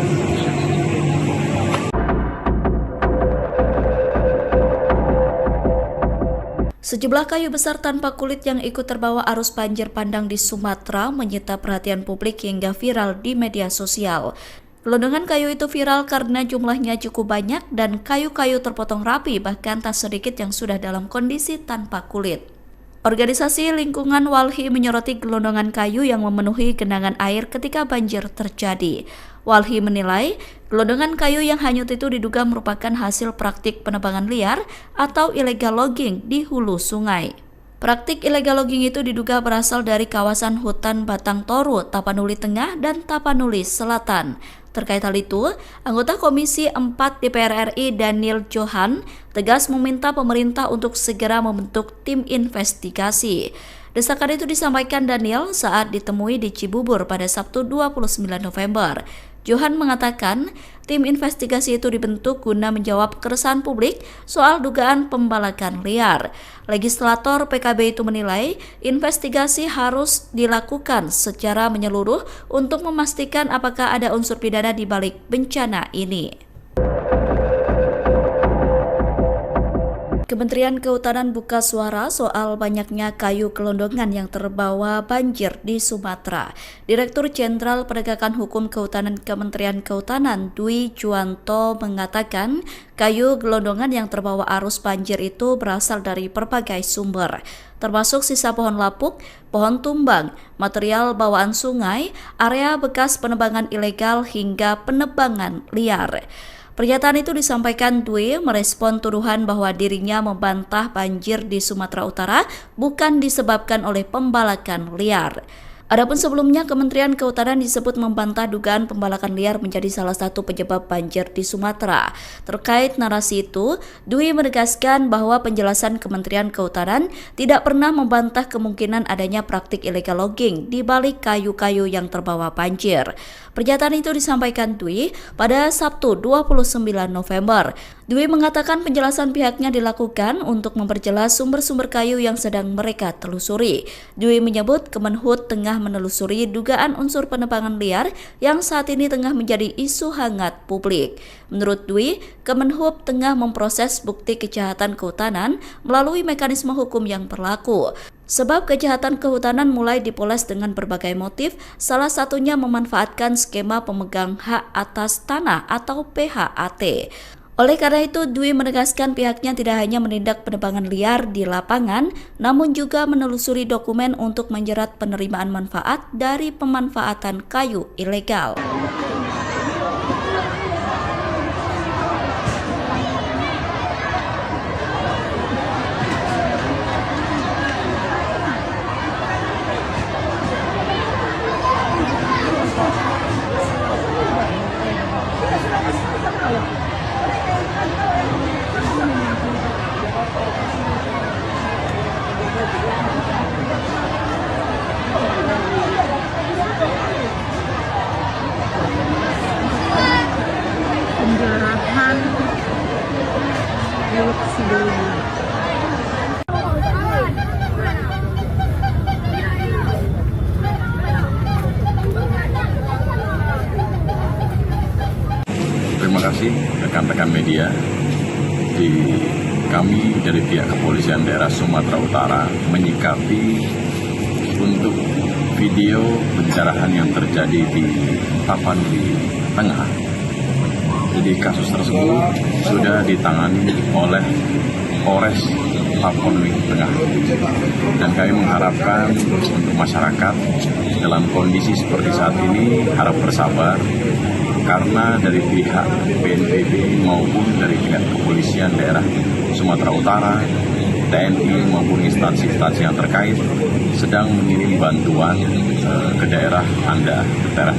Sejumlah kayu besar tanpa kulit yang ikut terbawa arus banjir bandang di Sumatera menyita perhatian publik hingga viral di media sosial. Gelondongan kayu itu viral karena jumlahnya cukup banyak dan kayu-kayu terpotong rapi, bahkan tak sedikit yang sudah dalam kondisi tanpa kulit. Organisasi Lingkungan Walhi menyoroti gelondongan kayu yang memenuhi genangan air ketika banjir terjadi. Walhi menilai gelondongan kayu yang hanyut itu diduga merupakan hasil praktik penebangan liar atau illegal logging di hulu sungai. Praktik illegal logging itu diduga berasal dari kawasan hutan Batang Toru, Tapanuli Tengah, dan Tapanuli Selatan. Terkait hal itu, anggota Komisi 4 DPR RI Daniel Johan tegas meminta pemerintah untuk segera membentuk tim investigasi. Desakan itu disampaikan Daniel saat ditemui di Cibubur pada Sabtu 29 November. Johan mengatakan tim investigasi itu dibentuk guna menjawab keresahan publik soal dugaan pembalakan liar. Legislator PKB itu menilai investigasi harus dilakukan secara menyeluruh untuk memastikan apakah ada unsur pidana di balik bencana ini. Kementerian Kehutanan buka suara soal banyaknya kayu gelondongan yang terbawa banjir di Sumatera. Direktur Jenderal Penegakan Hukum Kehutanan Kementerian Kehutanan Dwi Juwanto mengatakan kayu gelondongan yang terbawa arus banjir itu berasal dari berbagai sumber, termasuk sisa pohon lapuk, pohon tumbang, material bawaan sungai, area bekas penebangan ilegal hingga penebangan liar. Pernyataan itu disampaikan Dwi merespon tuduhan bahwa dirinya membantah banjir di Sumatera Utara bukan disebabkan oleh pembalakan liar. Adapun sebelumnya, Kementerian Kehutanan disebut membantah dugaan pembalakan liar menjadi salah satu penyebab banjir di Sumatera. Terkait narasi itu, Dwi menegaskan bahwa penjelasan Kementerian Kehutanan tidak pernah membantah kemungkinan adanya praktik illegal logging di balik kayu-kayu yang terbawa banjir. Pernyataan itu disampaikan Dwi pada Sabtu 29 November. Dwi mengatakan penjelasan pihaknya dilakukan untuk memperjelas sumber-sumber kayu yang sedang mereka telusuri. Dwi menyebut Kemenhub tengah menelusuri dugaan unsur penebangan liar yang saat ini tengah menjadi isu hangat publik. Menurut Dwi, Kemenhub tengah memproses bukti kejahatan kehutanan melalui mekanisme hukum yang berlaku. Sebab kejahatan kehutanan mulai dipoles dengan berbagai motif, salah satunya memanfaatkan skema pemegang hak atas tanah atau PHAT. Oleh karena itu, Dwi menegaskan pihaknya tidak hanya menindak penebangan liar di lapangan, namun juga menelusuri dokumen untuk menjerat penerimaan manfaat dari pemanfaatan kayu ilegal. Penjarahan milik sebelumnya. Terima kasih rekan-rekan media. Kami dari pihak Kepolisian Daerah Sumatera Utara menyikapi untuk video pencerahan yang terjadi di Tapanuli Tengah. Jadi kasus tersebut sudah ditangani oleh Polres Tapanuli Tengah. Dan kami mengharapkan untuk masyarakat dalam kondisi seperti saat ini harap bersabar, karena dari pihak BNPB maupun dari pihak Kepolisian Daerah Sumatera Utara, TNI maupun instansi-instansi yang terkait sedang mengirim bantuan ke daerah Anda, ke daerah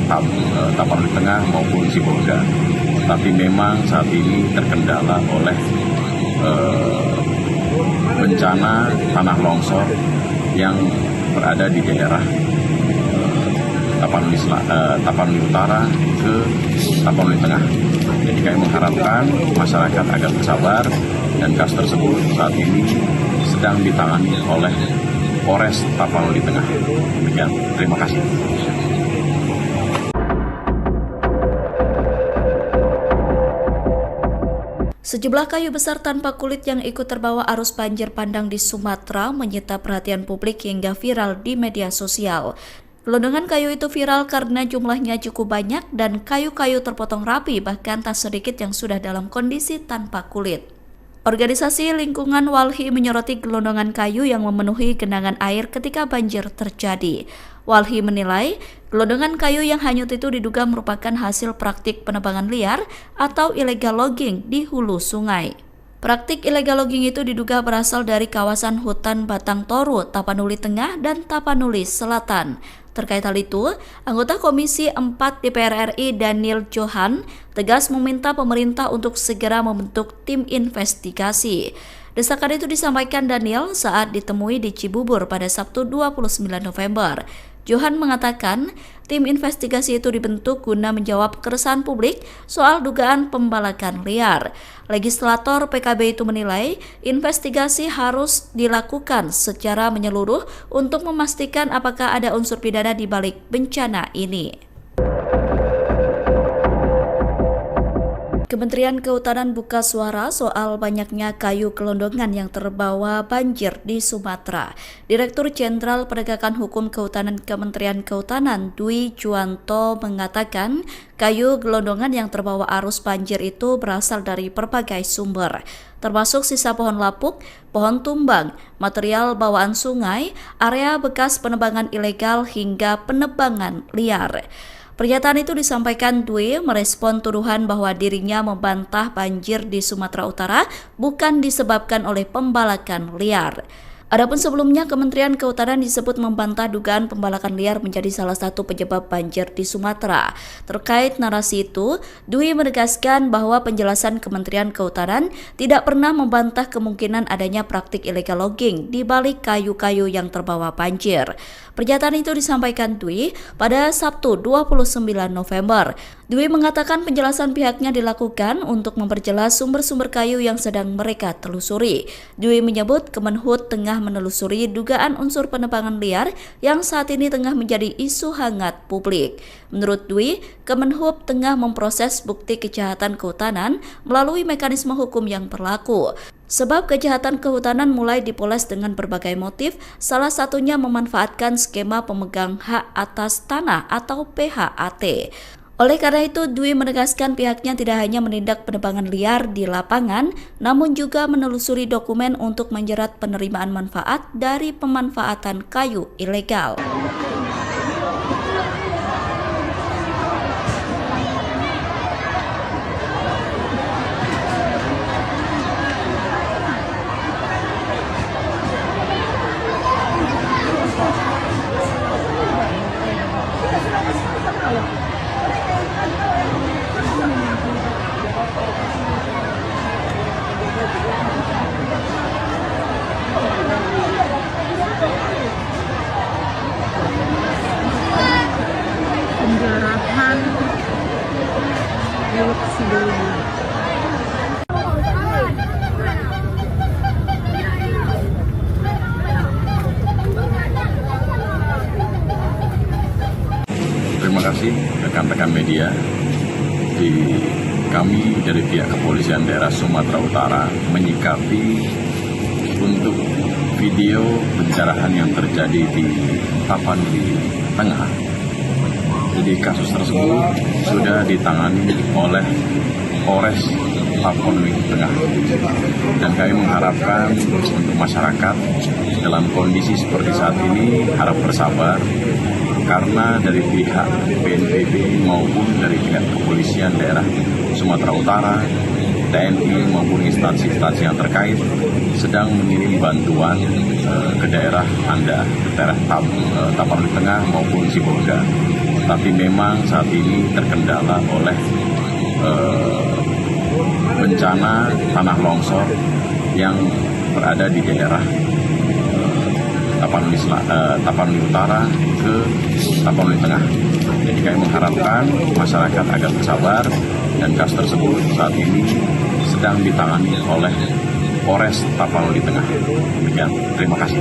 Tapanuli Tengah maupun Sibolga. Tapi memang saat ini terkendala oleh bencana tanah longsor yang berada di daerah Tapanuli Utara ke Tapanuli Tengah. Jadi kami mengharapkan masyarakat agar bersabar, dan kasus tersebut saat ini sedang ditangani oleh Polres Tapanuli Tengah. Demikian, terima kasih. Sejumlah kayu besar tanpa kulit yang ikut terbawa arus banjir bandang di Sumatera menyita perhatian publik hingga viral di media sosial. Gelondongan kayu itu viral karena jumlahnya cukup banyak dan kayu-kayu terpotong rapi, bahkan tak sedikit yang sudah dalam kondisi tanpa kulit. Organisasi Lingkungan Walhi menyoroti gelondongan kayu yang memenuhi genangan air ketika banjir terjadi. Walhi menilai, gelondongan kayu yang hanyut itu diduga merupakan hasil praktik penebangan liar atau illegal logging di hulu sungai. Praktik illegal logging itu diduga berasal dari kawasan hutan Batang Toru, Tapanuli Tengah, dan Tapanuli Selatan. Terkait hal itu, anggota Komisi 4 DPR RI Daniel Johan tegas meminta pemerintah untuk segera membentuk tim investigasi. Desakan itu disampaikan Daniel saat ditemui di Cibubur pada Sabtu 29 November. Johan mengatakan tim investigasi itu dibentuk guna menjawab keresahan publik soal dugaan pembalakan liar. Legislator PKB itu menilai investigasi harus dilakukan secara menyeluruh untuk memastikan apakah ada unsur pidana di balik bencana ini. Kementerian Kehutanan buka suara soal banyaknya kayu gelondongan yang terbawa banjir di Sumatera. Direktur Jenderal Penegakan Hukum Kehutanan Kementerian Kehutanan Dwi Juwanto mengatakan kayu gelondongan yang terbawa arus banjir itu berasal dari berbagai sumber, termasuk sisa pohon lapuk, pohon tumbang, material bawaan sungai, area bekas penebangan ilegal hingga penebangan liar. Pernyataan itu disampaikan Dwi merespon tuduhan bahwa dirinya membantah banjir di Sumatera Utara bukan disebabkan oleh pembalakan liar. Adapun sebelumnya, Kementerian Kehutanan disebut membantah dugaan pembalakan liar menjadi salah satu penyebab banjir di Sumatera. Terkait narasi itu, Dwi menegaskan bahwa penjelasan Kementerian Kehutanan tidak pernah membantah kemungkinan adanya praktik illegal logging di balik kayu-kayu yang terbawa banjir. Pernyataan itu disampaikan Dwi pada Sabtu 29 November. Dwi mengatakan penjelasan pihaknya dilakukan untuk memperjelas sumber-sumber kayu yang sedang mereka telusuri. Dwi menyebut Kemenhub tengah menelusuri dugaan unsur penebangan liar yang saat ini tengah menjadi isu hangat publik. Menurut Dwi, Kemenhub tengah memproses bukti kejahatan kehutanan melalui mekanisme hukum yang berlaku. Sebab kejahatan kehutanan mulai dipoles dengan berbagai motif, salah satunya memanfaatkan skema pemegang hak atas tanah atau PHAT. Oleh karena itu, Dwi menegaskan pihaknya tidak hanya menindak penebangan liar di lapangan, namun juga menelusuri dokumen untuk menjerat penerimaan manfaat dari pemanfaatan kayu ilegal. Penjarahan Teluk Sidowaya. Terima kasih rekan-rekan media. Kami dari pihak Kepolisian Daerah Sumatera Utara menyikapi untuk video pencerahan yang terjadi di Tapanuli Tengah. Jadi kasus tersebut sudah ditangani oleh Polres Tapanuli Tengah. Dan kami mengharapkan untuk masyarakat dalam kondisi seperti saat ini harap bersabar, karena dari pihak BNPB maupun dari pihak Kepolisian Daerah Sumatera Utara, TNI maupun instansi-instansi yang terkait sedang mengirim bantuan ke daerah Anda, ke daerah Tapanuli Tengah maupun Sibolga. Tapi memang saat ini terkendala oleh bencana tanah longsor yang berada di daerah Tapanuli Utara ke Tapanuli Tengah. Jadi kami mengharapkan masyarakat agar bersabar, dan kasus tersebut saat ini sedang ditangani oleh Polres Tapanuli Tengah. Demikian, terima kasih.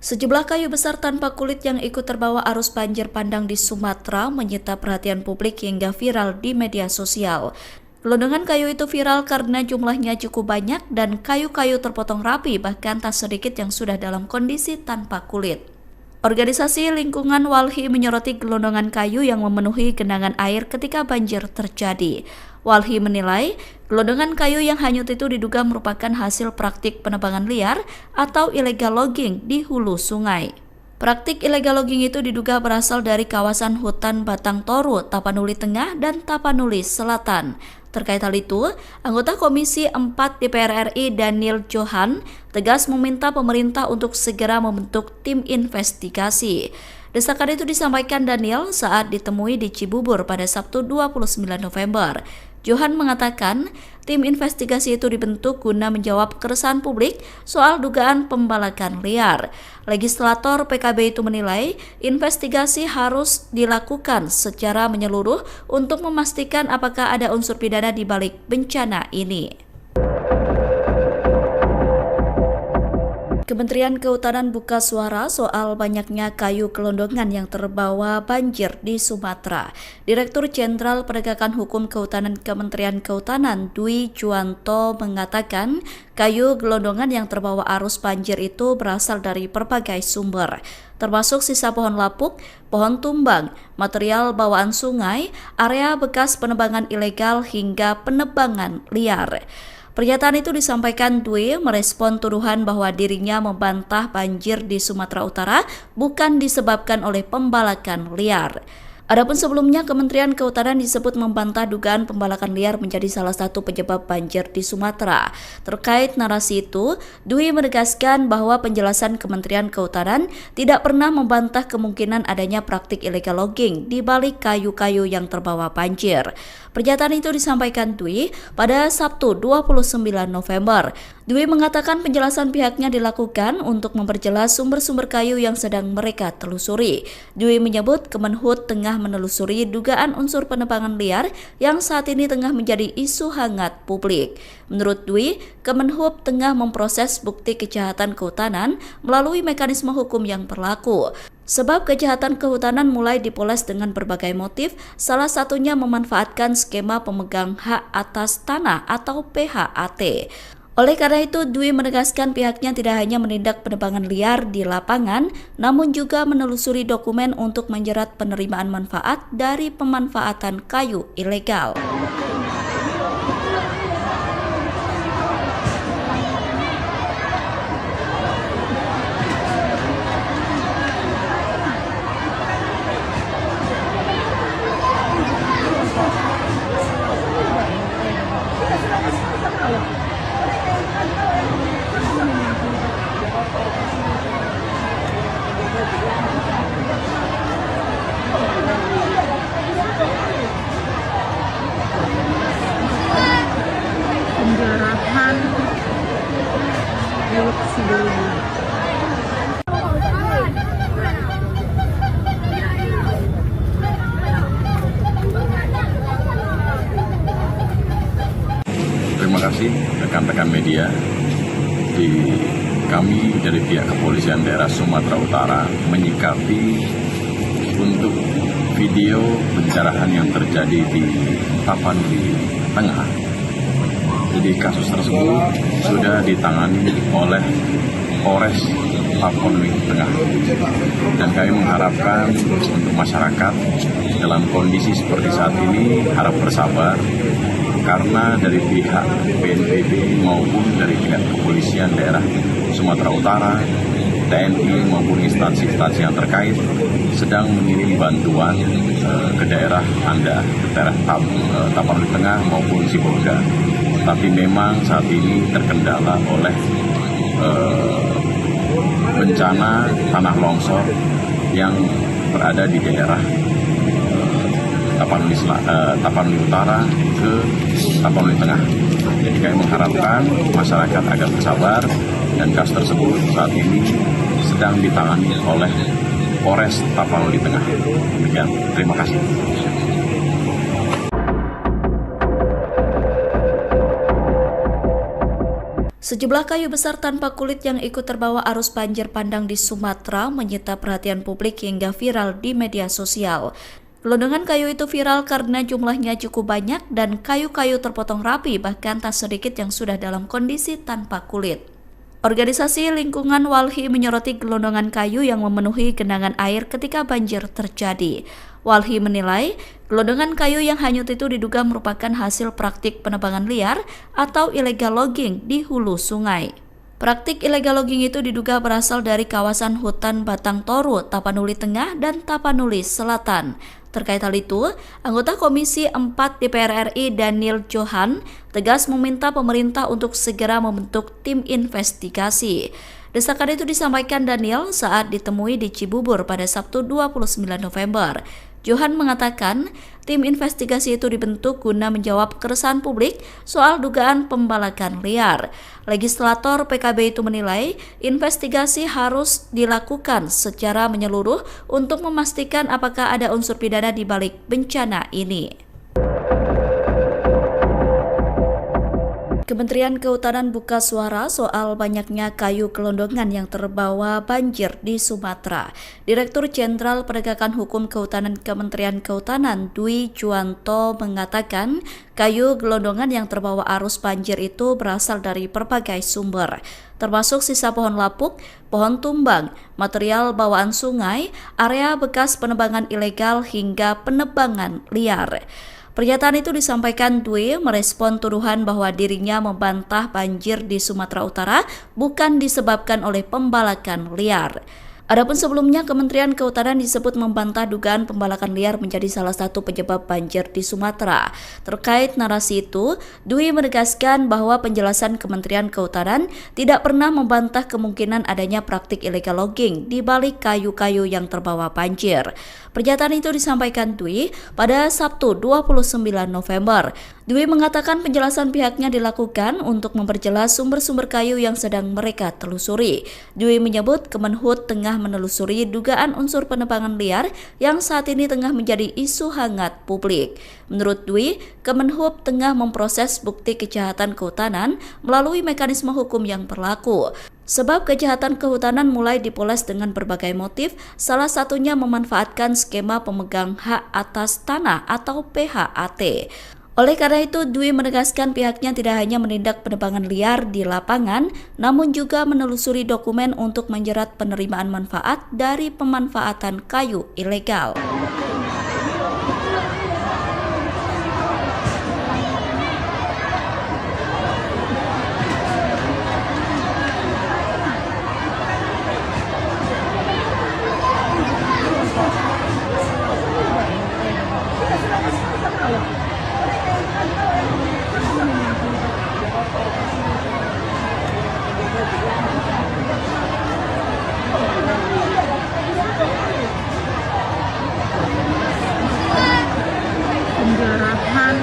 Sejumlah kayu besar tanpa kulit yang ikut terbawa arus banjir bandang di Sumatera menyita perhatian publik hingga viral di media sosial. Gelondongan kayu itu viral karena jumlahnya cukup banyak dan kayu-kayu terpotong rapi, bahkan tak sedikit yang sudah dalam kondisi tanpa kulit. Organisasi Lingkungan Walhi menyoroti gelondongan kayu yang memenuhi genangan air ketika banjir terjadi. Walhi menilai gelondongan kayu yang hanyut itu diduga merupakan hasil praktik penebangan liar atau illegal logging di hulu sungai. Praktik illegal logging itu diduga berasal dari kawasan hutan Batang Toru, Tapanuli Tengah, dan Tapanuli Selatan. Terkait hal itu, anggota Komisi 4 DPR RI Daniel Johan tegas meminta pemerintah untuk segera membentuk tim investigasi. Desakan itu disampaikan Daniel saat ditemui di Cibubur pada Sabtu 29 November. Johan mengatakan tim investigasi itu dibentuk guna menjawab keresahan publik soal dugaan pembalakan liar. Legislator PKB itu menilai investigasi harus dilakukan secara menyeluruh untuk memastikan apakah ada unsur pidana di balik bencana ini. Kementerian Kehutanan buka suara soal banyaknya kayu gelondongan yang terbawa banjir di Sumatera. Direktur Jenderal Penegakan Hukum Kehutanan Kementerian Kehutanan Dwi Juwanto mengatakan kayu gelondongan yang terbawa arus banjir itu berasal dari berbagai sumber, termasuk sisa pohon lapuk, pohon tumbang, material bawaan sungai, area bekas penebangan ilegal hingga penebangan liar. Pernyataan itu disampaikan Dwi merespon tuduhan bahwa dirinya membantah banjir di Sumatera Utara bukan disebabkan oleh pembalakan liar. Adapun sebelumnya, Kementerian Kehutanan disebut membantah dugaan pembalakan liar menjadi salah satu penyebab banjir di Sumatera. Terkait narasi itu, Dwi menegaskan bahwa penjelasan Kementerian Kehutanan tidak pernah membantah kemungkinan adanya praktik illegal logging di balik kayu-kayu yang terbawa banjir. Pernyataan itu disampaikan Dwi pada Sabtu 29 November. Dwi mengatakan penjelasan pihaknya dilakukan untuk memperjelas sumber-sumber kayu yang sedang mereka telusuri. Dwi menyebut Kemenhub tengah menelusuri dugaan unsur penebangan liar yang saat ini tengah menjadi isu hangat publik. Menurut Dwi, Kemenhub tengah memproses bukti kejahatan kehutanan melalui mekanisme hukum yang berlaku. Sebab kejahatan kehutanan mulai dipoles dengan berbagai motif, salah satunya memanfaatkan skema pemegang hak atas tanah atau PHAT. Oleh karena itu, Dwi menegaskan pihaknya tidak hanya menindak penebangan liar di lapangan, namun juga menelusuri dokumen untuk menjerat penerimaan manfaat dari pemanfaatan kayu ilegal. Penjarahan milik sebelumnya. Terima kasih rekan-rekan media. Kami dari pihak Kepolisian Daerah Sumatera Utara menyikapi untuk video pencerahan yang terjadi di Tapanuli Tengah. Jadi kasus tersebut sudah ditangani oleh Polres Tapanuli Tengah. Dan kami mengharapkan untuk masyarakat dalam kondisi seperti saat ini harap bersabar, karena dari pihak BNPB maupun dari pihak Kepolisian Daerah Sumatera Utara, TNI maupun instansi-instansi yang terkait sedang mengirim bantuan ke daerah Anda, ke daerah Tapanuli Tengah maupun Sibolga. Tapi memang saat ini terkendala oleh bencana tanah longsor yang berada di daerah Tapanuli Utara ke Tapanuli Tengah. Jadi kami mengharapkan masyarakat agar bersabar, dan kasus tersebut saat ini sedang ditangani oleh Polres Tapanuli Tengah. Demikian, terima kasih. Sejumlah kayu besar tanpa kulit yang ikut terbawa arus banjir bandang di Sumatera menyita perhatian publik hingga viral di media sosial. Gelondongan kayu itu viral karena jumlahnya cukup banyak dan kayu-kayu terpotong rapi, bahkan tak sedikit yang sudah dalam kondisi tanpa kulit. Organisasi Lingkungan Walhi menyoroti gelondongan kayu yang memenuhi genangan air ketika banjir terjadi. Walhi menilai gelondongan kayu yang hanyut itu diduga merupakan hasil praktik penebangan liar atau illegal logging di hulu sungai. Praktik illegal logging itu diduga berasal dari kawasan hutan Batang Toru, Tapanuli Tengah, dan Tapanuli Selatan. Terkait hal itu, anggota Komisi 4 DPR RI Daniel Johan tegas meminta pemerintah untuk segera membentuk tim investigasi. Desakan itu disampaikan Daniel saat ditemui di Cibubur pada Sabtu 29 November. Johan mengatakan tim investigasi itu dibentuk guna menjawab keresahan publik soal dugaan pembalakan liar. Legislator PKB itu menilai investigasi harus dilakukan secara menyeluruh untuk memastikan apakah ada unsur pidana di balik bencana ini. Kementerian Kehutanan buka suara soal banyaknya kayu gelondongan yang terbawa banjir di Sumatera. Direktur Jenderal Penegakan Hukum Kehutanan Kementerian Kehutanan Dwi Juwanto mengatakan kayu gelondongan yang terbawa arus banjir itu berasal dari berbagai sumber, termasuk sisa pohon lapuk, pohon tumbang, material bawaan sungai, area bekas penebangan ilegal hingga penebangan liar. Pernyataan itu disampaikan Dwi merespon tuduhan bahwa dirinya membantah banjir di Sumatera Utara bukan disebabkan oleh pembalakan liar. Adapun sebelumnya, Kementerian Kehutanan disebut membantah dugaan pembalakan liar menjadi salah satu penyebab banjir di Sumatera. Terkait narasi itu, Dwi menegaskan bahwa penjelasan Kementerian Kehutanan tidak pernah membantah kemungkinan adanya praktik illegal logging di balik kayu-kayu yang terbawa banjir. Pernyataan itu disampaikan Dwi pada Sabtu 29 November. Dwi mengatakan penjelasan pihaknya dilakukan untuk memperjelas sumber-sumber kayu yang sedang mereka telusuri. Dwi menyebut Kemenhub tengah menelusuri dugaan unsur penebangan liar yang saat ini tengah menjadi isu hangat publik. Menurut Dwi, Kemenhub tengah memproses bukti kejahatan kehutanan melalui mekanisme hukum yang berlaku. Sebab kejahatan kehutanan mulai dipoles dengan berbagai motif, salah satunya memanfaatkan skema pemegang hak atas tanah atau PHAT. Oleh karena itu, Dwi menegaskan pihaknya tidak hanya menindak penebangan liar di lapangan, namun juga menelusuri dokumen untuk menjerat penerimaan manfaat dari pemanfaatan kayu ilegal. Penjarahan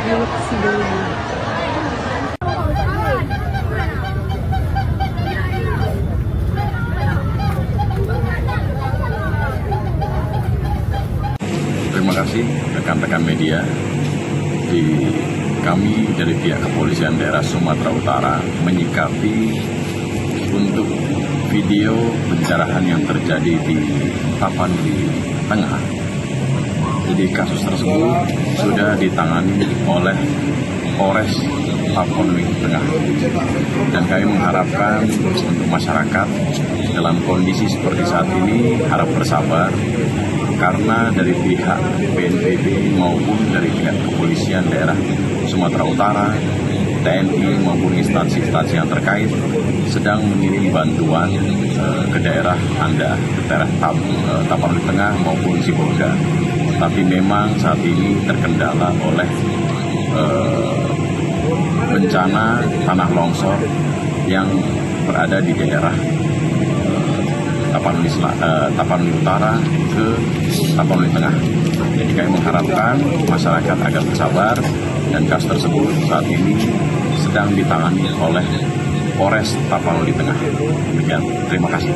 milik sebelumnya. Terima kasih rekan-rekan media. Kami dari pihak Kepolisian Daerah Sumatera Utara menyikapi untuk video pencerahan yang terjadi di Tapanuli Tengah. Jadi kasus tersebut sudah ditangani oleh Polres Tapanuli Tengah. Dan kami mengharapkan untuk masyarakat dalam kondisi seperti saat ini harap bersabar, karena dari pihak BNPB maupun dari pihak Kepolisian Daerah Sumatera Utara, TNI maupun instansi-instansi yang terkait sedang mengirim bantuan ke daerah Anda, ke daerah Tapanuli Tengah maupun Sibolga. Tapi memang saat ini terkendala oleh bencana tanah longsor yang berada di daerah Tapanuli Utara ke Tapanuli Tengah. Jadi kami mengharapkan masyarakat agar bersabar, dan kasus tersebut saat ini sedang ditangani oleh Polres Tapanuli Tengah. Demikian, terima kasih.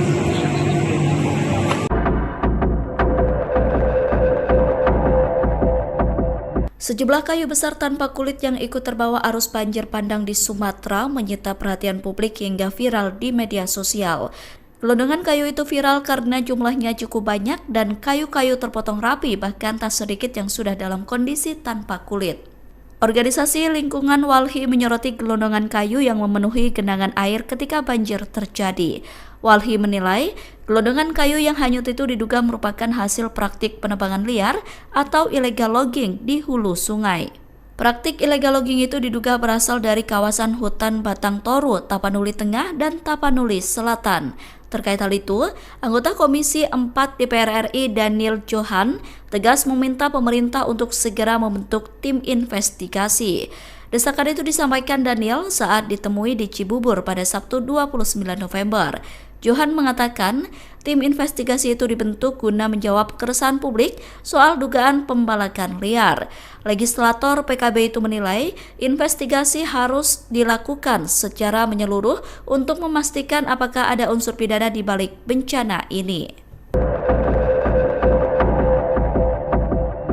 Sejumlah kayu besar tanpa kulit yang ikut terbawa arus banjir bandang di Sumatera menyita perhatian publik hingga viral di media sosial. Gelondongan kayu itu viral karena jumlahnya cukup banyak dan kayu-kayu terpotong rapi, bahkan tak sedikit yang sudah dalam kondisi tanpa kulit. Organisasi Lingkungan Walhi menyoroti gelondongan kayu yang memenuhi genangan air ketika banjir terjadi. Walhi menilai gelondongan kayu yang hanyut itu diduga merupakan hasil praktik penebangan liar atau illegal logging di hulu sungai. Praktik illegal logging itu diduga berasal dari kawasan hutan Batang Toru, Tapanuli Tengah, dan Tapanuli Selatan. Terkait hal itu, anggota Komisi 4 DPR RI Daniel Johan tegas meminta pemerintah untuk segera membentuk tim investigasi. Desakan itu disampaikan Daniel saat ditemui di Cibubur pada Sabtu 29 November. Johan mengatakan tim investigasi itu dibentuk guna menjawab keresahan publik soal dugaan pembalakan liar. Legislator PKB itu menilai investigasi harus dilakukan secara menyeluruh untuk memastikan apakah ada unsur pidana di balik bencana ini.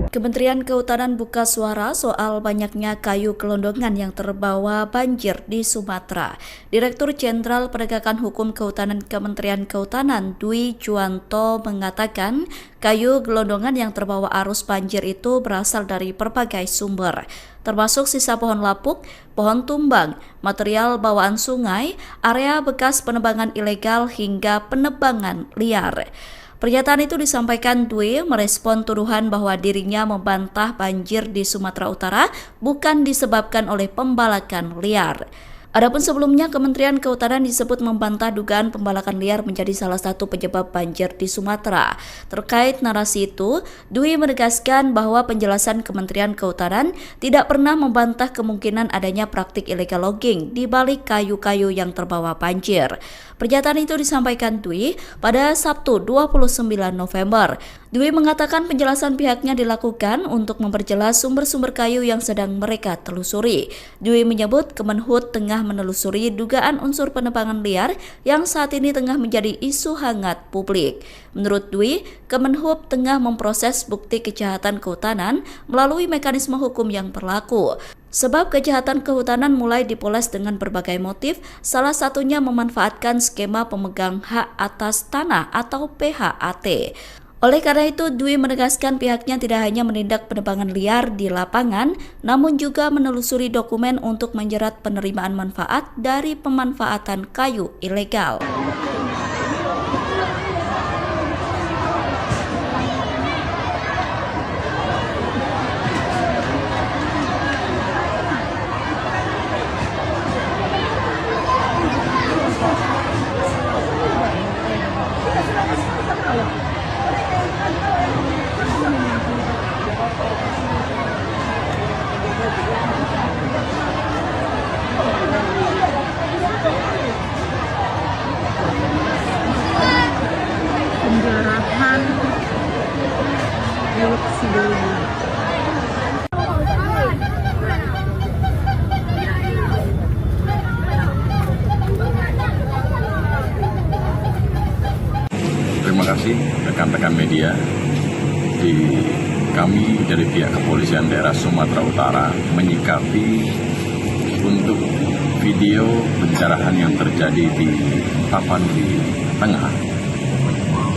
Kementerian Kehutanan buka suara soal banyaknya kayu gelondongan yang terbawa banjir di Sumatera. Direktur Jenderal Penegakan Hukum Kehutanan Kementerian Kehutanan Dwi Juwanto mengatakan kayu gelondongan yang terbawa arus banjir itu berasal dari berbagai sumber, termasuk sisa pohon lapuk, pohon tumbang, material bawaan sungai, area bekas penebangan ilegal hingga penebangan liar. Pernyataan itu disampaikan Dwi merespon tuduhan bahwa dirinya membantah banjir di Sumatera Utara bukan disebabkan oleh pembalakan liar. Adapun sebelumnya, Kementerian Kehutanan disebut membantah dugaan pembalakan liar menjadi salah satu penyebab banjir di Sumatera. Terkait narasi itu, Dwi menegaskan bahwa penjelasan Kementerian Kehutanan tidak pernah membantah kemungkinan adanya praktik illegal logging di balik kayu-kayu yang terbawa banjir. Pernyataan itu disampaikan Dwi pada Sabtu 29 November. Dwi mengatakan penjelasan pihaknya dilakukan untuk memperjelas sumber-sumber kayu yang sedang mereka telusuri. Dwi menyebut Kemenhub tengah menelusuri dugaan unsur penebangan liar yang saat ini tengah menjadi isu hangat publik. Menurut Dwi, Kemenhub tengah memproses bukti kejahatan kehutanan melalui mekanisme hukum yang berlaku. Sebab kejahatan kehutanan mulai dipoles dengan berbagai motif, salah satunya memanfaatkan skema pemegang hak atas tanah atau PHAT. Oleh karena itu, Dwi menegaskan pihaknya tidak hanya menindak penebangan liar di lapangan, namun juga menelusuri dokumen untuk menjerat penerimaan manfaat dari pemanfaatan kayu ilegal. Penjarahan Teluk Sidowaya. Terima kasih rekan-rekan media. Kami dari pihak Kepolisian Daerah Sumatera Utara menyikapi untuk video pencerahan yang terjadi di Tapanuli Tengah.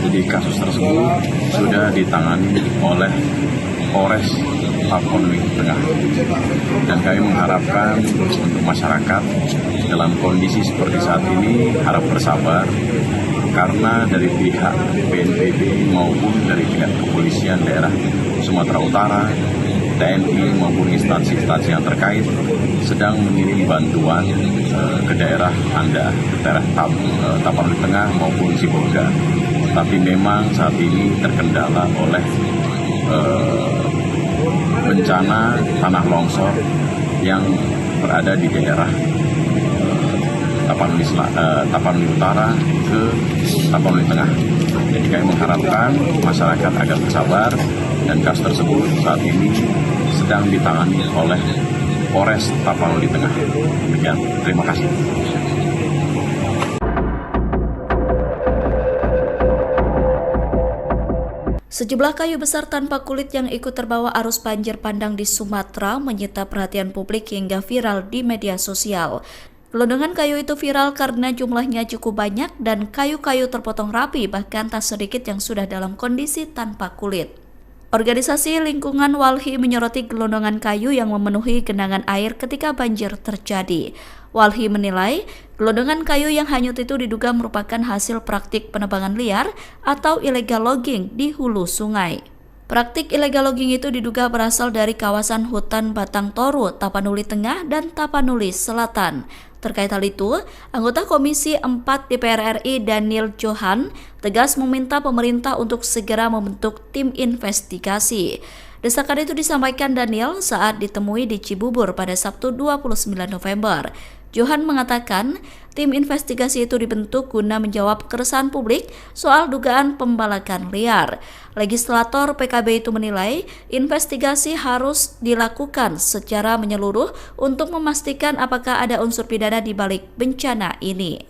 Jadi kasus tersebut sudah ditangani oleh Polres Tapanuli Tengah. Dan kami mengharapkan untuk masyarakat dalam kondisi seperti saat ini harap bersabar, karena dari pihak BNPB maupun dari pihak Kepolisian Daerah Sumatera Utara, TNI maupun instansi-instansi yang terkait sedang mengirim bantuan ke daerah Anda, ke daerah Tapanuli Tengah maupun Sibolga. Tapi memang saat ini terkendala oleh bencana tanah longsor yang berada di daerah Tapanuli Utara ke Tapanuli Tengah. Jadi kami mengharapkan masyarakat agar bersabar, dan kasus tersebut saat ini sedang ditangani oleh Polres Tapanuli Tengah. Demikian, terima kasih. Sejumlah kayu besar tanpa kulit yang ikut terbawa arus banjir bandang di Sumatera menyita perhatian publik hingga viral di media sosial. Gelondongan kayu itu viral karena jumlahnya cukup banyak dan kayu-kayu terpotong rapi, bahkan tak sedikit yang sudah dalam kondisi tanpa kulit. Organisasi Lingkungan Walhi menyoroti gelondongan kayu yang memenuhi genangan air ketika banjir terjadi. Walhi menilai gelondongan kayu yang hanyut itu diduga merupakan hasil praktik penebangan liar atau illegal logging di hulu sungai. Praktik illegal logging itu diduga berasal dari kawasan hutan Batang Toru, Tapanuli Tengah, dan Tapanuli Selatan. Terkait hal itu, anggota Komisi 4 DPR RI Daniel Johan tegas meminta pemerintah untuk segera membentuk tim investigasi. Desakan itu disampaikan Daniel saat ditemui di Cibubur pada Sabtu 29 November. Johan mengatakan tim investigasi itu dibentuk guna menjawab keresahan publik soal dugaan pembalakan liar. Legislator PKB itu menilai investigasi harus dilakukan secara menyeluruh untuk memastikan apakah ada unsur pidana di balik bencana ini.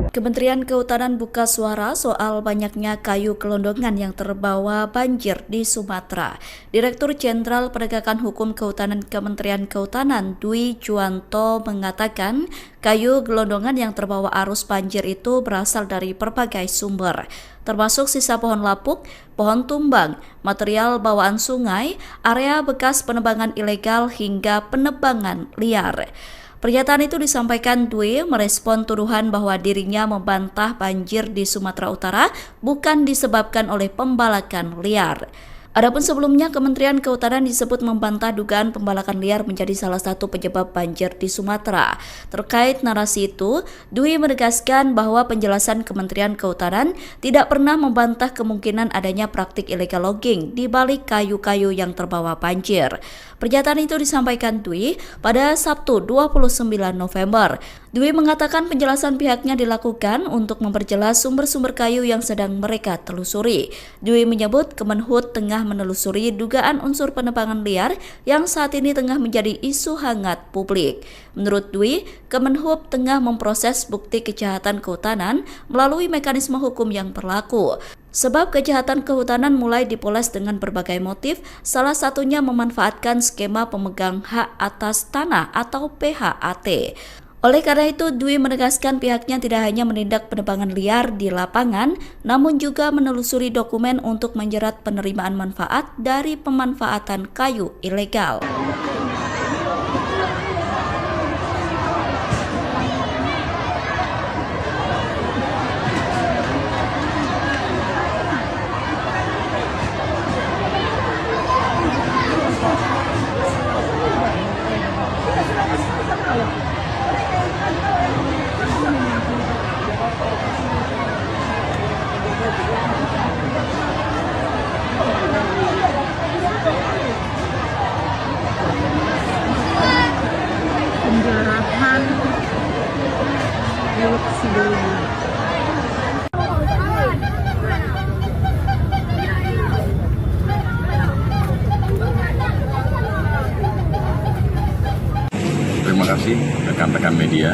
Kementerian Kehutanan buka suara soal banyaknya kayu gelondongan yang terbawa banjir di Sumatera. Direktur Jenderal Penegakan Hukum Kehutanan Kementerian Kehutanan Dwi Juwanto mengatakan kayu gelondongan yang terbawa arus banjir itu berasal dari berbagai sumber, termasuk sisa pohon lapuk, pohon tumbang, material bawaan sungai, area bekas penebangan ilegal hingga penebangan liar. Pernyataan itu disampaikan Dwi merespon tuduhan bahwa dirinya membantah banjir di Sumatera Utara bukan disebabkan oleh pembalakan liar. Adapun sebelumnya, Kementerian Kehutanan disebut membantah dugaan pembalakan liar menjadi salah satu penyebab banjir di Sumatera. Terkait narasi itu, Dwi menegaskan bahwa penjelasan Kementerian Kehutanan tidak pernah membantah kemungkinan adanya praktik illegal logging di balik kayu-kayu yang terbawa banjir. Pernyataan itu disampaikan Dwi pada Sabtu 29 November. Dwi mengatakan penjelasan pihaknya dilakukan untuk memperjelas sumber-sumber kayu yang sedang mereka telusuri. Dwi menyebut Kemenhub tengah menelusuri dugaan unsur penebangan liar yang saat ini tengah menjadi isu hangat publik. Menurut Dwi, Kemenhub tengah memproses bukti kejahatan kehutanan melalui mekanisme hukum yang berlaku. Sebab kejahatan kehutanan mulai dipoles dengan berbagai motif, salah satunya memanfaatkan skema pemegang hak atas tanah atau PHAT. Oleh karena itu, Dwi menegaskan pihaknya tidak hanya menindak penebangan liar di lapangan, namun juga menelusuri dokumen untuk menjerat penerimaan manfaat dari pemanfaatan kayu ilegal. Penjarahan Teluk Sidowaya. Terima kasih rekan-rekan media.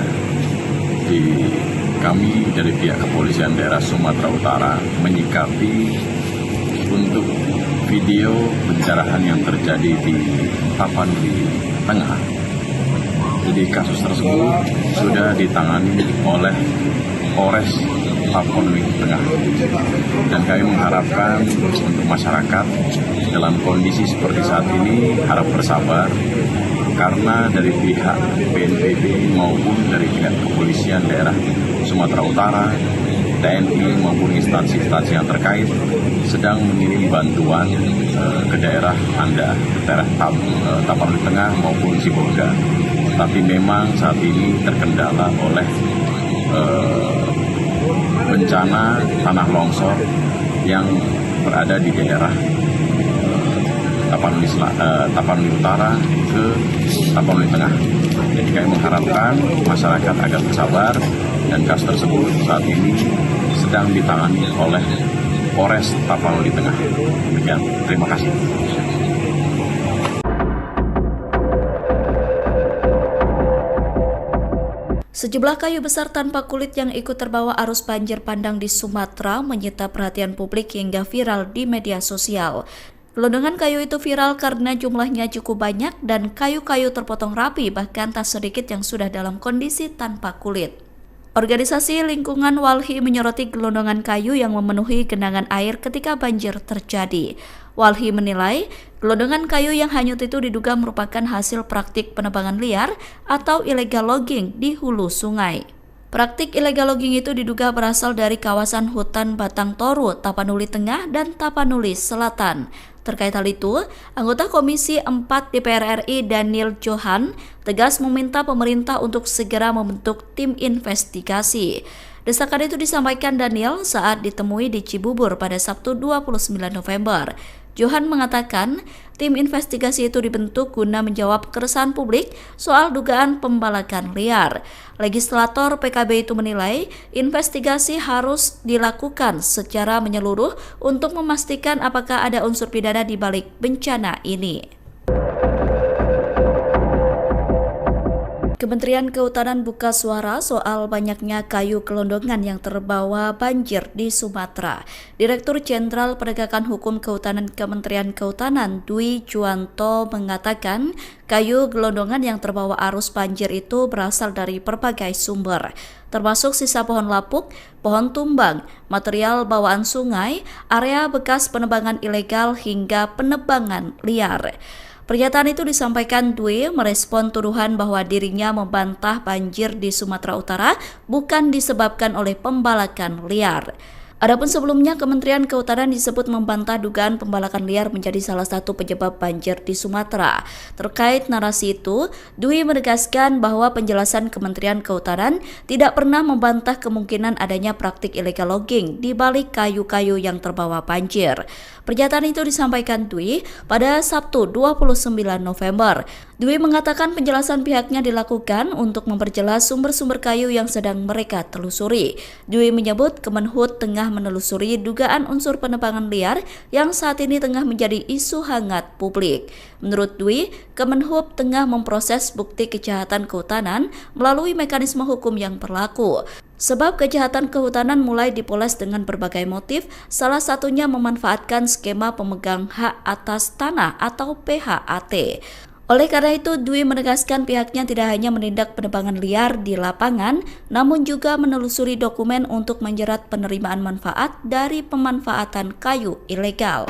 Kami dari pihak Kepolisian Daerah Sumatera Utara menyikapi untuk video pencerahan yang terjadi di Tapanuli Tengah. Jadi kasus tersebut sudah ditangani oleh Polres Tapanuli Tengah. Dan kami mengharapkan untuk masyarakat dalam kondisi seperti saat ini harap bersabar, karena dari pihak BNPB maupun dari pihak Kepolisian Daerah Sumatera Utara, TNI maupun instansi-instansi yang terkait sedang mengirim bantuan ke daerah Anda, ke daerah Tapanuli Tengah maupun Sibolga. Tapi memang saat ini terkendala oleh bencana tanah longsor yang berada di daerah Tapanuli Utara ke Tapanuli Tengah. Jadi kami mengharapkan masyarakat agar bersabar, dan kasus tersebut saat ini sedang ditangani oleh Polres Tapanuli Tengah. Demikian, terima kasih. Sejumlah kayu besar tanpa kulit yang ikut terbawa arus banjir bandang di Sumatera menyita perhatian publik hingga viral di media sosial. Gelondongan kayu itu viral karena jumlahnya cukup banyak dan kayu-kayu terpotong rapi, bahkan tak sedikit yang sudah dalam kondisi tanpa kulit. Organisasi Lingkungan Walhi menyoroti gelondongan kayu yang memenuhi genangan air ketika banjir terjadi. Walhi menilai gelondongan kayu yang hanyut itu diduga merupakan hasil praktik penebangan liar atau illegal logging di hulu sungai. Praktik illegal logging itu diduga berasal dari kawasan hutan Batang Toru, Tapanuli Tengah, dan Tapanuli Selatan. Terkait hal itu, anggota Komisi 4 DPR RI Daniel Johan tegas meminta pemerintah untuk segera membentuk tim investigasi. Desakan itu disampaikan Daniel saat ditemui di Cibubur pada Sabtu 29 November. Johan mengatakan tim investigasi itu dibentuk guna menjawab keresahan publik soal dugaan pembalakan liar. Legislator PKB itu menilai investigasi harus dilakukan secara menyeluruh untuk memastikan apakah ada unsur pidana di balik bencana ini. Kementerian Kehutanan buka suara soal banyaknya kayu gelondongan yang terbawa banjir di Sumatera. Direktur Jenderal Penegakan Hukum Kehutanan Kementerian Kehutanan Dwi Juwanto mengatakan kayu gelondongan yang terbawa arus banjir itu berasal dari berbagai sumber, termasuk sisa pohon lapuk, pohon tumbang, material bawaan sungai, area bekas penebangan ilegal hingga penebangan liar. Pernyataan itu disampaikan Dwi merespon tuduhan bahwa dirinya membantah banjir di Sumatera Utara bukan disebabkan oleh pembalakan liar. Adapun sebelumnya, Kementerian Kehutanan disebut membantah dugaan pembalakan liar menjadi salah satu penyebab banjir di Sumatera. Terkait narasi itu, Dwi menegaskan bahwa penjelasan Kementerian Kehutanan tidak pernah membantah kemungkinan adanya praktik illegal logging di balik kayu-kayu yang terbawa banjir. Pernyataan itu disampaikan Dwi pada Sabtu 29 November. Dwi mengatakan penjelasan pihaknya dilakukan untuk memperjelas sumber-sumber kayu yang sedang mereka telusuri. Dwi menyebut Kemenhub tengah menelusuri dugaan unsur penebangan liar yang saat ini tengah menjadi isu hangat publik. Menurut Dwi, Kemenhub tengah memproses bukti kejahatan kehutanan melalui mekanisme hukum yang berlaku. Sebab kejahatan kehutanan mulai dipoles dengan berbagai motif, salah satunya memanfaatkan skema pemegang hak atas tanah atau PHAT. Oleh karena itu, Dwi menegaskan pihaknya tidak hanya menindak penebangan liar di lapangan, namun juga menelusuri dokumen untuk menjerat penerimaan manfaat dari pemanfaatan kayu ilegal.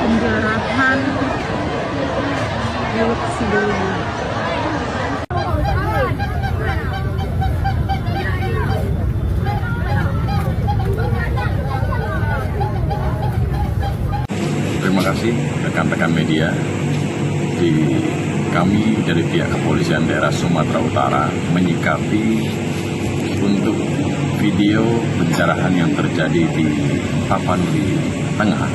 Penjarahan milik sebelumnya. Terima kasih rekan-rekan media. Kami dari pihak Kepolisian Daerah Sumatera Utara menyikapi untuk video pencerahan yang terjadi di Tapanuli Tengah.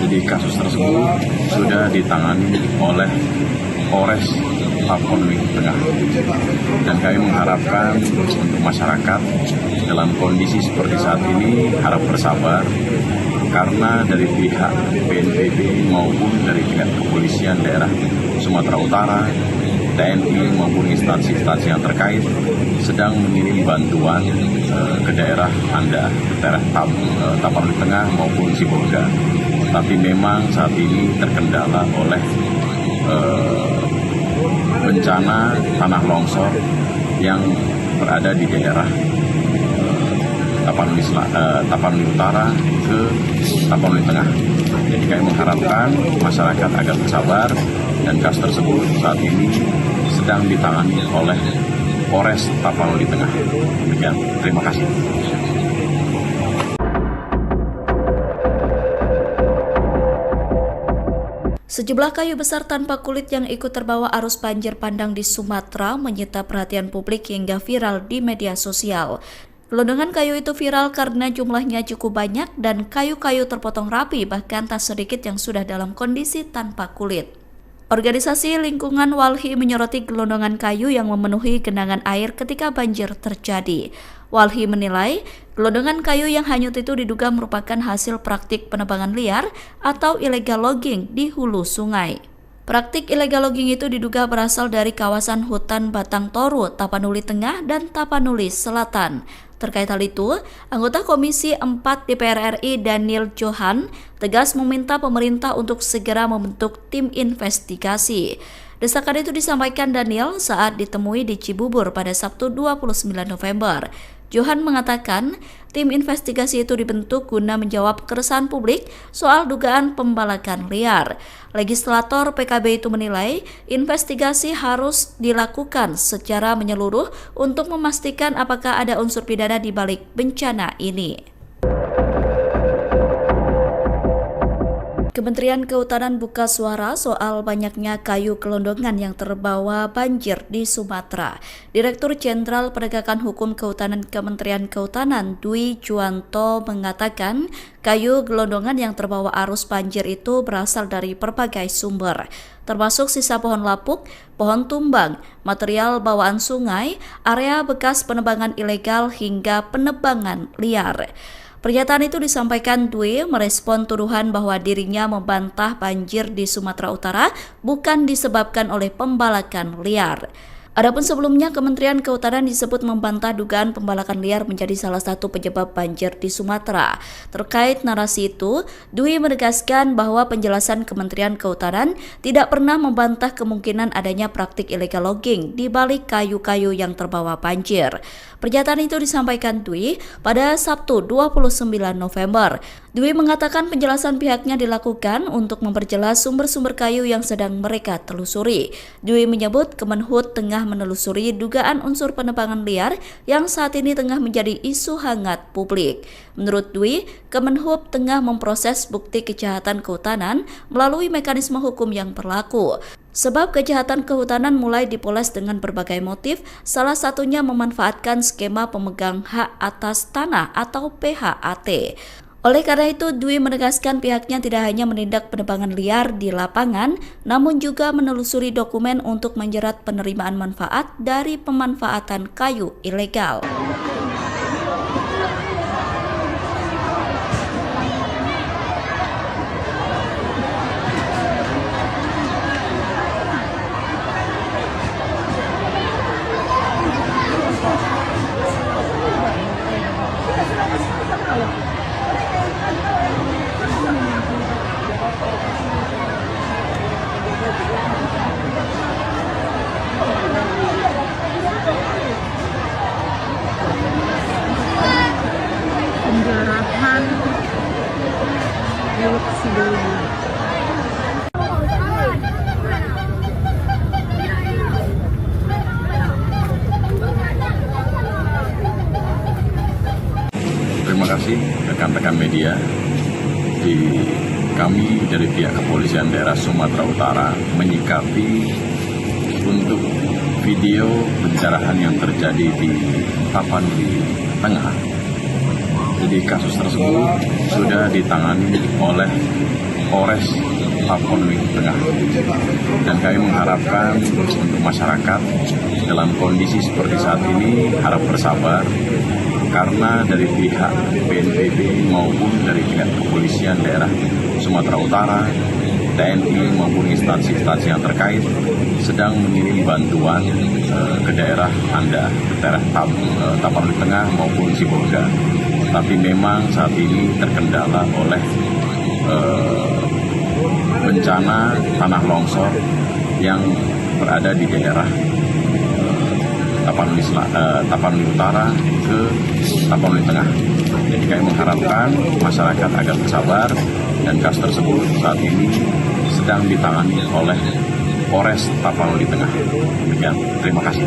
Jadi kasus tersebut sudah ditangani oleh Polres Tapanuli Tengah. Dan kami mengharapkan untuk masyarakat dalam kondisi seperti saat ini harap bersabar, karena dari pihak BNPB maupun dari pihak Kepolisian Daerah Sumatera Utara, TNI maupun instansi-instansi yang terkait sedang mengirim bantuan ke daerah Anda, ke daerah Tapanuli Tengah maupun Sibolga. Tapi memang saat ini terkendala oleh bencana tanah longsor yang berada di daerah Tapanuli Utara ke Tapanuli Tengah. Jadi kami mengharapkan masyarakat agar bersabar, dan kasus tersebut saat ini sedang ditangani oleh Polres Tapanuli Tengah. Demikian, terima kasih. Sejumlah kayu besar tanpa kulit yang ikut terbawa arus banjir bandang di Sumatera menyita perhatian publik hingga viral di media sosial. Gelondongan kayu itu viral karena jumlahnya cukup banyak dan kayu-kayu terpotong rapi, bahkan tak sedikit yang sudah dalam kondisi tanpa kulit. Organisasi Lingkungan Walhi menyoroti gelondongan kayu yang memenuhi genangan air ketika banjir terjadi. Walhi menilai gelondongan kayu yang hanyut itu diduga merupakan hasil praktik penebangan liar atau illegal logging di hulu sungai. Praktik illegal logging itu diduga berasal dari kawasan hutan Batang Toru, Tapanuli Tengah, dan Tapanuli Selatan. Terkait hal itu, anggota Komisi 4 DPR RI Daniel Johan tegas meminta pemerintah untuk segera membentuk tim investigasi. Desakan itu disampaikan Daniel saat ditemui di Cibubur pada Sabtu 29 November. Johan mengatakan tim investigasi itu dibentuk guna menjawab keresahan publik soal dugaan pembalakan liar. Legislator PKB itu menilai investigasi harus dilakukan secara menyeluruh untuk memastikan apakah ada unsur pidana di balik bencana ini. Kementerian Kehutanan buka suara soal banyaknya kayu gelondongan yang terbawa banjir di Sumatera. Direktur Jenderal Penegakan Hukum Kehutanan Kementerian Kehutanan Dwi Juwanto mengatakan kayu gelondongan yang terbawa arus banjir itu berasal dari berbagai sumber, termasuk sisa pohon lapuk, pohon tumbang, material bawaan sungai, area bekas penebangan ilegal hingga penebangan liar. Pernyataan itu disampaikan Dwi merespon tuduhan bahwa dirinya membantah banjir di Sumatera Utara bukan disebabkan oleh pembalakan liar. Adapun sebelumnya, Kementerian Kehutanan disebut membantah dugaan pembalakan liar menjadi salah satu penyebab banjir di Sumatera. Terkait narasi itu, Dwi menegaskan bahwa penjelasan Kementerian Kehutanan tidak pernah membantah kemungkinan adanya praktik illegal logging di balik kayu-kayu yang terbawa banjir. Pernyataan itu disampaikan Dwi pada Sabtu 29 November. Dwi mengatakan penjelasan pihaknya dilakukan untuk memperjelas sumber-sumber kayu yang sedang mereka telusuri. Dwi menyebut Kemenhub tengah menelusuri dugaan unsur penebangan liar yang saat ini tengah menjadi isu hangat publik. Menurut Dwi, Kemenhub tengah memproses bukti kejahatan kehutanan melalui mekanisme hukum yang berlaku. Sebab kejahatan kehutanan mulai dipoles dengan berbagai motif, salah satunya memanfaatkan skema pemegang hak atas tanah atau PHAT. Oleh karena itu, Dwi menegaskan pihaknya tidak hanya menindak penebangan liar di lapangan, namun juga menelusuri dokumen untuk menjerat penerimaan manfaat dari pemanfaatan kayu ilegal. Penjarahan Teluk Sidoli. Terima kasih rekan-rekan media. Kami dari pihak Kepolisian Daerah Sumatera Utara menyikapi untuk video pencerahan yang terjadi di Tapanuli Tengah. Jadi kasus tersebut sudah ditangani oleh Polres Tapanuli Tengah. Dan kami mengharapkan untuk masyarakat dalam kondisi seperti saat ini harap bersabar, karena dari pihak BNPB maupun dari pihak Kepolisian Daerah Sumatera Utara, TNI maupun instansi-instansi yang terkait sedang mengirim bantuan ke daerah Anda, ke daerah Tapanuli Tengah maupun Sibolga. Tapi memang saat ini terkendala oleh bencana tanah longsor yang berada di daerah Tapanuli Utara ke Tapanuli Tengah. Jadi kami mengharapkan masyarakat agar bersabar, dan kasus tersebut saat ini sedang ditangani oleh Polres Tapanuli Tengah. Demikian, terima kasih.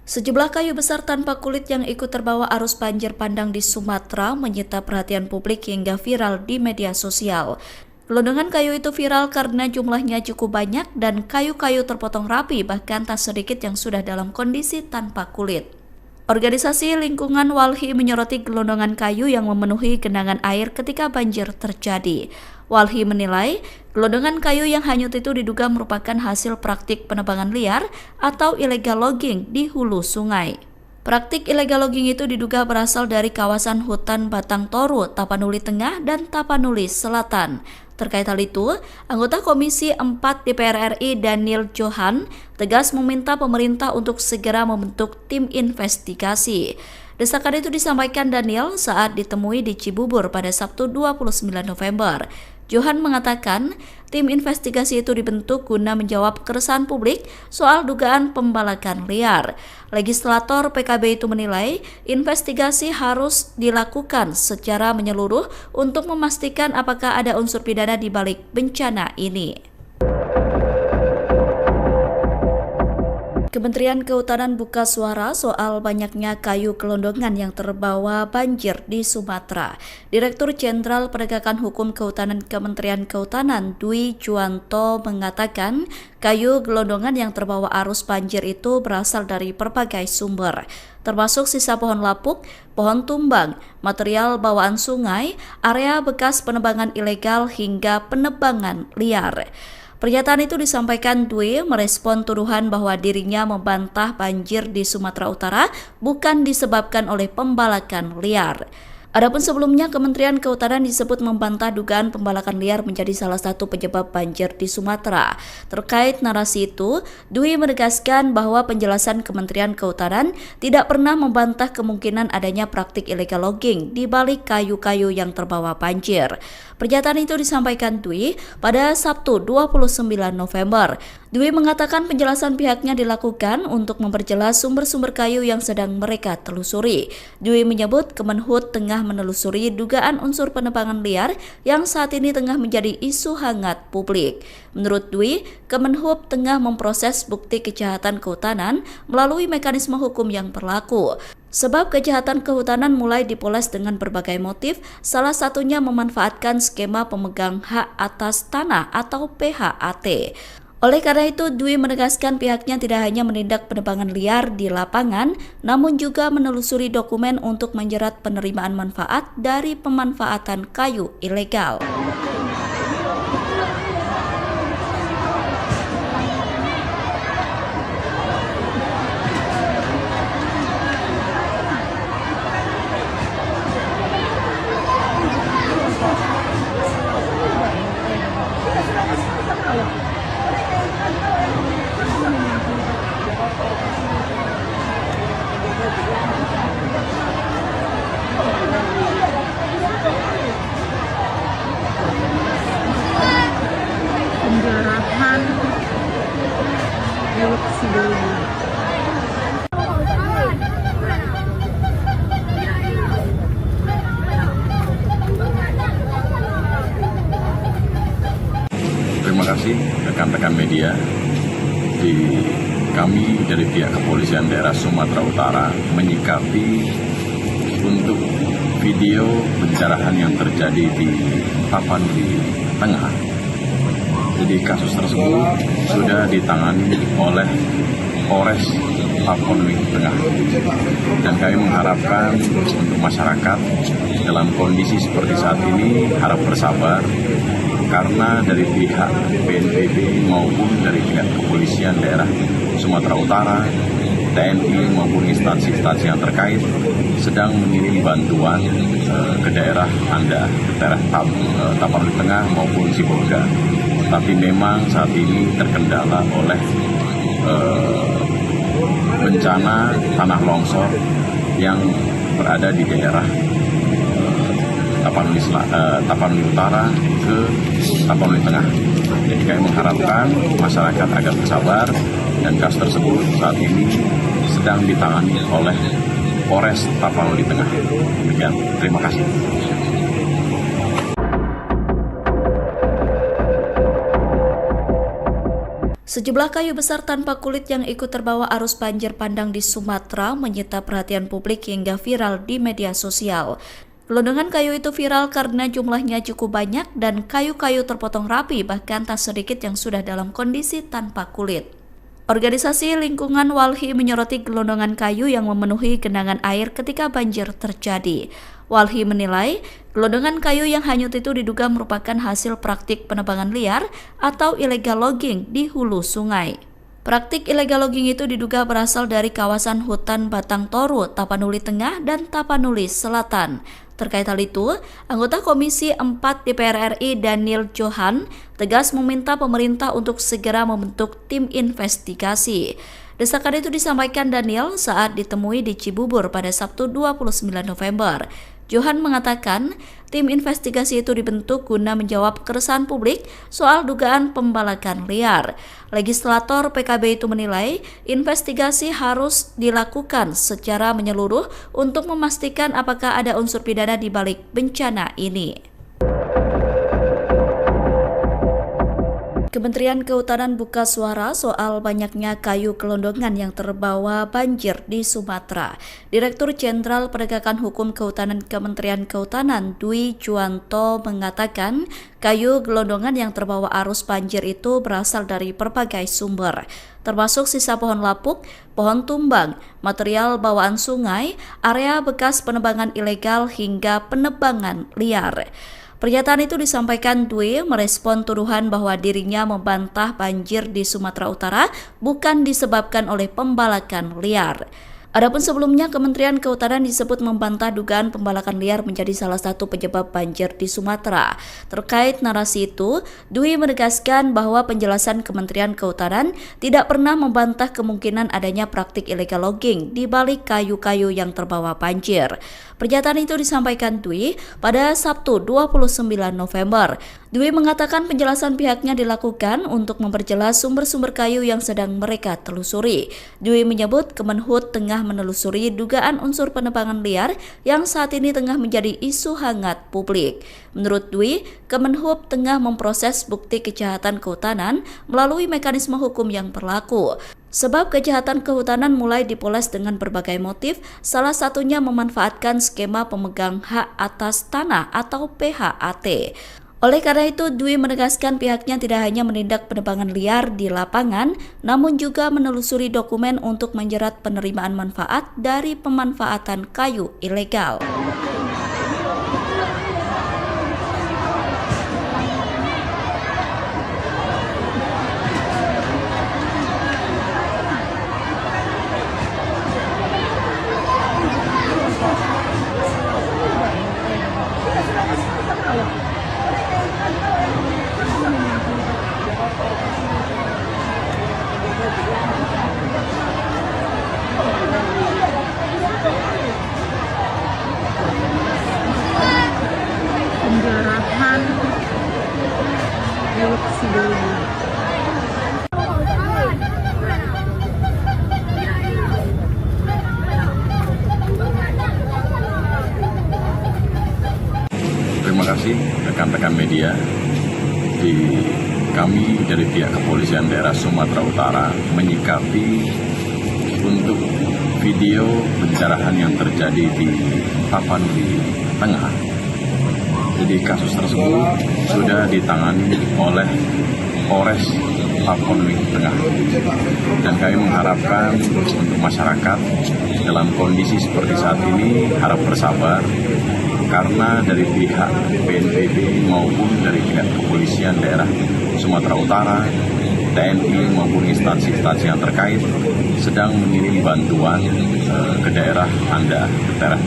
Sejumlah kayu besar tanpa kulit yang ikut terbawa arus banjir bandang di Sumatera menyita perhatian publik hingga viral di media sosial. Gelondongan kayu itu viral karena jumlahnya cukup banyak dan kayu-kayu terpotong rapi, bahkan tak sedikit yang sudah dalam kondisi tanpa kulit. Organisasi Lingkungan Walhi menyoroti gelondongan kayu yang memenuhi genangan air ketika banjir terjadi. Walhi menilai gelondongan kayu yang hanyut itu diduga merupakan hasil praktik penebangan liar atau illegal logging di hulu sungai. Praktik illegal logging itu diduga berasal dari kawasan hutan Batang Toru, Tapanuli Tengah, dan Tapanuli Selatan. Terkait hal itu, anggota Komisi 4 DPR RI Daniel Johan tegas meminta pemerintah untuk segera membentuk tim investigasi. Desakan itu disampaikan Daniel saat ditemui di Cibubur pada Sabtu 29 November. Johan mengatakan tim investigasi itu dibentuk guna menjawab keresahan publik soal dugaan pembalakan liar. Legislator PKB itu menilai investigasi harus dilakukan secara menyeluruh untuk memastikan apakah ada unsur pidana di balik bencana ini. Kementerian Kehutanan buka suara soal banyaknya kayu gelondongan yang terbawa banjir di Sumatera. Direktur Jenderal Penegakan Hukum Kehutanan Kementerian Kehutanan Dwi Juwanto mengatakan kayu gelondongan yang terbawa arus banjir itu berasal dari berbagai sumber, termasuk sisa pohon lapuk, pohon tumbang, material bawaan sungai, area bekas penebangan ilegal hingga penebangan liar. Pernyataan itu disampaikan Dwi merespon tuduhan bahwa dirinya membantah banjir di Sumatera Utara bukan disebabkan oleh pembalakan liar. Adapun sebelumnya, Kementerian Kehutanan disebut membantah dugaan pembalakan liar menjadi salah satu penyebab banjir di Sumatera. Terkait narasi itu, Dwi menegaskan bahwa penjelasan Kementerian Kehutanan tidak pernah membantah kemungkinan adanya praktik illegal logging di balik kayu-kayu yang terbawa banjir. Pernyataan itu disampaikan Dwi pada Sabtu 29 November. Dwi mengatakan penjelasan pihaknya dilakukan untuk memperjelas sumber-sumber kayu yang sedang mereka telusuri. Dwi menyebut Kemenhub tengah menelusuri dugaan unsur penebangan liar yang saat ini tengah menjadi isu hangat publik. Menurut Dwi, Kemenhub tengah memproses bukti kejahatan kehutanan melalui mekanisme hukum yang berlaku. Sebab kejahatan kehutanan mulai dipoles dengan berbagai motif, salah satunya memanfaatkan skema pemegang hak atas tanah atau PHAT. Oleh karena itu, Dwi menegaskan pihaknya tidak hanya menindak penebangan liar di lapangan, namun juga menelusuri dokumen untuk menjerat penerimaan manfaat dari pemanfaatan kayu ilegal. Penjarahan Lewat Sidoli. Terima kasih rekan-rekan media. Kami dari pihak Kepolisian Daerah Sumatera Utara menyikapi untuk video pencerahan yang terjadi di Tapanuli Tengah. Jadi kasus tersebut sudah ditangani oleh Polres Tapanuli Tengah. Dan kami mengharapkan untuk masyarakat dalam kondisi seperti saat ini harap bersabar, karena dari pihak BNPB maupun dari pihak Kepolisian Daerah Sumatera Utara, TNI maupun instansi-instansi yang terkait sedang mengirim bantuan ke daerah Anda, ke daerah Tapanuli Tengah maupun Sibolga. Tapi memang saat ini terkendala oleh bencana tanah longsor yang berada di daerah Tapanuli Utara ke Tapanuli Tengah. Jadi kami mengharapkan masyarakat agar bersabar, dan kasus tersebut saat ini sedang ditangani oleh Polres Tapanuli Tengah. Demikian, terima kasih. Sejumlah kayu besar tanpa kulit yang ikut terbawa arus banjir bandang di Sumatera menyita perhatian publik hingga viral di media sosial. Gelondongan kayu itu viral karena jumlahnya cukup banyak dan kayu-kayu terpotong rapi, bahkan tak sedikit yang sudah dalam kondisi tanpa kulit. Organisasi Lingkungan Walhi menyoroti gelondongan kayu yang memenuhi genangan air ketika banjir terjadi. Walhi menilai gelondongan kayu yang hanyut itu diduga merupakan hasil praktik penebangan liar atau illegal logging di hulu sungai. Praktik illegal logging itu diduga berasal dari kawasan hutan Batang Toru, Tapanuli Tengah, dan Tapanuli Selatan. Terkait hal itu, anggota Komisi 4 DPR RI Daniel Johan tegas meminta pemerintah untuk segera membentuk tim investigasi. Desakan itu disampaikan Daniel saat ditemui di Cibubur pada Sabtu 29 November. Johan mengatakan tim investigasi itu dibentuk guna menjawab keresahan publik soal dugaan pembalakan liar. Legislator PKB itu menilai investigasi harus dilakukan secara menyeluruh untuk memastikan apakah ada unsur pidana di balik bencana ini. Kementerian Kehutanan buka suara soal banyaknya kayu gelondongan yang terbawa banjir di Sumatera. Direktur Jenderal Penegakan Hukum Kehutanan Kementerian Kehutanan Dwi Juwanto mengatakan kayu gelondongan yang terbawa arus banjir itu berasal dari berbagai sumber, termasuk sisa pohon lapuk, pohon tumbang, material bawaan sungai, area bekas penebangan ilegal hingga penebangan liar. Pernyataan itu disampaikan Dwi merespon tuduhan bahwa dirinya membantah banjir di Sumatera Utara bukan disebabkan oleh pembalakan liar. Adapun sebelumnya, Kementerian Kehutanan disebut membantah dugaan pembalakan liar menjadi salah satu penyebab banjir di Sumatera. Terkait narasi itu, Dwi menegaskan bahwa penjelasan Kementerian Kehutanan tidak pernah membantah kemungkinan adanya praktik illegal logging di balik kayu-kayu yang terbawa banjir. Pernyataan itu disampaikan Dwi pada Sabtu 29 November. Dwi mengatakan penjelasan pihaknya dilakukan untuk memperjelas sumber-sumber kayu yang sedang mereka telusuri. Dwi menyebut Kemenhub tengah menelusuri dugaan unsur penebangan liar yang saat ini tengah menjadi isu hangat publik. Menurut Dwi, Kemenhub tengah memproses bukti kejahatan kehutanan melalui mekanisme hukum yang berlaku. Sebab kejahatan kehutanan mulai dipoles dengan berbagai motif, salah satunya memanfaatkan skema pemegang hak atas tanah atau PHAT. Oleh karena itu, Dwi menegaskan pihaknya tidak hanya menindak penebangan liar di lapangan, namun juga menelusuri dokumen untuk menjerat penerimaan manfaat dari pemanfaatan kayu ilegal. Penjarahan Teluk Sidoli. Terima kasih rekan-rekan media. Kami dari pihak Kepolisian Daerah Sumatera Utara menyikapi untuk video pencerahan yang terjadi di Tapanuli Tengah. Jadi kasus tersebut sudah ditangani oleh Polres Tapanuli Tengah. Dan kami mengharapkan untuk masyarakat dalam kondisi seperti saat ini harap bersabar, karena dari pihak BNPB maupun dari pihak Kepolisian Daerah Sumatera Utara, TNI maupun instansi-instansi yang terkait sedang mengirim bantuan ke daerah Anda, ke daerah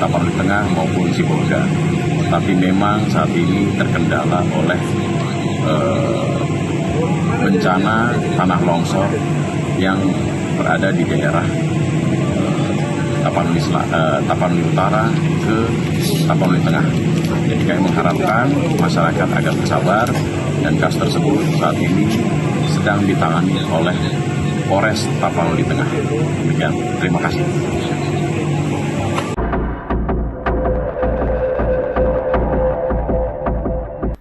Tapanuli Tengah maupun Sibolga. Tapi memang saat ini terkendala oleh bencana tanah longsor yang berada di daerah Tapanuli Utara ke Tapanuli Tengah. Jadi kami mengharapkan masyarakat agar bersabar, dan kasus tersebut saat ini sedang ditangani oleh Polres Tapanuli Tengah. Demikian, terima kasih.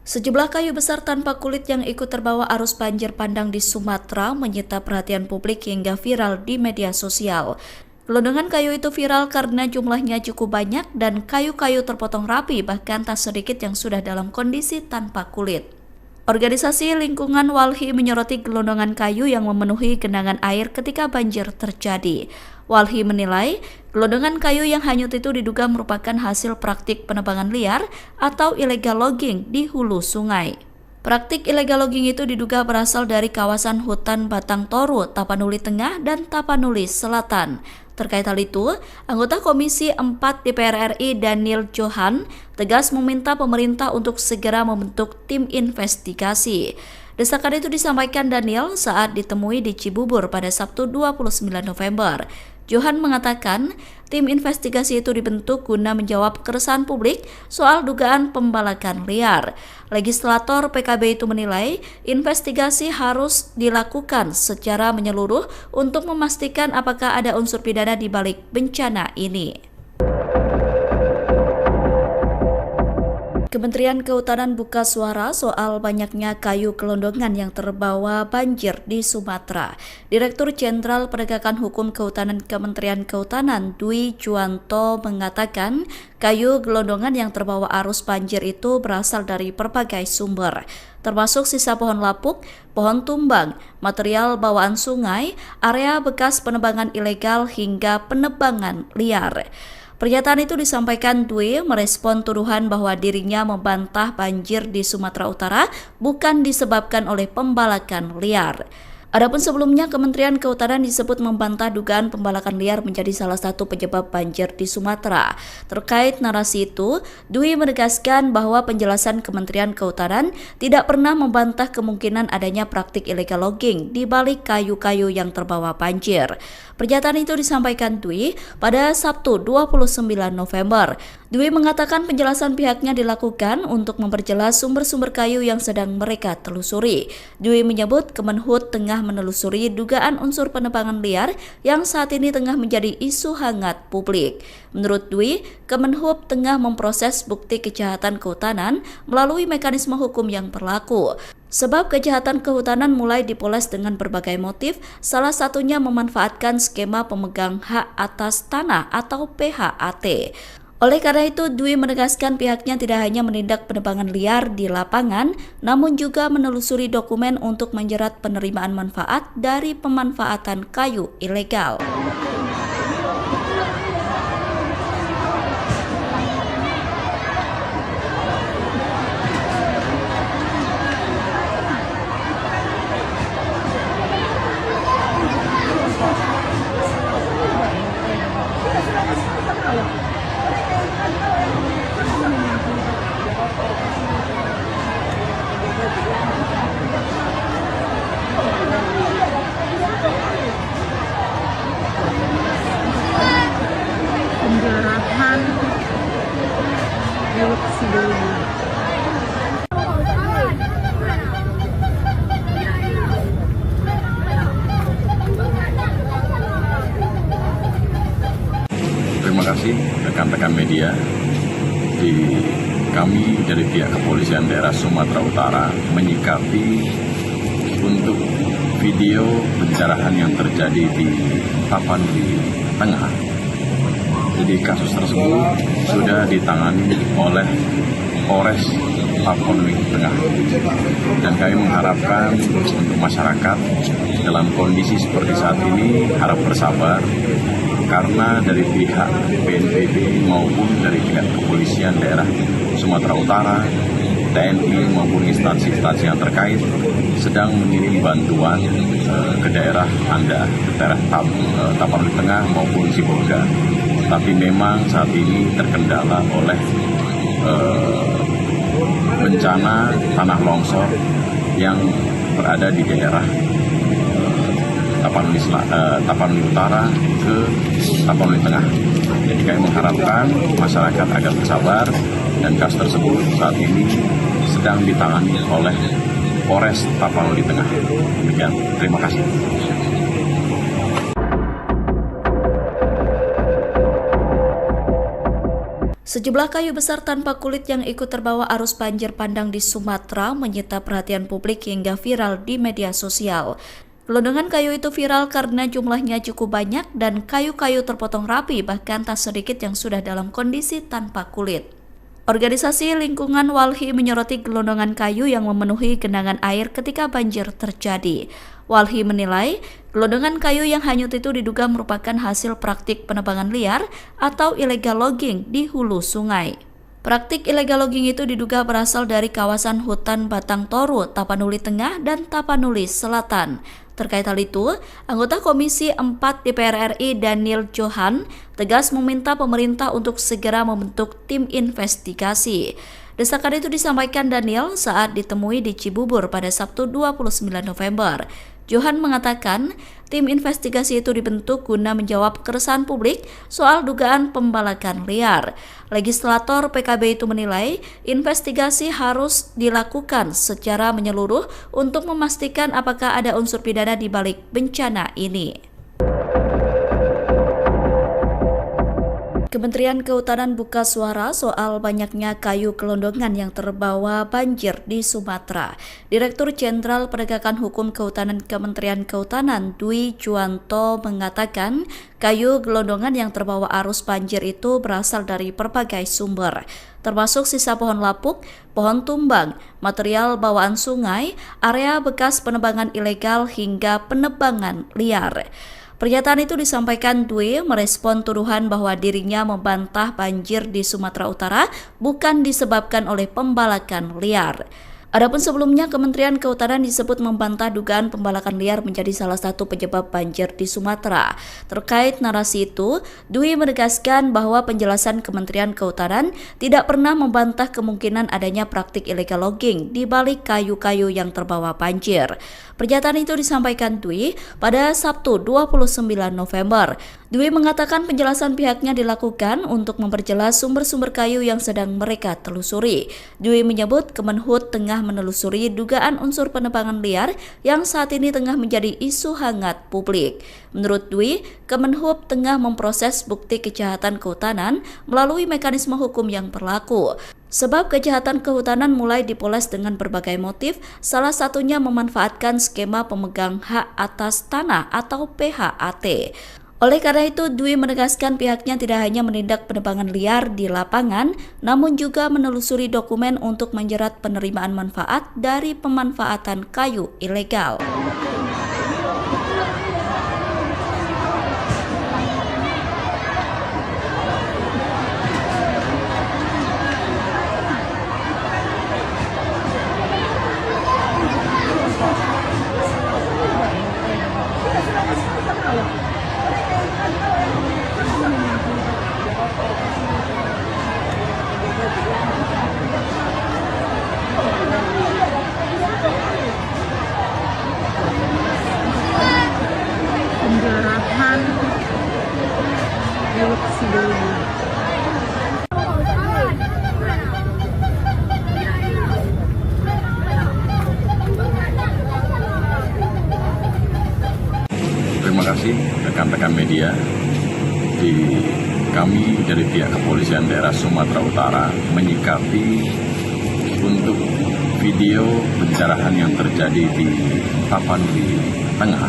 Sejumlah kayu besar tanpa kulit yang ikut terbawa arus banjir bandang di Sumatera menyita perhatian publik hingga viral di media sosial. Gelondongan kayu itu viral karena jumlahnya cukup banyak dan kayu-kayu terpotong rapi, bahkan tak sedikit yang sudah dalam kondisi tanpa kulit. Organisasi Lingkungan Walhi menyoroti gelondongan kayu yang memenuhi genangan air ketika banjir terjadi. Walhi menilai gelondongan kayu yang hanyut itu diduga merupakan hasil praktik penebangan liar atau illegal logging di hulu sungai. Praktik illegal logging itu diduga berasal dari kawasan hutan Batang Toru, Tapanuli Tengah, dan Tapanuli Selatan. Terkait hal itu, anggota Komisi 4 DPR RI Daniel Johan tegas meminta pemerintah untuk segera membentuk tim investigasi. Desakan itu disampaikan Daniel saat ditemui di Cibubur pada Sabtu 29 November. Johan mengatakan tim investigasi itu dibentuk guna menjawab keresahan publik soal dugaan pembalakan liar. Legislator PKB itu menilai investigasi harus dilakukan secara menyeluruh untuk memastikan apakah ada unsur pidana di balik bencana ini. Kementerian Kehutanan buka suara soal banyaknya kayu gelondongan yang terbawa banjir di Sumatera. Direktur Jenderal Penegakan Hukum Kehutanan Kementerian Kehutanan Dwi Juwanto mengatakan kayu gelondongan yang terbawa arus banjir itu berasal dari berbagai sumber, termasuk sisa pohon lapuk, pohon tumbang, material bawaan sungai, area bekas penebangan ilegal hingga penebangan liar. Pernyataan itu disampaikan Dwi merespon tuduhan bahwa dirinya membantah banjir di Sumatera Utara bukan disebabkan oleh pembalakan liar. Adapun sebelumnya, Kementerian Kehutanan disebut membantah dugaan pembalakan liar menjadi salah satu penyebab banjir di Sumatera. Terkait narasi itu, Dwi menegaskan bahwa penjelasan Kementerian Kehutanan tidak pernah membantah kemungkinan adanya praktik illegal logging di balik kayu-kayu yang terbawa banjir. Pernyataan itu disampaikan Dwi pada Sabtu 29 November. Dwi mengatakan penjelasan pihaknya dilakukan untuk memperjelas sumber-sumber kayu yang sedang mereka telusuri. Dwi menyebut Kemenhub tengah menelusuri dugaan unsur penebangan liar yang saat ini tengah menjadi isu hangat publik. Menurut Dwi, Kemenhub tengah memproses bukti kejahatan kehutanan melalui mekanisme hukum yang berlaku. Sebab kejahatan kehutanan mulai dipoles dengan berbagai motif, salah satunya memanfaatkan skema pemegang hak atas tanah atau PHAT. Oleh karena itu, Dwi menegaskan pihaknya tidak hanya menindak penebangan liar di lapangan, namun juga menelusuri dokumen untuk menjerat penerimaan manfaat dari pemanfaatan kayu ilegal. Penjarahan milik sebelumnya. Terima kasih rekan-rekan media. Kami dari pihak Kepolisian Daerah Sumatera Utara menyikapi untuk video pencerahan yang terjadi di Tapanuli Tengah. Jadi kasus tersebut sudah ditangani oleh Polres Tapanuli Tengah. Dan kami mengharapkan untuk masyarakat dalam kondisi seperti saat ini harap bersabar, karena dari pihak BNPB maupun dari pihak Kepolisian Daerah Sumatera Utara, TNI maupun instansi-instansi yang terkait sedang mengirim bantuan ke daerah Anda, ke daerah Tapanuli Tengah maupun Sibolga. Tapi memang saat ini terkendala oleh bencana tanah longsor yang berada di daerah Tapanuli Utara ke Tapanuli Tengah. Jadi kami mengharapkan masyarakat agar bersabar, dan kasus tersebut saat ini sedang ditangani oleh Polres Tapanuli Tengah. Demikian, terima kasih. Sejumlah kayu besar tanpa kulit yang ikut terbawa arus banjir bandang di Sumatera menyita perhatian publik hingga viral di media sosial. Gelondongan kayu itu viral karena jumlahnya cukup banyak dan kayu-kayu terpotong rapi, bahkan tak sedikit yang sudah dalam kondisi tanpa kulit. Organisasi Lingkungan Walhi menyoroti gelondongan kayu yang memenuhi genangan air ketika banjir terjadi. Walhi menilai gelondongan kayu yang hanyut itu diduga merupakan hasil praktik penebangan liar atau illegal logging di hulu sungai. Praktik illegal logging itu diduga berasal dari kawasan hutan Batang Toru, Tapanuli Tengah, dan Tapanuli Selatan. Terkait hal itu, anggota Komisi 4 DPR RI Daniel Johan tegas meminta pemerintah untuk segera membentuk tim investigasi. Desakan itu disampaikan Daniel saat ditemui di Cibubur pada Sabtu 29 November. Johan mengatakan tim investigasi itu dibentuk guna menjawab keresahan publik soal dugaan pembalakan liar. Legislator PKB itu menilai investigasi harus dilakukan secara menyeluruh untuk memastikan apakah ada unsur pidana di balik bencana ini. Kementerian Kehutanan buka suara soal banyaknya kayu gelondongan yang terbawa banjir di Sumatera. Direktur Jenderal Penegakan Hukum Kehutanan Kementerian Kehutanan Dwi Juwanto mengatakan kayu gelondongan yang terbawa arus banjir itu berasal dari berbagai sumber, termasuk sisa pohon lapuk, pohon tumbang, material bawaan sungai, area bekas penebangan ilegal hingga penebangan liar. Pernyataan itu disampaikan Dwi merespon tuduhan bahwa dirinya membantah banjir di Sumatera Utara bukan disebabkan oleh pembalakan liar. Adapun sebelumnya, Kementerian Kehutanan disebut membantah dugaan pembalakan liar menjadi salah satu penyebab banjir di Sumatera. Terkait narasi itu, Dwi menegaskan bahwa penjelasan Kementerian Kehutanan tidak pernah membantah kemungkinan adanya praktik illegal logging di balik kayu-kayu yang terbawa banjir. Pernyataan itu disampaikan Dwi pada Sabtu 29 November. Dwi mengatakan penjelasan pihaknya dilakukan untuk memperjelas sumber-sumber kayu yang sedang mereka telusuri. Dwi menyebut Kemenhub tengah menelusuri dugaan unsur penebangan liar yang saat ini tengah menjadi isu hangat publik. Menurut Dwi, Kemenhub tengah memproses bukti kejahatan kehutanan melalui mekanisme hukum yang berlaku. Sebab kejahatan kehutanan mulai dipoles dengan berbagai motif, salah satunya memanfaatkan skema pemegang hak atas tanah atau PHAT. Oleh karena itu, Dwi menegaskan pihaknya tidak hanya menindak penebangan liar di lapangan, namun juga menelusuri dokumen untuk menjerat penerimaan manfaat dari pemanfaatan kayu ilegal. Penjarahan erupsi dulu. Terima kasih rekan-rekan media. Kami dari pihak Kepolisian Daerah Sumatera Utara menyikapi untuk video pencerahan yang terjadi di Tapanuli Tengah.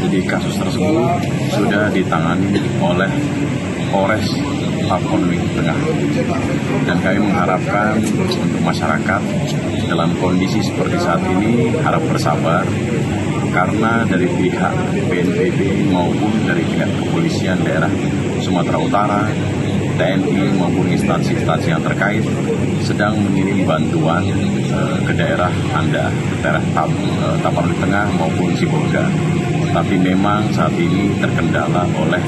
Jadi kasus tersebut sudah ditangani oleh Polres Tapanuli Tengah. Dan kami mengharapkan untuk masyarakat dalam kondisi seperti saat ini harap bersabar, karena dari pihak BNPB maupun dari pihak Kepolisian Daerah Sumatera Utara, TNI maupun instansi-instansi yang terkait sedang mengirim bantuan ke daerah Anda, ke daerah Tapanuli Tengah maupun Sibolga. Tapi memang saat ini terkendala oleh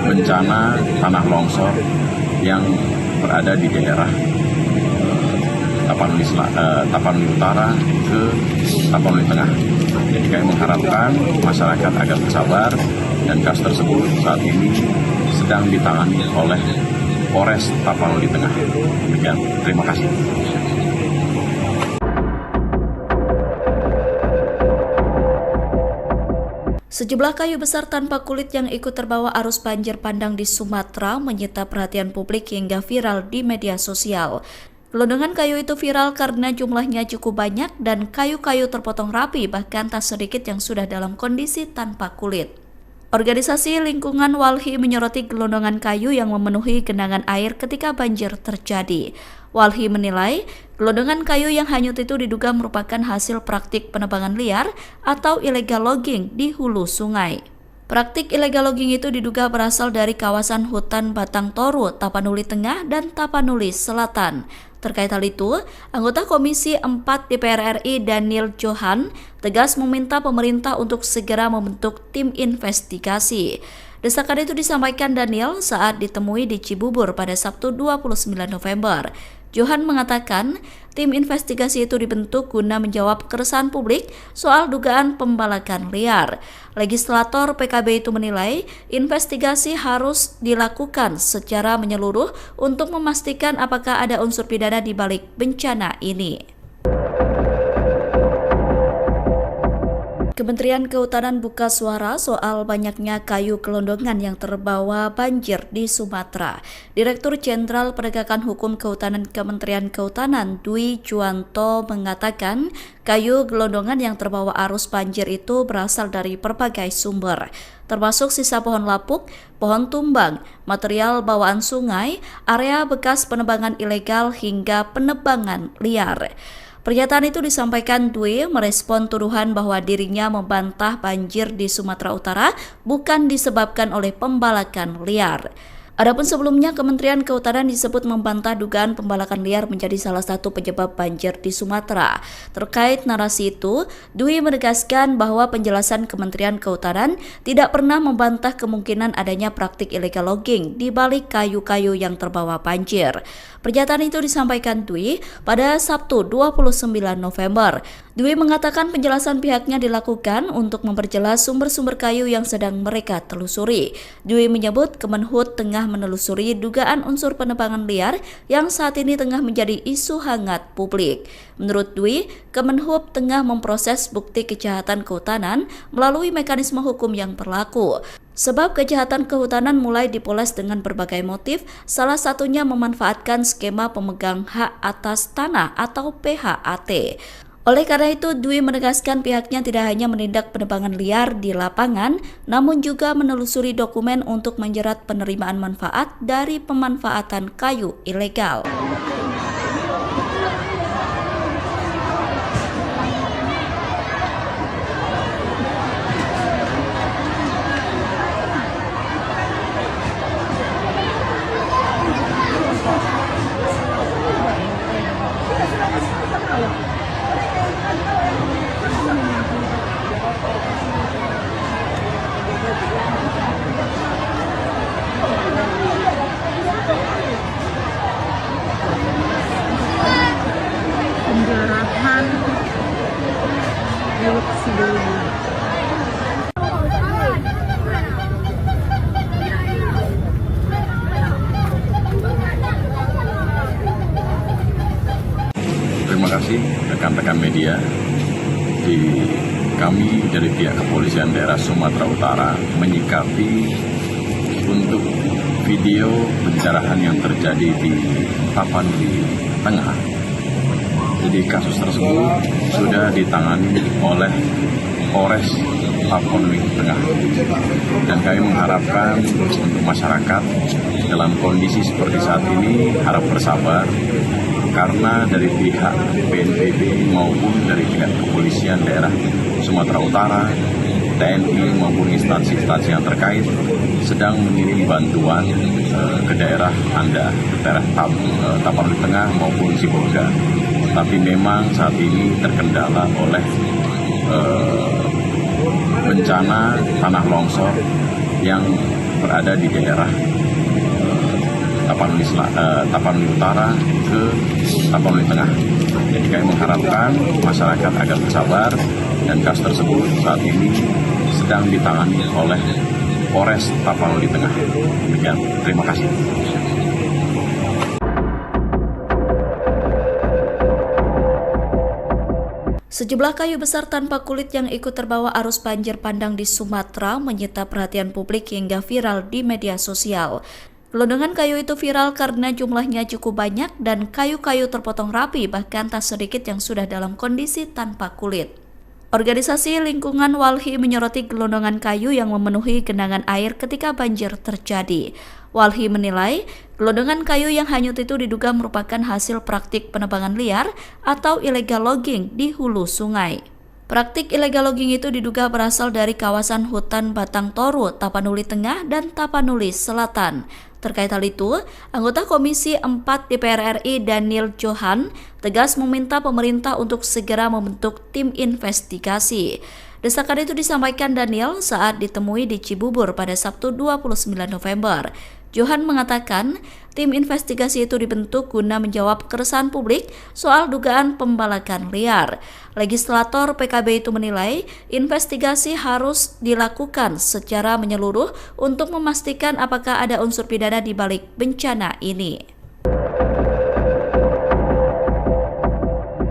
bencana tanah longsor yang berada di daerah Tapanuli Utara ke Tapanuli Tengah. Jadi kami mengharapkan masyarakat agar bersabar, dan kasus tersebut saat ini sedang ditangani oleh Polres Tapanuli Tengah. Demikian, terima kasih. Sejumlah kayu besar tanpa kulit yang ikut terbawa arus banjir bandang di Sumatera menyita perhatian publik hingga viral di media sosial. Gelondongan kayu itu viral karena jumlahnya cukup banyak dan kayu-kayu terpotong rapi, bahkan tak sedikit yang sudah dalam kondisi tanpa kulit. Organisasi Lingkungan Walhi menyoroti gelondongan kayu yang memenuhi genangan air ketika banjir terjadi. Walhi menilai gelondongan kayu yang hanyut itu diduga merupakan hasil praktik penebangan liar atau illegal logging di hulu sungai. Praktik illegal logging itu diduga berasal dari kawasan hutan Batang Toru, Tapanuli Tengah, dan Tapanuli Selatan. Terkait hal itu, anggota Komisi 4 DPR RI Daniel Johan tegas meminta pemerintah untuk segera membentuk tim investigasi. Desakan itu disampaikan Daniel saat ditemui di Cibubur pada Sabtu 29 November. Johan mengatakan tim investigasi itu dibentuk guna menjawab keresahan publik soal dugaan pembalakan liar. Legislator PKB itu menilai investigasi harus dilakukan secara menyeluruh untuk memastikan apakah ada unsur pidana di balik bencana ini. Kementerian Kehutanan buka suara soal banyaknya kayu gelondongan yang terbawa banjir di Sumatera. Direktur Jenderal Penegakan Hukum Kehutanan Kementerian Kehutanan Dwi Juwanto mengatakan kayu gelondongan yang terbawa arus banjir itu berasal dari berbagai sumber, termasuk sisa pohon lapuk, pohon tumbang, material bawaan sungai, area bekas penebangan ilegal hingga penebangan liar. Pernyataan itu disampaikan Dwi merespon tuduhan bahwa dirinya membantah banjir di Sumatera Utara bukan disebabkan oleh pembalakan liar. Adapun sebelumnya, Kementerian Kehutanan disebut membantah dugaan pembalakan liar menjadi salah satu penyebab banjir di Sumatera. Terkait narasi itu, Dwi menegaskan bahwa penjelasan Kementerian Kehutanan tidak pernah membantah kemungkinan adanya praktik illegal logging di balik kayu-kayu yang terbawa banjir. Pernyataan itu disampaikan Dwi pada Sabtu 29 November. Dwi mengatakan penjelasan pihaknya dilakukan untuk memperjelas sumber-sumber kayu yang sedang mereka telusuri. Dwi menyebut Kemenhub tengah menelusuri dugaan unsur penebangan liar yang saat ini tengah menjadi isu hangat publik. Menurut Dwi, Kemenhub tengah memproses bukti kejahatan kehutanan melalui mekanisme hukum yang berlaku. Sebab kejahatan kehutanan mulai dipoles dengan berbagai motif, salah satunya memanfaatkan skema pemegang hak atas tanah atau PHAT. Oleh karena itu, Dwi menegaskan pihaknya tidak hanya menindak penebangan liar di lapangan, namun juga menelusuri dokumen untuk menjerat penerimaan manfaat dari pemanfaatan kayu ilegal. Penjarahan milik sebelumnya. Terima kasih rekan-rekan media. Kami dari pihak Kepolisian Daerah Sumatera Utara menyikapi untuk video pencerahan yang terjadi di Tapanuli Tengah. Jadi kasus tersebut sudah ditangani oleh Polres Tapanuli Tengah. Dan kami mengharapkan untuk masyarakat dalam kondisi seperti saat ini harap bersabar, karena dari pihak BNPB maupun dari pihak Kepolisian Daerah Sumatera Utara, TNI maupun instansi-instansi yang terkait sedang mengirim bantuan ke daerah Anda, ke daerah Tapanuli Tengah maupun Sibolga. Tapi memang saat ini terkendala oleh bencana tanah longsor yang berada di daerah Tapanuli Utara ke Tapanuli Tengah. Jadi kami mengharapkan masyarakat agar bersabar, dan kasus tersebut saat ini sedang ditangani oleh Polres Tapanuli Tengah. Demikian, terima kasih. Sejumlah kayu besar tanpa kulit yang ikut terbawa arus banjir bandang di Sumatera menyita perhatian publik hingga viral di media sosial. Gelondongan kayu itu viral karena jumlahnya cukup banyak dan kayu-kayu terpotong rapi, bahkan tak sedikit yang sudah dalam kondisi tanpa kulit. Organisasi Lingkungan Walhi menyoroti gelondongan kayu yang memenuhi genangan air ketika banjir terjadi. Walhi menilai gelondongan kayu yang hanyut itu diduga merupakan hasil praktik penebangan liar atau illegal logging di hulu sungai. Praktik illegal logging itu diduga berasal dari kawasan hutan Batang Toru, Tapanuli Tengah, dan Tapanuli Selatan. Terkait hal itu, anggota Komisi 4 DPR RI Daniel Johan tegas meminta pemerintah untuk segera membentuk tim investigasi. Desakan itu disampaikan Daniel saat ditemui di Cibubur pada Sabtu 29 November. Johan mengatakan tim investigasi itu dibentuk guna menjawab keresahan publik soal dugaan pembalakan liar. Legislator PKB itu menilai investigasi harus dilakukan secara menyeluruh untuk memastikan apakah ada unsur pidana di balik bencana ini.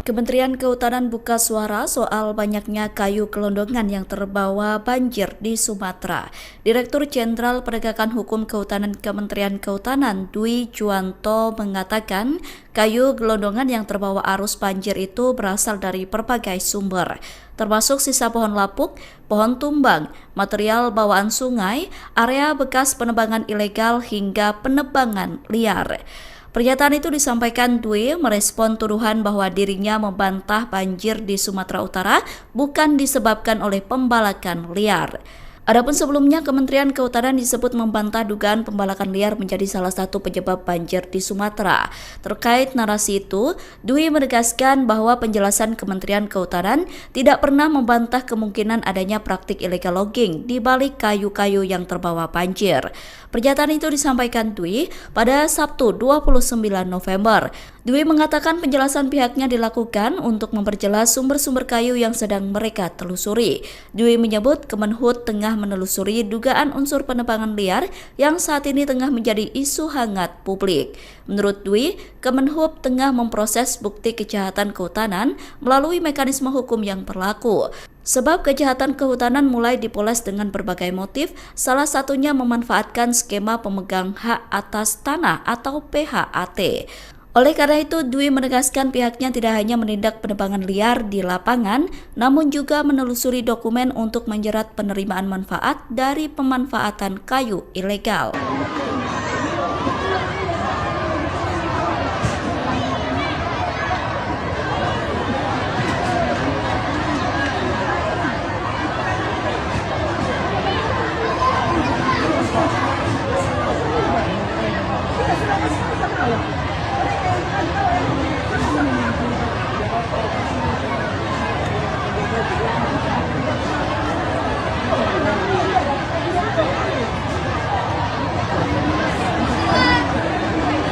Kementerian Kehutanan buka suara soal banyaknya kayu gelondongan yang terbawa banjir di Sumatera. Direktur Jenderal Penegakan Hukum Kehutanan Kementerian Kehutanan Dwi Juwanto mengatakan kayu gelondongan yang terbawa arus banjir itu berasal dari berbagai sumber, termasuk sisa pohon lapuk, pohon tumbang, material bawaan sungai, area bekas penebangan ilegal hingga penebangan liar. Pernyataan itu disampaikan Dwi merespon tuduhan bahwa dirinya membantah banjir di Sumatera Utara bukan disebabkan oleh pembalakan liar. Adapun sebelumnya, Kementerian Kehutanan disebut membantah dugaan pembalakan liar menjadi salah satu penyebab banjir di Sumatera. Terkait narasi itu, Dwi menegaskan bahwa penjelasan Kementerian Kehutanan tidak pernah membantah kemungkinan adanya praktik illegal logging di balik kayu-kayu yang terbawa banjir. Pernyataan itu disampaikan Dwi pada Sabtu 29 November. Dwi mengatakan penjelasan pihaknya dilakukan untuk memperjelas sumber-sumber kayu yang sedang mereka telusuri. Dwi menyebut Kemenhub tengah menelusuri dugaan unsur penebangan liar yang saat ini tengah menjadi isu hangat publik. Menurut Dwi, Kemenhub tengah memproses bukti kejahatan kehutanan melalui mekanisme hukum yang berlaku. Sebab kejahatan kehutanan mulai dipoles dengan berbagai motif, salah satunya memanfaatkan skema pemegang hak atas tanah atau PHAT. Oleh karena itu, Dwi menegaskan pihaknya tidak hanya menindak penebangan liar di lapangan, namun juga menelusuri dokumen untuk menjerat penerimaan manfaat dari pemanfaatan kayu ilegal.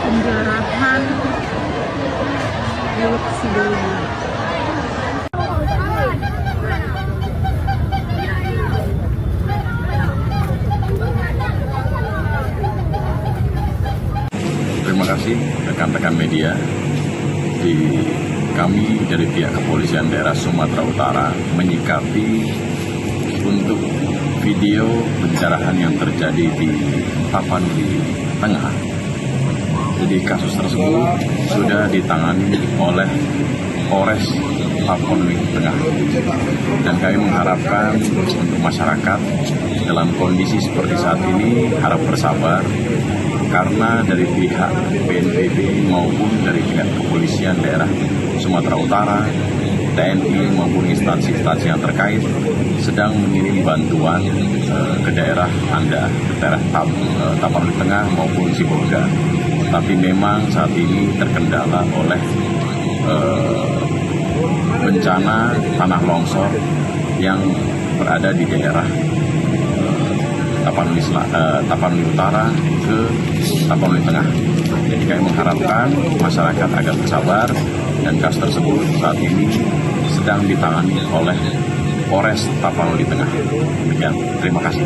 Penjarahan milik sebelumnya. Terima kasih rekan-rekan media. Kami dari pihak Kepolisian Daerah Sumatera Utara menyikapi untuk video pencerahan yang terjadi di Tapanuli Tengah. Jadi kasus tersebut sudah ditangani oleh Polres Tapanuli Tengah. Dan kami mengharapkan untuk masyarakat dalam kondisi seperti saat ini harap bersabar, karena dari pihak BNPB maupun dari pihak Kepolisian Daerah Sumatera Utara, TNI maupun instansi-instansi yang terkait sedang mengirim bantuan ke daerah Anda, ke daerah Tapanuli Tengah maupun Sibolga. Tapi memang saat ini terkendala oleh bencana tanah longsor yang berada di daerah Tapanuli Utara ke Tapanuli Tengah. Jadi kami mengharapkan masyarakat agar bersabar, dan kasus tersebut saat ini sedang ditangani oleh Polres Tapanuli Tengah. Demikian, terima kasih.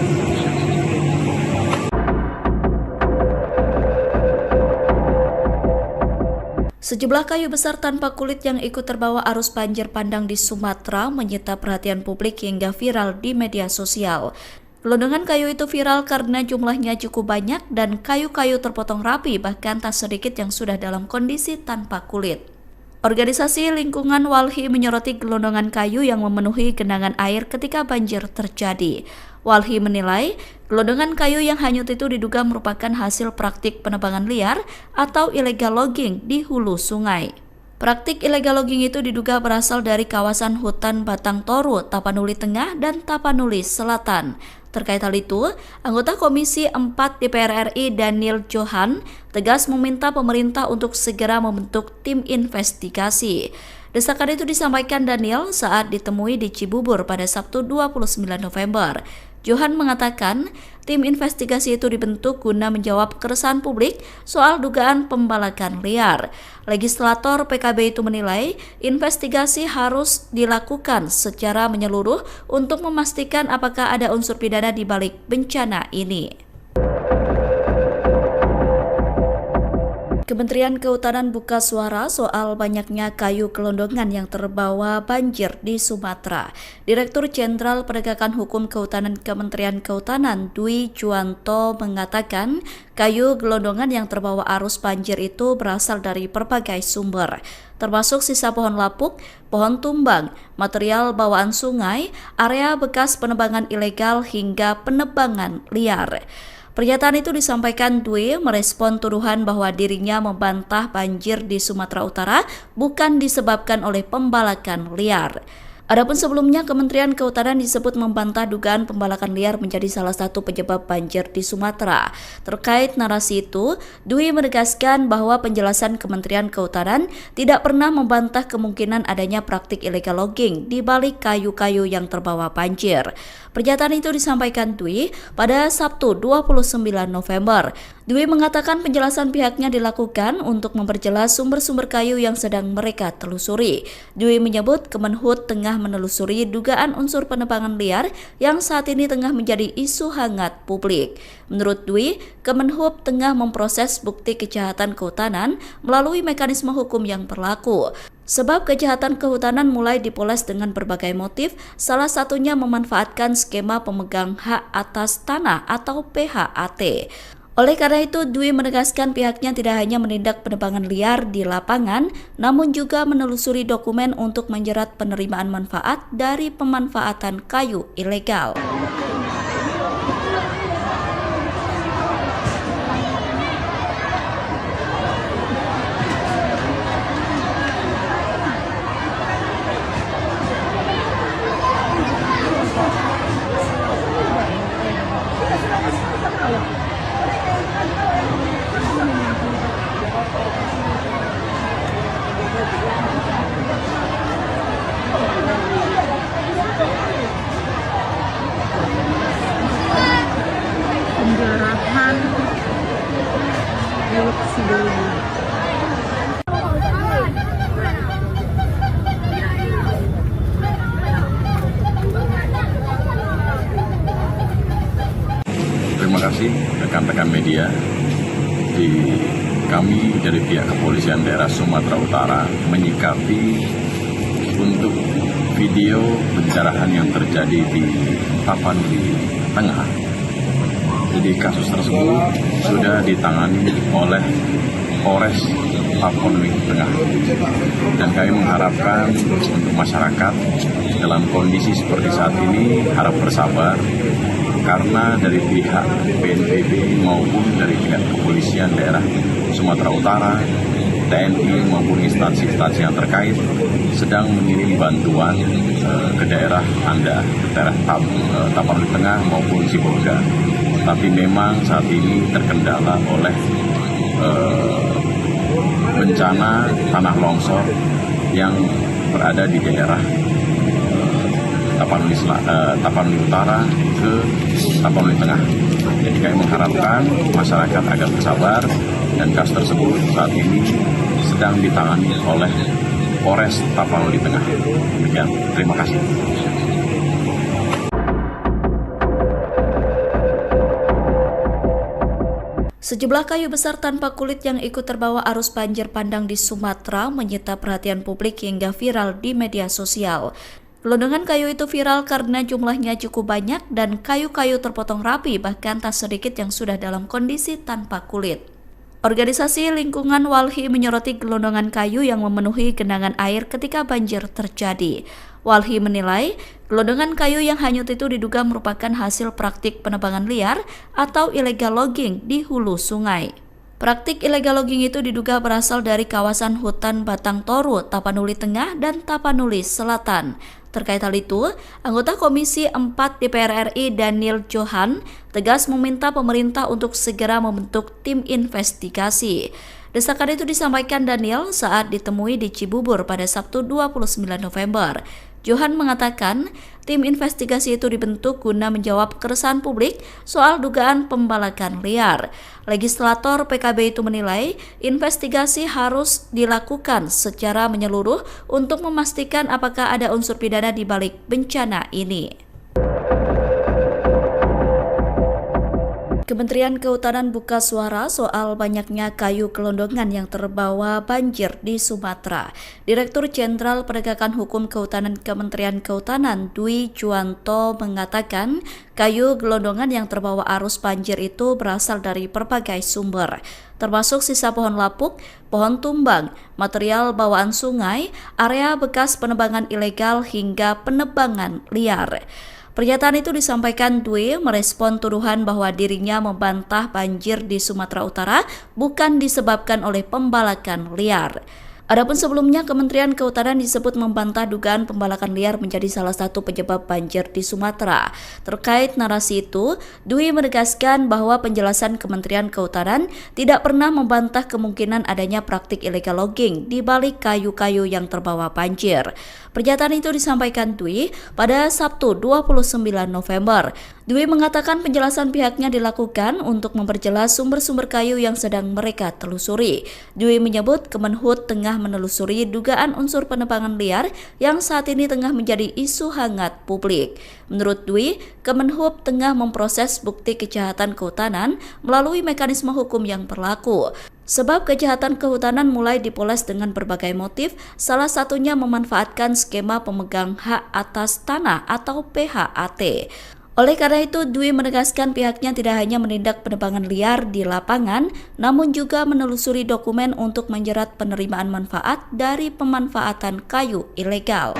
Sejumlah kayu besar tanpa kulit yang ikut terbawa arus banjir bandang di Sumatera menyita perhatian publik hingga viral di media sosial. Gelondongan kayu itu viral karena jumlahnya cukup banyak dan kayu-kayu terpotong rapi, bahkan tak sedikit yang sudah dalam kondisi tanpa kulit. Organisasi Lingkungan Walhi menyoroti gelondongan kayu yang memenuhi genangan air ketika banjir terjadi. Walhi menilai gelondongan kayu yang hanyut itu diduga merupakan hasil praktik penebangan liar atau illegal logging di hulu sungai. Praktik illegal logging itu diduga berasal dari kawasan hutan Batang Toru, Tapanuli Tengah, dan Tapanuli Selatan. Terkait hal itu, anggota Komisi 4 DPR RI Daniel Johan tegas meminta pemerintah untuk segera membentuk tim investigasi. Desakan itu disampaikan Daniel saat ditemui di Cibubur pada Sabtu 29 November. Johan mengatakan tim investigasi itu dibentuk guna menjawab keresahan publik soal dugaan pembalakan liar. Legislator PKB itu menilai investigasi harus dilakukan secara menyeluruh untuk memastikan apakah ada unsur pidana di balik bencana ini. Kementerian Kehutanan buka suara soal banyaknya kayu gelondongan yang terbawa banjir di Sumatera. Direktur Jenderal Penegakan Hukum Kehutanan Kementerian Kehutanan Dwi Juwanto mengatakan kayu gelondongan yang terbawa arus banjir itu berasal dari berbagai sumber, termasuk sisa pohon lapuk, pohon tumbang, material bawaan sungai, area bekas penebangan ilegal hingga penebangan liar. Pernyataan itu disampaikan Dwi merespon tuduhan bahwa dirinya membantah banjir di Sumatera Utara bukan disebabkan oleh pembalakan liar. Adapun sebelumnya, Kementerian Kehutanan disebut membantah dugaan pembalakan liar menjadi salah satu penyebab banjir di Sumatera. Terkait narasi itu, Dwi menegaskan bahwa penjelasan Kementerian Kehutanan tidak pernah membantah kemungkinan adanya praktik illegal logging di balik kayu-kayu yang terbawa banjir. Pernyataan itu disampaikan Dwi pada Sabtu 29 November. Dwi mengatakan penjelasan pihaknya dilakukan untuk memperjelas sumber-sumber kayu yang sedang mereka telusuri. Dwi menyebut Kemenhub tengah menelusuri dugaan unsur penebangan liar yang saat ini tengah menjadi isu hangat publik. Menurut Dwi, Kemenhub tengah memproses bukti kejahatan kehutanan melalui mekanisme hukum yang berlaku. Sebab kejahatan kehutanan mulai dipoles dengan berbagai motif, salah satunya memanfaatkan skema pemegang hak atas tanah atau PHAT. Oleh karena itu, Dwi menegaskan pihaknya tidak hanya menindak penebangan liar di lapangan, namun juga menelusuri dokumen untuk menjerat penerimaan manfaat dari pemanfaatan kayu ilegal. Penjarahan milik sebelumnya. Terima kasih rekan-rekan media. Kami dari pihak Kepolisian Daerah Sumatera Utara menyikapi untuk video pencerahan yang terjadi di Tapanuli Tengah. Jadi kasus tersebut sudah ditangani oleh Polres Tapanuli Tengah. Dan kami mengharapkan untuk masyarakat dalam kondisi seperti saat ini harap bersabar, karena dari pihak BNPB maupun dari pihak Kepolisian Daerah Sumatera Utara, TNI maupun instansi-instansi yang terkait sedang mengirim bantuan ke daerah Anda, ke daerah Tapanuli Tengah maupun Sibolga. Tapi memang saat ini terkendala oleh bencana tanah longsor yang berada di daerah Tapanuli Utara ke Tapanuli Tengah. Jadi kami mengharapkan masyarakat agar bersabar, dan kasus tersebut saat ini sedang ditangani oleh Polres Tapanuli Tengah. Demikian, terima kasih. Sejumlah kayu besar tanpa kulit yang ikut terbawa arus banjir bandang di Sumatera menyita perhatian publik hingga viral di media sosial. Gelondongan kayu itu viral karena jumlahnya cukup banyak dan kayu-kayu terpotong rapi, bahkan tak sedikit yang sudah dalam kondisi tanpa kulit. Organisasi Lingkungan Walhi menyoroti gelondongan kayu yang memenuhi genangan air ketika banjir terjadi. Walhi menilai gelondongan kayu yang hanyut itu diduga merupakan hasil praktik penebangan liar atau illegal logging di hulu sungai. Praktik illegal logging itu diduga berasal dari kawasan hutan Batang Toru, Tapanuli Tengah, dan Tapanuli Selatan. Terkait hal itu, anggota Komisi 4 DPR RI Daniel Johan tegas meminta pemerintah untuk segera membentuk tim investigasi. Desakan itu disampaikan Daniel saat ditemui di Cibubur pada Sabtu 29 November. Johan mengatakan tim investigasi itu dibentuk guna menjawab keresahan publik soal dugaan pembalakan liar. Legislator PKB itu menilai investigasi harus dilakukan secara menyeluruh untuk memastikan apakah ada unsur pidana di balik bencana ini. Kementerian Kehutanan buka suara soal banyaknya kayu gelondongan yang terbawa banjir di Sumatera. Direktur Jenderal Penegakan Hukum Kehutanan Kementerian Kehutanan Dwi Juwanto mengatakan kayu gelondongan yang terbawa arus banjir itu berasal dari berbagai sumber, termasuk sisa pohon lapuk, pohon tumbang, material bawaan sungai, area bekas penebangan ilegal hingga penebangan liar. Pernyataan itu disampaikan Dwi merespon tuduhan bahwa dirinya membantah banjir di Sumatera Utara bukan disebabkan oleh pembalakan liar. Adapun sebelumnya, Kementerian Kehutanan disebut membantah dugaan pembalakan liar menjadi salah satu penyebab banjir di Sumatera. Terkait narasi itu, Dwi menegaskan bahwa penjelasan Kementerian Kehutanan tidak pernah membantah kemungkinan adanya praktik illegal logging di balik kayu-kayu yang terbawa banjir. Pernyataan itu disampaikan Dwi pada Sabtu 29 November. Dwi mengatakan penjelasan pihaknya dilakukan untuk memperjelas sumber-sumber kayu yang sedang mereka telusuri. Dwi menyebut Kemenhub tengah menelusuri dugaan unsur penebangan liar yang saat ini tengah menjadi isu hangat publik. Menurut Dwi, Kemenhub tengah memproses bukti kejahatan kehutanan melalui mekanisme hukum yang berlaku. Sebab kejahatan kehutanan mulai dipoles dengan berbagai motif, salah satunya memanfaatkan skema pemegang hak atas tanah atau PHAT. Oleh karena itu, Dwi menegaskan pihaknya tidak hanya menindak penebangan liar di lapangan, namun juga menelusuri dokumen untuk menjerat penerimaan manfaat dari pemanfaatan kayu ilegal.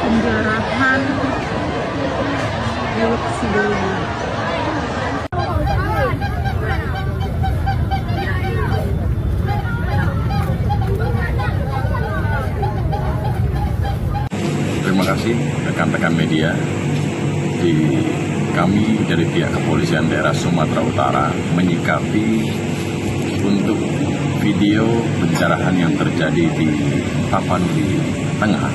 Penjarahan milik sebelumnya. Terima kasih rekan-rekan media. Kami dari pihak Kepolisian Daerah Sumatera Utara menyikapi untuk video pencerahan yang terjadi di Tapanuli Tengah.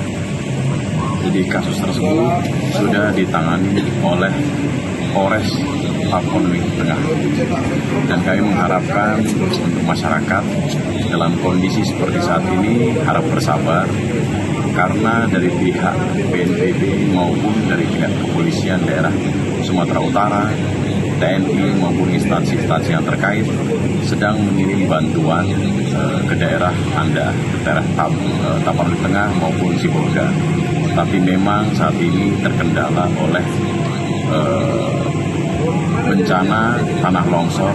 Jadi kasus tersebut sudah ditangani oleh Polres Tapanuli Tengah. Dan kami mengharapkan untuk masyarakat dalam kondisi seperti saat ini harap bersabar, karena dari pihak BNPB maupun dari pihak Kepolisian Daerah Sumatera Utara, TNI maupun instansi-instansi yang terkait sedang mengirim bantuan ke daerah Anda, ke daerah Tapanuli Tengah maupun Sibolga. Tapi memang saat ini terkendala oleh bencana tanah longsor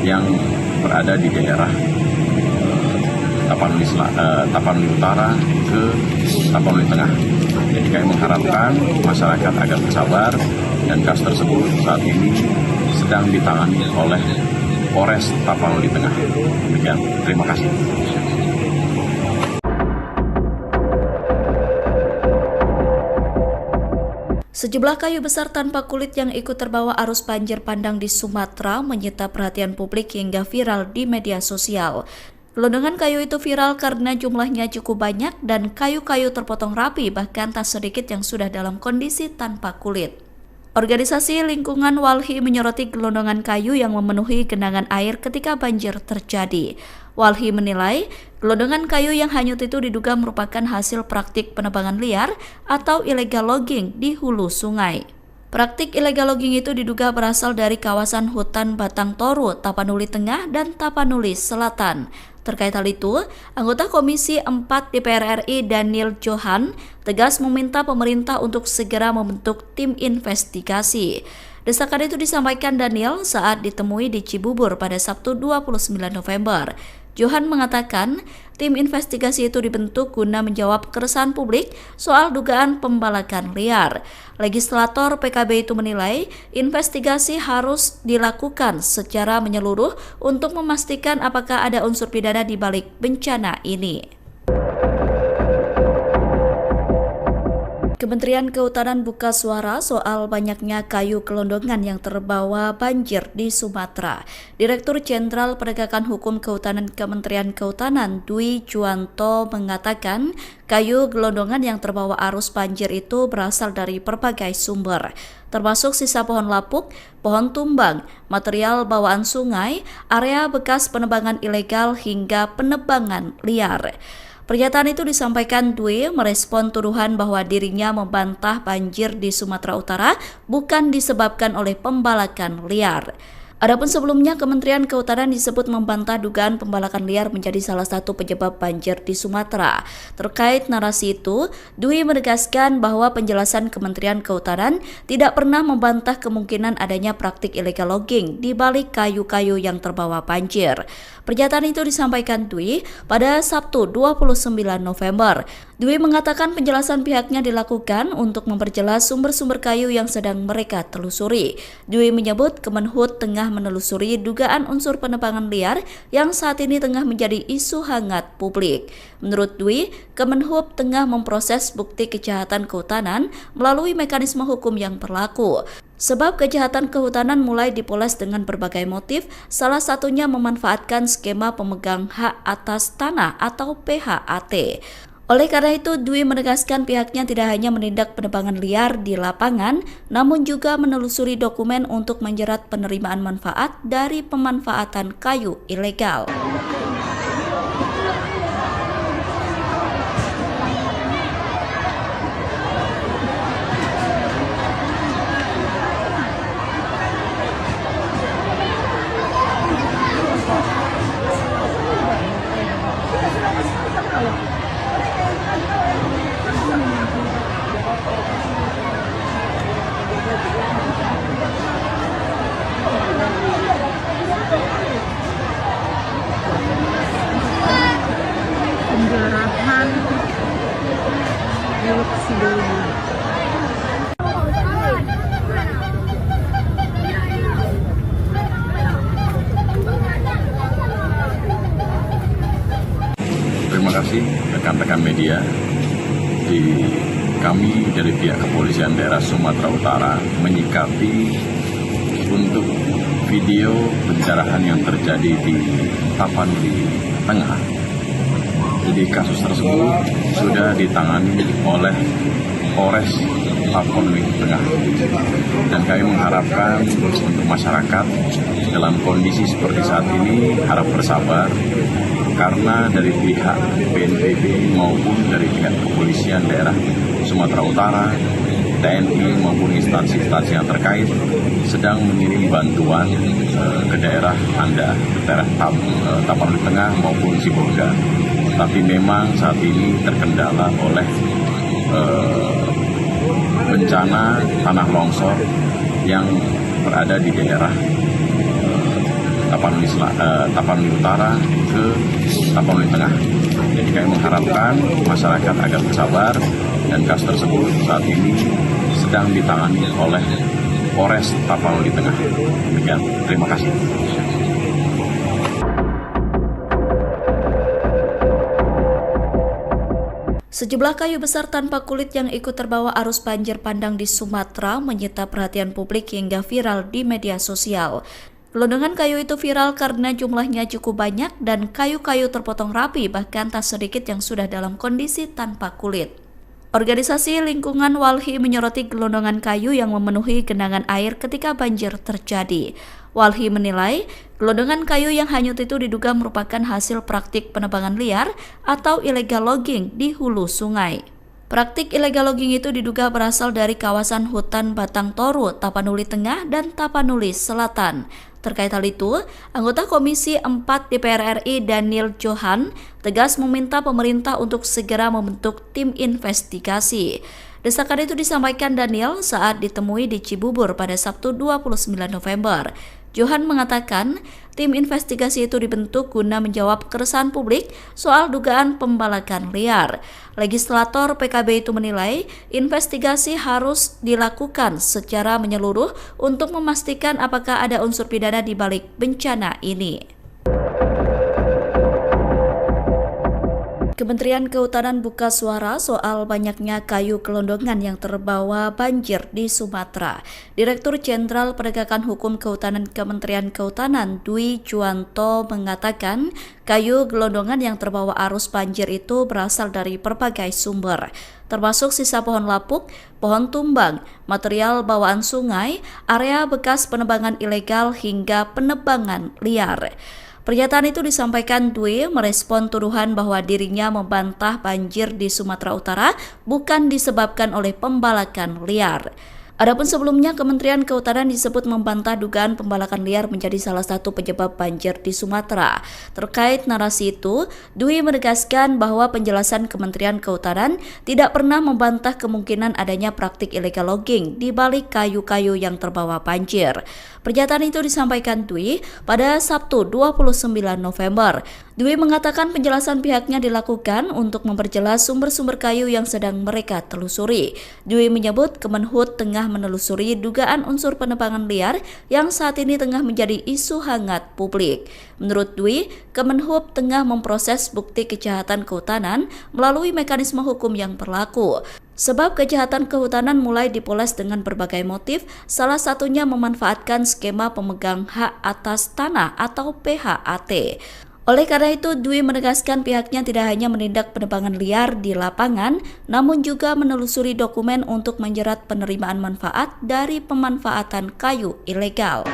yang berada di daerah Tapanuli Utara ke Tapanuli Tengah. Jadi kami mengharapkan masyarakat agar bersabar, dan kasus tersebut saat ini sedang ditangani oleh Polres Tapanuli Tengah. Demikian, terima kasih. Sejumlah kayu besar tanpa kulit yang ikut terbawa arus banjir bandang di Sumatera menyita perhatian publik hingga viral di media sosial. Gelondongan kayu itu viral karena jumlahnya cukup banyak dan kayu-kayu terpotong rapi, bahkan tak sedikit yang sudah dalam kondisi tanpa kulit. Organisasi Lingkungan Walhi menyoroti gelondongan kayu yang memenuhi genangan air ketika banjir terjadi. Walhi menilai gelondongan kayu yang hanyut itu diduga merupakan hasil praktik penebangan liar atau illegal logging di hulu sungai. Praktik illegal logging itu diduga berasal dari kawasan hutan Batang Toru, Tapanuli Tengah, dan Tapanuli Selatan. Terkait hal itu, anggota Komisi 4 DPR RI Daniel Johan tegas meminta pemerintah untuk segera membentuk tim investigasi. Desakan itu disampaikan Daniel saat ditemui di Cibubur pada Sabtu 29 November. Johan mengatakan tim investigasi itu dibentuk guna menjawab keresahan publik soal dugaan pembalakan liar. Legislator PKB itu menilai investigasi harus dilakukan secara menyeluruh untuk memastikan apakah ada unsur pidana di balik bencana ini. Kementerian Kehutanan buka suara soal banyaknya kayu gelondongan yang terbawa banjir di Sumatera. Direktur Jenderal Penegakan Hukum Kehutanan Kementerian Kehutanan Dwi Juwanto mengatakan kayu gelondongan yang terbawa arus banjir itu berasal dari berbagai sumber, termasuk sisa pohon lapuk, pohon tumbang, material bawaan sungai, area bekas penebangan ilegal hingga penebangan liar. Pernyataan itu disampaikan Dwi merespon tuduhan bahwa dirinya membantah banjir di Sumatera Utara bukan disebabkan oleh pembalakan liar. Adapun sebelumnya, Kementerian Kehutanan disebut membantah dugaan pembalakan liar menjadi salah satu penyebab banjir di Sumatera. Terkait narasi itu, Dwi menegaskan bahwa penjelasan Kementerian Kehutanan tidak pernah membantah kemungkinan adanya praktik illegal logging di balik kayu-kayu yang terbawa banjir. Pernyataan itu disampaikan Dwi pada Sabtu 29 November. Dwi mengatakan penjelasan pihaknya dilakukan untuk memperjelas sumber-sumber kayu yang sedang mereka telusuri. Dwi menyebut Kemenhub tengah menelusuri dugaan unsur penebangan liar yang saat ini tengah menjadi isu hangat publik. Menurut Dwi, Kemenhub tengah memproses bukti kejahatan kehutanan melalui mekanisme hukum yang berlaku. Sebab kejahatan kehutanan mulai dipoles dengan berbagai motif, salah satunya memanfaatkan skema pemegang hak atas tanah atau PHAT. Oleh karena itu, Dwi menegaskan pihaknya tidak hanya menindak penebangan liar di lapangan, namun juga menelusuri dokumen untuk menjerat penerimaan manfaat dari pemanfaatan kayu ilegal. Penjarahan Teluk Sidoli. Terima kasih rekan-rekan media. Kami dari pihak Kepolisian Daerah Sumatera Utara menyikapi untuk video pencerahan yang terjadi di Tapanuli Tengah. Jadi kasus tersebut sudah ditangani oleh Polres Tapanuli Tengah. Dan kami mengharapkan untuk masyarakat dalam kondisi seperti saat ini harap bersabar, karena dari pihak BNPB maupun dari pihak Kepolisian Daerah Sumatera Utara, TNI maupun instansi-instansi yang terkait sedang mengirim bantuan ke daerah Anda, ke daerah Tapanuli Tengah maupun Sibolga. Tapi memang saat ini terkendala oleh bencana tanah longsor yang berada di daerah Tapanuli Utara ke Tapanuli Tengah. Jadi kami mengharapkan masyarakat agar bersabar, dan kasus tersebut saat ini sedang ditangani oleh Polres Tapanuli Tengah. Demikian, terima kasih. Sejumlah kayu besar tanpa kulit yang ikut terbawa arus banjir bandang di Sumatera menyita perhatian publik hingga viral di media sosial. Gelondongan kayu itu viral karena jumlahnya cukup banyak dan kayu-kayu terpotong rapi, bahkan tak sedikit yang sudah dalam kondisi tanpa kulit. Organisasi Lingkungan Walhi menyoroti gelondongan kayu yang memenuhi genangan air ketika banjir terjadi. Walhi menilai gelondongan kayu yang hanyut itu diduga merupakan hasil praktik penebangan liar atau illegal logging di hulu sungai. Praktik illegal logging itu diduga berasal dari kawasan hutan Batang Toru, Tapanuli Tengah, dan Tapanuli Selatan. Terkait hal itu, anggota Komisi 4 DPR RI Daniel Johan tegas meminta pemerintah untuk segera membentuk tim investigasi. Desakan itu disampaikan Daniel saat ditemui di Cibubur pada Sabtu 29 November. Johan mengatakan tim investigasi itu dibentuk guna menjawab keresahan publik soal dugaan pembalakan liar. Legislator PKB itu menilai investigasi harus dilakukan secara menyeluruh untuk memastikan apakah ada unsur pidana di balik bencana ini. Kementerian Kehutanan buka suara soal banyaknya kayu gelondongan yang terbawa banjir di Sumatera. Direktur Jenderal Penegakan Hukum Kehutanan Kementerian Kehutanan Dwi Juwanto mengatakan kayu gelondongan yang terbawa arus banjir itu berasal dari berbagai sumber, termasuk sisa pohon lapuk, pohon tumbang, material bawaan sungai, area bekas penebangan ilegal hingga penebangan liar. Pernyataan itu disampaikan Dwi merespon tuduhan bahwa dirinya membantah banjir di Sumatera Utara bukan disebabkan oleh pembalakan liar. Adapun sebelumnya, Kementerian Kehutanan disebut membantah dugaan pembalakan liar menjadi salah satu penyebab banjir di Sumatera. Terkait narasi itu, Dwi menegaskan bahwa penjelasan Kementerian Kehutanan tidak pernah membantah kemungkinan adanya praktik illegal logging di balik kayu-kayu yang terbawa banjir. Pernyataan itu disampaikan Dwi pada Sabtu 29 November. Dwi mengatakan penjelasan pihaknya dilakukan untuk memperjelas sumber-sumber kayu yang sedang mereka telusuri. Dwi menyebut Kemenhub tengah menelusuri dugaan unsur penebangan liar yang saat ini tengah menjadi isu hangat publik. Menurut Dwi, Kemenhub tengah memproses bukti kejahatan kehutanan melalui mekanisme hukum yang berlaku. Sebab kejahatan kehutanan mulai dipoles dengan berbagai motif, salah satunya memanfaatkan skema pemegang hak atas tanah atau PHAT. Oleh karena itu, Dwi menegaskan pihaknya tidak hanya menindak penebangan liar di lapangan, namun juga menelusuri dokumen untuk menjerat penerimaan manfaat dari pemanfaatan kayu ilegal.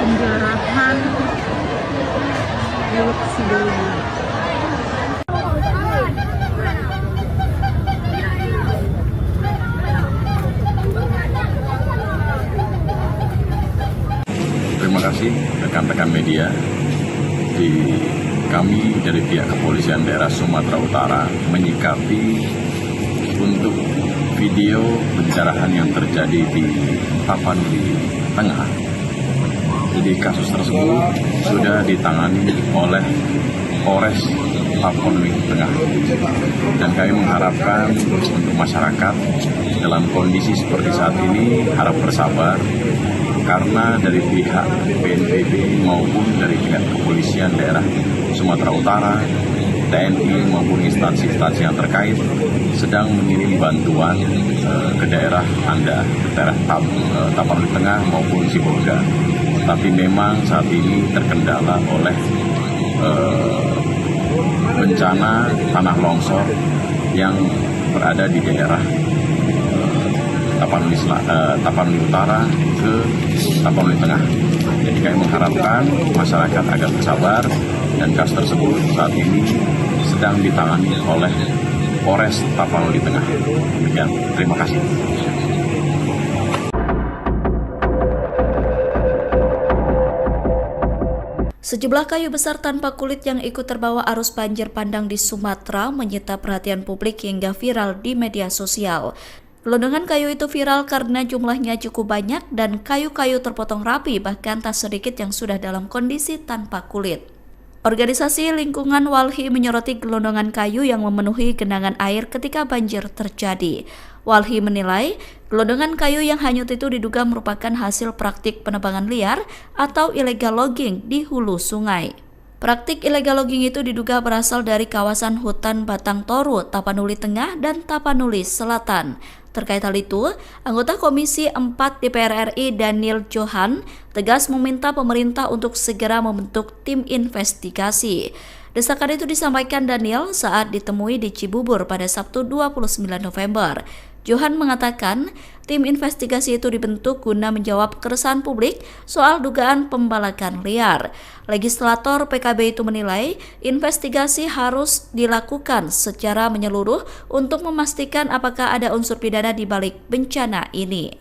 Penjarahan milik sebelumnya. Terima kasih rekan-rekan media. Kami dari pihak Kepolisian Daerah Sumatera Utara menyikapi untuk video pencerahan yang terjadi di Tapanuli Tengah. Jadi kasus tersebut sudah ditangani oleh Polres Tapanuli Tengah. Dan kami mengharapkan untuk masyarakat dalam kondisi seperti saat ini harap bersabar, karena dari pihak BNPB maupun dari pihak Kepolisian Daerah Sumatera Utara, TNI maupun instansi-instansi yang terkait sedang mengirim bantuan ke daerah Anda, ke daerah Tapanuli Tengah maupun Sibolga. Tapi memang saat ini terkendala oleh bencana tanah longsor yang berada di daerah Tapanuli Utara ke Tapanuli Tengah. Jadi kami mengharapkan masyarakat agar bersabar, dan kasus tersebut saat ini sedang ditangani oleh Polres Tapanuli Tengah. Demikian, terima kasih. Sejumlah kayu besar tanpa kulit yang ikut terbawa arus banjir bandang di Sumatera menyita perhatian publik hingga viral di media sosial. Gelondongan kayu itu viral karena jumlahnya cukup banyak dan kayu-kayu terpotong rapi, bahkan tak sedikit yang sudah dalam kondisi tanpa kulit. Organisasi Lingkungan Walhi menyoroti gelondongan kayu yang memenuhi genangan air ketika banjir terjadi. Walhi menilai, gelondongan kayu yang hanyut itu diduga merupakan hasil praktik penebangan liar atau illegal logging di hulu sungai. Praktik illegal logging itu diduga berasal dari kawasan hutan Batang Toru, Tapanuli Tengah, dan Tapanuli Selatan. Terkait hal itu, anggota Komisi 4 DPR RI Daniel Johan tegas meminta pemerintah untuk segera membentuk tim investigasi. Desakan itu disampaikan Daniel saat ditemui di Cibubur pada Sabtu 29 November. Johan mengatakan tim investigasi itu dibentuk guna menjawab keresahan publik soal dugaan pembalakan liar. Legislator PKB itu menilai investigasi harus dilakukan secara menyeluruh untuk memastikan apakah ada unsur pidana di balik bencana ini.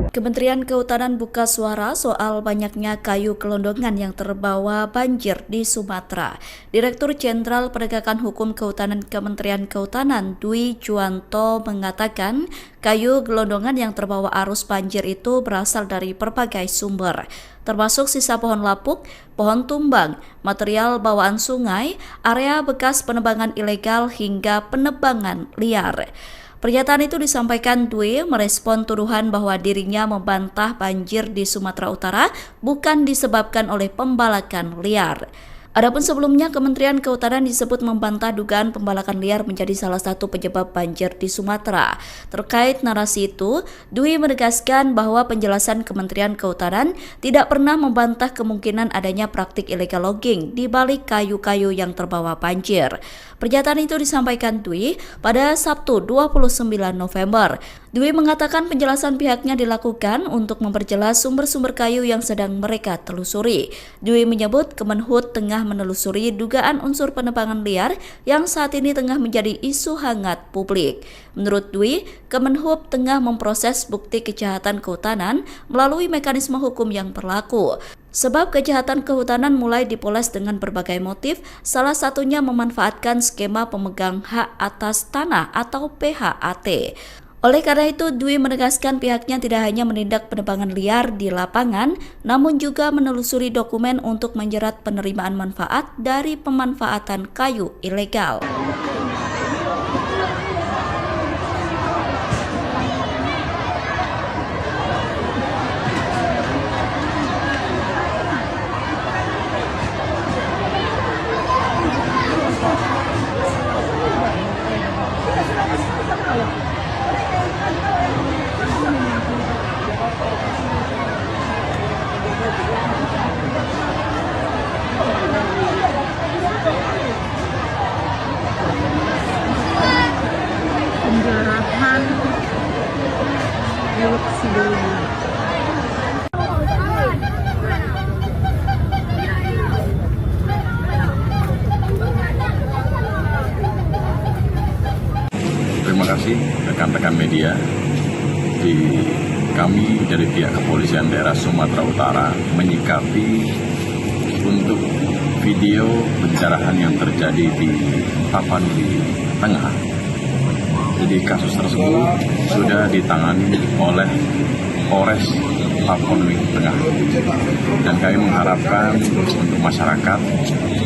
Kementerian Kehutanan buka suara soal banyaknya kayu gelondongan yang terbawa banjir di Sumatera. Direktur Jenderal Penegakan Hukum Kehutanan Kementerian Kehutanan Dwi Juwanto mengatakan kayu gelondongan yang terbawa arus banjir itu berasal dari berbagai sumber, termasuk sisa pohon lapuk, pohon tumbang, material bawaan sungai, area bekas penebangan ilegal hingga penebangan liar. Pernyataan itu disampaikan Dwi merespon tuduhan bahwa dirinya membantah banjir di Sumatera Utara bukan disebabkan oleh pembalakan liar. Adapun sebelumnya, Kementerian Kehutanan disebut membantah dugaan pembalakan liar menjadi salah satu penyebab banjir di Sumatera. Terkait narasi itu, Dwi menegaskan bahwa penjelasan Kementerian Kehutanan tidak pernah membantah kemungkinan adanya praktik illegal logging di balik kayu-kayu yang terbawa banjir. Pernyataan itu disampaikan Dwi pada Sabtu 29 November. Dwi mengatakan penjelasan pihaknya dilakukan untuk memperjelas sumber-sumber kayu yang sedang mereka telusuri. Dwi menyebut Kemenhub tengah menelusuri dugaan unsur penebangan liar yang saat ini tengah menjadi isu hangat publik. Menurut Dwi, Kemenhub tengah memproses bukti kejahatan kehutanan melalui mekanisme hukum yang berlaku. Sebab kejahatan kehutanan mulai dipoles dengan berbagai motif, salah satunya memanfaatkan skema pemegang hak atas tanah atau PHAT. Oleh karena itu, Dwi menegaskan pihaknya tidak hanya menindak penebangan liar di lapangan, namun juga menelusuri dokumen untuk menjerat penerimaan manfaat dari pemanfaatan kayu ilegal. Penjarahan milik Sidoarjo. Terima kasih rekan-rekan media. Kami dari pihak Kepolisian Daerah Sumatera Utara menyikapi untuk video pencerahan yang terjadi di Tapanuli Tengah. Jadi kasus tersebut sudah ditangani oleh Polres Tapanuli Tengah. Dan kami mengharapkan untuk masyarakat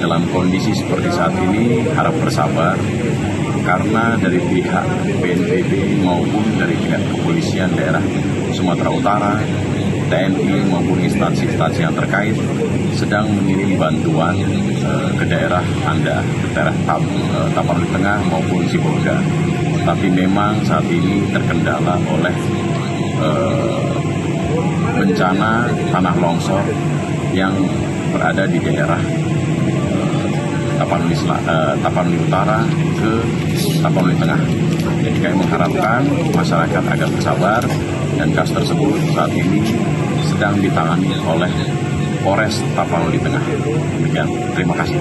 dalam kondisi seperti saat ini harap bersabar, karena dari pihak BNPB maupun dari pihak Kepolisian Daerah Sumatera Utara, TNI maupun instansi-instansi yang terkait sedang mengirim bantuan ke daerah Anda, ke daerah Tapanuli Tengah maupun Sibolga. Tapi memang saat ini terkendala oleh bencana tanah longsor yang berada di daerah Tapanuli Utara ke Tapanuli Tengah. Jadi kami mengharapkan masyarakat agar bersabar, dan kasus tersebut saat ini sedang ditangani oleh Polres Tapanuli Tengah. Demikian, terima kasih.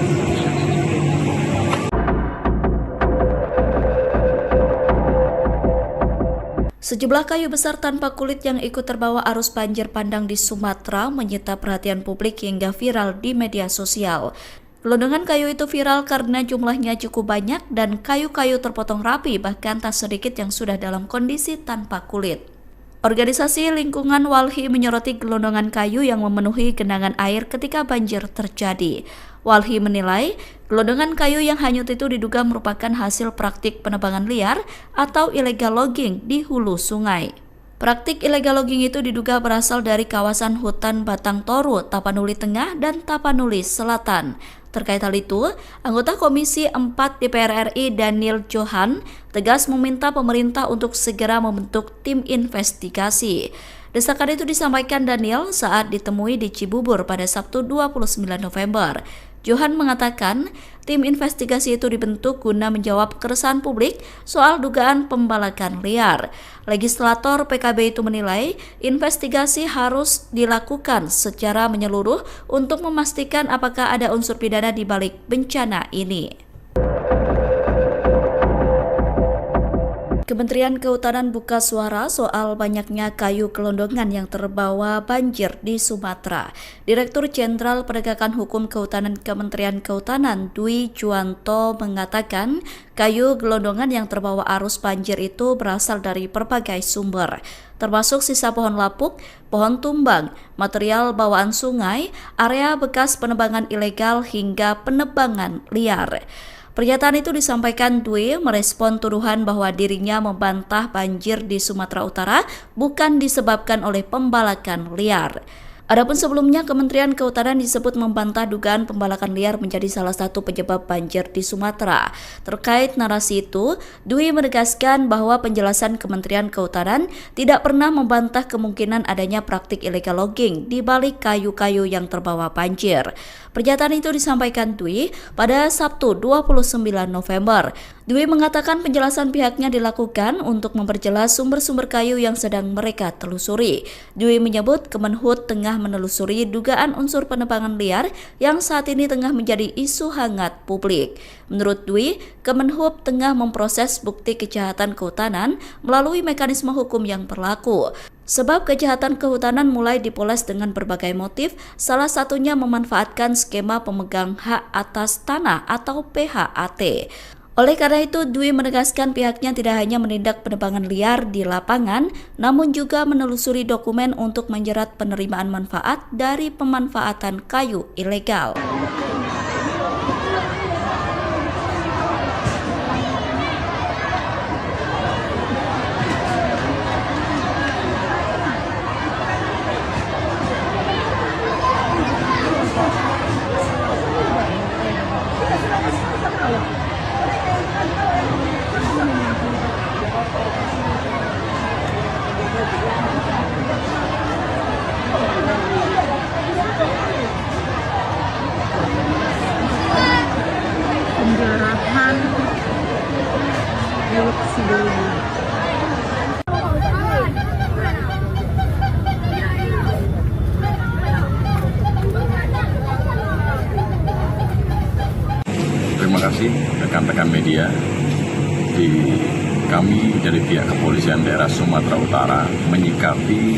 Sejumlah kayu besar tanpa kulit yang ikut terbawa arus banjir bandang di Sumatera menyita perhatian publik hingga viral di media sosial. Gelondongan kayu itu viral karena jumlahnya cukup banyak dan kayu-kayu terpotong rapi, bahkan tak sedikit yang sudah dalam kondisi tanpa kulit. Organisasi Lingkungan Walhi menyoroti gelondongan kayu yang memenuhi genangan air ketika banjir terjadi. Walhi menilai gelondongan kayu yang hanyut itu diduga merupakan hasil praktik penebangan liar atau illegal logging di hulu sungai. Praktik illegal logging itu diduga berasal dari kawasan hutan Batang Toru, Tapanuli Tengah, dan Tapanuli Selatan. Terkait hal itu, anggota Komisi 4 DPR RI Daniel Johan tegas meminta pemerintah untuk segera membentuk tim investigasi. Desakan itu disampaikan Daniel saat ditemui di Cibubur pada Sabtu 29 November. Johan mengatakan tim investigasi itu dibentuk guna menjawab keresahan publik soal dugaan pembalakan liar. Legislator PKB itu menilai investigasi harus dilakukan secara menyeluruh untuk memastikan apakah ada unsur pidana di balik bencana ini. Kementerian Kehutanan buka suara soal banyaknya kayu gelondongan yang terbawa banjir di Sumatera. Direktur Jenderal Penegakan Hukum Kehutanan Kementerian Kehutanan Dwi Juwanto mengatakan kayu gelondongan yang terbawa arus banjir itu berasal dari berbagai sumber, termasuk sisa pohon lapuk, pohon tumbang, material bawaan sungai, area bekas penebangan ilegal hingga penebangan liar. Pernyataan itu disampaikan Dwi merespon tuduhan bahwa dirinya membantah banjir di Sumatera Utara bukan disebabkan oleh pembalakan liar. Adapun sebelumnya, Kementerian Kehutanan disebut membantah dugaan pembalakan liar menjadi salah satu penyebab banjir di Sumatera. Terkait narasi itu, Dwi menegaskan bahwa penjelasan Kementerian Kehutanan tidak pernah membantah kemungkinan adanya praktik illegal logging di balik kayu-kayu yang terbawa banjir. Pernyataan itu disampaikan Dwi pada Sabtu 29 November. Dwi mengatakan penjelasan pihaknya dilakukan untuk memperjelas sumber-sumber kayu yang sedang mereka telusuri. Dwi menyebut Kemenhub tengah menelusuri dugaan unsur penebangan liar yang saat ini tengah menjadi isu hangat publik. Menurut Dwi, Kemenhub tengah memproses bukti kejahatan kehutanan melalui mekanisme hukum yang berlaku. Sebab kejahatan kehutanan mulai dipoles dengan berbagai motif, salah satunya memanfaatkan skema pemegang hak atas tanah atau PHAT. Oleh karena itu, Dwi menegaskan pihaknya tidak hanya menindak penebangan liar di lapangan, namun juga menelusuri dokumen untuk menjerat penerimaan manfaat dari pemanfaatan kayu ilegal. Penjarahan Teluk Sidoli. Terima kasih rekan-rekan media. Kami dari pihak Kepolisian Daerah Sumatera Utara menyikapi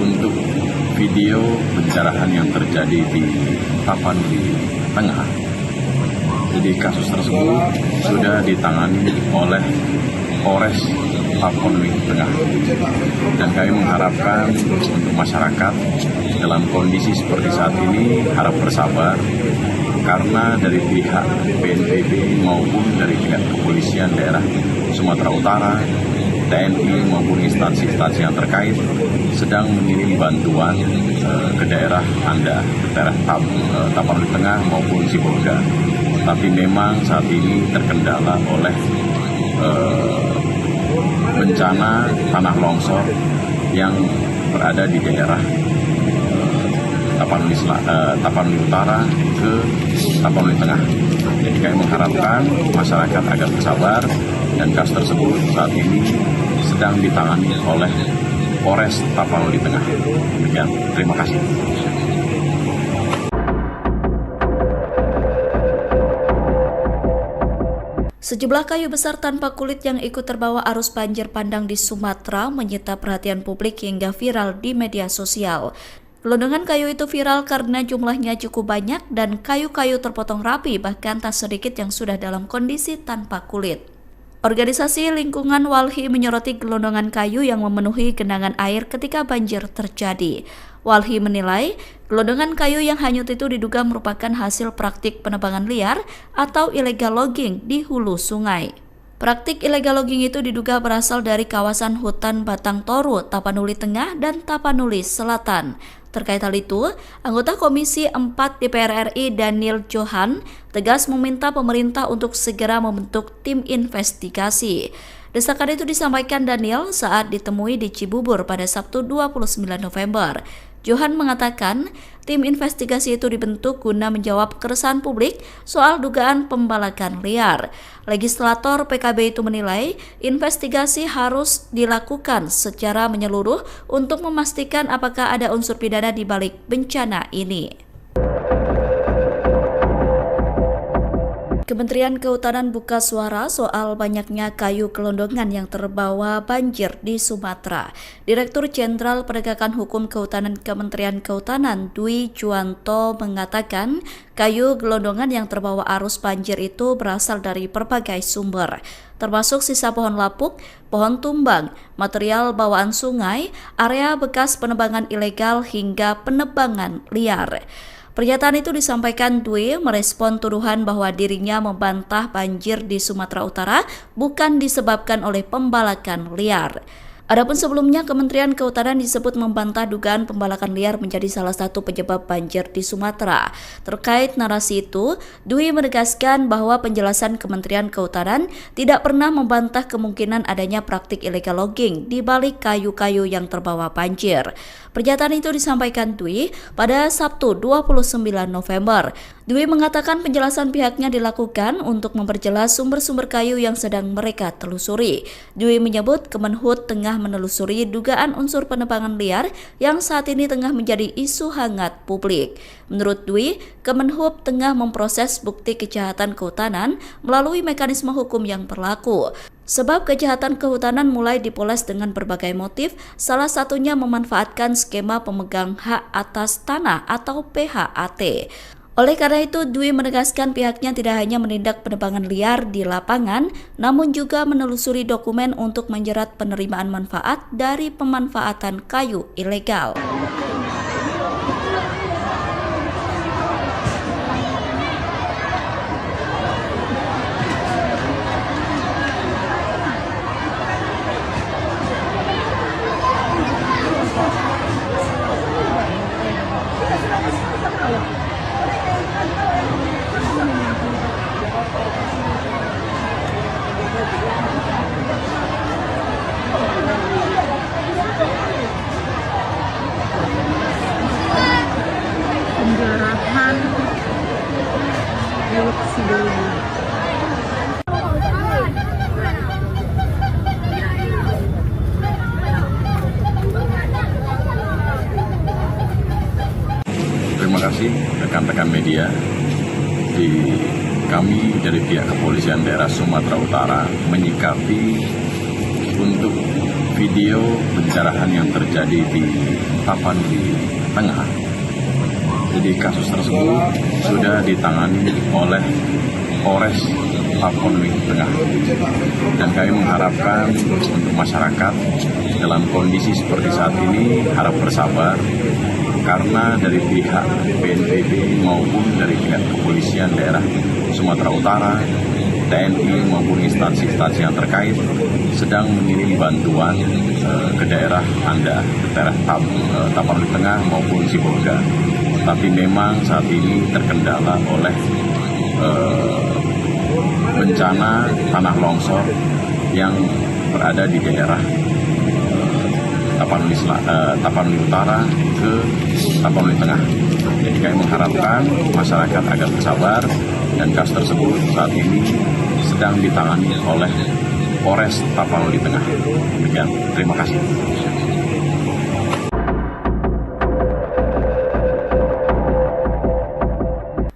untuk video pencerahan yang terjadi di Tapanuli Tengah. Jadi kasus tersebut sudah ditangani oleh Polres Tapanuli Tengah. Dan kami mengharapkan untuk masyarakat dalam kondisi seperti saat ini harap bersabar, karena dari pihak BNPB maupun dari pihak Kepolisian Daerah Sumatera Utara, TNI maupun instansi-instansi yang terkait sedang mengirim bantuan ke daerah Anda, ke daerah Tapanuli Tengah maupun Sibolga. Tapi memang saat ini terkendala oleh bencana tanah longsor yang berada di daerah Tapanuli Utara ke Tapanuli Tengah. Jadi kami mengharapkan masyarakat agar bersabar, dan kasus tersebut saat ini sedang ditangani oleh Polres Tapanuli Tengah. Demikian, terima kasih. Sejumlah kayu besar tanpa kulit yang ikut terbawa arus banjir bandang di Sumatera menyita perhatian publik hingga viral di media sosial. Gelondongan kayu itu viral karena jumlahnya cukup banyak dan kayu-kayu terpotong rapi, bahkan tak sedikit yang sudah dalam kondisi tanpa kulit. Organisasi Lingkungan Walhi menyoroti gelondongan kayu yang memenuhi genangan air ketika banjir terjadi. Walhi menilai, gelondongan kayu yang hanyut itu diduga merupakan hasil praktik penebangan liar atau illegal logging di hulu sungai. Praktik illegal logging itu diduga berasal dari kawasan hutan Batang Toru, Tapanuli Tengah, dan Tapanuli Selatan. Terkait hal itu, anggota Komisi 4 DPR RI Daniel Johan tegas meminta pemerintah untuk segera membentuk tim investigasi. Desakan itu disampaikan Daniel saat ditemui di Cibubur pada Sabtu 29 November. Johan mengatakan tim investigasi itu dibentuk guna menjawab keresahan publik soal dugaan pembalakan liar. Legislator PKB itu menilai investigasi harus dilakukan secara menyeluruh untuk memastikan apakah ada unsur pidana di balik bencana ini. Kementerian Kehutanan buka suara soal banyaknya kayu gelondongan yang terbawa banjir di Sumatera. Direktur Jenderal Penegakan Hukum Kehutanan Kementerian Kehutanan Dwi Juwanto mengatakan kayu gelondongan yang terbawa arus banjir itu berasal dari berbagai sumber, termasuk sisa pohon lapuk, pohon tumbang, material bawaan sungai, area bekas penebangan ilegal hingga penebangan liar. Pernyataan itu disampaikan Dwi merespon tuduhan bahwa dirinya membantah banjir di Sumatera Utara bukan disebabkan oleh pembalakan liar. Adapun sebelumnya, Kementerian Kehutanan disebut membantah dugaan pembalakan liar menjadi salah satu penyebab banjir di Sumatera. Terkait narasi itu, Dwi menegaskan bahwa penjelasan Kementerian Kehutanan tidak pernah membantah kemungkinan adanya praktik illegal logging di balik kayu-kayu yang terbawa banjir. Pernyataan itu disampaikan Dwi pada Sabtu 29 November. Dwi mengatakan penjelasan pihaknya dilakukan untuk memperjelas sumber-sumber kayu yang sedang mereka telusuri. Dwi menyebut Kemenhub tengah menelusuri dugaan unsur penebangan liar yang saat ini tengah menjadi isu hangat publik. Menurut Dwi, Kemenhub tengah memproses bukti kejahatan kehutanan melalui mekanisme hukum yang berlaku. Sebab kejahatan kehutanan mulai dipoles dengan berbagai motif, salah satunya memanfaatkan skema pemegang hak atas tanah atau PHAT. Oleh karena itu, Dwi menegaskan pihaknya tidak hanya menindak penebangan liar di lapangan, namun juga menelusuri dokumen untuk menjerat penerimaan manfaat dari pemanfaatan kayu ilegal. Penjarahan milik Sidoarjo. Terima kasih rekan-rekan media. Kami dari pihak Kepolisian Daerah Sumatera Utara menyikapi untuk video pencerahan yang terjadi di Tapanuli Tengah. Jadi kasus tersebut sudah ditangani oleh Polres Tapanuli Tengah. Dan kami mengharapkan untuk masyarakat dalam kondisi seperti saat ini harap bersabar, karena dari pihak BNPB maupun dari pihak Kepolisian Daerah Sumatera Utara, TNI maupun instansi-instansi yang terkait sedang mengirim bantuan ke daerah Anda, ke daerah Tapanuli Tengah maupun Sibolga. Tapi memang saat ini terkendala oleh bencana tanah longsor yang berada di daerah Tapanuli Utara ke Tapanuli Tengah. Jadi kami mengharapkan masyarakat agar bersabar, dan kasus tersebut saat ini sedang ditangani oleh Polres Tapanuli Tengah. Demikian, terima kasih.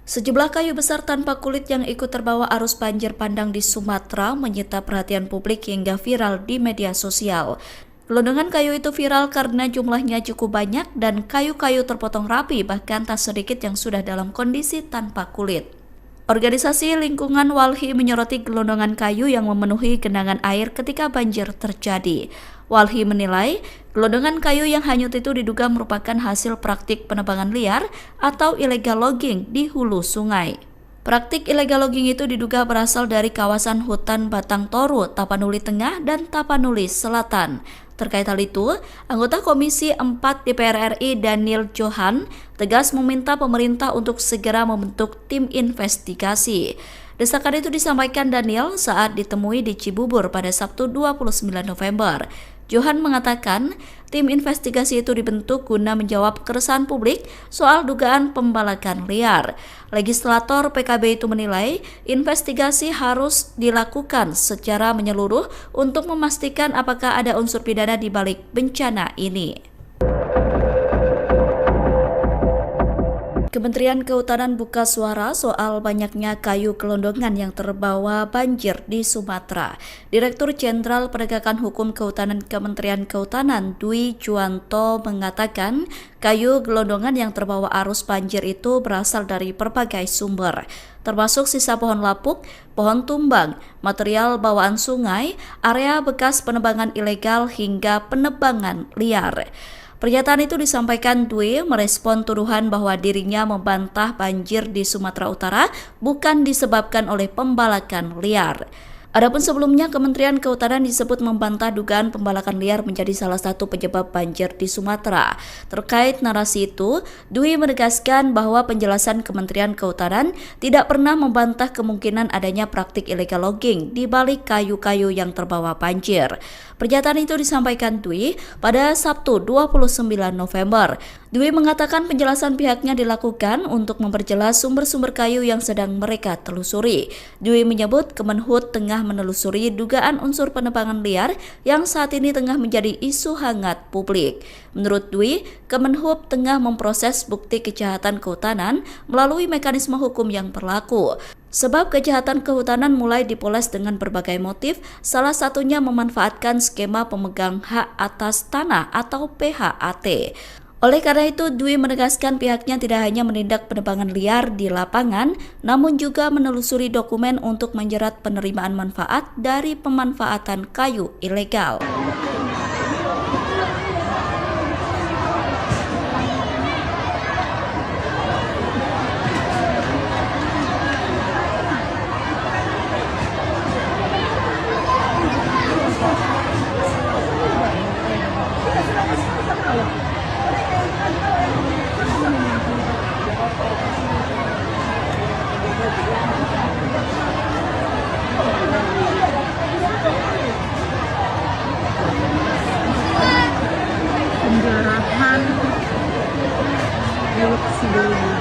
Sejumlah kayu besar tanpa kulit yang ikut terbawa arus banjir bandang di Sumatera menyita perhatian publik hingga viral di media sosial. Gelondongan kayu itu viral karena jumlahnya cukup banyak dan kayu-kayu terpotong rapi, bahkan tak sedikit yang sudah dalam kondisi tanpa kulit. Organisasi Lingkungan Walhi menyoroti gelondongan kayu yang memenuhi genangan air ketika banjir terjadi. Walhi menilai gelondongan kayu yang hanyut itu diduga merupakan hasil praktik penebangan liar atau illegal logging di hulu sungai. Praktik illegal logging itu diduga berasal dari kawasan hutan Batang Toru, Tapanuli Tengah, dan Tapanuli Selatan. Terkait hal itu, anggota Komisi 4 DPR RI Daniel Johan tegas meminta pemerintah untuk segera membentuk tim investigasi. Desakan itu disampaikan Daniel saat ditemui di Cibubur pada Sabtu 29 November. Johan mengatakan tim investigasi itu dibentuk guna menjawab keresahan publik soal dugaan pembalakan liar. Legislator PKB itu menilai investigasi harus dilakukan secara menyeluruh untuk memastikan apakah ada unsur pidana di balik bencana ini. Kementerian Kehutanan buka suara soal banyaknya kayu gelondongan yang terbawa banjir di Sumatera. Direktur Jenderal Penegakan Hukum Kehutanan Kementerian Kehutanan Dwi Juwanto mengatakan kayu gelondongan yang terbawa arus banjir itu berasal dari berbagai sumber, termasuk sisa pohon lapuk, pohon tumbang, material bawaan sungai, area bekas penebangan ilegal hingga penebangan liar. Pernyataan itu disampaikan Dwi merespon tuduhan bahwa dirinya membantah banjir di Sumatera Utara bukan disebabkan oleh pembalakan liar. Adapun sebelumnya, Kementerian Kehutanan disebut membantah dugaan pembalakan liar menjadi salah satu penyebab banjir di Sumatera. Terkait narasi itu, Dwi menegaskan bahwa penjelasan Kementerian Kehutanan tidak pernah membantah kemungkinan adanya praktik illegal logging di balik kayu-kayu yang terbawa banjir. Pernyataan itu disampaikan Dwi pada Sabtu 29 November. Dwi mengatakan penjelasan pihaknya dilakukan untuk memperjelas sumber-sumber kayu yang sedang mereka telusuri. Dwi menyebut Kemenhub tengah menelusuri dugaan unsur penebangan liar yang saat ini tengah menjadi isu hangat publik. Menurut Dwi, Kemenhub tengah memproses bukti kejahatan kehutanan melalui mekanisme hukum yang berlaku. Sebab kejahatan kehutanan mulai dipoles dengan berbagai motif, salah satunya memanfaatkan skema pemegang hak atas tanah atau PHAT. Oleh karena itu, Dwi menegaskan pihaknya tidak hanya menindak penebangan liar di lapangan, namun juga menelusuri dokumen untuk menjerat penerimaan manfaat dari pemanfaatan kayu ilegal. Penjarahan milik sebelumnya.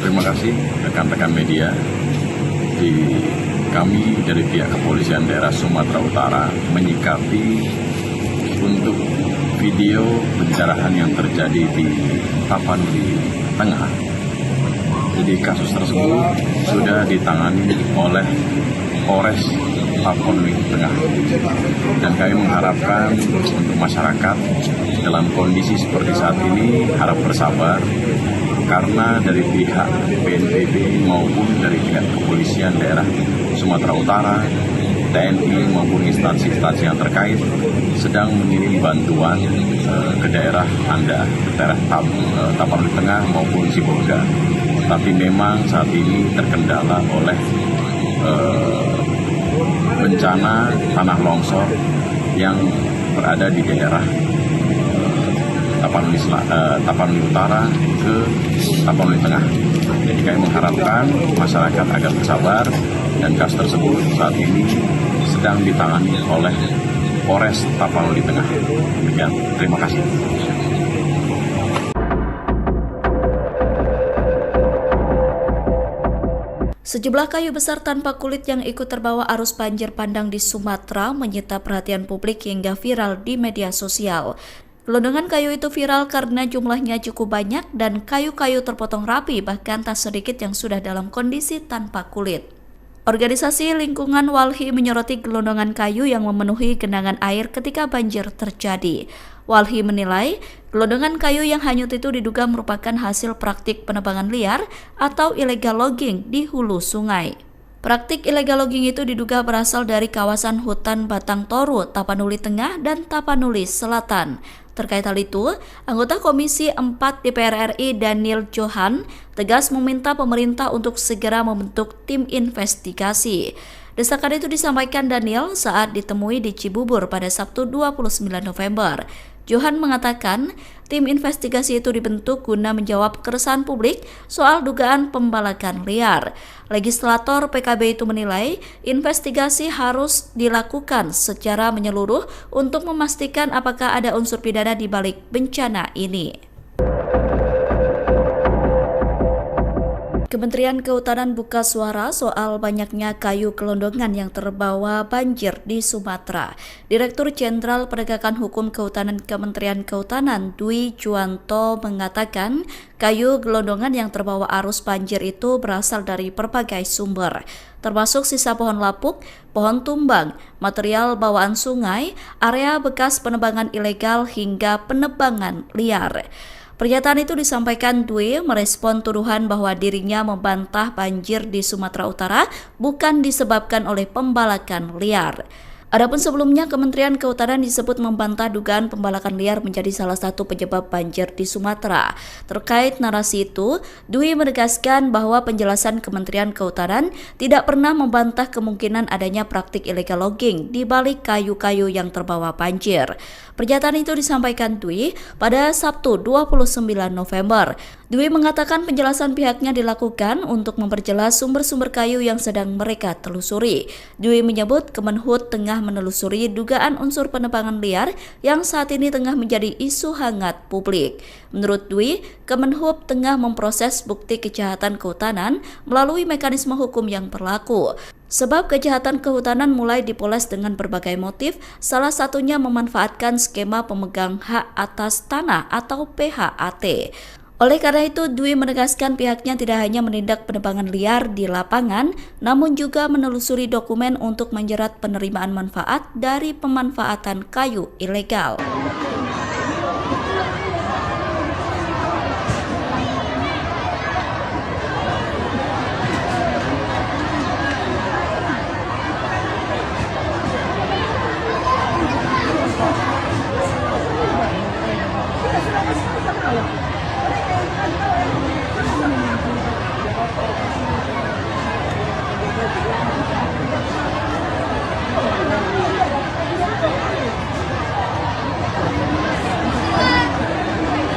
Terima kasih rekan-rekan media. Kami dari pihak Kepolisian Daerah Sumatera Utara menyikapi untuk video pencerahan yang terjadi di Tapanuli Tengah. Jadi kasus tersebut sudah ditangani oleh Polres Tapanuli Tengah. Dan kami mengharapkan untuk masyarakat dalam kondisi seperti saat ini harap bersabar, karena dari pihak BNPB maupun dari pihak Kepolisian Daerah Sumatera Utara, TNI maupun instansi-instansi yang terkait sedang mengirim bantuan ke daerah Anda, ke daerah Tapanuli Tengah maupun Sibolga. Tapi memang saat ini terkendala oleh bencana tanah longsor yang berada di daerah Tapanuli Utara ke Tapanuli Tengah. Jadi kami mengharapkan masyarakat agar bersabar, dan kasus tersebut saat ini sedang ditangani oleh Polres Tapanuli Tengah. Demikian, terima kasih. Sejumlah kayu besar tanpa kulit yang ikut terbawa arus banjir bandang di Sumatera menyita perhatian publik hingga viral di media sosial. Gelondongan kayu itu viral karena jumlahnya cukup banyak dan kayu-kayu terpotong rapi, bahkan tak sedikit yang sudah dalam kondisi tanpa kulit. Organisasi Lingkungan Walhi menyoroti gelondongan kayu yang memenuhi genangan air ketika banjir terjadi. Walhi menilai gelondongan kayu yang hanyut itu diduga merupakan hasil praktik penebangan liar atau illegal logging di hulu sungai. Praktik illegal logging itu diduga berasal dari kawasan hutan Batang Toru, Tapanuli Tengah, dan Tapanuli Selatan. Terkait hal itu, anggota Komisi 4 DPR RI Daniel Johan tegas meminta pemerintah untuk segera membentuk tim investigasi. Desakan itu disampaikan Daniel saat ditemui di Cibubur pada Sabtu 29 November. Johan mengatakan tim investigasi itu dibentuk guna menjawab keresahan publik soal dugaan pembalakan liar. Legislator PKB itu menilai investigasi harus dilakukan secara menyeluruh untuk memastikan apakah ada unsur pidana di balik bencana ini. Kementerian Kehutanan buka suara soal banyaknya kayu gelondongan yang terbawa banjir di Sumatera. Direktur Jenderal Penegakan Hukum Kehutanan Kementerian Kehutanan Dwi Juwanto mengatakan kayu gelondongan yang terbawa arus banjir itu berasal dari berbagai sumber, termasuk sisa pohon lapuk, pohon tumbang, material bawaan sungai, area bekas penebangan ilegal hingga penebangan liar. Pernyataan itu disampaikan Dwi merespon tuduhan bahwa dirinya membantah banjir di Sumatera Utara bukan disebabkan oleh pembalakan liar. Adapun sebelumnya, Kementerian Kehutanan disebut membantah dugaan pembalakan liar menjadi salah satu penyebab banjir di Sumatera. Terkait narasi itu, Dwi menegaskan bahwa penjelasan Kementerian Kehutanan tidak pernah membantah kemungkinan adanya praktik illegal logging di balik kayu-kayu yang terbawa banjir. Pernyataan itu disampaikan Dwi pada Sabtu 29 November. Dwi mengatakan penjelasan pihaknya dilakukan untuk memperjelas sumber-sumber kayu yang sedang mereka telusuri. Dwi menyebut Kemenhub tengah menelusuri dugaan unsur penebangan liar yang saat ini tengah menjadi isu hangat publik. Menurut Dwi, Kemenhub tengah memproses bukti kejahatan kehutanan melalui mekanisme hukum yang berlaku. Sebab kejahatan kehutanan mulai dipoles dengan berbagai motif, salah satunya memanfaatkan skema pemegang hak atas tanah atau PHAT. Oleh karena itu, Dwi menegaskan pihaknya tidak hanya menindak penebangan liar di lapangan, namun juga menelusuri dokumen untuk menjerat penerimaan manfaat dari pemanfaatan kayu ilegal.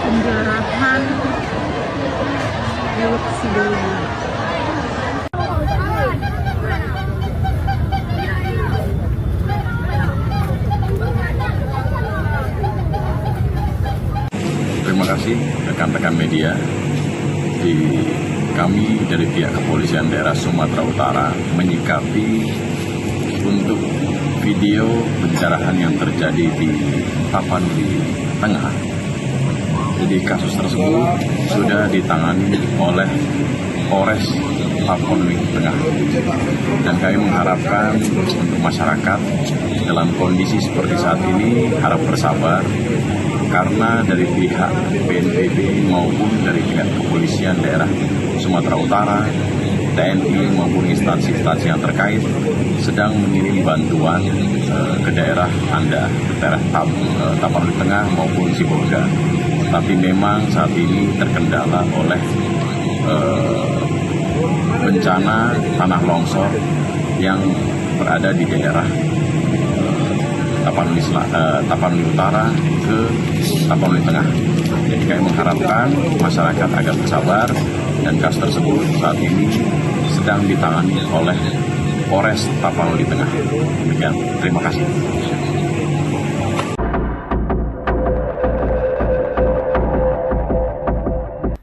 Penjarahan Lewat Sidoarjo. Terima kasih rekan-rekan media. Kami dari pihak Kepolisian Daerah Sumatera Utara menyikapi untuk video pencerahan yang terjadi di Tapanuli Tengah. Jadi kasus tersebut sudah ditangani oleh Polres Tapanuli Tengah. Dan kami mengharapkan untuk masyarakat dalam kondisi seperti saat ini harap bersabar, karena dari pihak BNPB maupun dari pihak Kepolisian Daerah Sumatera Utara, TNI maupun instansi-instansi yang terkait sedang mengirim bantuan ke daerah Anda, ke daerah Tapanuli Tengah maupun Sibolga. Tapi memang saat ini terkendala oleh bencana tanah longsor yang berada di daerah Tapanuli Utara ke Tapanuli Tengah. Jadi kami mengharapkan masyarakat agar bersabar, dan kasus tersebut saat ini sedang ditangani oleh Polres Tapanuli Tengah. Demikian, terima kasih.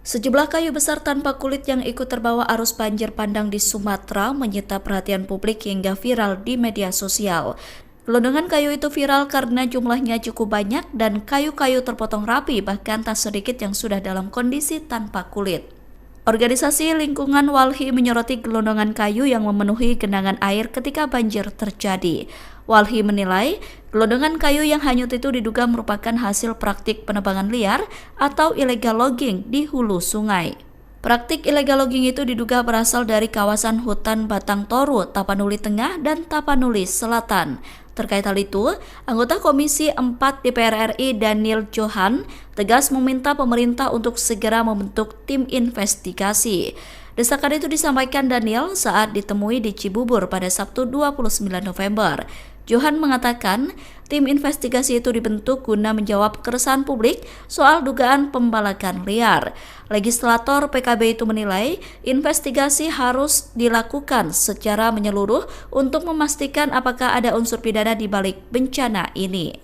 Sejumlah kayu besar tanpa kulit yang ikut terbawa arus banjir bandang di Sumatera menyita perhatian publik hingga viral di media sosial. Gelondongan kayu itu viral karena jumlahnya cukup banyak dan kayu-kayu terpotong rapi, bahkan tak sedikit yang sudah dalam kondisi tanpa kulit. Organisasi Lingkungan Walhi menyoroti gelondongan kayu yang memenuhi genangan air ketika banjir terjadi. Walhi menilai gelondongan kayu yang hanyut itu diduga merupakan hasil praktik penebangan liar atau illegal logging di hulu sungai. Praktik illegal logging itu diduga berasal dari kawasan hutan Batang Toru, Tapanuli Tengah, dan Tapanuli Selatan. Terkait hal itu, anggota Komisi 4 DPR RI Daniel Johan tegas meminta pemerintah untuk segera membentuk tim investigasi. Desakan itu disampaikan Daniel saat ditemui di Cibubur pada Sabtu 29 November. Johan mengatakan tim investigasi itu dibentuk guna menjawab keresahan publik soal dugaan pembalakan liar. Legislator PKB itu menilai investigasi harus dilakukan secara menyeluruh untuk memastikan apakah ada unsur pidana di balik bencana ini.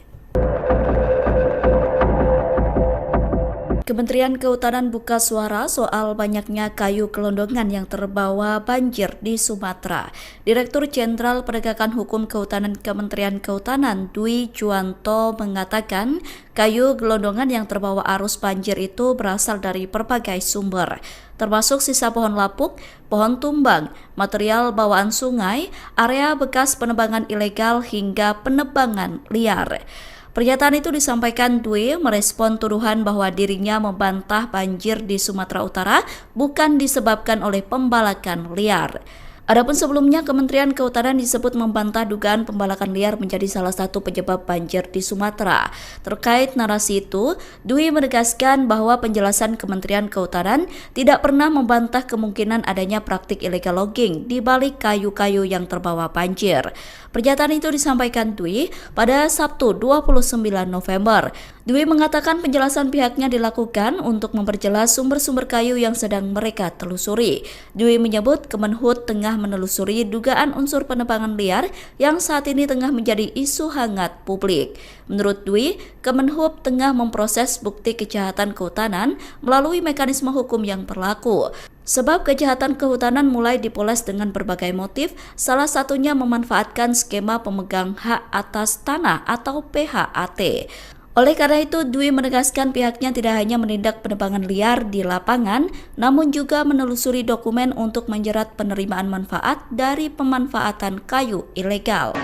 Kementerian Kehutanan buka suara soal banyaknya kayu gelondongan yang terbawa banjir di Sumatera. Direktur Jenderal Penegakan Hukum Kehutanan Kementerian Kehutanan Dwi Juwanto mengatakan kayu gelondongan yang terbawa arus banjir itu berasal dari berbagai sumber, termasuk sisa pohon lapuk, pohon tumbang, material bawaan sungai, area bekas penebangan ilegal hingga penebangan liar. Pernyataan itu disampaikan Dwi merespon tuduhan bahwa dirinya membantah banjir di Sumatera Utara bukan disebabkan oleh pembalakan liar. Adapun sebelumnya, Kementerian Kehutanan disebut membantah dugaan pembalakan liar menjadi salah satu penyebab banjir di Sumatera. Terkait narasi itu, Dwi menegaskan bahwa penjelasan Kementerian Kehutanan tidak pernah membantah kemungkinan adanya praktik illegal logging di balik kayu-kayu yang terbawa banjir. Pernyataan itu disampaikan Dwi pada Sabtu 29 November. Dwi mengatakan penjelasan pihaknya dilakukan untuk memperjelas sumber-sumber kayu yang sedang mereka telusuri. Dwi menyebut Kemenhub tengah menelusuri dugaan unsur penebangan liar yang saat ini tengah menjadi isu hangat publik. Menurut Dwi, Kemenhub tengah memproses bukti kejahatan kehutanan melalui mekanisme hukum yang berlaku. Sebab kejahatan kehutanan mulai dipoles dengan berbagai motif, salah satunya memanfaatkan skema pemegang hak atas tanah atau PHAT. Oleh karena itu, Dwi menegaskan pihaknya tidak hanya menindak penebangan liar di lapangan, namun juga menelusuri dokumen untuk menjerat penerimaan manfaat dari pemanfaatan kayu ilegal.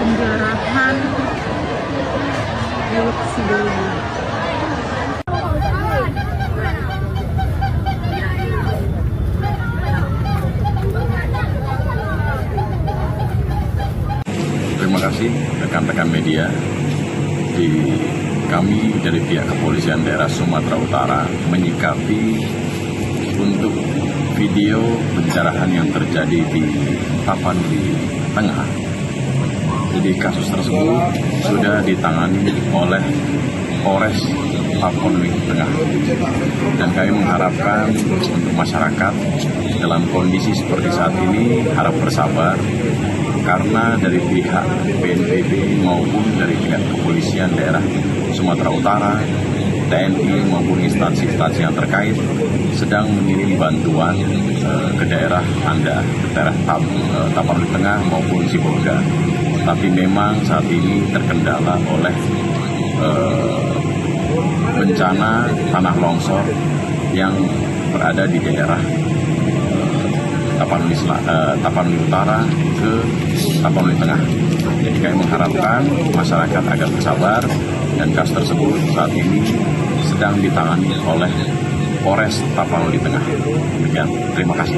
Penjarahan milik sebelumnya. Terima kasih rekan-rekan media. Kami dari pihak Kepolisian Daerah Sumatera Utara menyikapi untuk video pencerahan yang terjadi di Tapanuli Tengah. Jadi kasus tersebut sudah ditangani oleh Polres Tapanuli Tengah. Dan kami mengharapkan untuk masyarakat dalam kondisi seperti saat ini harap bersabar, karena dari pihak BNPB maupun dari pihak Kepolisian Daerah Sumatera Utara, TNI maupun instansi-instansi yang terkait sedang mengirim bantuan ke daerah Anda, ke daerah Tapanuli Tengah maupun Sibolga. Tapi memang saat ini terkendala oleh bencana tanah longsor yang berada di daerah Tapanuli Utara ke Tapanuli Tengah. Jadi kami mengharapkan masyarakat agar bersabar, dan kasus tersebut saat ini sedang ditangani oleh Polres Tapanuli Tengah. Demikian, terima kasih.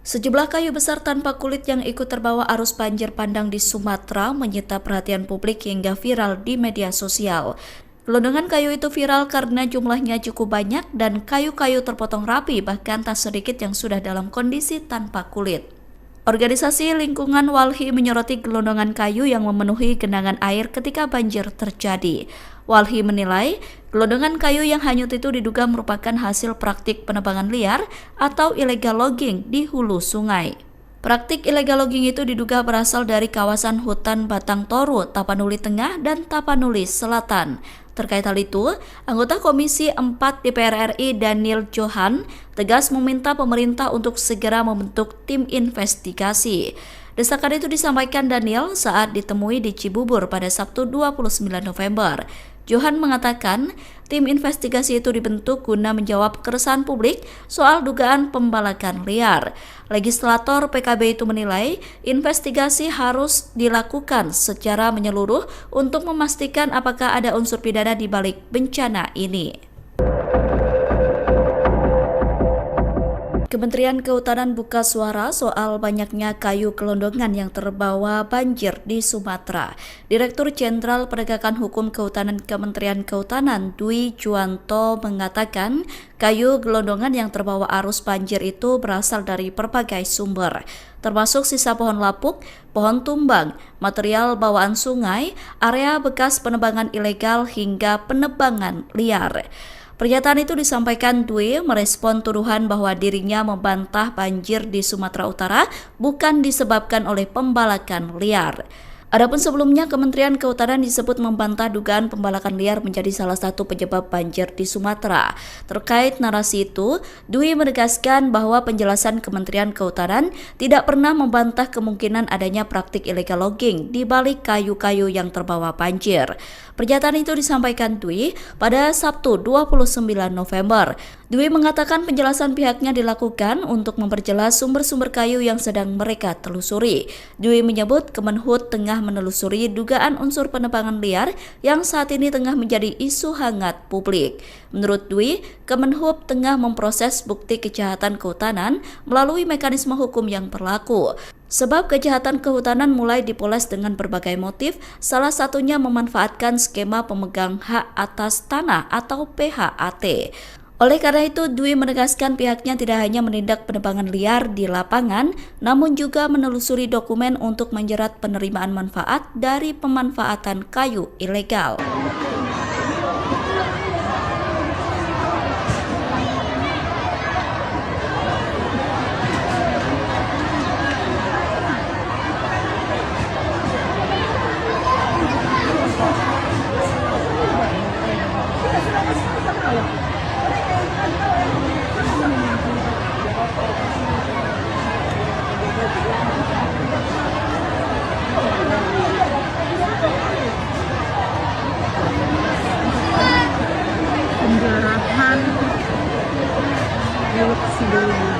Sejumlah kayu besar tanpa kulit yang ikut terbawa arus banjir bandang di Sumatera menyita perhatian publik hingga viral di media sosial. Gelondongan kayu itu viral karena jumlahnya cukup banyak dan kayu-kayu terpotong rapi, bahkan tak sedikit yang sudah dalam kondisi tanpa kulit. Organisasi Lingkungan Walhi menyoroti gelondongan kayu yang memenuhi genangan air ketika banjir terjadi. Walhi menilai gelondongan kayu yang hanyut itu diduga merupakan hasil praktik penebangan liar atau illegal logging di hulu sungai. Praktik illegal logging itu diduga berasal dari kawasan hutan Batang Toru, Tapanuli Tengah, dan Tapanuli Selatan. Terkait hal itu, anggota Komisi 4 DPR RI Daniel Johan tegas meminta pemerintah untuk segera membentuk tim investigasi. Desakan itu disampaikan Daniel saat ditemui di Cibubur pada Sabtu 29 November. Johan mengatakan tim investigasi itu dibentuk guna menjawab keresahan publik soal dugaan pembalakan liar. Legislator PKB itu menilai investigasi harus dilakukan secara menyeluruh untuk memastikan apakah ada unsur pidana di balik bencana ini. Kementerian Kehutanan buka suara soal banyaknya kayu gelondongan yang terbawa banjir di Sumatera. Direktur Jenderal Penegakan Hukum Kehutanan Kementerian Kehutanan Dwi Juwanto mengatakan kayu gelondongan yang terbawa arus banjir itu berasal dari berbagai sumber, termasuk sisa pohon lapuk, pohon tumbang, material bawaan sungai, area bekas penebangan ilegal hingga penebangan liar. Pernyataan itu disampaikan Dwi merespon tuduhan bahwa dirinya membantah banjir di Sumatera Utara bukan disebabkan oleh pembalakan liar. Adapun sebelumnya, Kementerian Kehutanan disebut membantah dugaan pembalakan liar menjadi salah satu penyebab banjir di Sumatera. Terkait narasi itu, Dwi menegaskan bahwa penjelasan Kementerian Kehutanan tidak pernah membantah kemungkinan adanya praktik illegal logging di balik kayu-kayu yang terbawa banjir. Pernyataan itu disampaikan Dwi pada Sabtu 29 November. Dwi mengatakan penjelasan pihaknya dilakukan untuk memperjelas sumber-sumber kayu yang sedang mereka telusuri. Dwi menyebut Kemenhub tengah menelusuri dugaan unsur penebangan liar yang saat ini tengah menjadi isu hangat publik. Menurut Dwi, Kemenhub tengah memproses bukti kejahatan kehutanan melalui mekanisme hukum yang berlaku. Sebab kejahatan kehutanan mulai dipoles dengan berbagai motif, salah satunya memanfaatkan skema pemegang hak atas tanah atau PHAT. Oleh karena itu, Dwi menegaskan pihaknya tidak hanya menindak penebangan liar di lapangan, namun juga menelusuri dokumen untuk menjerat penerimaan manfaat dari pemanfaatan kayu ilegal. Penjarahan Teluk Sidowaya.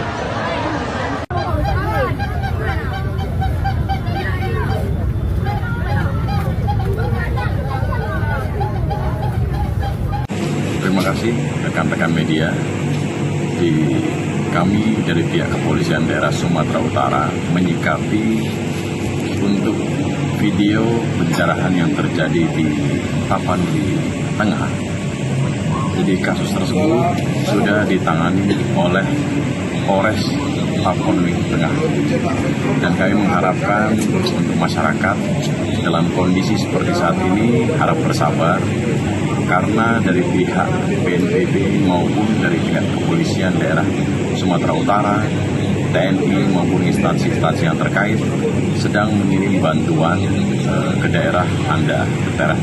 Terima kasih rekan-rekan media. Kami dari pihak Kepolisian Daerah Sumatera Utara menyikapi untuk video pencerahan yang terjadi di Tapanuli Tengah. Jadi kasus tersebut sudah ditangani oleh Polres Tapanuli Tengah. Dan kami mengharapkan untuk masyarakat dalam kondisi seperti saat ini harap bersabar, karena dari pihak BNPB maupun dari pihak Kepolisian Daerah Sumatera Utara, TNI maupun instansi-instansi yang terkait sedang mengirim bantuan ke daerah Anda, ke daerah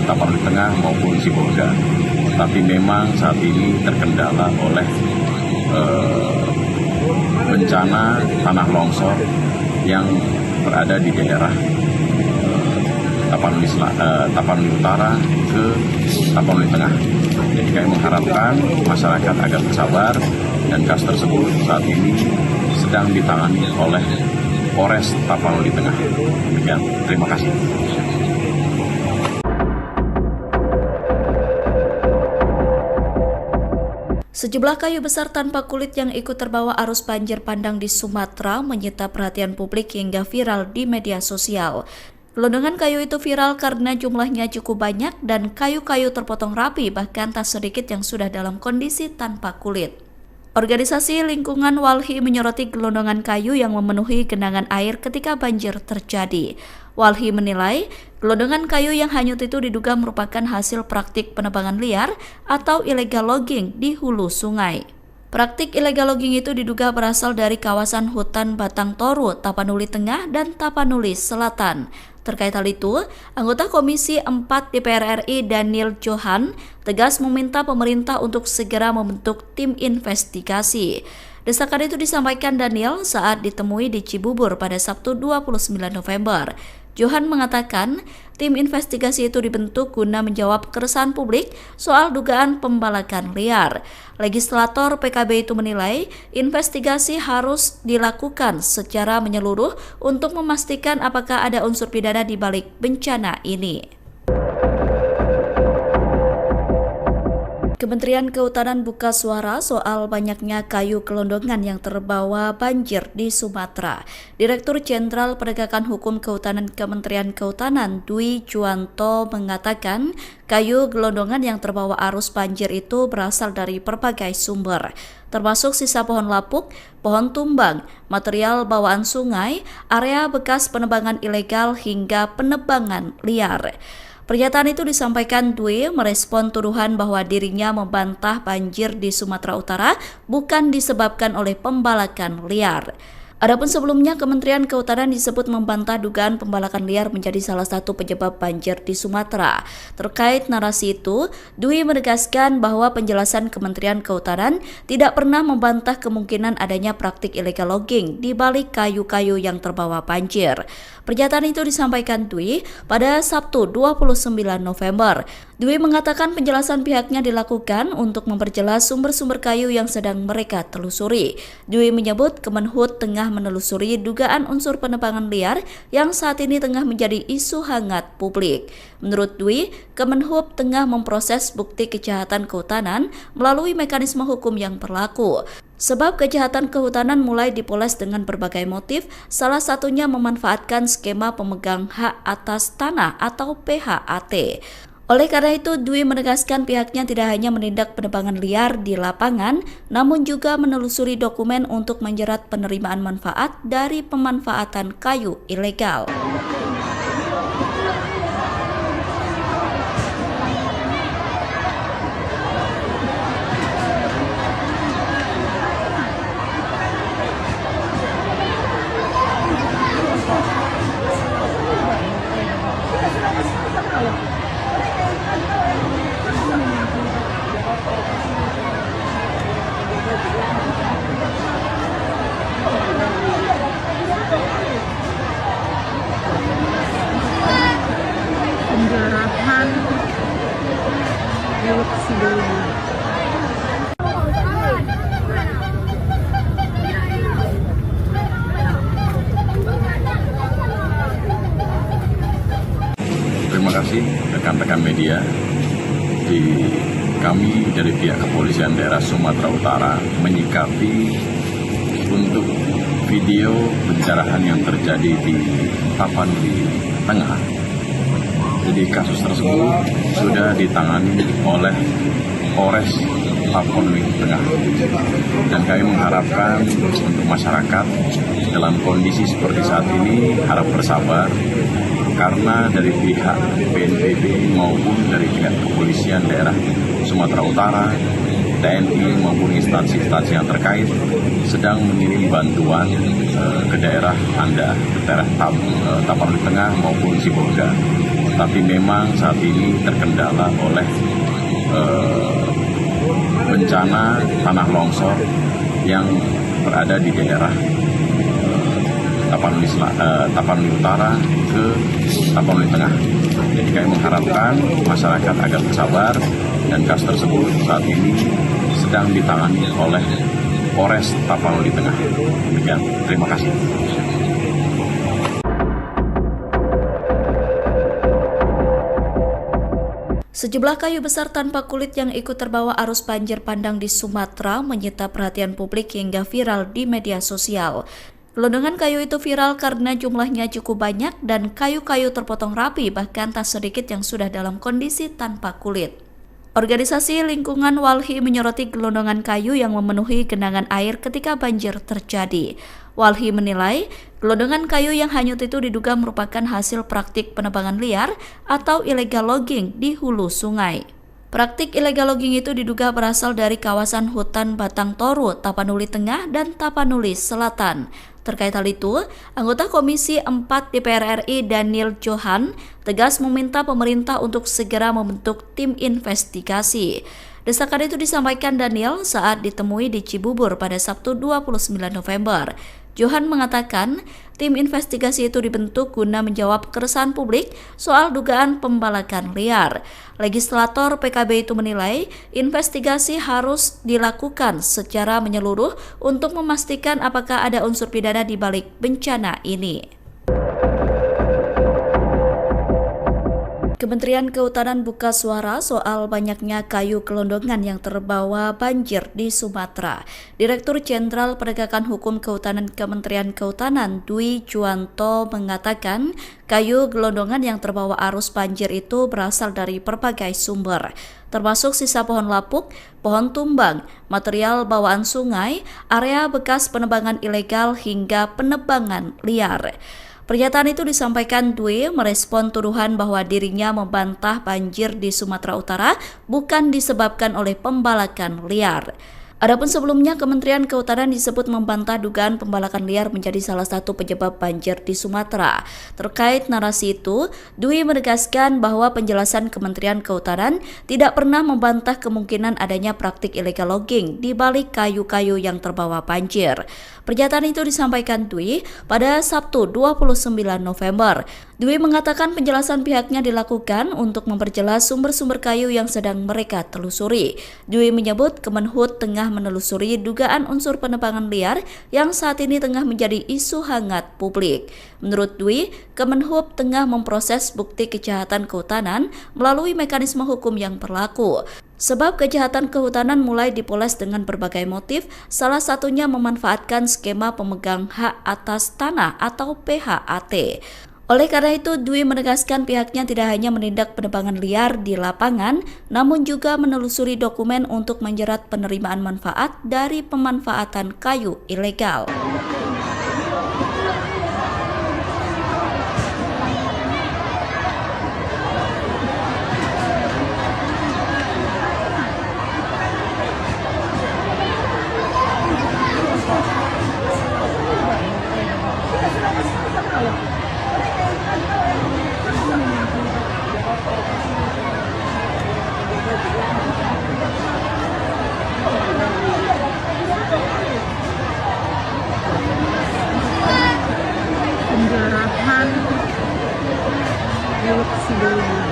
Tapanuli Tengah maupun Sibolga. Tapi memang saat ini terkendala oleh bencana tanah longsor yang berada di daerah Tapanuli Utara ke Tapanuli Tengah. Jadi kami mengharapkan masyarakat agar bersabar, dan kasus tersebut saat ini sedang ditangani oleh Polres Tapanuli Tengah. Demikian, terima kasih. Sejumlah kayu besar tanpa kulit yang ikut terbawa arus banjir bandang di Sumatera menyita perhatian publik hingga viral di media sosial. Gelondongan kayu itu viral karena jumlahnya cukup banyak dan kayu-kayu terpotong rapi, bahkan tak sedikit yang sudah dalam kondisi tanpa kulit. Organisasi Lingkungan Walhi menyoroti gelondongan kayu yang memenuhi genangan air ketika banjir terjadi. Walhi menilai gelondongan kayu yang hanyut itu diduga merupakan hasil praktik penebangan liar atau illegal logging di hulu sungai. Praktik illegal logging itu diduga berasal dari kawasan hutan Batang Toru, Tapanuli Tengah, dan Tapanuli Selatan. Terkait hal itu, anggota Komisi 4 DPR RI Daniel Johan tegas meminta pemerintah untuk segera membentuk tim investigasi. Desakan itu disampaikan Daniel saat ditemui di Cibubur pada Sabtu 29 November. Johan mengatakan tim investigasi itu dibentuk guna menjawab keresahan publik soal dugaan pembalakan liar. Legislator PKB itu menilai investigasi harus dilakukan secara menyeluruh untuk memastikan apakah ada unsur pidana di balik bencana ini. Kementerian Kehutanan buka suara soal banyaknya kayu gelondongan yang terbawa banjir di Sumatera. Direktur Jenderal Penegakan Hukum Kehutanan Kementerian Kehutanan Dwi Juwanto mengatakan kayu gelondongan yang terbawa arus banjir itu berasal dari berbagai sumber, termasuk sisa pohon lapuk, pohon tumbang, material bawaan sungai, area bekas penebangan ilegal hingga penebangan liar. Pernyataan itu disampaikan Dwi merespon tuduhan bahwa dirinya membantah banjir di Sumatera Utara bukan disebabkan oleh pembalakan liar. Adapun sebelumnya, Kementerian Kehutanan disebut membantah dugaan pembalakan liar menjadi salah satu penyebab banjir di Sumatera. Terkait narasi itu, Dwi menegaskan bahwa penjelasan Kementerian Kehutanan tidak pernah membantah kemungkinan adanya praktik illegal logging di balik kayu-kayu yang terbawa banjir. Pernyataan itu disampaikan Dwi pada Sabtu 29 November. Dwi mengatakan penjelasan pihaknya dilakukan untuk memperjelas sumber-sumber kayu yang sedang mereka telusuri. Dwi menyebut Kemenhub tengah menelusuri dugaan unsur penebangan liar yang saat ini tengah menjadi isu hangat publik. Menurut Dwi, Kemenhub tengah memproses bukti kejahatan kehutanan melalui mekanisme hukum yang berlaku. Sebab kejahatan kehutanan mulai dipoles dengan berbagai motif, salah satunya memanfaatkan skema pemegang hak atas tanah atau PHAT. Oleh karena itu, Dwi menegaskan pihaknya tidak hanya menindak penebangan liar di lapangan, namun juga menelusuri dokumen untuk menjerat penerimaan manfaat dari pemanfaatan kayu ilegal. Penjarahan milik sebelumnya. Terima kasih rekan-rekan media. Kami dari pihak Kepolisian Daerah Sumatera Utara menyikapi untuk video pencerahan yang terjadi di Tapanuli Tengah. Jadi kasus tersebut sudah ditangani oleh Polres Tapanuli Tengah. Dan kami mengharapkan untuk masyarakat dalam kondisi seperti saat ini harap bersabar, karena dari pihak BNPB maupun dari pihak Kepolisian Daerah Sumatera Utara, TNI maupun instansi-instansi yang terkait sedang mengirim bantuan ke daerah Anda, ke daerah Tapanuli Tengah maupun Sibolga. Tapi memang saat ini terkendala oleh bencana tanah longsor yang berada di daerah Tapanuli Utara ke Tapanuli Tengah. Jadi kami mengharapkan masyarakat agar bersabar, dan kasus tersebut saat ini sedang ditangani oleh Polres Tapanuli Tengah. Demikian, terima kasih. Sejumlah kayu besar tanpa kulit yang ikut terbawa arus banjir bandang di Sumatera menyita perhatian publik hingga viral di media sosial. Gelondongan kayu itu viral karena jumlahnya cukup banyak dan kayu-kayu terpotong rapi, bahkan tak sedikit yang sudah dalam kondisi tanpa kulit. Organisasi lingkungan Walhi menyoroti gelondongan kayu yang memenuhi genangan air ketika banjir terjadi. Walhi menilai gelondongan kayu yang hanyut itu diduga merupakan hasil praktik penebangan liar atau illegal logging di hulu sungai. Praktik illegal logging itu diduga berasal dari kawasan hutan Batang Toru, Tapanuli Tengah, dan Tapanuli Selatan. Terkait hal itu, anggota Komisi 4 DPR RI Daniel Johan tegas meminta pemerintah untuk segera membentuk tim investigasi. Desakan itu disampaikan Daniel saat ditemui di Cibubur pada Sabtu 29 November. Johan mengatakan tim investigasi itu dibentuk guna menjawab keresahan publik soal dugaan pembalakan liar. Legislator PKB itu menilai investigasi harus dilakukan secara menyeluruh untuk memastikan apakah ada unsur pidana di balik bencana ini. Kementerian Kehutanan buka suara soal banyaknya kayu gelondongan yang terbawa banjir di Sumatera. Direktur Jenderal Penegakan Hukum Kehutanan Kementerian Kehutanan Dwi Juwanto mengatakan kayu gelondongan yang terbawa arus banjir itu berasal dari berbagai sumber, termasuk sisa pohon lapuk, pohon tumbang, material bawaan sungai, area bekas penebangan ilegal hingga penebangan liar. Pernyataan itu disampaikan Dwi merespon tuduhan bahwa dirinya membantah banjir di Sumatera Utara bukan disebabkan oleh pembalakan liar. Adapun sebelumnya, Kementerian Kehutanan disebut membantah dugaan pembalakan liar menjadi salah satu penyebab banjir di Sumatera. Terkait narasi itu, Dwi menegaskan bahwa penjelasan Kementerian Kehutanan tidak pernah membantah kemungkinan adanya praktik illegal logging di balik kayu-kayu yang terbawa banjir. Pernyataan itu disampaikan Dwi pada Sabtu 29 November. Dwi mengatakan penjelasan pihaknya dilakukan untuk memperjelas sumber-sumber kayu yang sedang mereka telusuri. Dwi menyebut Kemenhub tengah menelusuri dugaan unsur penebangan liar yang saat ini tengah menjadi isu hangat publik. Menurut Dwi, Kemenhub tengah memproses bukti kejahatan kehutanan melalui mekanisme hukum yang berlaku. Sebab kejahatan kehutanan mulai dipoles dengan berbagai motif, salah satunya memanfaatkan skema pemegang hak atas tanah atau PHAT. Oleh karena itu, Dwi menegaskan pihaknya tidak hanya menindak penebangan liar di lapangan, namun juga menelusuri dokumen untuk menjerat penerimaan manfaat dari pemanfaatan kayu ilegal. Penjarahan milik sebelumnya.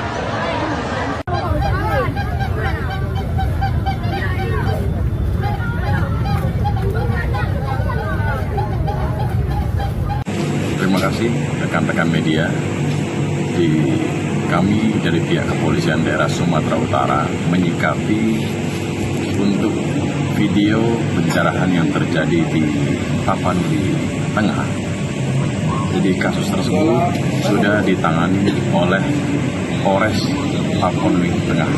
Terima kasih rekan-rekan media. Kami dari pihak Kepolisian Daerah Sumatera Utara menyikapi untuk video pencerahan yang terjadi di Tapanuli Tengah. Jadi kasus tersebut sudah ditangani oleh Polres Tapanuli Tengah.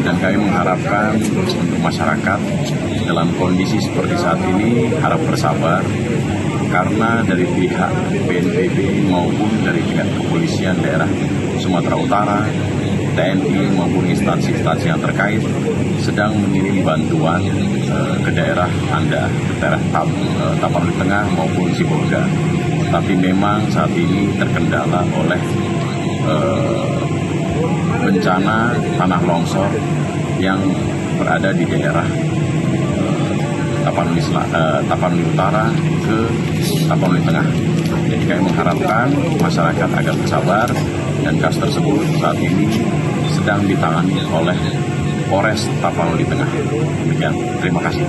Dan kami mengharapkan untuk masyarakat dalam kondisi seperti saat ini harap bersabar, karena dari pihak BNPB maupun dari pihak Kepolisian Daerah Sumatera Utara, TNI maupun instansi-instansi yang terkait sedang mengirim bantuan ke daerah Anda, ke daerah Tapanuli Tengah maupun Sibolga. Tapi memang saat ini terkendala oleh bencana tanah longsor yang berada di daerah Tapanuli Utara ke Tapanuli Tengah. Jadi kami mengharapkan masyarakat agar bersabar, dan kasus tersebut saat ini sedang ditangani oleh Polres Tapanuli Tengah. Demikian, terima kasih.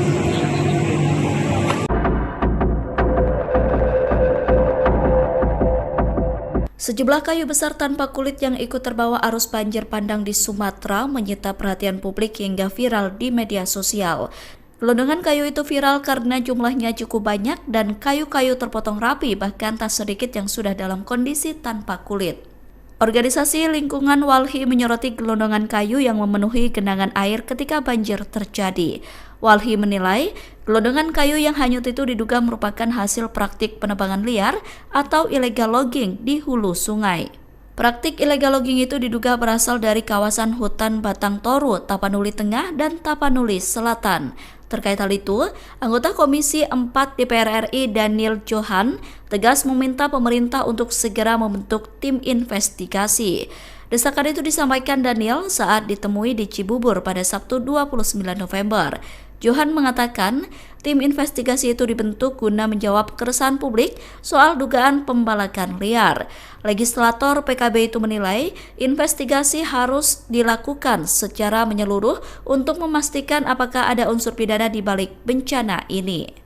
Sejumlah kayu besar tanpa kulit yang ikut terbawa arus banjir bandang di Sumatera menyita perhatian publik hingga viral di media sosial. Gelondongan kayu itu viral karena jumlahnya cukup banyak dan kayu-kayu terpotong rapi, bahkan tak sedikit yang sudah dalam kondisi tanpa kulit. Organisasi Lingkungan Walhi menyoroti gelondongan kayu yang memenuhi genangan air ketika banjir terjadi. Walhi menilai gelondongan kayu yang hanyut itu diduga merupakan hasil praktik penebangan liar atau illegal logging di hulu sungai. Praktik illegal logging itu diduga berasal dari kawasan hutan Batang Toru, Tapanuli Tengah, dan Tapanuli Selatan. Terkait hal itu, anggota Komisi 4 DPR RI Daniel Johan tegas meminta pemerintah untuk segera membentuk tim investigasi. Desakan itu disampaikan Daniel saat ditemui di Cibubur pada Sabtu 29 November. Johan mengatakan tim investigasi itu dibentuk guna menjawab keresahan publik soal dugaan pembalakan liar. Legislator PKB itu menilai investigasi harus dilakukan secara menyeluruh untuk memastikan apakah ada unsur pidana di balik bencana ini.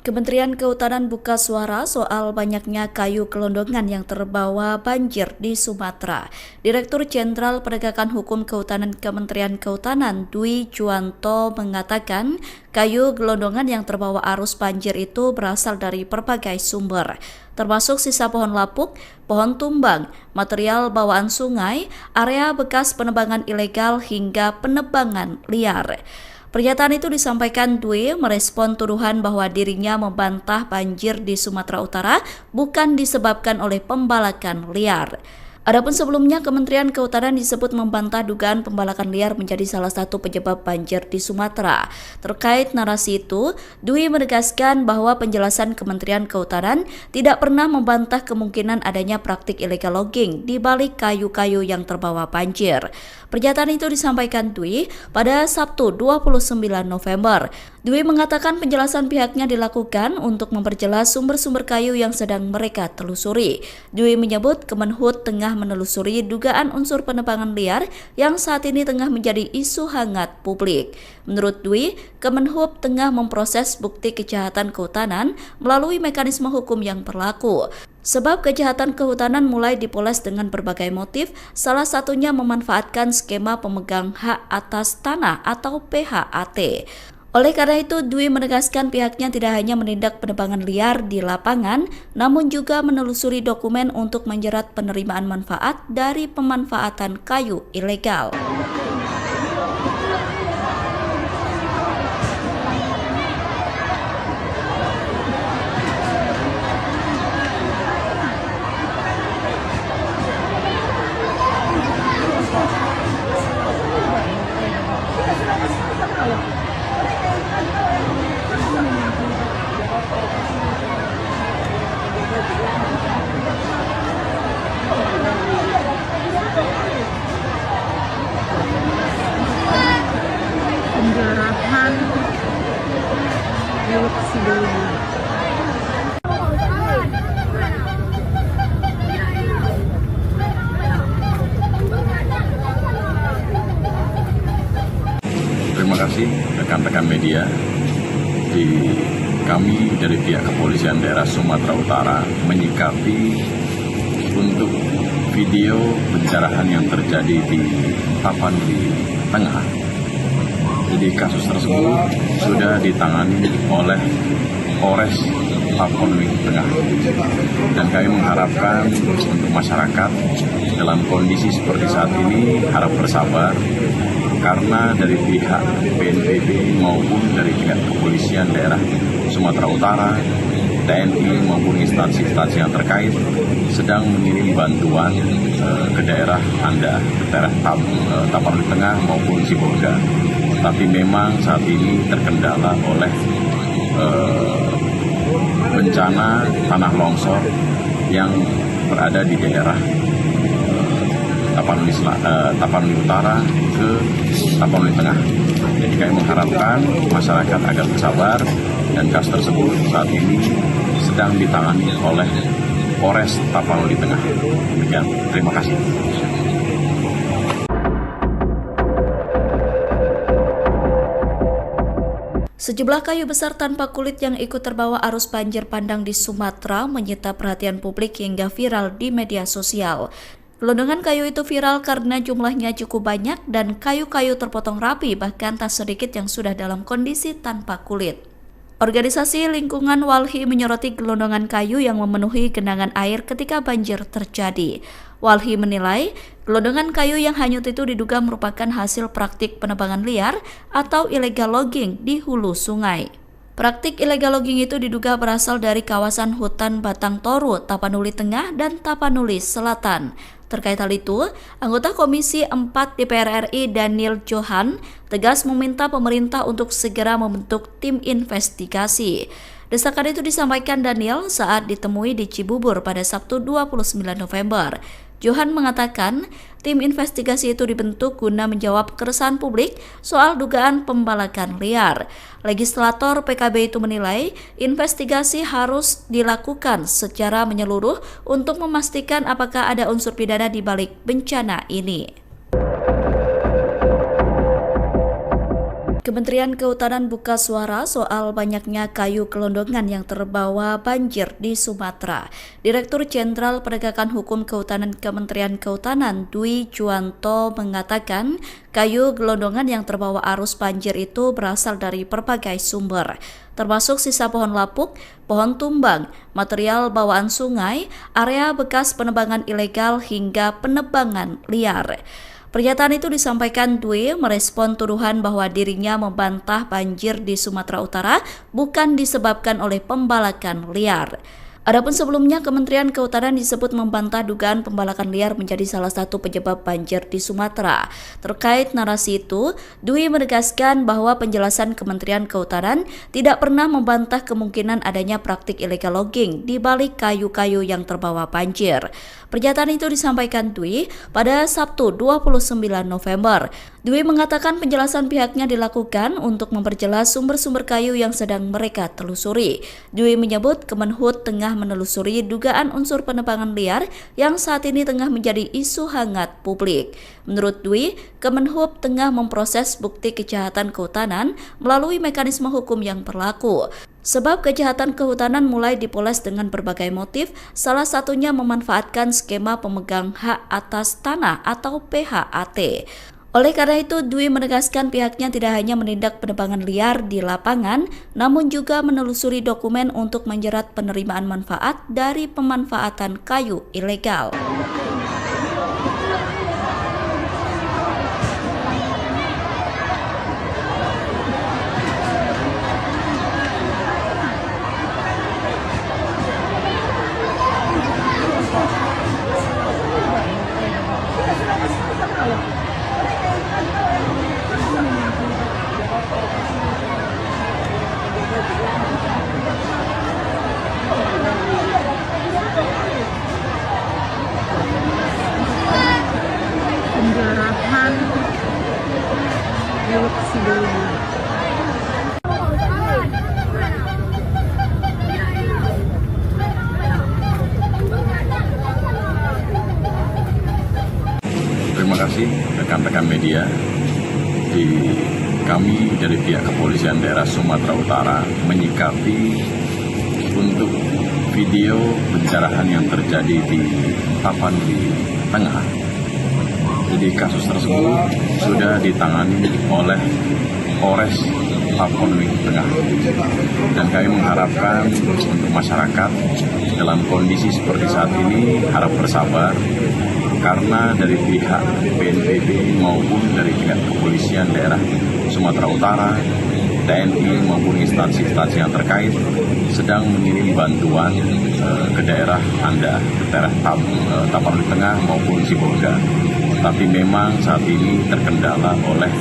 Kementerian Kehutanan buka suara soal banyaknya kayu gelondongan yang terbawa banjir di Sumatera. Direktur Jenderal Penegakan Hukum Kehutanan Kementerian Kehutanan Dwi Juwanto mengatakan kayu gelondongan yang terbawa arus banjir itu berasal dari berbagai sumber, termasuk sisa pohon lapuk, pohon tumbang, material bawaan sungai, area bekas penebangan ilegal hingga penebangan liar. Pernyataan itu disampaikan Dwi merespon tuduhan bahwa dirinya membantah banjir di Sumatera Utara bukan disebabkan oleh pembalakan liar. Adapun sebelumnya, Kementerian Kehutanan disebut membantah dugaan pembalakan liar menjadi salah satu penyebab banjir di Sumatera. Terkait narasi itu, Dwi menegaskan bahwa penjelasan Kementerian Kehutanan tidak pernah membantah kemungkinan adanya praktik illegal logging di balik kayu-kayu yang terbawa banjir. Pernyataan itu disampaikan Dwi pada Sabtu 29 November. Dwi mengatakan penjelasan pihaknya dilakukan untuk memperjelas sumber-sumber kayu yang sedang mereka telusuri. Dwi menyebut Kemenhub tengah menelusuri dugaan unsur penebangan liar yang saat ini tengah menjadi isu hangat publik. Menurut Dwi, Kemenhub tengah memproses bukti kejahatan kehutanan melalui mekanisme hukum yang berlaku. Sebab kejahatan kehutanan mulai dipoles dengan berbagai motif, salah satunya memanfaatkan skema pemegang hak atas tanah atau PHAT. Oleh karena itu, Dwi menegaskan pihaknya tidak hanya menindak penebangan liar di lapangan, namun juga menelusuri dokumen untuk menjerat penerimaan manfaat dari pemanfaatan kayu ilegal. Penjarahan milik Sidoarjo. Terima kasih rekan-rekan media. Kami dari pihak Kepolisian Daerah Sumatera Utara menyikapi untuk video pencerahan yang terjadi di Tapanuli Tengah. Jadi kasus tersebut sudah ditangani oleh Polres Tapanuli Tengah. Dan kami mengharapkan untuk masyarakat dalam kondisi seperti saat ini harap bersabar, karena dari pihak BNPB maupun dari pihak Kepolisian Daerah Sumatera Utara, TNI maupun instansi-instansi yang terkait sedang mengirim bantuan ke daerah Anda, ke daerah Tapanuli Tengah maupun Sibolga. Tapi memang saat ini terkendala oleh bencana tanah longsor yang berada di daerah Tapanuli Utara ke Tapanuli Tengah. Jadi kami mengharapkan masyarakat agar bersabar, dan kasus tersebut saat ini sedang ditangani oleh Polres Tapanuli Tengah. Demikian, terima kasih. Sejumlah kayu besar tanpa kulit yang ikut terbawa arus banjir bandang di Sumatera menyita perhatian publik hingga viral di media sosial. Gelondongan kayu itu viral karena jumlahnya cukup banyak dan kayu-kayu terpotong rapi, bahkan tak sedikit yang sudah dalam kondisi tanpa kulit. Organisasi Lingkungan Walhi menyoroti gelondongan kayu yang memenuhi genangan air ketika banjir terjadi. Walhi menilai gelondongan kayu yang hanyut itu diduga merupakan hasil praktik penebangan liar atau illegal logging di hulu sungai. Praktik illegal logging itu diduga berasal dari kawasan hutan Batang Toru, Tapanuli Tengah, dan Tapanuli Selatan. Terkait hal itu, anggota Komisi 4 DPR RI Daniel Johan tegas meminta pemerintah untuk segera membentuk tim investigasi. Desakan itu disampaikan Daniel saat ditemui di Cibubur pada Sabtu 29 November. Johan mengatakan tim investigasi itu dibentuk guna menjawab keresahan publik soal dugaan pembalakan liar. Legislator PKB itu menilai investigasi harus dilakukan secara menyeluruh untuk memastikan apakah ada unsur pidana di balik bencana ini. Kementerian Kehutanan buka suara soal banyaknya kayu gelondongan yang terbawa banjir di Sumatera. Direktur Jenderal Penegakan Hukum Kehutanan Kementerian Kehutanan Dwi Juwanto mengatakan kayu gelondongan yang terbawa arus banjir itu berasal dari berbagai sumber, termasuk sisa pohon lapuk, pohon tumbang, material bawaan sungai, area bekas penebangan ilegal hingga penebangan liar. Pernyataan itu disampaikan Dwi merespon tuduhan bahwa dirinya membantah banjir di Sumatera Utara bukan disebabkan oleh pembalakan liar. Adapun sebelumnya, Kementerian Kehutanan disebut membantah dugaan pembalakan liar menjadi salah satu penyebab banjir di Sumatera. Terkait narasi itu, Dwi menegaskan bahwa penjelasan Kementerian Kehutanan tidak pernah membantah kemungkinan adanya praktik illegal logging di balik kayu-kayu yang terbawa banjir. Pernyataan itu disampaikan Dwi pada Sabtu 29 November. Dwi mengatakan penjelasan pihaknya dilakukan untuk memperjelas sumber-sumber kayu yang sedang mereka telusuri. Dwi menyebut Kemenhub tengah menelusuri dugaan unsur penebangan liar yang saat ini tengah menjadi isu hangat publik. Menurut Dwi, Kemenhub tengah memproses bukti kejahatan kehutanan melalui mekanisme hukum yang berlaku. Sebab kejahatan kehutanan mulai dipoles dengan berbagai motif, salah satunya memanfaatkan skema pemegang hak atas tanah atau PHAT. Oleh karena itu, Dwi menegaskan pihaknya tidak hanya menindak penebangan liar di lapangan, namun juga menelusuri dokumen untuk menjerat penerimaan manfaat dari pemanfaatan kayu ilegal. Penjarahan milik sebelumnya. Terima kasih rekan-rekan media. Kami dari pihak Kepolisian Daerah Sumatera Utara menyikapi untuk video pencerahan yang terjadi di Tapanuli Tengah. Jadi kasus tersebut sudah ditangani oleh Polres Tapanuli Tengah. Dan kami mengharapkan untuk masyarakat dalam kondisi seperti saat ini harap bersabar, karena dari pihak BNPB maupun dari pihak Kepolisian Daerah Sumatera Utara, TNI maupun instansi-instansi yang terkait sedang mengirim bantuan ke daerah Anda, ke daerah Tapanuli Tengah maupun Sibolga. Tapi memang saat ini terkendala oleh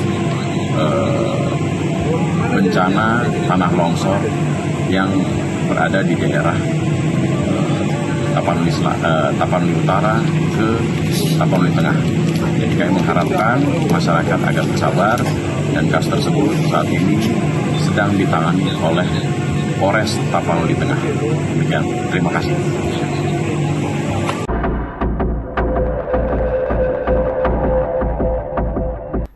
bencana tanah longsor yang berada di daerah Tapanuli Utara ke Tapanuli Tengah. Jadi kami mengharapkan masyarakat agar bersabar, dan kasus tersebut saat ini sedang ditangani oleh Polres Tapanuli Tengah. Demikian, terima kasih.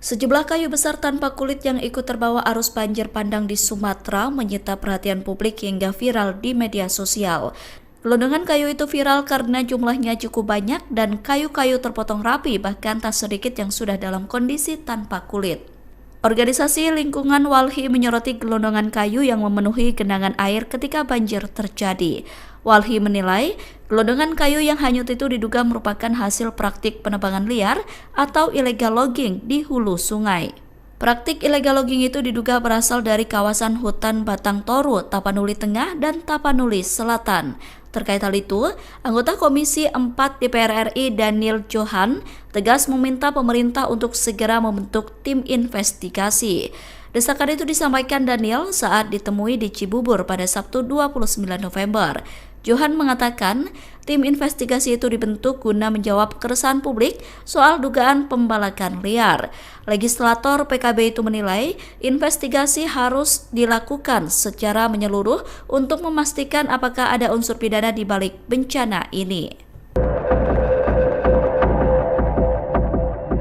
Sejumlah kayu besar tanpa kulit yang ikut terbawa arus banjir bandang di Sumatera menyita perhatian publik hingga viral di media sosial. Gelondongan kayu itu viral karena jumlahnya cukup banyak dan kayu-kayu terpotong rapi, bahkan tak sedikit yang sudah dalam kondisi tanpa kulit. Organisasi Lingkungan Walhi menyoroti gelondongan kayu yang memenuhi genangan air ketika banjir terjadi. Walhi menilai gelondongan kayu yang hanyut itu diduga merupakan hasil praktik penebangan liar atau illegal logging di hulu sungai. Praktik illegal logging itu diduga berasal dari kawasan hutan Batang Toru, Tapanuli Tengah, dan Tapanuli Selatan. Terkait hal itu, anggota Komisi 4 DPR RI Daniel Johan tegas meminta pemerintah untuk segera membentuk tim investigasi. Desakan itu disampaikan Daniel saat ditemui di Cibubur pada Sabtu 29 November. Johan mengatakan tim investigasi itu dibentuk guna menjawab keresahan publik soal dugaan pembalakan liar. Legislator PKB itu menilai investigasi harus dilakukan secara menyeluruh untuk memastikan apakah ada unsur pidana di balik bencana ini.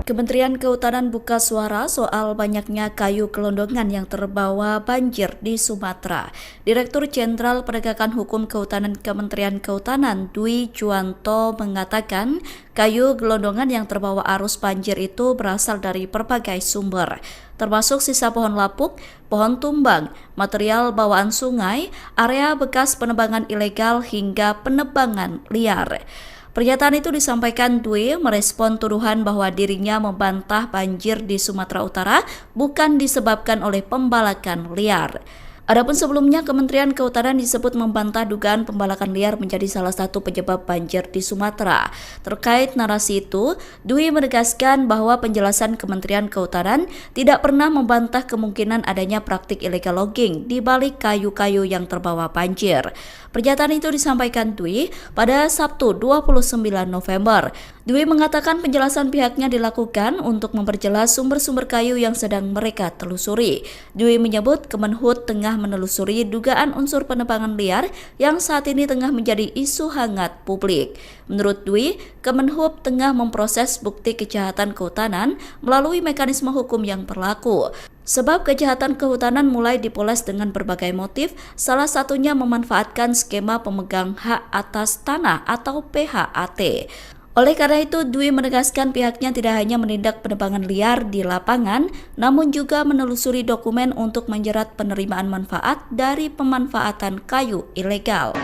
Kementerian Kehutanan buka suara soal banyaknya kayu gelondongan yang terbawa banjir di Sumatera. Direktur Jenderal Penegakan Hukum Kehutanan Kementerian Kehutanan Dwi Juwanto mengatakan kayu gelondongan yang terbawa arus banjir itu berasal dari berbagai sumber, termasuk sisa pohon lapuk, pohon tumbang, material bawaan sungai, area bekas penebangan ilegal hingga penebangan liar. Pernyataan itu disampaikan Dwi merespon tuduhan bahwa dirinya membantah banjir di Sumatera Utara bukan disebabkan oleh pembalakan liar. Adapun sebelumnya, Kementerian Kehutanan disebut membantah dugaan pembalakan liar menjadi salah satu penyebab banjir di Sumatera. Terkait narasi itu, Dwi menegaskan bahwa penjelasan Kementerian Kehutanan tidak pernah membantah kemungkinan adanya praktik illegal logging di balik kayu-kayu yang terbawa banjir. Pernyataan itu disampaikan Dwi pada Sabtu 29 November. Dwi mengatakan penjelasan pihaknya dilakukan untuk memperjelas sumber-sumber kayu yang sedang mereka telusuri. Dwi menyebut Kemenhub tengah menelusuri dugaan unsur penebangan liar yang saat ini tengah menjadi isu hangat publik. Menurut Dwi, Kemenhub tengah memproses bukti kejahatan kehutanan melalui mekanisme hukum yang berlaku. Sebab kejahatan kehutanan mulai dipoles dengan berbagai motif, salah satunya memanfaatkan skema pemegang hak atas tanah atau PHAT. Oleh karena itu, Dwi menegaskan pihaknya tidak hanya menindak penebangan liar di lapangan, namun juga menelusuri dokumen untuk menjerat penerimaan manfaat dari pemanfaatan kayu ilegal.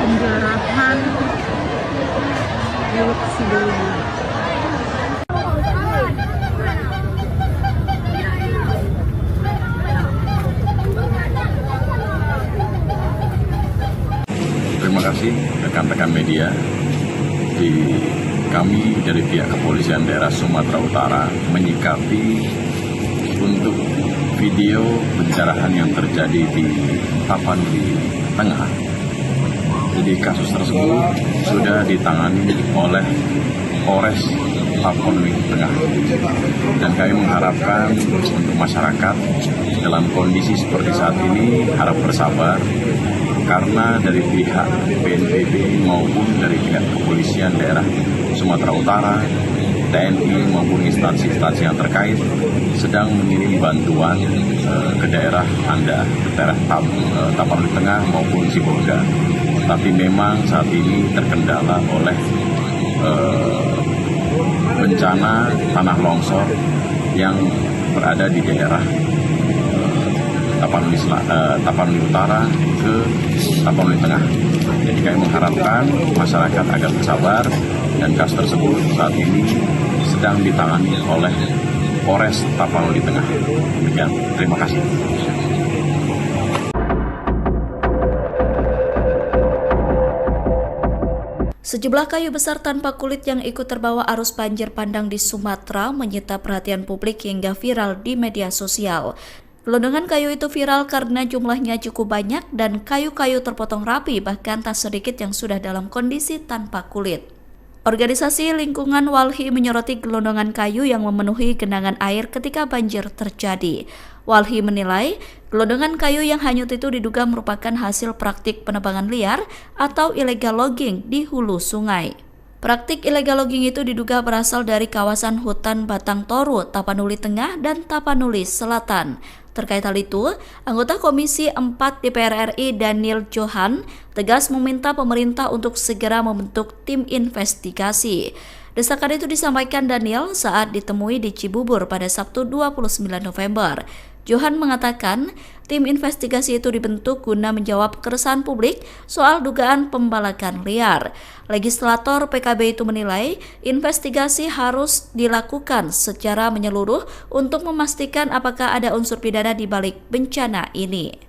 Penjarahan milik sebelumnya. Terima kasih rekan-rekan media. Kami dari pihak Kepolisian Daerah Sumatera Utara menyikapi untuk video pencerahan yang terjadi di Tapanuli Tengah. Jadi kasus tersebut sudah ditangani oleh Polres Tapanuli Tengah. Dan kami mengharapkan untuk masyarakat dalam kondisi seperti saat ini harap bersabar, karena dari pihak BNPB maupun dari pihak Kepolisian Daerah Sumatera Utara, TNI maupun instansi-instansi yang terkait sedang mengirim bantuan ke daerah Anda, ke daerah Tapanuli Tengah maupun Sibolga. Tapi memang saat ini terkendala oleh bencana tanah longsor yang berada di daerah Tapanuli Utara ke Tapanuli Tengah. Jadi kami mengharapkan masyarakat agar bersabar, dan kasus tersebut saat ini sedang ditangani oleh Polres Tapanuli Tengah. Demikian, terima kasih. Sejumlah kayu besar tanpa kulit yang ikut terbawa arus banjir bandang di Sumatera menyita perhatian publik hingga viral di media sosial. Gelondongan kayu itu viral karena jumlahnya cukup banyak dan kayu-kayu terpotong rapi, bahkan tak sedikit yang sudah dalam kondisi tanpa kulit. Organisasi Lingkungan Walhi menyoroti gelondongan kayu yang memenuhi genangan air ketika banjir terjadi. Walhi menilai gelondongan kayu yang hanyut itu diduga merupakan hasil praktik penebangan liar atau illegal logging di hulu sungai. Praktik illegal logging itu diduga berasal dari kawasan hutan Batang Toru, Tapanuli Tengah, dan Tapanuli Selatan. Terkait hal itu, anggota Komisi 4 DPR RI Daniel Johan tegas meminta pemerintah untuk segera membentuk tim investigasi. Desakan itu disampaikan Daniel saat ditemui di Cibubur pada Sabtu 29 November. Johan mengatakan tim investigasi itu dibentuk guna menjawab keresahan publik soal dugaan pembalakan liar. Legislator PKB itu menilai investigasi harus dilakukan secara menyeluruh untuk memastikan apakah ada unsur pidana di balik bencana ini.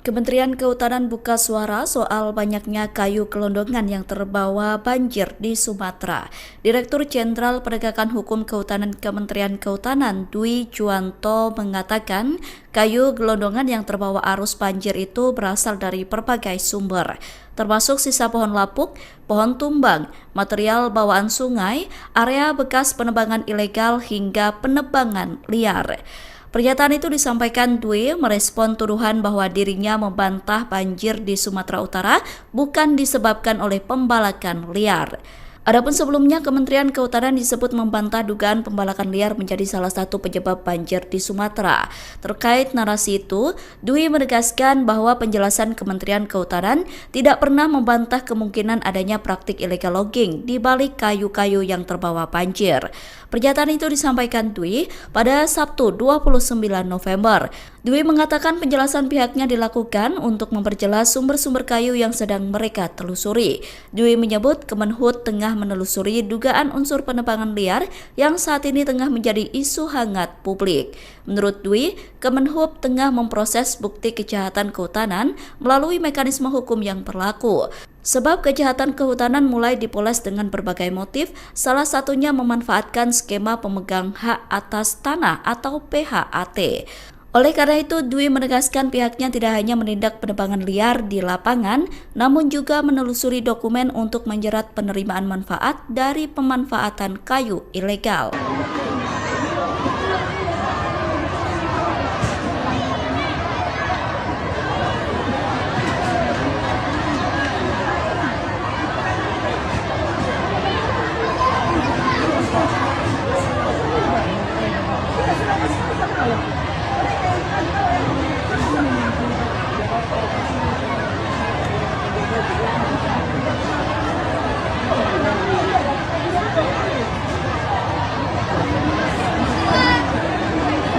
Kementerian Kehutanan buka suara soal banyaknya kayu gelondongan yang terbawa banjir di Sumatera. Direktur Jenderal Penegakan Hukum Kehutanan Kementerian Kehutanan Dwi Juwanto mengatakan kayu gelondongan yang terbawa arus banjir itu berasal dari berbagai sumber, termasuk sisa pohon lapuk, pohon tumbang, material bawaan sungai, area bekas penebangan ilegal hingga penebangan liar. Pernyataan itu disampaikan Dwi merespon tuduhan bahwa dirinya membantah banjir di Sumatera Utara bukan disebabkan oleh pembalakan liar. Adapun sebelumnya, Kementerian Kehutanan disebut membantah dugaan pembalakan liar menjadi salah satu penyebab banjir di Sumatera. Terkait narasi itu, Dwi menegaskan bahwa penjelasan Kementerian Kehutanan tidak pernah membantah kemungkinan adanya praktik illegal logging di balik kayu-kayu yang terbawa banjir. Pernyataan itu disampaikan Dwi pada Sabtu 29 November. Dwi mengatakan penjelasan pihaknya dilakukan untuk memperjelas sumber-sumber kayu yang sedang mereka telusuri. Dwi menyebut Kemenhub tengah menelusuri dugaan unsur penebangan liar yang saat ini tengah menjadi isu hangat publik. Menurut Dwi, Kemenhub tengah memproses bukti kejahatan kehutanan melalui mekanisme hukum yang berlaku. Sebab kejahatan kehutanan mulai dipoles dengan berbagai motif, salah satunya memanfaatkan skema pemegang hak atas tanah atau PHAT. Oleh karena itu, Dwi menegaskan pihaknya tidak hanya menindak penebangan liar di lapangan, namun juga menelusuri dokumen untuk menjerat penerimaan manfaat dari pemanfaatan kayu ilegal.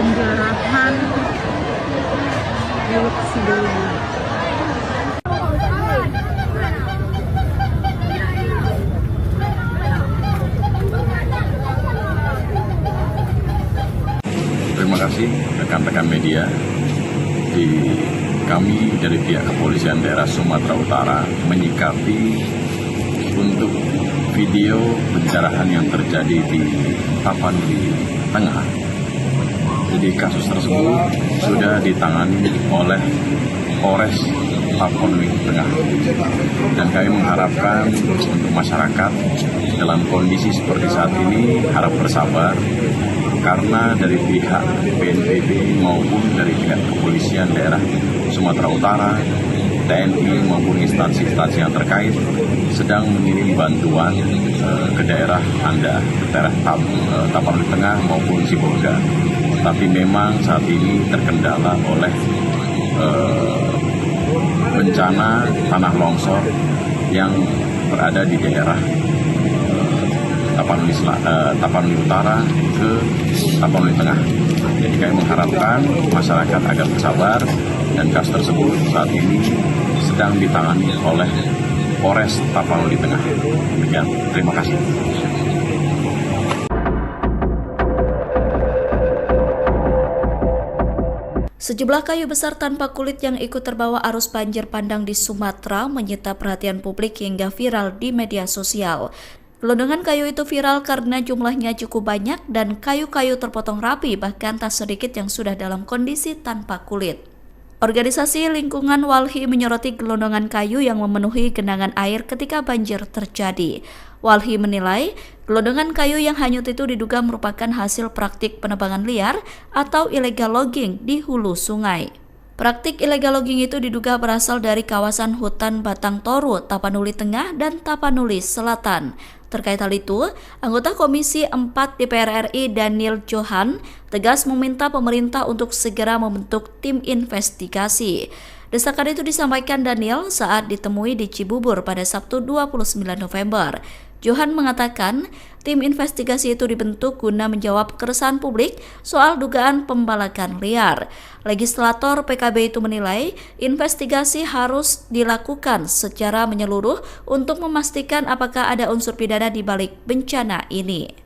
Penjarahan Teluk Sidowaya. Terima kasih rekan-rekan media. Kami dari pihak Kepolisian Daerah Sumatera Utara menyikapi untuk video pencerahan yang terjadi di Tapanuli Tengah. Jadi kasus tersebut sudah ditangani oleh Polres Tapanuli Tengah. Dan kami mengharapkan untuk masyarakat dalam kondisi seperti saat ini harap bersabar, karena dari pihak BNPB maupun dari pihak Kepolisian Daerah Sumatera Utara, TNI maupun instansi-instansi yang terkait sedang mengirim bantuan ke daerah Anda, ke daerah Tapanuli Tengah maupun Sibolga. Tapi memang saat ini terkendala oleh bencana tanah longsor yang berada di daerah Tapanuli Utara ke Tapanuli Tengah. Jadi kami mengharapkan masyarakat agar bersabar, dan kasus tersebut saat ini sedang ditangani oleh Polres Tapanuli Tengah. Demikian, terima kasih. Sejumlah kayu besar tanpa kulit yang ikut terbawa arus banjir bandang di Sumatera menyita perhatian publik hingga viral di media sosial. Gelondongan kayu itu viral karena jumlahnya cukup banyak dan kayu-kayu terpotong rapi, bahkan tak sedikit yang sudah dalam kondisi tanpa kulit. Organisasi Lingkungan Walhi menyoroti gelondongan kayu yang memenuhi genangan air ketika banjir terjadi. Walhi menilai gelondongan kayu yang hanyut itu diduga merupakan hasil praktik penebangan liar atau illegal logging di hulu sungai. Praktik illegal logging itu diduga berasal dari kawasan hutan Batang Toru, Tapanuli Tengah, dan Tapanuli Selatan. Terkait hal itu, anggota Komisi 4 DPR RI Daniel Johan tegas meminta pemerintah untuk segera membentuk tim investigasi. Desakan itu disampaikan Daniel saat ditemui di Cibubur pada Sabtu 29 November. Johan mengatakan tim investigasi itu dibentuk guna menjawab keresahan publik soal dugaan pembalakan liar. Legislator PKB itu menilai investigasi harus dilakukan secara menyeluruh untuk memastikan apakah ada unsur pidana di balik bencana ini.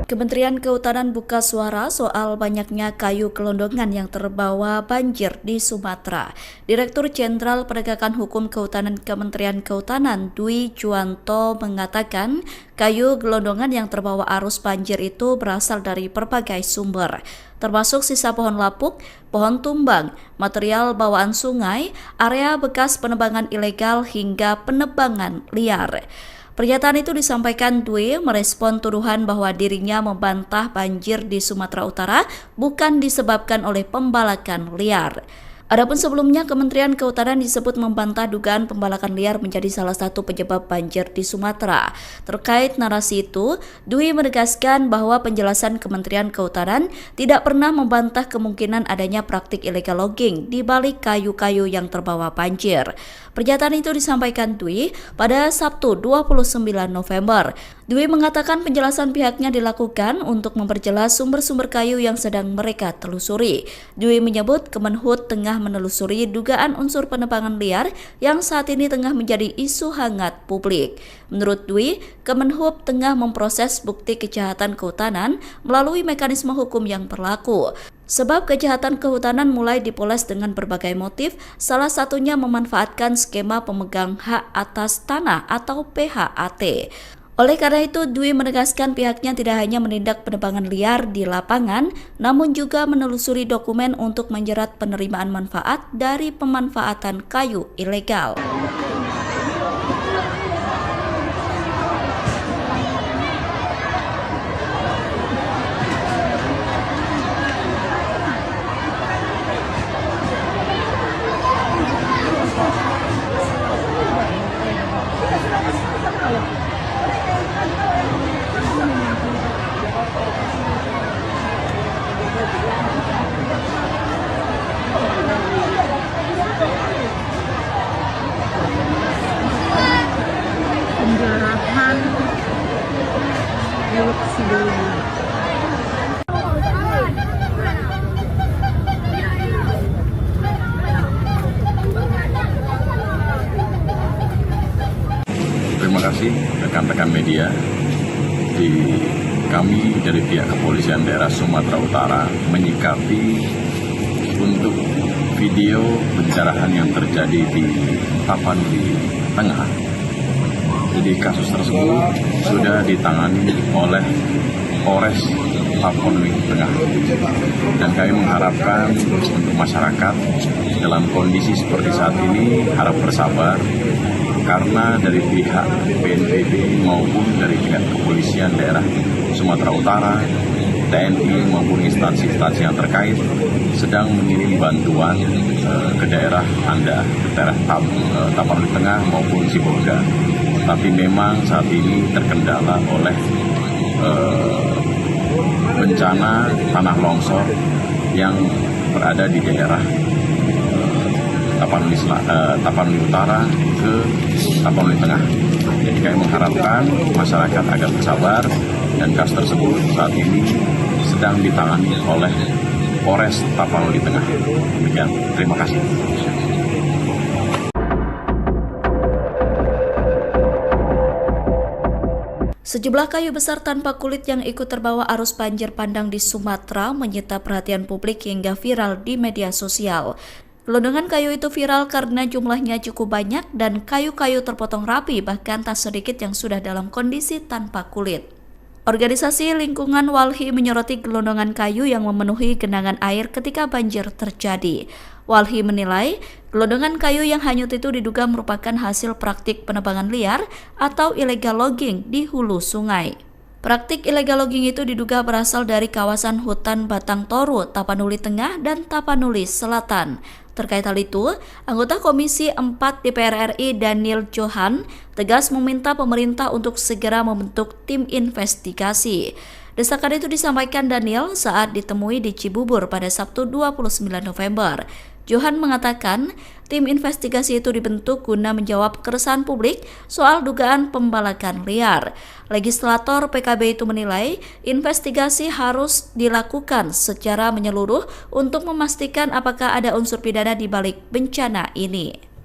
Kementerian Kehutanan buka suara soal banyaknya kayu gelondongan yang terbawa banjir di Sumatera. Direktur Jenderal Penegakan Hukum Kehutanan Kementerian Kehutanan Dwi Juwanto mengatakan kayu gelondongan yang terbawa arus banjir itu berasal dari berbagai sumber, termasuk sisa pohon lapuk, pohon tumbang, material bawaan sungai, area bekas penebangan ilegal hingga penebangan liar. Pernyataan itu disampaikan Dwi merespon tuduhan bahwa dirinya membantah banjir di Sumatera Utara bukan disebabkan oleh pembalakan liar. Adapun sebelumnya, Kementerian Kehutanan disebut membantah dugaan pembalakan liar menjadi salah satu penyebab banjir di Sumatera. Terkait narasi itu, Dwi menegaskan bahwa penjelasan Kementerian Kehutanan tidak pernah membantah kemungkinan adanya praktik illegal logging di balik kayu-kayu yang terbawa banjir. Pernyataan itu disampaikan Dwi pada Sabtu 29 November. Dwi mengatakan penjelasan pihaknya dilakukan untuk memperjelas sumber-sumber kayu yang sedang mereka telusuri. Dwi menyebut Kemenhub tengah menelusuri dugaan unsur penebangan liar yang saat ini tengah menjadi isu hangat publik. Menurut Dwi, Kemenhub tengah memproses bukti kejahatan kehutanan melalui mekanisme hukum yang berlaku. Sebab kejahatan kehutanan mulai dipoles dengan berbagai motif, salah satunya memanfaatkan skema pemegang hak atas tanah atau PHAT. Oleh karena itu, Dwi menegaskan pihaknya tidak hanya menindak penebangan liar di lapangan, namun juga menelusuri dokumen untuk menjerat penerimaan manfaat dari pemanfaatan kayu ilegal. Penjarahan Teluk Sidoli. Terima kasih rekan-rekan media. Kami dari pihak Kepolisian Daerah Sumatera Utara menyikapi untuk video pencerahan yang terjadi di Tapanuli Tengah. Jadi kasus tersebut sudah ditangani oleh Polres Tapanuli Tengah. Dan kami mengharapkan untuk masyarakat dalam kondisi seperti saat ini harap bersabar, karena dari pihak BNPB maupun dari pihak Kepolisian Daerah Sumatera Utara, TNI maupun instansi-instansi yang terkait sedang mengirim bantuan ke daerah Anda, ke daerah Tapanuli Tengah maupun Sibolga. Tapi memang saat ini terkendala oleh bencana tanah longsor yang berada di daerah Tapanuli Utara ke Tapanuli Tengah. Jadi kami mengharapkan masyarakat agar bersabar, dan kasus tersebut saat ini sedang ditangani oleh Polres Tapanuli Tengah. Demikian, terima kasih. Sejumlah kayu besar tanpa kulit yang ikut terbawa arus banjir bandang di Sumatera menyita perhatian publik hingga viral di media sosial. Gelondongan kayu itu viral karena jumlahnya cukup banyak dan kayu-kayu terpotong rapi, bahkan tak sedikit yang sudah dalam kondisi tanpa kulit. Organisasi Lingkungan Walhi menyoroti gelondongan kayu yang memenuhi genangan air ketika banjir terjadi. Walhi menilai gelondongan kayu yang hanyut itu diduga merupakan hasil praktik penebangan liar atau illegal logging di hulu sungai. Praktik illegal logging itu diduga berasal dari kawasan hutan Batang Toru, Tapanuli Tengah, dan Tapanuli Selatan. Terkait hal itu, anggota Komisi 4 DPR RI Daniel Johan tegas meminta pemerintah untuk segera membentuk tim investigasi. Desakan itu disampaikan Daniel saat ditemui di Cibubur pada Sabtu 29 November. Johan mengatakan tim investigasi itu dibentuk guna menjawab keresahan publik soal dugaan pembalakan liar. Legislator PKB itu menilai investigasi harus dilakukan secara menyeluruh untuk memastikan apakah ada unsur pidana di balik bencana ini.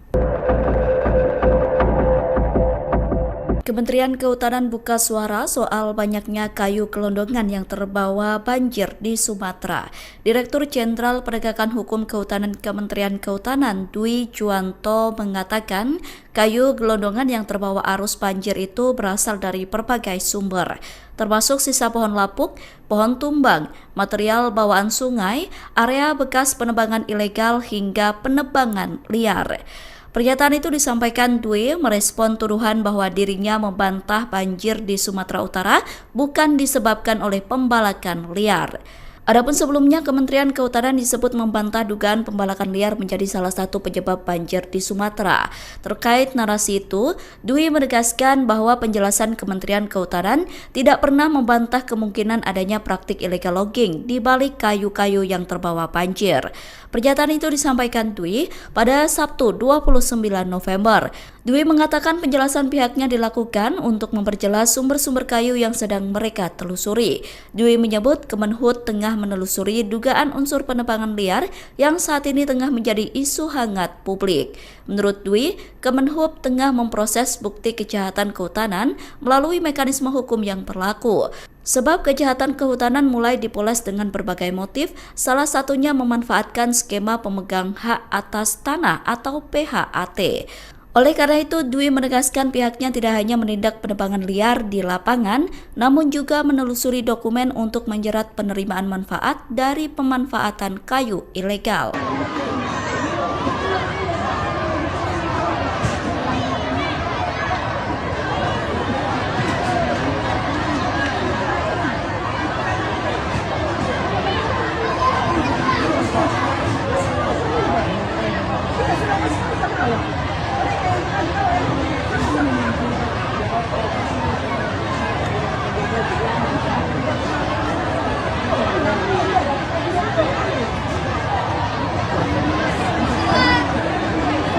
Kementerian Kehutanan buka suara soal banyaknya kayu gelondongan yang terbawa banjir di Sumatera. Direktur Jenderal Penegakan Hukum Kehutanan Kementerian Kehutanan Dwi Juwanto mengatakan kayu gelondongan yang terbawa arus banjir itu berasal dari berbagai sumber, termasuk sisa pohon lapuk, pohon tumbang, material bawaan sungai, area bekas penebangan ilegal hingga penebangan liar. Pernyataan itu disampaikan Dwi merespon tuduhan bahwa dirinya membantah banjir di Sumatera Utara bukan disebabkan oleh pembalakan liar. Adapun sebelumnya, Kementerian Kehutanan disebut membantah dugaan pembalakan liar menjadi salah satu penyebab banjir di Sumatera. Terkait narasi itu, Dwi menegaskan bahwa penjelasan Kementerian Kehutanan tidak pernah membantah kemungkinan adanya praktik illegal logging di balik kayu-kayu yang terbawa banjir. Pernyataan itu disampaikan Dwi pada Sabtu 29 November. Dwi mengatakan penjelasan pihaknya dilakukan untuk memperjelas sumber-sumber kayu yang sedang mereka telusuri. Dwi menyebut Kemenhub tengah menelusuri dugaan unsur penebangan liar yang saat ini tengah menjadi isu hangat publik. Menurut Dwi, Kemenhub tengah memproses bukti kejahatan kehutanan melalui mekanisme hukum yang berlaku. Sebab kejahatan kehutanan mulai dipoles dengan berbagai motif, salah satunya memanfaatkan skema pemegang hak atas tanah atau PHAT. Oleh karena itu, Dwi menegaskan pihaknya tidak hanya menindak penebangan liar di lapangan, namun juga menelusuri dokumen untuk menjerat penerimaan manfaat dari pemanfaatan kayu ilegal.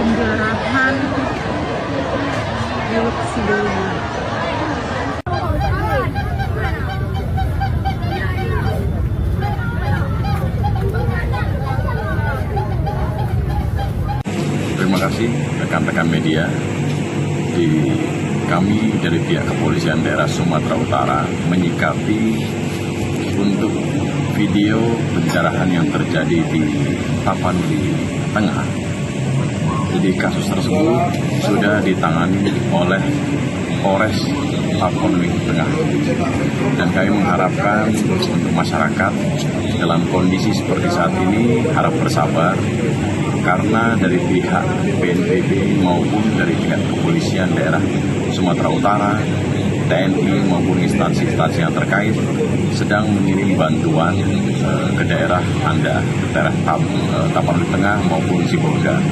Penjarahan Teluk Sidoli. Terima kasih rekan-rekan media. Kami dari pihak Kepolisian Daerah Sumatera Utara menyikapi untuk video pencerahan yang terjadi di Tapanuli Tengah. Jadi kasus tersebut sudah ditangani oleh Polres Tapanuli Tengah. Dan kami mengharapkan untuk masyarakat dalam kondisi seperti saat ini harap bersabar, karena dari pihak BNPB maupun dari pihak Kepolisian Daerah Sumatera Utara, TNI maupun instansi-instansi yang terkait sedang mengirim bantuan ke daerah Anda, ke daerah Tapanuli Tengah maupun Sibolga.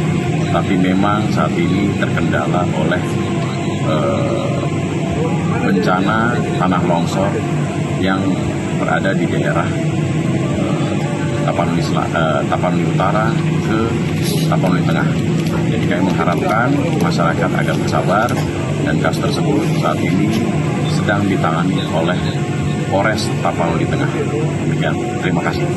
Tapi memang saat ini terkendala oleh bencana tanah longsor yang berada di daerah Tapanuli Utara ke Tapanuli Tengah. Jadi kami mengharapkan masyarakat agar bersabar, dan kasus tersebut saat ini sedang ditangani oleh Polres Tapanuli Tengah. Demikian, terima kasih.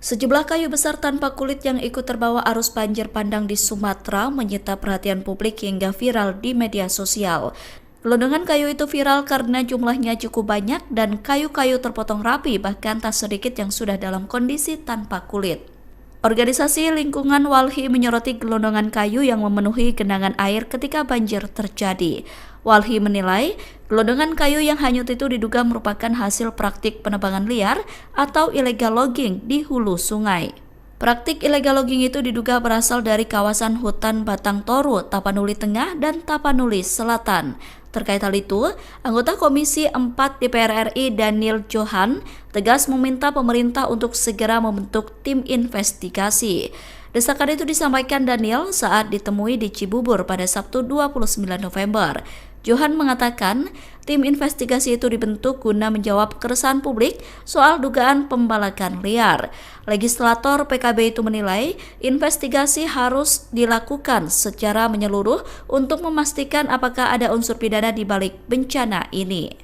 Sejumlah kayu besar tanpa kulit yang ikut terbawa arus banjir bandang di Sumatera menyita perhatian publik hingga viral di media sosial. Gelondongan kayu itu viral karena jumlahnya cukup banyak dan kayu-kayu terpotong rapi, bahkan tak sedikit yang sudah dalam kondisi tanpa kulit. Organisasi Lingkungan Walhi menyoroti gelondongan kayu yang memenuhi genangan air ketika banjir terjadi. Walhi menilai gelondongan kayu yang hanyut itu diduga merupakan hasil praktik penebangan liar atau illegal logging di hulu sungai. Praktik illegal logging itu diduga berasal dari kawasan hutan Batang Toru, Tapanuli Tengah, dan Tapanuli Selatan. Terkait hal itu, anggota Komisi 4 DPR RI Daniel Johan tegas meminta pemerintah untuk segera membentuk tim investigasi. Desakan itu disampaikan Daniel saat ditemui di Cibubur pada Sabtu 29 November. Johan mengatakan tim investigasi itu dibentuk guna menjawab keresahan publik soal dugaan pembalakan liar. Legislator PKB itu menilai investigasi harus dilakukan secara menyeluruh untuk memastikan apakah ada unsur pidana di balik bencana ini.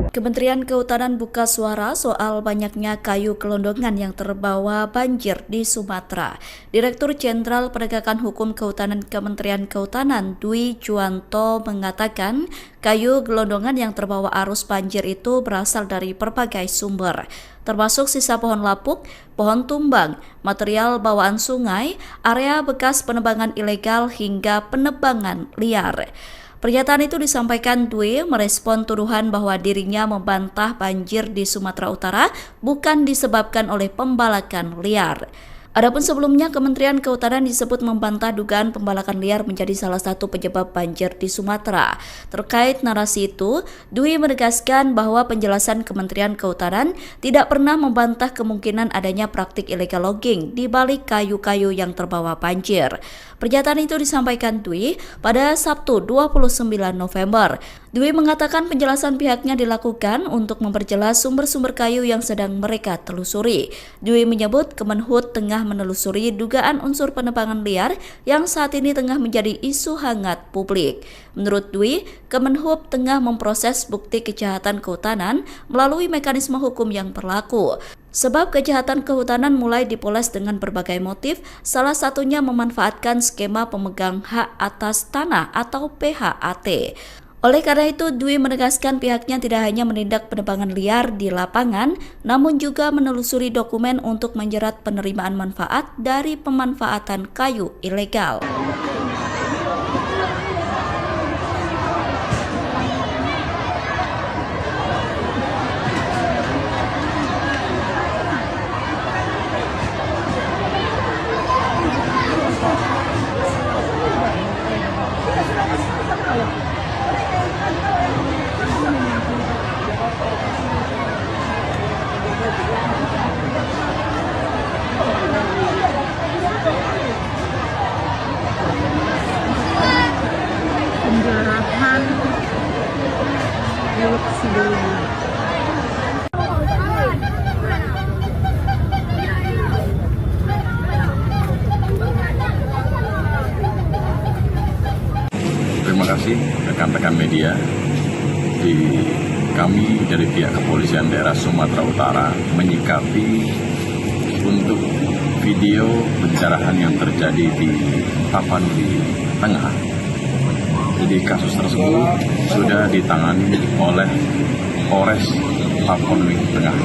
Kementerian Kehutanan buka suara soal banyaknya kayu gelondongan yang terbawa banjir di Sumatera. Direktur Jenderal Penegakan Hukum Kehutanan Kementerian Kehutanan Dwi Juwanto mengatakan kayu gelondongan yang terbawa arus banjir itu berasal dari berbagai sumber, termasuk sisa pohon lapuk, pohon tumbang, material bawaan sungai, area bekas penebangan ilegal hingga penebangan liar. Pernyataan itu disampaikan Dwi merespon tuduhan bahwa dirinya membantah banjir di Sumatera Utara bukan disebabkan oleh pembalakan liar. Adapun sebelumnya, Kementerian Kehutanan disebut membantah dugaan pembalakan liar menjadi salah satu penyebab banjir di Sumatera. Terkait narasi itu, Dwi menegaskan bahwa penjelasan Kementerian Kehutanan tidak pernah membantah kemungkinan adanya praktik illegal logging di balik kayu-kayu yang terbawa banjir. Pernyataan itu disampaikan Dwi pada Sabtu 29 November. Dwi mengatakan penjelasan pihaknya dilakukan untuk memperjelas sumber-sumber kayu yang sedang mereka telusuri. Dwi menyebut Kemenhub tengah menelusuri dugaan unsur penebangan liar yang saat ini tengah menjadi isu hangat publik. Menurut Dwi, Kemenhub tengah memproses bukti kejahatan kehutanan melalui mekanisme hukum yang berlaku. Sebab kejahatan kehutanan mulai dipoles dengan berbagai motif, salah satunya memanfaatkan skema pemegang hak atas tanah atau PHAT. Oleh karena itu, Dwi menegaskan pihaknya tidak hanya menindak penebangan liar di lapangan, namun juga menelusuri dokumen untuk menjerat penerimaan manfaat dari pemanfaatan kayu ilegal. Penjarahan milik sebelumnya. Terima kasih rekan-rekan media. Kami dari pihak Kepolisian Daerah Sumatera Utara menyikapi untuk video pencerahan yang terjadi di Tapanuli Tengah. Jadi kasus tersebut sudah ditangani oleh Polres Tapanuli Tengah.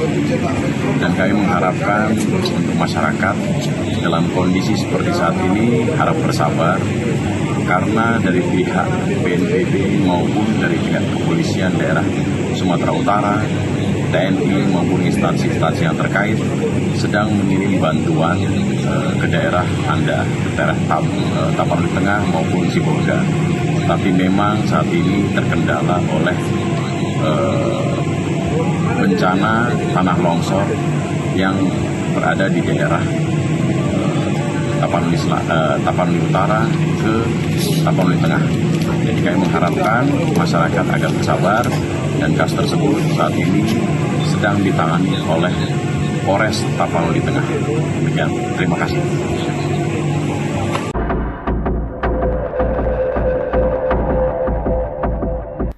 Dan kami mengharapkan untuk masyarakat dalam kondisi seperti saat ini harap bersabar, karena dari pihak BNPB maupun dari pihak Kepolisian Daerah Sumatera Utara, TNI maupun instansi-instansi yang terkait sedang mengirim bantuan ke daerah Anda, ke daerah Tapanuli Tengah maupun Sibolga. Tapi memang saat ini terkendala oleh bencana tanah longsor yang berada di daerah Tapanuli Utara ke Tapanuli Tengah. Jadi kami mengharapkan masyarakat agar bersabar, dan kasus tersebut saat ini sedang ditangani oleh Polres Tapanuli Tengah. Demikian, terima kasih.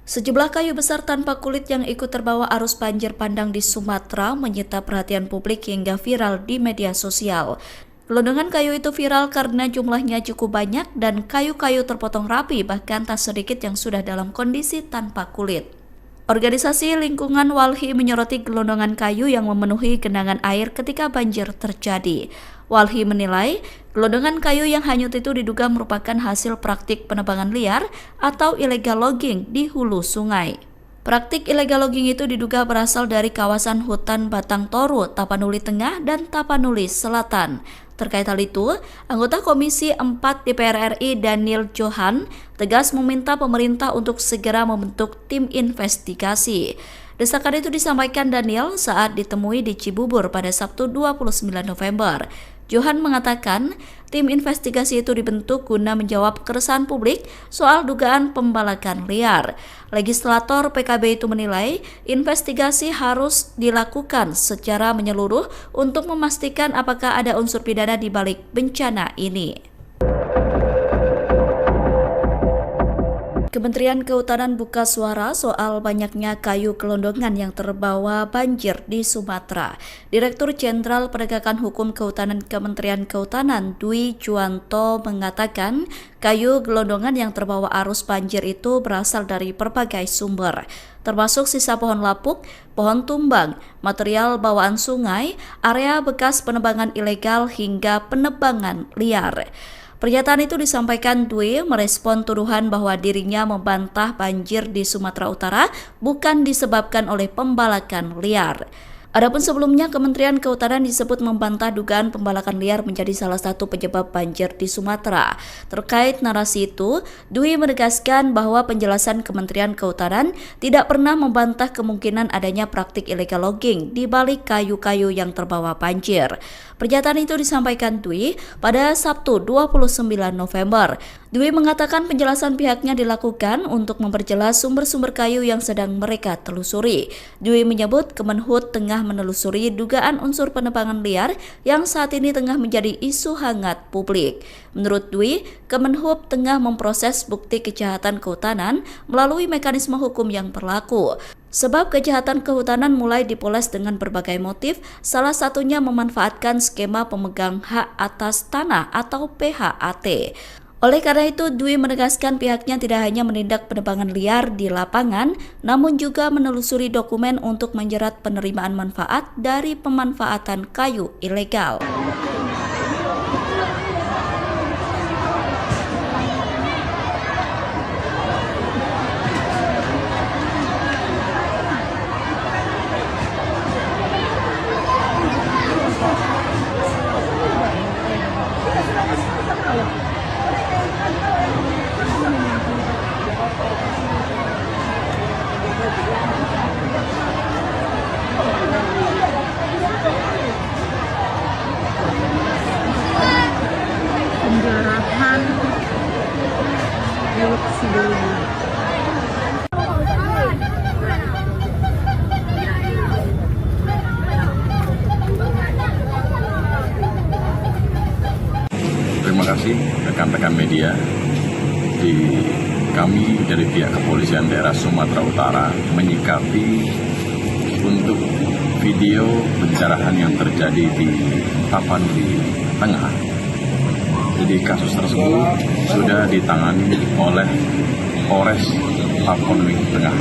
Sejumlah kayu besar tanpa kulit yang ikut terbawa arus banjir bandang di Sumatera menyita perhatian publik hingga viral di media sosial. Gelondongan kayu itu viral karena jumlahnya cukup banyak dan kayu-kayu terpotong rapi, bahkan tak sedikit yang sudah dalam kondisi tanpa kulit. Organisasi Lingkungan Walhi menyoroti gelondongan kayu yang memenuhi genangan air ketika banjir terjadi. Walhi menilai gelondongan kayu yang hanyut itu diduga merupakan hasil praktik penebangan liar atau illegal logging di hulu sungai. Praktik illegal logging itu diduga berasal dari kawasan hutan Batang Toru, Tapanuli Tengah, dan Tapanuli Selatan. Terkait hal itu, anggota Komisi 4 DPR RI Daniel Johan tegas meminta pemerintah untuk segera membentuk tim investigasi. Desakan itu disampaikan Daniel saat ditemui di Cibubur pada Sabtu 29 November. Johan mengatakan tim investigasi itu dibentuk guna menjawab keresahan publik soal dugaan pembalakan liar. Legislator PKB itu menilai investigasi harus dilakukan secara menyeluruh untuk memastikan apakah ada unsur pidana di balik bencana ini. Kementerian Kehutanan buka suara soal banyaknya kayu gelondongan yang terbawa banjir di Sumatera. Direktur Jenderal Penegakan Hukum Kehutanan Kementerian Kehutanan Dwi Juwanto mengatakan kayu gelondongan yang terbawa arus banjir itu berasal dari berbagai sumber, termasuk sisa pohon lapuk, pohon tumbang, material bawaan sungai, area bekas penebangan ilegal hingga penebangan liar. Pernyataan itu disampaikan Dwi merespon tuduhan bahwa dirinya membantah banjir di Sumatera Utara bukan disebabkan oleh pembalakan liar. Adapun sebelumnya, Kementerian Kehutanan disebut membantah dugaan pembalakan liar menjadi salah satu penyebab banjir di Sumatera. Terkait narasi itu, Dwi menegaskan bahwa penjelasan Kementerian Kehutanan tidak pernah membantah kemungkinan adanya praktik illegal logging di balik kayu-kayu yang terbawa banjir. Pernyataan itu disampaikan Dwi pada Sabtu 29 November. Dwi mengatakan penjelasan pihaknya dilakukan untuk memperjelas sumber-sumber kayu yang sedang mereka telusuri. Dwi menyebut Kemenhub tengah menelusuri dugaan unsur penebangan liar yang saat ini tengah menjadi isu hangat publik. Menurut Dwi, Kemenhub tengah memproses bukti kejahatan kehutanan melalui mekanisme hukum yang berlaku. Sebab kejahatan kehutanan mulai dipoles dengan berbagai motif, salah satunya memanfaatkan skema pemegang hak atas tanah atau PHAT. Oleh karena itu, Dwi menegaskan pihaknya tidak hanya menindak penebangan liar di lapangan, namun juga menelusuri dokumen untuk menjerat penerimaan manfaat dari pemanfaatan kayu ilegal. Penjarahan milik sebelumnya. Terima kasih rekan-rekan media. Kami dari pihak Kepolisian Daerah Sumatera Utara menyikapi untuk video pencerahan yang terjadi di Tapanuli Tengah. Jadi kasus tersebut sudah ditangani oleh Polres Tapanuli Tengah.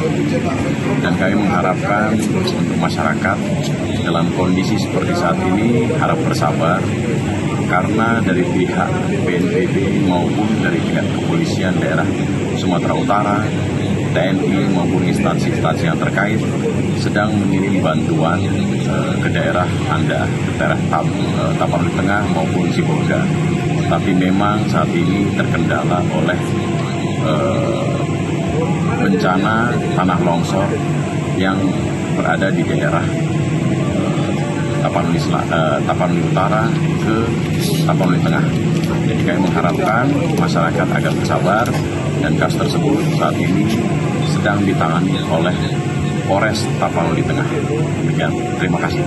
Dan kami mengharapkan untuk masyarakat dalam kondisi seperti saat ini harap bersabar, karena dari pihak BNPB maupun dari pihak Kepolisian Daerah Sumatera Utara, TNI maupun instansi-instansi yang terkait sedang mengirim bantuan ke daerah Anda, ke daerah Tapanuli Tengah maupun Sibolga. Tapi memang saat ini terkendala oleh bencana tanah longsor yang berada di daerah Tapanuli Utara ke Tapanuli Tengah. Jadi kami mengharapkan masyarakat agar bersabar, dan kasus tersebut saat ini sedang ditangani oleh Polres Tapanuli Tengah. Demikian, terima kasih.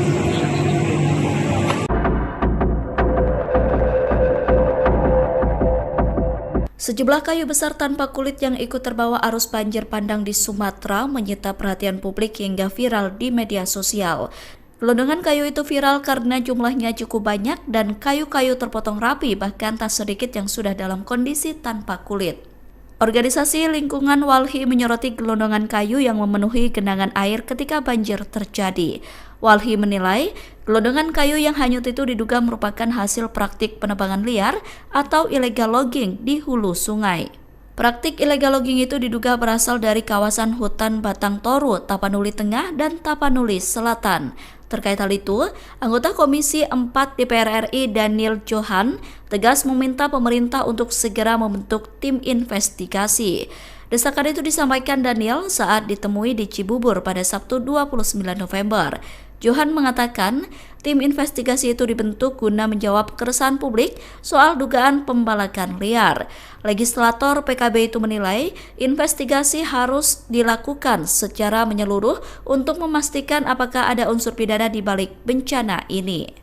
Sejumlah kayu besar tanpa kulit yang ikut terbawa arus banjir bandang di Sumatera menyita perhatian publik hingga viral di media sosial. Gelondongan kayu itu viral karena jumlahnya cukup banyak dan kayu-kayu terpotong rapi, bahkan tak sedikit yang sudah dalam kondisi tanpa kulit. Organisasi Lingkungan Walhi menyoroti gelondongan kayu yang memenuhi genangan air ketika banjir terjadi. Walhi menilai gelondongan kayu yang hanyut itu diduga merupakan hasil praktik penebangan liar atau illegal logging di hulu sungai. Praktik illegal logging itu diduga berasal dari kawasan hutan Batang Toru, Tapanuli Tengah, dan Tapanuli Selatan. Terkait hal itu, anggota Komisi 4 DPR RI Daniel Johan tegas meminta pemerintah untuk segera membentuk tim investigasi. Desakan itu disampaikan Daniel saat ditemui di Cibubur pada Sabtu 29 November. Johan mengatakan tim investigasi itu dibentuk guna menjawab keresahan publik soal dugaan pembalakan liar. Legislator PKB itu menilai investigasi harus dilakukan secara menyeluruh untuk memastikan apakah ada unsur pidana di balik bencana ini.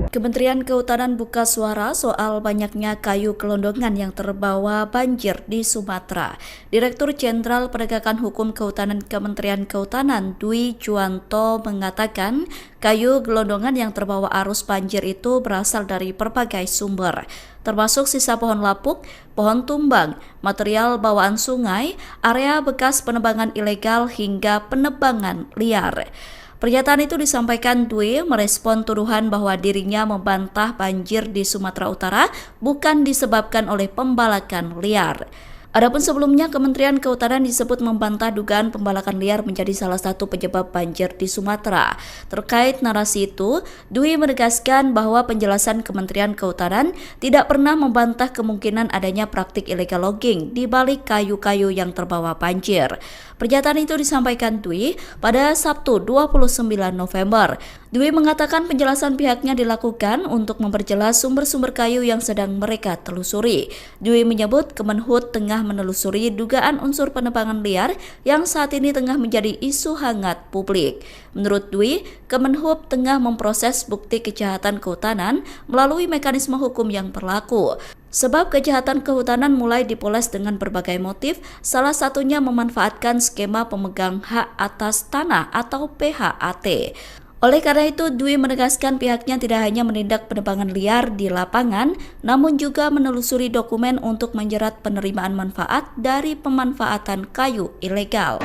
Kementerian Kehutanan buka suara soal banyaknya kayu gelondongan yang terbawa banjir di Sumatera. Direktur Jenderal Penegakan Hukum Kehutanan Kementerian Kehutanan Dwi Juwanto mengatakan kayu gelondongan yang terbawa arus banjir itu berasal dari berbagai sumber, termasuk sisa pohon lapuk, pohon tumbang, material bawaan sungai, area bekas penebangan ilegal hingga penebangan liar. Pernyataan itu disampaikan Dwi merespon tuduhan bahwa dirinya membantah banjir di Sumatera Utara bukan disebabkan oleh pembalakan liar. Adapun sebelumnya, Kementerian Kehutanan disebut membantah dugaan pembalakan liar menjadi salah satu penyebab banjir di Sumatera. Terkait narasi itu, Dwi menegaskan bahwa penjelasan Kementerian Kehutanan tidak pernah membantah kemungkinan adanya praktik illegal logging di balik kayu-kayu yang terbawa banjir. Pernyataan itu disampaikan Dwi pada Sabtu 29 November. Dwi mengatakan penjelasan pihaknya dilakukan untuk memperjelas sumber-sumber kayu yang sedang mereka telusuri. Dwi menyebut Kemenhub tengah menelusuri dugaan unsur penebangan liar yang saat ini tengah menjadi isu hangat publik. Menurut Dwi, Kemenhub tengah memproses bukti kejahatan kehutanan melalui mekanisme hukum yang berlaku. Sebab kejahatan kehutanan mulai dipoles dengan berbagai motif, salah satunya memanfaatkan skema pemegang hak atas tanah atau PHAT. Oleh karena itu, Dwi menegaskan pihaknya tidak hanya menindak penebangan liar di lapangan, namun juga menelusuri dokumen untuk menjerat penerimaan manfaat dari pemanfaatan kayu ilegal.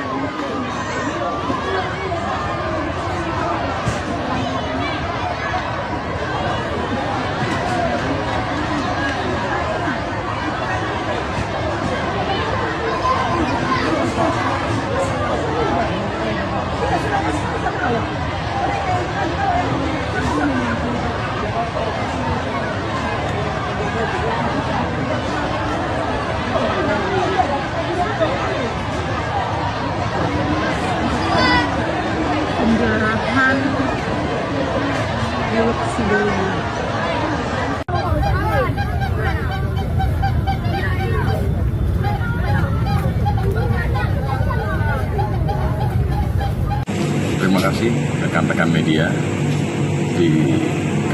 Penjarahan Teluk Sidoli. Terima kasih rekan-rekan media.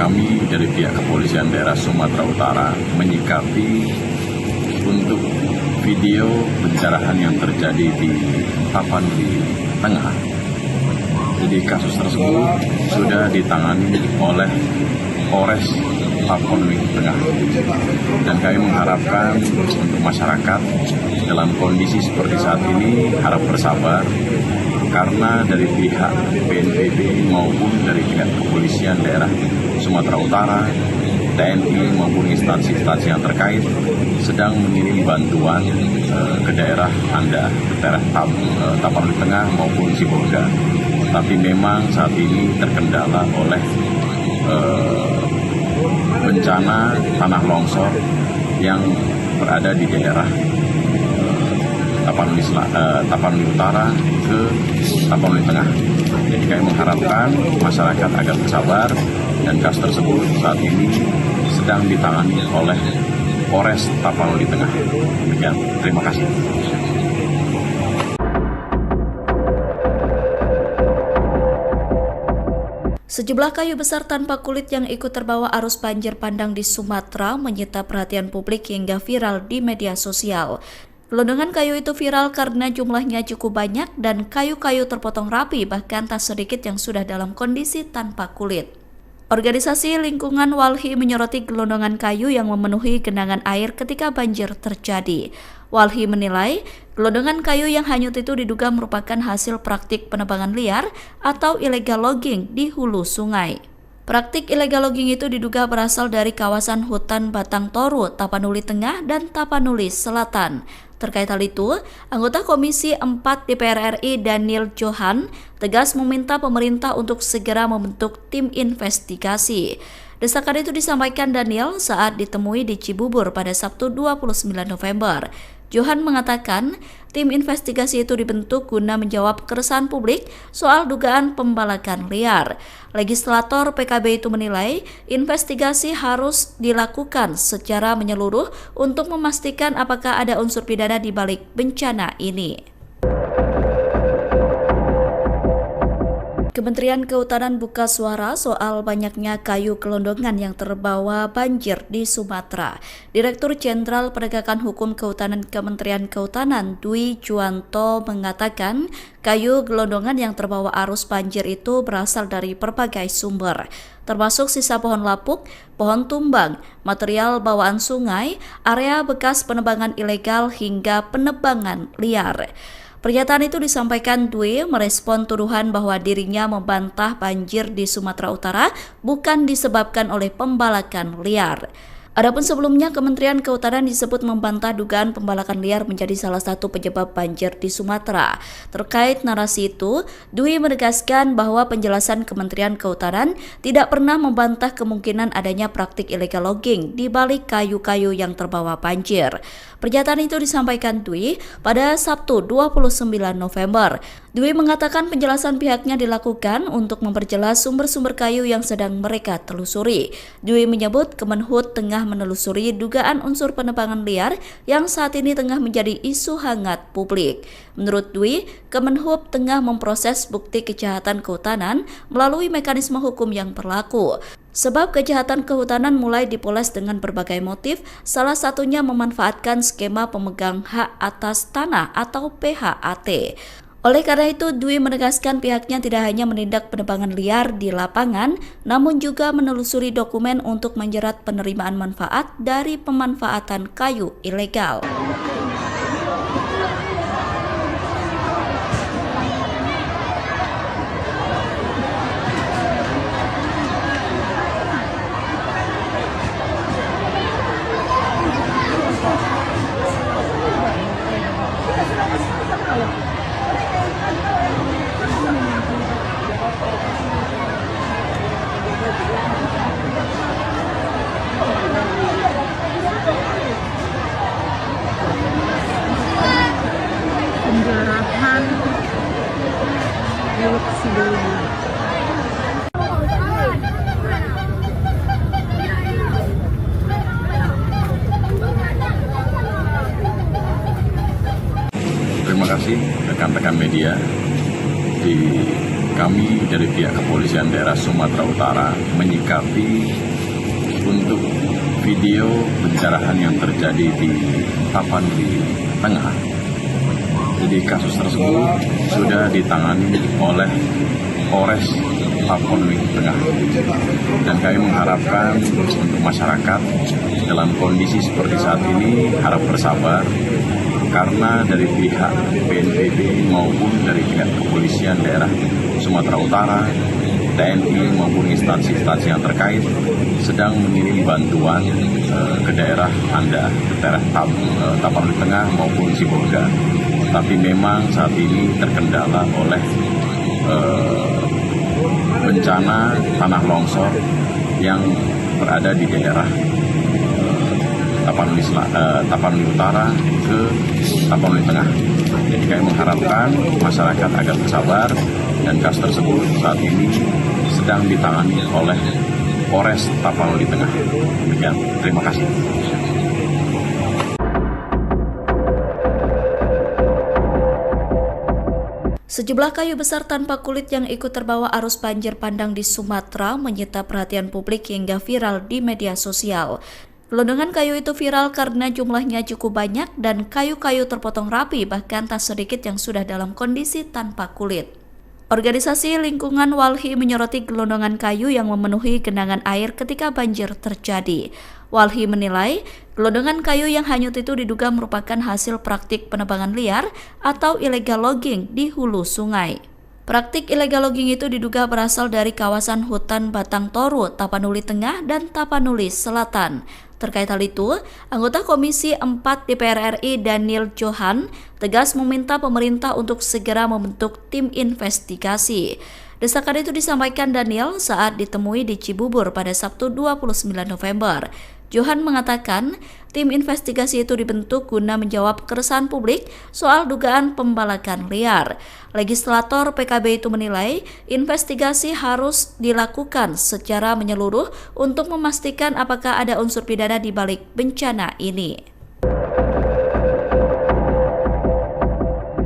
Kami dari pihak Kepolisian Daerah Sumatera Utara menyikapi untuk video pencerahan yang terjadi di Tapanuli Tengah. Jadi kasus tersebut sudah ditangani oleh Polres Tapanuli Tengah. Dan kami mengharapkan untuk masyarakat dalam kondisi seperti saat ini harap bersabar, karena dari pihak BNPB maupun dari pihak Kepolisian Daerah Sumatera Utara, TNI maupun instansi-instansi yang terkait sedang mengirim bantuan ke daerah Anda, ke daerah Tapanuli Tengah maupun Sibolga. Tapi memang saat ini terkendala oleh bencana tanah longsor yang berada di daerah Tapanuli Utara ke Tapanuli Tengah. Jadi kami mengharapkan masyarakat agar bersabar, dan kasus tersebut saat ini sedang ditangani oleh Polres Tapanuli Tengah. Demikian, terima kasih. Sejumlah kayu besar tanpa kulit yang ikut terbawa arus banjir bandang di Sumatera menyita perhatian publik hingga viral di media sosial. Gelondongan kayu itu viral karena jumlahnya cukup banyak dan kayu-kayu terpotong rapi, bahkan tak sedikit yang sudah dalam kondisi tanpa kulit. Organisasi Lingkungan Walhi menyoroti gelondongan kayu yang memenuhi genangan air ketika banjir terjadi. Walhi menilai gelondongan kayu yang hanyut itu diduga merupakan hasil praktik penebangan liar atau illegal logging di hulu sungai. Praktik illegal logging itu diduga berasal dari kawasan hutan Batang Toru, Tapanuli Tengah, dan Tapanuli Selatan. Terkait hal itu, anggota Komisi 4 DPR RI Daniel Johan tegas meminta pemerintah untuk segera membentuk tim investigasi. Desakan itu disampaikan Daniel saat ditemui di Cibubur pada Sabtu 29 November. Johan mengatakan tim investigasi itu dibentuk guna menjawab keresahan publik soal dugaan pembalakan liar. Legislator PKB itu menilai investigasi harus dilakukan secara menyeluruh untuk memastikan apakah ada unsur pidana di balik bencana ini. Kementerian Kehutanan buka suara soal banyaknya kayu gelondongan yang terbawa banjir di Sumatera. Direktur Jenderal Penegakan Hukum Kehutanan Kementerian Kehutanan Dwi Juwanto mengatakan kayu gelondongan yang terbawa arus banjir itu berasal dari berbagai sumber, termasuk sisa pohon lapuk, pohon tumbang, material bawaan sungai, area bekas penebangan ilegal hingga penebangan liar. Pernyataan itu disampaikan Dwi merespon tuduhan bahwa dirinya membantah banjir di Sumatera Utara bukan disebabkan oleh pembalakan liar. Adapun sebelumnya, Kementerian Kehutanan disebut membantah dugaan pembalakan liar menjadi salah satu penyebab banjir di Sumatera. Terkait narasi itu, Dwi menegaskan bahwa penjelasan Kementerian Kehutanan tidak pernah membantah kemungkinan adanya praktik illegal logging di balik kayu-kayu yang terbawa banjir. Pernyataan itu disampaikan Dwi pada Sabtu 29 November. Dwi mengatakan penjelasan pihaknya dilakukan untuk memperjelas sumber-sumber kayu yang sedang mereka telusuri. Dwi menyebut Kemenhub tengah menelusuri dugaan unsur penebangan liar yang saat ini tengah menjadi isu hangat publik. Menurut Dwi, Kemenhub tengah memproses bukti kejahatan kehutanan melalui mekanisme hukum yang berlaku. Sebab kejahatan kehutanan mulai dipoles dengan berbagai motif, salah satunya memanfaatkan skema pemegang hak atas tanah atau PHAT. Oleh karena itu, Dwi menegaskan pihaknya tidak hanya menindak penebangan liar di lapangan, namun juga menelusuri dokumen untuk menjerat penerimaan manfaat dari pemanfaatan kayu ilegal. Penjarahan milik Sidoarjo. Terima kasih rekan-rekan media. Kami dari pihak Kepolisian Daerah Sumatera Utara menyikapi untuk video pencerahan yang terjadi di Tapanuli Tengah. Jadi kasus tersebut sudah ditangani oleh Polres Tapanuli Tengah. Dan kami mengharapkan untuk masyarakat dalam kondisi seperti saat ini harap bersabar, karena dari pihak BNPB maupun dari pihak Kepolisian Daerah Sumatera Utara, TNI maupun instansi-instansi yang terkait sedang mengirim bantuan ke daerah Anda, ke daerah Tapanuli Tengah maupun Sibolga. Tapi memang saat ini terkendala oleh bencana tanah longsor yang berada di daerah Tapanuli Utara ke Tapanuli Tengah. Jadi kami mengharapkan masyarakat agar bersabar, dan kasus tersebut saat ini sedang ditangani oleh Polres Tapanuli Tengah. Demikian, terima kasih. Sejumlah kayu besar tanpa kulit yang ikut terbawa arus banjir bandang di Sumatera menyita perhatian publik hingga viral di media sosial. Gelondongan kayu itu viral karena jumlahnya cukup banyak dan kayu-kayu terpotong rapi, bahkan tak sedikit yang sudah dalam kondisi tanpa kulit. Organisasi Lingkungan Walhi menyoroti gelondongan kayu yang memenuhi genangan air ketika banjir terjadi. Walhi menilai gelondongan kayu yang hanyut itu diduga merupakan hasil praktik penebangan liar atau illegal logging di hulu sungai. Praktik illegal logging itu diduga berasal dari kawasan hutan Batang Toru, Tapanuli Tengah, dan Tapanuli Selatan. Terkait hal itu, anggota Komisi 4 DPR RI Daniel Johan tegas meminta pemerintah untuk segera membentuk tim investigasi. Desakan itu disampaikan Daniel saat ditemui di Cibubur pada Sabtu 29 November. Johan mengatakan tim investigasi itu dibentuk guna menjawab keresahan publik soal dugaan pembalakan liar. Legislator PKB itu menilai investigasi harus dilakukan secara menyeluruh untuk memastikan apakah ada unsur pidana di balik bencana ini.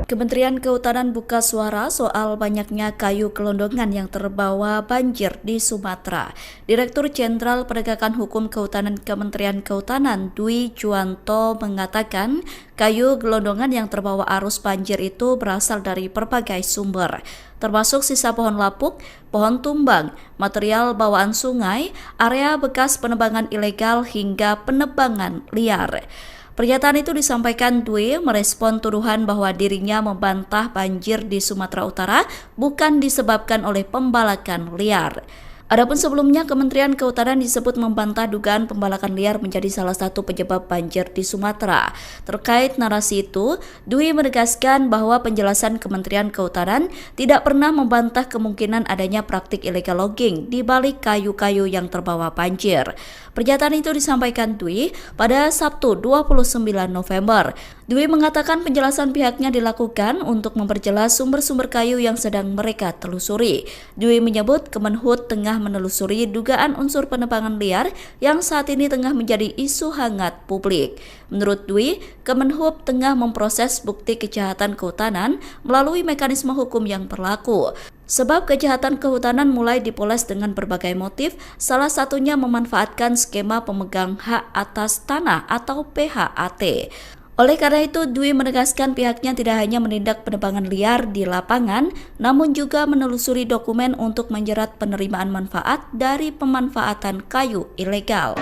Kementerian Kehutanan buka suara soal banyaknya kayu gelondongan yang terbawa banjir di Sumatera. Direktur Jenderal Penegakan Hukum Kehutanan Kementerian Kehutanan Dwi Juwanto mengatakan kayu gelondongan yang terbawa arus banjir itu berasal dari berbagai sumber, termasuk sisa pohon lapuk, pohon tumbang, material bawaan sungai, area bekas penebangan ilegal hingga penebangan liar. Pernyataan itu disampaikan Dwi merespon tuduhan bahwa dirinya membantah banjir di Sumatera Utara bukan disebabkan oleh pembalakan liar. Adapun sebelumnya, Kementerian Kehutanan disebut membantah dugaan pembalakan liar menjadi salah satu penyebab banjir di Sumatera. Terkait narasi itu, Dwi menegaskan bahwa penjelasan Kementerian Kehutanan tidak pernah membantah kemungkinan adanya praktik illegal logging di balik kayu-kayu yang terbawa banjir. Pernyataan itu disampaikan Dwi pada Sabtu 29 November. Dwi mengatakan penjelasan pihaknya dilakukan untuk memperjelas sumber-sumber kayu yang sedang mereka telusuri. Dwi menyebut Kemenhub tengah menelusuri dugaan unsur penebangan liar yang saat ini tengah menjadi isu hangat publik. Menurut Dwi, Kemenhub tengah memproses bukti kejahatan kehutanan melalui mekanisme hukum yang berlaku. Sebab kejahatan kehutanan mulai dipoles dengan berbagai motif, salah satunya memanfaatkan skema pemegang hak atas tanah atau PHAT. Oleh karena itu, Dwi menegaskan pihaknya tidak hanya menindak penebangan liar di lapangan, namun juga menelusuri dokumen untuk menjerat penerimaan manfaat dari pemanfaatan kayu ilegal.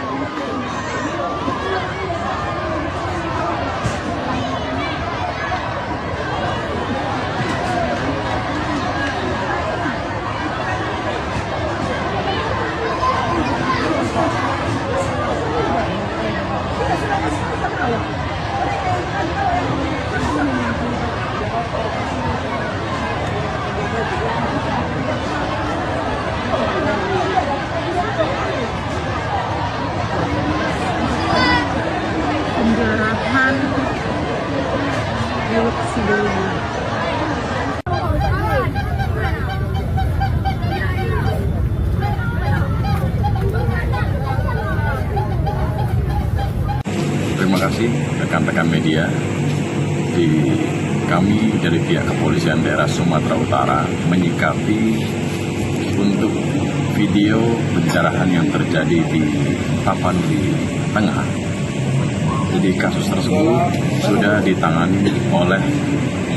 Penjarahan Teluk Sidowaya. Terima kasih rekan-rekan media. Kami dari pihak Kepolisian Daerah Sumatera Utara menyikapi untuk video pencerahan yang terjadi di Tapanuli Tengah. Jadi kasus tersebut sudah ditangani oleh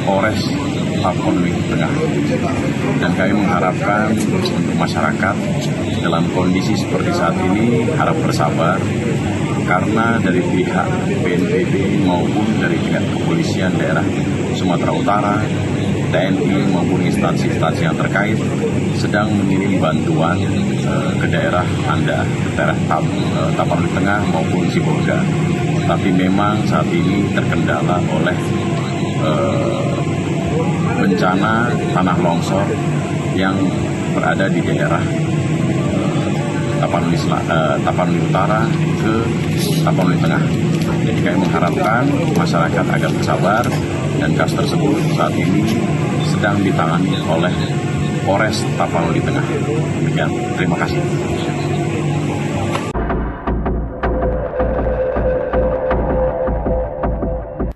Polres Tapanuli Tengah. Dan kami mengharapkan untuk masyarakat dalam kondisi seperti saat ini harap bersabar, karena dari pihak BNPB maupun dari pihak Kepolisian Daerah Sumatera Utara, TNI maupun instansi-instansi yang terkait sedang mengirim bantuan ke daerah Anda, ke daerah Tapanuli Tengah maupun Sibolga. Tapi memang saat ini terkendala oleh bencana tanah longsor yang berada di daerah Tapanuli Utara ke Tapanuli Tengah. Jadi kami mengharapkan masyarakat agar bersabar, dan kasus tersebut saat ini sedang ditangani oleh Polres Tapanuli Tengah. Demikian, terima kasih.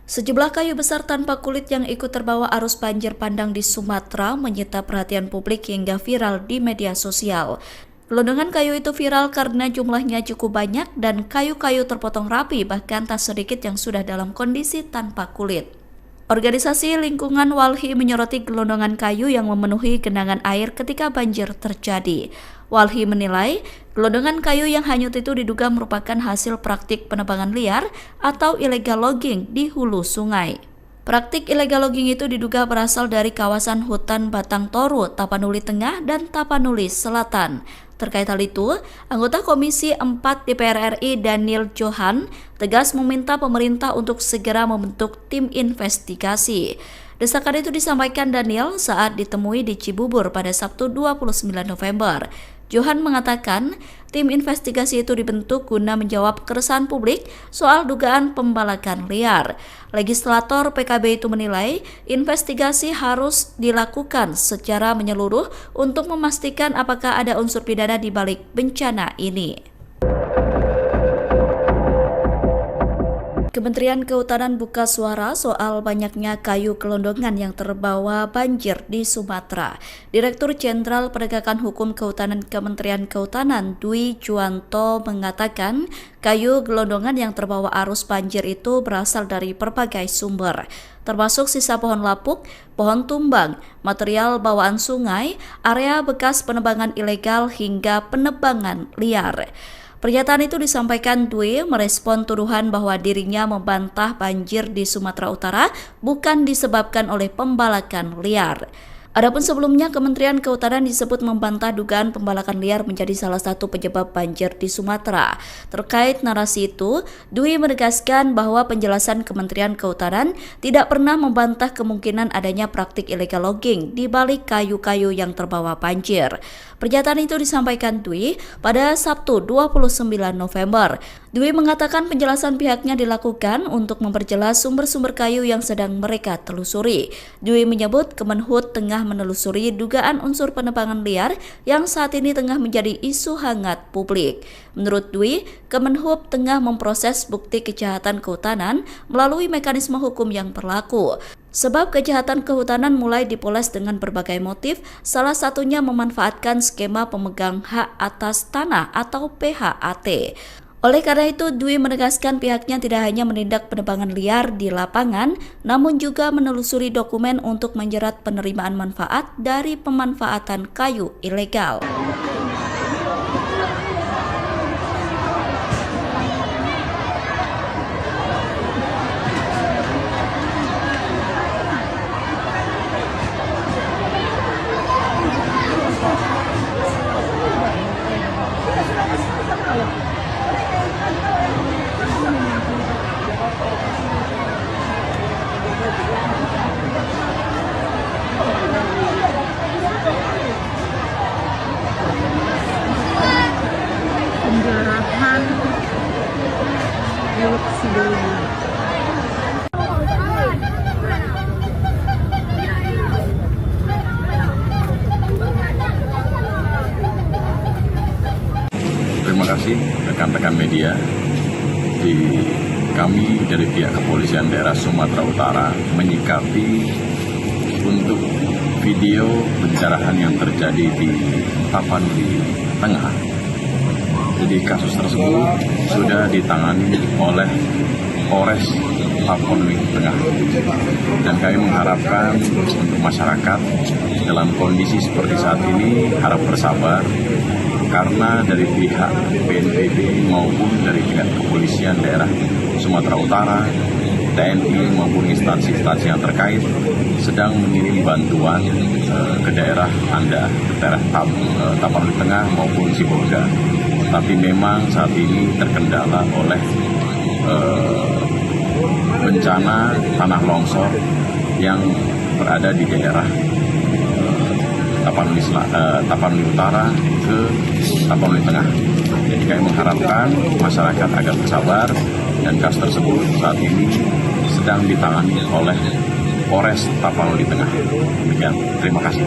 Sejumlah kayu besar tanpa kulit yang ikut terbawa arus banjir bandang di Sumatera menyita perhatian publik hingga viral di media sosial. Gelondongan kayu itu viral karena jumlahnya cukup banyak dan kayu-kayu terpotong rapi, bahkan tak sedikit yang sudah dalam kondisi tanpa kulit. Organisasi Lingkungan Walhi menyoroti gelondongan kayu yang memenuhi genangan air ketika banjir terjadi. Walhi menilai gelondongan kayu yang hanyut itu diduga merupakan hasil praktik penebangan liar atau illegal logging di hulu sungai. Praktik illegal logging itu diduga berasal dari kawasan hutan Batang Toru, Tapanuli Tengah, dan Tapanuli Selatan. Terkait hal itu, anggota Komisi 4 DPR RI Daniel Johan tegas meminta pemerintah untuk segera membentuk tim investigasi. Desakan itu disampaikan Daniel saat ditemui di Cibubur pada Sabtu 29 November. Johan mengatakan tim investigasi itu dibentuk guna menjawab keresahan publik soal dugaan pembalakan liar. Legislator PKB itu menilai investigasi harus dilakukan secara menyeluruh untuk memastikan apakah ada unsur pidana di balik bencana ini. Kementerian Kehutanan buka suara soal banyaknya kayu gelondongan yang terbawa banjir di Sumatera. Direktur Jenderal Penegakan Hukum Kehutanan Kementerian Kehutanan Dwi Juwanto mengatakan kayu gelondongan yang terbawa arus banjir itu berasal dari berbagai sumber, termasuk sisa pohon lapuk, pohon tumbang, material bawaan sungai, area bekas penebangan ilegal hingga penebangan liar. Pernyataan itu disampaikan Dwi merespon tuduhan bahwa dirinya membantah banjir di Sumatera Utara bukan disebabkan oleh pembalakan liar. Adapun sebelumnya, Kementerian Kehutanan disebut membantah dugaan pembalakan liar menjadi salah satu penyebab banjir di Sumatera. Terkait narasi itu, Dwi menegaskan bahwa penjelasan Kementerian Kehutanan tidak pernah membantah kemungkinan adanya praktik illegal logging di balik kayu-kayu yang terbawa banjir. Pernyataan itu disampaikan Dwi pada Sabtu 29 November. Dwi mengatakan penjelasan pihaknya dilakukan untuk memperjelas sumber-sumber kayu yang sedang mereka telusuri. Dwi menyebut Kemenhub tengah menelusuri dugaan unsur penebangan liar yang saat ini tengah menjadi isu hangat publik. Menurut Dwi, Kemenhub tengah memproses bukti kejahatan kehutanan melalui mekanisme hukum yang berlaku. Sebab kejahatan kehutanan mulai dipoles dengan berbagai motif, salah satunya memanfaatkan skema pemegang hak atas tanah atau PHAT. Oleh karena itu, Dwi menegaskan pihaknya tidak hanya menindak penebangan liar di lapangan, namun juga menelusuri dokumen untuk menjerat penerimaan manfaat dari pemanfaatan kayu ilegal. Penjarahan milik Sidoarjo. Terima kasih rekan-rekan media. Kami dari pihak Kepolisian Daerah Sumatera Utara menyikapi untuk video pencerahan yang terjadi di Tapanuli Tengah. Jadi kasus tersebut sudah ditangani oleh Polres Tapanuli Tengah. Dan kami mengharapkan untuk masyarakat dalam kondisi seperti saat ini harap bersabar, karena dari pihak BNPB maupun dari pihak Kepolisian Daerah Sumatera Utara, TNI maupun instansi-instansi yang terkait sedang mengirim bantuan ke daerah Anda, ke daerah Tapanuli Tengah maupun Sibolga. Tapi memang saat ini terkendala oleh bencana tanah longsor yang berada di daerah Tapanuli Utara ke Tapanuli Tengah. Jadi kami mengharapkan masyarakat agar bersabar, dan kasus tersebut saat ini sedang ditangani oleh Polres Tapanuli Tengah. Demikian, terima kasih.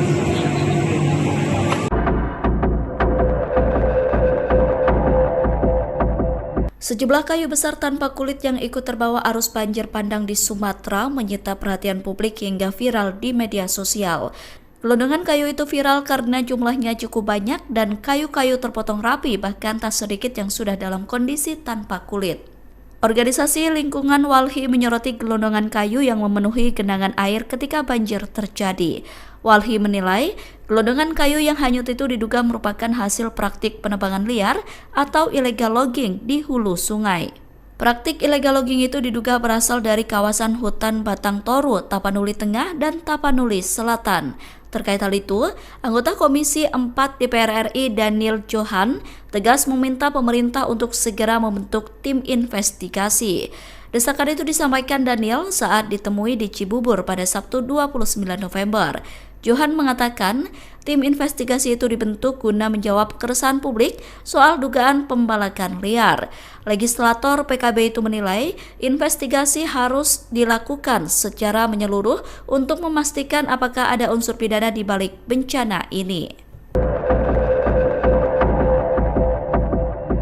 Sejumlah kayu besar tanpa kulit yang ikut terbawa arus banjir bandang di Sumatera menyita perhatian publik hingga viral di media sosial. Gelondongan kayu itu viral karena jumlahnya cukup banyak dan kayu-kayu terpotong rapi, bahkan tak sedikit yang sudah dalam kondisi tanpa kulit. Organisasi Lingkungan Walhi menyoroti gelondongan kayu yang memenuhi genangan air ketika banjir terjadi. Walhi menilai gelondongan kayu yang hanyut itu diduga merupakan hasil praktik penebangan liar atau illegal logging di hulu sungai. Praktik illegal logging itu diduga berasal dari kawasan hutan Batang Toru, Tapanuli Tengah, dan Tapanuli Selatan. Terkait hal itu, anggota Komisi 4 DPR RI Daniel Johan tegas meminta pemerintah untuk segera membentuk tim investigasi. Desakan itu disampaikan Daniel saat ditemui di Cibubur pada Sabtu 29 November. Johan mengatakan tim investigasi itu dibentuk guna menjawab keresahan publik soal dugaan pembalakan liar. Legislator PKB itu menilai investigasi harus dilakukan secara menyeluruh untuk memastikan apakah ada unsur pidana di balik bencana ini.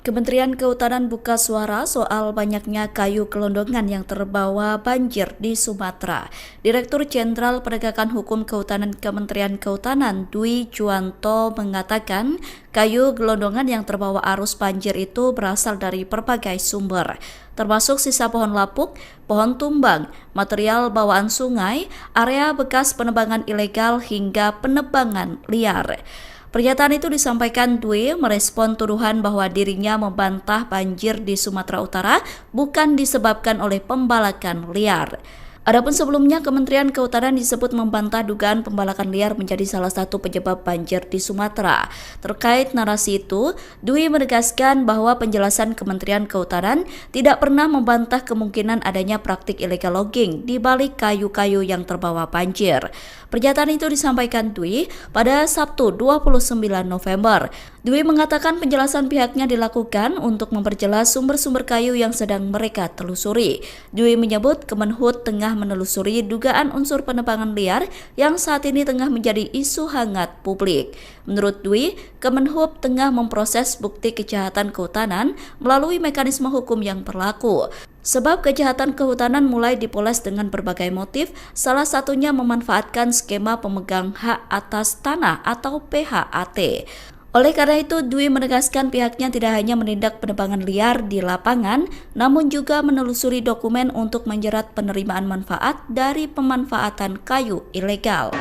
Kementerian Kehutanan buka suara soal banyaknya kayu gelondongan yang terbawa banjir di Sumatera. Direktur Jenderal Penegakan Hukum Kehutanan Kementerian Kehutanan Dwi Juwanto mengatakan kayu gelondongan yang terbawa arus banjir itu berasal dari berbagai sumber, termasuk sisa pohon lapuk, pohon tumbang, material bawaan sungai, area bekas penebangan ilegal hingga penebangan liar. Pernyataan itu disampaikan Dwi merespon tuduhan bahwa dirinya membantah banjir di Sumatera Utara bukan disebabkan oleh pembalakan liar. Adapun sebelumnya, Kementerian Kehutanan disebut membantah dugaan pembalakan liar menjadi salah satu penyebab banjir di Sumatera. Terkait narasi itu, Dwi menegaskan bahwa penjelasan Kementerian Kehutanan tidak pernah membantah kemungkinan adanya praktik illegal logging di balik kayu-kayu yang terbawa banjir. Pernyataan itu disampaikan Dwi pada Sabtu 29 November. Dwi mengatakan penjelasan pihaknya dilakukan untuk memperjelas sumber-sumber kayu yang sedang mereka telusuri. Dwi menyebut Kemenhub tengah menelusuri dugaan unsur penebangan liar yang saat ini tengah menjadi isu hangat publik. Menurut Dwi, Kemenhub tengah memproses bukti kejahatan kehutanan melalui mekanisme hukum yang berlaku. Sebab kejahatan kehutanan mulai dipoles dengan berbagai motif, salah satunya memanfaatkan skema pemegang hak atas tanah atau PHAT. Oleh karena itu, Dwi menegaskan pihaknya tidak hanya menindak penebangan liar di lapangan, namun juga menelusuri dokumen untuk menjerat penerimaan manfaat dari pemanfaatan kayu ilegal.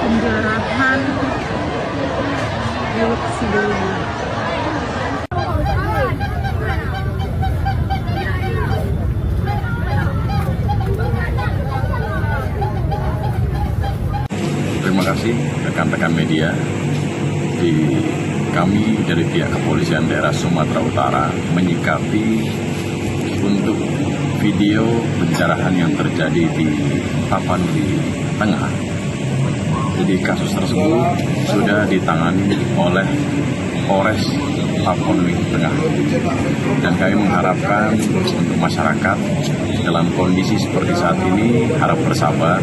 Penjarahan milik sebelumnya. Terima kasih rekan-rekan media. Kami dari pihak Kepolisian Daerah Sumatera Utara menyikapi untuk video pencerahan yang terjadi di Tapanuli Tengah. Jadi kasus tersebut sudah ditangani oleh Polres Tapanuli Tengah. Dan kami mengharapkan untuk masyarakat dalam kondisi seperti saat ini harap bersabar,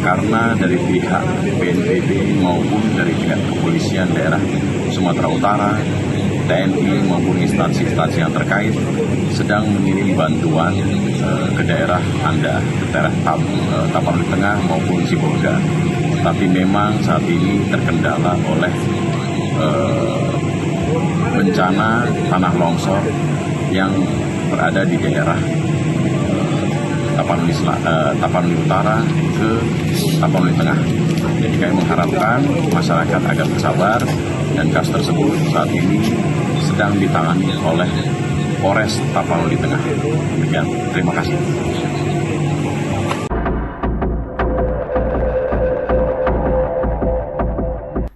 karena dari pihak BNPB maupun dari pihak Kepolisian Daerah Sumatera Utara, TNI maupun instansi-instansi yang terkait sedang mengirim bantuan ke daerah Anda, ke daerah Tapanuli Tengah maupun Sibolga. Tapi memang saat ini terkendala oleh bencana tanah longsor yang berada di daerah Tapanuli Utara ke Tapanuli Tengah. Jadi kami mengharapkan masyarakat agar bersabar, dan kasus tersebut saat ini sedang ditangani oleh Polres Tapanuli Tengah. Demikian, terima kasih.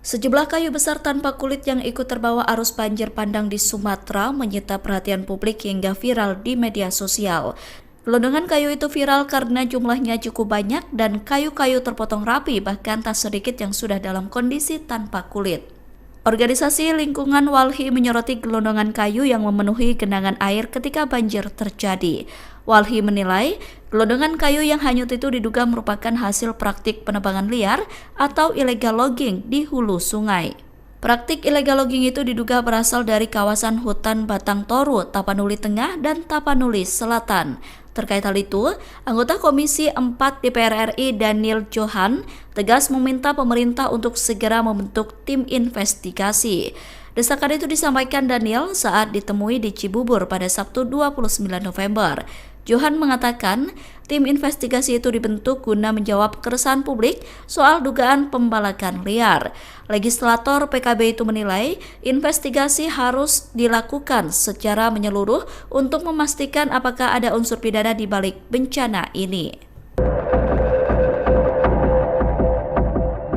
Sejumlah kayu besar tanpa kulit yang ikut terbawa arus banjir bandang di Sumatera menyita perhatian publik hingga viral di media sosial. Gelondongan kayu itu viral karena jumlahnya cukup banyak dan kayu-kayu terpotong rapi, bahkan tak sedikit yang sudah dalam kondisi tanpa kulit. Organisasi Lingkungan Walhi menyoroti gelondongan kayu yang memenuhi genangan air ketika banjir terjadi. Walhi menilai gelondongan kayu yang hanyut itu diduga merupakan hasil praktik penebangan liar atau illegal logging di hulu sungai. Praktik illegal logging itu diduga berasal dari kawasan hutan Batang Toru, Tapanuli Tengah, dan Tapanuli Selatan. Terkait hal itu, anggota Komisi 4 DPR RI Daniel Johan tegas meminta pemerintah untuk segera membentuk tim investigasi. Desakan itu disampaikan Daniel saat ditemui di Cibubur pada Sabtu 29 November. Johan mengatakan tim investigasi itu dibentuk guna menjawab keresahan publik soal dugaan pembalakan liar. Legislator PKB itu menilai investigasi harus dilakukan secara menyeluruh untuk memastikan apakah ada unsur pidana di balik bencana ini.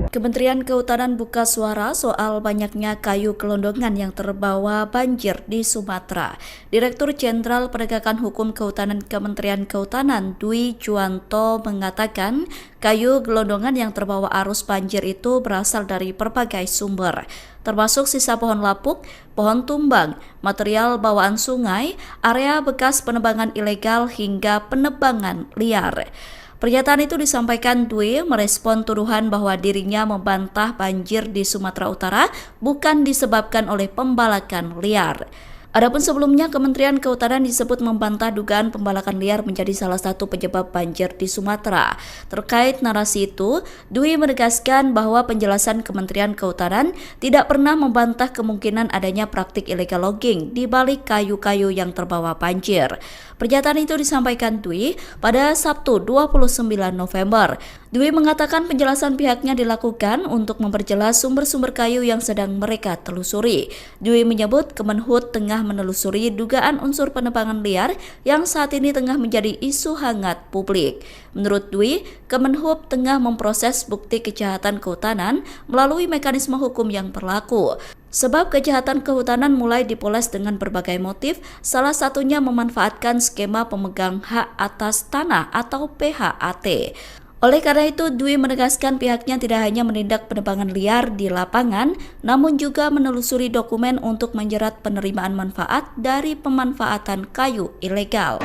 Kementerian Kehutanan buka suara soal banyaknya kayu gelondongan yang terbawa banjir di Sumatera. Direktur Jenderal Penegakan Hukum Kehutanan Kementerian Kehutanan Dwi Juwanto mengatakan kayu gelondongan yang terbawa arus banjir itu berasal dari berbagai sumber, termasuk sisa pohon lapuk, pohon tumbang, material bawaan sungai, area bekas penebangan ilegal hingga penebangan liar. Pernyataan itu disampaikan Dwi merespon tuduhan bahwa dirinya membantah banjir di Sumatera Utara bukan disebabkan oleh pembalakan liar. Adapun sebelumnya, Kementerian Kehutanan disebut membantah dugaan pembalakan liar menjadi salah satu penyebab banjir di Sumatera. Terkait narasi itu, Dwi menegaskan bahwa penjelasan Kementerian Kehutanan tidak pernah membantah kemungkinan adanya praktik illegal logging di balik kayu-kayu yang terbawa banjir. Pernyataan itu disampaikan Dwi pada Sabtu 29 November. Dwi mengatakan penjelasan pihaknya dilakukan untuk memperjelas sumber-sumber kayu yang sedang mereka telusuri. Dwi menyebut Kemenhub tengah menelusuri dugaan unsur penebangan liar yang saat ini tengah menjadi isu hangat publik. Menurut Dwi, Kemenhub tengah memproses bukti kejahatan kehutanan melalui mekanisme hukum yang berlaku. Sebab kejahatan kehutanan mulai dipoles dengan berbagai motif, salah satunya memanfaatkan skema pemegang hak atas tanah atau PHAT. Oleh karena itu, Dwi menegaskan pihaknya tidak hanya menindak penebangan liar di lapangan, namun juga menelusuri dokumen untuk menjerat penerimaan manfaat dari pemanfaatan kayu ilegal.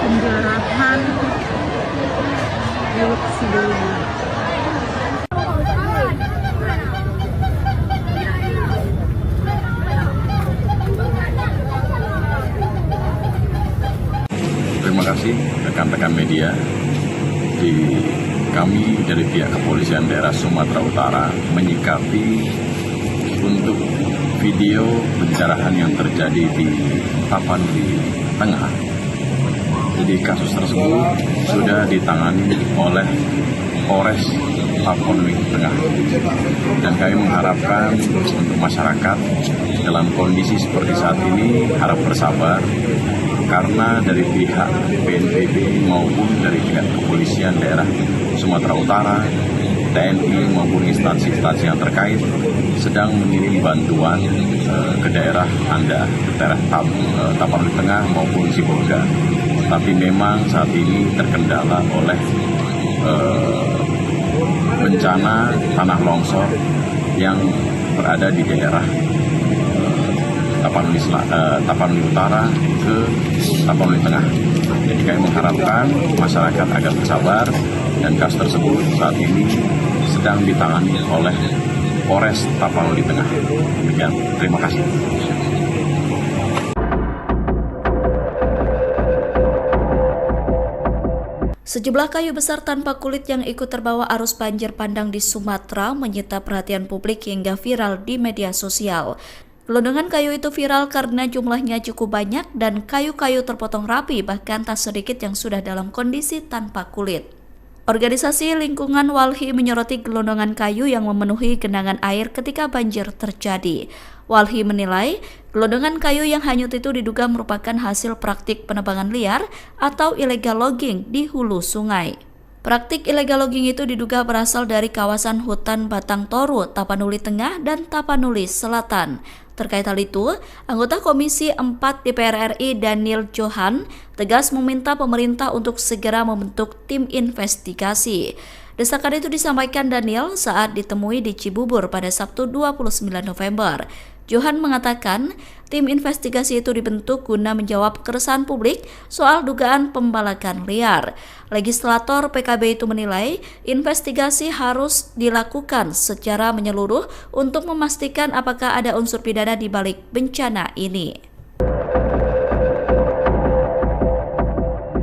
Penjarahan Lewat Sidoli. Terima kasih rekan-rekan media. Kami dari pihak Kepolisian Daerah Sumatera Utara menyikapi untuk video pencerahan yang terjadi di Tapanuli Tengah. Jadi kasus tersebut sudah ditangani oleh Polres Tapanuli Tengah. Dan kami mengharapkan untuk masyarakat dalam kondisi seperti saat ini harap bersabar, karena dari pihak BNPB maupun dari pihak Kepolisian Daerah Sumatera Utara, TNI maupun instansi-instansi yang terkait sedang mengirim bantuan ke daerah Anda, ke daerah Tapanuli Tengah maupun Sibolga. Tapi memang saat ini terkendala oleh bencana tanah longsor yang berada di daerah Tapanuli Utara ke Tapanuli Tengah. Jadi kami mengharapkan masyarakat agar bersabar, dan kasus tersebut saat ini sedang ditangani oleh Polres Tapanuli Tengah. Demikian, terima kasih. Sejumlah kayu besar tanpa kulit yang ikut terbawa arus banjir bandang di Sumatera menyita perhatian publik hingga viral di media sosial. Gelondongan kayu itu viral karena jumlahnya cukup banyak dan kayu-kayu terpotong rapi, bahkan tak sedikit yang sudah dalam kondisi tanpa kulit. Organisasi Lingkungan Walhi menyoroti gelondongan kayu yang memenuhi genangan air ketika banjir terjadi. Walhi menilai gelondongan kayu yang hanyut itu diduga merupakan hasil praktik penebangan liar atau illegal logging di hulu sungai. Praktik illegal logging itu diduga berasal dari kawasan hutan Batang Toru, Tapanuli Tengah, dan Tapanuli Selatan. Terkait hal itu, anggota Komisi 4 DPR RI Daniel Johan tegas meminta pemerintah untuk segera membentuk tim investigasi. Desakan itu disampaikan Daniel saat ditemui di Cibubur pada Sabtu 29 November. Johan mengatakan tim investigasi itu dibentuk guna menjawab keresahan publik soal dugaan pembalakan liar. Legislator PKB itu menilai investigasi harus dilakukan secara menyeluruh untuk memastikan apakah ada unsur pidana di balik bencana ini.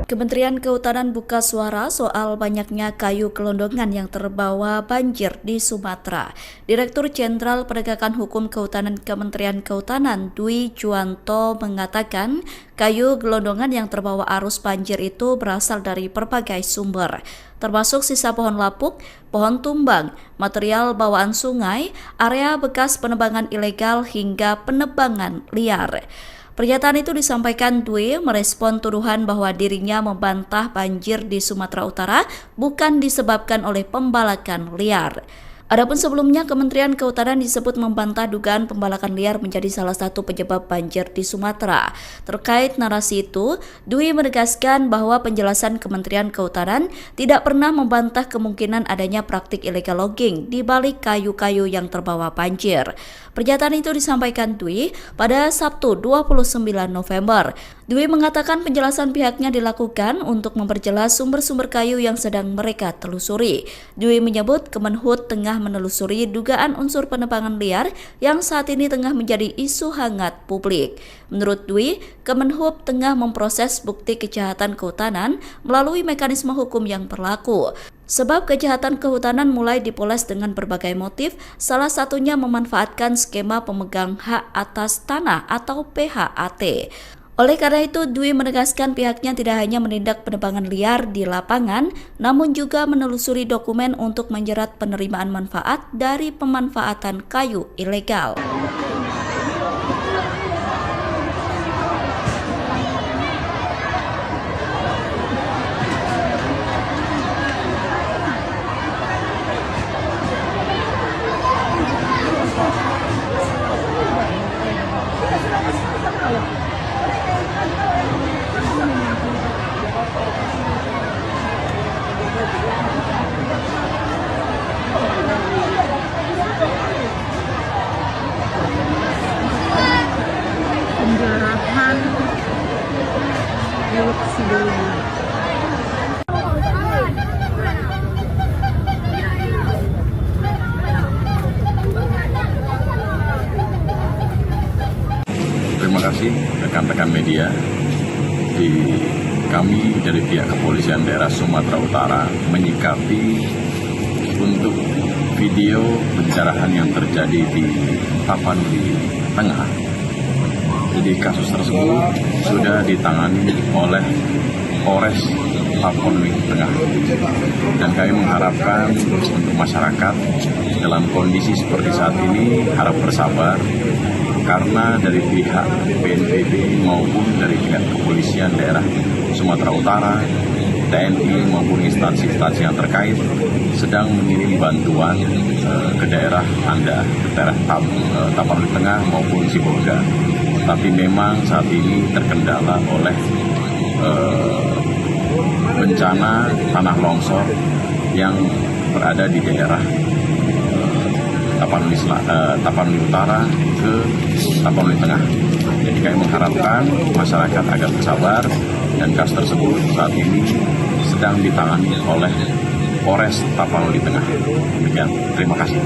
Kementerian Kehutanan buka suara soal banyaknya kayu gelondongan yang terbawa banjir di Sumatera. Direktur Jenderal Penegakan Hukum Kehutanan Kementerian Kehutanan Dwi Juwanto mengatakan kayu gelondongan yang terbawa arus banjir itu berasal dari berbagai sumber, termasuk sisa pohon lapuk, pohon tumbang, material bawaan sungai, area bekas penebangan ilegal hingga penebangan liar. Pernyataan itu disampaikan Dwi merespon tuduhan bahwa dirinya membantah banjir di Sumatera Utara bukan disebabkan oleh pembalakan liar. Adapun sebelumnya, Kementerian Kehutanan disebut membantah dugaan pembalakan liar menjadi salah satu penyebab banjir di Sumatera. Terkait narasi itu, Dwi menegaskan bahwa penjelasan Kementerian Kehutanan tidak pernah membantah kemungkinan adanya praktik illegal logging di balik kayu-kayu yang terbawa banjir. Pernyataan itu disampaikan Dwi pada Sabtu 29 November. Dwi mengatakan penjelasan pihaknya dilakukan untuk memperjelas sumber-sumber kayu yang sedang mereka telusuri. Dwi menyebut Kemenhub tengah menelusuri dugaan unsur penebangan liar yang saat ini tengah menjadi isu hangat publik. Menurut Dwi, Kemenhub tengah memproses bukti kejahatan kehutanan melalui mekanisme hukum yang berlaku. Sebab kejahatan kehutanan mulai dipoles dengan berbagai motif, salah satunya memanfaatkan skema pemegang hak atas tanah atau PHAT. Oleh karena itu, Dwi menegaskan pihaknya tidak hanya menindak penebangan liar di lapangan, namun juga menelusuri dokumen untuk menjerat penerimaan manfaat dari pemanfaatan kayu ilegal. Penjarahan milik sebelumnya. Terima kasih rekan-rekan media. Kami dari pihak Kepolisian Daerah Sumatera Utara menyikapi untuk video pencerahan yang terjadi di Tapanuli Tengah. Jadi kasus tersebut sudah ditangani oleh Polres Tapanuli Tengah. Dan kami mengharapkan untuk masyarakat dalam kondisi seperti saat ini harap bersabar, karena dari pihak BNPB maupun dari pihak Kepolisian Daerah Sumatera Utara, TNI maupun instansi-instansi yang terkait sedang mengirim bantuan ke daerah Anda, ke daerah Tapanuli Tengah maupun Sibolga. Tapi memang saat ini terkendala oleh bencana tanah longsor yang berada di daerah Tapanuli Utara ke Tapanuli Tengah. Jadi kami mengharapkan masyarakat agar bersabar, dan kasus tersebut saat ini sedang ditangani oleh Polres Tapanuli Tengah. Demikian, terima kasih.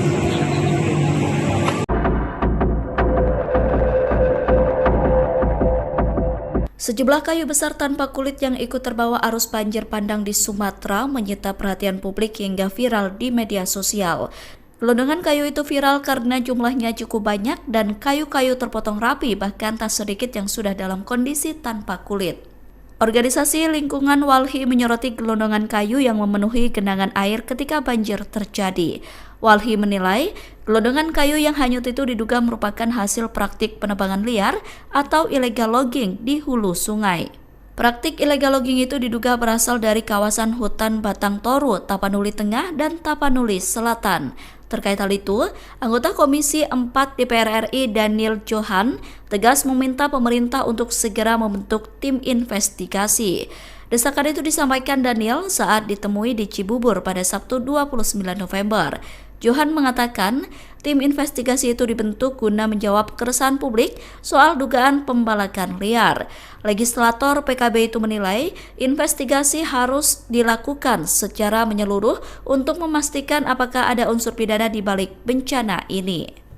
Sejumlah kayu besar tanpa kulit yang ikut terbawa arus banjir bandang di Sumatera menyita perhatian publik hingga viral di media sosial. Gelondongan kayu itu viral karena jumlahnya cukup banyak dan kayu-kayu terpotong rapi, bahkan tak sedikit yang sudah dalam kondisi tanpa kulit. Organisasi lingkungan Walhi menyoroti gelondongan kayu yang memenuhi genangan air ketika banjir terjadi. Walhi menilai gelondongan kayu yang hanyut itu diduga merupakan hasil praktik penebangan liar atau illegal logging di hulu sungai. Praktik illegal logging itu diduga berasal dari kawasan hutan Batang Toru, Tapanuli Tengah, dan Tapanuli Selatan. Terkait hal itu, anggota Komisi 4 DPR RI Daniel Johan tegas meminta pemerintah untuk segera membentuk tim investigasi. Desakan itu disampaikan Daniel saat ditemui di Cibubur pada Sabtu 29 November. Johan mengatakan tim investigasi itu dibentuk guna menjawab keresahan publik soal dugaan pembalakan liar. Legislator PKB itu menilai investigasi harus dilakukan secara menyeluruh untuk memastikan apakah ada unsur pidana di balik bencana ini.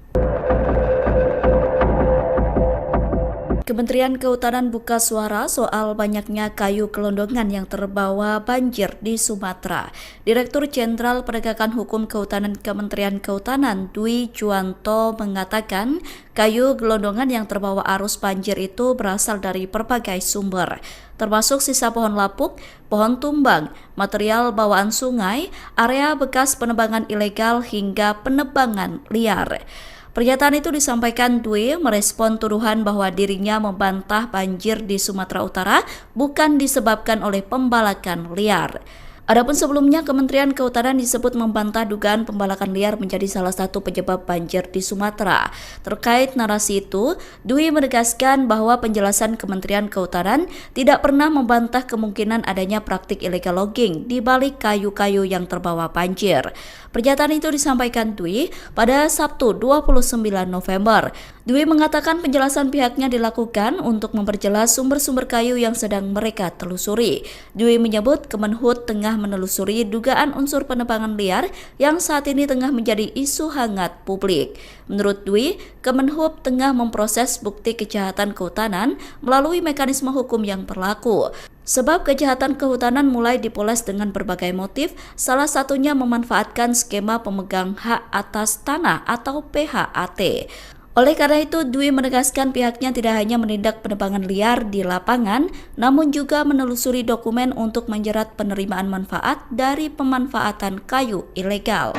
Kementerian Kehutanan buka suara soal banyaknya kayu gelondongan yang terbawa banjir di Sumatera. Direktur Jenderal Penegakan Hukum Kehutanan Kementerian Kehutanan Dwi Juwanto mengatakan kayu gelondongan yang terbawa arus banjir itu berasal dari berbagai sumber, termasuk sisa pohon lapuk, pohon tumbang, material bawaan sungai, area bekas penebangan ilegal hingga penebangan liar. Pernyataan itu disampaikan Dwi merespon tuduhan bahwa dirinya membantah banjir di Sumatera Utara bukan disebabkan oleh pembalakan liar. Adapun sebelumnya, Kementerian Kehutanan disebut membantah dugaan pembalakan liar menjadi salah satu penyebab banjir di Sumatera. Terkait narasi itu, Dwi menegaskan bahwa penjelasan Kementerian Kehutanan tidak pernah membantah kemungkinan adanya praktik illegal logging di balik kayu-kayu yang terbawa banjir. Pernyataan itu disampaikan Dwi pada Sabtu 29 November. Dwi mengatakan penjelasan pihaknya dilakukan untuk memperjelas sumber-sumber kayu yang sedang mereka telusuri. Dwi menyebut Kemenhub tengah menelusuri dugaan unsur penebangan liar yang saat ini tengah menjadi isu hangat publik. Menurut Dwi, Kemenhub tengah memproses bukti kejahatan kehutanan melalui mekanisme hukum yang berlaku. Sebab kejahatan kehutanan mulai dipoles dengan berbagai motif, salah satunya memanfaatkan skema pemegang hak atas tanah atau PHAT. Oleh karena itu, Dwi menegaskan pihaknya tidak hanya menindak penebangan liar di lapangan, namun juga menelusuri dokumen untuk menjerat penerimaan manfaat dari pemanfaatan kayu ilegal.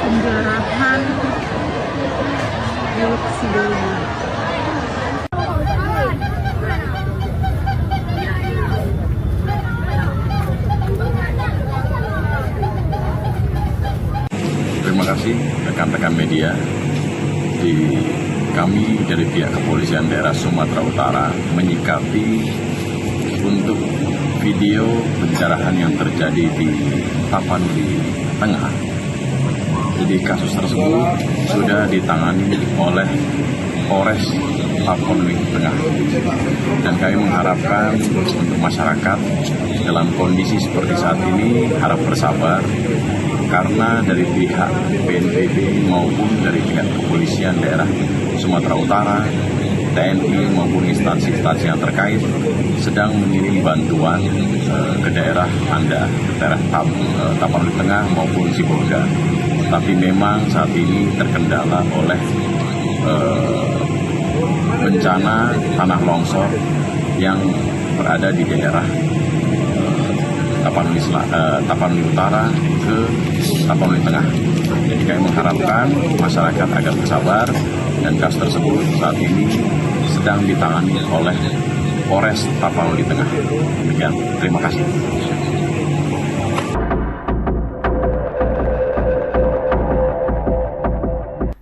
Penjarahan milik Sidoni. Terima kasih rekan-rekan media. Kami dari pihak Kepolisian Daerah Sumatera Utara menyikapi untuk video pencerahan yang terjadi di Tapanuli Tengah. Jadi kasus tersebut sudah ditangani oleh Polres Tapanuli Tengah. Dan kami mengharapkan untuk masyarakat dalam kondisi seperti saat ini harap bersabar, karena dari pihak BNPB maupun dari pihak Kepolisian Daerah Sumatera Utara, TNI maupun instansi-instansi yang terkait sedang mengirim bantuan ke daerah Anda, ke daerah Tapanuli Tengah maupun Sibolga. Tapi memang saat ini terkendala oleh bencana tanah longsor yang berada di daerah Tapanuli Utara ke Tapanuli Tengah. Jadi kami mengharapkan masyarakat agar bersabar, dan kasus tersebut saat ini sedang ditangani oleh Polres Tapanuli Tengah. Demikian, terima kasih.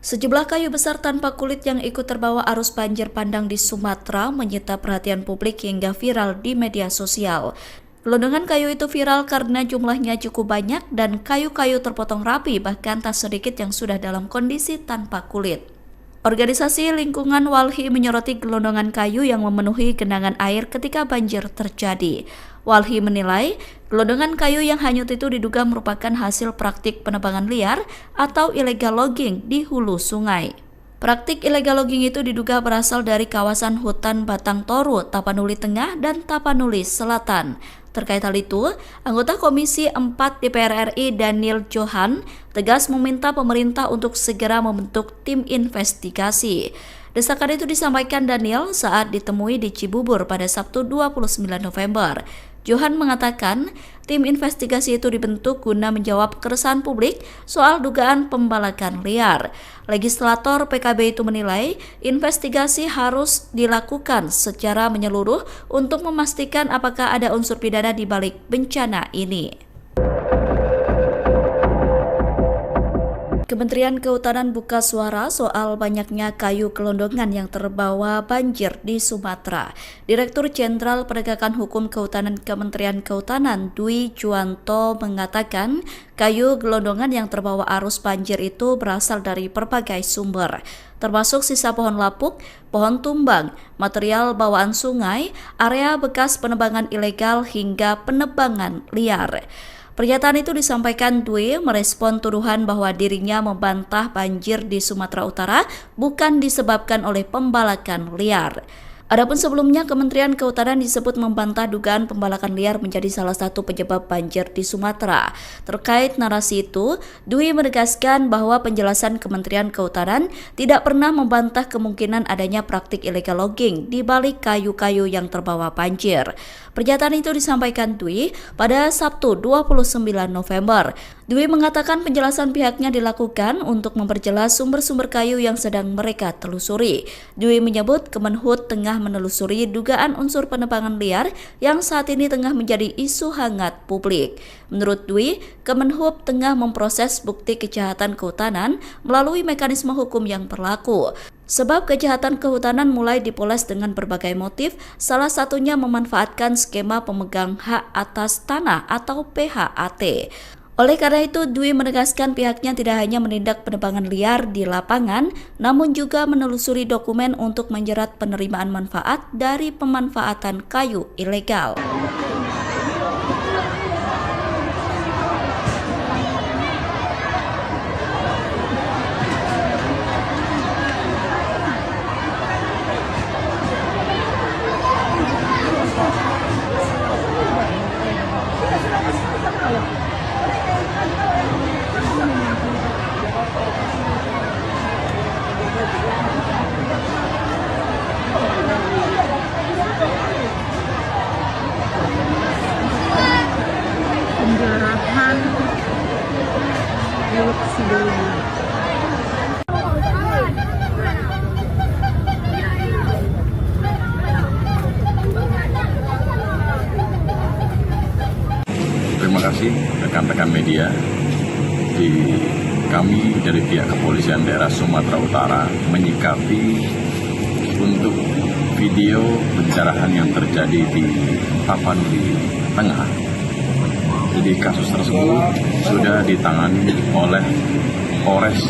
Sejumlah kayu besar tanpa kulit yang ikut terbawa arus banjir bandang di Sumatera menyita perhatian publik hingga viral di media sosial. Gelondongan kayu itu viral karena jumlahnya cukup banyak dan kayu-kayu terpotong rapi, bahkan tak sedikit yang sudah dalam kondisi tanpa kulit. Organisasi Lingkungan Walhi menyoroti gelondongan kayu yang memenuhi genangan air ketika banjir terjadi. Walhi menilai gelondongan kayu yang hanyut itu diduga merupakan hasil praktik penebangan liar atau illegal logging di hulu sungai. Praktik illegal logging itu diduga berasal dari kawasan hutan Batang Toru, Tapanuli Tengah, dan Tapanuli Selatan. Terkait hal itu, anggota Komisi 4 DPR RI Daniel Johan tegas meminta pemerintah untuk segera membentuk tim investigasi. Desakan itu disampaikan Daniel saat ditemui di Cibubur pada Sabtu 29 November. Johan mengatakan tim investigasi itu dibentuk guna menjawab keresahan publik soal dugaan pembalakan liar. Legislator PKB itu menilai investigasi harus dilakukan secara menyeluruh untuk memastikan apakah ada unsur pidana di balik bencana ini. Kementerian Kehutanan buka suara soal banyaknya kayu gelondongan yang terbawa banjir di Sumatera. Direktur Jenderal Penegakan Hukum Kehutanan Kementerian Kehutanan Dwi Juwanto mengatakan kayu gelondongan yang terbawa arus banjir itu berasal dari berbagai sumber, termasuk sisa pohon lapuk, pohon tumbang, material bawaan sungai, area bekas penebangan ilegal hingga penebangan liar. Pernyataan itu disampaikan Dwi merespon tuduhan bahwa dirinya membantah banjir di Sumatera Utara bukan disebabkan oleh pembalakan liar. Adapun sebelumnya, Kementerian Kehutanan disebut membantah dugaan pembalakan liar menjadi salah satu penyebab banjir di Sumatera. Terkait narasi itu, Dwi menegaskan bahwa penjelasan Kementerian Kehutanan tidak pernah membantah kemungkinan adanya praktik illegal logging di balik kayu-kayu yang terbawa banjir. Pernyataan itu disampaikan Dwi pada Sabtu 29 November. Dwi mengatakan penjelasan pihaknya dilakukan untuk memperjelas sumber-sumber kayu yang sedang mereka telusuri. Dwi menyebut Kemenhub tengah menelusuri dugaan unsur penebangan liar yang saat ini tengah menjadi isu hangat publik. Menurut Dwi, Kemenhub tengah memproses bukti kejahatan kehutanan melalui mekanisme hukum yang berlaku. Sebab kejahatan kehutanan mulai dipoles dengan berbagai motif, salah satunya memanfaatkan skema pemegang hak atas tanah atau PHAT. Oleh karena itu, Dwi menegaskan pihaknya tidak hanya menindak penebangan liar di lapangan, namun juga menelusuri dokumen untuk menjerat penerimaan manfaat dari pemanfaatan kayu ilegal. Penjarahan Teluk Sidoli. Terima kasih rekan-rekan media. Kami dari pihak Kepolisian Daerah Sumatera Utara menyikapi untuk video pencerahan yang terjadi di Tapanuli Tengah. Jadi kasus tersebut sudah ditangani oleh Polres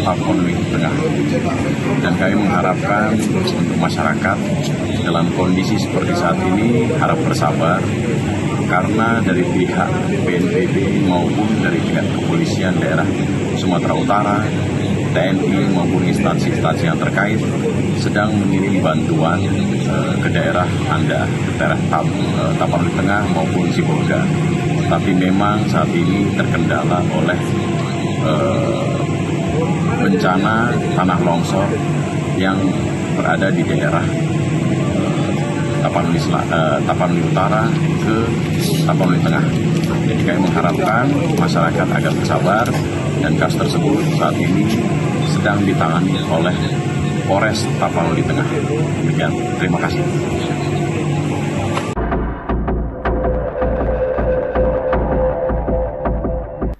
Tapanuli Tengah. Dan kami mengharapkan untuk masyarakat dalam kondisi seperti saat ini harap bersabar, karena dari pihak BNPB maupun dari pihak Kepolisian Daerah Sumatera Utara, TNI maupun instansi-instansi yang terkait sedang mengirim bantuan ke daerah Anda, ke daerah Tapanuli Tengah maupun Sibolga. Tapi memang saat ini terkendala oleh bencana tanah longsor yang berada di daerah Tapanuli Utara ke Tapanuli Tengah. Jadi kami mengharapkan masyarakat agar bersabar, dan kasus tersebut saat ini sedang ditangani oleh Polres Tapanuli Tengah. Demikian, terima kasih.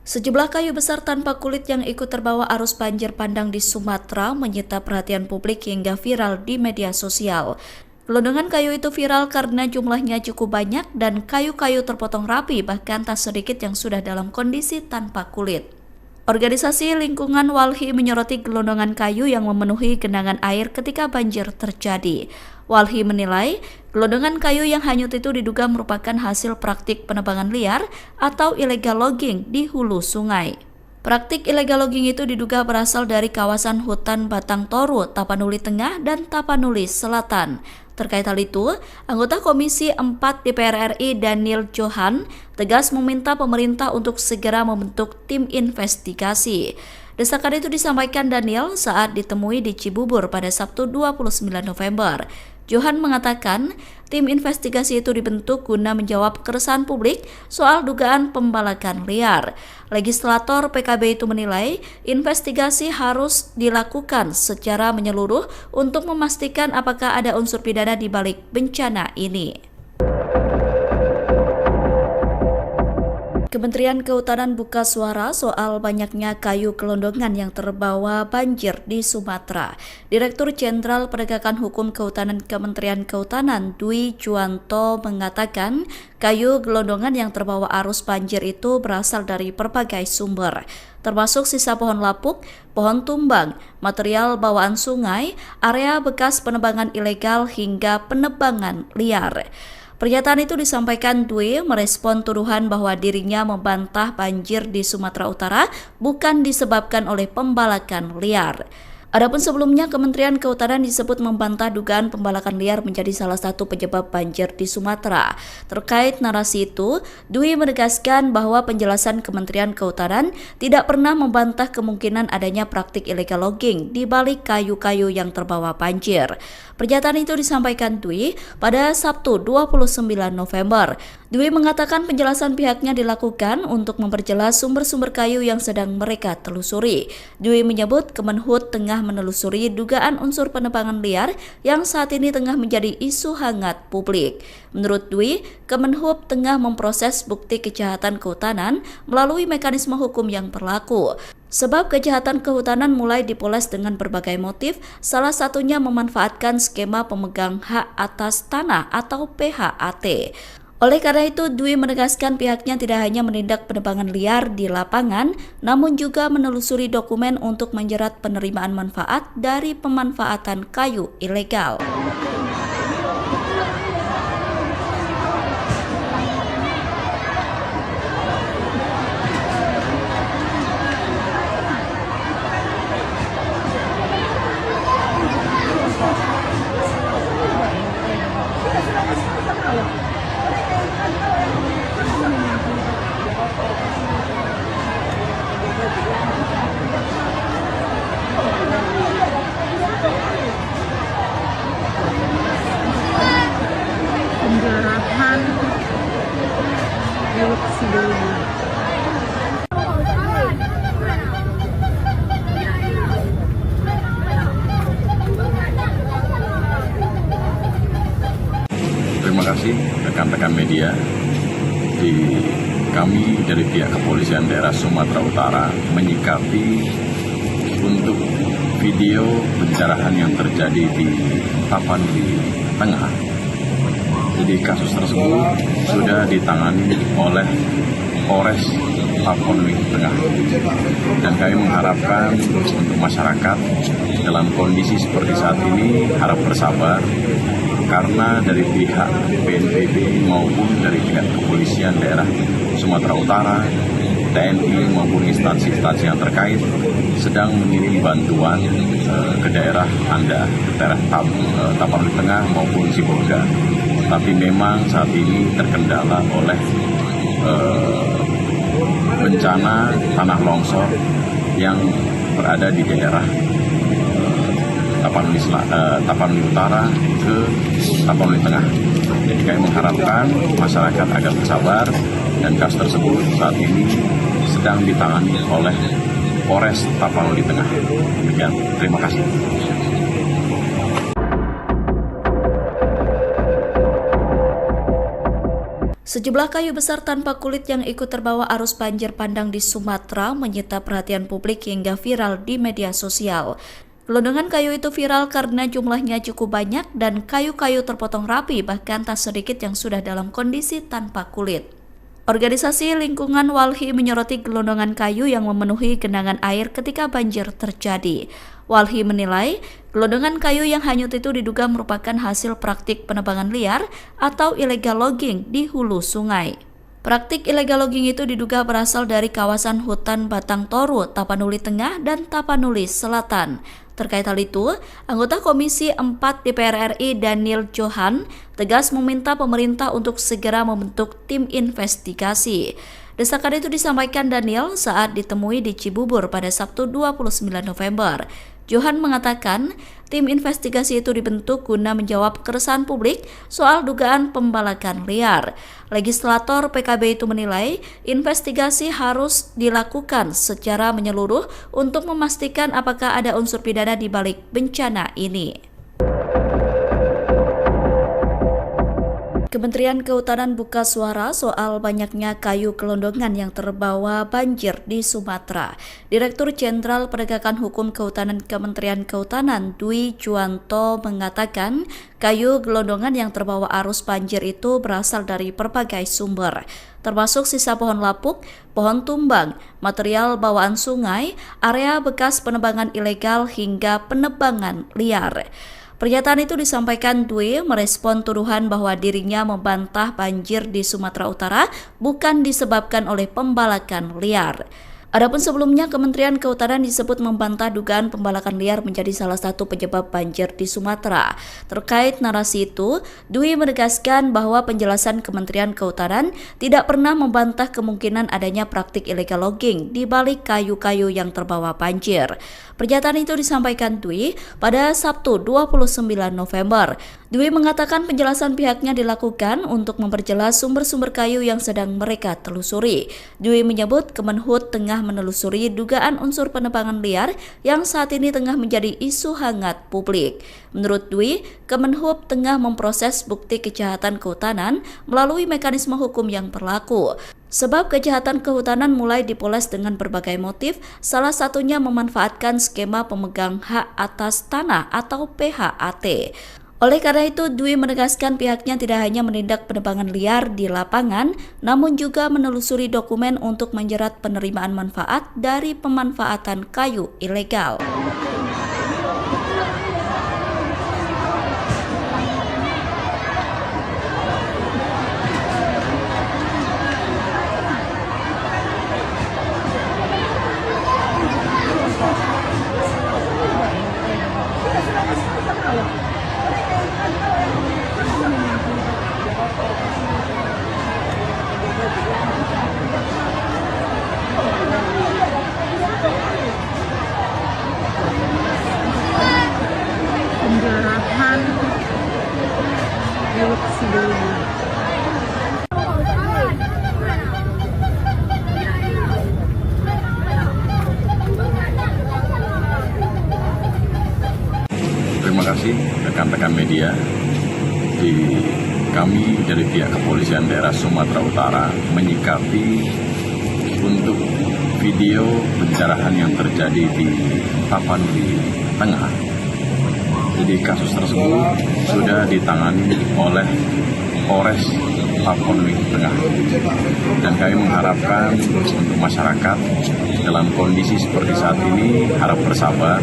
Sejumlah kayu besar tanpa kulit yang ikut terbawa arus banjir bandang di Sumatera menyita perhatian publik hingga viral di media sosial. Gelondongan kayu itu viral karena jumlahnya cukup banyak dan kayu-kayu terpotong rapi, bahkan tak sedikit yang sudah dalam kondisi tanpa kulit. Organisasi Lingkungan Walhi menyoroti gelondongan kayu yang memenuhi genangan air ketika banjir terjadi. Walhi menilai gelondongan kayu yang hanyut itu diduga merupakan hasil praktik penebangan liar atau illegal logging di hulu sungai. Praktik illegal logging itu diduga berasal dari kawasan hutan Batang Toru, Tapanuli Tengah, dan Tapanuli Selatan. Terkait hal itu, anggota Komisi 4 DPR RI Daniel Johan tegas meminta pemerintah untuk segera membentuk tim investigasi. Desakan itu disampaikan Daniel saat ditemui di Cibubur pada Sabtu 29 November. Johan mengatakan tim investigasi itu dibentuk guna menjawab keresahan publik soal dugaan pembalakan liar. Legislator PKB itu menilai investigasi harus dilakukan secara menyeluruh untuk memastikan apakah ada unsur pidana di balik bencana ini. Kementerian Kehutanan buka suara soal banyaknya kayu gelondongan yang terbawa banjir di Sumatera. Direktur Jenderal Penegakan Hukum Kehutanan Kementerian Kehutanan Dwi Juwanto mengatakan kayu gelondongan yang terbawa arus banjir itu berasal dari berbagai sumber, termasuk sisa pohon lapuk, pohon tumbang, material bawaan sungai, area bekas penebangan ilegal hingga penebangan liar. Pernyataan itu disampaikan Dwi merespon tuduhan bahwa dirinya membantah banjir di Sumatera Utara bukan disebabkan oleh pembalakan liar. Adapun sebelumnya, Kementerian Kehutanan disebut membantah dugaan pembalakan liar menjadi salah satu penyebab banjir di Sumatera. Terkait narasi itu, Dwi menegaskan bahwa penjelasan Kementerian Kehutanan tidak pernah membantah kemungkinan adanya praktik illegal logging di balik kayu-kayu yang terbawa banjir. Pernyataan itu disampaikan Dwi pada Sabtu 29 November. Dwi mengatakan penjelasan pihaknya dilakukan untuk memperjelas sumber-sumber kayu yang sedang mereka telusuri. Dwi menyebut Kemenhub tengah menelusuri dugaan unsur penebangan liar yang saat ini tengah menjadi isu hangat publik. Menurut Dwi, Kemenhub tengah memproses bukti kejahatan kehutanan melalui mekanisme hukum yang berlaku. Sebab kejahatan kehutanan mulai dipoles dengan berbagai motif, salah satunya memanfaatkan skema pemegang hak atas tanah atau PHAT. Oleh karena itu, Dwi menegaskan pihaknya tidak hanya menindak penebangan liar di lapangan, namun juga menelusuri dokumen untuk menjerat penerimaan manfaat dari pemanfaatan kayu ilegal. Penjarahan milik sebelumnya. Terima kasih rekan-rekan media. Kami dari pihak Kepolisian Daerah Sumatera Utara menyikapi untuk video pencerahan yang terjadi di Tapanuli Tengah. Jadi kasus tersebut sudah ditangani oleh Polres Tapanuli Tengah. Dan kami mengharapkan untuk masyarakat dalam kondisi seperti saat ini harap bersabar, karena dari pihak BNPB maupun dari pihak Kepolisian Daerah Sumatera Utara, TNI maupun instansi-instansi yang terkait sedang mengirim bantuan ke daerah Anda, ke daerah Tapanuli Tengah maupun Sibolga. Tapi memang saat ini terkendala oleh bencana tanah longsor yang berada di daerah Tapanuli Utara ke Tapanuli Tengah. Jadi kami mengharapkan masyarakat agar bersabar, dan kasus tersebut saat ini sedang ditangani oleh Polres Tapanuli Tengah. Demikian, terima kasih. Sejumlah kayu besar tanpa kulit yang ikut terbawa arus banjir bandang di Sumatera menyita perhatian publik hingga viral di media sosial. Gelondongan kayu itu viral karena jumlahnya cukup banyak dan kayu-kayu terpotong rapi, bahkan tak sedikit yang sudah dalam kondisi tanpa kulit. Organisasi Lingkungan Walhi menyoroti gelondongan kayu yang memenuhi genangan air ketika banjir terjadi. Walhi menilai gelondongan kayu yang hanyut itu diduga merupakan hasil praktik penebangan liar atau illegal logging di hulu sungai. Praktik illegal logging itu diduga berasal dari kawasan hutan Batang Toru, Tapanuli Tengah, dan Tapanuli Selatan. Terkait hal itu, anggota Komisi 4 DPR RI Daniel Johan tegas meminta pemerintah untuk segera membentuk tim investigasi. Desakan itu disampaikan Daniel saat ditemui di Cibubur pada Sabtu 29 November. Johan mengatakan tim investigasi itu dibentuk guna menjawab keresahan publik soal dugaan pembalakan liar. Legislator PKB itu menilai investigasi harus dilakukan secara menyeluruh untuk memastikan apakah ada unsur pidana di balik bencana ini. Kementerian Kehutanan buka suara soal banyaknya kayu gelondongan yang terbawa banjir di Sumatera. Direktur Jenderal Penegakan Hukum Kehutanan Kementerian Kehutanan Dwi Juwanto mengatakan kayu gelondongan yang terbawa arus banjir itu berasal dari berbagai sumber, termasuk sisa pohon lapuk, pohon tumbang, material bawaan sungai, area bekas penebangan ilegal hingga penebangan liar. Pernyataan itu disampaikan Dwi merespon tuduhan bahwa dirinya membantah banjir di Sumatera Utara bukan disebabkan oleh pembalakan liar. Adapun sebelumnya, Kementerian Kehutanan disebut membantah dugaan pembalakan liar menjadi salah satu penyebab banjir di Sumatera. Terkait narasi itu, Dwi menegaskan bahwa penjelasan Kementerian Kehutanan tidak pernah membantah kemungkinan adanya praktik illegal logging di balik kayu-kayu yang terbawa banjir. Pernyataan itu disampaikan Dwi pada Sabtu 29 November. Dwi mengatakan penjelasan pihaknya dilakukan untuk memperjelas sumber-sumber kayu yang sedang mereka telusuri. Dwi menyebut Kemenhub tengah menelusuri dugaan unsur penebangan liar yang saat ini tengah menjadi isu hangat publik. Menurut Dwi, Kemenhub tengah memproses bukti kejahatan kehutanan melalui mekanisme hukum yang berlaku. Sebab kejahatan kehutanan mulai dipoles dengan berbagai motif, salah satunya memanfaatkan skema pemegang hak atas tanah atau PHAT. Oleh karena itu, Dwi menegaskan pihaknya tidak hanya menindak penebangan liar di lapangan, namun juga menelusuri dokumen untuk menjerat penerimaan manfaat dari pemanfaatan kayu ilegal. Penjarahan milik sebelumnya. Terima kasih rekan-rekan media. Kami dari pihak Kepolisian Daerah Sumatera Utara menyikapi untuk video pencerahan yang terjadi di Tapanuli Tengah. Jadi kasus tersebut sudah ditangani oleh Polres Tapanuli Tengah. Dan kami mengharapkan untuk masyarakat dalam kondisi seperti saat ini harap bersabar,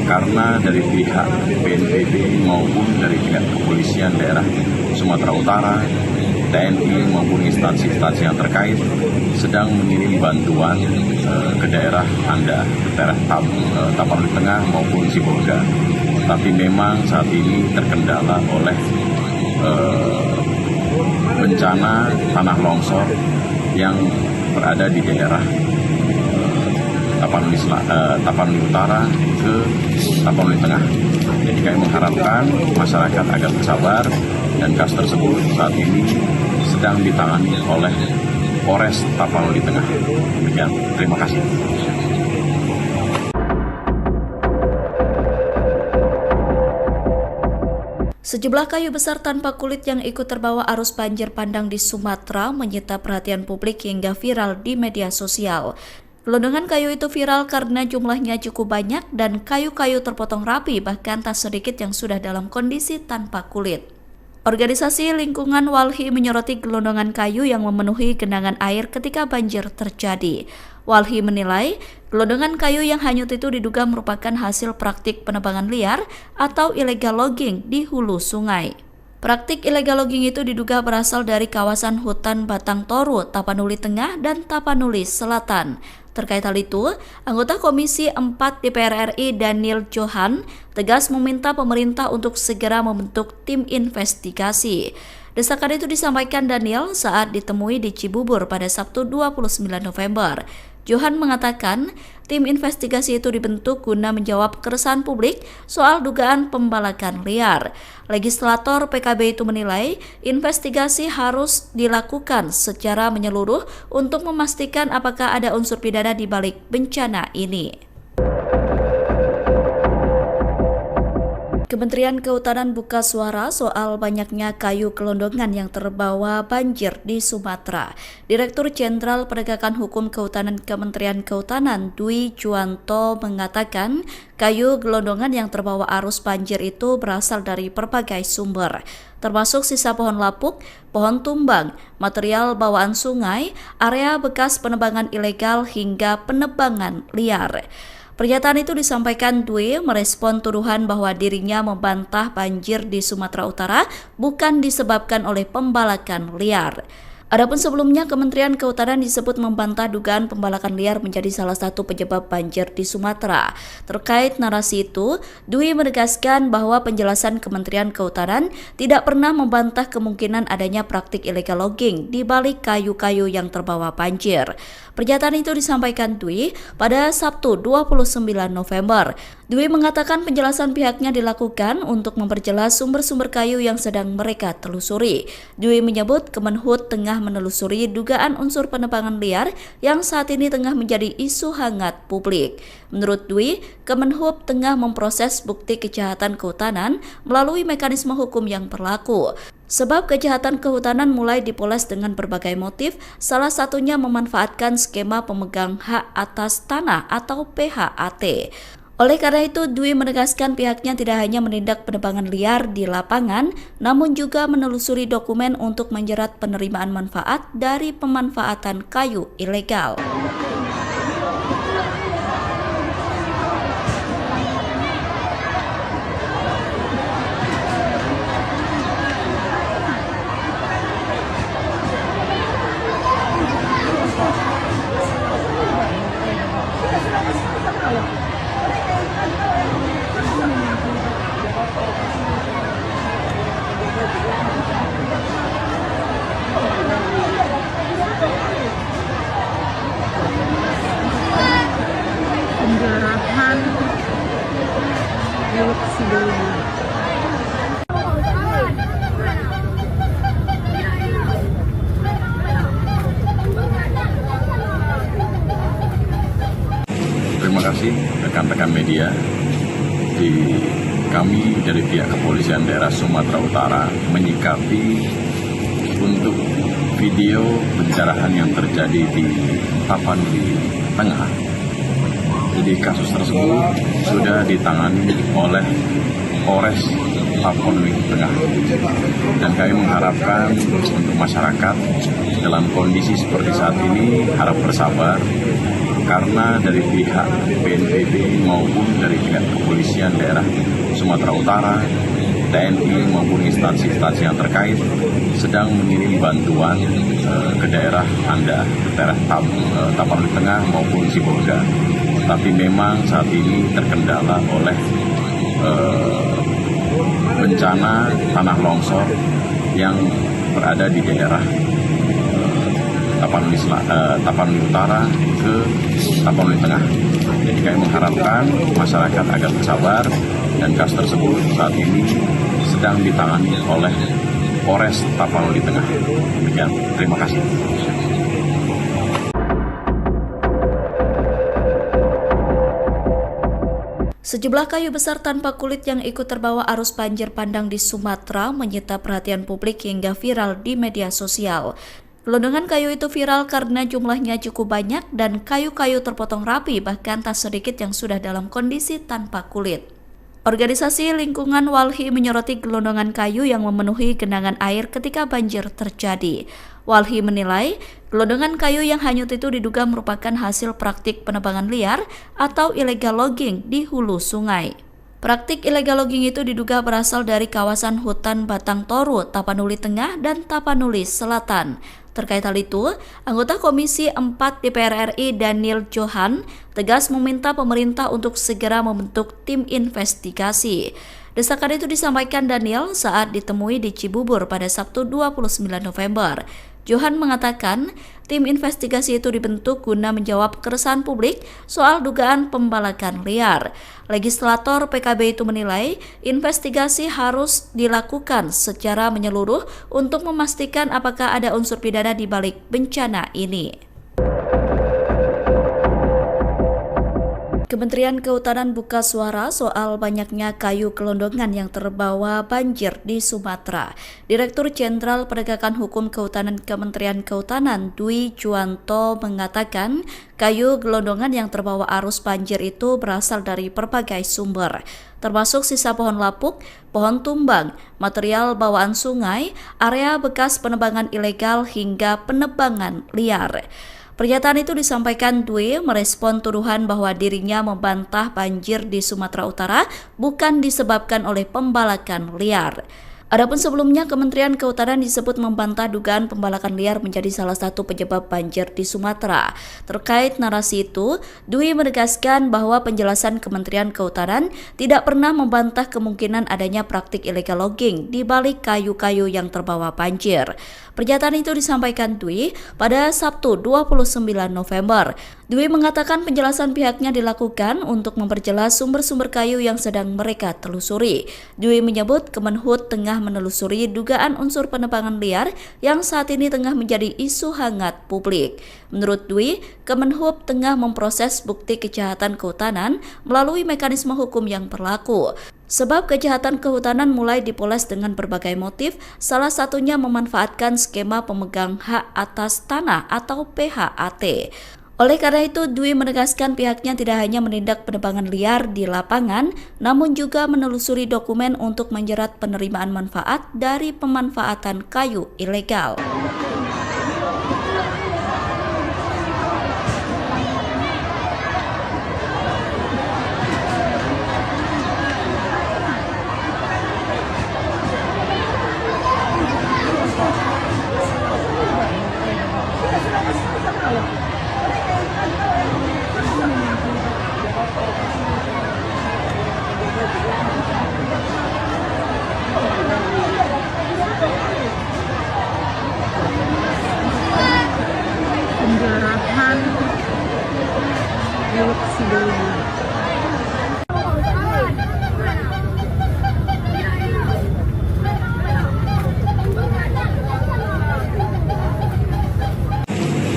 karena dari pihak BNPB maupun dari pihak Kepolisian Daerah Sumatera Utara, TNI maupun instansi-instansi yang terkait sedang mengirim bantuan ke daerah Anda, ke daerah Tapanuli Tengah maupun Sibolga. Tapi memang saat ini terkendala oleh bencana tanah longsor yang berada di daerah Tapanuli Utara ke Tapanuli Tengah. Jadi kami mengharapkan masyarakat agar bersabar, dan kasus tersebut saat ini sedang ditangani oleh Polres Tapanuli Tengah. Demikian, terima kasih. Sejumlah kayu besar tanpa kulit yang ikut terbawa arus banjir bandang di Sumatera menyita perhatian publik hingga viral di media sosial. Gelondongan kayu itu viral karena jumlahnya cukup banyak dan kayu-kayu terpotong rapi, bahkan tak sedikit yang sudah dalam kondisi tanpa kulit. Organisasi Lingkungan Walhi menyoroti gelondongan kayu yang memenuhi genangan air ketika banjir terjadi. Walhi menilai gelondongan kayu yang hanyut itu diduga merupakan hasil praktik penebangan liar atau illegal logging di hulu sungai. Praktik illegal logging itu diduga berasal dari kawasan hutan Batang Toru, Tapanuli Tengah, dan Tapanuli Selatan. Terkait hal itu, anggota Komisi 4 DPR RI Daniel Johan tegas meminta pemerintah untuk segera membentuk tim investigasi. Desakan itu disampaikan Daniel saat ditemui di Cibubur pada Sabtu 29 November. Johan mengatakan tim investigasi itu dibentuk guna menjawab keresahan publik soal dugaan pembalakan liar. Legislator PKB itu menilai investigasi harus dilakukan secara menyeluruh untuk memastikan apakah ada unsur pidana di balik bencana ini. Kementerian Kehutanan buka suara soal banyaknya kayu gelondongan yang terbawa banjir di Sumatera. Direktur Jenderal Penegakan Hukum Kehutanan Kementerian Kehutanan Dwi Juwanto mengatakan kayu gelondongan yang terbawa arus banjir itu berasal dari berbagai sumber, termasuk sisa pohon lapuk, pohon tumbang, material bawaan sungai, area bekas penebangan ilegal hingga penebangan liar. Pernyataan itu disampaikan Dwi merespon tuduhan bahwa dirinya membantah banjir di Sumatera Utara bukan disebabkan oleh pembalakan liar. Adapun sebelumnya, Kementerian Kehutanan disebut membantah dugaan pembalakan liar menjadi salah satu penyebab banjir di Sumatera. Terkait narasi itu, Dwi menegaskan bahwa penjelasan Kementerian Kehutanan tidak pernah membantah kemungkinan adanya praktik illegal logging di balik kayu-kayu yang terbawa banjir. Pernyataan itu disampaikan Dwi pada Sabtu 29 November. Dwi mengatakan penjelasan pihaknya dilakukan untuk memperjelas sumber-sumber kayu yang sedang mereka telusuri. Dwi menyebut Kemenhub tengah menelusuri dugaan unsur penebangan liar yang saat ini tengah menjadi isu hangat publik. Menurut Dwi, Kemenhub tengah memproses bukti kejahatan kehutanan melalui mekanisme hukum yang berlaku. Sebab kejahatan kehutanan mulai dipoles dengan berbagai motif, salah satunya memanfaatkan skema pemegang hak atas tanah atau PHAT. Oleh karena itu, Dwi menegaskan pihaknya tidak hanya menindak penebangan liar di lapangan, namun juga menelusuri dokumen untuk menjerat penerimaan manfaat dari pemanfaatan kayu ilegal. Penjarahan milik sebelumnya. Terima kasih rekan-rekan media. Kami dari pihak Kepolisian Daerah Sumatera Utara menyikapi untuk video pencerahan yang terjadi di Tapanuli Tengah. Jadi kasus tersebut sudah ditangani oleh Polres Tapanuli Tengah. Dan kami mengharapkan untuk masyarakat dalam kondisi seperti saat ini harap bersabar, karena dari pihak BNPB maupun dari pihak Kepolisian Daerah Sumatera Utara, TNI maupun instansi-instansi yang terkait sedang mengirim bantuan ke daerah Anda, ke daerah Tapanuli Tengah maupun Sibolga. Tapi memang saat ini terkendala oleh bencana tanah longsor yang berada di daerah Tapanuli Utara ke Tapanuli Tengah. Jadi kami mengharapkan masyarakat agar bersabar, dan kasus tersebut saat ini sedang ditangani oleh Polres Tapanuli Tengah. Demikian, terima kasih. Sejumlah kayu besar tanpa kulit yang ikut terbawa arus banjir bandang di Sumatera menyita perhatian publik hingga viral di media sosial. Gelondongan kayu itu viral karena jumlahnya cukup banyak dan kayu-kayu terpotong rapi, bahkan tak sedikit yang sudah dalam kondisi tanpa kulit. Organisasi Lingkungan Walhi menyoroti gelondongan kayu yang memenuhi genangan air ketika banjir terjadi. Walhi menilai gelondongan kayu yang hanyut itu diduga merupakan hasil praktik penebangan liar atau illegal logging di hulu sungai. Praktik illegal logging itu diduga berasal dari kawasan hutan Batang Toru, Tapanuli Tengah, dan Tapanuli Selatan. Terkait hal itu, anggota Komisi 4 DPR RI Daniel Johan tegas meminta pemerintah untuk segera membentuk tim investigasi. Desakan itu disampaikan Daniel saat ditemui di Cibubur pada Sabtu 29 November. Johan mengatakan tim investigasi itu dibentuk guna menjawab keresahan publik soal dugaan pembalakan liar. Legislator PKB itu menilai investigasi harus dilakukan secara menyeluruh untuk memastikan apakah ada unsur pidana di balik bencana ini. Kementerian Kehutanan buka suara soal banyaknya kayu gelondongan yang terbawa banjir di Sumatera. Direktur Jenderal Penegakan Hukum Kehutanan Kementerian Kehutanan Dwi Juwanto mengatakan kayu gelondongan yang terbawa arus banjir itu berasal dari berbagai sumber, termasuk sisa pohon lapuk, pohon tumbang, material bawaan sungai, area bekas penebangan ilegal hingga penebangan liar. Pernyataan itu disampaikan Dwi merespon tuduhan bahwa dirinya membantah banjir di Sumatera Utara bukan disebabkan oleh pembalakan liar. Adapun sebelumnya, Kementerian Kehutanan disebut membantah dugaan pembalakan liar menjadi salah satu penyebab banjir di Sumatera. Terkait narasi itu, Dwi menegaskan bahwa penjelasan Kementerian Kehutanan tidak pernah membantah kemungkinan adanya praktik illegal logging di balik kayu-kayu yang terbawa banjir. Pernyataan itu disampaikan Dwi pada Sabtu 29 November. Dwi mengatakan penjelasan pihaknya dilakukan untuk memperjelas sumber-sumber kayu yang sedang mereka telusuri. Dwi menyebut Kemenhub tengah menelusuri dugaan unsur penebangan liar yang saat ini tengah menjadi isu hangat publik. Menurut Dwi, Kemenhub tengah memproses bukti kejahatan kehutanan melalui mekanisme hukum yang berlaku. Sebab kejahatan kehutanan mulai dipoles dengan berbagai motif, salah satunya memanfaatkan skema pemegang hak atas tanah atau PHAT. Oleh karena itu, Dwi menegaskan pihaknya tidak hanya menindak penebangan liar di lapangan, namun juga menelusuri dokumen untuk menjerat penerimaan manfaat dari pemanfaatan kayu ilegal. Penjarahan Teluk Sidowaya.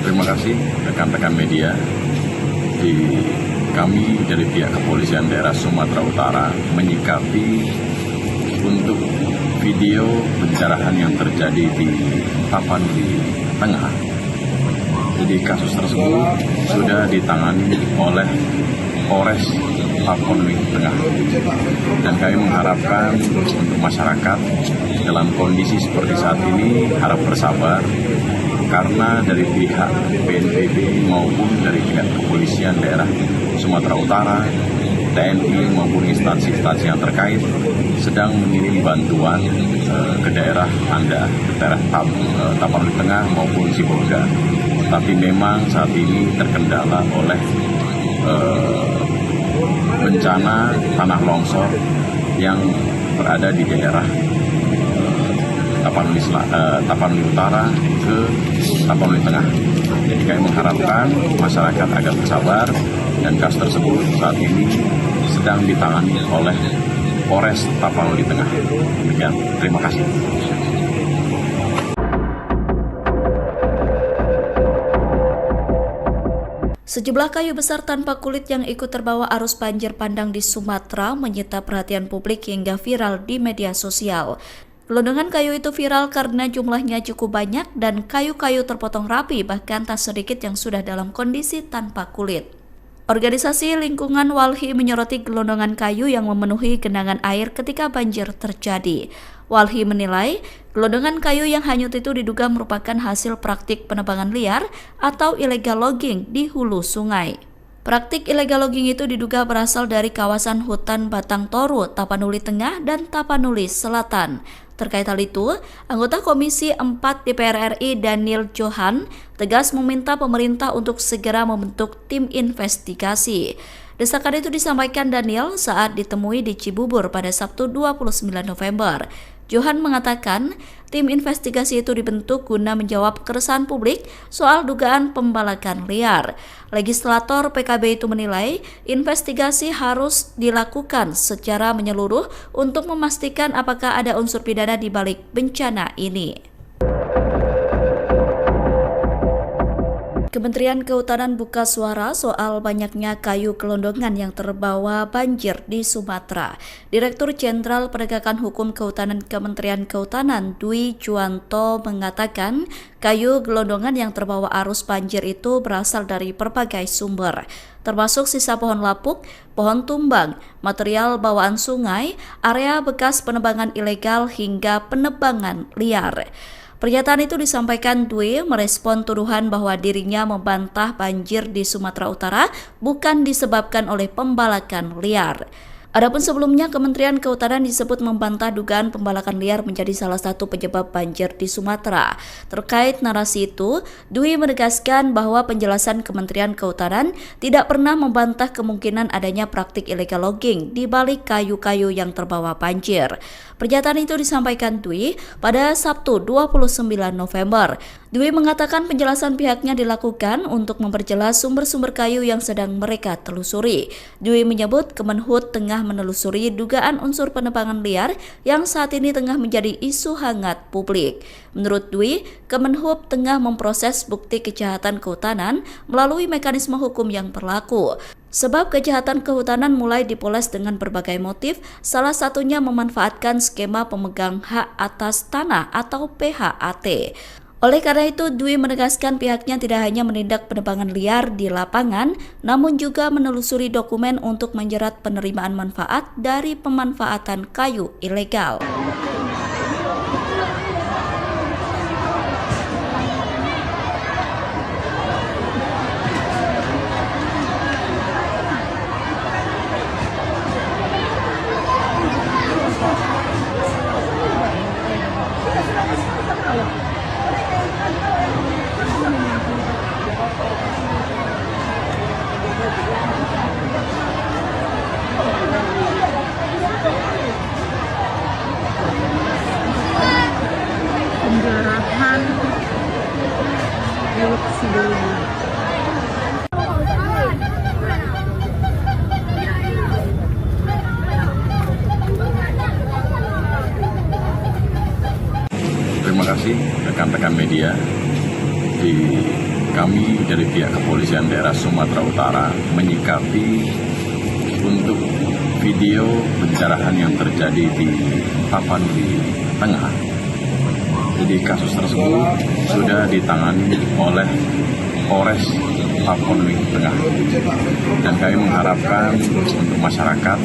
Terima kasih rekan-rekan media. Kami dari pihak Kepolisian Daerah Sumatera Utara menyikapi untuk video pencerahan yang terjadi di Tapanuli Tengah. Jadi kasus tersebut sudah ditangani oleh Polres Tapanuli Tengah. Dan kami mengharapkan untuk masyarakat dalam kondisi seperti saat ini harap bersabar, karena dari pihak BNPB maupun dari pihak Kepolisian Daerah Sumatera Utara, TNI maupun instansi-instansi yang terkait sedang mengirim bantuan ke daerah Anda, ke daerah Tapanuli Tengah maupun Sibolga. Tapi memang saat ini terkendala oleh bencana tanah longsor yang berada di daerah Tapanuli Utara ke Tapanuli Tengah. Jadi kami mengharapkan masyarakat agar bersabar, dan kasus tersebut saat ini sedang ditangani oleh Polres Tapanuli Tengah. Demikian, terima kasih. Sejumlah kayu besar tanpa kulit yang ikut terbawa arus banjir bandang di Sumatera menyita perhatian publik hingga viral di media sosial. Gelondongan kayu itu viral karena jumlahnya cukup banyak dan kayu-kayu terpotong rapi, bahkan tak sedikit yang sudah dalam kondisi tanpa kulit. Organisasi Lingkungan Walhi menyoroti gelondongan kayu yang memenuhi genangan air ketika banjir terjadi. Walhi menilai gelondongan kayu yang hanyut itu diduga merupakan hasil praktik penebangan liar atau illegal logging di hulu sungai. Praktik illegal logging itu diduga berasal dari kawasan hutan Batang Toru, Tapanuli Tengah, dan Tapanuli Selatan. Terkait hal itu, anggota Komisi 4 DPR RI Daniel Johan tegas meminta pemerintah untuk segera membentuk tim investigasi. Desakan itu disampaikan Daniel saat ditemui di Cibubur pada Sabtu 29 November. Johan mengatakan tim investigasi itu dibentuk guna menjawab keresahan publik soal dugaan pembalakan liar. Legislator PKB itu menilai investigasi harus dilakukan secara menyeluruh untuk memastikan apakah ada unsur pidana di balik bencana ini. Kementerian Kehutanan buka suara soal banyaknya kayu gelondongan yang terbawa banjir di Sumatera. Direktur Jenderal Penegakan Hukum Kehutanan Kementerian Kehutanan Dwi Juwanto mengatakan kayu gelondongan yang terbawa arus banjir itu berasal dari berbagai sumber, termasuk sisa pohon lapuk, pohon tumbang, material bawaan sungai, area bekas penebangan ilegal hingga penebangan liar. Pernyataan itu disampaikan Dwi merespon tuduhan bahwa dirinya membantah banjir di Sumatera Utara bukan disebabkan oleh pembalakan liar. Adapun sebelumnya, Kementerian Kehutanan disebut membantah dugaan pembalakan liar menjadi salah satu penyebab banjir di Sumatera. Terkait narasi itu, Dwi menegaskan bahwa penjelasan Kementerian Kehutanan tidak pernah membantah kemungkinan adanya praktik illegal logging di balik kayu-kayu yang terbawa banjir. Pernyataan itu disampaikan Dwi pada Sabtu 29 November. Dwi mengatakan penjelasan pihaknya dilakukan untuk memperjelas sumber-sumber kayu yang sedang mereka telusuri. Dwi menyebut Kemenhub tengah menelusuri dugaan unsur penebangan liar yang saat ini tengah menjadi isu hangat publik. Menurut Dwi, Kemenhub tengah memproses bukti kejahatan kehutanan melalui mekanisme hukum yang berlaku. Sebab kejahatan kehutanan mulai dipoles dengan berbagai motif, salah satunya memanfaatkan skema pemegang hak atas tanah atau PHAT. Oleh karena itu, Dwi menegaskan pihaknya tidak hanya menindak penebangan liar di lapangan, namun juga menelusuri dokumen untuk menjerat penerimaan manfaat dari pemanfaatan kayu ilegal. Penjarahan milik sebelumnya. Terima kasih rekan-rekan media. Kami dari pihak Kepolisian Daerah Sumatera Utara menyikapi untuk video pencerahan yang terjadi di Tapanuli Tengah. Jadi kasus tersebut sudah ditangani oleh Polres Tapanuli Tengah. Dan kami mengharapkan untuk masyarakat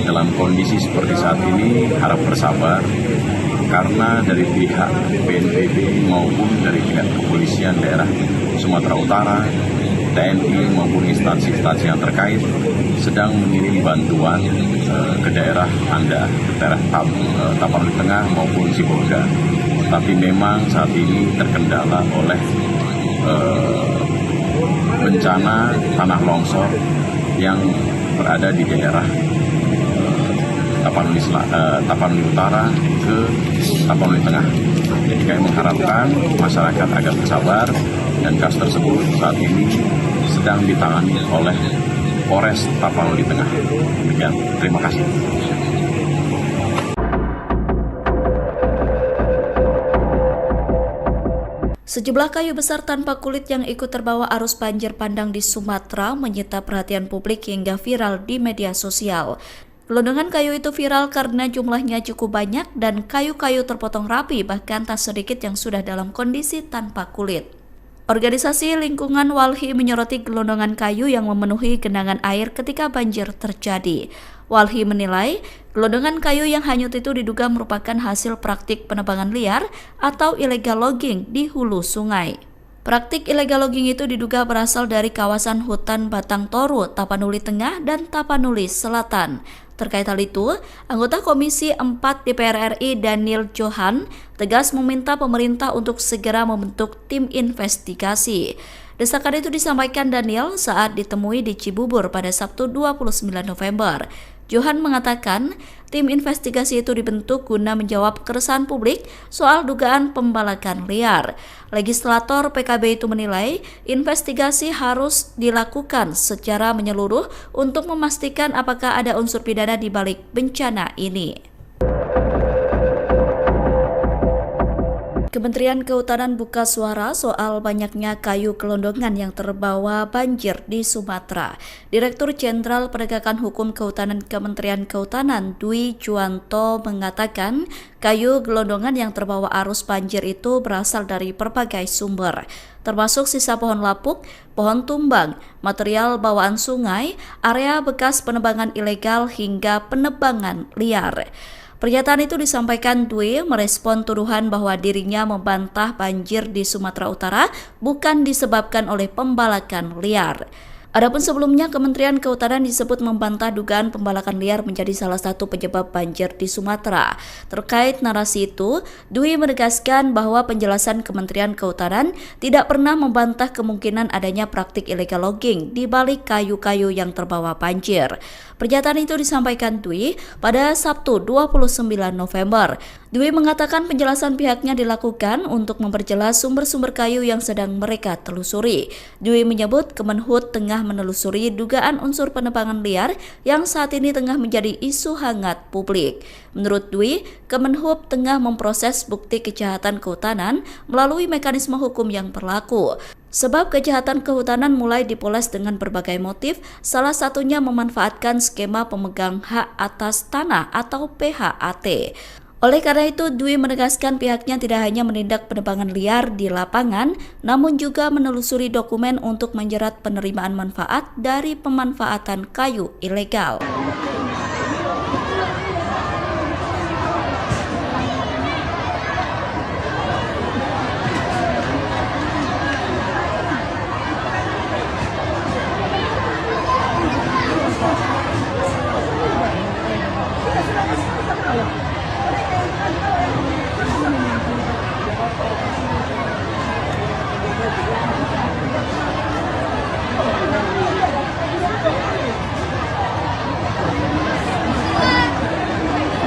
dalam kondisi seperti saat ini harap bersabar, karena dari pihak BNPB maupun dari pihak Kepolisian Daerah Sumatera Utara, TNI maupun instansi-instansi yang terkait sedang mengirim bantuan ke daerah Anda, ke daerah Tapanuli Tengah maupun Sibolga. Tapi memang saat ini terkendala oleh bencana tanah longsor yang berada di daerah Tapanuli Utara ke Tapanuli Tengah. Jadi kami mengharapkan masyarakat agar bersabar, dan kasus tersebut saat ini sedang ditangani oleh Polres Tapanuli Tengah. Demikian, terima kasih. Sejumlah kayu besar tanpa kulit yang ikut terbawa arus banjir bandang di Sumatera menyita perhatian publik hingga viral di media sosial. Gelondongan kayu itu viral karena jumlahnya cukup banyak dan kayu-kayu terpotong rapi, bahkan tak sedikit yang sudah dalam kondisi tanpa kulit. Organisasi Lingkungan Walhi menyoroti gelondongan kayu yang memenuhi genangan air ketika banjir terjadi. Walhi menilai gelondongan kayu yang hanyut itu diduga merupakan hasil praktik penebangan liar atau illegal logging di hulu sungai. Praktik illegal logging itu diduga berasal dari kawasan hutan Batang Toru, Tapanuli Tengah, dan Tapanuli Selatan. Terkait hal itu, anggota Komisi 4 DPR RI Daniel Johan tegas meminta pemerintah untuk segera membentuk tim investigasi. Desakan itu disampaikan Daniel saat ditemui di Cibubur pada Sabtu 29 November. Johan mengatakan tim investigasi itu dibentuk guna menjawab keresahan publik soal dugaan pembalakan liar. Legislator PKB itu menilai investigasi harus dilakukan secara menyeluruh untuk memastikan apakah ada unsur pidana di balik bencana ini. Kementerian Kehutanan buka suara soal banyaknya kayu gelondongan yang terbawa banjir di Sumatera. Direktur Jenderal Penegakan Hukum Kehutanan Kementerian Kehutanan Dwi Juwanto mengatakan kayu gelondongan yang terbawa arus banjir itu berasal dari berbagai sumber, termasuk sisa pohon lapuk, pohon tumbang, material bawaan sungai, area bekas penebangan ilegal hingga penebangan liar. Pernyataan itu disampaikan Dwi merespon tuduhan bahwa dirinya membantah banjir di Sumatera Utara bukan disebabkan oleh pembalakan liar. Adapun sebelumnya, Kementerian Kehutanan disebut membantah dugaan pembalakan liar menjadi salah satu penyebab banjir di Sumatera. Terkait narasi itu, Dwi menegaskan bahwa penjelasan Kementerian Kehutanan tidak pernah membantah kemungkinan adanya praktik illegal logging di balik kayu-kayu yang terbawa banjir. Pernyataan itu disampaikan Dwi pada Sabtu 29 November. Dwi mengatakan penjelasan pihaknya dilakukan untuk memperjelas sumber-sumber kayu yang sedang mereka telusuri. Dwi menyebut Kemenhub tengah menelusuri dugaan unsur penebangan liar yang saat ini tengah menjadi isu hangat publik. Menurut Dwi, Kemenhub tengah memproses bukti kejahatan kehutanan melalui mekanisme hukum yang berlaku. Sebab kejahatan kehutanan mulai dipoles dengan berbagai motif, salah satunya memanfaatkan skema pemegang hak atas tanah atau PHAT. Oleh karena itu, Dwi menegaskan pihaknya tidak hanya menindak penebangan liar di lapangan, namun juga menelusuri dokumen untuk menjerat penerimaan manfaat dari pemanfaatan kayu ilegal.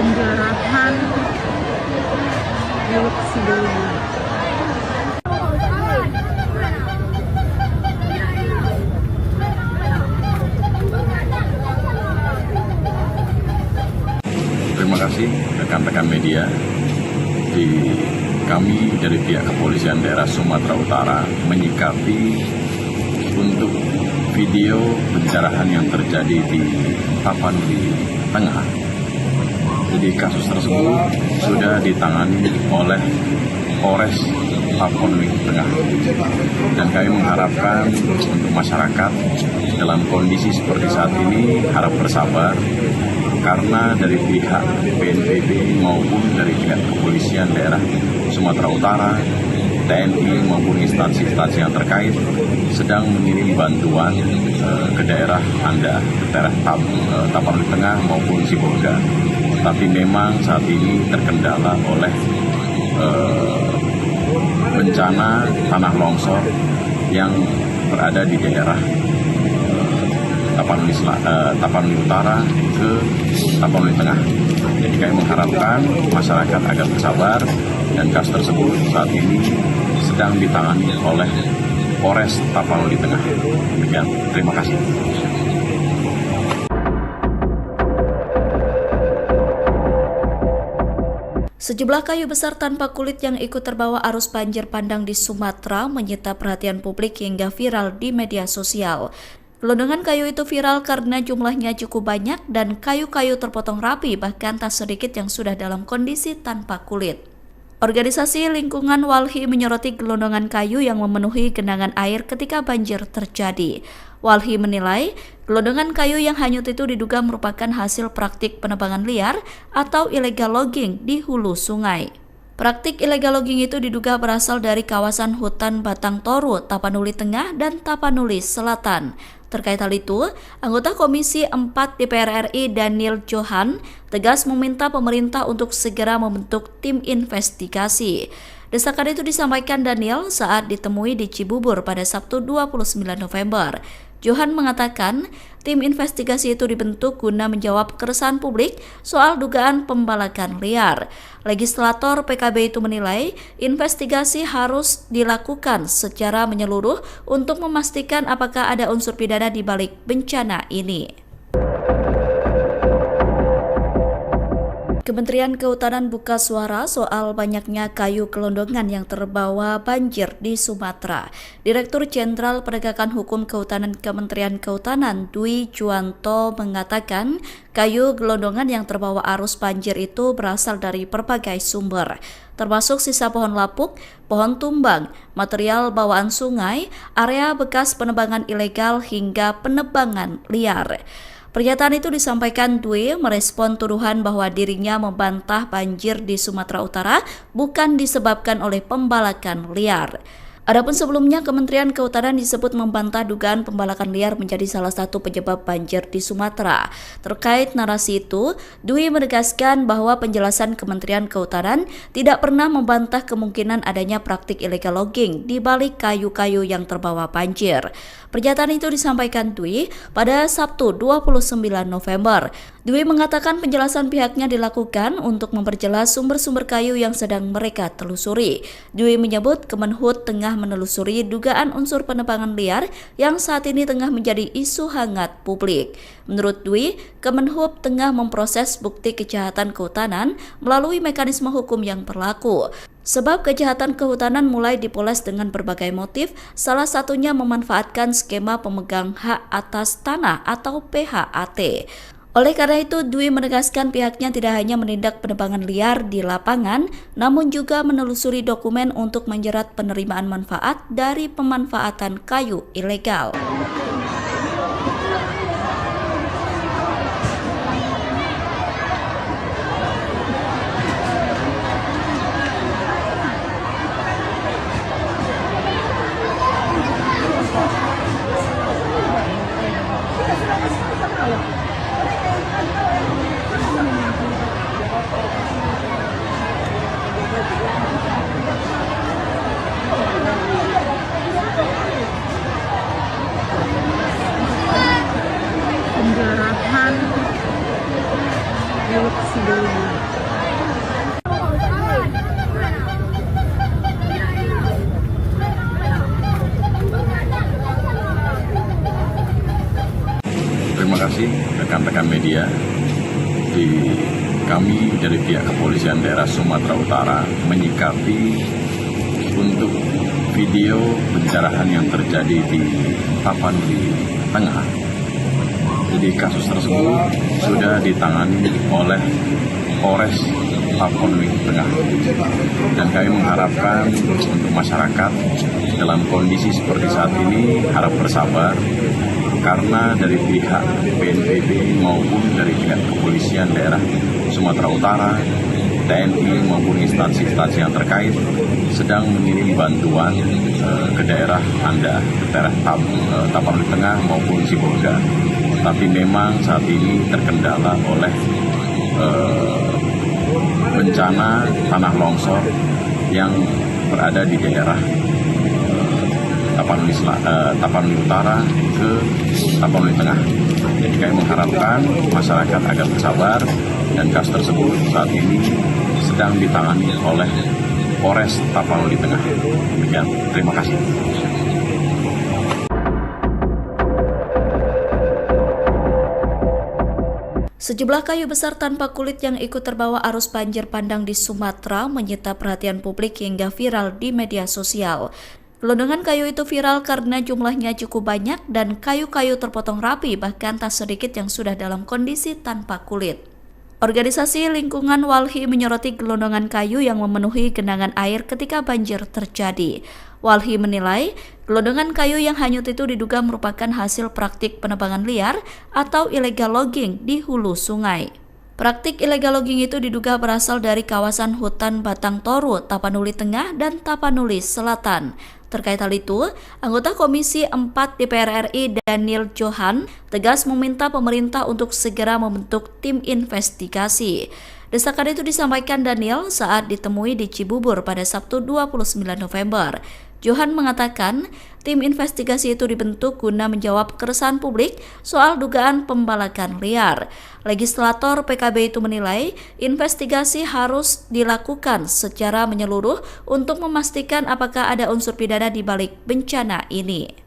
Penjarahan milik sebelumnya. Terima kasih rekan-rekan media. Kami dari pihak Kepolisian Daerah Sumatera Utara menyikapi untuk video pencerahan yang terjadi di Tapanuli Tengah. Jadi kasus tersebut sudah ditangani oleh Polres Tapanuli Tengah. Dan kami mengharapkan untuk masyarakat dalam kondisi seperti saat ini harap bersabar, karena dari pihak BNPB maupun dari pihak Kepolisian Daerah Sumatera Utara, TNI maupun instansi-instansi yang terkait sedang mengirim bantuan ke daerah Anda, ke daerah Tapanuli Tengah maupun Sibolga. Tapi memang saat ini terkendala oleh bencana tanah longsor yang berada di daerah Tapanuli Utara ke Tapanuli Tengah. Jadi kami mengharapkan masyarakat agar bersabar, dan kasus tersebut saat ini sedang ditangani oleh Polres Tapanuli Tengah. Demikian, terima kasih. Sejumlah kayu besar tanpa kulit yang ikut terbawa arus banjir bandang di Sumatera menyita perhatian publik hingga viral di media sosial. Gelondongan kayu itu viral karena jumlahnya cukup banyak dan kayu-kayu terpotong rapi, bahkan tak sedikit yang sudah dalam kondisi tanpa kulit. Organisasi Lingkungan Walhi menyoroti gelondongan kayu yang memenuhi genangan air ketika banjir terjadi. Walhi menilai gelondongan kayu yang hanyut itu diduga merupakan hasil praktik penebangan liar atau illegal logging di hulu sungai. Praktik illegal logging itu diduga berasal dari kawasan hutan Batang Toru, Tapanuli Tengah, dan Tapanuli Selatan. Terkait hal itu, anggota Komisi 4 DPR RI Daniel Johan tegas meminta pemerintah untuk segera membentuk tim investigasi. Desakan itu disampaikan Daniel saat ditemui di Cibubur pada Sabtu 29 November. Johan mengatakan tim investigasi itu dibentuk guna menjawab keresahan publik soal dugaan pembalakan liar. Legislator PKB itu menilai investigasi harus dilakukan secara menyeluruh untuk memastikan apakah ada unsur pidana di balik bencana ini. Kementerian Kehutanan buka suara soal banyaknya kayu gelondongan yang terbawa banjir di Sumatera. Direktur Jenderal Penegakan Hukum Kehutanan Kementerian Kehutanan Dwi Juwanto mengatakan kayu gelondongan yang terbawa arus banjir itu berasal dari berbagai sumber, termasuk sisa pohon lapuk, pohon tumbang, material bawaan sungai, area bekas penebangan ilegal hingga penebangan liar. Pernyataan itu disampaikan Dwi merespon tuduhan bahwa dirinya membantah banjir di Sumatera Utara bukan disebabkan oleh pembalakan liar. Adapun sebelumnya, Kementerian Kehutanan disebut membantah dugaan pembalakan liar menjadi salah satu penyebab banjir di Sumatera. Terkait narasi itu, Dwi menegaskan bahwa penjelasan Kementerian Kehutanan tidak pernah membantah kemungkinan adanya praktik illegal logging di balik kayu-kayu yang terbawa banjir. Pernyataan itu disampaikan Dwi pada Sabtu 29 November. Dwi mengatakan penjelasan pihaknya dilakukan untuk memperjelas sumber-sumber kayu yang sedang mereka telusuri. Dwi menyebut Kemenhub tengah menelusuri dugaan unsur penebangan liar yang saat ini tengah menjadi isu hangat publik. Menurut Dwi, Kemenhub tengah memproses bukti kejahatan kehutanan melalui mekanisme hukum yang berlaku. Sebab kejahatan kehutanan mulai dipoles dengan berbagai motif, salah satunya memanfaatkan skema pemegang hak atas tanah atau PHAT. Oleh karena itu, Dwi menegaskan pihaknya tidak hanya menindak penebangan liar di lapangan, namun juga menelusuri dokumen untuk menjerat penerimaan manfaat dari pemanfaatan kayu ilegal. Penjarahan milik sebelumnya. Terima kasih rekan-rekan media. Kami dari pihak Kepolisian Daerah Sumatera Utara menyikapi untuk video pencerahan yang terjadi di Tapanuli Tengah. Jadi kasus tersebut sudah ditangani oleh Polres Tapanuli Tengah. Dan kami mengharapkan untuk masyarakat dalam kondisi seperti saat ini harap bersabar, karena dari pihak BNPB maupun dari pihak Kepolisian Daerah Sumatera Utara, TNI maupun instansi-instansi yang terkait sedang mengirim bantuan ke daerah Anda, ke daerah Tapanuli Tengah maupun Sibolga. Tapi memang saat ini terkendala oleh bencana tanah longsor yang berada di daerah Tapanuli Utara ke Tapanuli Tengah. Jadi kami mengharapkan masyarakat agar bersabar, dan kasus tersebut saat ini sedang ditangani oleh Polres Tapanuli Tengah. Demikian, terima kasih. Sejumlah kayu besar tanpa kulit yang ikut terbawa arus banjir bandang di Sumatera menyita perhatian publik hingga viral di media sosial. Gelondongan kayu itu viral karena jumlahnya cukup banyak dan kayu-kayu terpotong rapi, bahkan tak sedikit yang sudah dalam kondisi tanpa kulit. Organisasi Lingkungan Walhi menyoroti gelondongan kayu yang memenuhi genangan air ketika banjir terjadi. Walhi menilai gelondongan kayu yang hanyut itu diduga merupakan hasil praktik penebangan liar atau illegal logging di hulu sungai. Praktik illegal logging itu diduga berasal dari kawasan hutan Batang Toru, Tapanuli Tengah, dan Tapanuli Selatan. Terkait hal itu, anggota Komisi 4 DPR RI Daniel Johan tegas meminta pemerintah untuk segera membentuk tim investigasi. Desakan itu disampaikan Daniel saat ditemui di Cibubur pada Sabtu 29 November. Johan mengatakan tim investigasi itu dibentuk guna menjawab keresahan publik soal dugaan pembalakan liar. Legislator PKB itu menilai investigasi harus dilakukan secara menyeluruh untuk memastikan apakah ada unsur pidana di balik bencana ini.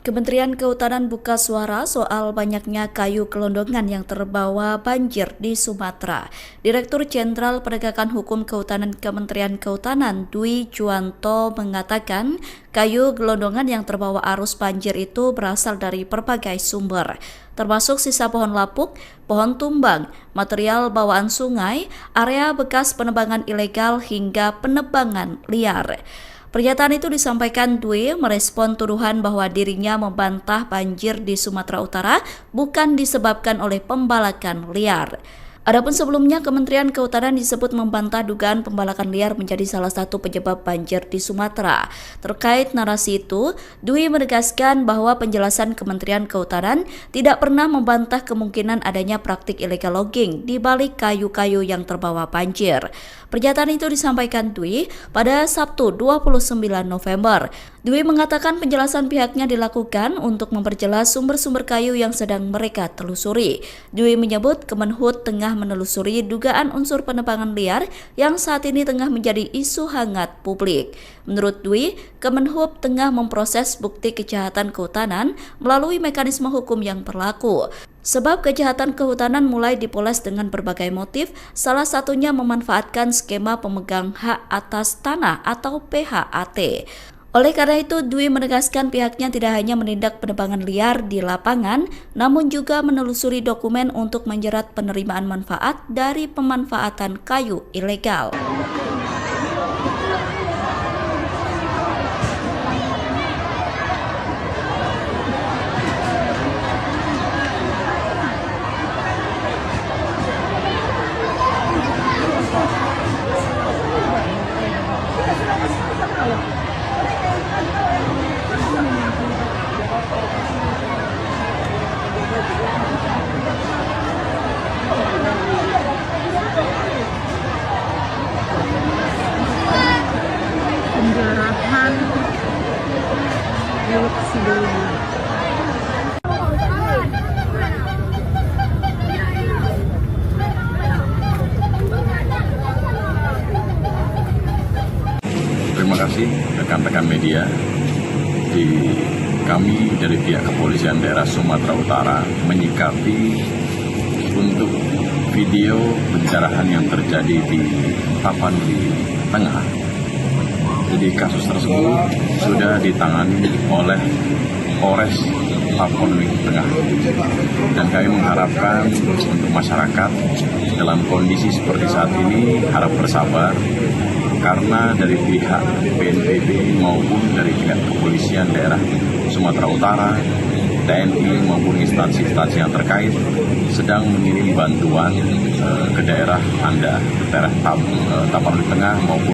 Kementerian Kehutanan buka suara soal banyaknya kayu gelondongan yang terbawa banjir di Sumatera. Direktur Jenderal Penegakan Hukum Kehutanan Kementerian Kehutanan Dwi Juwanto mengatakan kayu gelondongan yang terbawa arus banjir itu berasal dari berbagai sumber, termasuk sisa pohon lapuk, pohon tumbang, material bawaan sungai, area bekas penebangan ilegal hingga penebangan liar. Pernyataan itu disampaikan Dwi merespon tuduhan bahwa dirinya membantah banjir di Sumatera Utara bukan disebabkan oleh pembalakan liar. Adapun sebelumnya, Kementerian Kehutanan disebut membantah dugaan pembalakan liar menjadi salah satu penyebab banjir di Sumatera. Terkait narasi itu, Dwi menegaskan bahwa penjelasan Kementerian Kehutanan tidak pernah membantah kemungkinan adanya praktik illegal logging di balik kayu-kayu yang terbawa banjir. Pernyataan itu disampaikan Dwi pada Sabtu 29 November. Dwi mengatakan penjelasan pihaknya dilakukan untuk memperjelas sumber-sumber kayu yang sedang mereka telusuri. Dwi menyebut Kemenhub tengah menelusuri dugaan unsur penebangan liar yang saat ini tengah menjadi isu hangat publik. Menurut Dwi, Kemenhub tengah memproses bukti kejahatan kehutanan melalui mekanisme hukum yang berlaku. Sebab kejahatan kehutanan mulai dipoles dengan berbagai motif, salah satunya memanfaatkan skema pemegang hak atas tanah atau PHAT. Oleh karena itu, Dwi menegaskan pihaknya tidak hanya menindak penebangan liar di lapangan, namun juga menelusuri dokumen untuk menjerat penerimaan manfaat dari pemanfaatan kayu ilegal. Penjarahan milik sebelumnya. Terima kasih rekan-rekan media. Kami dari pihak Kepolisian Daerah Sumatera Utara menyikapi untuk video pencerahan yang terjadi di Tapanuli Tengah. Jadi kasus tersebut sudah ditangani oleh Polres Tapanuli Tengah. Dan kami mengharapkan untuk masyarakat dalam kondisi seperti saat ini harap bersabar, karena dari pihak BNPB maupun dari pihak Kepolisian Daerah Sumatera Utara, TNI maupun instansi-instansi yang terkait sedang mengirim bantuan ke daerah Anda, ke daerah Tapanuli Tengah maupun